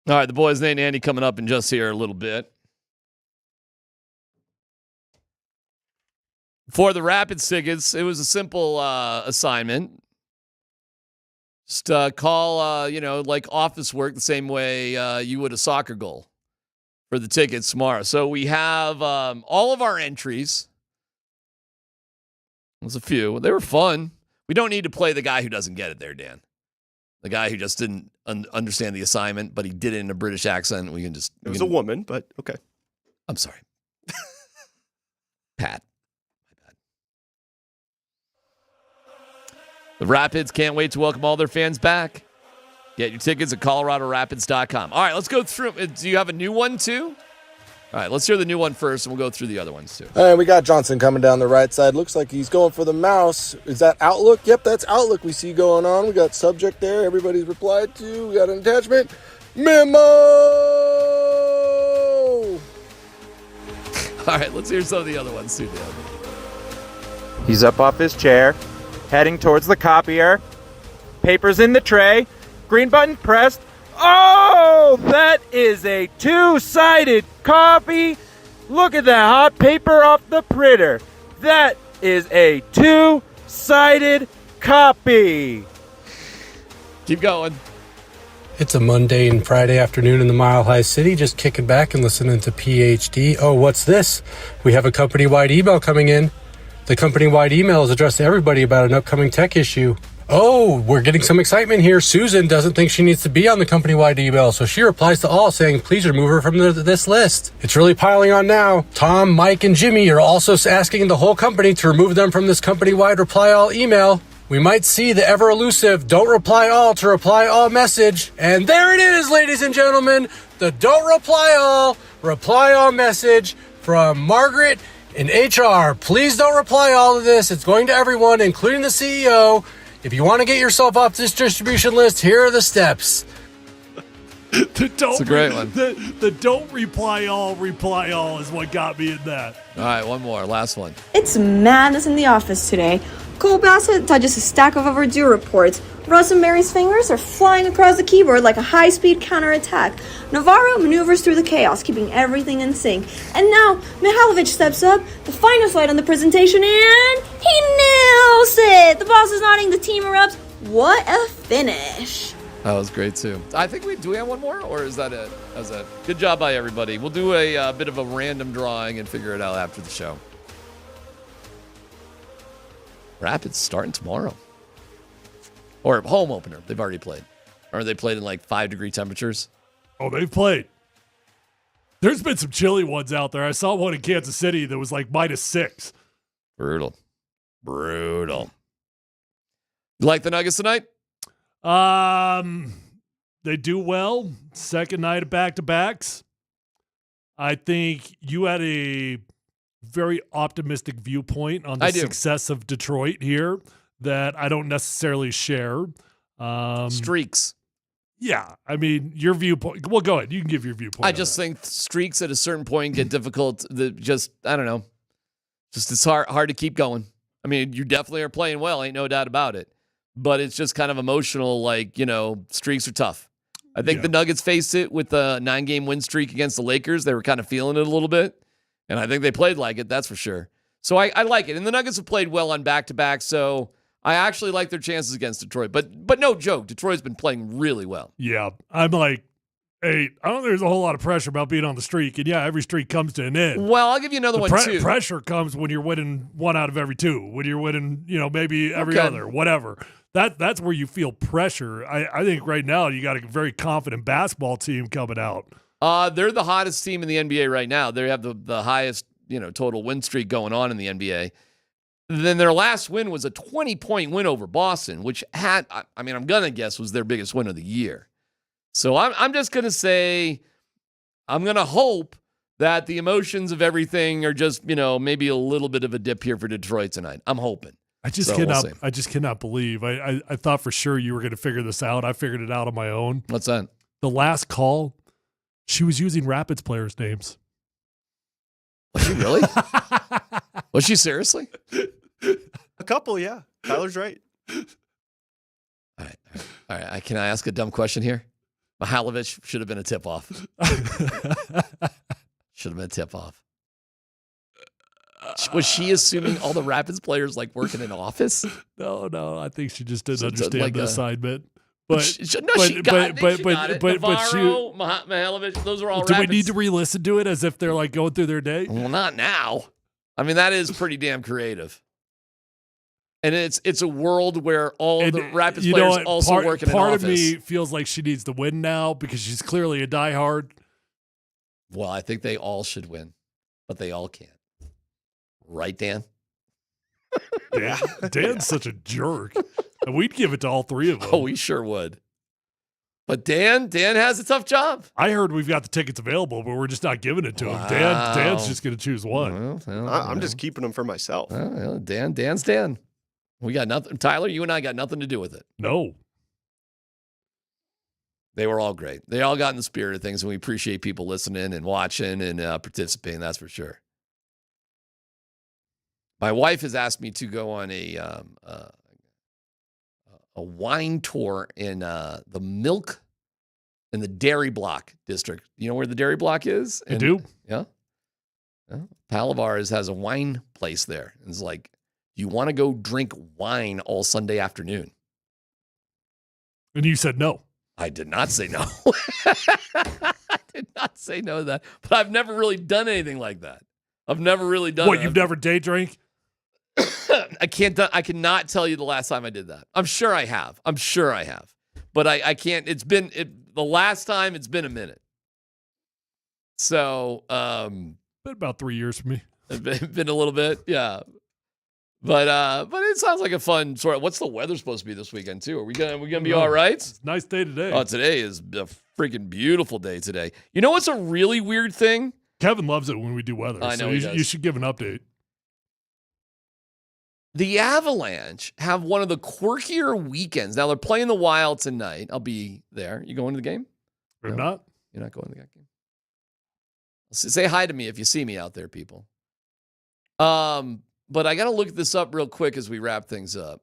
All right, the boys, Nate and Andy, coming up in just here a little bit. For the Rapids tickets, it was a simple assignment. Just call, like office work the same way you would a soccer goal for the tickets tomorrow. So we have all of our entries. There's a few. They were fun. We don't need to play the guy who doesn't get it there, Dan. The guy who just didn't understand the assignment, but he did it in a British accent. We can just... It was a woman, but okay. I'm sorry. Pat. The Rapids can't wait to welcome all their fans back. Get your tickets at coloradorapids.com. All right, let's go through. Do you have a new one, too? All right, let's hear the new one first, and we'll go through the other ones, too. All right, we got Johnson coming down the right side. Looks like he's going for the mouse. Is that Outlook? Yep, that's Outlook we see going on. We got subject there. Everybody's replied to. We got an attachment. Memo! All right, let's hear some of the other ones, too, Dan. He's up off his chair, heading towards the copier. Papers in the tray. Green button pressed. Oh, that is a two-sided copy. Look at that hot paper off the printer. That is a two-sided copy. Keep going. It's a Monday and Friday afternoon in the Mile High City, just kicking back and listening to PhD. Oh, what's this? We have a company-wide email coming in. The company-wide email is addressed to everybody about an upcoming tech issue. Oh, we're getting some excitement here. Susan doesn't think she needs to be on the company-wide email, so she replies to all saying, please remove her from this list. It's really piling on now. Tom, Mike, and Jimmy are also asking the whole company to remove them from this company-wide reply all email. We might see the ever-elusive don't reply all to reply all message. And there it is, ladies and gentlemen, the don't reply all message from Margaret in HR. Please don't reply all to this. It's going to everyone, including the CEO. If you want to get yourself off this distribution list, here are the steps. It's a great one. The don't reply all is what got me in that. All right, one more. Last one. It's madness in the office today. Cole Bassett touches a stack of overdue reports. Russ and Mary's fingers are flying across the keyboard like a high-speed counterattack. Navarro maneuvers through the chaos, keeping everything in sync. And now, Mihailovic steps up, the final slide on the presentation, and he nails it! The boss is nodding, the team erupts. What a finish. That was great, too. I think do we have one more, or is that it? That's it. Good job by everybody. We'll do a bit of a random drawing and figure it out after the show. Rapids starting tomorrow. Or home opener. They've already played. Or they played in like 5-degree temperatures. Oh, they've played. There's been some chilly ones out there. I saw one in Kansas City that was like -6. Brutal. You like the Nuggets tonight? They do well. Second night of back-to-backs. I think you had a very optimistic viewpoint on the success of Detroit here that I don't necessarily share. Streaks. Yeah, I mean, your viewpoint. Well, go ahead. You can give your viewpoint. I just think streaks at a certain point get difficult. I don't know. Just it's hard to keep going. I mean, you definitely are playing well. Ain't no doubt about it. But it's just kind of emotional. Like, streaks are tough. I think the Nuggets faced it with a 9-game win streak against the Lakers. They were kind of feeling it a little bit. And I think they played like it, that's for sure. So I like it. And the Nuggets have played well on back-to-back, so I actually like their chances against Detroit. But no joke, Detroit's been playing really well. Yeah, I'm like, hey, I don't think there's a whole lot of pressure about being on the streak. And yeah, every streak comes to an end. Well, I'll give you another one, too. Pressure comes when you're winning 1 out of every 2. When you're winning, maybe every other, whatever. That's where you feel pressure. I think right now you got a very confident basketball team coming out. They're the hottest team in the NBA right now. They have the highest, total win streak going on in the NBA. Then their last win was a 20-point win over Boston, which I'm going to guess was their biggest win of the year. So I'm just going to say, I'm going to hope that the emotions of everything are just, maybe a little bit of a dip here for Detroit tonight. I'm hoping. I just cannot believe. I thought for sure you were going to figure this out. I figured it out on my own. What's that? The last call, she was using Rapids players' names. Was she really? Was she seriously? A couple, yeah. Tyler's right. All right. Can I ask a dumb question here? Mihailovic should have been a tip-off. Should have been a tip-off. Was she assuming all the Rapids players like work in an office? No. I think she just didn't So understand like the a- assignment. She got it. Navarro, Mihailovic, those are all do Rapids. we need to re-listen to it as if they're like going through their day? Well, not now. I mean, that is pretty damn creative. And it's a world where all the Rapids players also work in an office. Part of me feels like she needs to win now because she's clearly a diehard. Well, I think they all should win, but they all can't. Right, Dan? Yeah, Dan's such a jerk. And we'd give it to all three of them. Oh, we sure would. But Dan has a tough job. I heard we've got the tickets available, but we're just not giving it to him. Dan's just going to choose one. I'm just keeping them for myself. Dan's Dan. We got nothing. Tyler, you and I got nothing to do with it. No. They were all great. They all got in the spirit of things, and we appreciate people listening and watching and participating. That's for sure. My wife has asked me to go on a wine tour in the milk in the Dairy Block district. You know where the Dairy Block is? I do. Yeah. Pal of ours has a wine place there. And it's like, you want to go drink wine all Sunday afternoon? And you said no. I did not say no. I did not say no to that. But I've never really done anything like that. I've never really done What, you've never day drank? I cannot tell you the last time I did that. I'm sure I have. But I can't. The last time it's been a minute. So, been about 3 years for me. Been a little bit, yeah. But it sounds like a fun sort of. What's the weather supposed to be this weekend too? Are we gonna be all right? It's a nice day today. Oh, today is a freaking beautiful day today. You know what's a really weird thing? Kevin loves it when we do weather. I know so he does. you should give an update. The Avalanche have one of the quirkier weekends. Now they're playing the Wild tonight. I'll be there. You going to the game? Or not? You're not going to that game. Say hi to me if you see me out there, people. But I got to look this up real quick as we wrap things up.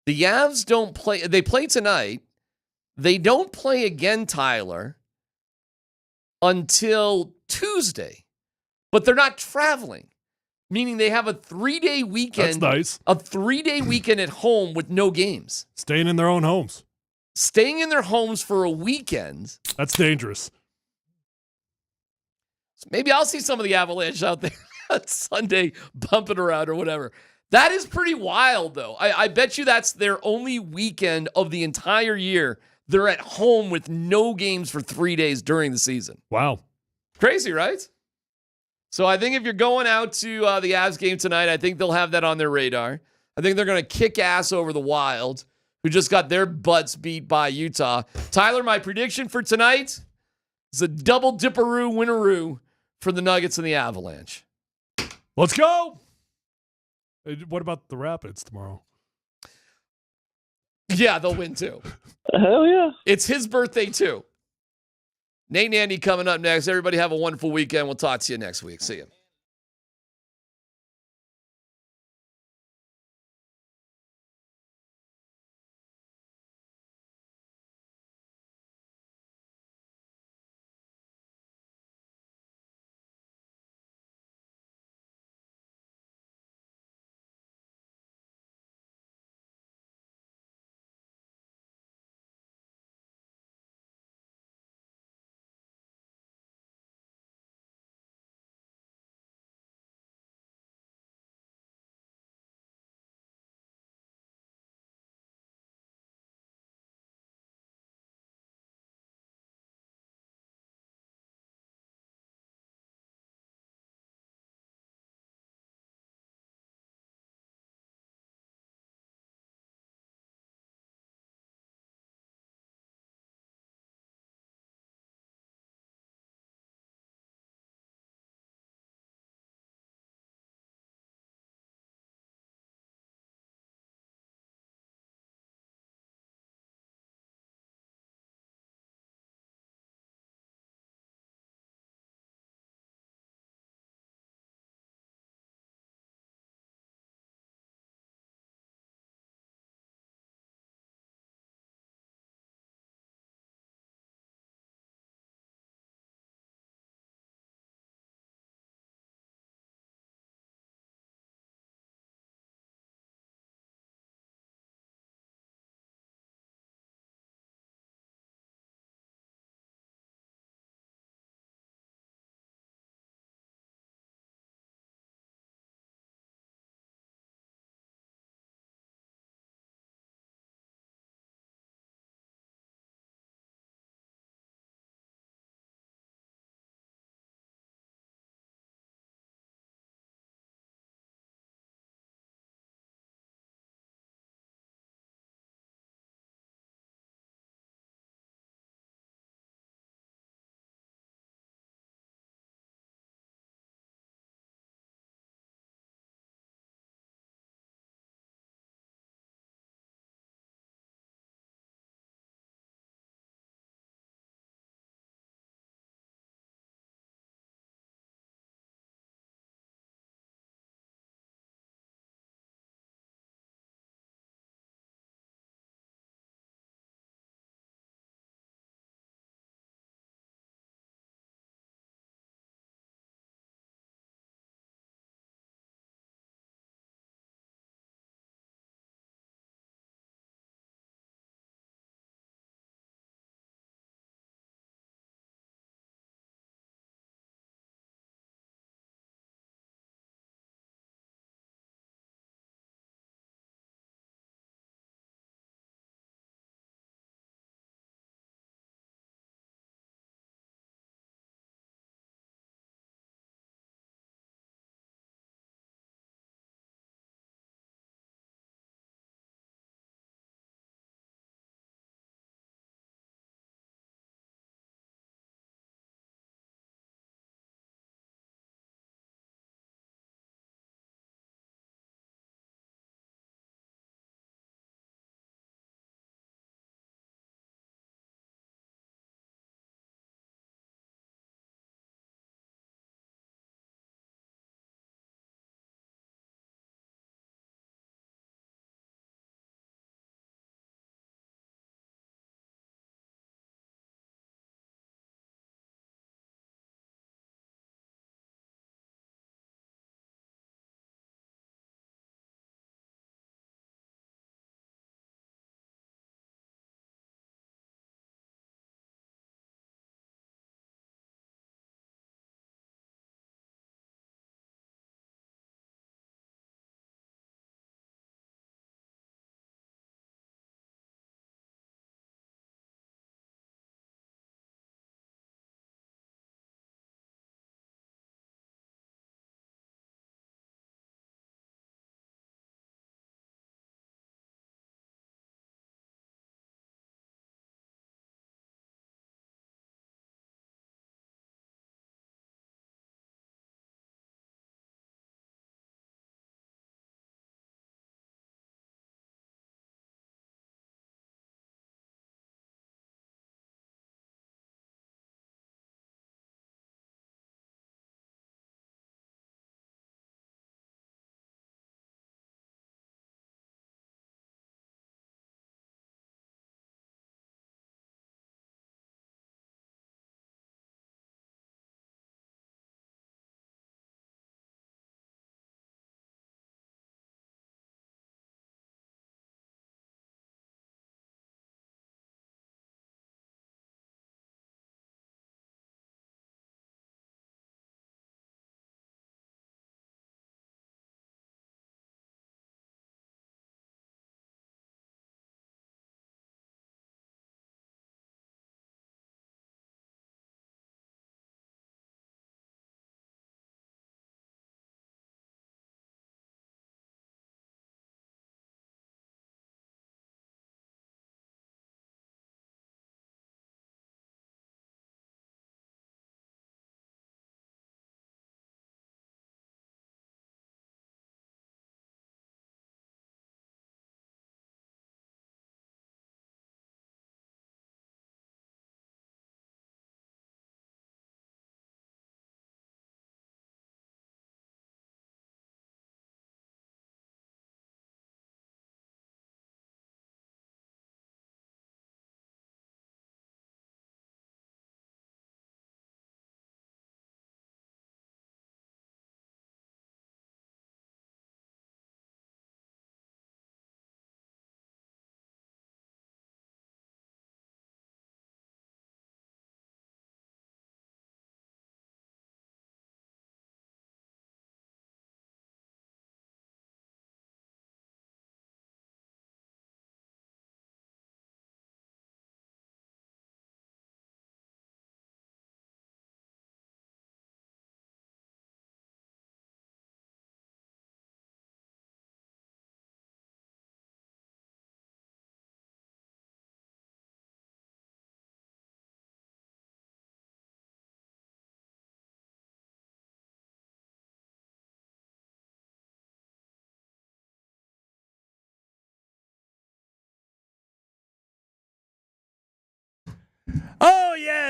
The Avs don't play. They play tonight. They don't play again, Tyler, until Tuesday. But they're not traveling, meaning they have a 3-day weekend. That's nice. A 3-day weekend at home with no games. Staying in their own homes. Staying in their homes for a weekend. That's dangerous. So maybe I'll see some of the Avalanche out there on Sunday bumping around or whatever. That is pretty wild, though. I bet you that's their only weekend of the entire year. They're at home with no games for 3 days during the season. Wow. Crazy, right? So I think if you're going out to the Avs game tonight, I think they'll have that on their radar. I think they're going to kick ass over the Wild, who just got their butts beat by Utah. Tyler, my prediction for tonight is a double dipperoo winneroo for the Nuggets and the Avalanche. Let's go. What about the Rapids tomorrow? Yeah, they'll win too. Hell yeah. It's his birthday too. Nate and Andy coming up next. Everybody have a wonderful weekend. We'll talk to you next week. See you.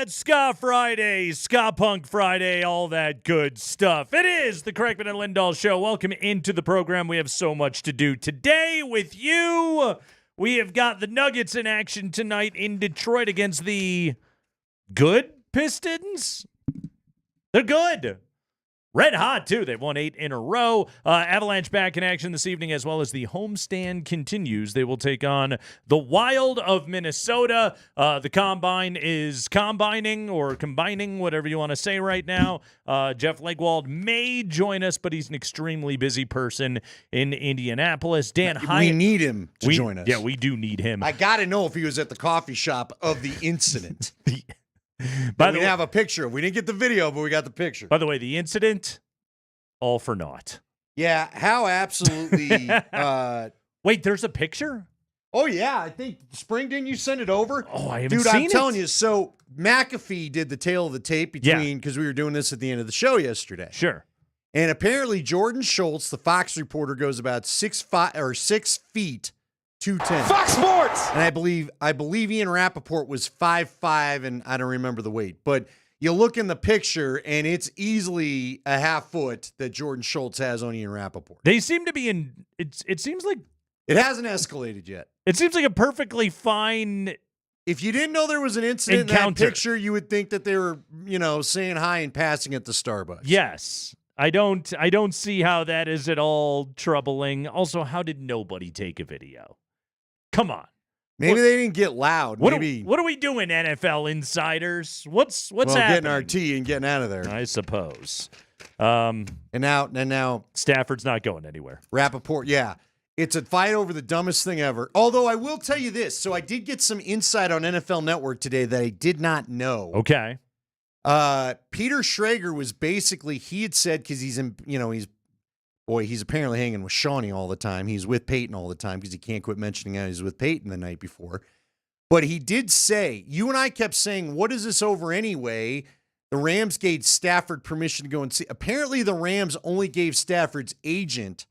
it's Ska Friday, Ska Punk Friday, all that good stuff. It is the Kreckman and Lindahl Show. Welcome into the program. We have so much to do today with you. We have got the Nuggets in action tonight in Detroit against the good Pistons. They're good. Red hot, too. They've won 8 in a row. Avalanche back in action this evening, as well as the homestand continues. They will take on the Wild of Minnesota. The Combine is combining, whatever you want to say right now. Jeff Legwald may join us, but he's an extremely busy person in Indianapolis. Dan Hyatt. We need him to join us. Yeah, we do need him. I got to know if he was at the coffee shop of the incident. We have a picture. We didn't get the video, but we got the picture. By the way, the incident, all for naught. Yeah, how absolutely. Wait, there's a picture? Oh, yeah. I think, Spring, didn't you send it over? Oh, I haven't Dude, seen it. I'm telling you. So McAfee did the tail of the tape because we were doing this at the end of the show yesterday. Sure. And apparently Jordan Schultz, the Fox reporter, goes about 6 feet 210. Fox Sports! And I believe Ian Rappaport was 5'5", and I don't remember the weight. But you look in the picture, and it's easily a half foot that Jordan Schultz has on Ian Rappaport. They seem to be in. It seems like it hasn't escalated yet. It seems like a perfectly fine. If you didn't know there was an incident in that picture, you would think that they were, saying hi and passing at the Starbucks. Yes. I don't see how that is at all troubling. Also, how did nobody take a video? Come on. Maybe they didn't get loud. What Maybe are we doing, NFL insiders? What's happening? Getting our tea and getting out of there. I suppose. And now Stafford's not going anywhere. Rappaport, yeah. It's a fight over the dumbest thing ever. Although I will tell you this. So I did get some insight on NFL Network today that I did not know. Okay. Peter Schrager was basically, he had said, because he's apparently hanging with Shawnee all the time. He's with Peyton all the time because he can't quit mentioning how he's with Peyton the night before. But he did say, you and I kept saying, what is this over anyway? The Rams gave Stafford permission to go and see. Apparently the Rams only gave Stafford's agent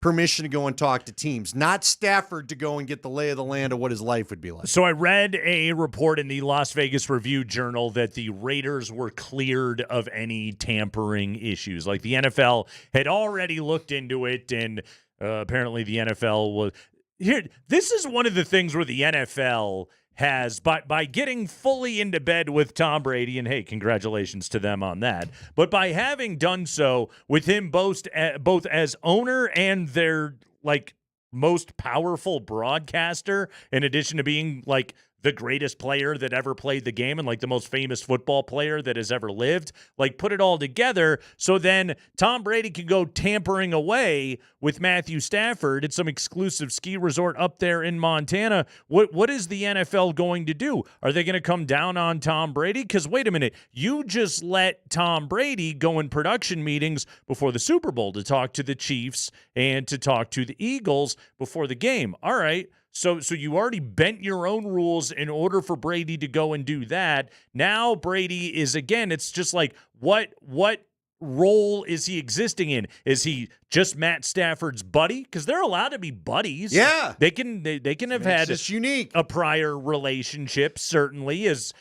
permission to go and talk to teams, not Stafford to go and get the lay of the land of what his life would be like. So I read a report in the Las Vegas Review-Journal that the Raiders were cleared of any tampering issues. Like the NFL had already looked into it, and apparently the NFL was here. This is one of the things where the NFL has, by getting fully into bed with Tom Brady, and hey, congratulations to them on that, but by having done so with him both as owner and their most powerful broadcaster, in addition to being the greatest player that ever played the game and the most famous football player that has ever lived, put it all together so then Tom Brady can go tampering away with Matthew Stafford at some exclusive ski resort up there in Montana. What is the NFL going to do? Are they going to come down on Tom Brady? Because wait a minute, you just let Tom Brady go in production meetings before the Super Bowl to talk to the Chiefs and to talk to the Eagles before the game. All right. So you already bent your own rules in order for Brady to go and do that. Now Brady is, again, it's just what role is he existing in? Is he just Matt Stafford's buddy? Because they're allowed to be buddies. Yeah. They can have had a prior relationship, certainly, as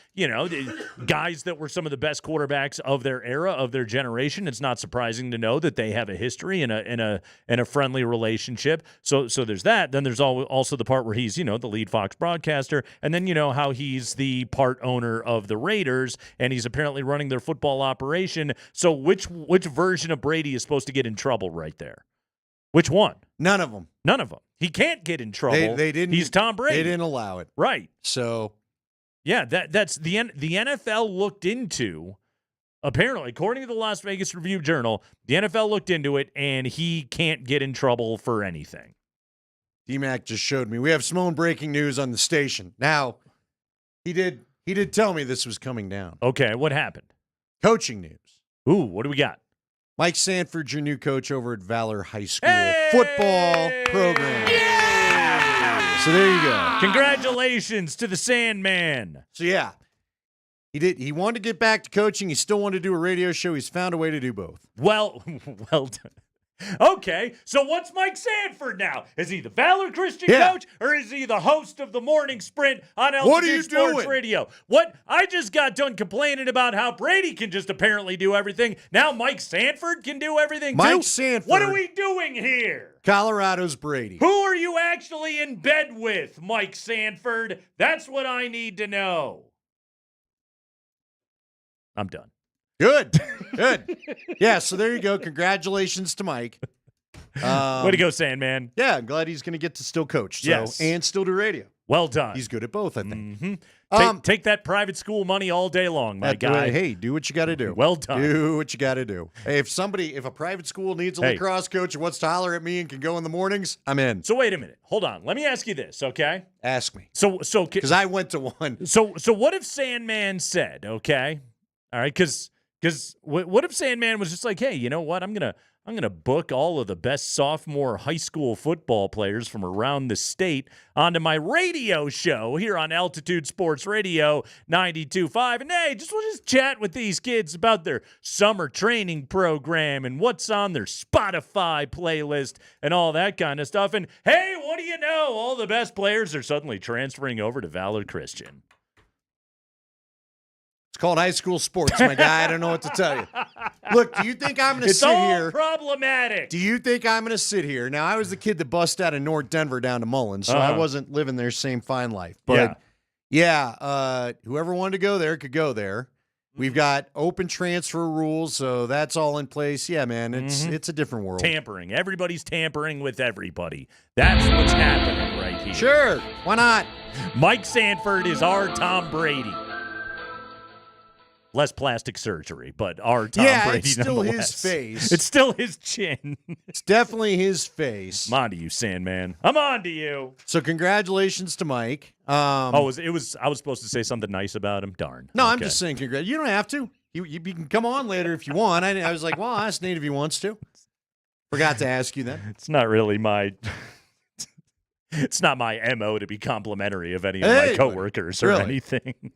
guys that were some of the best quarterbacks of their era, of their generation. It's not surprising to know that they have a history and a friendly relationship. So there's that. Then there's also the part where he's, the lead Fox broadcaster, and then how he's the part owner of the Raiders, and he's apparently running their football operation. So which version of Brady is supposed to get in trouble right there? Which one? None of them. None of them. He can't get in trouble. They didn't. He's Tom Brady. They didn't allow it. Right. So, yeah, that's the NFL looked into. Apparently, according to the Las Vegas Review-Journal, the NFL looked into it, and he can't get in trouble for anything. DMac just showed me. We have some own breaking news on the station. Now, he did tell me this was coming down. Okay, what happened? Coaching news. Ooh, what do we got? Mike Sanford, your new coach over at Valor High School football program. Yeah! So there you go. Congratulations to the Sandman. So yeah, he wanted to get back to coaching. He still wanted to do a radio show. He's found a way to do both. Well done. Okay, so what's Mike Sanford now? Is he the Valor Christian coach, or is he the host of the morning sprint on Altitude Sports Radio? What? I just got done complaining about how Brady can just apparently do everything. Now Mike Sanford can do everything too? Mike Sanford. What are we doing here? Colorado's Brady. Who are you actually in bed with, Mike Sanford? That's what I need to know. I'm done. Good. Yeah, so there you go. Congratulations to Mike. Way to go, Sandman. Yeah, I'm glad he's going to get to still coach. So, Yes. and still do radio. Well done. He's good at both, I think. Mm-hmm. Take that private school money all day long, my guy. Hey, do what you got to do. Well done. Do what you got to do. Hey, if a private school needs a lacrosse coach and wants to holler at me and can go in the mornings, I'm in. So wait a minute. Hold on. Let me ask you this, okay? Ask me. So because I went to one. So what if Sandman said, okay? All right, because what if Sandman was just like, hey, you know what? I'm gonna book all of the best sophomore high school football players from around the state onto my radio show here on Altitude Sports Radio 92.5. And hey, we'll just chat with these kids about their summer training program and what's on their Spotify playlist and all that kind of stuff. And hey, what do you know? All the best players are suddenly transferring over to Valor Christian. It's called high school sports, my guy. I don't know what to tell you. Look, do you think I'm going to sit here? It's all problematic. Do you think I'm going to sit here? Now, I was the kid that bust out of North Denver down to Mullins, so I wasn't living their same fine life. But, whoever wanted to go there could go there. We've got open transfer rules, so that's all in place. Yeah, man, it's a different world. Tampering. Everybody's tampering with everybody. That's what's happening right here. Sure. Why not? Mike Sanford is our Tom Brady. Less plastic surgery, but our Tom Brady it's still nonetheless. his face. It's still his chin. It's definitely his face. I'm on to you, Sandman. I'm on to you. So congratulations to Mike. I was supposed to say something nice about him. Darn. No, I'm just saying congrats. You don't have to. You can come on later if you want. I was like, well, I'll ask Nate if he wants to. Forgot to ask you that. It's not really my... It's not my MO to be complimentary of any of my coworkers or anything.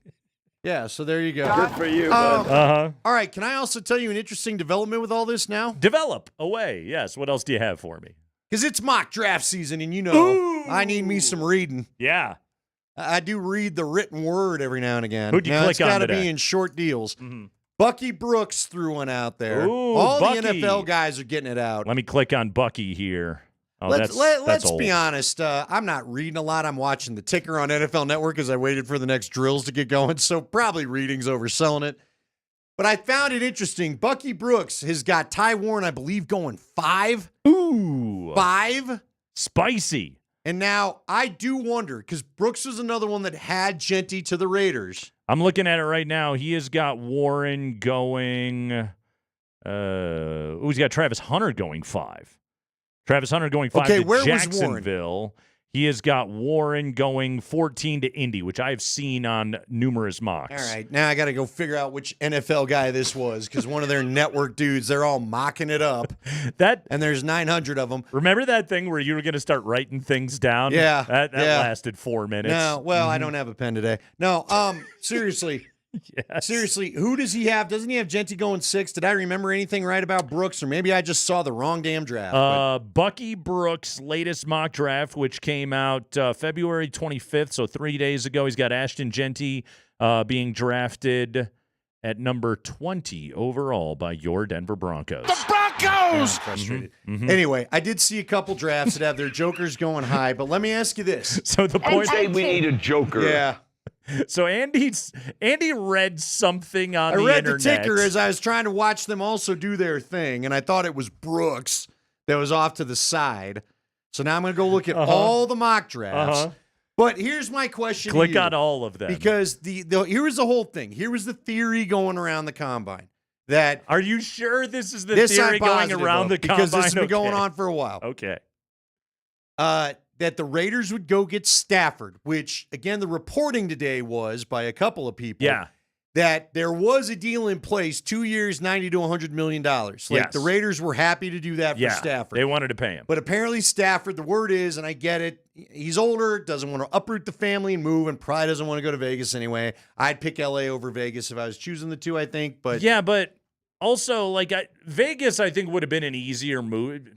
Yeah, so there you go. Good for you, bud. All right, can I also tell you an interesting development with all this now? Develop away. Yes. What else do you have for me? Because it's mock draft season, and you know I need me some reading. Yeah. I do read the written word every now and again. Who'd you click on It's got to today? be in short deals. Mm-hmm. Bucky Brooks threw one out there. Ooh, all Bucky. the NFL guys are getting it out. Let me click on Bucky here. Oh, Let's that's be old. honest. I'm not reading a lot. I'm watching the ticker on NFL Network as I waited for the next drills to get going. So probably reading's overselling it. But I found it interesting. Bucky Brooks has got Ty Warren, I believe, going 5. Ooh. 5. Spicy. And now I do wonder, because Brooks was another one that had Genty to the Raiders. I'm looking at it right now. He has got Warren going. He's got Travis Hunter going 5. Travis Hunter going 5 Okay, to where was Jacksonville. He has got Warren going 14 to Indy, which I've seen on numerous mocks. All right, now I got to go figure out which NFL guy this was, because one of their network dudes, they're all mocking it up. And there's 900 of them. Remember that thing where you were going to start writing things down? Yeah. That lasted 4 minutes. No, well, I don't have a pen today. No, seriously. Yes. Seriously, who does he have? Doesn't he have Genty going 6? Did I remember anything right about Brooks, or maybe I just saw the wrong damn draft? Bucky Brooks' latest mock draft, which came out February 25th, so 3 days ago. He's got Ashton Genty being drafted at number 20 overall by your Denver Broncos. The Broncos! I'm frustrated. Anyway, I did see a couple drafts that have their jokers going high, but let me ask you this. So the point say we need a joker. Yeah. So Andy read something on the internet. I read internet. the ticker as I was trying to watch them also do their thing, and I thought it was Brooks that was off to the side. So now I'm going to go look at all the mock drafts. But here's my question Click to you, on all of them. Because here was the whole thing. Here was the theory going around the combine. That Are you sure this is the this theory I'm going positive around of, the combine? because this has been Okay. going on for a while. Okay. That the Raiders would go get Stafford, which, again, the reporting today was by a couple of people that there was a deal in place, 2 years, $90 to $100 million. Like, Yes. the Raiders were happy to do that for Stafford. They wanted to pay him. But apparently Stafford, the word is, and I get it, he's older, doesn't want to uproot the family and move, and probably doesn't want to go to Vegas anyway. I'd pick L.A. over Vegas if I was choosing the two, I think. But yeah, but Also, like Vegas, I think would have been an easier move.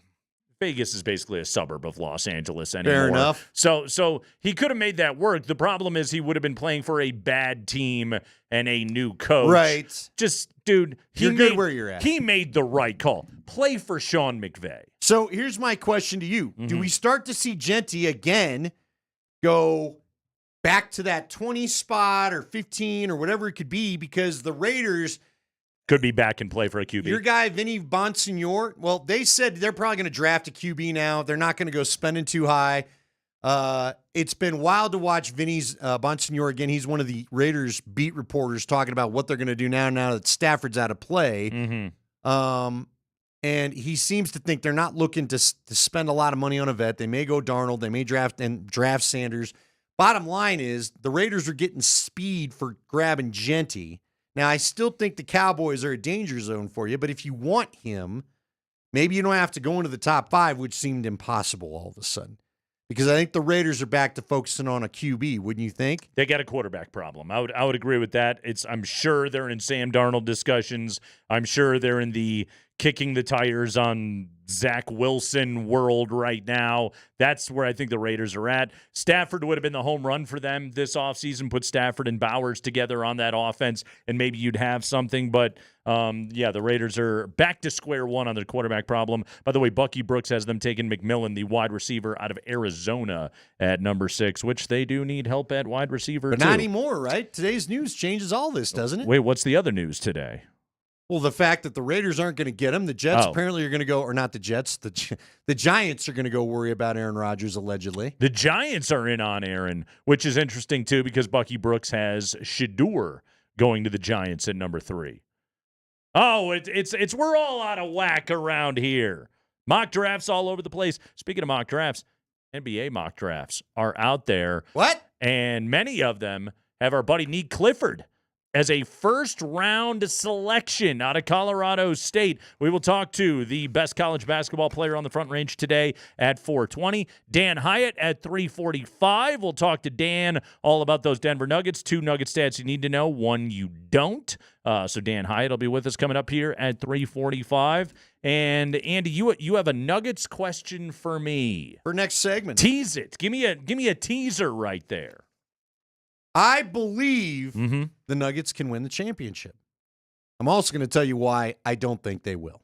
Vegas is basically a suburb of Los Angeles anymore. Fair enough. So he could have made that work. The problem is he would have been playing for a bad team and a new coach. Right. Just, dude, You're good where you're at. He made the right call. Play for Sean McVay. So here's my question to you. Do we start to see Genty again go back to that 20 spot or 15 or whatever it could be? Because the Raiders could be back and play for a QB. Your guy, Vinny Bonsignor, well, they said they're probably going to draft a QB now. They're not going to go spending too high. It's been wild to watch Vinny's Bonsignor again. He's one of the Raiders beat reporters talking about what they're going to do now that Stafford's out of play. And he seems to think they're not looking to spend a lot of money on a vet. They may go Darnold. They may draft Sanders. Bottom line is the Raiders are getting speed for grabbing Genty. Now, I still think the Cowboys are a danger zone for you, but if you want him, maybe you don't have to go into the top 5, which seemed impossible all of a sudden. Because I think the Raiders are back to focusing on a QB, wouldn't you think? They got a quarterback problem. I would agree with that. I'm sure they're in Sam Darnold discussions. I'm sure they're in the kicking the tires on Zach Wilson world right now. That's where I think the Raiders are at. Stafford would have been the home run for them this offseason, put Stafford and Bowers together on that offense, and maybe you'd have something. But, the Raiders are back to square one on their quarterback problem. By the way, Bucky Brooks has them taking McMillan, the wide receiver out of Arizona, at number 6, which they do need help at wide receiver, But too. not anymore, right? Today's news changes all this, doesn't it? Wait, what's the other news today? Well, the fact that the Raiders aren't going to get him, the Jets apparently are going to go, or not the Jets, the Giants are going to go worry about Aaron Rodgers, allegedly. The Giants are in on Aaron, which is interesting, too, because Bucky Brooks has Shedeur going to the Giants at number 3. Oh, it's we're all out of whack around here. Mock drafts all over the place. Speaking of mock drafts, NBA mock drafts are out there. What? And many of them have our buddy Neek Clifford as a first-round selection out of Colorado State. We will talk to the best college basketball player on the Front Range today at 4:20. Dan Hyatt at 3:45. We'll talk to Dan all about those Denver Nuggets. 2 Nugget stats you need to know, 1 you don't. So Dan Hyatt will be with us coming up here at 3:45. And Andy, you have a Nuggets question for me. For next segment. Tease it. Give me a teaser right there. I believe the Nuggets can win the championship. I'm also going to tell you why I don't think they will.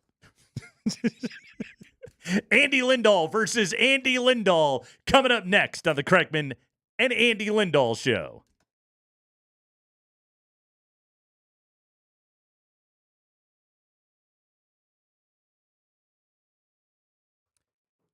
Andy Lindahl versus Andy Lindahl coming up next on the Kreckman and Andy Lindahl Show.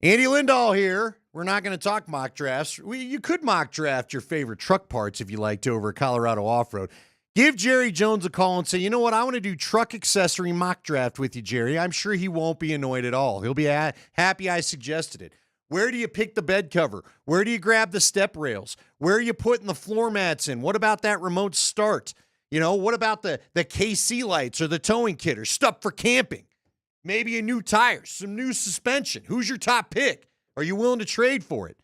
Andy Lindahl here. We're not going to talk mock drafts. You could mock draft your favorite truck parts if you liked over at Colorado Off-Road. Give Jerry Jones a call and say, you know what, I want to do truck accessory mock draft with you, Jerry. I'm sure he won't be annoyed at all. He'll be happy I suggested it. Where do you pick the bed cover? Where do you grab the step rails? Where are you putting the floor mats in? What about that remote start? What about the KC lights or the towing kit or stuff for camping? Maybe a new tire, some new suspension. Who's your top pick? Are you willing to trade for it?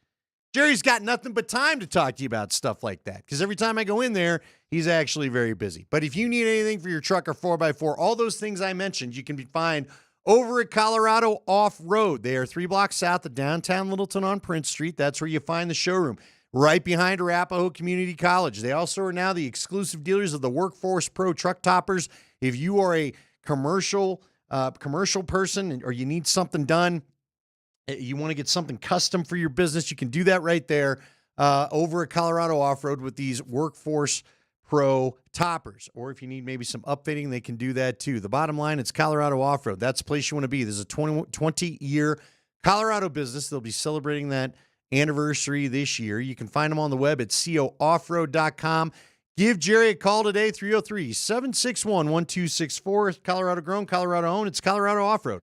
Jerry's got nothing but time to talk to you about stuff like that because every time I go in there, he's actually very busy. But if you need anything for your truck or 4x4, all those things I mentioned, you can find over at Colorado Off-Road. They are 3 blocks south of downtown Littleton on Prince Street. That's where you find the showroom, right behind Arapahoe Community College. They also are now the exclusive dealers of the Workforce Pro truck toppers. If you are a commercial person or you need something done, you want to get something custom for your business, you can do that right there over at Colorado Off-Road with these Workforce Pro toppers. Or if you need maybe some upfitting, they can do that too. The bottom line, it's Colorado Off-Road. That's the place you want to be. This is a 20-year Colorado business. They'll be celebrating that anniversary this year. You can find them on the web at cooffroad.com. Give Jerry a call today, 303-761-1264. Colorado grown, Colorado owned. It's Colorado Off-Road.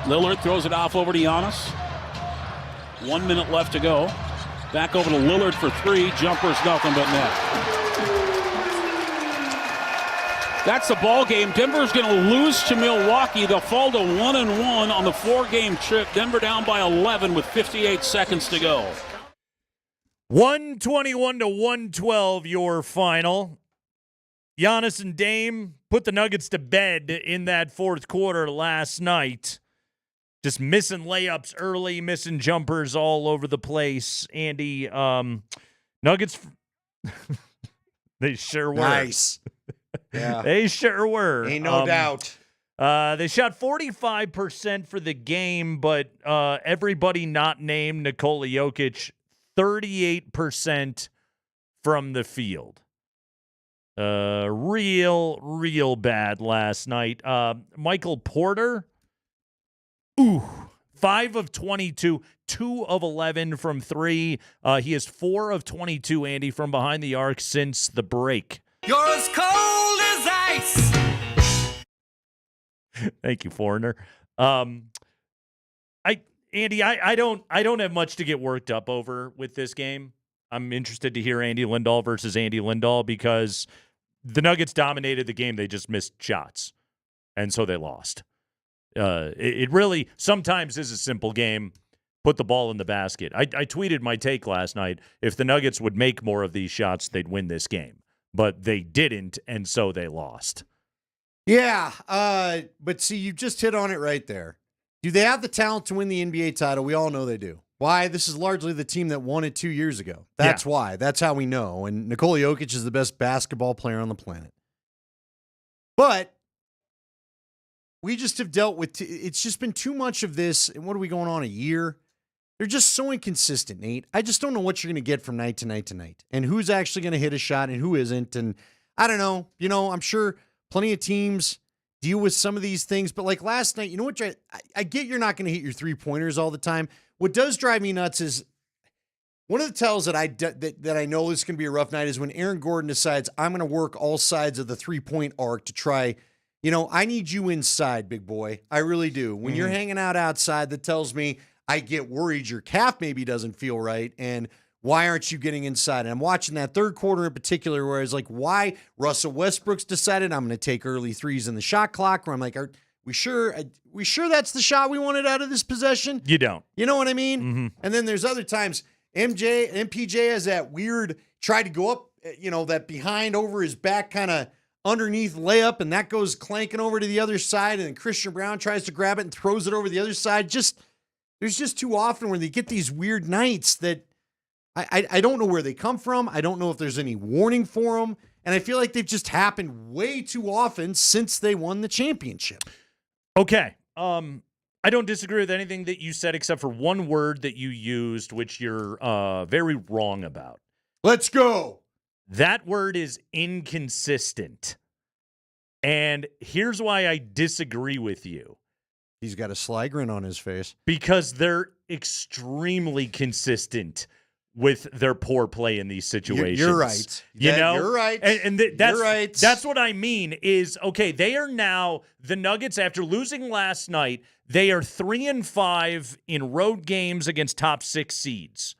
Lillard throws it off over to Giannis. 1 minute left to go. Back over to Lillard for three. Jumper's nothing but net. That's the ball game. Denver's going to lose to Milwaukee. They'll fall to 1-1 on the 4-game trip. Denver down by 11 with 58 seconds to go. 121 to 112, your final. Giannis and Dame put the Nuggets to bed in that fourth quarter last night. Just missing layups early, missing jumpers all over the place. Andy, Nuggets, they sure were. Nice. Yeah. They sure were. Ain't no doubt. They shot 45% for the game, but everybody not named Nikola Jokic, 38% from the field. Real bad last night. Michael Porter, 5 of 22, 2 of 11 from three. He is 4 of 22, Andy, from behind the arc since the break. You're as cold as ice. Thank you, foreigner. Andy, I don't have much to get worked up over with this game. I'm interested to hear Andy Lindahl versus Andy Lindahl because the Nuggets dominated the game. They just missed shots, and so they lost. It really sometimes is a simple game. Put the ball in the basket. I tweeted my take last night. If the Nuggets would make more of these shots, they'd win this game. But they didn't, and so they lost. Yeah, but see, you just hit on it right there. Do they have the talent to win the NBA title? We all know they do. Why? This is largely the team that won it 2 years ago. That's why. That's how we know. And Nikola Jokic is the best basketball player on the planet. But we just have dealt with, it's just been too much of this. And what are we going on, a year? They're just so inconsistent, Nate. I just don't know what you're going to get from night to night to night. And who's actually going to hit a shot and who isn't. And I don't know. You know, I'm sure plenty of teams deal with some of these things. But like last night, you know what? I get you're not going to hit your three-pointers all the time. What does drive me nuts is one of the tells that I know this is going to be a rough night is when Aaron Gordon decides I'm going to work all sides of the three-point arc to try, you know, I need you inside, big boy. I really do. When you're hanging out outside, that tells me I get worried your calf maybe doesn't feel right, and why aren't you getting inside? And I'm watching that third quarter in particular where I was like, why Russell Westbrook's decided I'm going to take early threes in the shot clock, where I'm like, are we sure that's the shot we wanted out of this possession? You don't. You know what I mean? Mm-hmm. And then there's other times MPJ has that weird, tried to go up, you know, that behind over his back kind of underneath layup, and that goes clanking over to the other side, and then Christian Brown tries to grab it and throws it over the other side. There's just too often where they get these weird nights that I don't know where they come from. I don't know if there's any warning for them. And I feel like they've just happened way too often since they won the championship. Okay. I don't disagree with anything that you said except for one word that you used, which you're very wrong about. Let's go. That word is inconsistent. And here's why I disagree with you. He's got a sly grin on his face. Because they're extremely consistent with their poor play in these situations. You're right. You're right. That's, you're right. That's what I mean is, okay, they are now, the Nuggets, after losing last night, they are 3-5 in road games against top 6 seeds.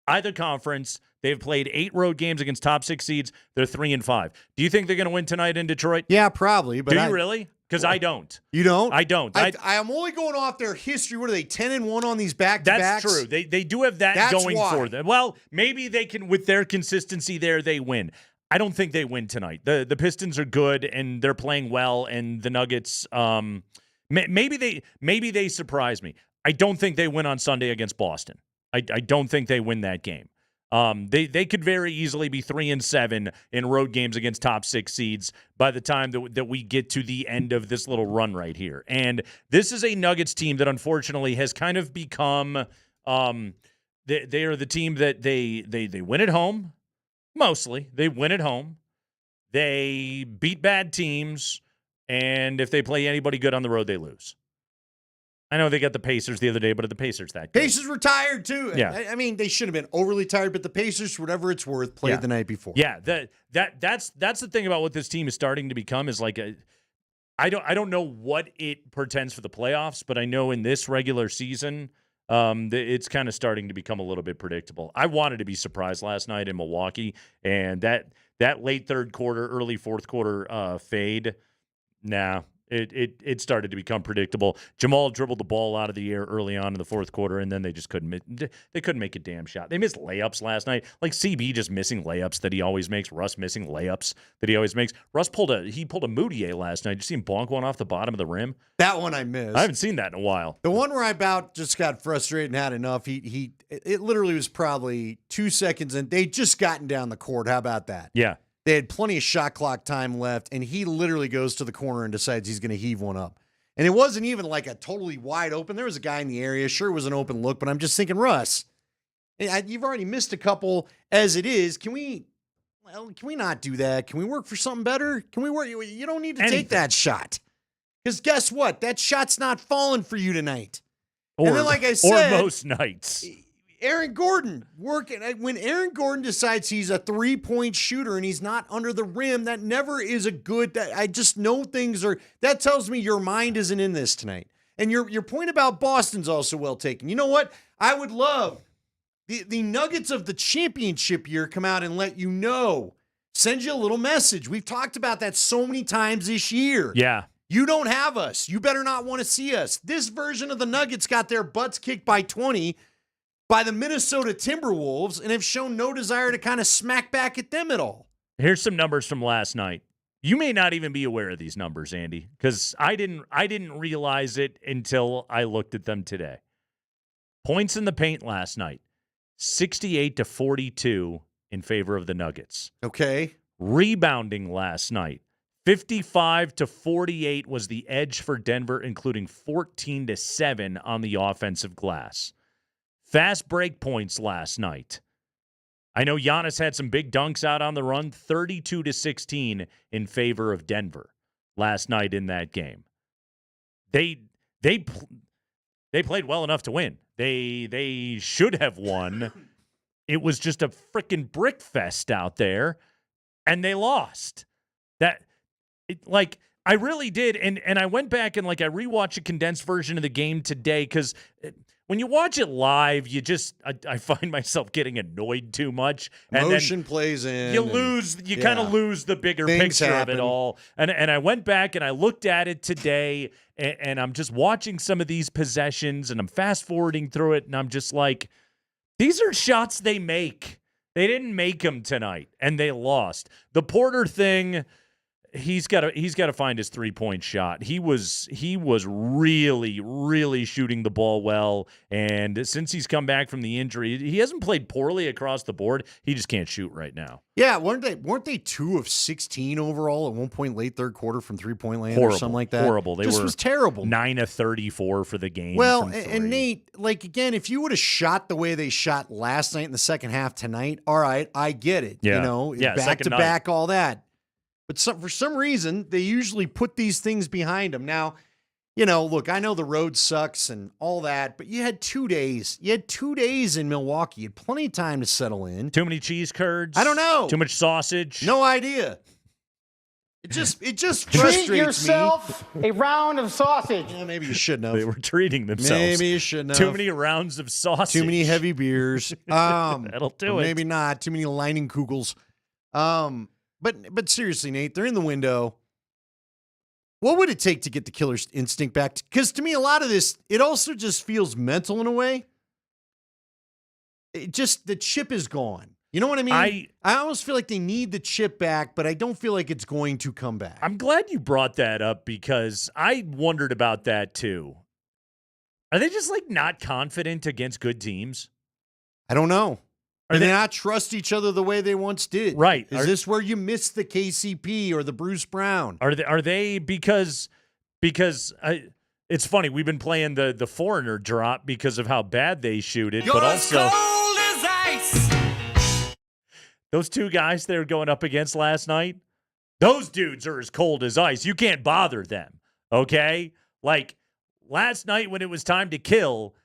Either conference, they've played 8 road games against top 6 seeds. They're 3-5. Do you think they're going to win tonight in Detroit? Yeah, probably. But do you really? Because I don't. You don't? I don't. I'm only going off their history. What are they, 10-1 on these back-to-backs? That's true. They do have that going for them. Well, maybe they can, with their consistency there, they win. I don't think they win tonight. The Pistons are good, and they're playing well, and the Nuggets, maybe they surprise me. I don't think they win on Sunday against Boston. I don't think they win that game. They could very easily be 3-7 in road games against top 6 seeds by the time that we get to the end of this little run right here. And this is a Nuggets team that unfortunately has kind of become they are the team that they win at home. Mostly they win at home. They beat bad teams, and if they play anybody good on the road, they lose. I know they got the Pacers the other day, but are the Pacers that good? Pacers were tired, too. Yeah. I mean, they should have been overly tired, but the Pacers, for whatever it's worth, played the night before. Yeah, that's the thing about what this team is starting to become is like I don't know what it portends for the playoffs, but I know in this regular season, it's kind of starting to become a little bit predictable. I wanted to be surprised last night in Milwaukee, and that late third quarter, early fourth quarter fade, It started to become predictable. Jamal dribbled the ball out of the air early on in the fourth quarter, and then they just couldn't make a damn shot. They missed layups last night, like CB just missing layups that he always makes. Russ missing layups that he always makes. Russ pulled a Moutier last night. Did you see him bonk one off the bottom of the rim? That one I missed. I haven't seen that in a while. The one where I about just got frustrated and had enough. It literally was probably 2 seconds, and they just gotten down the court. How about that? Yeah. They had plenty of shot clock time left, and he literally goes to the corner and decides he's going to heave one up. And it wasn't even like a totally wide open. There was a guy in the area. Sure, it was an open look, but I'm just thinking, Russ, you've already missed a couple as it is. Can we not do that? Can we work for something better? Can we work? You don't need to take that shot. Because guess what? That shot's not falling for you tonight. And then, like I said, or most nights. Aaron Gordon working. When Aaron Gordon decides he's a 3-point shooter and he's not under the rim, that never is a good. I just know things are. That tells me your mind isn't in this tonight. And your point about Boston's also well taken. You know what? I would love the Nuggets of the championship year come out and let you know. Send you a little message. We've talked about that so many times this year. Yeah. You don't have us. You better not want to see us. This version of the Nuggets got their butts kicked by 20 by the Minnesota Timberwolves and have shown no desire to kind of smack back at them at all. Here's some numbers from last night. You may not even be aware of these numbers, Andy, because I didn't realize it until I looked at them today. Points in the paint last night, 68-42 in favor of the Nuggets. Okay. Rebounding last night, 55-48 was the edge for Denver, including 14-7 on the offensive glass. Fast break points last night. I know Giannis had some big dunks out on the run, 32-16 in favor of Denver last night in that game. They played well enough to win. They should have won. It was just a freaking brick fest out there, and they lost. I really did, and I went back and I rewatched a condensed version of the game today because when you watch it live, I find myself getting annoyed too much. And Motion plays in. You kind of lose the bigger picture of it all. And I went back and I looked at it today, and I'm just watching some of these possessions, and I'm fast forwarding through it, and I'm just like, these are shots they make. They didn't make them tonight, and they lost. The Porter thing, he's got to find his 3-point shot. He was really, really shooting the ball well, and since he's come back from the injury, he hasn't played poorly across the board. He just can't shoot right now. Yeah, weren't they 2 of 16 overall at one point late third quarter from 3-point land Horrible, or something like that? Horrible. This was terrible. 9 of 34 for the game. Well, and Nate, again, if you would have shot the way they shot last night in the second half tonight, all right, I get it. Yeah. Back to back, all that. But for some reason, they usually put these things behind them. Now, look, I know the road sucks and all that, but you had 2 days. You had 2 days in Milwaukee. You had plenty of time to settle in. Too many cheese curds? I don't know. Too much sausage? No idea. It just frustrates Treat yourself a round of sausage. Yeah, maybe you shouldn't have. They were treating themselves. Maybe you shouldn't have. Too many rounds of sausage. Too many heavy beers. That'll do it. Maybe not. Too many lining kugels. But seriously, Nate, they're in the window. What would it take to get the killer instinct back? Because to me, a lot of this, it also just feels mental in a way. The chip is gone. You know what I mean? I almost feel like they need the chip back, but I don't feel like it's going to come back. I'm glad you brought that up because I wondered about that too. Are they just not confident against good teams? I don't know. Do they not trust each other the way they once did? Right. Is this where you miss the KCP or the Bruce Brown? Are they because it's funny, we've been playing the foreigner drop because of how bad they shoot it, but also cold as ice. Those 2 guys they were going up against last night, those dudes are as cold as ice. You can't bother them, okay? Last night when it was time to kill,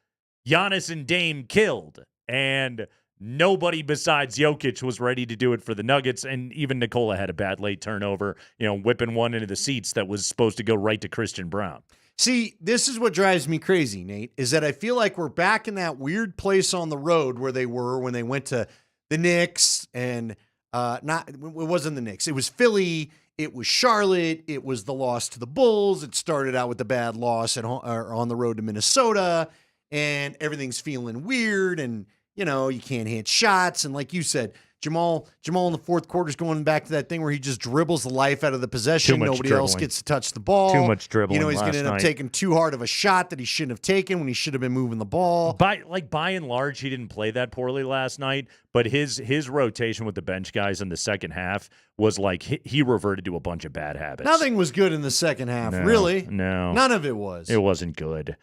Giannis and Dame killed, and nobody besides Jokic was ready to do it for the Nuggets, and even Nikola had a bad late turnover, whipping one into the seats that was supposed to go right to Christian Brown. See, this is what drives me crazy, Nate, is that I feel like we're back in that weird place on the road where they were when they went to the Knicks and it wasn't the Knicks. It was Philly. It was Charlotte. It was the loss to the Bulls. It started out with the bad loss on the road to Minnesota, and everything's feeling weird, and you can't hit shots. And like you said, Jamal in the fourth quarter is going back to that thing where he just dribbles the life out of the possession. Nobody else gets to touch the ball. Too much dribbling. He's going to end up taking too hard of a shot that he shouldn't have taken when he should have been moving the ball. By and large, he didn't play that poorly last night, but his rotation with the bench guys in the second half was like he reverted to a bunch of bad habits. Nothing was good in the second half, really. No. None of it was. It wasn't good.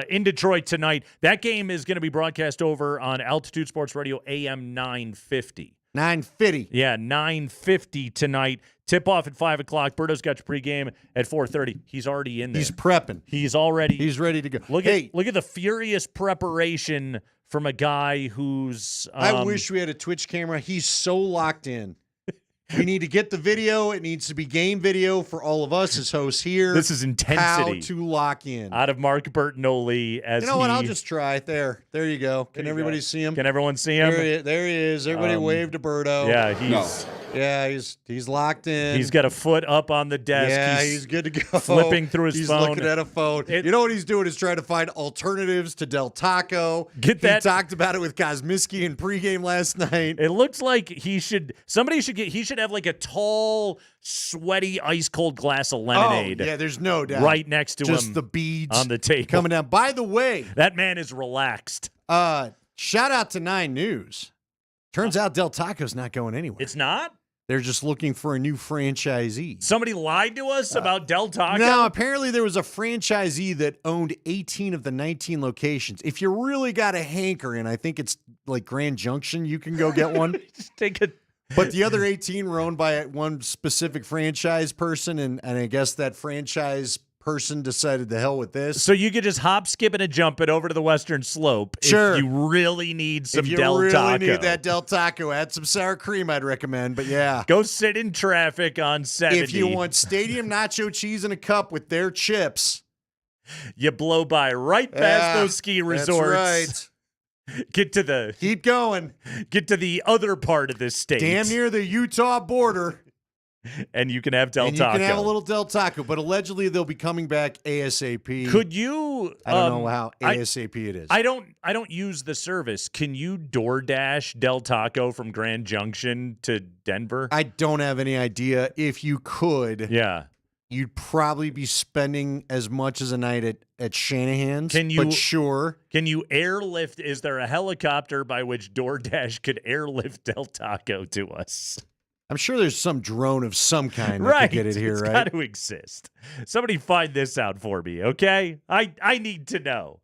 In Detroit tonight, that game is going to be broadcast over on Altitude Sports Radio AM 950. 950. Yeah, 950 tonight. Tip-off at 5 o'clock. Berto's got your pregame at 4:30. He's already in there. He's prepping. He's ready to go. Look at the furious preparation from a guy who's... I wish we had a Twitch camera. He's so locked in. We need to get the video. It needs to be game video for all of us as hosts here. This is intensity. How to lock in. Out of Mark Bertinoli. What? I'll just try it there. There you go. Can everybody see him? Can everyone see him? There he is. Everybody wave to Berto. Yeah, he's locked in. He's got a foot up on the desk. Yeah, he's good to go. Flipping through his phone. He's looking at a phone. You know what he's doing is trying to find alternatives to Del Taco. He talked about it with Kosminski in pregame last night. It looks like he should have like a tall, sweaty, ice cold glass of lemonade. Oh, yeah, there's no doubt. Right next to him. Just the beads on the table coming down. By the way, that man is relaxed. Shout out to 9 News. Turns out Del Taco's not going anywhere. It's not? They're just looking for a new franchisee. Somebody lied to us about Del Taco? No, apparently there was a franchisee that owned 18 of the 19 locations. If you really got a hankering, I think it's like Grand Junction, you can go get one. Just take a... But the other 18 were owned by one specific franchise person, and I guess that franchise person decided to hell with this. So you could just hop, skip, and a jump it over to the Western Slope if you really need some Del Taco. If you really need that Del Taco, add some sour cream, I'd recommend. But yeah. Go sit in traffic on 70. If you want stadium nacho cheese in a cup with their chips. You blow by right past those ski resorts. That's right. Keep going. Get to the other part of this state. Damn near the Utah border. And you can have Del Taco. You can have a little Del Taco, but allegedly they'll be coming back ASAP. Could you? I don't know how ASAP it is. I don't use the service. Can you DoorDash Del Taco from Grand Junction to Denver? I don't have any idea. If you could, yeah, you'd probably be spending as much as a night at Shanahan's. But sure. Can you airlift? Is there a helicopter by which DoorDash could airlift Del Taco to us? I'm sure there's some drone of some kind that could get it here, it's right? It's got to exist. Somebody find this out for me, okay? I need to know.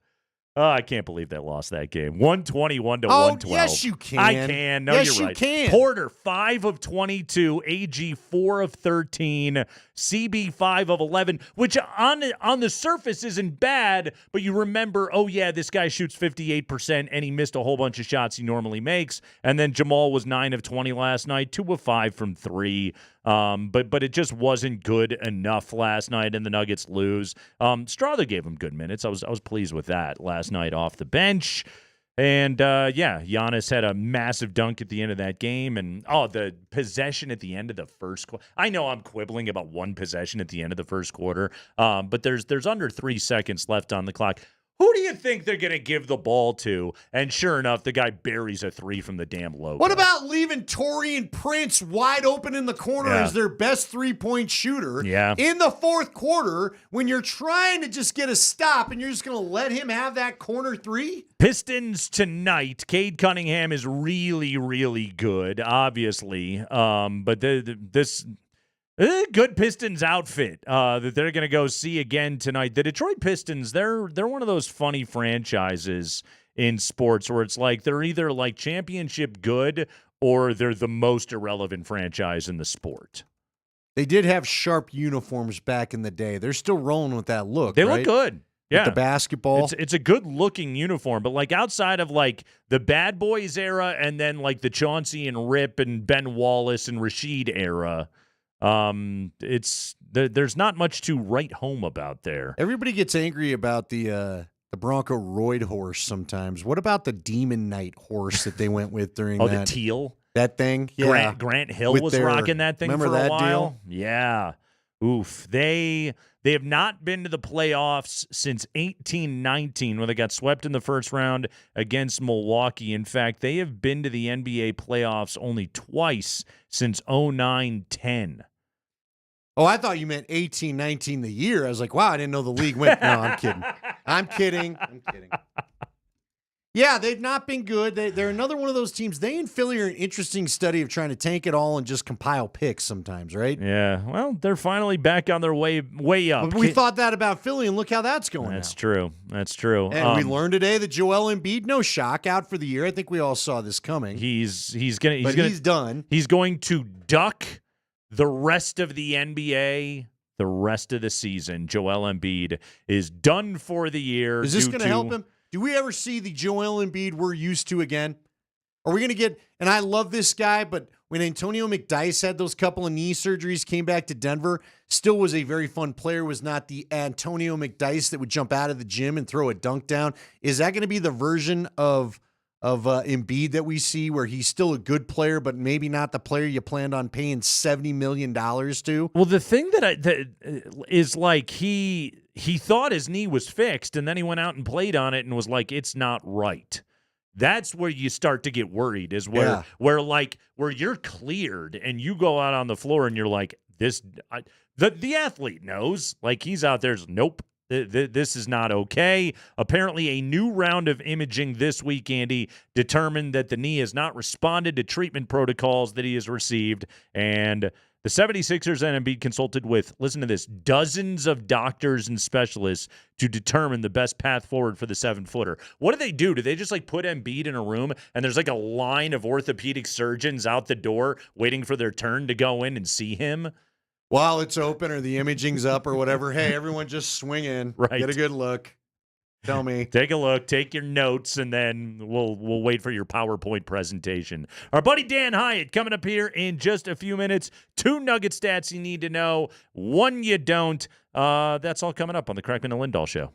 Oh, I can't believe they lost that game. 121 to 112. Yes, you can. I can. No, yes, you're right. You can. Porter, 5 of 22. AG, 4 of 13. CB, 5 of 11, which on the surface isn't bad, but you remember, oh, yeah, this guy shoots 58%, and he missed a whole bunch of shots he normally makes. And then Jamal was 9 of 20 last night, 2 of 5 from 3. But it just wasn't good enough last night, and the Nuggets lose. Strother gave him good minutes. I was pleased with that last night off the bench. And, Giannis had a massive dunk at the end of that game. And, the possession at the end of the first quarter. I know I'm quibbling about one possession at the end of the first quarter, but there's under 3 seconds left on the clock. Who do you think they're going to give the ball to? And sure enough, the guy buries a 3 from the damn logo. What about leaving Taurean Prince wide open in the corner as their best 3-point shooter in the fourth quarter when you're trying to just get a stop and you're just going to let him have that corner 3? Pistons tonight. Cade Cunningham is really, really good, obviously. But this... good Pistons outfit that they're going to go see again tonight. The Detroit Pistons, they're one of those funny franchises in sports where it's like they're either like championship good or they're the most irrelevant franchise in the sport. They did have sharp uniforms back in the day. They're still rolling with that look. They look good. Yeah, with the basketball. It's a good looking uniform, but like outside of like the Bad Boys era and then like the Chauncey and Rip and Ben Wallace and Rasheed era, there's not much to write home about there. Everybody gets angry about the Bronco Royd horse sometimes. What about the Demon Knight horse that they went with during the teal? That thing? Yeah. Grant Hill was rocking that thing for a while. Deal? Yeah. Oof. They have not been to the playoffs since 18-19 when they got swept in the first round against Milwaukee. In fact, they have been to the NBA playoffs only twice since 09-10. Oh, I thought you meant 18-19 the year. I was like, wow, I didn't know the league went. No, I'm kidding. I'm kidding. Yeah, they've not been good. They're another one of those teams. They and Philly are an interesting study of trying to tank it all and just compile picks sometimes, right? Yeah, well, they're finally back on their way up. But we thought that about Philly, and look how that's going. That's true. That's true. And we learned today that Joel Embiid, no shock, out for the year. I think we all saw this coming. He's done. He's going to duck the rest of the NBA. The rest of the season, Joel Embiid is done for the year. Is this going to help him? Do we ever see the Joel Embiid we're used to again? Are we going to get, and I love this guy, but when Antonio McDyess had those couple of knee surgeries, came back to Denver, still was a very fun player, was not the Antonio McDyess that would jump out of the gym and throw a dunk down. Is that going to be the version of Embiid that we see where he's still a good player, but maybe not the player you planned on paying $70 million to? Well, the thing that is like he thought his knee was fixed, and then he went out and played on it and was like, it's not right. That's where you start to get worried, is where you're cleared and you go out on the floor and you're like, the athlete knows, like he's out there, nope. This is not okay. Apparently, a new round of imaging this week, Andy, determined that the knee has not responded to treatment protocols that he has received. And the 76ers and Embiid consulted with, listen to this, dozens of doctors and specialists to determine the best path forward for the 7-footer. What do? Do they just like put Embiid in a room and there's like a line of orthopedic surgeons out the door waiting for their turn to go in and see him? While it's open or the imaging's up or whatever, hey, everyone just swing in. Right. Get a good look. Tell me. Take a look, take your notes, and then we'll wait for your PowerPoint presentation. Our buddy Dan Hyatt coming up here in just a few minutes. 2 Nugget stats you need to know, 1 you don't. That's all coming up on the Kreckman and Lindahl Show.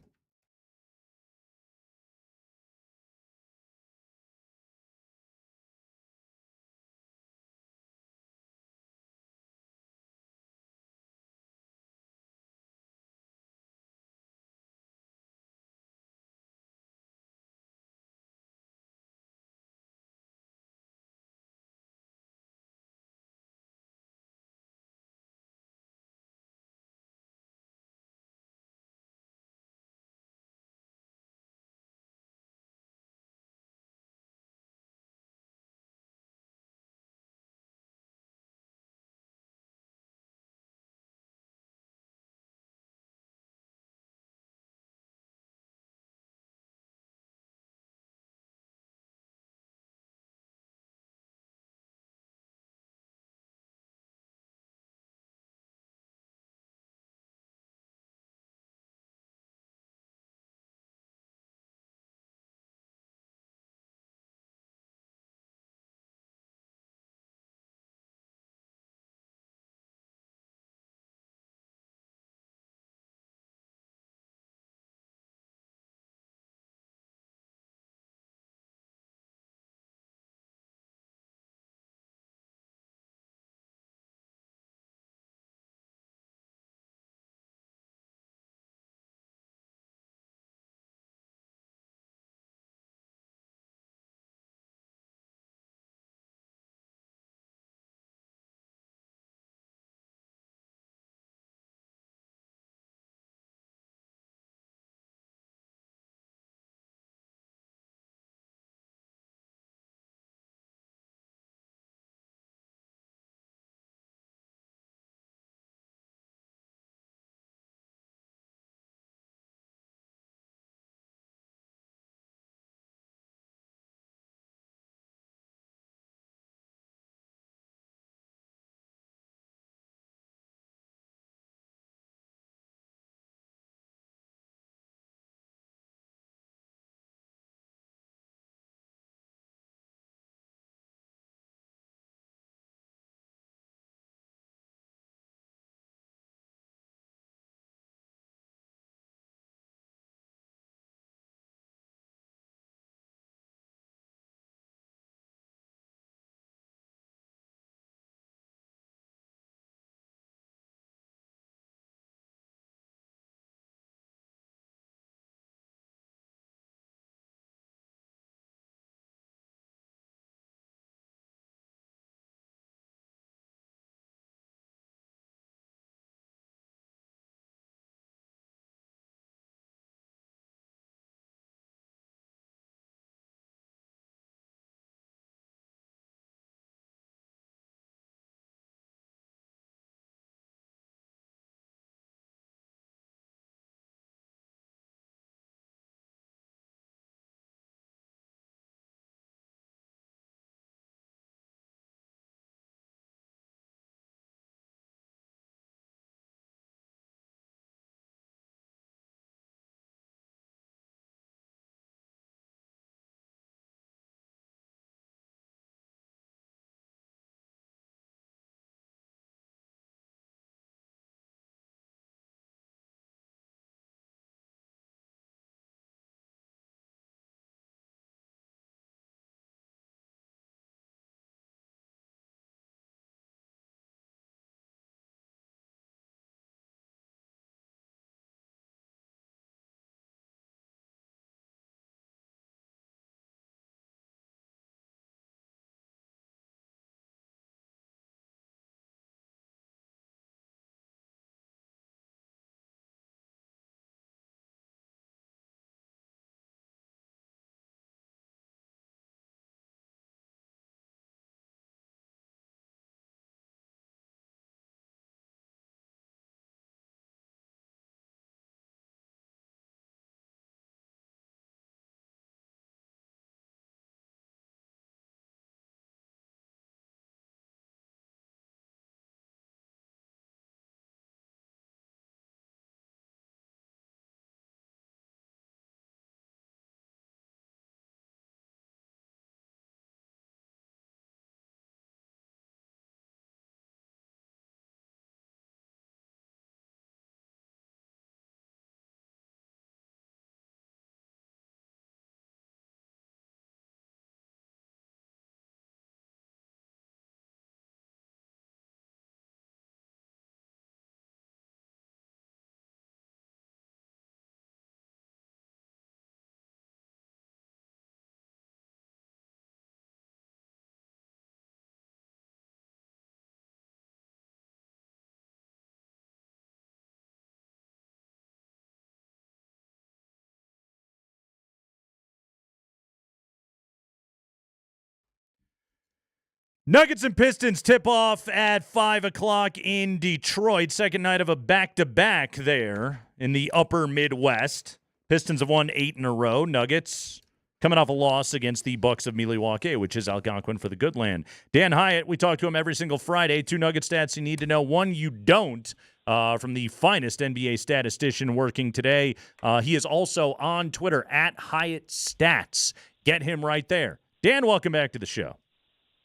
Nuggets and Pistons tip off at 5 o'clock in Detroit. Second night of a back-to-back there in the upper Midwest. Pistons have won 8 in a row. Nuggets coming off a loss against the Bucks of Milwaukee, which is Algonquin for the good land. Dan Hyatt, we talk to him every single Friday. 2 Nugget stats you need to know. 1 you don't, from the finest NBA statistician working today. He is also on Twitter, at Hyatt Stats. Get him right there. Dan, welcome back to the show.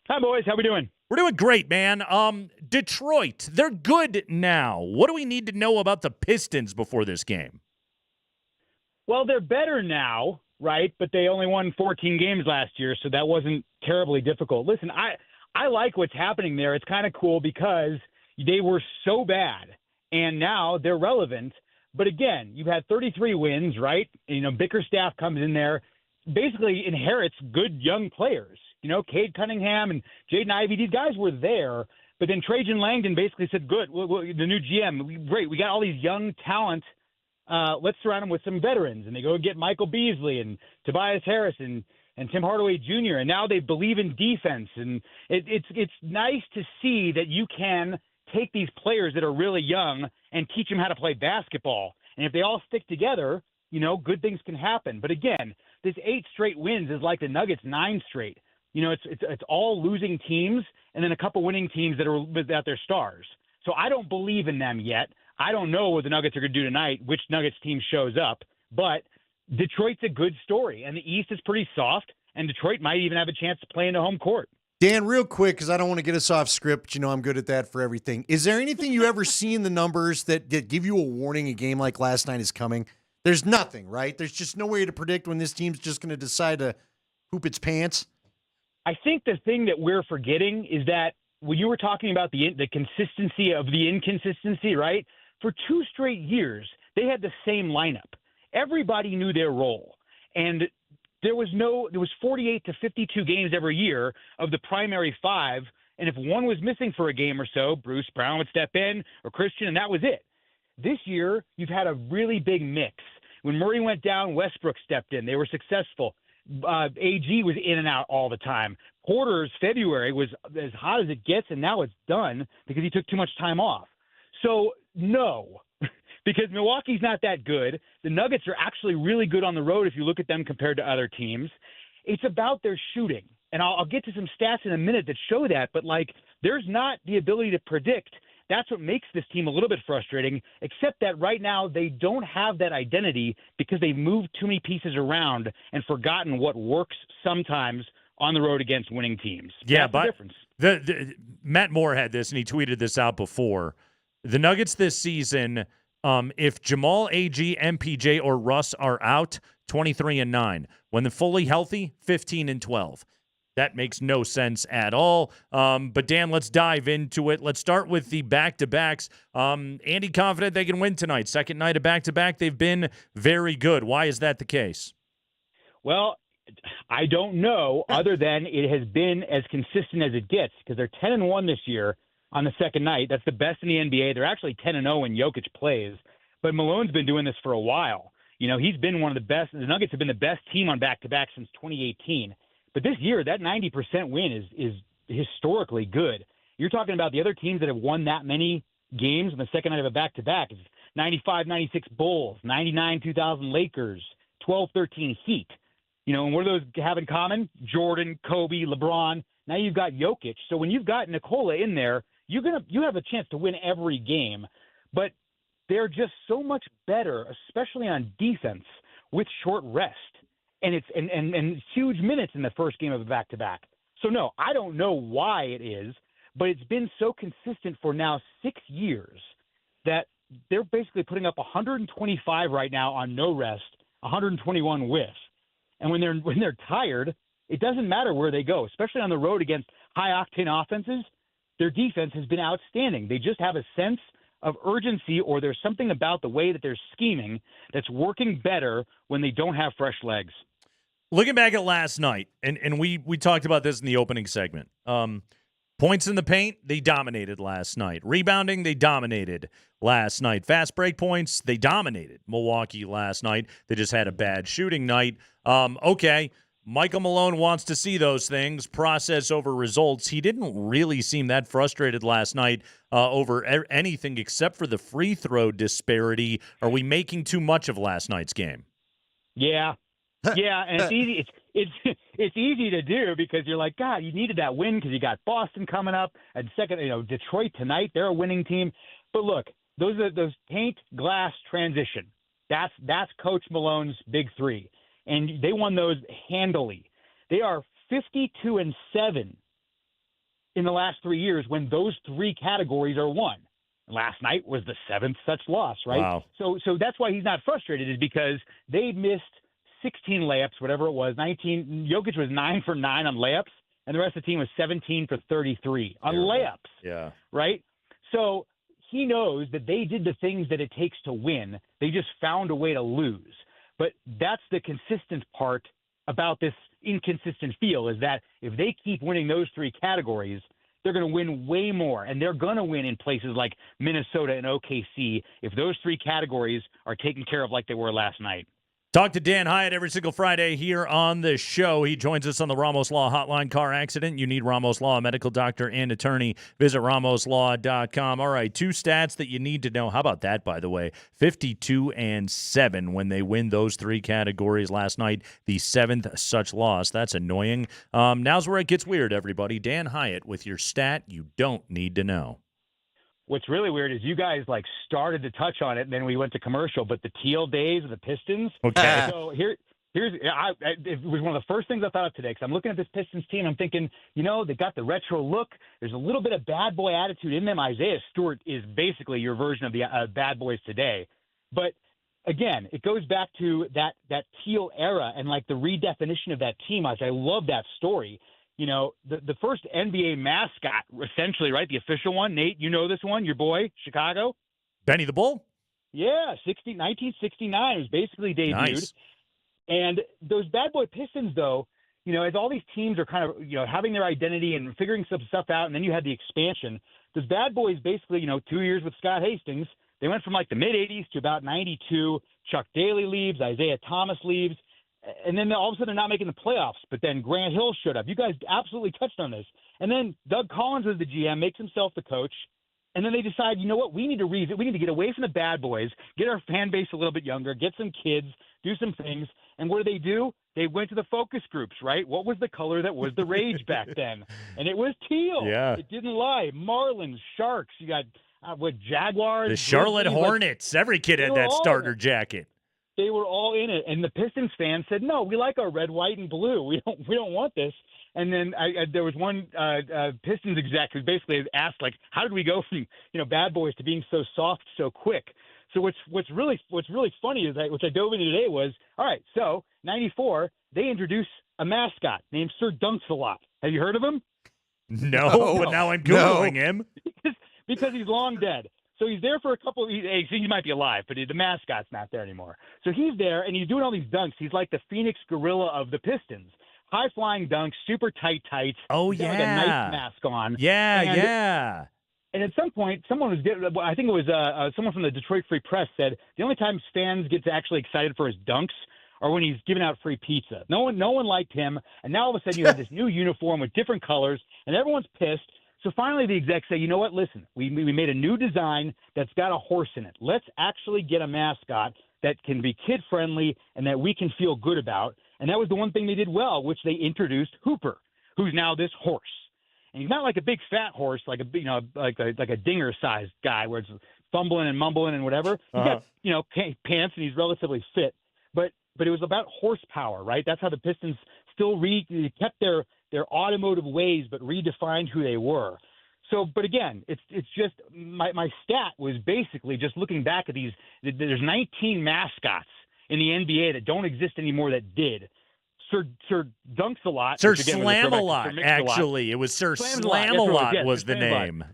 Hi, boys. How we doing? We're doing great, man. Detroit, they're good now. What do we need to know about the Pistons before this game? Well, they're better now, right? But they only won 14 games last year, so that wasn't terribly difficult. Listen, I like what's happening there. It's kind of cool because they were so bad, and now they're relevant. But again, you've had 33 wins, right? Bickerstaff comes in there, basically inherits good young players. Cade Cunningham and Jaden Ivey, these guys were there. But then Trajan Langdon basically said, good, the new GM, great, we got all these young talent. Let's surround them with some veterans. And they go get Michael Beasley and Tobias Harris and Tim Hardaway Jr. And now they believe in defense. And it's nice to see that you can take these players that are really young and teach them how to play basketball. And if they all stick together, good things can happen. But again, this 8 straight wins is like the Nuggets 9 straight. It's all losing teams and then a couple winning teams that are without their stars. So I don't believe in them yet. I don't know what the Nuggets are going to do tonight, which Nuggets team shows up. But Detroit's a good story, and the East is pretty soft, and Detroit might even have a chance to play in the home court. Dan, real quick, because I don't want to get us off script. I'm good at that for everything. Is there anything you ever see in the numbers that give you a warning a game like last night is coming? There's nothing, right? There's just no way to predict when this team's just going to decide to poop its pants. I think the thing that we're forgetting is that when you were talking about the consistency of the inconsistency, right? For 2 straight years, they had the same lineup. Everybody knew their role. And there was 48 to 52 games every year of the primary 5. And if one was missing for a game or so, Bruce Brown would step in or Christian, and that was it. This year, you've had a really big mix. When Murray went down, Westbrook stepped in. They were successful. AG was in and out all the time. Porter's February was as hot as it gets, and now it's done because he took too much time off. So, no, because Milwaukee's not that good. The Nuggets are actually really good on the road if you look at them compared to other teams. It's about their shooting. And I'll get to some stats in a minute that show that, but, there's not the ability to predict. That's what makes this team a little bit frustrating, except that right now they don't have that identity because they've moved too many pieces around and forgotten what works sometimes on the road against winning teams. Yeah, that's but the difference. Matt Moore had this, and he tweeted this out before. The Nuggets this season, if Jamal, AG, MPJ, or Russ are out, 23-9. When they're fully healthy, 15-12. That makes no sense at all. But, Dan, let's dive into it. Let's start with the back-to-backs. Andy confident they can win tonight. Second night of back-to-back, they've been very good. Why is that the case? Well, I don't know, other than it has been as consistent as it gets, because they're 10-1 this year on the second night. That's the best in the NBA. They're actually 10-0 when Jokic plays. But Malone's been doing this for a while. He's been one of the best. The Nuggets have been the best team on back-to-back since 2018. But this year, that 90% win is historically good. You're talking about the other teams that have won that many games on the second night of a back-to-back. It's 95-96 Bulls, 99-2000 Lakers, 12-13 Heat. And what do those have in common? Jordan, Kobe, LeBron. Now you've got Jokic. So when you've got Nikola in there, you have a chance to win every game. But they're just so much better, especially on defense, with short rest. And it's and huge minutes in the first game of a back-to-back. So, no, I don't know why it is, but it's been so consistent for now 6 years that they're basically putting up 125 right now on no rest, 121 with. And when they're tired, it doesn't matter where they go, especially on the road against high-octane offenses. Their defense has been outstanding. They just have a sense of urgency, or there's something about the way that they're scheming that's working better when they don't have fresh legs. Looking back at last night, and we talked about this in the opening segment. Points in the paint, they dominated last night. Rebounding, they dominated last night. Fast break points, they dominated Milwaukee last night. They just had a bad shooting night. Okay, Michael Malone wants to see those things, process over results. He didn't really seem that frustrated last night over anything except for the free throw disparity. Are we making too much of last night's game? Yeah. Yeah, and it's easy. It's easy to do because you're like, God, you needed that win because you got Boston coming up, and second, Detroit tonight. They're a winning team. But look, those paint glass transition. That's Coach Malone's big three, and they won those handily. They are 52-7 in the last 3 years when those three categories are won. Last night was the seventh such loss, right? Wow. So that's why he's not frustrated, is because they missed 16 layups, whatever it was. 19. Jokic was 9 for 9 on layups, and the rest of the team was 17 for 33 on layups. Yeah. Right? So he knows that they did the things that it takes to win. They just found a way to lose. But that's the consistent part about this inconsistent feel, is that if they keep winning those three categories, they're going to win way more, and they're going to win in places like Minnesota and OKC if those three categories are taken care of like they were last night. Talk to Dan Hyatt every single Friday here on the show. He joins us on the Ramos Law Hotline. Car accident, you need Ramos Law, a medical doctor and attorney. Visit ramoslaw.com. All right, 2 stats that you need to know. How about that, by the way? 52-7 when they win those 3 categories last night. The 7th such loss. That's annoying. Now's where it gets weird, everybody. Dan Hyatt with your stat you don't need to know. What's really weird is you guys started to touch on it, and then we went to commercial. But the teal days of the Pistons. Okay. So it was one of the first things I thought of today, because I'm looking at this Pistons team. I'm thinking, they got the retro look. There's a little bit of bad boy attitude in them. Isaiah Stewart is basically your version of the bad boys today. But again, it goes back to that teal era and the redefinition of that team. I love that story. The first NBA mascot, essentially, right? The official one. Nate, you know this one, your boy, Chicago. Benny the Bull? Yeah, 1969. It was basically debuted. Nice. And those bad boy Pistons, though, as all these teams are kind of, having their identity and figuring some stuff out, and then you had the expansion, those bad boys basically, 2 years with Scott Hastings, they went from the mid-'80s to about 92. Chuck Daly leaves, Isaiah Thomas leaves. And then all of a sudden they're not making the playoffs. But then Grant Hill showed up. You guys absolutely touched on this. And then Doug Collins was the GM, makes himself the coach. And then they decide, you know what, we need to we need to get away from the bad boys, get our fan base a little bit younger, get some kids, do some things. And what do? They went to the focus groups, right? What was the color that was the rage back then? And it was teal. Yeah. It didn't lie. Marlins, Sharks, you got Jaguars. The Charlotte Hornets. Every kid had that starter jacket. They were all in it, and the Pistons fans said, "No, we like our red, white, and blue. We don't want this." And then there was one Pistons exec who basically asked, "How did we go from bad boys to being so soft so quick?" So what's really funny is which I dove into today was, all right, so '94 they introduced a mascot named Sir Dunks-a-Lot. Have you heard of him? No, but now I'm Googling him because he's long dead. So he's there for a couple. He might be alive, but the mascot's not there anymore. So he's there, and he's doing all these dunks. He's like the Phoenix Gorilla of the Pistons. High-flying dunks, super tight tights. Oh, he's yeah. got a nice mask on. Yeah. And at some point, someone I think it was someone from the Detroit Free Press said the only time fans get actually excited for his dunks are when he's giving out free pizza. No one liked him, and now all of a sudden you have this new uniform with different colors, and everyone's pissed. So finally the execs say, you know what, listen, we made a new design that's got a horse in it. Let's actually get a mascot that can be kid-friendly and that we can feel good about. And that was the one thing they did well, which they introduced Hooper, who's now this horse. And he's not like a big fat horse, like a dinger-sized guy where it's fumbling and mumbling and whatever. He's got, pants and he's relatively fit. But it was about horsepower, right? That's how the Pistons still kept their automotive ways, but redefined who they were. So, but again, it's just my stat was basically just looking back at these. There's 19 mascots in the NBA that don't exist anymore that did. Sir Dunks-a-Lot. Sir Slam-a-Lot, actually. It was Sir Slam-a-Lot was the name.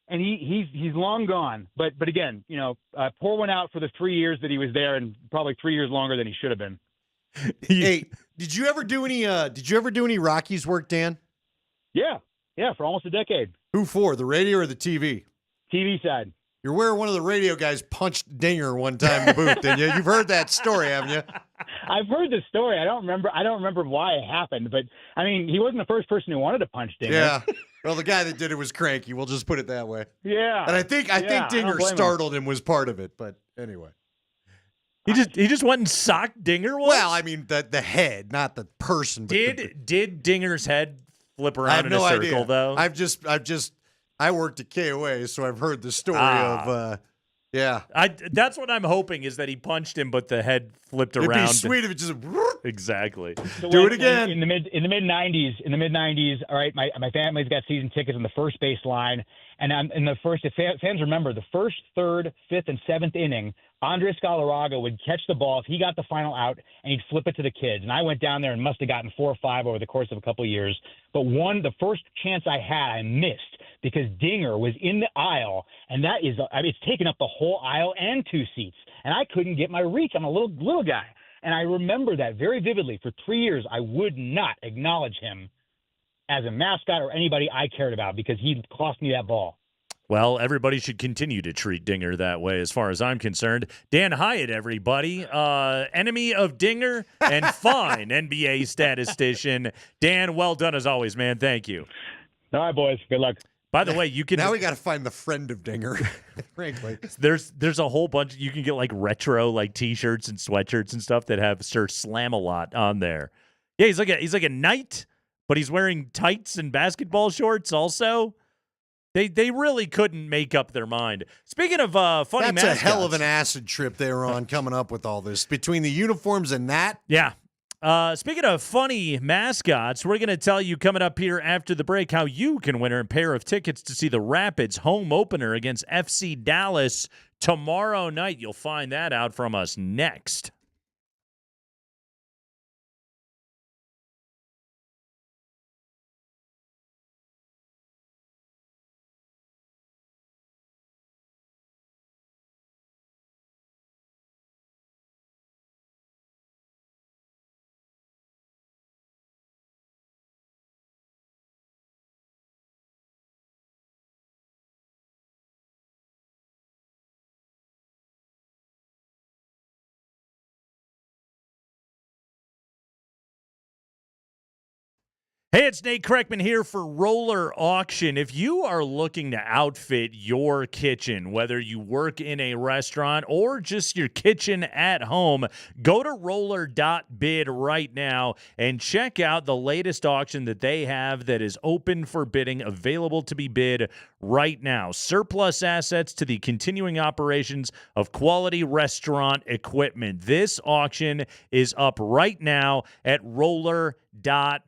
And he's long gone. But again, pour one out for the 3 years that he was there, and probably 3 years longer than he should have been. Hey, did you ever do any Rockies work, Dan? Yeah, for almost a decade. Who for, the radio or the TV? TV side. You're where one of the radio guys punched Dinger one time in the booth, didn't you? You've heard that story, haven't you? I've heard the story. I don't remember why it happened, but I mean, he wasn't the first person who wanted to punch Dinger. Yeah. Well, the guy that did it was cranky. We'll just put it that way. Yeah. And I think Dinger startled him was part of it, but anyway. He just went and socked Dinger once? Well, I mean the head, not the person. But did Dinger's head flip I around have in a no circle idea. though? I worked at KOA, so I've heard the story of yeah. That's what I'm hoping is that he punched him, but the head flipped around. It'd be sweet if it just exactly. So do it again. In the mid '90s. All right, my family's got season tickets on the first base line, and I'm in the first. If fans remember, the first, third, fifth, and seventh inning, Andres Galarraga would catch the ball if he got the final out, and he'd flip it to the kids. And I went down there and must have gotten 4 or 5 over the course of a couple of years. But the first chance I had, I missed because Dinger was in the aisle, and that is, it's taken up the whole aisle and 2 seats, and I couldn't get my reach. I'm a little guy, and I remember that very vividly. For 3 years, I would not acknowledge him as a mascot or anybody I cared about because he cost me that ball. Well, everybody should continue to treat Dinger that way as far as I'm concerned. Dan Hyatt, everybody. Enemy of Dinger and fine NBA statistician. Dan, well done as always, man. Thank you. All right, boys. Good luck. By the way, you can... Now we got to find the friend of Dinger, frankly. There's a whole bunch. You can get like retro like T-shirts and sweatshirts and stuff that have Sir Slam-A-Lot on there. Yeah, he's like a knight, but he's wearing tights and basketball shorts also. They really couldn't make up their mind. Speaking of funny mascots. That's a hell of an acid trip they were on coming up with all this. Between the uniforms and that. Yeah. Speaking of funny mascots, we're going to tell you coming up here after the break how you can win a pair of tickets to see the Rapids home opener against FC Dallas tomorrow night. You'll find that out from us next. Hey, it's Nate Kreckman here for Roller Auction. If you are looking to outfit your kitchen, whether you work in a restaurant or just your kitchen at home, go to roller.bid right now and check out the latest auction that they have that is open for bidding, available to be bid right now. Surplus assets to the continuing operations of quality restaurant equipment. This auction is up right now at roller.bid.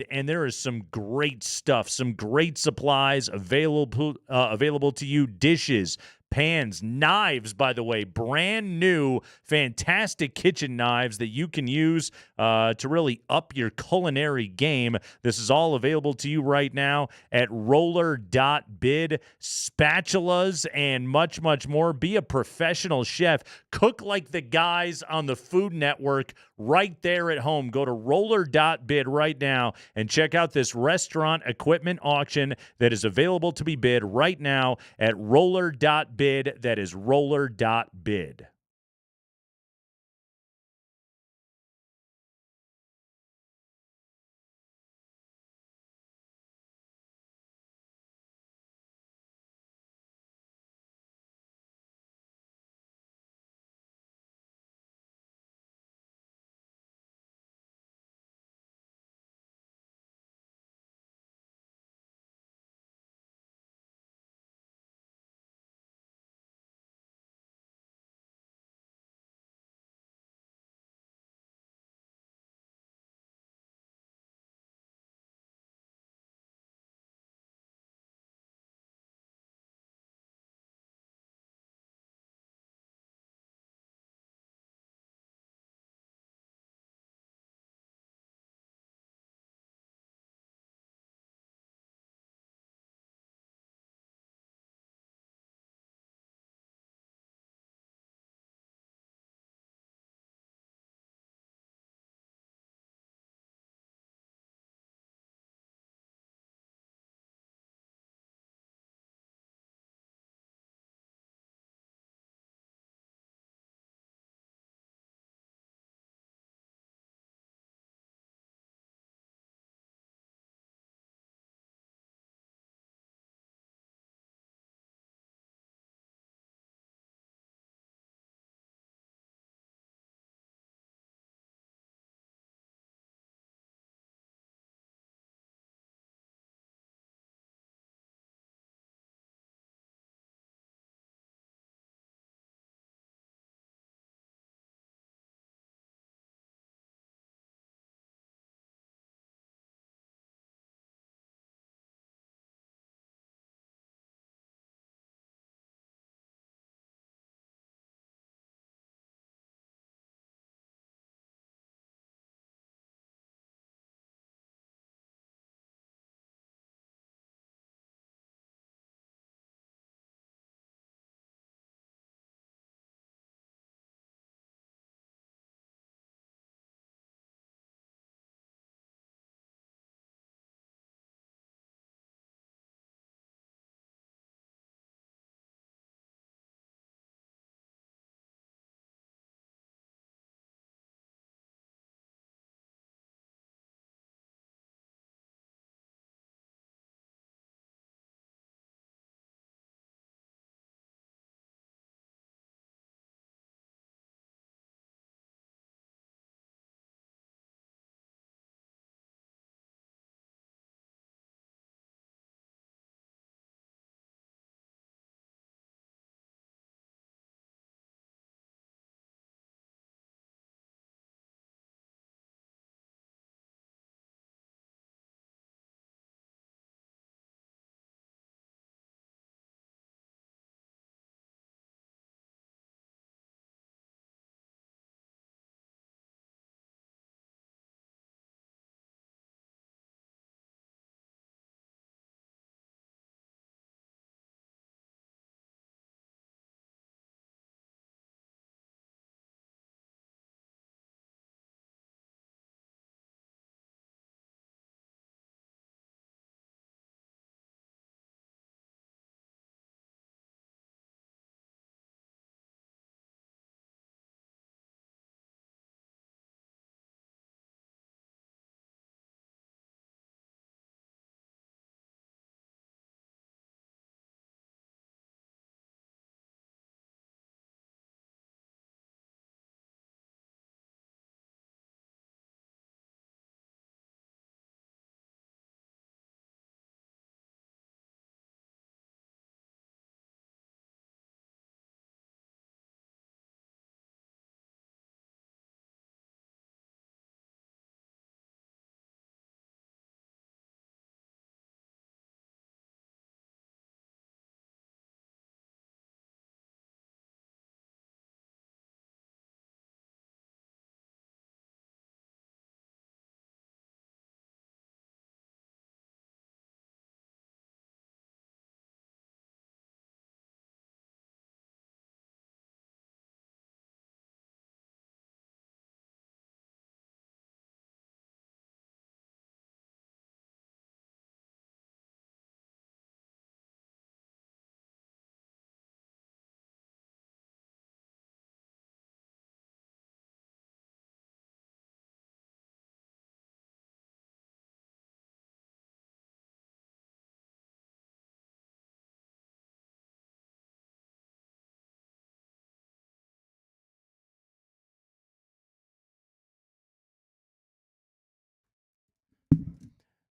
And there is some great stuff, some great supplies available to you. Dishes, pans, knives, by the way, brand new, fantastic kitchen knives that you can use to really up your culinary game. This is all available to you right now at roller.bid. Spatulas and much, much more. Be a professional chef. Cook like the guys on the Food Network right there at home. Go to roller.bid right now and check out this restaurant equipment auction that is available to be bid right now at roller.bid. That is roller.bid.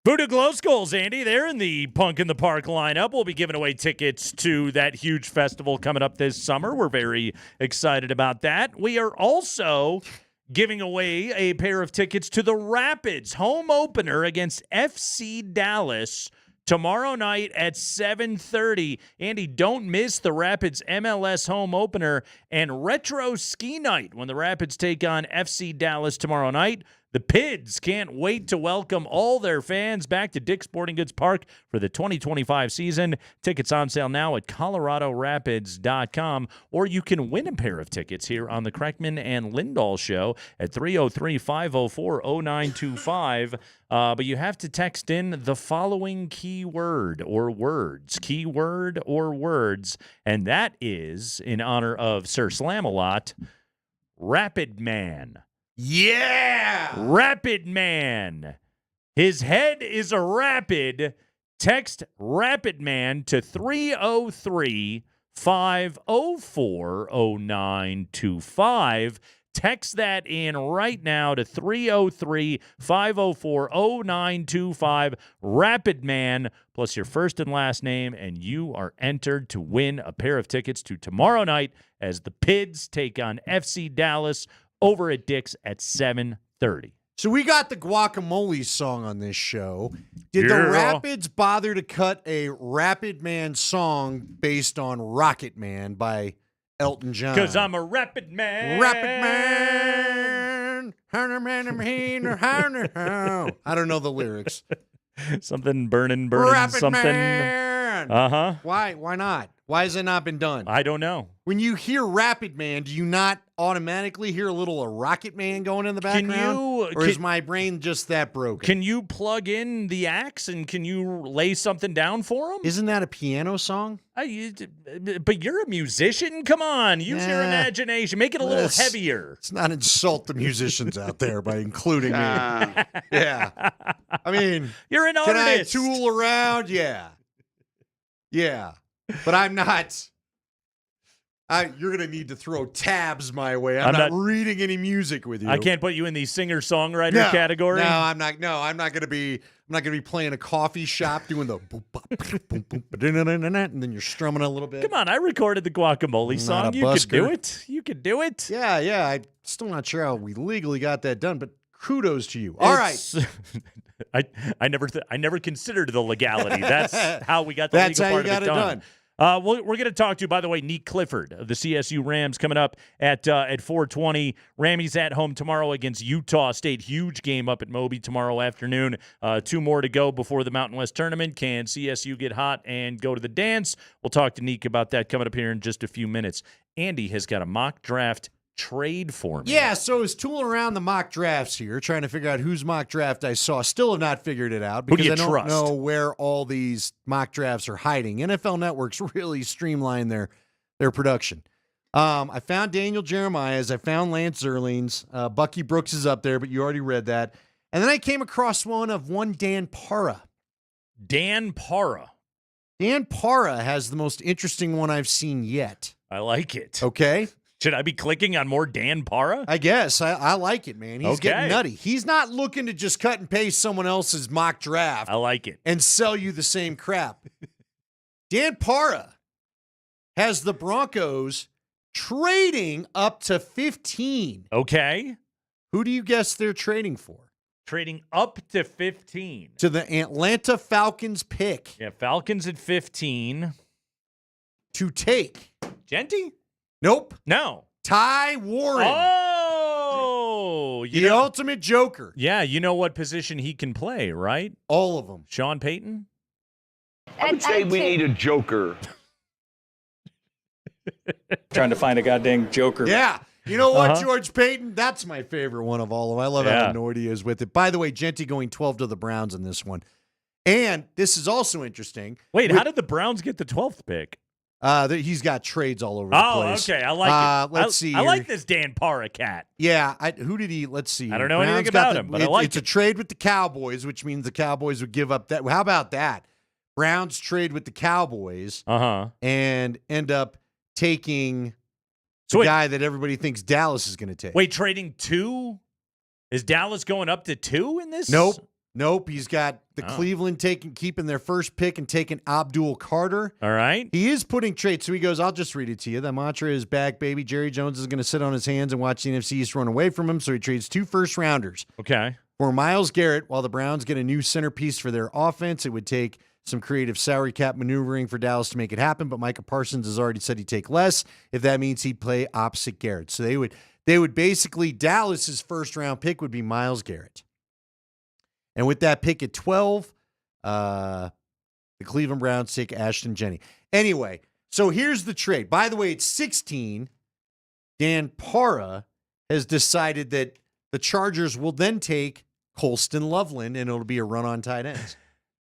Voodoo Glow Skulls, Andy. They're in the Punk in the Park lineup. We'll be giving away tickets to that huge festival coming up this summer. We're very excited about that. We are also giving away a pair of tickets to the Rapids home opener against FC Dallas tomorrow night at 7:30. Andy, don't miss the Rapids MLS home opener and retro ski night when the Rapids take on FC Dallas tomorrow night. The Pids can't wait to welcome all their fans back to Dick's Sporting Goods Park for the 2025 season. Tickets on sale now at coloradorapids.com, or you can win a pair of tickets here on the Kreckman and Lindahl Show at 303-504-0925. But you have to text in the following keyword or words, and that is, in honor of Sir Slam-A-Lot, Rapid Man. Yeah! Rapid Man. His head is a rapid. Text Rapid Man to 303-504-0925. Text that in right now to 303-504-0925. Rapid Man plus your first and last name, and you are entered to win a pair of tickets to tomorrow night as the Pids take on FC Dallas over at Dick's at 7:30. So we got the Guacamole song on this show. Did the Rapids bother to cut a Rapid Man song based on Rocket Man by Elton John? Because I'm a Rapid Man. Rapid Man. I don't know the lyrics. Something burning, Rapid something. Man. Uh-huh. Why not? Why has it not been done? I don't know. When you hear Rapid Man, do you not automatically hear a little Rocket Man going in the background? Is my brain just that broken? Can you plug in the axe and can you lay something down for him? Isn't that a piano song? But you're a musician. Come on, use your imagination. Make it a little heavier. Let's not insult the musicians out there by including me. Yeah. I mean, you're an artist. Can I tool around? Yeah. Yeah. But I'm not. You're going to need to throw tabs my way. I'm not reading any music with you. I can't put you in the singer-songwriter category. No, I'm not. No, I'm not going to be. I'm not going to be playing a coffee shop doing the boom, boom, boom, boom, and then you're strumming a little bit. Come on, I recorded the Guacamole song. You could do it. You could do it. Yeah. I'm still not sure how we legally got that done, but kudos to you. All right. I never considered the legality. That's how we got the legal part of it done. We're going to talk to, by the way, Nick Clifford of the CSU Rams coming up at 4:20. Rammies at home tomorrow against Utah State. Huge game up at Moby tomorrow afternoon. 2 more to go before the Mountain West Tournament. Can CSU get hot and go to the dance? We'll talk to Nick about that coming up here in just a few minutes. Andy has got a mock draft trade for me. Yeah, so I was tooling around the mock drafts here, trying to figure out whose mock draft I saw. Still have not figured it out because I don't know where all these mock drafts are hiding. NFL Network's really streamlined their production. I found Daniel Jeremiah's. I found Lance Zerling's. Bucky Brooks is up there, but you already read that. And then I came across one Dan Parra. Dan Parra. Dan Parra has the most interesting one I've seen yet. I like it. Okay. Should I be clicking on more Dan Parra? I guess. I like it, man. He's getting nutty. He's not looking to just cut and paste someone else's mock draft. I like it. And sell you the same crap. Dan Parra has the Broncos trading up to 15. Okay. Who do you guess they're trading for? Trading up to 15. To the Atlanta Falcons pick. Yeah, Falcons at 15. To take. Genty? Nope. No. Ty Warren. Oh! The ultimate joker. Yeah, you know what position he can play, right? All of them. Sean Payton? I would say we need a joker. Trying to find a goddamn joker. Yeah. You know what, George Payton? That's my favorite one of all of them. I love how annoyed he is with it. By the way, Genty going 12 to the Browns in this one. And this is also interesting. Wait, how did the Browns get the 12th pick? He's got trades all over the place. Oh, okay. I like it. Let's see. I like this Dan Parra cat. Yeah. Who did he? Let's see. I don't know anything about him, but I like it. It's a trade with the Cowboys, which means the Cowboys would give up that. How about that? Browns trade with the Cowboys and end up taking the guy that everybody thinks Dallas is going to take. Wait, trading 2? Is Dallas going up to 2 in this? Nope. Nope, he's got the Cleveland keeping their first pick and taking Abdul Carter. All right. He is putting trades. So he goes, I'll just read it to you. The mantra is back, baby. Jerry Jones is going to sit on his hands and watch the NFC East run away from him. So he trades 2 first-rounders. Okay. For Myles Garrett, while the Browns get a new centerpiece for their offense, it would take some creative salary cap maneuvering for Dallas to make it happen. But Micah Parsons has already said he'd take less if that means he'd play opposite Garrett. So they would basically, Dallas's first-round pick would be Myles Garrett. And with that pick at 12, the Cleveland Browns take Ashton Genty. Anyway, so here's the trade. By the way, at 16, Dan Para has decided that the Chargers will then take Colston Loveland, and it'll be a run on tight ends.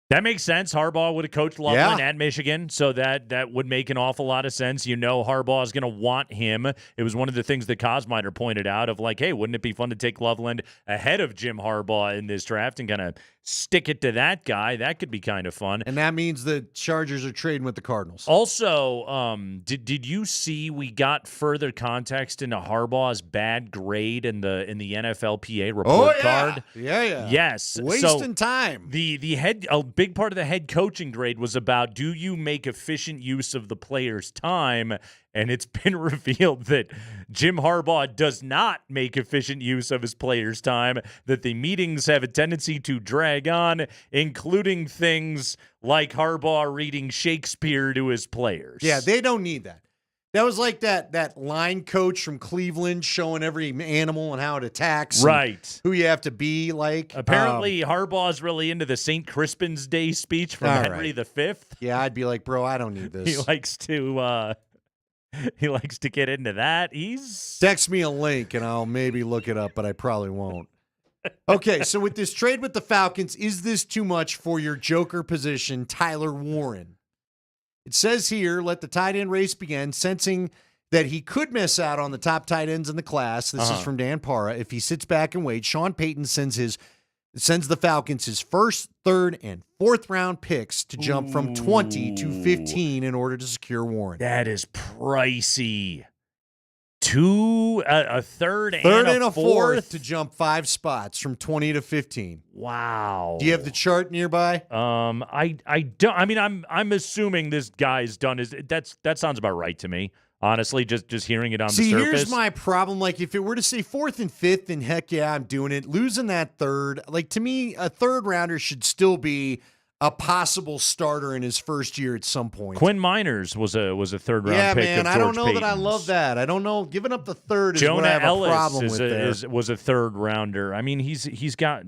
That makes sense. Harbaugh would have coached Loveland at Michigan, so that would make an awful lot of sense. You know Harbaugh is going to want him. It was one of the things that Cosmiter pointed out of like, hey, wouldn't it be fun to take Loveland ahead of Jim Harbaugh in this draft and kind of stick it to that guy? That could be kind of fun. And that means the Chargers are trading with the Cardinals. Also, did you see we got further context into Harbaugh's bad grade in the NFLPA report card? Yeah. Yes. Wasting time. A big part of the head coaching grade was about, do you make efficient use of the player's time? And it's been revealed that Jim Harbaugh does not make efficient use of his players' time, that the meetings have a tendency to drag on, including things like Harbaugh reading Shakespeare to his players. Yeah, they don't need that. That was like that line coach from Cleveland showing every animal and how it attacks. Right. Who you have to be like. Apparently, Harbaugh's really into the St. Crispin's Day speech from Henry V. Yeah, I'd be like, bro, I don't need this. He likes to get into that. Text me a link and I'll maybe look it up, but I probably won't. Okay, so with this trade with the Falcons, is this too much for your joker position, Tyler Warren? It says here, let the tight end race begin, sensing that he could miss out on the top tight ends in the class. This is from Dan Para. If he sits back and waits, Sean Payton sends the Falcons his first, third, and fourth round picks to jump from 20 to 15 in order to secure Warren. That is pricey. A third and a fourth to jump 5 spots from 20 to 15. Wow. Do you have the chart nearby? I don't. I mean, I'm assuming this guy's done that sounds about right to me. Honestly, just hearing it on the surface. Here's my problem. Like, if it were to say 4th and 5th, then heck yeah, I'm doing it. Losing that third, like, to me, a third rounder should still be a possible starter in his first year at some point. Quinn Miners was a third round pick. Yeah, man, of I don't know Payton's. that I love that. I don't know. Giving up the third is Jonah what I have Ellis a problem with there. was a third rounder. I mean, he's got.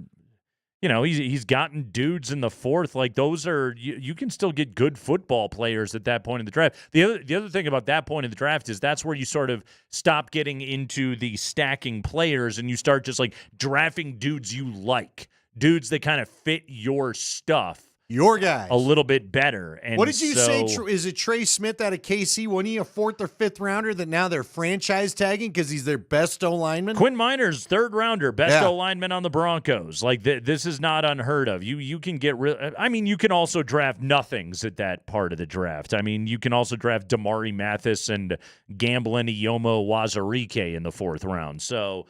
He's gotten dudes in the fourth. Like, those are you can still get good football players at that point in the draft. The other thing about that point in the draft is that's where you sort of stop getting into the stacking players and you start just like drafting dudes you like, dudes that kind of fit your stuff. Your guys. A little bit better. And what did you say? Is it Trey Smith out of KC? Wasn't he a 4th or 5th rounder that now they're franchise tagging because he's their best O-lineman? Quinn Miners, third rounder, best O-lineman on the Broncos. Like, this is not unheard of. You can get you can also draft nothings at that part of the draft. I mean, you can also draft Damari Mathis and Gamblin Iyomo Wazarike in the 4th round. So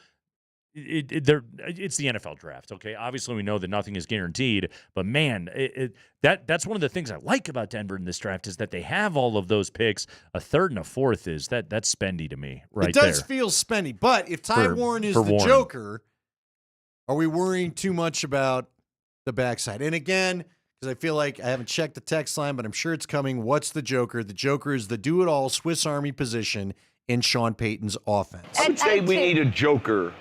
it's the NFL draft, okay? Obviously, we know that nothing is guaranteed, but man, that's one of the things I like about Denver in this draft is that they have all of those picks. A third and a fourth that's spendy to me, right there. It does feel spendy, but if Ty Warren is the joker, are we worrying too much about the backside? And again, because I feel like I haven't checked the text line, but I'm sure it's coming. What's the joker? The joker is the do-it-all Swiss Army position in Sean Payton's offense. I would say we need a joker.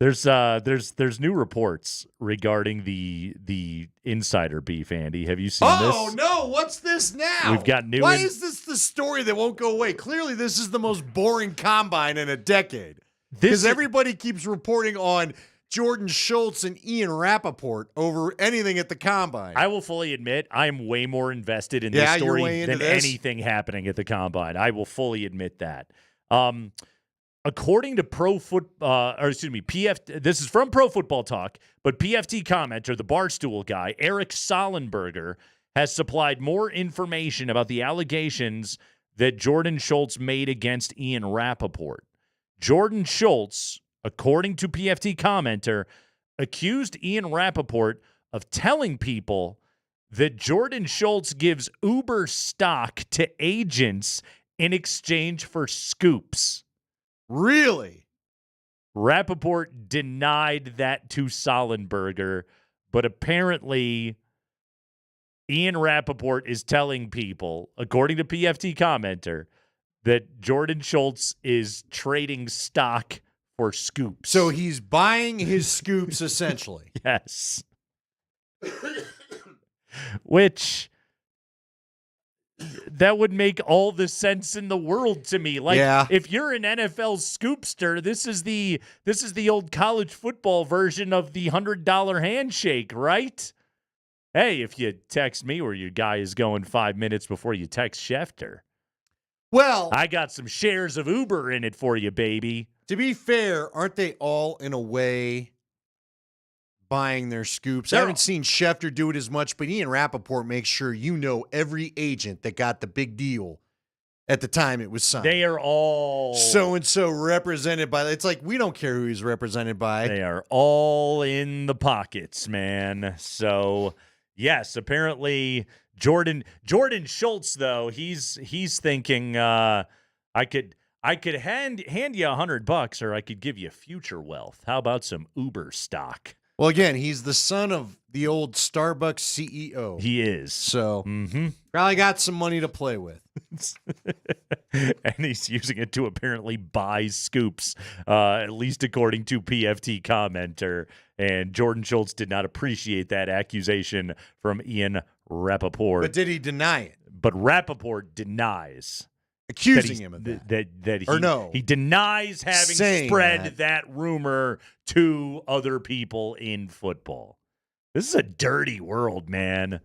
There's new reports regarding the insider beef, Andy. Have you seen this? Oh no, what's this now? We've got new. Why is this the story that won't go away? Clearly, this is the most boring combine in a decade. Because everybody keeps reporting on Jordan Schultz and Ian Rappaport over anything at the combine. I will fully admit I'm way more invested in this story than anything happening at the combine. I will fully admit that. According to PFT, this is from Pro Football Talk, but PFT commenter, the Barstool guy, Eric Sollenberger, has supplied more information about the allegations that Jordan Schultz made against Ian Rappaport. Jordan Schultz, according to PFT commenter, accused Ian Rappaport of telling people that Jordan Schultz gives Uber stock to agents in exchange for scoops. Really? Rappaport denied that to Sollenberger, but apparently Ian Rappaport is telling people, according to PFT commenter, that Jordan Schultz is trading stock for scoops. So he's buying his scoops, essentially. Yes. Which, that would make all the sense in the world to me. Like, if you're an NFL scoopster, this is the old college football version of the $100 handshake, right? Hey, if you text me where your guy is going 5 minutes before you text Schefter, well, I got some shares of Uber in it for you, baby. To be fair, aren't they all, in a way, buying their scoops? I haven't seen Schefter do it as much, but Ian Rappaport makes sure you know every agent that got the big deal at the time it was signed. They are all so-and-so represented by. It's like, we don't care who he's represented by. They are all in the pockets, man. So, yes, apparently Jordan Schultz, though, he's thinking I could hand you $100 or I could give you future wealth. How about some Uber stock? Well, again, he's the son of the old Starbucks CEO. He is. So probably got some money to play with. And he's using it to apparently buy scoops, at least according to PFT commenter. And Jordan Schultz did not appreciate that accusation from Ian Rappaport. But did he deny it? But Rappaport denies. Accusing him of that. He denies having spread that rumor to other people in football. This is a dirty world, man.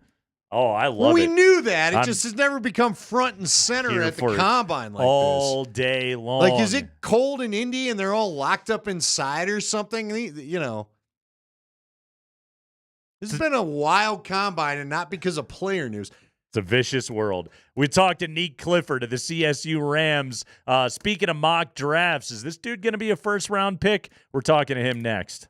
Oh, I love it. We knew that. It just has never become front and center at the combine like all this. Day long. Like, is it cold in Indy and they're all locked up inside or something? You know. This has been a wild combine, and not because of player news. It's a vicious world. We talked to Neek Clifford of the CSU Rams. Speaking of mock drafts, is this dude going to be a first-round pick? We're talking to him next.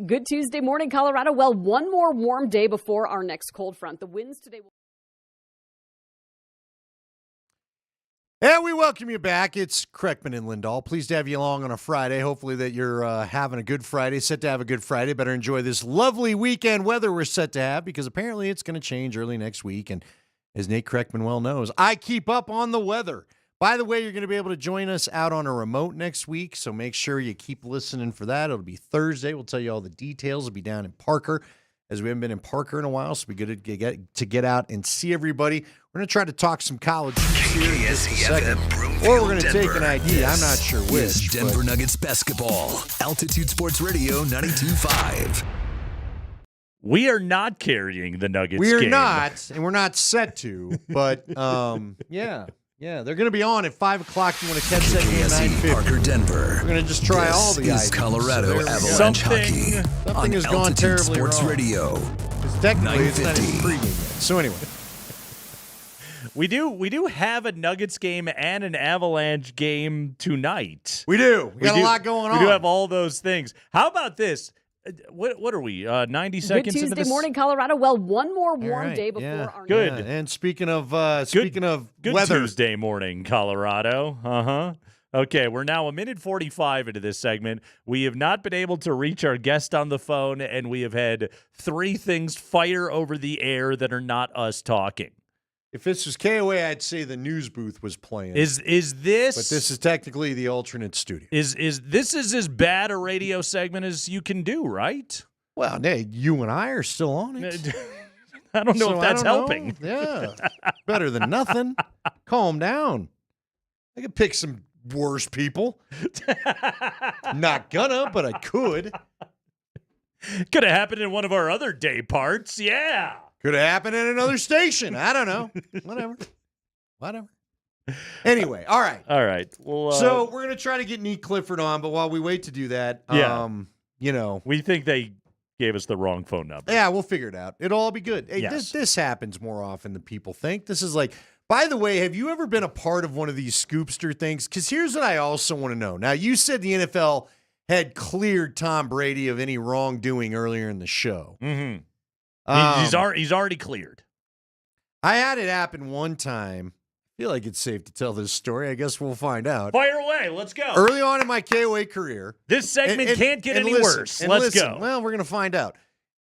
Good Tuesday morning, Colorado. Well, one more warm day before our next cold front. The winds today will... And we welcome you back. It's Kreckman and Lindahl. Pleased to have you along on a Friday. Hopefully that you're having a good Friday. Set to have a good Friday. Better enjoy this lovely weekend weather we're set to have, because apparently it's going to change early next week. And as Nate Kreckman well knows, I keep up on the weather. By the way, you're going to be able to join us out on a remote next week, so make sure you keep listening for that. It'll be Thursday. We'll tell you all the details. It'll be down in Parker, as we haven't been in Parker in a while, so it'll be good to get out and see everybody. We're going to try to talk some college here in just a second, or we're going to take an ID. I'm not sure which. Is Denver Nuggets basketball. Altitude Sports Radio 92.5. We are not carrying the Nuggets We are game. not, and we're not set to, but yeah, they're going to be on at 5 o'clock. You want to catch that game at 9:50. Parker, Denver. We're going to just try all the This is IDs. Colorado So Avalanche hockey something on has gone Altitude terribly Sports wrong. Radio. Technically, it's not 950. even pregame yet. So anyway. We do have a Nuggets game and an Avalanche game tonight. We do. We got a lot going on. We do have all those things. How about this? What are we? 90 Good seconds into Tuesday this? morning, Colorado. Well, one more warm right, day before yeah. our Good. next... And speaking of Good weather, Tuesday morning, Colorado. Okay, we're now a minute 45 into this segment. We have not been able to reach our guest on the phone, and we have had three things fire over the air that are not us talking. if this was KOA, I'd say the news booth was playing. Is this? But this is technically the alternate studio. Is this as bad a radio segment as you can do, right? Well, Nate, you and I are still on it. I don't know So if that's I don't know. helping. Yeah, better than nothing. Calm down. I could pick some worse people. Not gonna, but I could. Could have happened in one of our other day parts. Yeah. Could have happened in another station. I don't know. Whatever. Anyway, all right. All right. Well, so we're gonna try to get Neat Clifford on, but while we wait to do that, we think they gave us the wrong phone number. Yeah, we'll figure it out. It'll all be good. Hey, Yes. this happens more often than people think. This is like, by the way, have you ever been a part of one of these Scoopster things? Because here's what I also want to know. Now, you said the NFL had cleared Tom Brady of any wrongdoing earlier in the show. Mm-hmm. He's already cleared. I had it happen one time. I feel like it's safe to tell this story. I guess we'll find out. Fire away. Let's go. Early on in my KOA career. This segment can't get any worse. Let's go. Well, we're going to find out.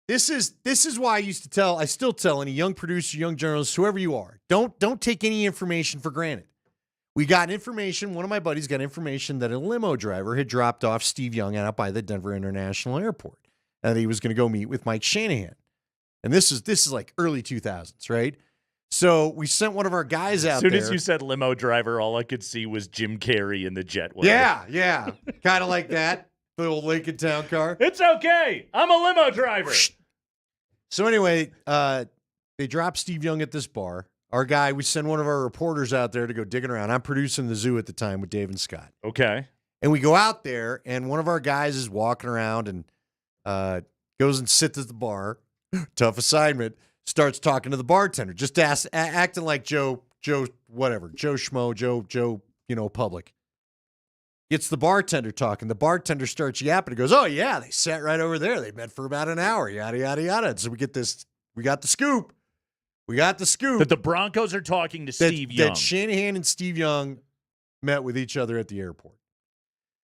This is why I still tell any young producer, young journalist, whoever you are, don't take any information for granted. We got information, one of my buddies got information that a limo driver had dropped off Steve Young out by the Denver International Airport, and he was going to go meet with Mike Shanahan. And this is like early 2000s, right? So we sent one of our guys out there. As soon as you said limo driver, all I could see was Jim Carrey in the Jetway. Yeah. Kind of like that. The old Lincoln Town car. It's okay. I'm a limo driver. So anyway, they dropped Steve Young at this bar. Our guy, we send one of our reporters out there to go digging around. I'm producing the zoo at the time with Dave and Scott. Okay. And we go out there, and one of our guys is walking around and goes and sits at the bar. Tough assignment. Starts talking to the bartender, just acting like Joe Schmo, Joe, Public. Gets the bartender talking. The bartender starts yapping. He goes, "Oh yeah, they sat right over there. They met for about an hour. Yada yada yada." And so we got the scoop. We got the scoop that the Broncos are talking to Steve Young. That Shanahan and Steve Young met with each other at the airport.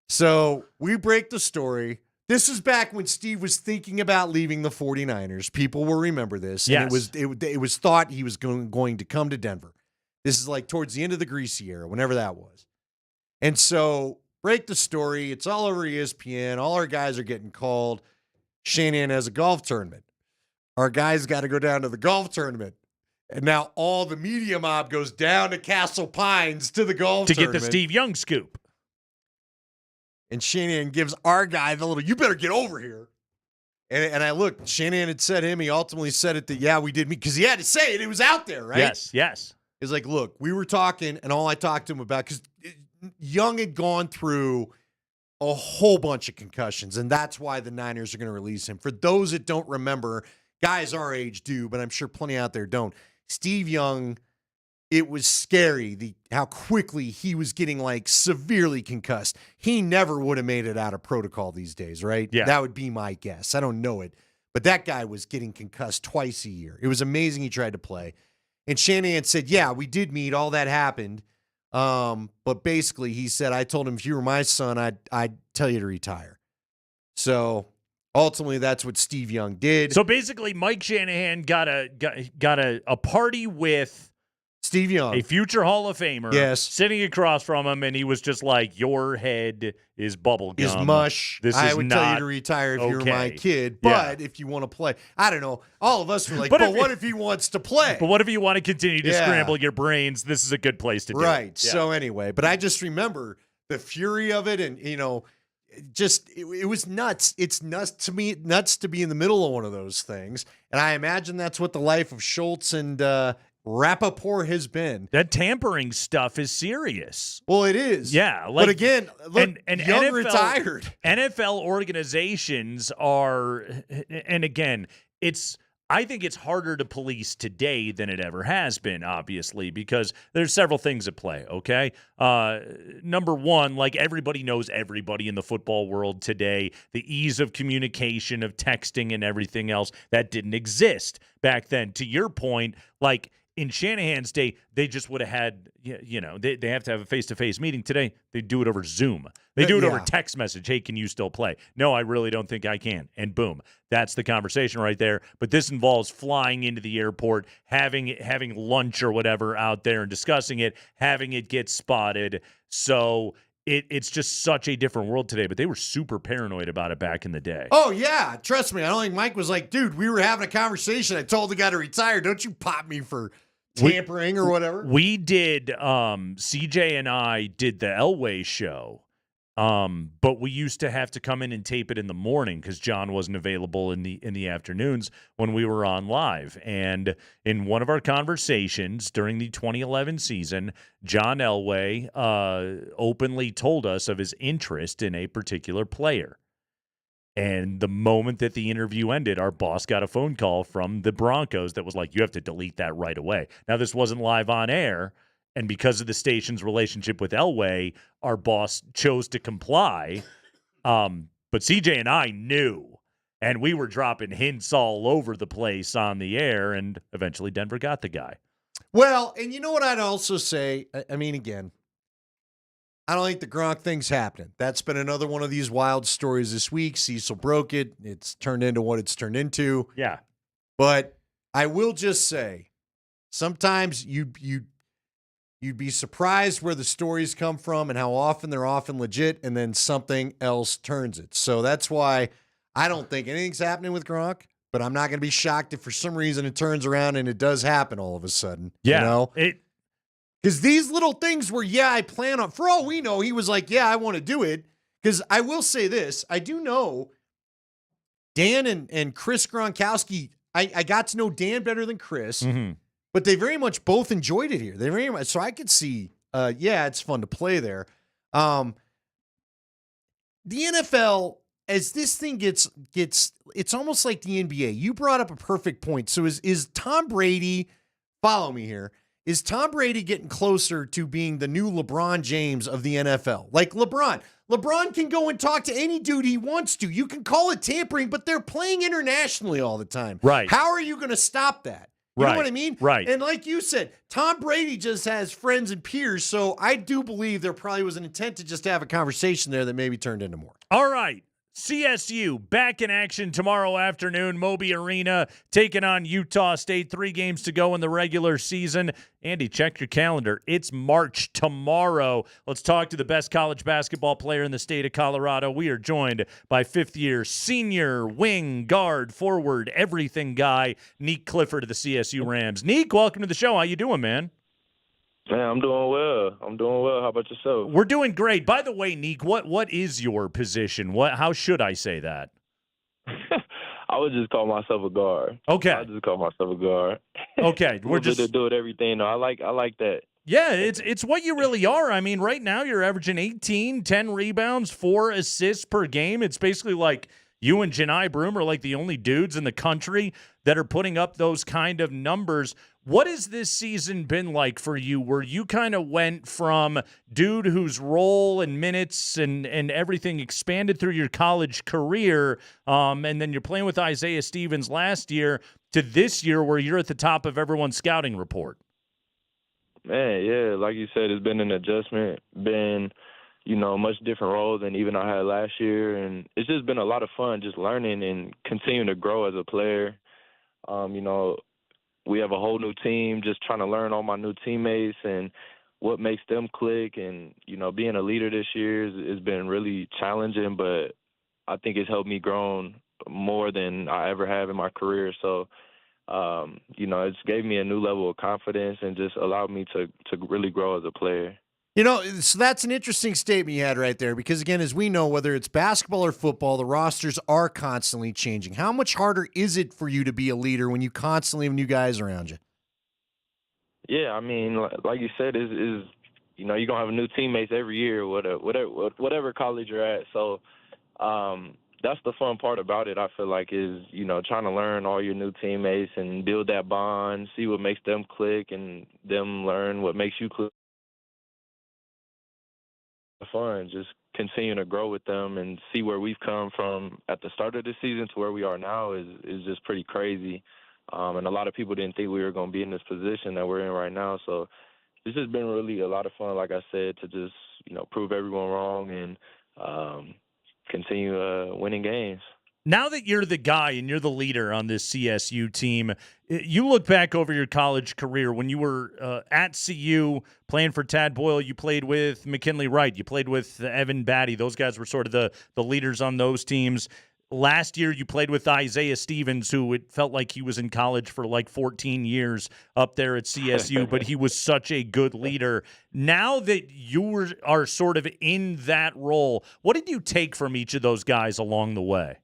So we break the story. This is back when Steve was thinking about leaving the 49ers. People will remember this. Yes. And it was thought he was going to come to Denver. This is like towards the end of the Greasy era, whenever that was. And so break the story. It's all over ESPN. All our guys are getting called. Shanahan has a golf tournament. Our guys got to go down to the golf tournament. And now all the media mob goes down to Castle Pines to the golf tournament. To get the Steve Young scoop. And Shanahan gives our guy the little, "You better get over here." And I looked, Shanahan had said him. He ultimately said it that, yeah, we did meet, because he had to say it. It was out there, right? Yes. It's like, look, we were talking, and all I talked to him about, because Young had gone through a whole bunch of concussions, and that's why the Niners are going to release him. For those that don't remember, guys our age do, but I'm sure plenty out there don't. Steve Young it was scary how quickly he was getting like severely concussed. He never would have made it out of protocol these days, right? Yeah. That would be my guess. I don't know it. But that guy was getting concussed twice a year. It was amazing he tried to play. And Shanahan said, yeah, we did meet. All that happened. But basically he said, I told him if you were my son, I'd tell you to retire. So ultimately that's what Steve Young did. So basically Mike Shanahan got a party with Steve Young, a future Hall of Famer, yes, sitting across from him, and he was just like, your head is bubble gum. Is mush. I would tell you to retire if you're my kid, but if you want to play, I don't know. All of us were like, but what if he wants to play? But what if you want to continue to scramble your brains? This is a good place to do it. Right. So anyway, but I just remember the fury of it, and it was nuts. It's nuts to me, nuts to be in the middle of one of those things. And I imagine that's what the life of Schultz and Rappaport has been. That tampering stuff is serious. Well, it is. Yeah. But again, look, and Young NFL, retired. NFL organizations are, and again, I think it's harder to police today than it ever has been, obviously, because there's several things at play, okay? Number one, like everybody knows everybody in the football world today, the ease of communication, of texting and everything else, that didn't exist back then. To your point, like in Shanahan's day, they just would have had, they have to have a face-to-face meeting. Today, they do it over Zoom. They do it over text message. Hey, can you still play? No, I really don't think I can. And boom, that's the conversation right there. But this involves flying into the airport, having lunch or whatever out there and discussing it, having it get spotted. So it's just such a different world today. But they were super paranoid about it back in the day. Oh, yeah. Trust me. I don't think Mike was like, dude, we were having a conversation. I told the guy to retire. Don't you pop me for tampering or whatever. We did, CJ and I did the Elway show, but we used to have to come in and tape it in the morning because John wasn't available in the afternoons when we were on live. And in one of our conversations during the 2011 season, John Elway openly told us of his interest in a particular player. And the moment that the interview ended, our boss got a phone call from the Broncos that was like, you have to delete that right away. Now, this wasn't live on air, and because of the station's relationship with Elway, our boss chose to comply. But CJ and I knew, and we were dropping hints all over the place on the air, and eventually Denver got the guy. Well, and you know what I'd also say? I mean, again, I don't think the Gronk thing's happening. That's been another one of these wild stories this week. Cecil broke it. It's turned into what it's turned into. Yeah. But I will just say, sometimes you'd be surprised where the stories come from and how often they're often legit, and then something else turns it. So that's why I don't think anything's happening with Gronk, but I'm not going to be shocked if for some reason it turns around and it does happen all of a sudden. Yeah. Because these little things where, I plan on, for all we know, he was like, I want to do it. Because I will say this, I do know Dan and Chris Gronkowski, I got to know Dan better than Chris, but they very much both enjoyed it here. They very much, so I could see, it's fun to play there. The NFL, as this thing gets, it's almost like the NBA. You brought up a perfect point. So is Tom Brady, follow me here, is Tom Brady getting closer to being the new LeBron James of the NFL? Like LeBron can go and talk to any dude he wants to. You can call it tampering, but they're playing internationally all the time. Right. How are you going to stop that? You know what I mean? Right. And like you said, Tom Brady just has friends and peers, so I do believe there probably was an intent to just have a conversation there that maybe turned into more. All right. CSU back in action tomorrow afternoon, Moby Arena, taking on Utah State. 3 games to go in the regular season. Andy, check your calendar. It's March tomorrow. Let's talk to the best college basketball player in the state of Colorado. We are joined by 5th-year senior wing, guard, forward, everything guy, Neek Clifford of the CSU Rams. Neek, welcome to the show. How you doing, man? Yeah, I'm doing well. How about yourself? We're doing great. By the way, Neek, what is your position? How should I say that? I would just call myself a guard. Okay. I just call myself a guard. Okay, we're just doing everything. No, I like that. Yeah, it's what you really are. I mean, right now you're averaging 18, 10 rebounds, 4 assists per game. It's basically like you and Janai Broom are like the only dudes in the country that are putting up those kind of numbers. What has this season been like for you, where you kind of went from dude whose role and minutes and everything expanded through your college career, and then you're playing with Isaiah Stevens last year, to this year where you're at the top of everyone's scouting report? Man, yeah, like you said, it's been an adjustment, been, much different role than even I had last year. And it's just been a lot of fun just learning and continuing to grow as a player. We have a whole new team, just trying to learn all my new teammates and what makes them click. And, being a leader this year has been really challenging, but I think it's helped me grow more than I ever have in my career. So, it's gave me a new level of confidence and just allowed me to really grow as a player. So that's an interesting statement you had right there, because again, as we know, whether it's basketball or football, the rosters are constantly changing. How much harder is it for you to be a leader when you constantly have new guys around you? Yeah, I mean, like you said, is you're going to have new teammates every year, whatever college you're at. So that's the fun part about it, I feel like, is, trying to learn all your new teammates and build that bond, see what makes them click and them learn what makes you click. Fun, just continuing to grow with them and see where we've come from at the start of the season to where we are now is just pretty crazy. And a lot of people didn't think we were going to be in this position that we're in right now. So this has been really a lot of fun, like I said, to just, prove everyone wrong and continue winning games. Now that you're the guy and you're the leader on this CSU team, you look back over your college career when you were at CU playing for Tad Boyle. You played with McKinley Wright. You played with Evan Batty. Those guys were sort of the leaders on those teams. Last year, you played with Isaiah Stevens, who it felt like he was in college for like 14 years up there at CSU, but he was such a good leader. Now that you are sort of in that role, what did you take from each of those guys along the way?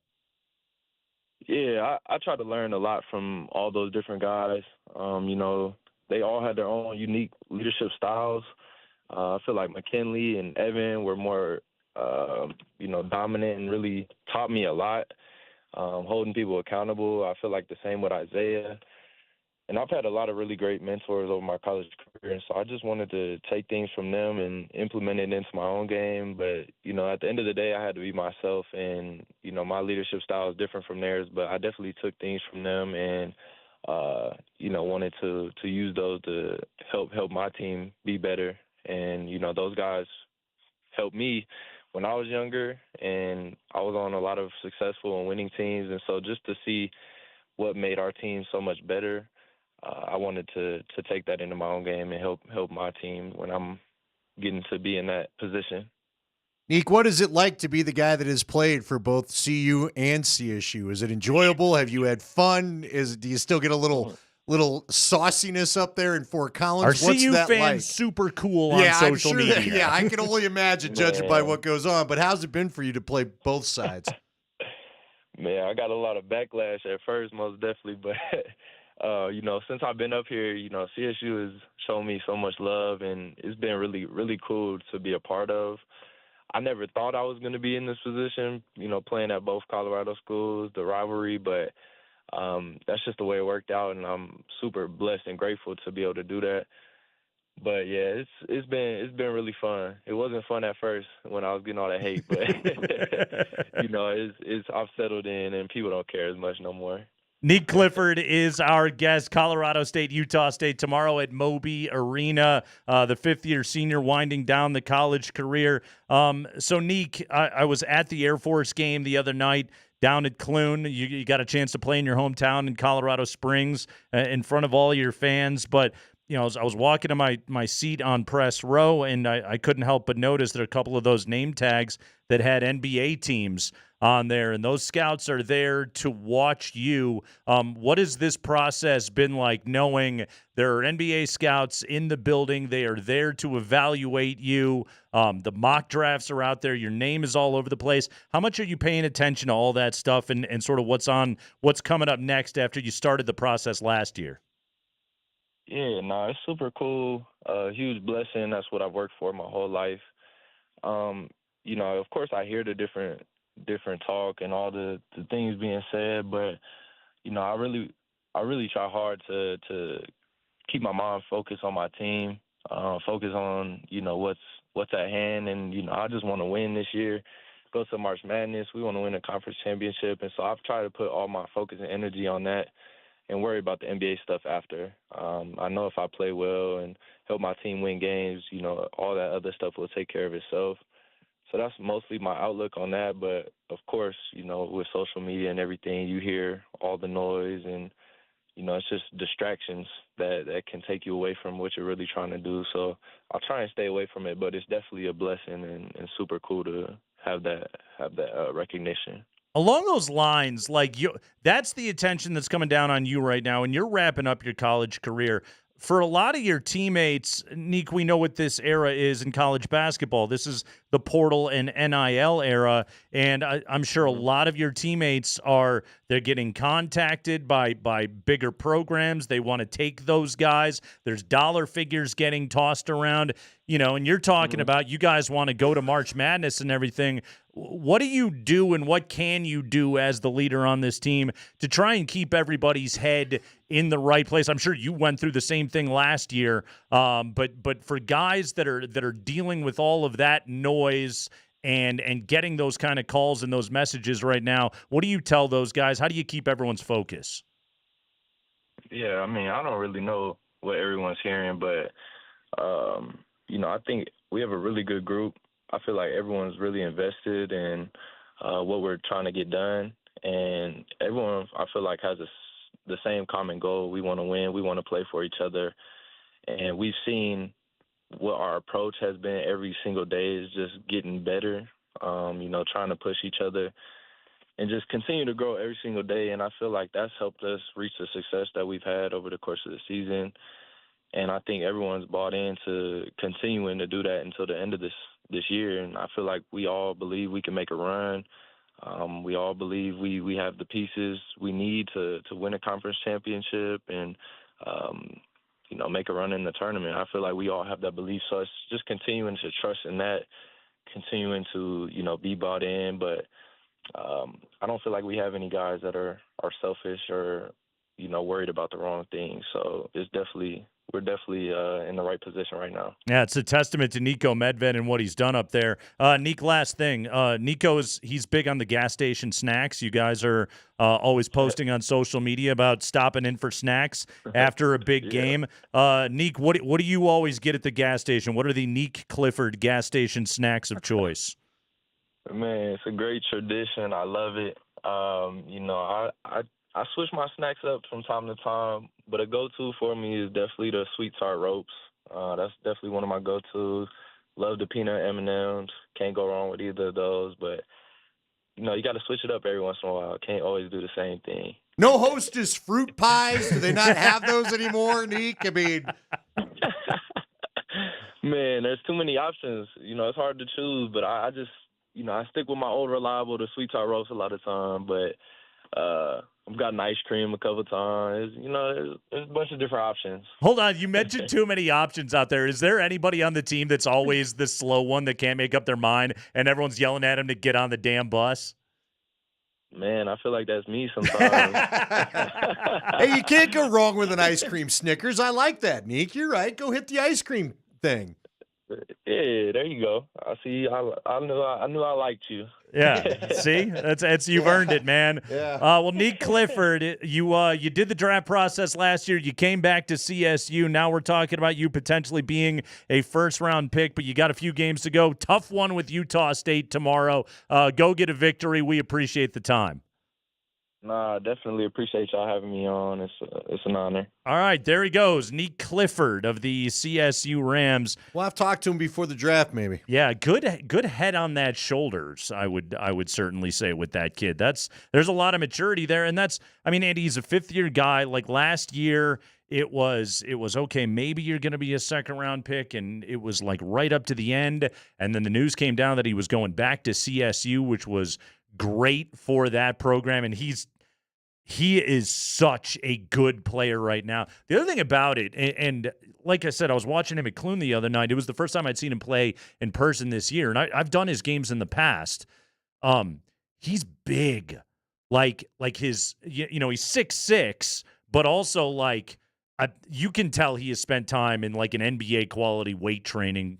Yeah, I try to learn a lot from all those different guys. They all had their own unique leadership styles. I feel like McKinley and Evan were more, dominant and really taught me a lot, holding people accountable. I feel like the same with Isaiah. And I've had a lot of really great mentors over my college career, and so I just wanted to take things from them and implement it into my own game. But, at the end of the day, I had to be myself, and, my leadership style is different from theirs, but I definitely took things from them and, wanted to use those to help my team be better. And, those guys helped me when I was younger, and I was on a lot of successful and winning teams. And so just to see what made our team so much better, I wanted to take that into my own game and help my team when I'm getting to be in that position. Nick, what is it like to be the guy that has played for both CU and CSU? Is it enjoyable? Have you had fun? Do you still get a little sauciness up there in Fort Collins? Are CU fans super cool on social media? I can only imagine, judging by what goes on. But how's it been for you to play both sides? Man, I got a lot of backlash at first, most definitely, but since I've been up here, CSU has shown me so much love, and it's been really, really cool to be a part of. I never thought I was going to be in this position, playing at both Colorado schools, the rivalry, but that's just the way it worked out, and I'm super blessed and grateful to be able to do that. But yeah, it's been really fun. It wasn't fun at first when I was getting all that hate, but I've settled in, and people don't care as much no more. Nick Clifford is our guest. Colorado State, Utah State tomorrow at Moby Arena. The fifth-year senior winding down the college career. So, Nick, I was at the Air Force game the other night down at Clune. You got a chance to play in your hometown in Colorado Springs in front of all your fans. But, I was walking to my seat on press row, and I couldn't help but notice that a couple of those name tags that had NBA teams on there, and those scouts are there to watch you. What has this process been like, knowing there are NBA scouts in the building? They are there to evaluate you. The mock drafts are out there. Your name is all over the place. How much are you paying attention to all that stuff and sort of what's coming up next after you started the process last year? Yeah, no, it's super cool. Huge blessing. That's what I've worked for my whole life. Of course I hear the different talk and all the things being said, but I really try hard to keep my mind focused on my team, focus on, what's at hand. And, I just want to win this year, go to March Madness. We want to win a conference championship. And so I've tried to put all my focus and energy on that and worry about the NBA stuff after. I know if I play well and help my team win games, all that other stuff will take care of itself. So that's mostly my outlook on that. But, of course, with social media and everything, you hear all the noise and, it's just distractions that can take you away from what you're really trying to do. So I'll try and stay away from it, but it's definitely a blessing and super cool to have that recognition. Along those lines, that's the attention that's coming down on you right now, and you're wrapping up your college career. For a lot of your teammates, Nick, we know what this era is in college basketball. This is the portal and NIL era, and I'm sure a lot of your teammates they're getting contacted by bigger programs. They want to take those guys. There's dollar figures getting tossed around, and you're talking about you guys want to go to March Madness and everything. What do you do and what can you do as the leader on this team to try and keep everybody's head in the right place? I'm sure you went through the same thing last year, but for guys that are dealing with all of that noise and getting those kind of calls and those messages right now, what do you tell those guys? How do you keep everyone's focus? Yeah, I don't really know what everyone's hearing, but I think we have a really good group. I feel like everyone's really invested in what we're trying to get done, and everyone, I feel like, has the same common goal. We want to win. We want to play for each other, and we've seen what our approach has been every single day is just getting better, trying to push each other and just continue to grow every single day, and I feel like that's helped us reach the success that we've had over the course of the season, and I think everyone's bought into continuing to do that until the end of this year, and I feel like we all believe we can make a run. We all believe we have the pieces we need to win a conference championship and, make a run in the tournament. I feel like we all have that belief, so it's just continuing to trust in that, continuing to, be bought in, but I don't feel like we have any guys that are selfish or, worried about the wrong thing, so we're definitely in the right position right now. Yeah, it's a testament to Nico Medved and what he's done up there. Nick, last thing. He's big on the gas station snacks. You guys are always posting on social media about stopping in for snacks after a big game. Nick, what do you always get at the gas station? What are the Nick Clifford gas station snacks of choice? Man, it's a great tradition. I love it. I switch my snacks up from time to time, but a go-to for me is definitely the sweet tart ropes. That's definitely one of my go-tos. Love the peanut M&Ms. Can't go wrong with either of those, but you got to switch it up every once in a while. Can't always do the same thing. No Hostess fruit pies? Do they not have those anymore, Nick? Man, there's too many options. It's hard to choose, but I just, I stick with my old reliable, the sweet tart ropes a lot of time, but I've gotten ice cream a couple times. There's a bunch of different options. Hold on. You mentioned too many options out there. Is there anybody on the team that's always the slow one that can't make up their mind and everyone's yelling at him to get on the damn bus? Man, I feel like that's me sometimes. Hey, you can't go wrong with an ice cream Snickers. I like that, Nick. You're right. Go hit the ice cream thing. Yeah, there you go. I see. I knew I liked you. Yeah, see, that's you've earned it, man. Yeah. Well, Nick Clifford, you did the draft process last year. You came back to CSU. Now we're talking about you potentially being a first-round pick, but you got a few games to go. Tough one with Utah State tomorrow. Go get a victory. We appreciate the time. Nah, definitely appreciate y'all having me on. It's an honor. All right, there he goes, Nick Clifford of the CSU Rams. Well, I've talked to him before the draft, maybe. Yeah, good head on that shoulders. I would certainly say with that kid. There's a lot of maturity there, and Andy, he's a fifth-year guy. Like last year, it was okay. Maybe you're going to be a second-round pick, and it was like right up to the end, and then the news came down that he was going back to CSU, which was great for that program, and he is such a good player right now. The other thing about it, and like I said, I was watching him at Clune the other night. It was the first time I'd seen him play in person this year, and I've done his games in the past. He's big, like his, he's 6'6", but also like you can tell he has spent time in like an NBA quality weight training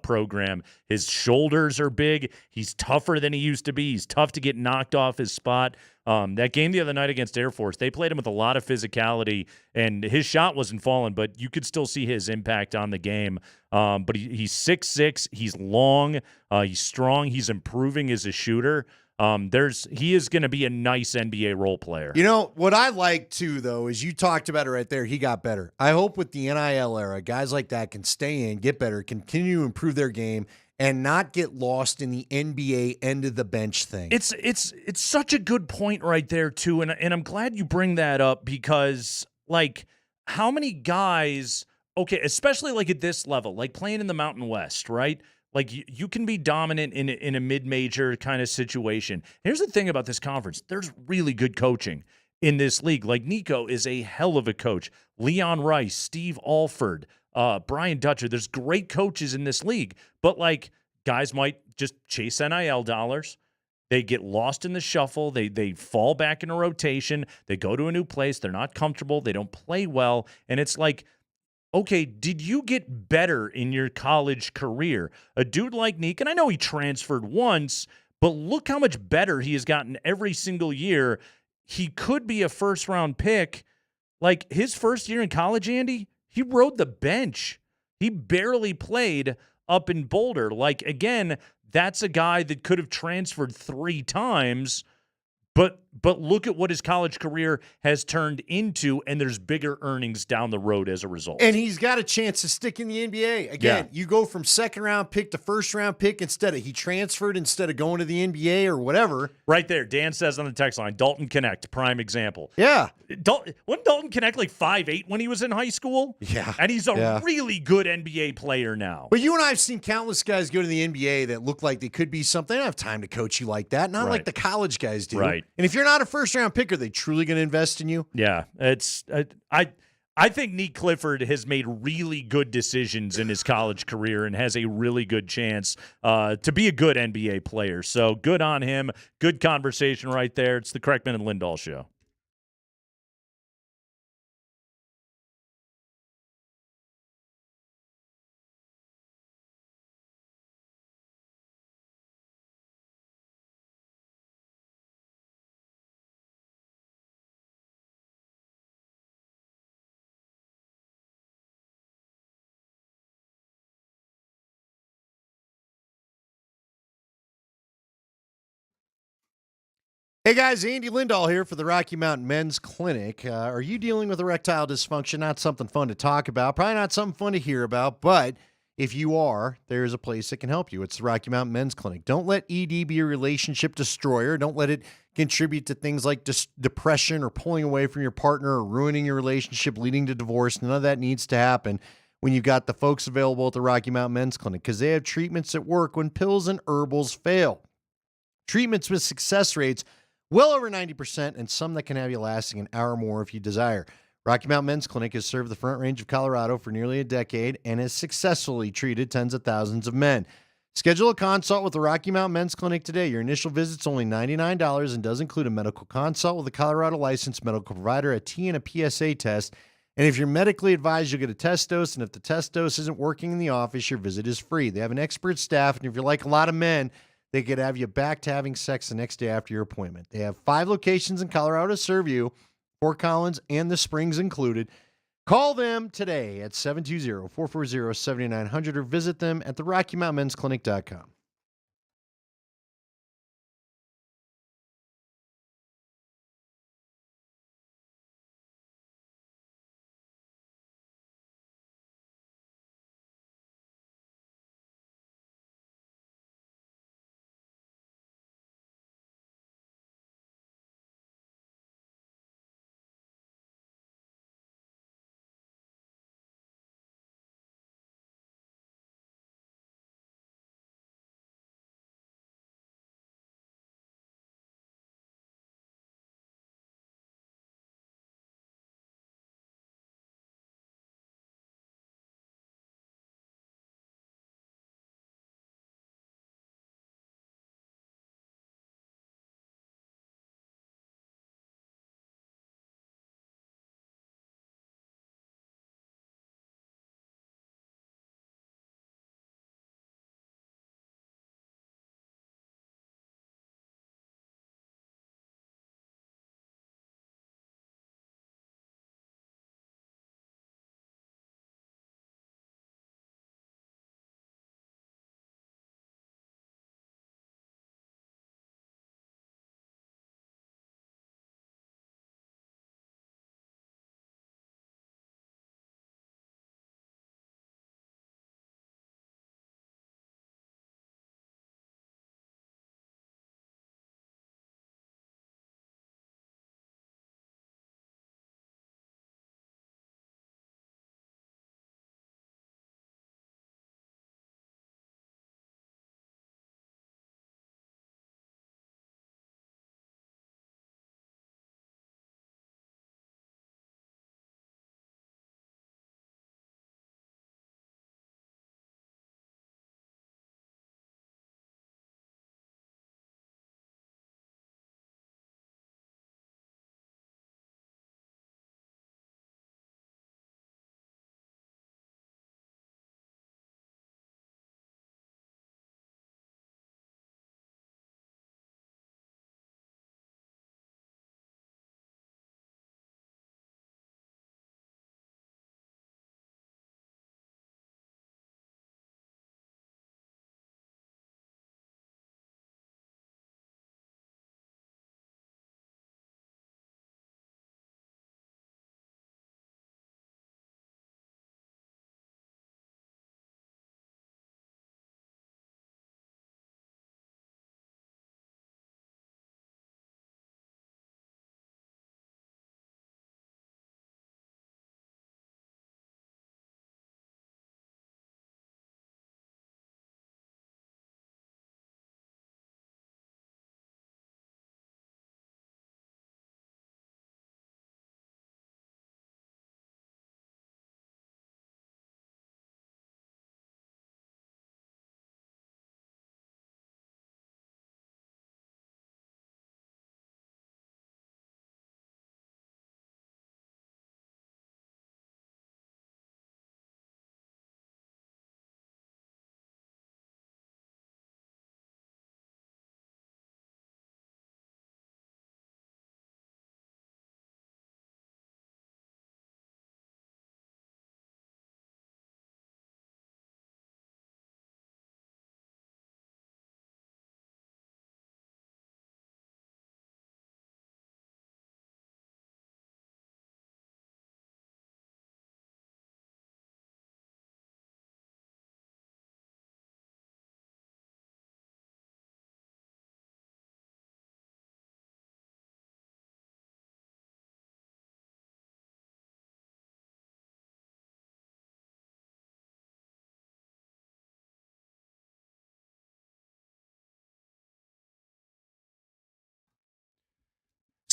program. His shoulders are big. He's tougher than he used to be. He's tough to get knocked off his spot. That game the other night against Air Force, they played him with a lot of physicality, and his shot wasn't falling, but you could still see his impact on the game. But he's 6'6", he's long, he's strong, he's improving as a shooter. He is going to be a nice NBA role player. You know, what I like, too, though, is you talked about it right there. He got better. I hope with the NIL era, guys like that can stay in, get better, continue to improve their game, and not get lost in the NBA end of the bench thing. It's such a good point right there, too, and I'm glad you bring that up because, like, how many guys, okay, especially, like, at this level, like playing in the Mountain West, right? Like, you can be dominant in a mid-major kind of situation. Here's the thing about this conference. There's really good coaching in this league. Like, Nico is a hell of a coach. Leon Rice, Steve Alford, Brian Dutcher. There's great coaches in this league. But, like, guys might just chase NIL dollars. They get lost in the shuffle. They fall back in a rotation. They go to a new place. They're not comfortable. They don't play well. And it's like, okay, did you get better in your college career? A dude like Nick, and I know he transferred once, but look how much better he has gotten every single year. He could be a first-round pick. Like, his first year in college, Andy, he rode the bench. He barely played up in Boulder. Like, again, that's a guy that could have transferred 3 times, but look at what his college career has turned into, and there's bigger earnings down the road as a result. And he's got a chance to stick in the NBA. Again, you go from second-round pick to first-round pick he transferred instead of going to the NBA or whatever. Right there. Dan says on the text line, Dalton Connect, prime example. Yeah. Wasn't Dalton Connect like 5'8" when he was in high school? Yeah. And he's a really good NBA player now. But you and I have seen countless guys go to the NBA that look like they could be something. They don't have time to coach you like that. Not like the college guys do. Right. And if you're not a first-round pick, are they truly going to invest in you? Yeah. I think Nick Clifford has made really good decisions in his college career and has a really good chance to be a good NBA player. So good on him. Good conversation right there. It's the Kreckman and Lindahl Show. Hey guys, Andy Lindahl here for the Rocky Mountain Men's Clinic. Are you dealing with erectile dysfunction? Not something fun to talk about, probably not something fun to hear about, but if you are, there's a place that can help you. It's the Rocky Mountain Men's Clinic. Don't let ED be a relationship destroyer. Don't let it contribute to things like depression or pulling away from your partner or ruining your relationship, leading to divorce. None of that needs to happen when you've got the folks available at the Rocky Mountain Men's Clinic because they have treatments that work when pills and herbals fail. Treatments with success rates well over 90%, and some that can have you lasting an hour or more if you desire. Rocky Mountain Men's Clinic has served the Front Range of Colorado for nearly a decade and has successfully treated tens of thousands of men. Schedule a consult with the Rocky Mountain Men's Clinic today. Your initial visit's only $99 and does include a medical consult with a Colorado licensed medical provider, a T and a PSA test. And if you're medically advised, you'll get a test dose. And if the test dose isn't working in the office, your visit is free. They have an expert staff, and if you're like a lot of men, they could have you back to having sex the next day after your appointment. They have 5 locations in Colorado to serve you, Fort Collins and the Springs included. Call them today at 720-440-7900 or visit them at the RockyMountainMen'sClinic.com.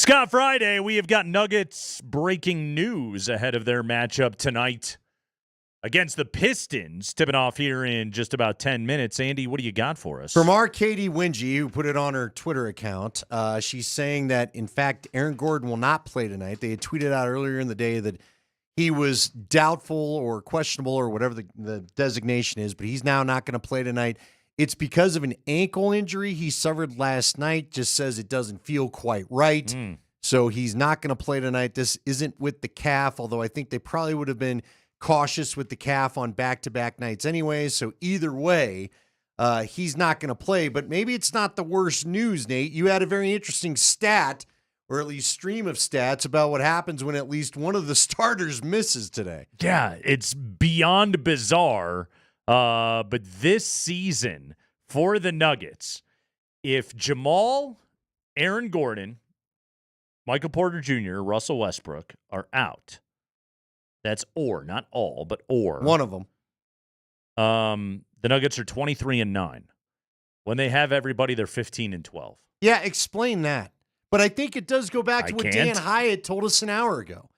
Scott Friday, we have got Nuggets breaking news ahead of their matchup tonight against the Pistons, tipping off here in just about 10 minutes. Andy, what do you got for us? From our Katie Wingy, who put it on her Twitter account, she's saying that, in fact, Aaron Gordon will not play tonight. They had tweeted out earlier in the day that he was doubtful or questionable or whatever the designation is, but he's now not going to play tonight. It's because of an ankle injury he suffered last night. Just says it doesn't feel quite right. So he's not going to play tonight. This isn't with the calf, although I think they probably would have been cautious with the calf on back-to-back nights anyway. So either way, he's not going to play. But maybe it's not the worst news, Nate. You had a very interesting stat, or at least stream of stats, about what happens when at least one of the starters misses today. Yeah, it's beyond bizarre. But this season for the Nuggets, if Jamal, Aaron Gordon, Michael Porter Jr., Russell Westbrook are out, that's or, not all, but or. One of them. The Nuggets are 23-9. When they have everybody, they're 15-12. Yeah, explain that. But I think it does go back to what Dan Hyatt told us an hour ago.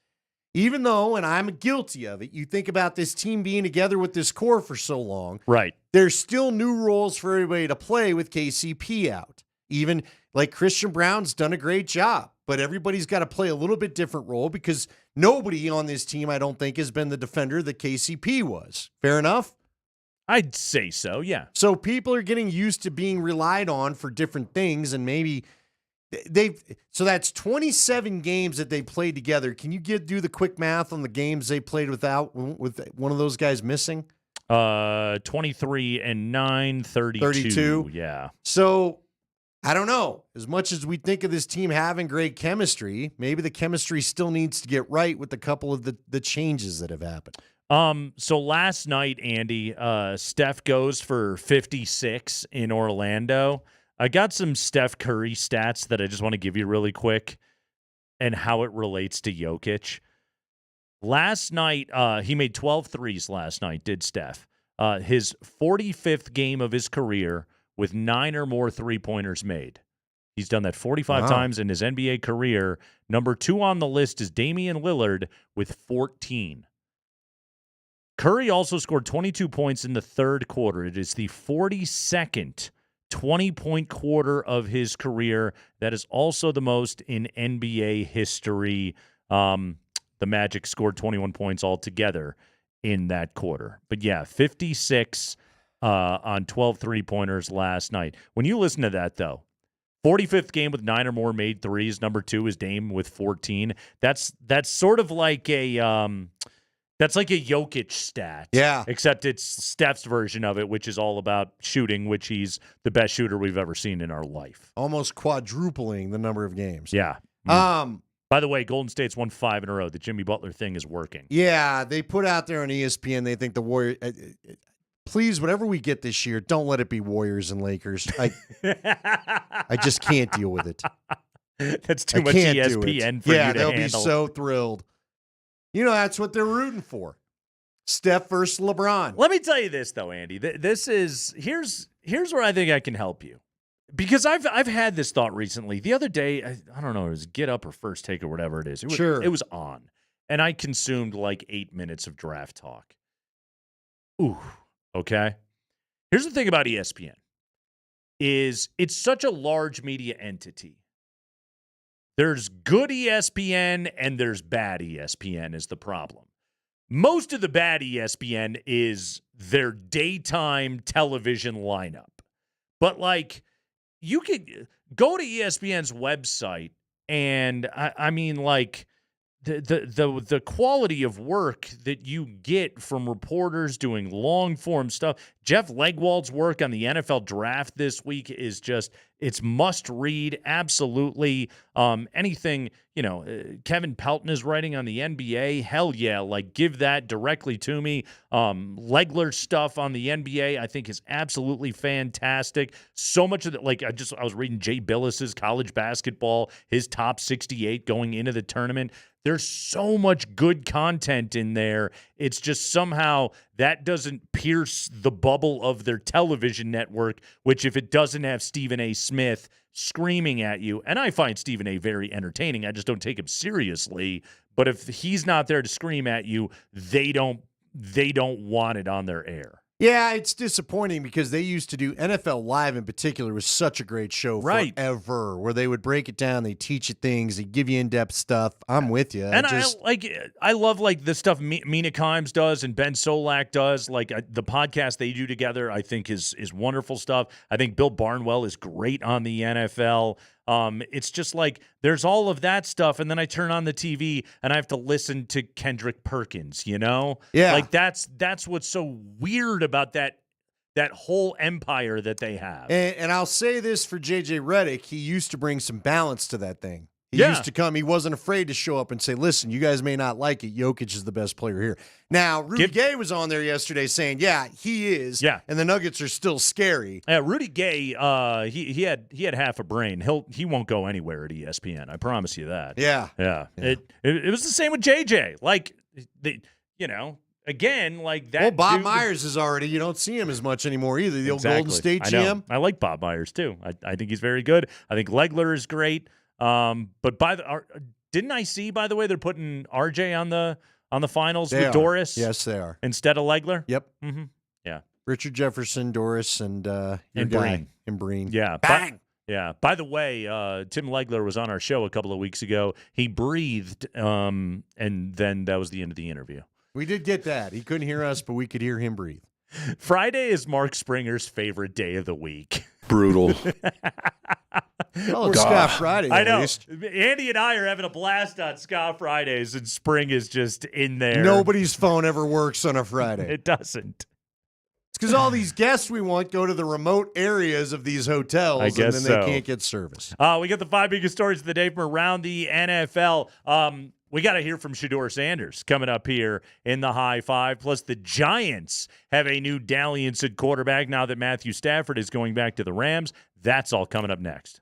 Even though, and I'm guilty of it, you think about this team being together with this core for so long. Right. There's still new roles for everybody to play with KCP out. Even like Christian Brown's done a great job, but everybody's got to play a little bit different role because nobody on this team, I don't think, has been the defender that KCP was. Fair enough? I'd say so, yeah. So people are getting used to being relied on for different things, and maybe so that's 27 games that they played together. Can you do the quick math on the games they played with one of those guys missing? 23-9, 32. Yeah. So I don't know. As much as we think of this team having great chemistry, maybe the chemistry still needs to get right with a couple of the changes that have happened. So last night, Andy, Steph goes for 56 in Orlando. I got some Steph Curry stats that I just want to give you really quick and how it relates to Jokic. Last night, he made 12 threes last night, did Steph. His 45th game of his career with 9 or more three-pointers made. He's done that 45 times in his NBA career. Number 2 on the list is Damian Lillard with 14. Curry also scored 22 points in the third quarter. It is the 42nd 20-point quarter of his career. That is also the most in NBA history. The Magic scored 21 points altogether in that quarter. But yeah, 56 on 12 three-pointers last night. When you listen to that, though, 45th game with 9 or more made threes. Number 2 is Dame with 14. That's sort of like a that's like a Jokic stat. Yeah. Except it's Steph's version of it, which is all about shooting, which he's the best shooter we've ever seen in our life. Almost quadrupling the number of games. Yeah. By the way, Golden State's won 5 in a row. The Jimmy Butler thing is working. Yeah, they put out there on ESPN, they think the Warriors... please, whatever we get this year, don't let it be Warriors and Lakers. I just can't deal with it. That's too much ESPN for you to handle. Yeah, they'll be so thrilled. You know, that's what they're rooting for. Steph versus LeBron. Let me tell you this, though, Andy. Here's where I think I can help you. Because I've had this thought recently. The other day, I don't know, it was Get Up or First Take or whatever it is. It was on. And I consumed like 8 minutes of draft talk. Ooh, okay? Here's the thing about ESPN. Is it's such a large media entity. There's good ESPN and there's bad ESPN is the problem. Most of the bad ESPN is their daytime television lineup. But, like, you could go to ESPN's website and, I mean, like, the quality of work that you get from reporters doing long-form stuff. Jeff Legwold's work on the NFL draft this week is just, it's must-read, absolutely. Anything, Kevin Pelton is writing on the NBA, hell yeah, like, give that directly to me. Legler's stuff on the NBA, I think, is absolutely fantastic. So much of it, like, I was reading Jay Billis's college basketball, his top 68 going into the tournament. There's so much good content in there. It's just somehow that doesn't pierce the bubble of their television network, which if it doesn't have Stephen A. Smith screaming at you, and I find Stephen A. very entertaining, I just don't take him seriously, but if he's not there to scream at you, they don't want it on their air. Yeah, it's disappointing because they used to do NFL Live in particular was such a great show forever, where they would break it down, they teach you things, they give you in-depth stuff. I'm with you. And I love like the stuff Mina Kimes does and Ben Solak does. Like the podcast they do together, I think is wonderful stuff. I think Bill Barnwell is great on the NFL. It's just like there's all of that stuff, and then I turn on the TV and I have to listen to Kendrick Perkins, Yeah. Like that's what's so weird about that whole empire that they have. And I'll say this for JJ Redick, he used to bring some balance to that thing. He used to come, he wasn't afraid to show up and say, listen, you guys may not like it, Jokic is the best player here. Now, Rudy Gay was on there yesterday saying, yeah, he is, and the Nuggets are still scary. Yeah, Rudy Gay, he had half a brain. He won't go anywhere at ESPN, I promise you that. Yeah. It was the same with JJ. Like, again, like that. Well, Bob Myers is already, you don't see him as much anymore either, the old Golden State GM. I like Bob Myers, too. I think he's very good. I think Legler is great. But didn't I see, by the way, they're putting RJ on the finals with Doris? Yes, they are. Instead of Legler? Yep. Mm-hmm. Yeah. Richard Jefferson, Doris, and Breen. And Breen. Yeah. Bang! By the way, Tim Legler was on our show a couple of weeks ago. He breathed, and then that was the end of the interview. We did get that. He couldn't hear us, but we could hear him breathe. Friday is Mark Springer's favorite day of the week. Brutal. Well, it's Scott Friday, I know. least. Andy and I are having a blast on Scott Fridays, and Spring is just in there. Nobody's phone ever works on a Friday. It doesn't. It's because all these guests we want go to the remote areas of these hotels, I guess and then they so. can't get service. We got the 5 biggest stories of the day from around the NFL. We got to hear from Shadur Sanders coming up here in the High Five. Plus, the Giants have a new dalliance at quarterback now that Matthew Stafford is going back to the Rams. That's all coming up next.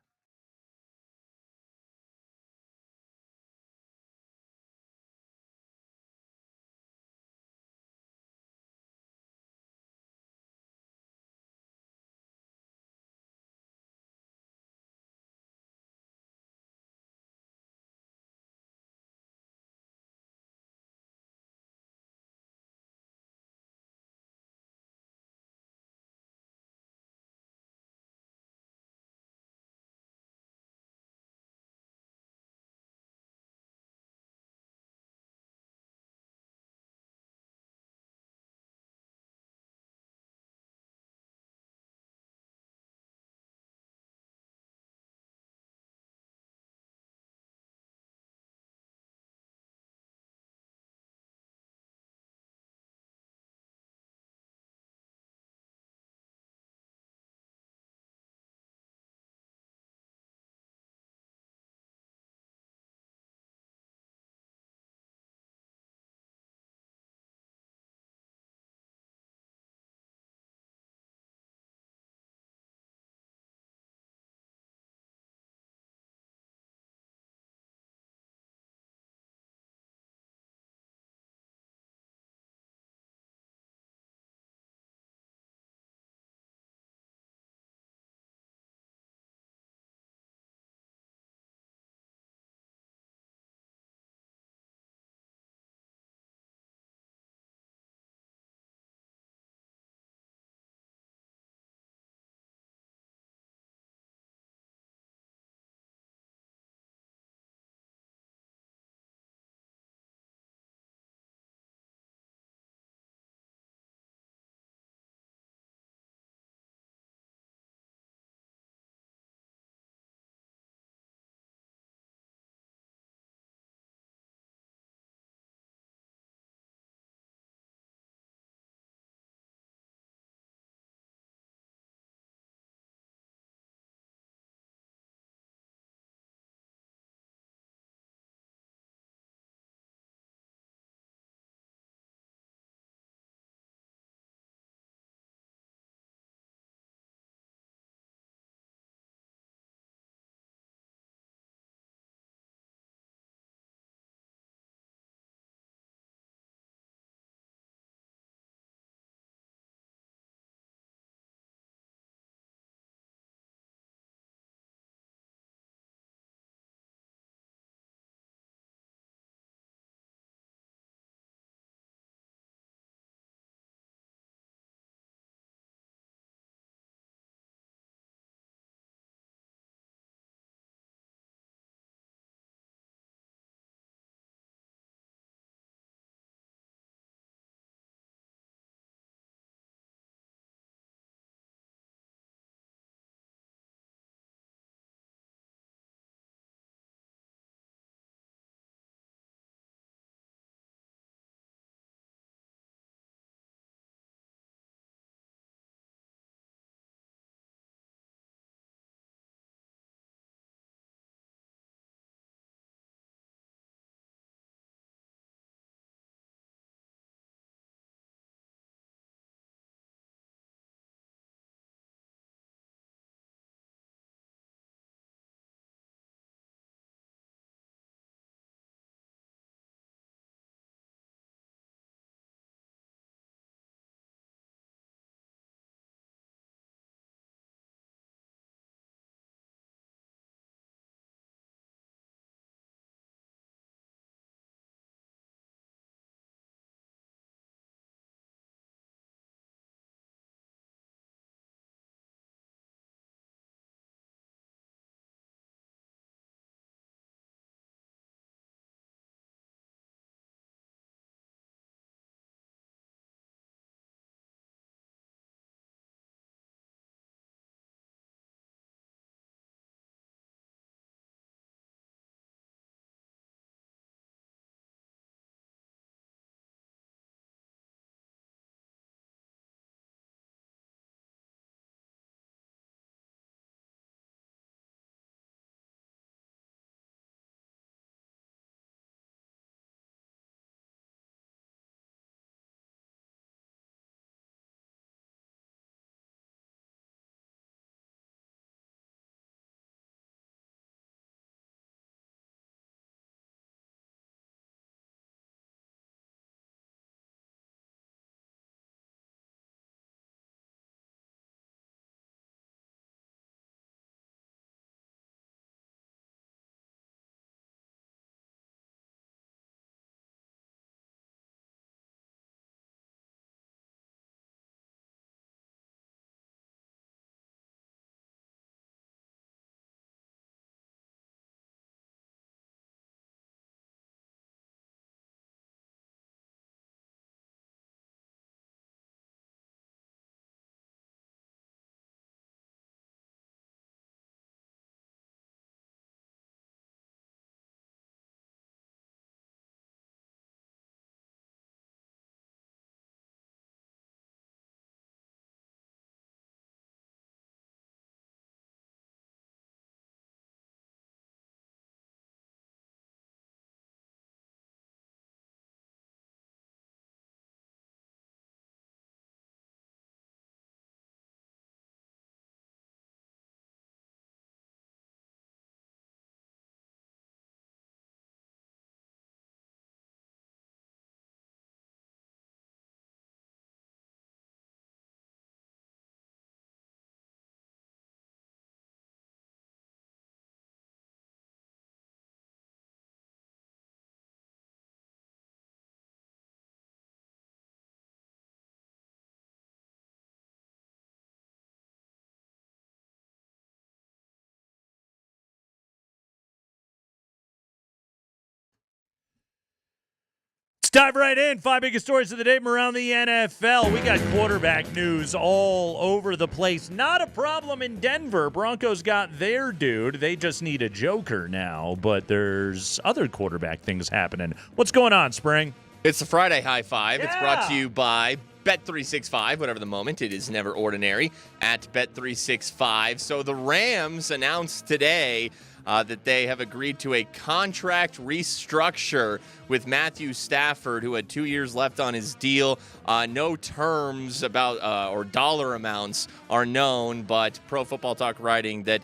Let's dive right in. 5 biggest stories of the day from around the NFL. We got quarterback news all over the place. Not a problem in Denver. Broncos got their dude. They just need a joker now, but there's other quarterback things happening. What's going on, Spring? It's the Friday High Five. Yeah. It's brought to you by Bet365, whatever the moment. It is never ordinary at Bet365. So the Rams announced today that they have agreed to a contract restructure with Matthew Stafford, who had 2 years left on his deal. No terms about or dollar amounts are known, but Pro Football Talk writing that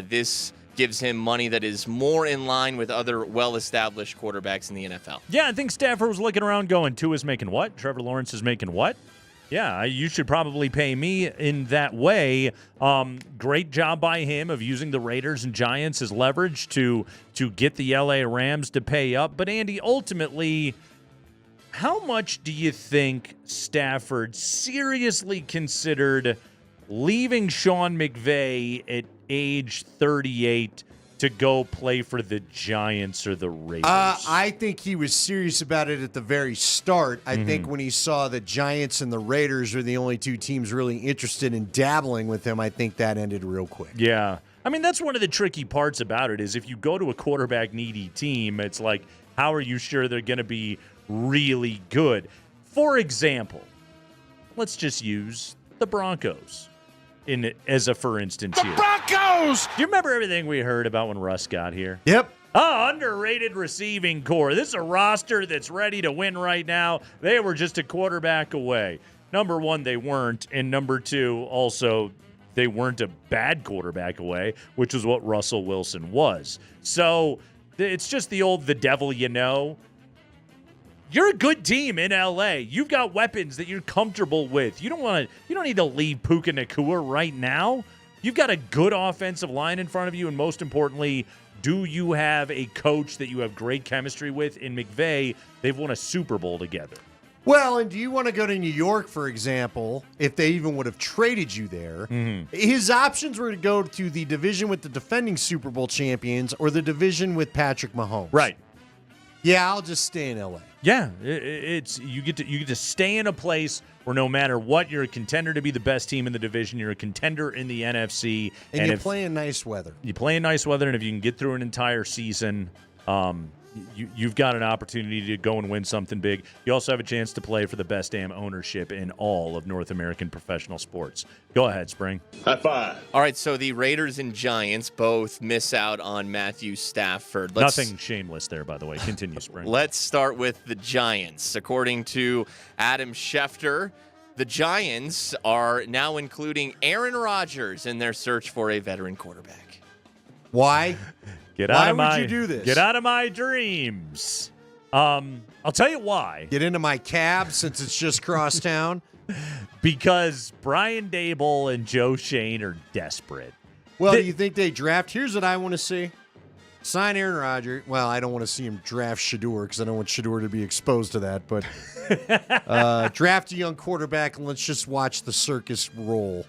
this gives him money that is more in line with other well-established quarterbacks in the NFL. Yeah, I think Stafford was looking around going, Tua's making what? Trevor Lawrence is making what? Yeah, you should probably pay me in that way. Great job by him of using the Raiders and Giants as leverage to get the LA Rams to pay up. But, Andy, ultimately, how much do you think Stafford seriously considered leaving Sean McVay at age 38 to go play for the Giants or the Raiders? I think he was serious about it at the very start. I think when he saw the Giants and the Raiders were the only two teams really interested in dabbling with him, I think that ended real quick. Yeah. I mean, that's one of the tricky parts about it is if you go to a quarterback-needy team, it's like, how are you sure they're going to be really good? For example, let's just use the Broncos as a for instance here. Broncos! Do you remember everything we heard about when Russ got here? Yep. Oh, underrated receiving core. This is a roster that's ready to win right now. They were just a quarterback away. Number one, they weren't. And number two, also, they weren't a bad quarterback away, which is what Russell Wilson was. So it's just the devil you know. You're a good team in LA. You've got weapons that you're comfortable with. You don't need to leave Puka Nacua right now. You've got a good offensive line in front of you, and most importantly, do you have a coach that you have great chemistry with in McVay? They've won a Super Bowl together. Well, and do you want to go to New York, for example, if they even would have traded you there? His options were to go to the division with the defending Super Bowl champions or the division with Patrick Mahomes. Right. Yeah, I'll just stay in LA. Yeah, it's you get to stay in a place where no matter what, you're a contender to be the best team in the division. You're a contender in the NFC, and you play in nice weather. You play in nice weather, and if you can get through an entire season, you've got an opportunity to go and win something big. You also have a chance to play for the best damn ownership in all of North American professional sports. Go ahead, Spring. High five. All right, so the Raiders and Giants both miss out on Matthew Stafford. Nothing shameless there, by the way. Continue, Spring. Let's start with the Giants. According to Adam Schefter, the Giants are now including Aaron Rodgers in their search for a veteran quarterback. Why? Why would you do this? Get out of my dreams. I'll tell you why. Get into my cab since it's just cross town. Because Brian Daboll and Joe Shane are desperate. Well, do you think they draft? Here's what I want to see. Sign Aaron Rodgers. Well, I don't want to see him draft Shedeur because I don't want Shedeur to be exposed to that. But draft a young quarterback and let's just watch the circus roll.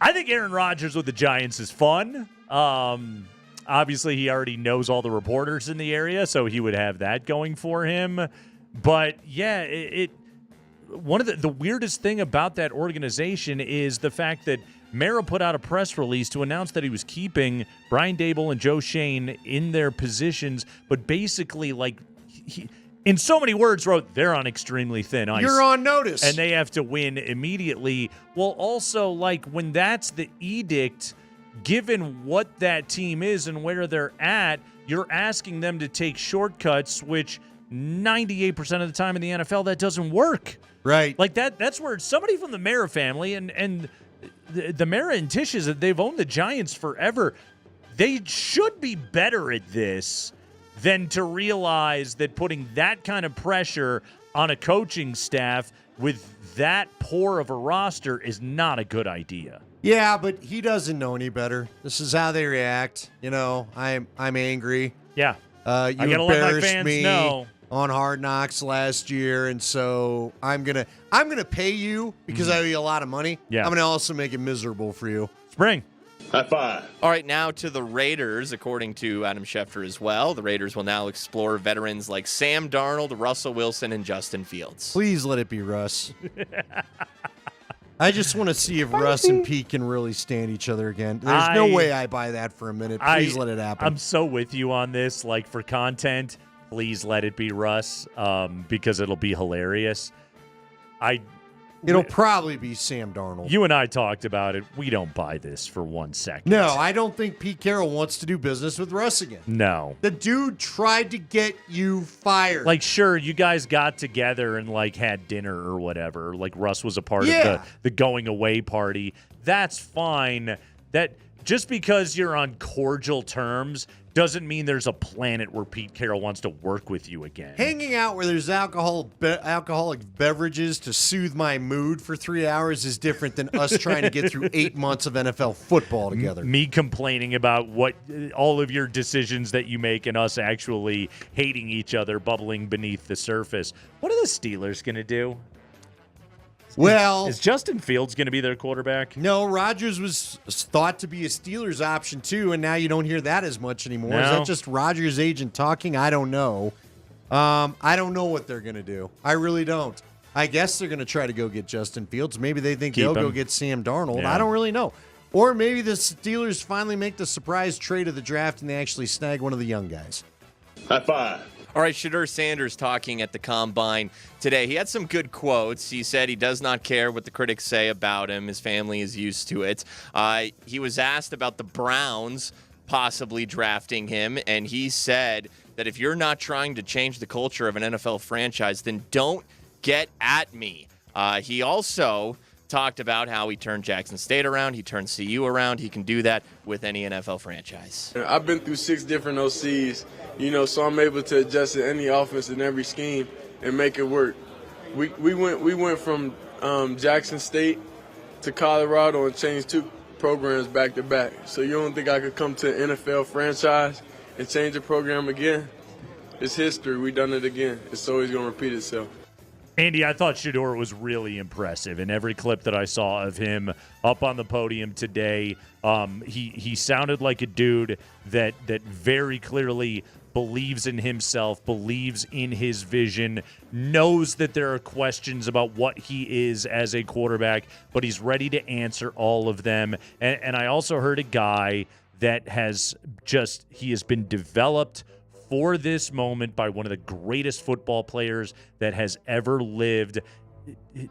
I think Aaron Rodgers with the Giants is fun. Obviously, he already knows all the reporters in the area, so he would have that going for him. But, yeah, one of the weirdest thing about that organization is the fact that Mara put out a press release to announce that he was keeping Brian Daboll and Joe Shane in their positions, but basically, like, he, in so many words, wrote, they're on extremely thin ice. You're on notice. And they have to win immediately. Well, also, like, when that's the edict, given what that team is and where they're at, you're asking them to take shortcuts, which 98% of the time in the NFL, that doesn't work. Right. Like, that's where somebody from the Mara family and the Mara and Tisches, they've owned the Giants forever. They should be better at this than to realize that putting that kind of pressure on a coaching staff with that poor of a roster is not a good idea. Yeah, but he doesn't know any better. This is how they react. You know, I'm angry. Yeah. You I gotta let my fans me know. On Hard Knocks last year, and so I'm gonna pay you because I owe you a lot of money. Yeah. I'm gonna also make it miserable for you. Spring. High five. All right, now to the Raiders. According to Adam Schefter as well, the Raiders will now explore veterans like Sam Darnold, Russell Wilson, and Justin Fields. Please let it be Russ. I just want to see if Russ and Pete can really stand each other again. There's no way I buy that for a minute. Please let it happen. I'm so with you on this. Like, for content, please let it be Russ, because it'll be hilarious. It'll probably be Sam Darnold. You and I talked about it. We don't buy this for 1 second. No, I don't think Pete Carroll wants to do business with Russ again. No. The dude tried to get you fired. Like, sure, you guys got together and, like, had dinner or whatever. Like, Russ was a part of the going away party. That's fine. That just because you're on cordial terms doesn't mean there's a planet where Pete Carroll wants to work with you again. Hanging out where there's alcoholic beverages to soothe my mood for 3 hours is different than us trying to get through 8 months of NFL football together. Me complaining about all of your decisions that you make and us actually hating each other, bubbling beneath the surface. What are the Steelers going to do? Well, is Justin Fields going to be their quarterback? No, Rodgers was thought to be a Steelers option too, and now you don't hear that as much anymore. No. Is that just Rodgers' agent talking? I don't know. I don't know what they're going to do. I really don't. I guess they're going to try to go get Justin Fields. Maybe they think they'll go get Sam Darnold. Yeah. I don't really know. Or maybe the Steelers finally make the surprise trade of the draft and they actually snag one of the young guys. High five. All right, Shadur Sanders talking at the Combine today. He had some good quotes. He said he does not care what the critics say about him. His family is used to it. He was asked about the Browns possibly drafting him, and he said that if you're not trying to change the culture of an NFL franchise, then don't get at me. He also talked about how he turned Jackson State around. He turned CU around. He can do that with any NFL franchise. I've been through 6 different OCs, so I'm able to adjust to any offense and every scheme and make it work. We went from Jackson State to Colorado and changed 2 programs back to back. So you don't think I could come to an NFL franchise and change the program again? It's history. We done it again. It's always going to repeat itself. Andy, I thought Shedeur was really impressive in every clip that I saw of him up on the podium today. He sounded like a dude that very clearly believes in himself, believes in his vision, knows that there are questions about what he is as a quarterback, but he's ready to answer all of them. And I also heard a guy that has been developed for this moment by one of the greatest football players that has ever lived.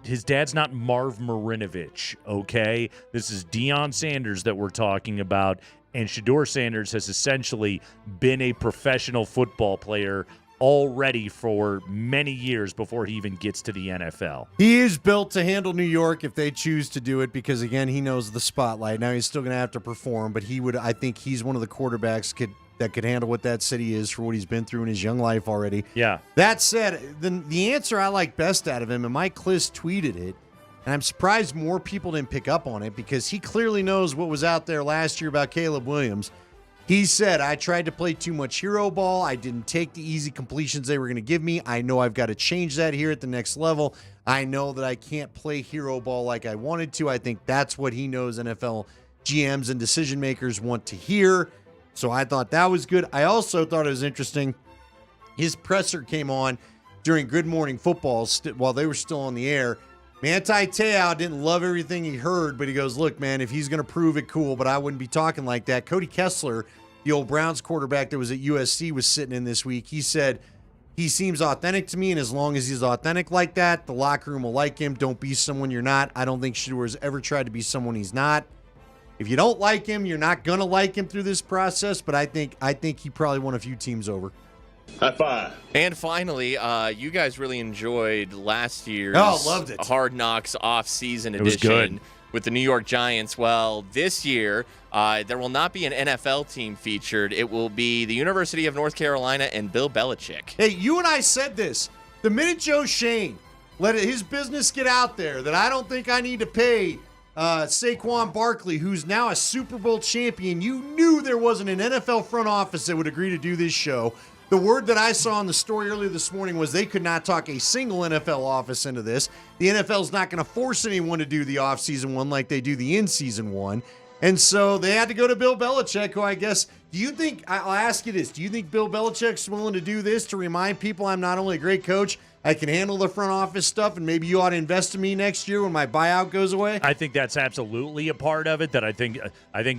His dad's not Marv Marinovich, okay? This is Deion Sanders that we're talking about, and Shadur Sanders has essentially been a professional football player already for many years before he even gets to the NFL. He is built to handle New York if they choose to do it because, again, he knows the spotlight. Now he's still going to have to perform, but I think he's one of the quarterbacks that could handle what that city is for what he's been through in his young life already. Yeah. That said, the answer I like best out of him, and Mike Kliss tweeted it, and I'm surprised more people didn't pick up on it because he clearly knows what was out there last year about Caleb Williams. He said, I tried to play too much hero ball. I didn't take the easy completions they were going to give me. I know I've got to change that here at the next level. I know that I can't play hero ball like I wanted to. I think that's what he knows NFL GMs and decision makers want to hear. So I thought that was good. I also thought it was interesting. His presser came on during Good Morning Football while they were still on the air. Manti Te'o didn't love everything he heard, but he goes, look, man, if he's going to prove it, cool, but I wouldn't be talking like that. Cody Kessler, the old Browns quarterback that was at USC, was sitting in this week. He said, he seems authentic to me, and as long as he's authentic like that, the locker room will like him. Don't be someone you're not. I don't think Shedeur has ever tried to be someone he's not. If you don't like him, you're not going to like him through this process, but I think he probably won a few teams over. High five. And finally, you guys really enjoyed last year's loved it. Hard Knocks off-season It was edition good. with the New York Giants. Well, this year, there will not be an NFL team featured. It will be the University of North Carolina and Bill Belichick. Hey, you and I said this. The minute Joe Shane let his business get out there that I don't think I need to pay Saquon Barkley, who's now a Super Bowl champion, you knew there wasn't an NFL front office that would agree to do this show. The word that I saw in the story earlier this morning was they could not talk a single NFL office into this. The NFL's not going to force anyone to do the off-season one like they do the in-season one. And so they had to go to Bill Belichick, who I guess, do you think, I'll ask you this, do you think Bill Belichick's willing to do this to remind people I'm not only a great coach, I can handle the front office stuff, and maybe you ought to invest in me next year when my buyout goes away? I think that's absolutely a part of it, that I think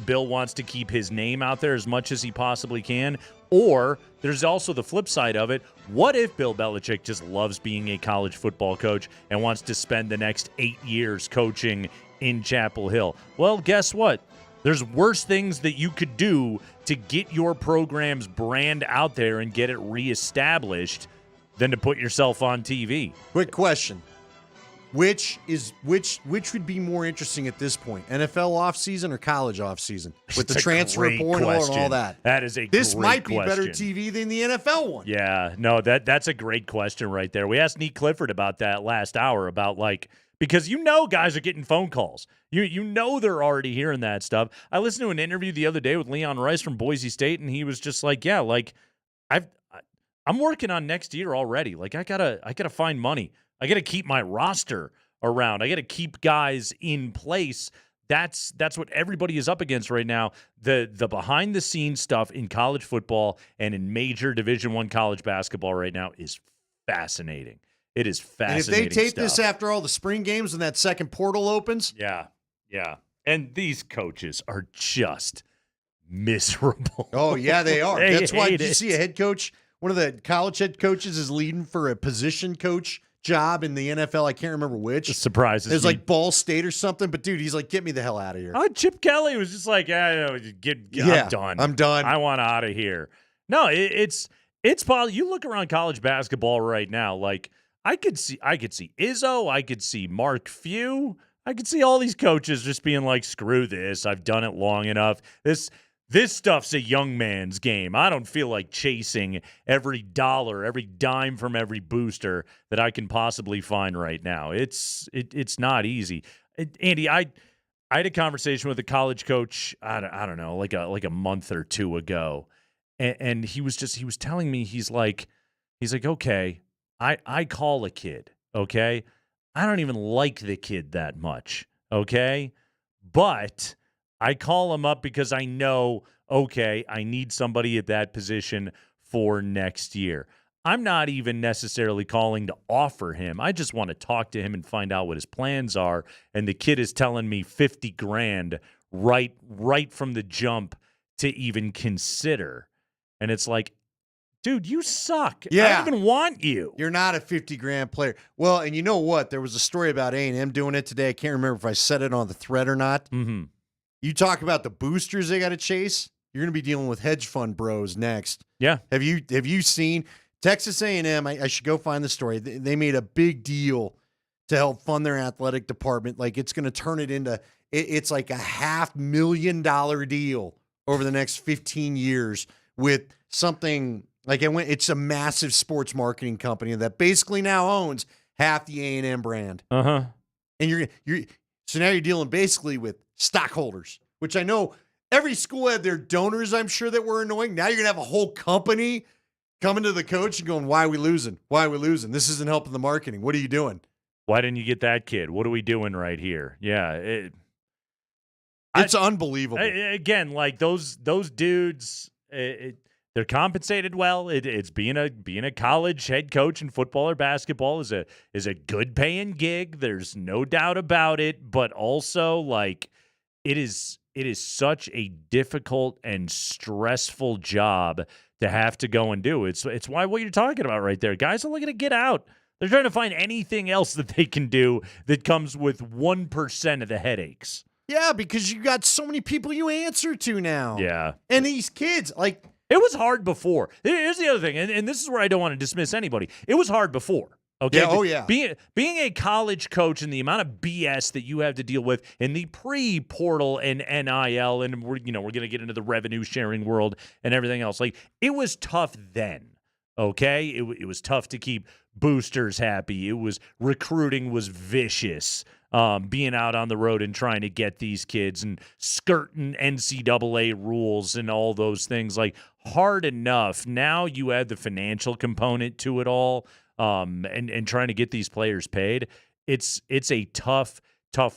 Bill wants to keep his name out there as much as he possibly can. Or there's also the flip side of it. What if Bill Belichick just loves being a college football coach and wants to spend the next 8 years coaching in Chapel Hill? Well, guess what? There's worse things that you could do to get your program's brand out there and get it reestablished than to put yourself on TV. Quick question. Which would be more interesting at this point? NFL offseason or college offseason? With the transfer portal and all that. That is a This great might be better question. TV than the NFL one. Yeah, no, that's a great question right there. We asked Neat Clifford about that last hour, about because guys are getting phone calls. You know they're already hearing that stuff. I listened to an interview the other day with Leon Rice from Boise State, and he was just like, yeah, I'm working on next year already. I gotta find money. I gotta keep my roster around. I gotta keep guys in place. That's what everybody is up against right now. The behind the scenes stuff in college football and in major Division I college basketball right now is fascinating. It is fascinating. And if they tape stuff. this after all the spring games when that second portal opens, yeah. And these coaches are just miserable. Oh yeah, they are. They That's why hate you it. see a head coach. One of the college head coaches is leading for a position coach job in the NFL. I can't remember which. It surprises It was me. like Ball State or something. But dude, he's like, get me the hell out of here. Chip Kelly was just like, I'm done. I'm done. I want out of here. No, it's possible. You look around college basketball right now, I could see Izzo, I could see Mark Few, I could see all these coaches just being like, screw this. I've done it long enough. This stuff's a young man's game. I don't feel like chasing every dollar, every dime from every booster that I can possibly find right now. It's not easy. Andy, I had a conversation with a college coach, I don't know, like a month or two ago. And he was telling me, he's like, okay, I call a kid, okay? I don't even like the kid that much, okay? But I call him up because I know, okay, I need somebody at that position for next year. I'm not even necessarily calling to offer him. I just want to talk to him and find out what his plans are. And the kid is telling me $50,000 right from the jump to even consider. And it's like, dude, you suck. Yeah. I don't even want you. You're not a $50,000 player. Well, and you know what? There was a story about A&M doing it today. I can't remember if I said it on the thread or not. Mm-hmm. You talk about the boosters they got to chase. You're going to be dealing with hedge fund bros next. Yeah. Have you seen Texas A&M? I should go find the story. They made a big deal to help fund their athletic department. Like it's going to turn it into it's like a $500,000 deal over the next 15 years with something like it's a massive sports marketing company that basically now owns half the A&M brand. Uh-huh. And so now you're dealing basically with stockholders, which I know every school had their donors, I'm sure, that were annoying. Now you're going to have a whole company coming to the coach and going, why are we losing? Why are we losing? This isn't helping the marketing. What are you doing? Why didn't you get that kid? What are we doing right here? Yeah. It's unbelievable. Again, like those dudes, they're compensated well. It's being a college head coach in football or basketball is a good paying gig. There's no doubt about it. But also, like, it is such a difficult and stressful job to have to go and do. It's why what you're talking about right there. Guys are looking to get out. They're trying to find anything else that they can do that comes with 1% of the headaches. Yeah, because you got so many people you answer to now. Yeah. And these kids, like, it was hard before. Here's the other thing, and this is where I don't want to dismiss anybody. It was hard before. Okay. Yeah, oh yeah. Being a college coach and the amount of BS that you have to deal with in the pre-portal and NIL, and we're going to get into the revenue sharing world and everything else. Like, it was tough then. Okay, it was tough to keep boosters happy. Recruiting was vicious. Being out on the road and trying to get these kids and skirting NCAA rules and all those things, like, hard enough. Now you add the financial component to it all, and trying to get these players paid. It's a tough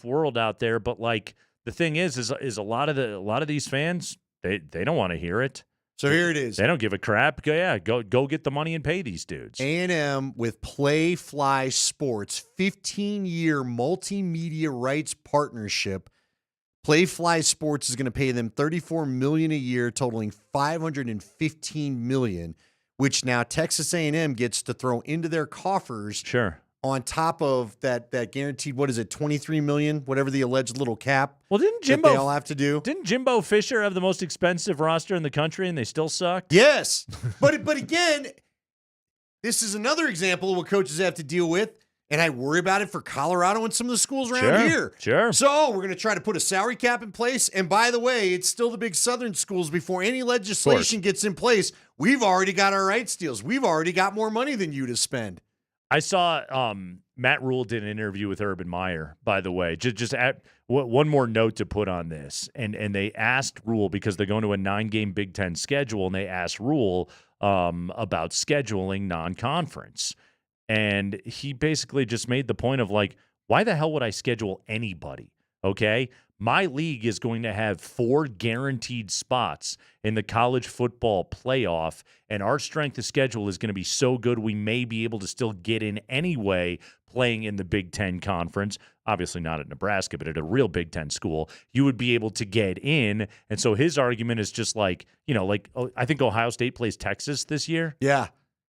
world out there. But like the thing is a lot of these fans they don't want to hear it. So here it is. They don't give a crap. Go get the money and pay these dudes. A&M with Play Fly Sports, 15-year multimedia rights partnership. Play Fly Sports is going to pay them $34 million a year, totaling $515 million, which now Texas A&M gets to throw into their coffers. Sure. On top of that guaranteed, what is it, $23 million, whatever the alleged little cap. Well, didn't Jimbo they all have to do? Didn't Jimbo Fisher have the most expensive roster in the country, and they still suck? Yes, but again, this is another example of what coaches have to deal with, and I worry about it for Colorado and some of the schools around here. Sure. So we're going to try to put a salary cap in place, and by the way, it's still the big Southern schools. Before any legislation gets in place, we've already got our rights deals. We've already got more money than you to spend. I saw Matt Rule did an interview with Urban Meyer, by the way. Just one more note to put on this. And they asked Rule, because they're going to a 9-game Big Ten schedule, and they asked Rule about scheduling non-conference. And he basically just made the point of, like, why the hell would I schedule anybody? Okay? My league is going to have 4 guaranteed spots in the college football playoff, and our strength of schedule is going to be so good we may be able to still get in anyway playing in the Big Ten Conference. Obviously not at Nebraska, but at a real Big Ten school, you would be able to get in. And so his argument is just like, I think Ohio State plays Texas this year. Yeah.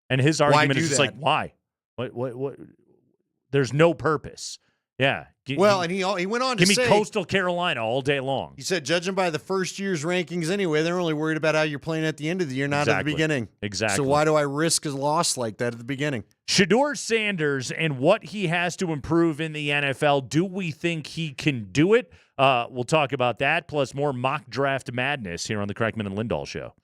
And his argument is just like, why? What? There's no purpose. Yeah. And he went on to say, give me Coastal Carolina all day long. He said, judging by the first year's rankings anyway, they're only worried about how you're playing at the end of the year, not at the beginning. Exactly. So why do I risk a loss like that at the beginning? Shadur Sanders and what he has to improve in the NFL. Do we think he can do it? We'll talk about that, plus more mock draft madness here on the Kreckman and Lindahl Show.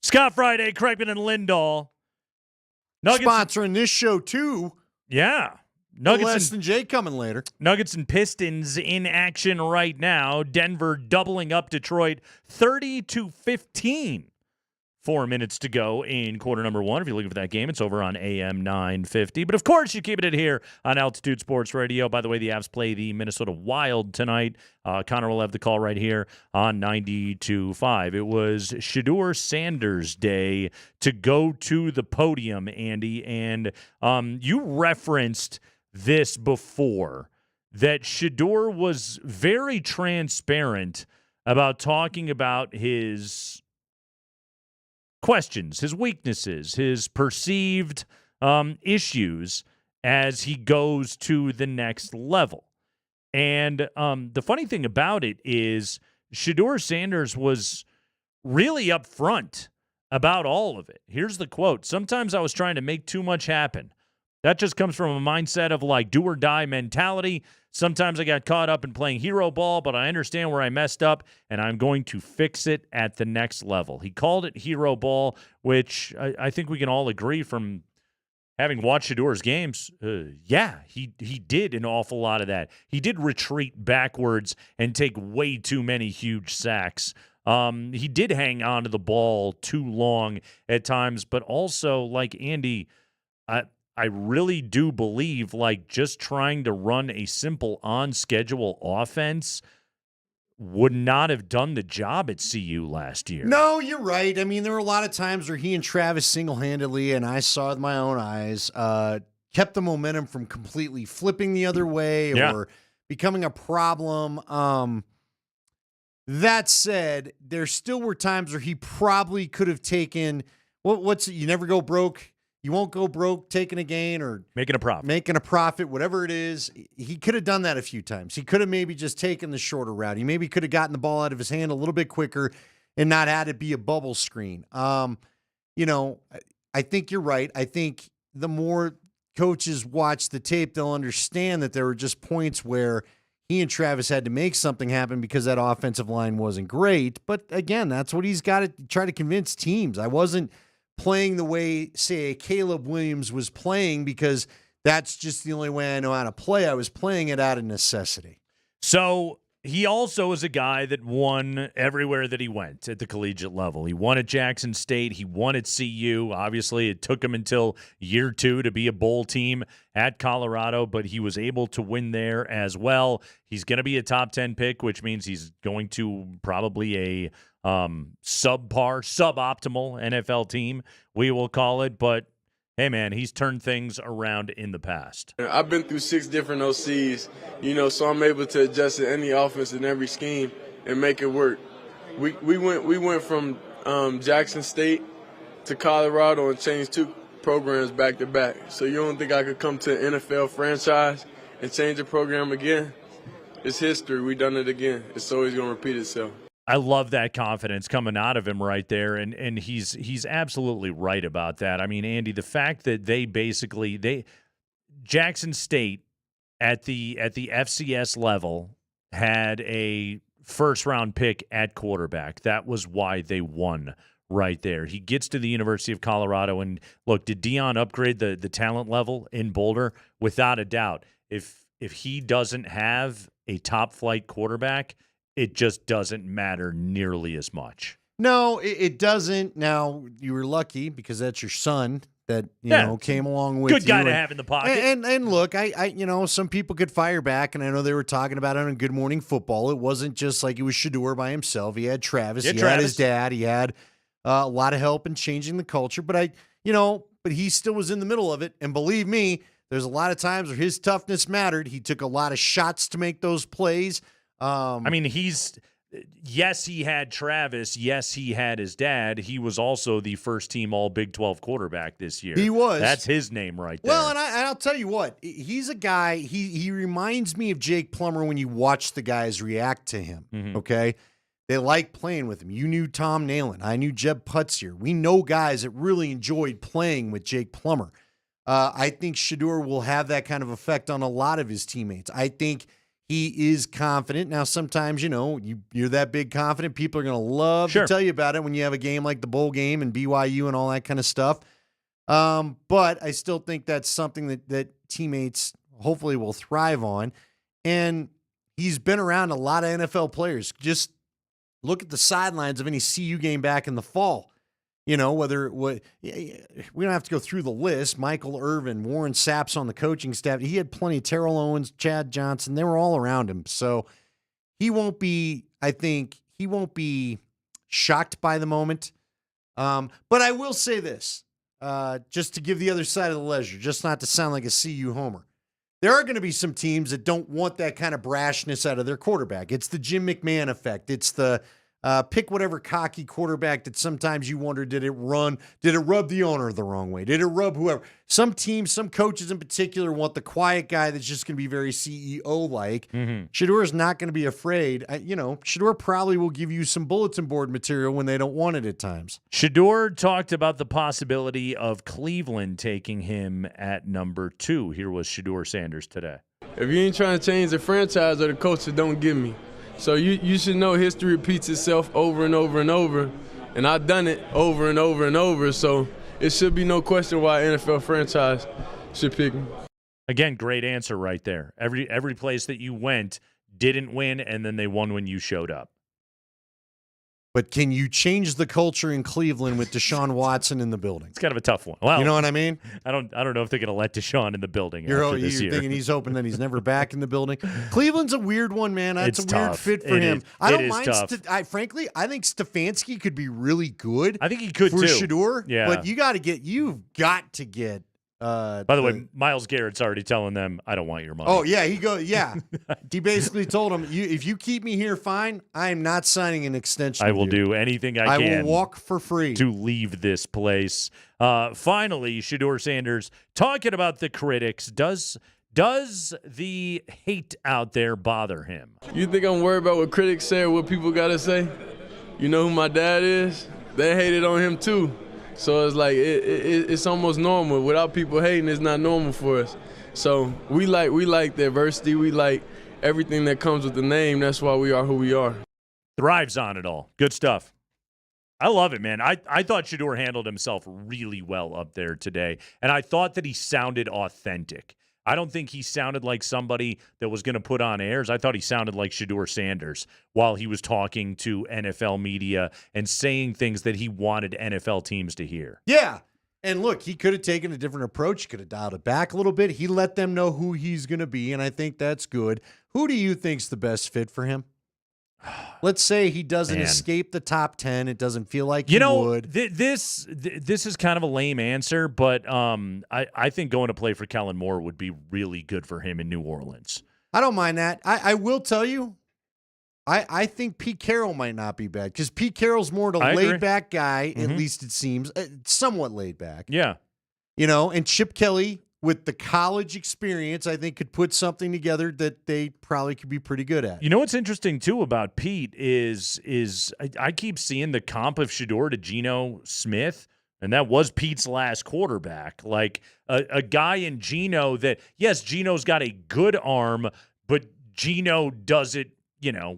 Scott Friday, Kreckman and Lindahl. Sponsoring this show, too. Yeah. Less than Jay coming later. Nuggets and Pistons in action right now. Denver doubling up Detroit 30-15. 4 minutes to go in quarter number one. If you're looking for that game, it's over on AM 950. But, of course, you keep it here on Altitude Sports Radio. By the way, the Avs play the Minnesota Wild tonight. Connor will have the call right here on 92.5. It was Shadur Sanders' day to go to the podium, Andy. And you referenced this before, that Shedeur was very transparent about talking about his questions, his weaknesses, his perceived issues as he goes to the next level. And the funny thing about it is Shadur Sanders was really upfront about all of it. Here's the quote. "Sometimes I was trying to make too much happen. That just comes from a mindset of like do or die mentality. Sometimes I got caught up in playing hero ball, but I understand where I messed up, and I'm going to fix it at the next level." He called it hero ball, which I think we can all agree from having watched Shedur's games. Yeah, he did an awful lot of that. He did retreat backwards and take way too many huge sacks. He did hang on to the ball too long at times, but also, like Andy, I really do believe like just trying to run a simple on-schedule offense would not have done the job at CU last year. No, you're right. I mean, there were a lot of times where he and Travis single-handedly, and I saw with my own eyes, kept the momentum from completely flipping the other way or becoming a problem. That said, there still were times where he probably could have taken, what's it? You never go broke. You won't go broke taking a gain or making a profit, whatever it is. He could have done that a few times. He could have maybe just taken the shorter route. He maybe could have gotten the ball out of his hand a little bit quicker and not had it be a bubble screen. I think you're right. I think the more coaches watch the tape, they'll understand that there were just points where he and Travis had to make something happen because that offensive line wasn't great. But again, that's what he's got to try to convince teams. I wasn't playing the way, say, Caleb Williams was playing because that's just the only way I know how to play. I was playing it out of necessity. So he also is a guy that won everywhere that he went at the collegiate level. He won at Jackson State. He won at CU. Obviously, it took him until year 2 to be a bowl team at Colorado, but he was able to win there as well. He's going to be a top 10 pick, which means he's going to probably a suboptimal NFL team, we will call it. But hey, man, he's turned things around in the past. I've been through 6 different OCs, so I'm able to adjust to any offense and every scheme and make it work. We went from Jackson State to Colorado and changed 2 programs back to back. So you don't think I could come to an NFL franchise and change the program again? It's history. We done it again. It's always going to repeat itself. I love that confidence coming out of him right there, and he's absolutely right about that. I mean, Andy, the fact that Jackson State at the FCS level had a first-round pick at quarterback. That was why they won right there. He gets to the University of Colorado, and look, did Deion upgrade the talent level in Boulder? Without a doubt. If he doesn't have a top-flight quarterback, it just doesn't matter nearly as much. No, it doesn't. Now, you were lucky because that's your son that came along with you. Good guy to have in the pocket. And look, I some people could fire back, and I know they were talking about it on Good Morning Football. It wasn't just like it was Shedeur by himself. He had Travis. He had his dad. He had a lot of help in changing the culture. But but he still was in the middle of it. And believe me, there's a lot of times where his toughness mattered. He took a lot of shots to make those plays. Yes, he had Travis. Yes, he had his dad. He was also the first-team All-Big 12 quarterback this year. He was. That's his name right there. Well, and I'll tell you what. He's a guy, he reminds me of Jake Plummer when you watch the guys react to him, okay? They like playing with him. You knew Tom Nalen. I knew Jeb Putzier. We know guys that really enjoyed playing with Jake Plummer. I think Shedeur will have that kind of effect on a lot of his teammates. I think he is confident. Now, sometimes, you're that big confident. People are going to love to tell you about it when you have a game like the bowl game and BYU and all that kind of stuff. But I still think that's something that teammates hopefully will thrive on. And he's been around a lot of NFL players. Just look at the sidelines of any CU game back in the fall. We don't have to go through the list. Michael Irvin, Warren Sapp's on the coaching staff. He had plenty. Terrell Owens, Chad Johnson. They were all around him. So he won't be shocked by the moment. But I will say this, just to give the other side of the ledger, just not to sound like a CU homer. There are going to be some teams that don't want that kind of brashness out of their quarterback. It's the Jim McMahon effect. It's the pick whatever cocky quarterback that sometimes you wonder, did it rub the owner the wrong way? Did it rub whoever? Some teams, some coaches in particular want the quiet guy that's just going to be very CEO-like. Shedeur is not going to be afraid. Shedeur probably will give you some bulletin board material when they don't want it at times. Shedeur talked about the possibility of Cleveland taking him at number 2. Here was Shadur Sanders today. If you ain't trying to change the franchise or the coach, don't give me. So you should know history repeats itself over and over and over, and I've done it over and over and over, so it should be no question why an NFL franchise should pick me. Again, great answer right there. Every place that you went didn't win, and then they won when you showed up. But can you change the culture in Cleveland with Deshaun Watson in the building? It's kind of a tough one. Well, you know what I mean? I don't know if they're going to let Deshaun in the building You're this year. thinking he's hoping that he's never back in the building. Cleveland's a weird one, man. It's a weird tough. fit for It him. is. I don't It is mind. tough. Frankly, I think Stefanski could be really good. I think he could for too. Shedeur. Yeah. But you've got to get. By the way, Myles Garrett's already telling them, "I don't want your money." Oh yeah, he basically told him, if you keep me here, fine. I am not signing an extension. I will do anything I can. I will walk for free to leave this place. Finally, Shadur Sanders talking about the critics. Does the hate out there bother him? You think I'm worried about what critics say or what people got to say? You know who my dad is? They hated on him too. So it's like it's almost normal. Without people hating, it's not normal for us. So we like the adversity. We like everything that comes with the name. That's why we are who we are. Thrives on it all. Good stuff. I love it, man. I thought Shedeur handled himself really well up there today, and I thought that he sounded authentic. I don't think he sounded like somebody that was going to put on airs. I thought he sounded like Shadur Sanders while he was talking to NFL media and saying things that he wanted NFL teams to hear. Yeah. And look, he could have taken a different approach. He could have dialed it back a little bit. He let them know who he's going to be, and I think that's good. Who do you think's the best fit for him? Let's say he doesn't escape the top 10. It doesn't feel like he would. This is kind of a lame answer, but I think going to play for Kellen Moore would be really good for him in New Orleans. I don't mind that. I will tell you, I think Pete Carroll might not be bad because Pete Carroll's more of a laid-back guy, at least it seems. Somewhat laid-back. Yeah. And Chip Kelly, with the college experience, I think could put something together that they probably could be pretty good at. You know what's interesting, too, about Pete is I keep seeing the comp of Shedeur to Geno Smith, and that was Pete's last quarterback. Like a guy in Geno that, yes, Geno's got a good arm, but Geno does it,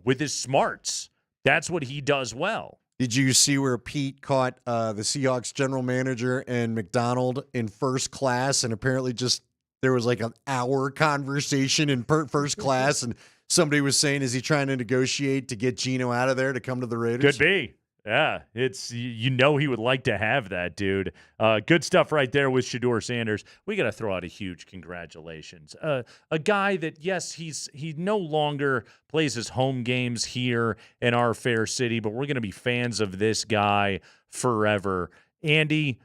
with his smarts. That's what he does well. Did you see where Pete caught the Seahawks general manager and McDonald in first class? And apparently there was like an hour conversation in first class. And somebody was saying, is he trying to negotiate to get Geno out of there to come to the Raiders? Could be. Yeah, it's he would like to have that, dude. Good stuff right there with Shadur Sanders. We got to throw out a huge congratulations. A guy that, yes, he no longer plays his home games here in our fair city, but we're going to be fans of this guy forever. Andy,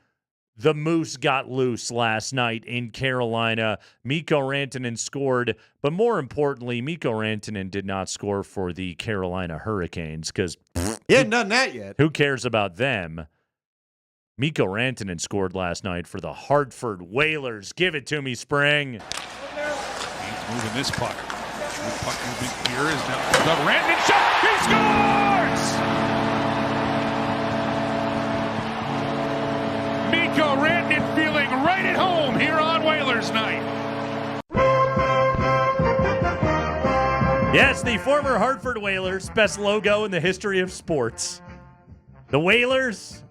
the Moose got loose last night in Carolina. Mikko Rantanen scored, but more importantly, Mikko Rantanen did not score for the Carolina Hurricanes because he hadn't done that yet. Who cares about them? Mikko Rantanen scored last night for the Hartford Whalers. Give it to me, Spring. He's moving this puck. Puck moving here is now the Rantanen shot. He scores! Mikko Rantanen feeling right at home here on Whalers night. Yes, the former Hartford Whalers, best logo in the history of sports. The Whalers,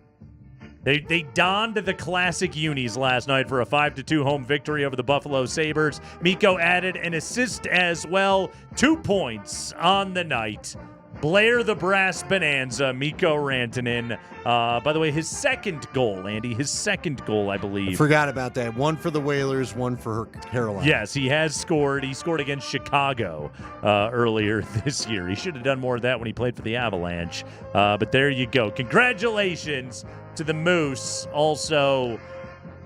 they donned the classic unis last night for a 5-2 home victory over the Buffalo Sabres. Mikko added an assist as well, 2 points on the night. Blair the Brass Bonanza, Mikko Rantanen. By the way, his second goal, Andy, his second goal, I believe. I forgot about that. One for the Whalers, one for Carolina. Yes, he has scored. He scored against Chicago earlier this year. He should have done more of that when he played for the Avalanche. But there you go. Congratulations to the Moose. Also,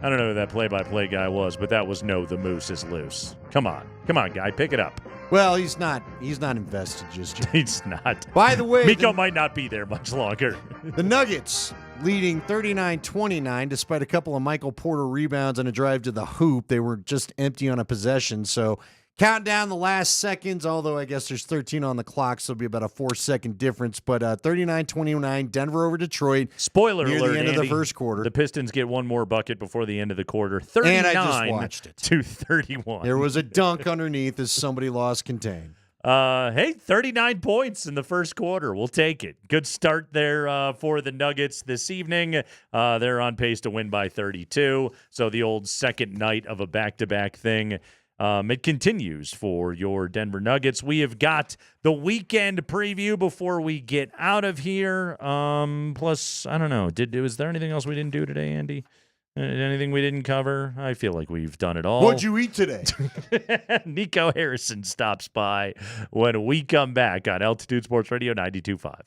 I don't know who that play-by-play guy was, but that was no, the Moose is loose. Come on, guy, pick it up. Well, he's not invested just yet. He's not. By the way, Mikko might not be there much longer. The Nuggets leading 39-29 despite a couple of Michael Porter rebounds and a drive to the hoop. They were just empty on a possession. So count down the last seconds, although I guess there's 13 on the clock, so it'll be about a 4-second difference. But 39-29, Denver over Detroit. Spoiler near alert, the end Andy, of the first quarter. The Pistons get one more bucket before the end of the quarter. 39 and I just watched it. to 31. There was a dunk underneath as somebody lost contain. Hey, 39 points in the first quarter. We'll take it. Good start there for the Nuggets this evening. They're on pace to win by 32. So the old second night of a back-to-back thing. It continues for your Denver Nuggets. We have got the weekend preview before we get out of here. Plus, I don't know. Was there anything else we didn't do today, Andy? Anything we didn't cover? I feel like we've done it all. What'd you eat today? Nico Harrison stops by when we come back on Altitude Sports Radio 92.5.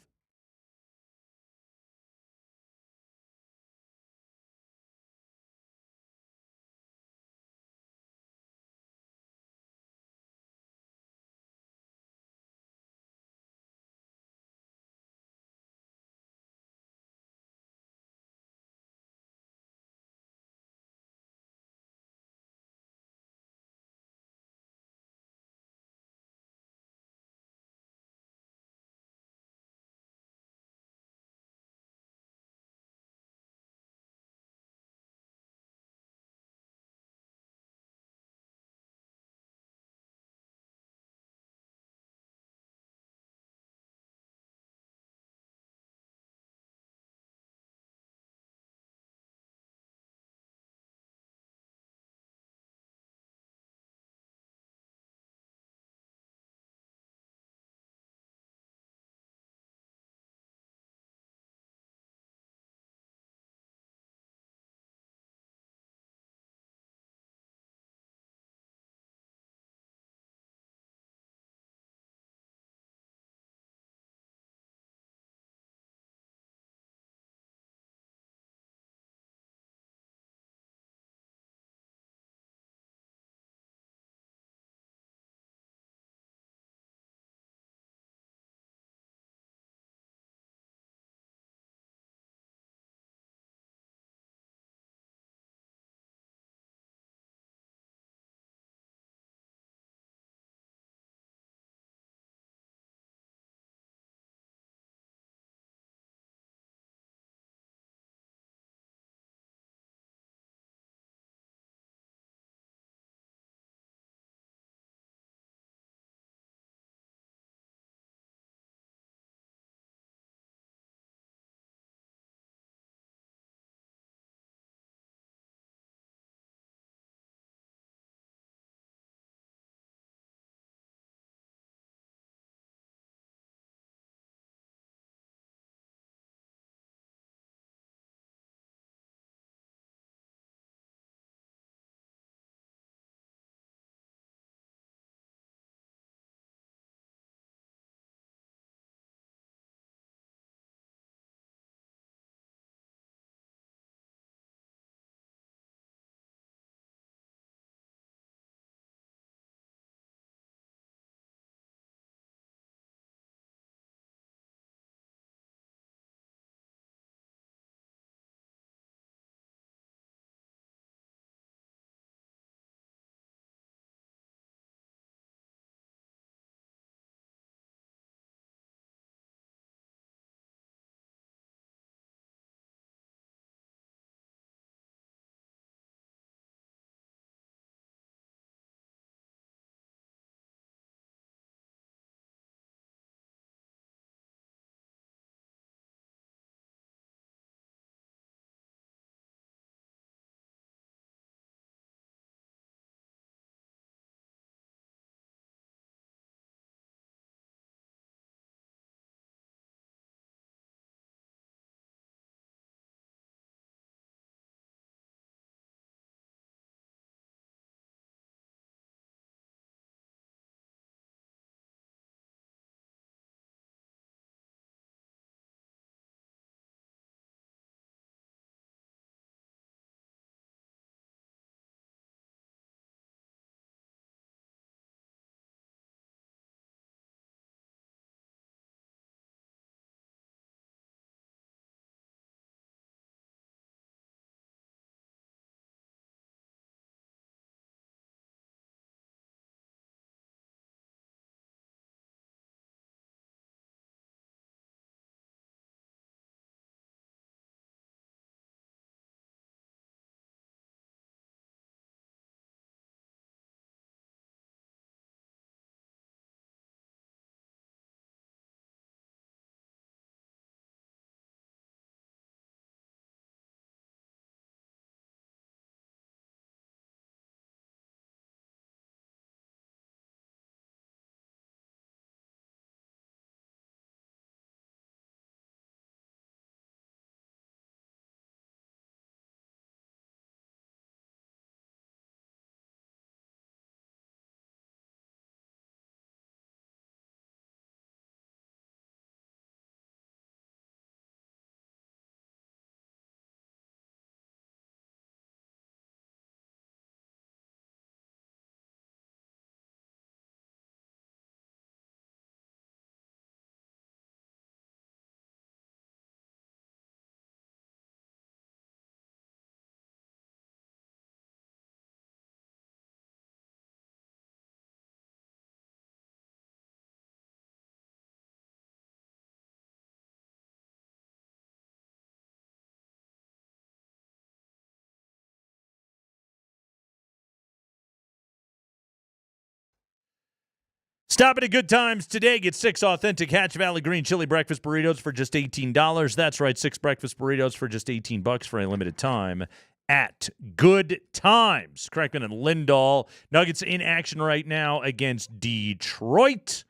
Stop at Good Times today. Get 6 authentic Hatch Valley Green Chili breakfast burritos for just $18. That's right, 6 breakfast burritos for just $18 for a limited time at Good Times. Kreckman and Lindahl. Nuggets in action right now against Detroit.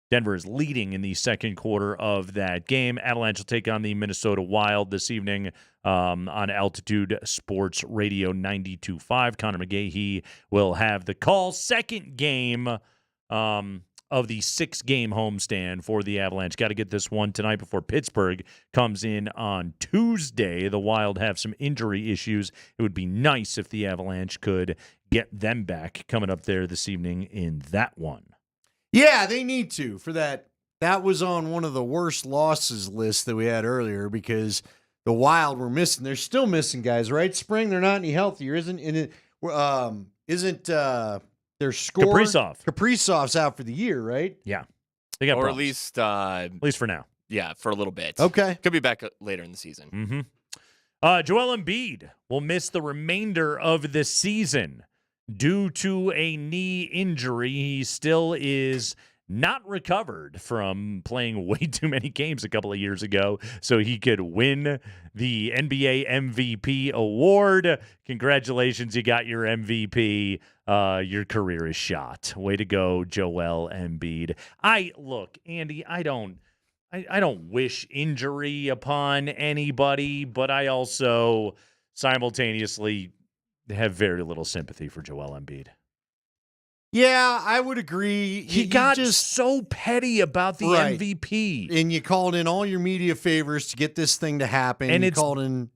Denver is leading in the second quarter of that game. Avalanche will take on the Minnesota Wild this evening on Altitude Sports Radio 92.5. Connor McGahee will have the call. Second game of the 6-game homestand for the Avalanche. Got to get this one tonight before Pittsburgh comes in on Tuesday. The Wild have some injury issues. It would be nice if the Avalanche could get them back coming up there this evening in that one. Yeah, they need to for that. That was on one of the worst losses lists that we had earlier because the Wild were missing. They're still missing guys, right? Spring, they're not any healthier. Isn't their score? Kaprizov's out for the year, right? Yeah. They got or problems. at least for now. Yeah, for a little bit. Okay. Could be back later in the season. Mm-hmm. Joel Embiid will miss the remainder of the season due to a knee injury. He still is not recovered from playing way too many games a couple of years ago so he could win the NBA MVP award. Congratulations, you got your MVP. Your career is shot. Way to go, Joel Embiid. Look, Andy, I don't wish injury upon anybody, but I also simultaneously have very little sympathy for Joel Embiid. Yeah, I would agree. He got just so petty about the MVP. And you called in all your media favors to get this thing to happen. And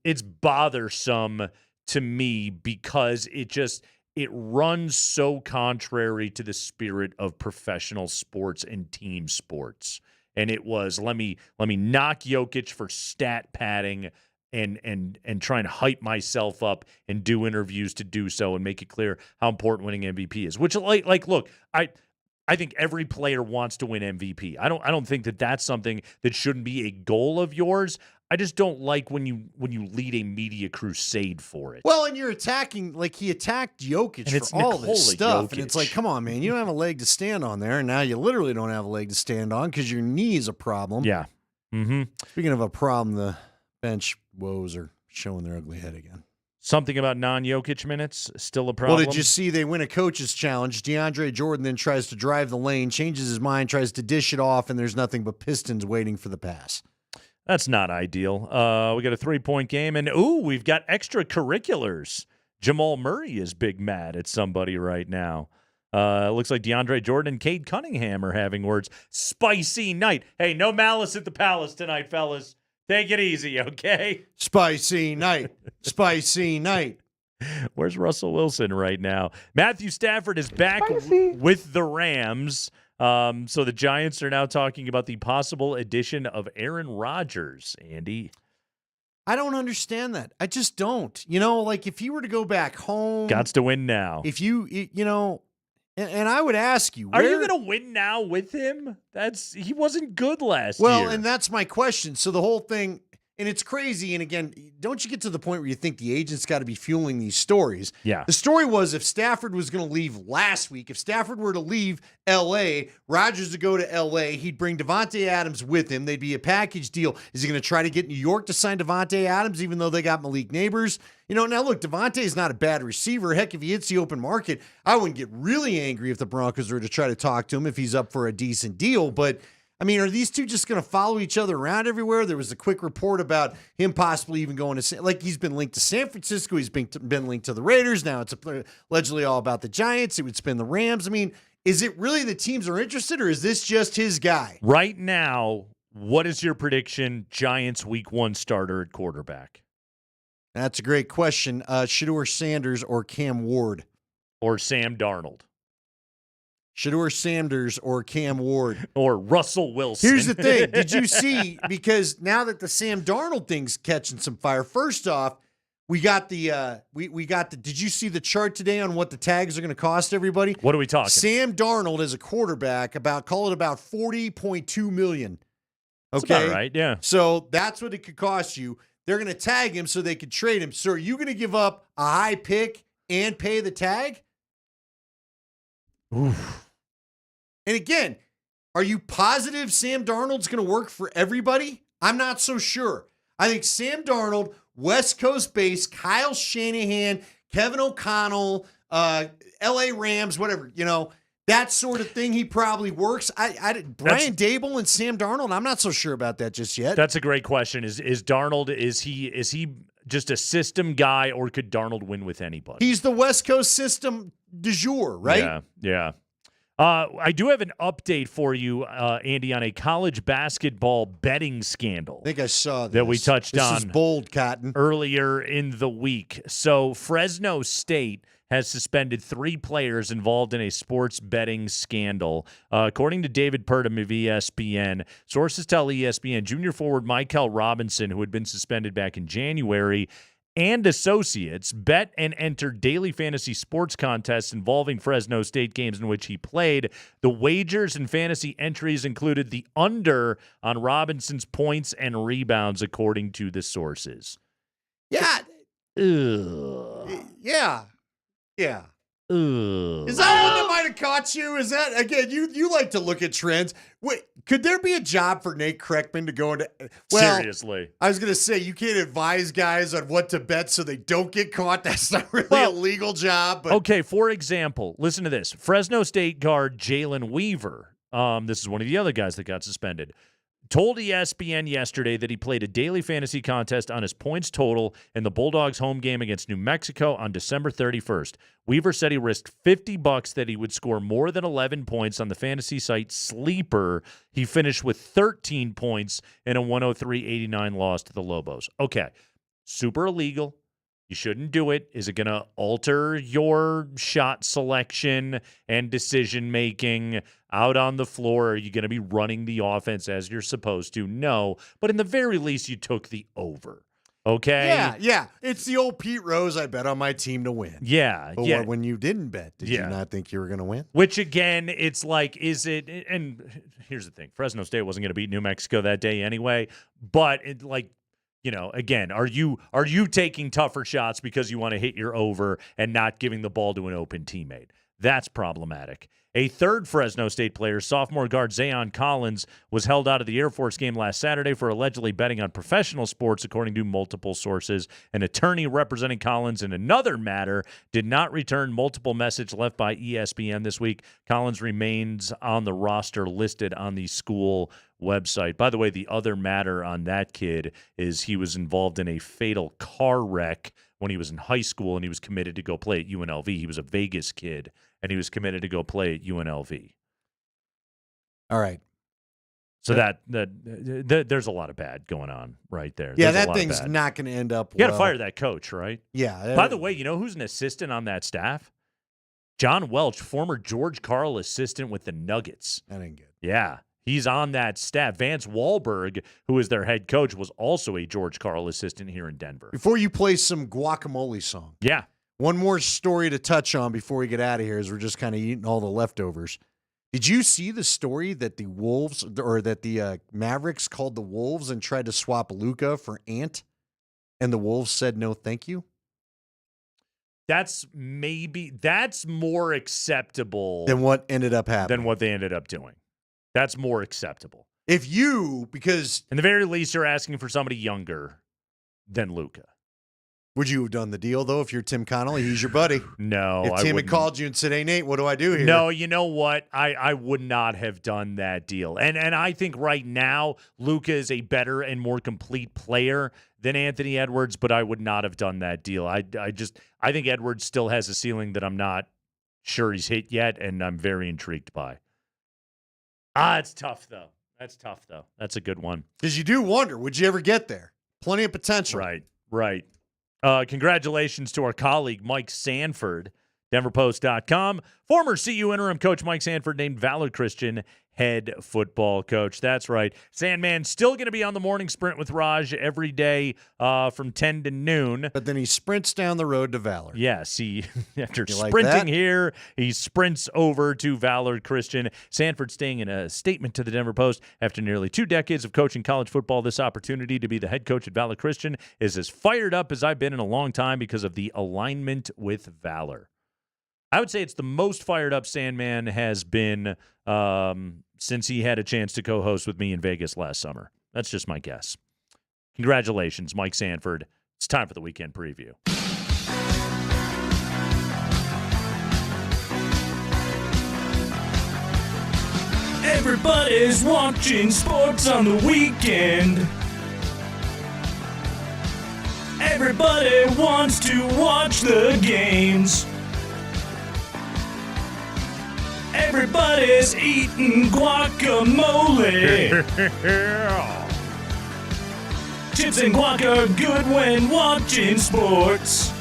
it's bothersome to me because it runs so contrary to the spirit of professional sports and team sports. And it was, let me knock Jokic for stat padding and trying to hype myself up and do interviews to do so and make it clear how important winning MVP is. Which, look, I think every player wants to win MVP. I don't think that that's something that shouldn't be a goal of yours. I just don't like when you lead a media crusade for it. Well, and you're attacking, like he attacked Jokic and for all this stuff. Jokic. And it's like, come on, man, you don't have a leg to stand on there. And now you literally don't have a leg to stand on because your knee is a problem. Yeah. Mm-hmm. Speaking of a problem, the bench woes are showing their ugly head again. Something about non-Jokic minutes still a problem? Well, did you see they win a coach's challenge? DeAndre Jordan then tries to drive the lane, changes his mind, tries to dish it off, and there's nothing but Pistons waiting for the pass. That's not ideal. We got a 3-point game, and we've got extracurriculars. Jamal Murray is big mad at somebody right now. Looks like DeAndre Jordan and Cade Cunningham are having words. Spicy night. Hey, no malice at the palace tonight, fellas. Take it easy, okay? Spicy night. Spicy night. Where's Russell Wilson right now? Matthew Stafford is back with the Rams. So the Giants are now talking about the possible addition of Aaron Rodgers, Andy. I don't understand that. I just don't. You know, like if you were to go back home. Gots to win now. If you know, and I would ask you. Are you going to win now with him? He wasn't good last year. Well, and that's my question. So the whole thing. And it's crazy. And again, don't you get to the point where you think the agent's got to be fueling these stories? Yeah. The story was if Stafford was going to leave last week, if Stafford were to leave L.A., Rodgers would go to L.A., he'd bring Davante Adams with him. They'd be a package deal. Is he going to try to get New York to sign Davante Adams, even though they got Malik Neighbors? You know, now look, Davante is not a bad receiver. Heck, if he hits the open market, I wouldn't get really angry if the Broncos were to try to talk to him if he's up for a decent deal. But I mean, are these two just going to follow each other around everywhere? There was a quick report about him possibly even going to, like, he's been linked to San Francisco. He's been linked to the Raiders. Now it's allegedly all about the Giants. It would spin the Rams. I mean, is it really the teams are interested, or is this just his guy? Right now, what is your prediction? Giants week 1 starter at quarterback? That's a great question. Shadur Sanders or Cam Ward? Or Sam Darnold? Shadur Sanders or Cam Ward. Or Russell Wilson. Here's the thing. Did you see, because now that the Sam Darnold thing's catching some fire, first off, we got the did you see the chart today on what the tags are going to cost everybody? What are we talking? Sam Darnold as a quarterback, call it about $40.2 million. Okay. That's about right, yeah. So that's what it could cost you. They're going to tag him so they could trade him. So are you going to give up a high pick and pay the tag? Oof. And again, are you positive Sam Darnold's going to work for everybody? I'm not so sure. I think Sam Darnold, West Coast base, Kyle Shanahan, Kevin O'Connell, LA Rams, whatever, that sort of thing, he probably works. Brian Dable and Sam Darnold, I'm not so sure about that just yet. That's a great question. Is Darnold, is he just a system guy, or could Darnold win with anybody? He's the West Coast system du jour, right? Yeah. I do have an update for you, Andy, on a college basketball betting scandal. I think I saw this. That we touched on. This is bold, Cotton. Earlier in the week. So Fresno State has suspended 3 players involved in a sports betting scandal. According to David Purdom of ESPN, sources tell ESPN junior forward Michael Robinson, who had been suspended back in January, and associates bet and entered daily fantasy sports contests involving Fresno State games in which he played. The wagers and fantasy entries included the under on Robinson's points and rebounds, according to the sources. Yeah. Ugh. Yeah. Yeah. Ugh. Is that one that might have caught you? Is that, again, you like to look at trends. Wait, could there be a job for Nate Kreckman to go into? Well, seriously. I was going to say, you can't advise guys on what to bet so they don't get caught. That's not really a legal job. But okay, for example, listen to this. Fresno State guard Jalen Weaver, this is one of the other guys that got suspended, told ESPN yesterday that he played a daily fantasy contest on his points total in the Bulldogs home game against New Mexico on December 31st. Weaver said he risked $50 that he would score more than 11 points on the fantasy site Sleeper. He finished with 13 points in a 103-89 loss to the Lobos. Okay, super illegal. You shouldn't do it. Is it going to alter your shot selection and decision-making out on the floor? Are you going to be running the offense as you're supposed to? No. But in the very least, you took the over. Okay? Yeah. It's the old Pete Rose, I bet on my team to win. Yeah. But when you didn't bet, did you not think you were going to win? Which, again, it's like, is it – and here's the thing. Fresno State wasn't going to beat New Mexico that day anyway. But, again, are you taking tougher shots because you want to hit your over and not giving the ball to an open teammate? That's problematic. A third Fresno State player, sophomore guard Zayon Collins, was held out of the Air Force game last Saturday for allegedly betting on professional sports, according to multiple sources. An attorney representing Collins in another matter did not return multiple messages left by ESPN this week. Collins remains on the roster listed on the school website. By the way, the other matter on that kid is he was involved in a fatal car wreck when he was in high school, and he was committed to go play at UNLV. He was a Vegas kid, and he was committed to go play at UNLV. All right. So that there's a lot of bad going on right there. Yeah, There's that thing's not going to end up well. You got to fire that coach, right? Yeah. By the way, you know who's an assistant on that staff? John Welch, former George Karl assistant with the Nuggets. That ain't good. Yeah. He's on that staff. Vance Wahlberg, who is their head coach, was also a George Karl assistant here in Denver. Before you play some guacamole song. Yeah. One more story to touch on before we get out of here, as we're just kind of eating all the leftovers. Did you see the story that the Wolves, or that the Mavericks called the Wolves and tried to swap Luka for Ant, and the Wolves said no thank you? That's more acceptable than what ended up happening. Than what they ended up doing. That's more acceptable. Because in the very least, you're asking for somebody younger than Luka. Would you have done the deal, though, if you're Tim Connolly? He's your buddy. No, if Tim had called you and said, hey, Nate, what do I do here? No, you know what? I would not have done that deal. And I think right now, Luka is a better and more complete player than Anthony Edwards, but I would not have done that deal. I think Edwards still has a ceiling that I'm not sure he's hit yet, and I'm very intrigued by. It's tough, though. That's a good one. Because you do wonder, would you ever get there? Plenty of potential. Right. Congratulations to our colleague, Mike Sanford, DenverPost.com. Former CU interim coach Mike Sanford named Valor Christian head football coach. That's right. Sandman still going to be on the morning sprint with Raj every day from 10 to noon. But then he sprints down the road to Valor. Yes, after sprinting here, he sprints over to Valor Christian. Sanford saying in a statement to the Denver Post, after nearly 2 decades of coaching college football, this opportunity to be the head coach at Valor Christian is as fired up as I've been in a long time because of the alignment with Valor. I would say it's the most fired up Sandman has been since he had a chance to co-host with me in Vegas last summer. That's just my guess. Congratulations, Mike Sanford. It's time for the weekend preview. Everybody's watching sports on the weekend. Everybody wants to watch the games. Everybody's eating guacamole. Chips and guac are good when watching sports.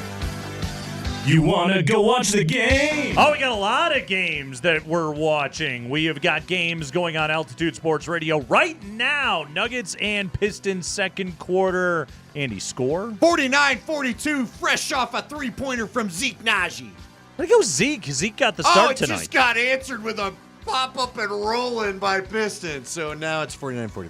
You want to go watch the game? Oh, we got a lot of games that we're watching. We have got games going on Altitude Sports Radio right now. Nuggets and Pistons second quarter. Andy, score? 49-42, fresh off a three-pointer from Zeke Naji. Where'd it go, Zeke? Zeke got the start tonight. Just got answered with a pop-up and rolling by Pistons. So now it's 49-45.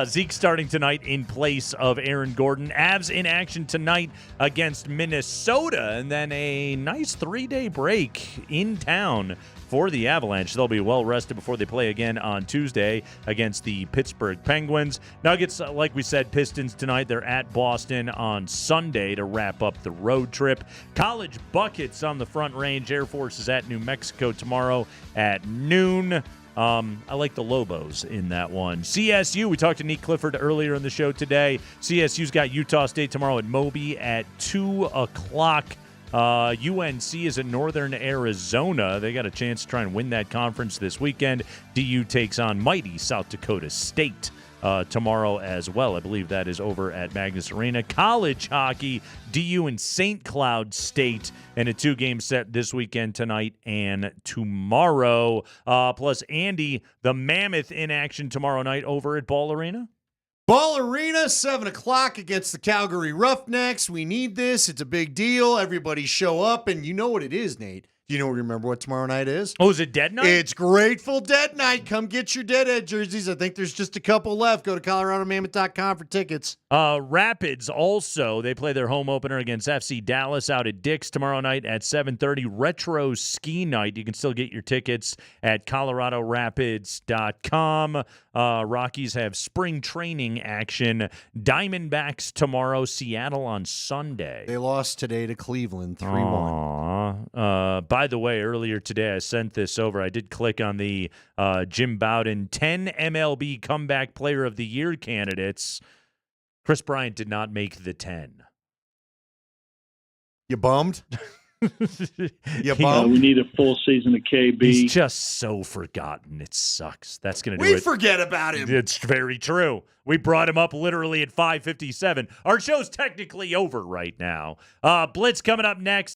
Zeke starting tonight in place of Aaron Gordon. Avs in action tonight against Minnesota, and then a nice 3-day break in town for the Avalanche. They'll be well rested before they play again on Tuesday against the Pittsburgh Penguins. Nuggets, like we said, Pistons tonight. They're at Boston on Sunday to wrap up the road trip. College buckets on the Front Range. Air Force is at New Mexico tomorrow at noon. I like the Lobos in that one. CSU, we talked to Nick Clifford earlier in the show today. CSU's got Utah State tomorrow at Moby at 2 o'clock. UNC is in Northern Arizona. They got a chance to try and win that conference this weekend. DU takes on mighty South Dakota State tomorrow as well. I believe that is over at Magnus Arena. College hockey, DU and St. Cloud State, and a 2-game set this weekend, tonight and tomorrow. Plus, Andy, the Mammoth in action tomorrow night over at Ball Arena. Ball Arena, 7 o'clock against the Calgary Roughnecks. We need this. It's a big deal. Everybody show up, and you know what it is, Nate. Do you remember what tomorrow night is? Oh, is it Dead Night? It's Grateful Dead Night. Come get your Deadhead jerseys. I think there's just a couple left. Go to ColoradoMammoth.com for tickets. Rapids also, they play their home opener against FC Dallas out at Dick's tomorrow night at 7:30. Retro Ski Night. You can still get your tickets at ColoradoRapids.com. Rockies have spring training action. Diamondbacks tomorrow. Seattle on Sunday. They lost today to Cleveland 3-1. By the way, earlier today I sent this over. I did click on the Jim Bowden 10 MLB Comeback Player of the Year candidates. Chris Bryant did not make the 10. You bummed? You bummed? We need a full season of KB. He's just so forgotten. It sucks. That's going to do it. We forget about him. It's very true. We brought him up literally at 5:57. Our show's technically over right now. Blitz coming up next.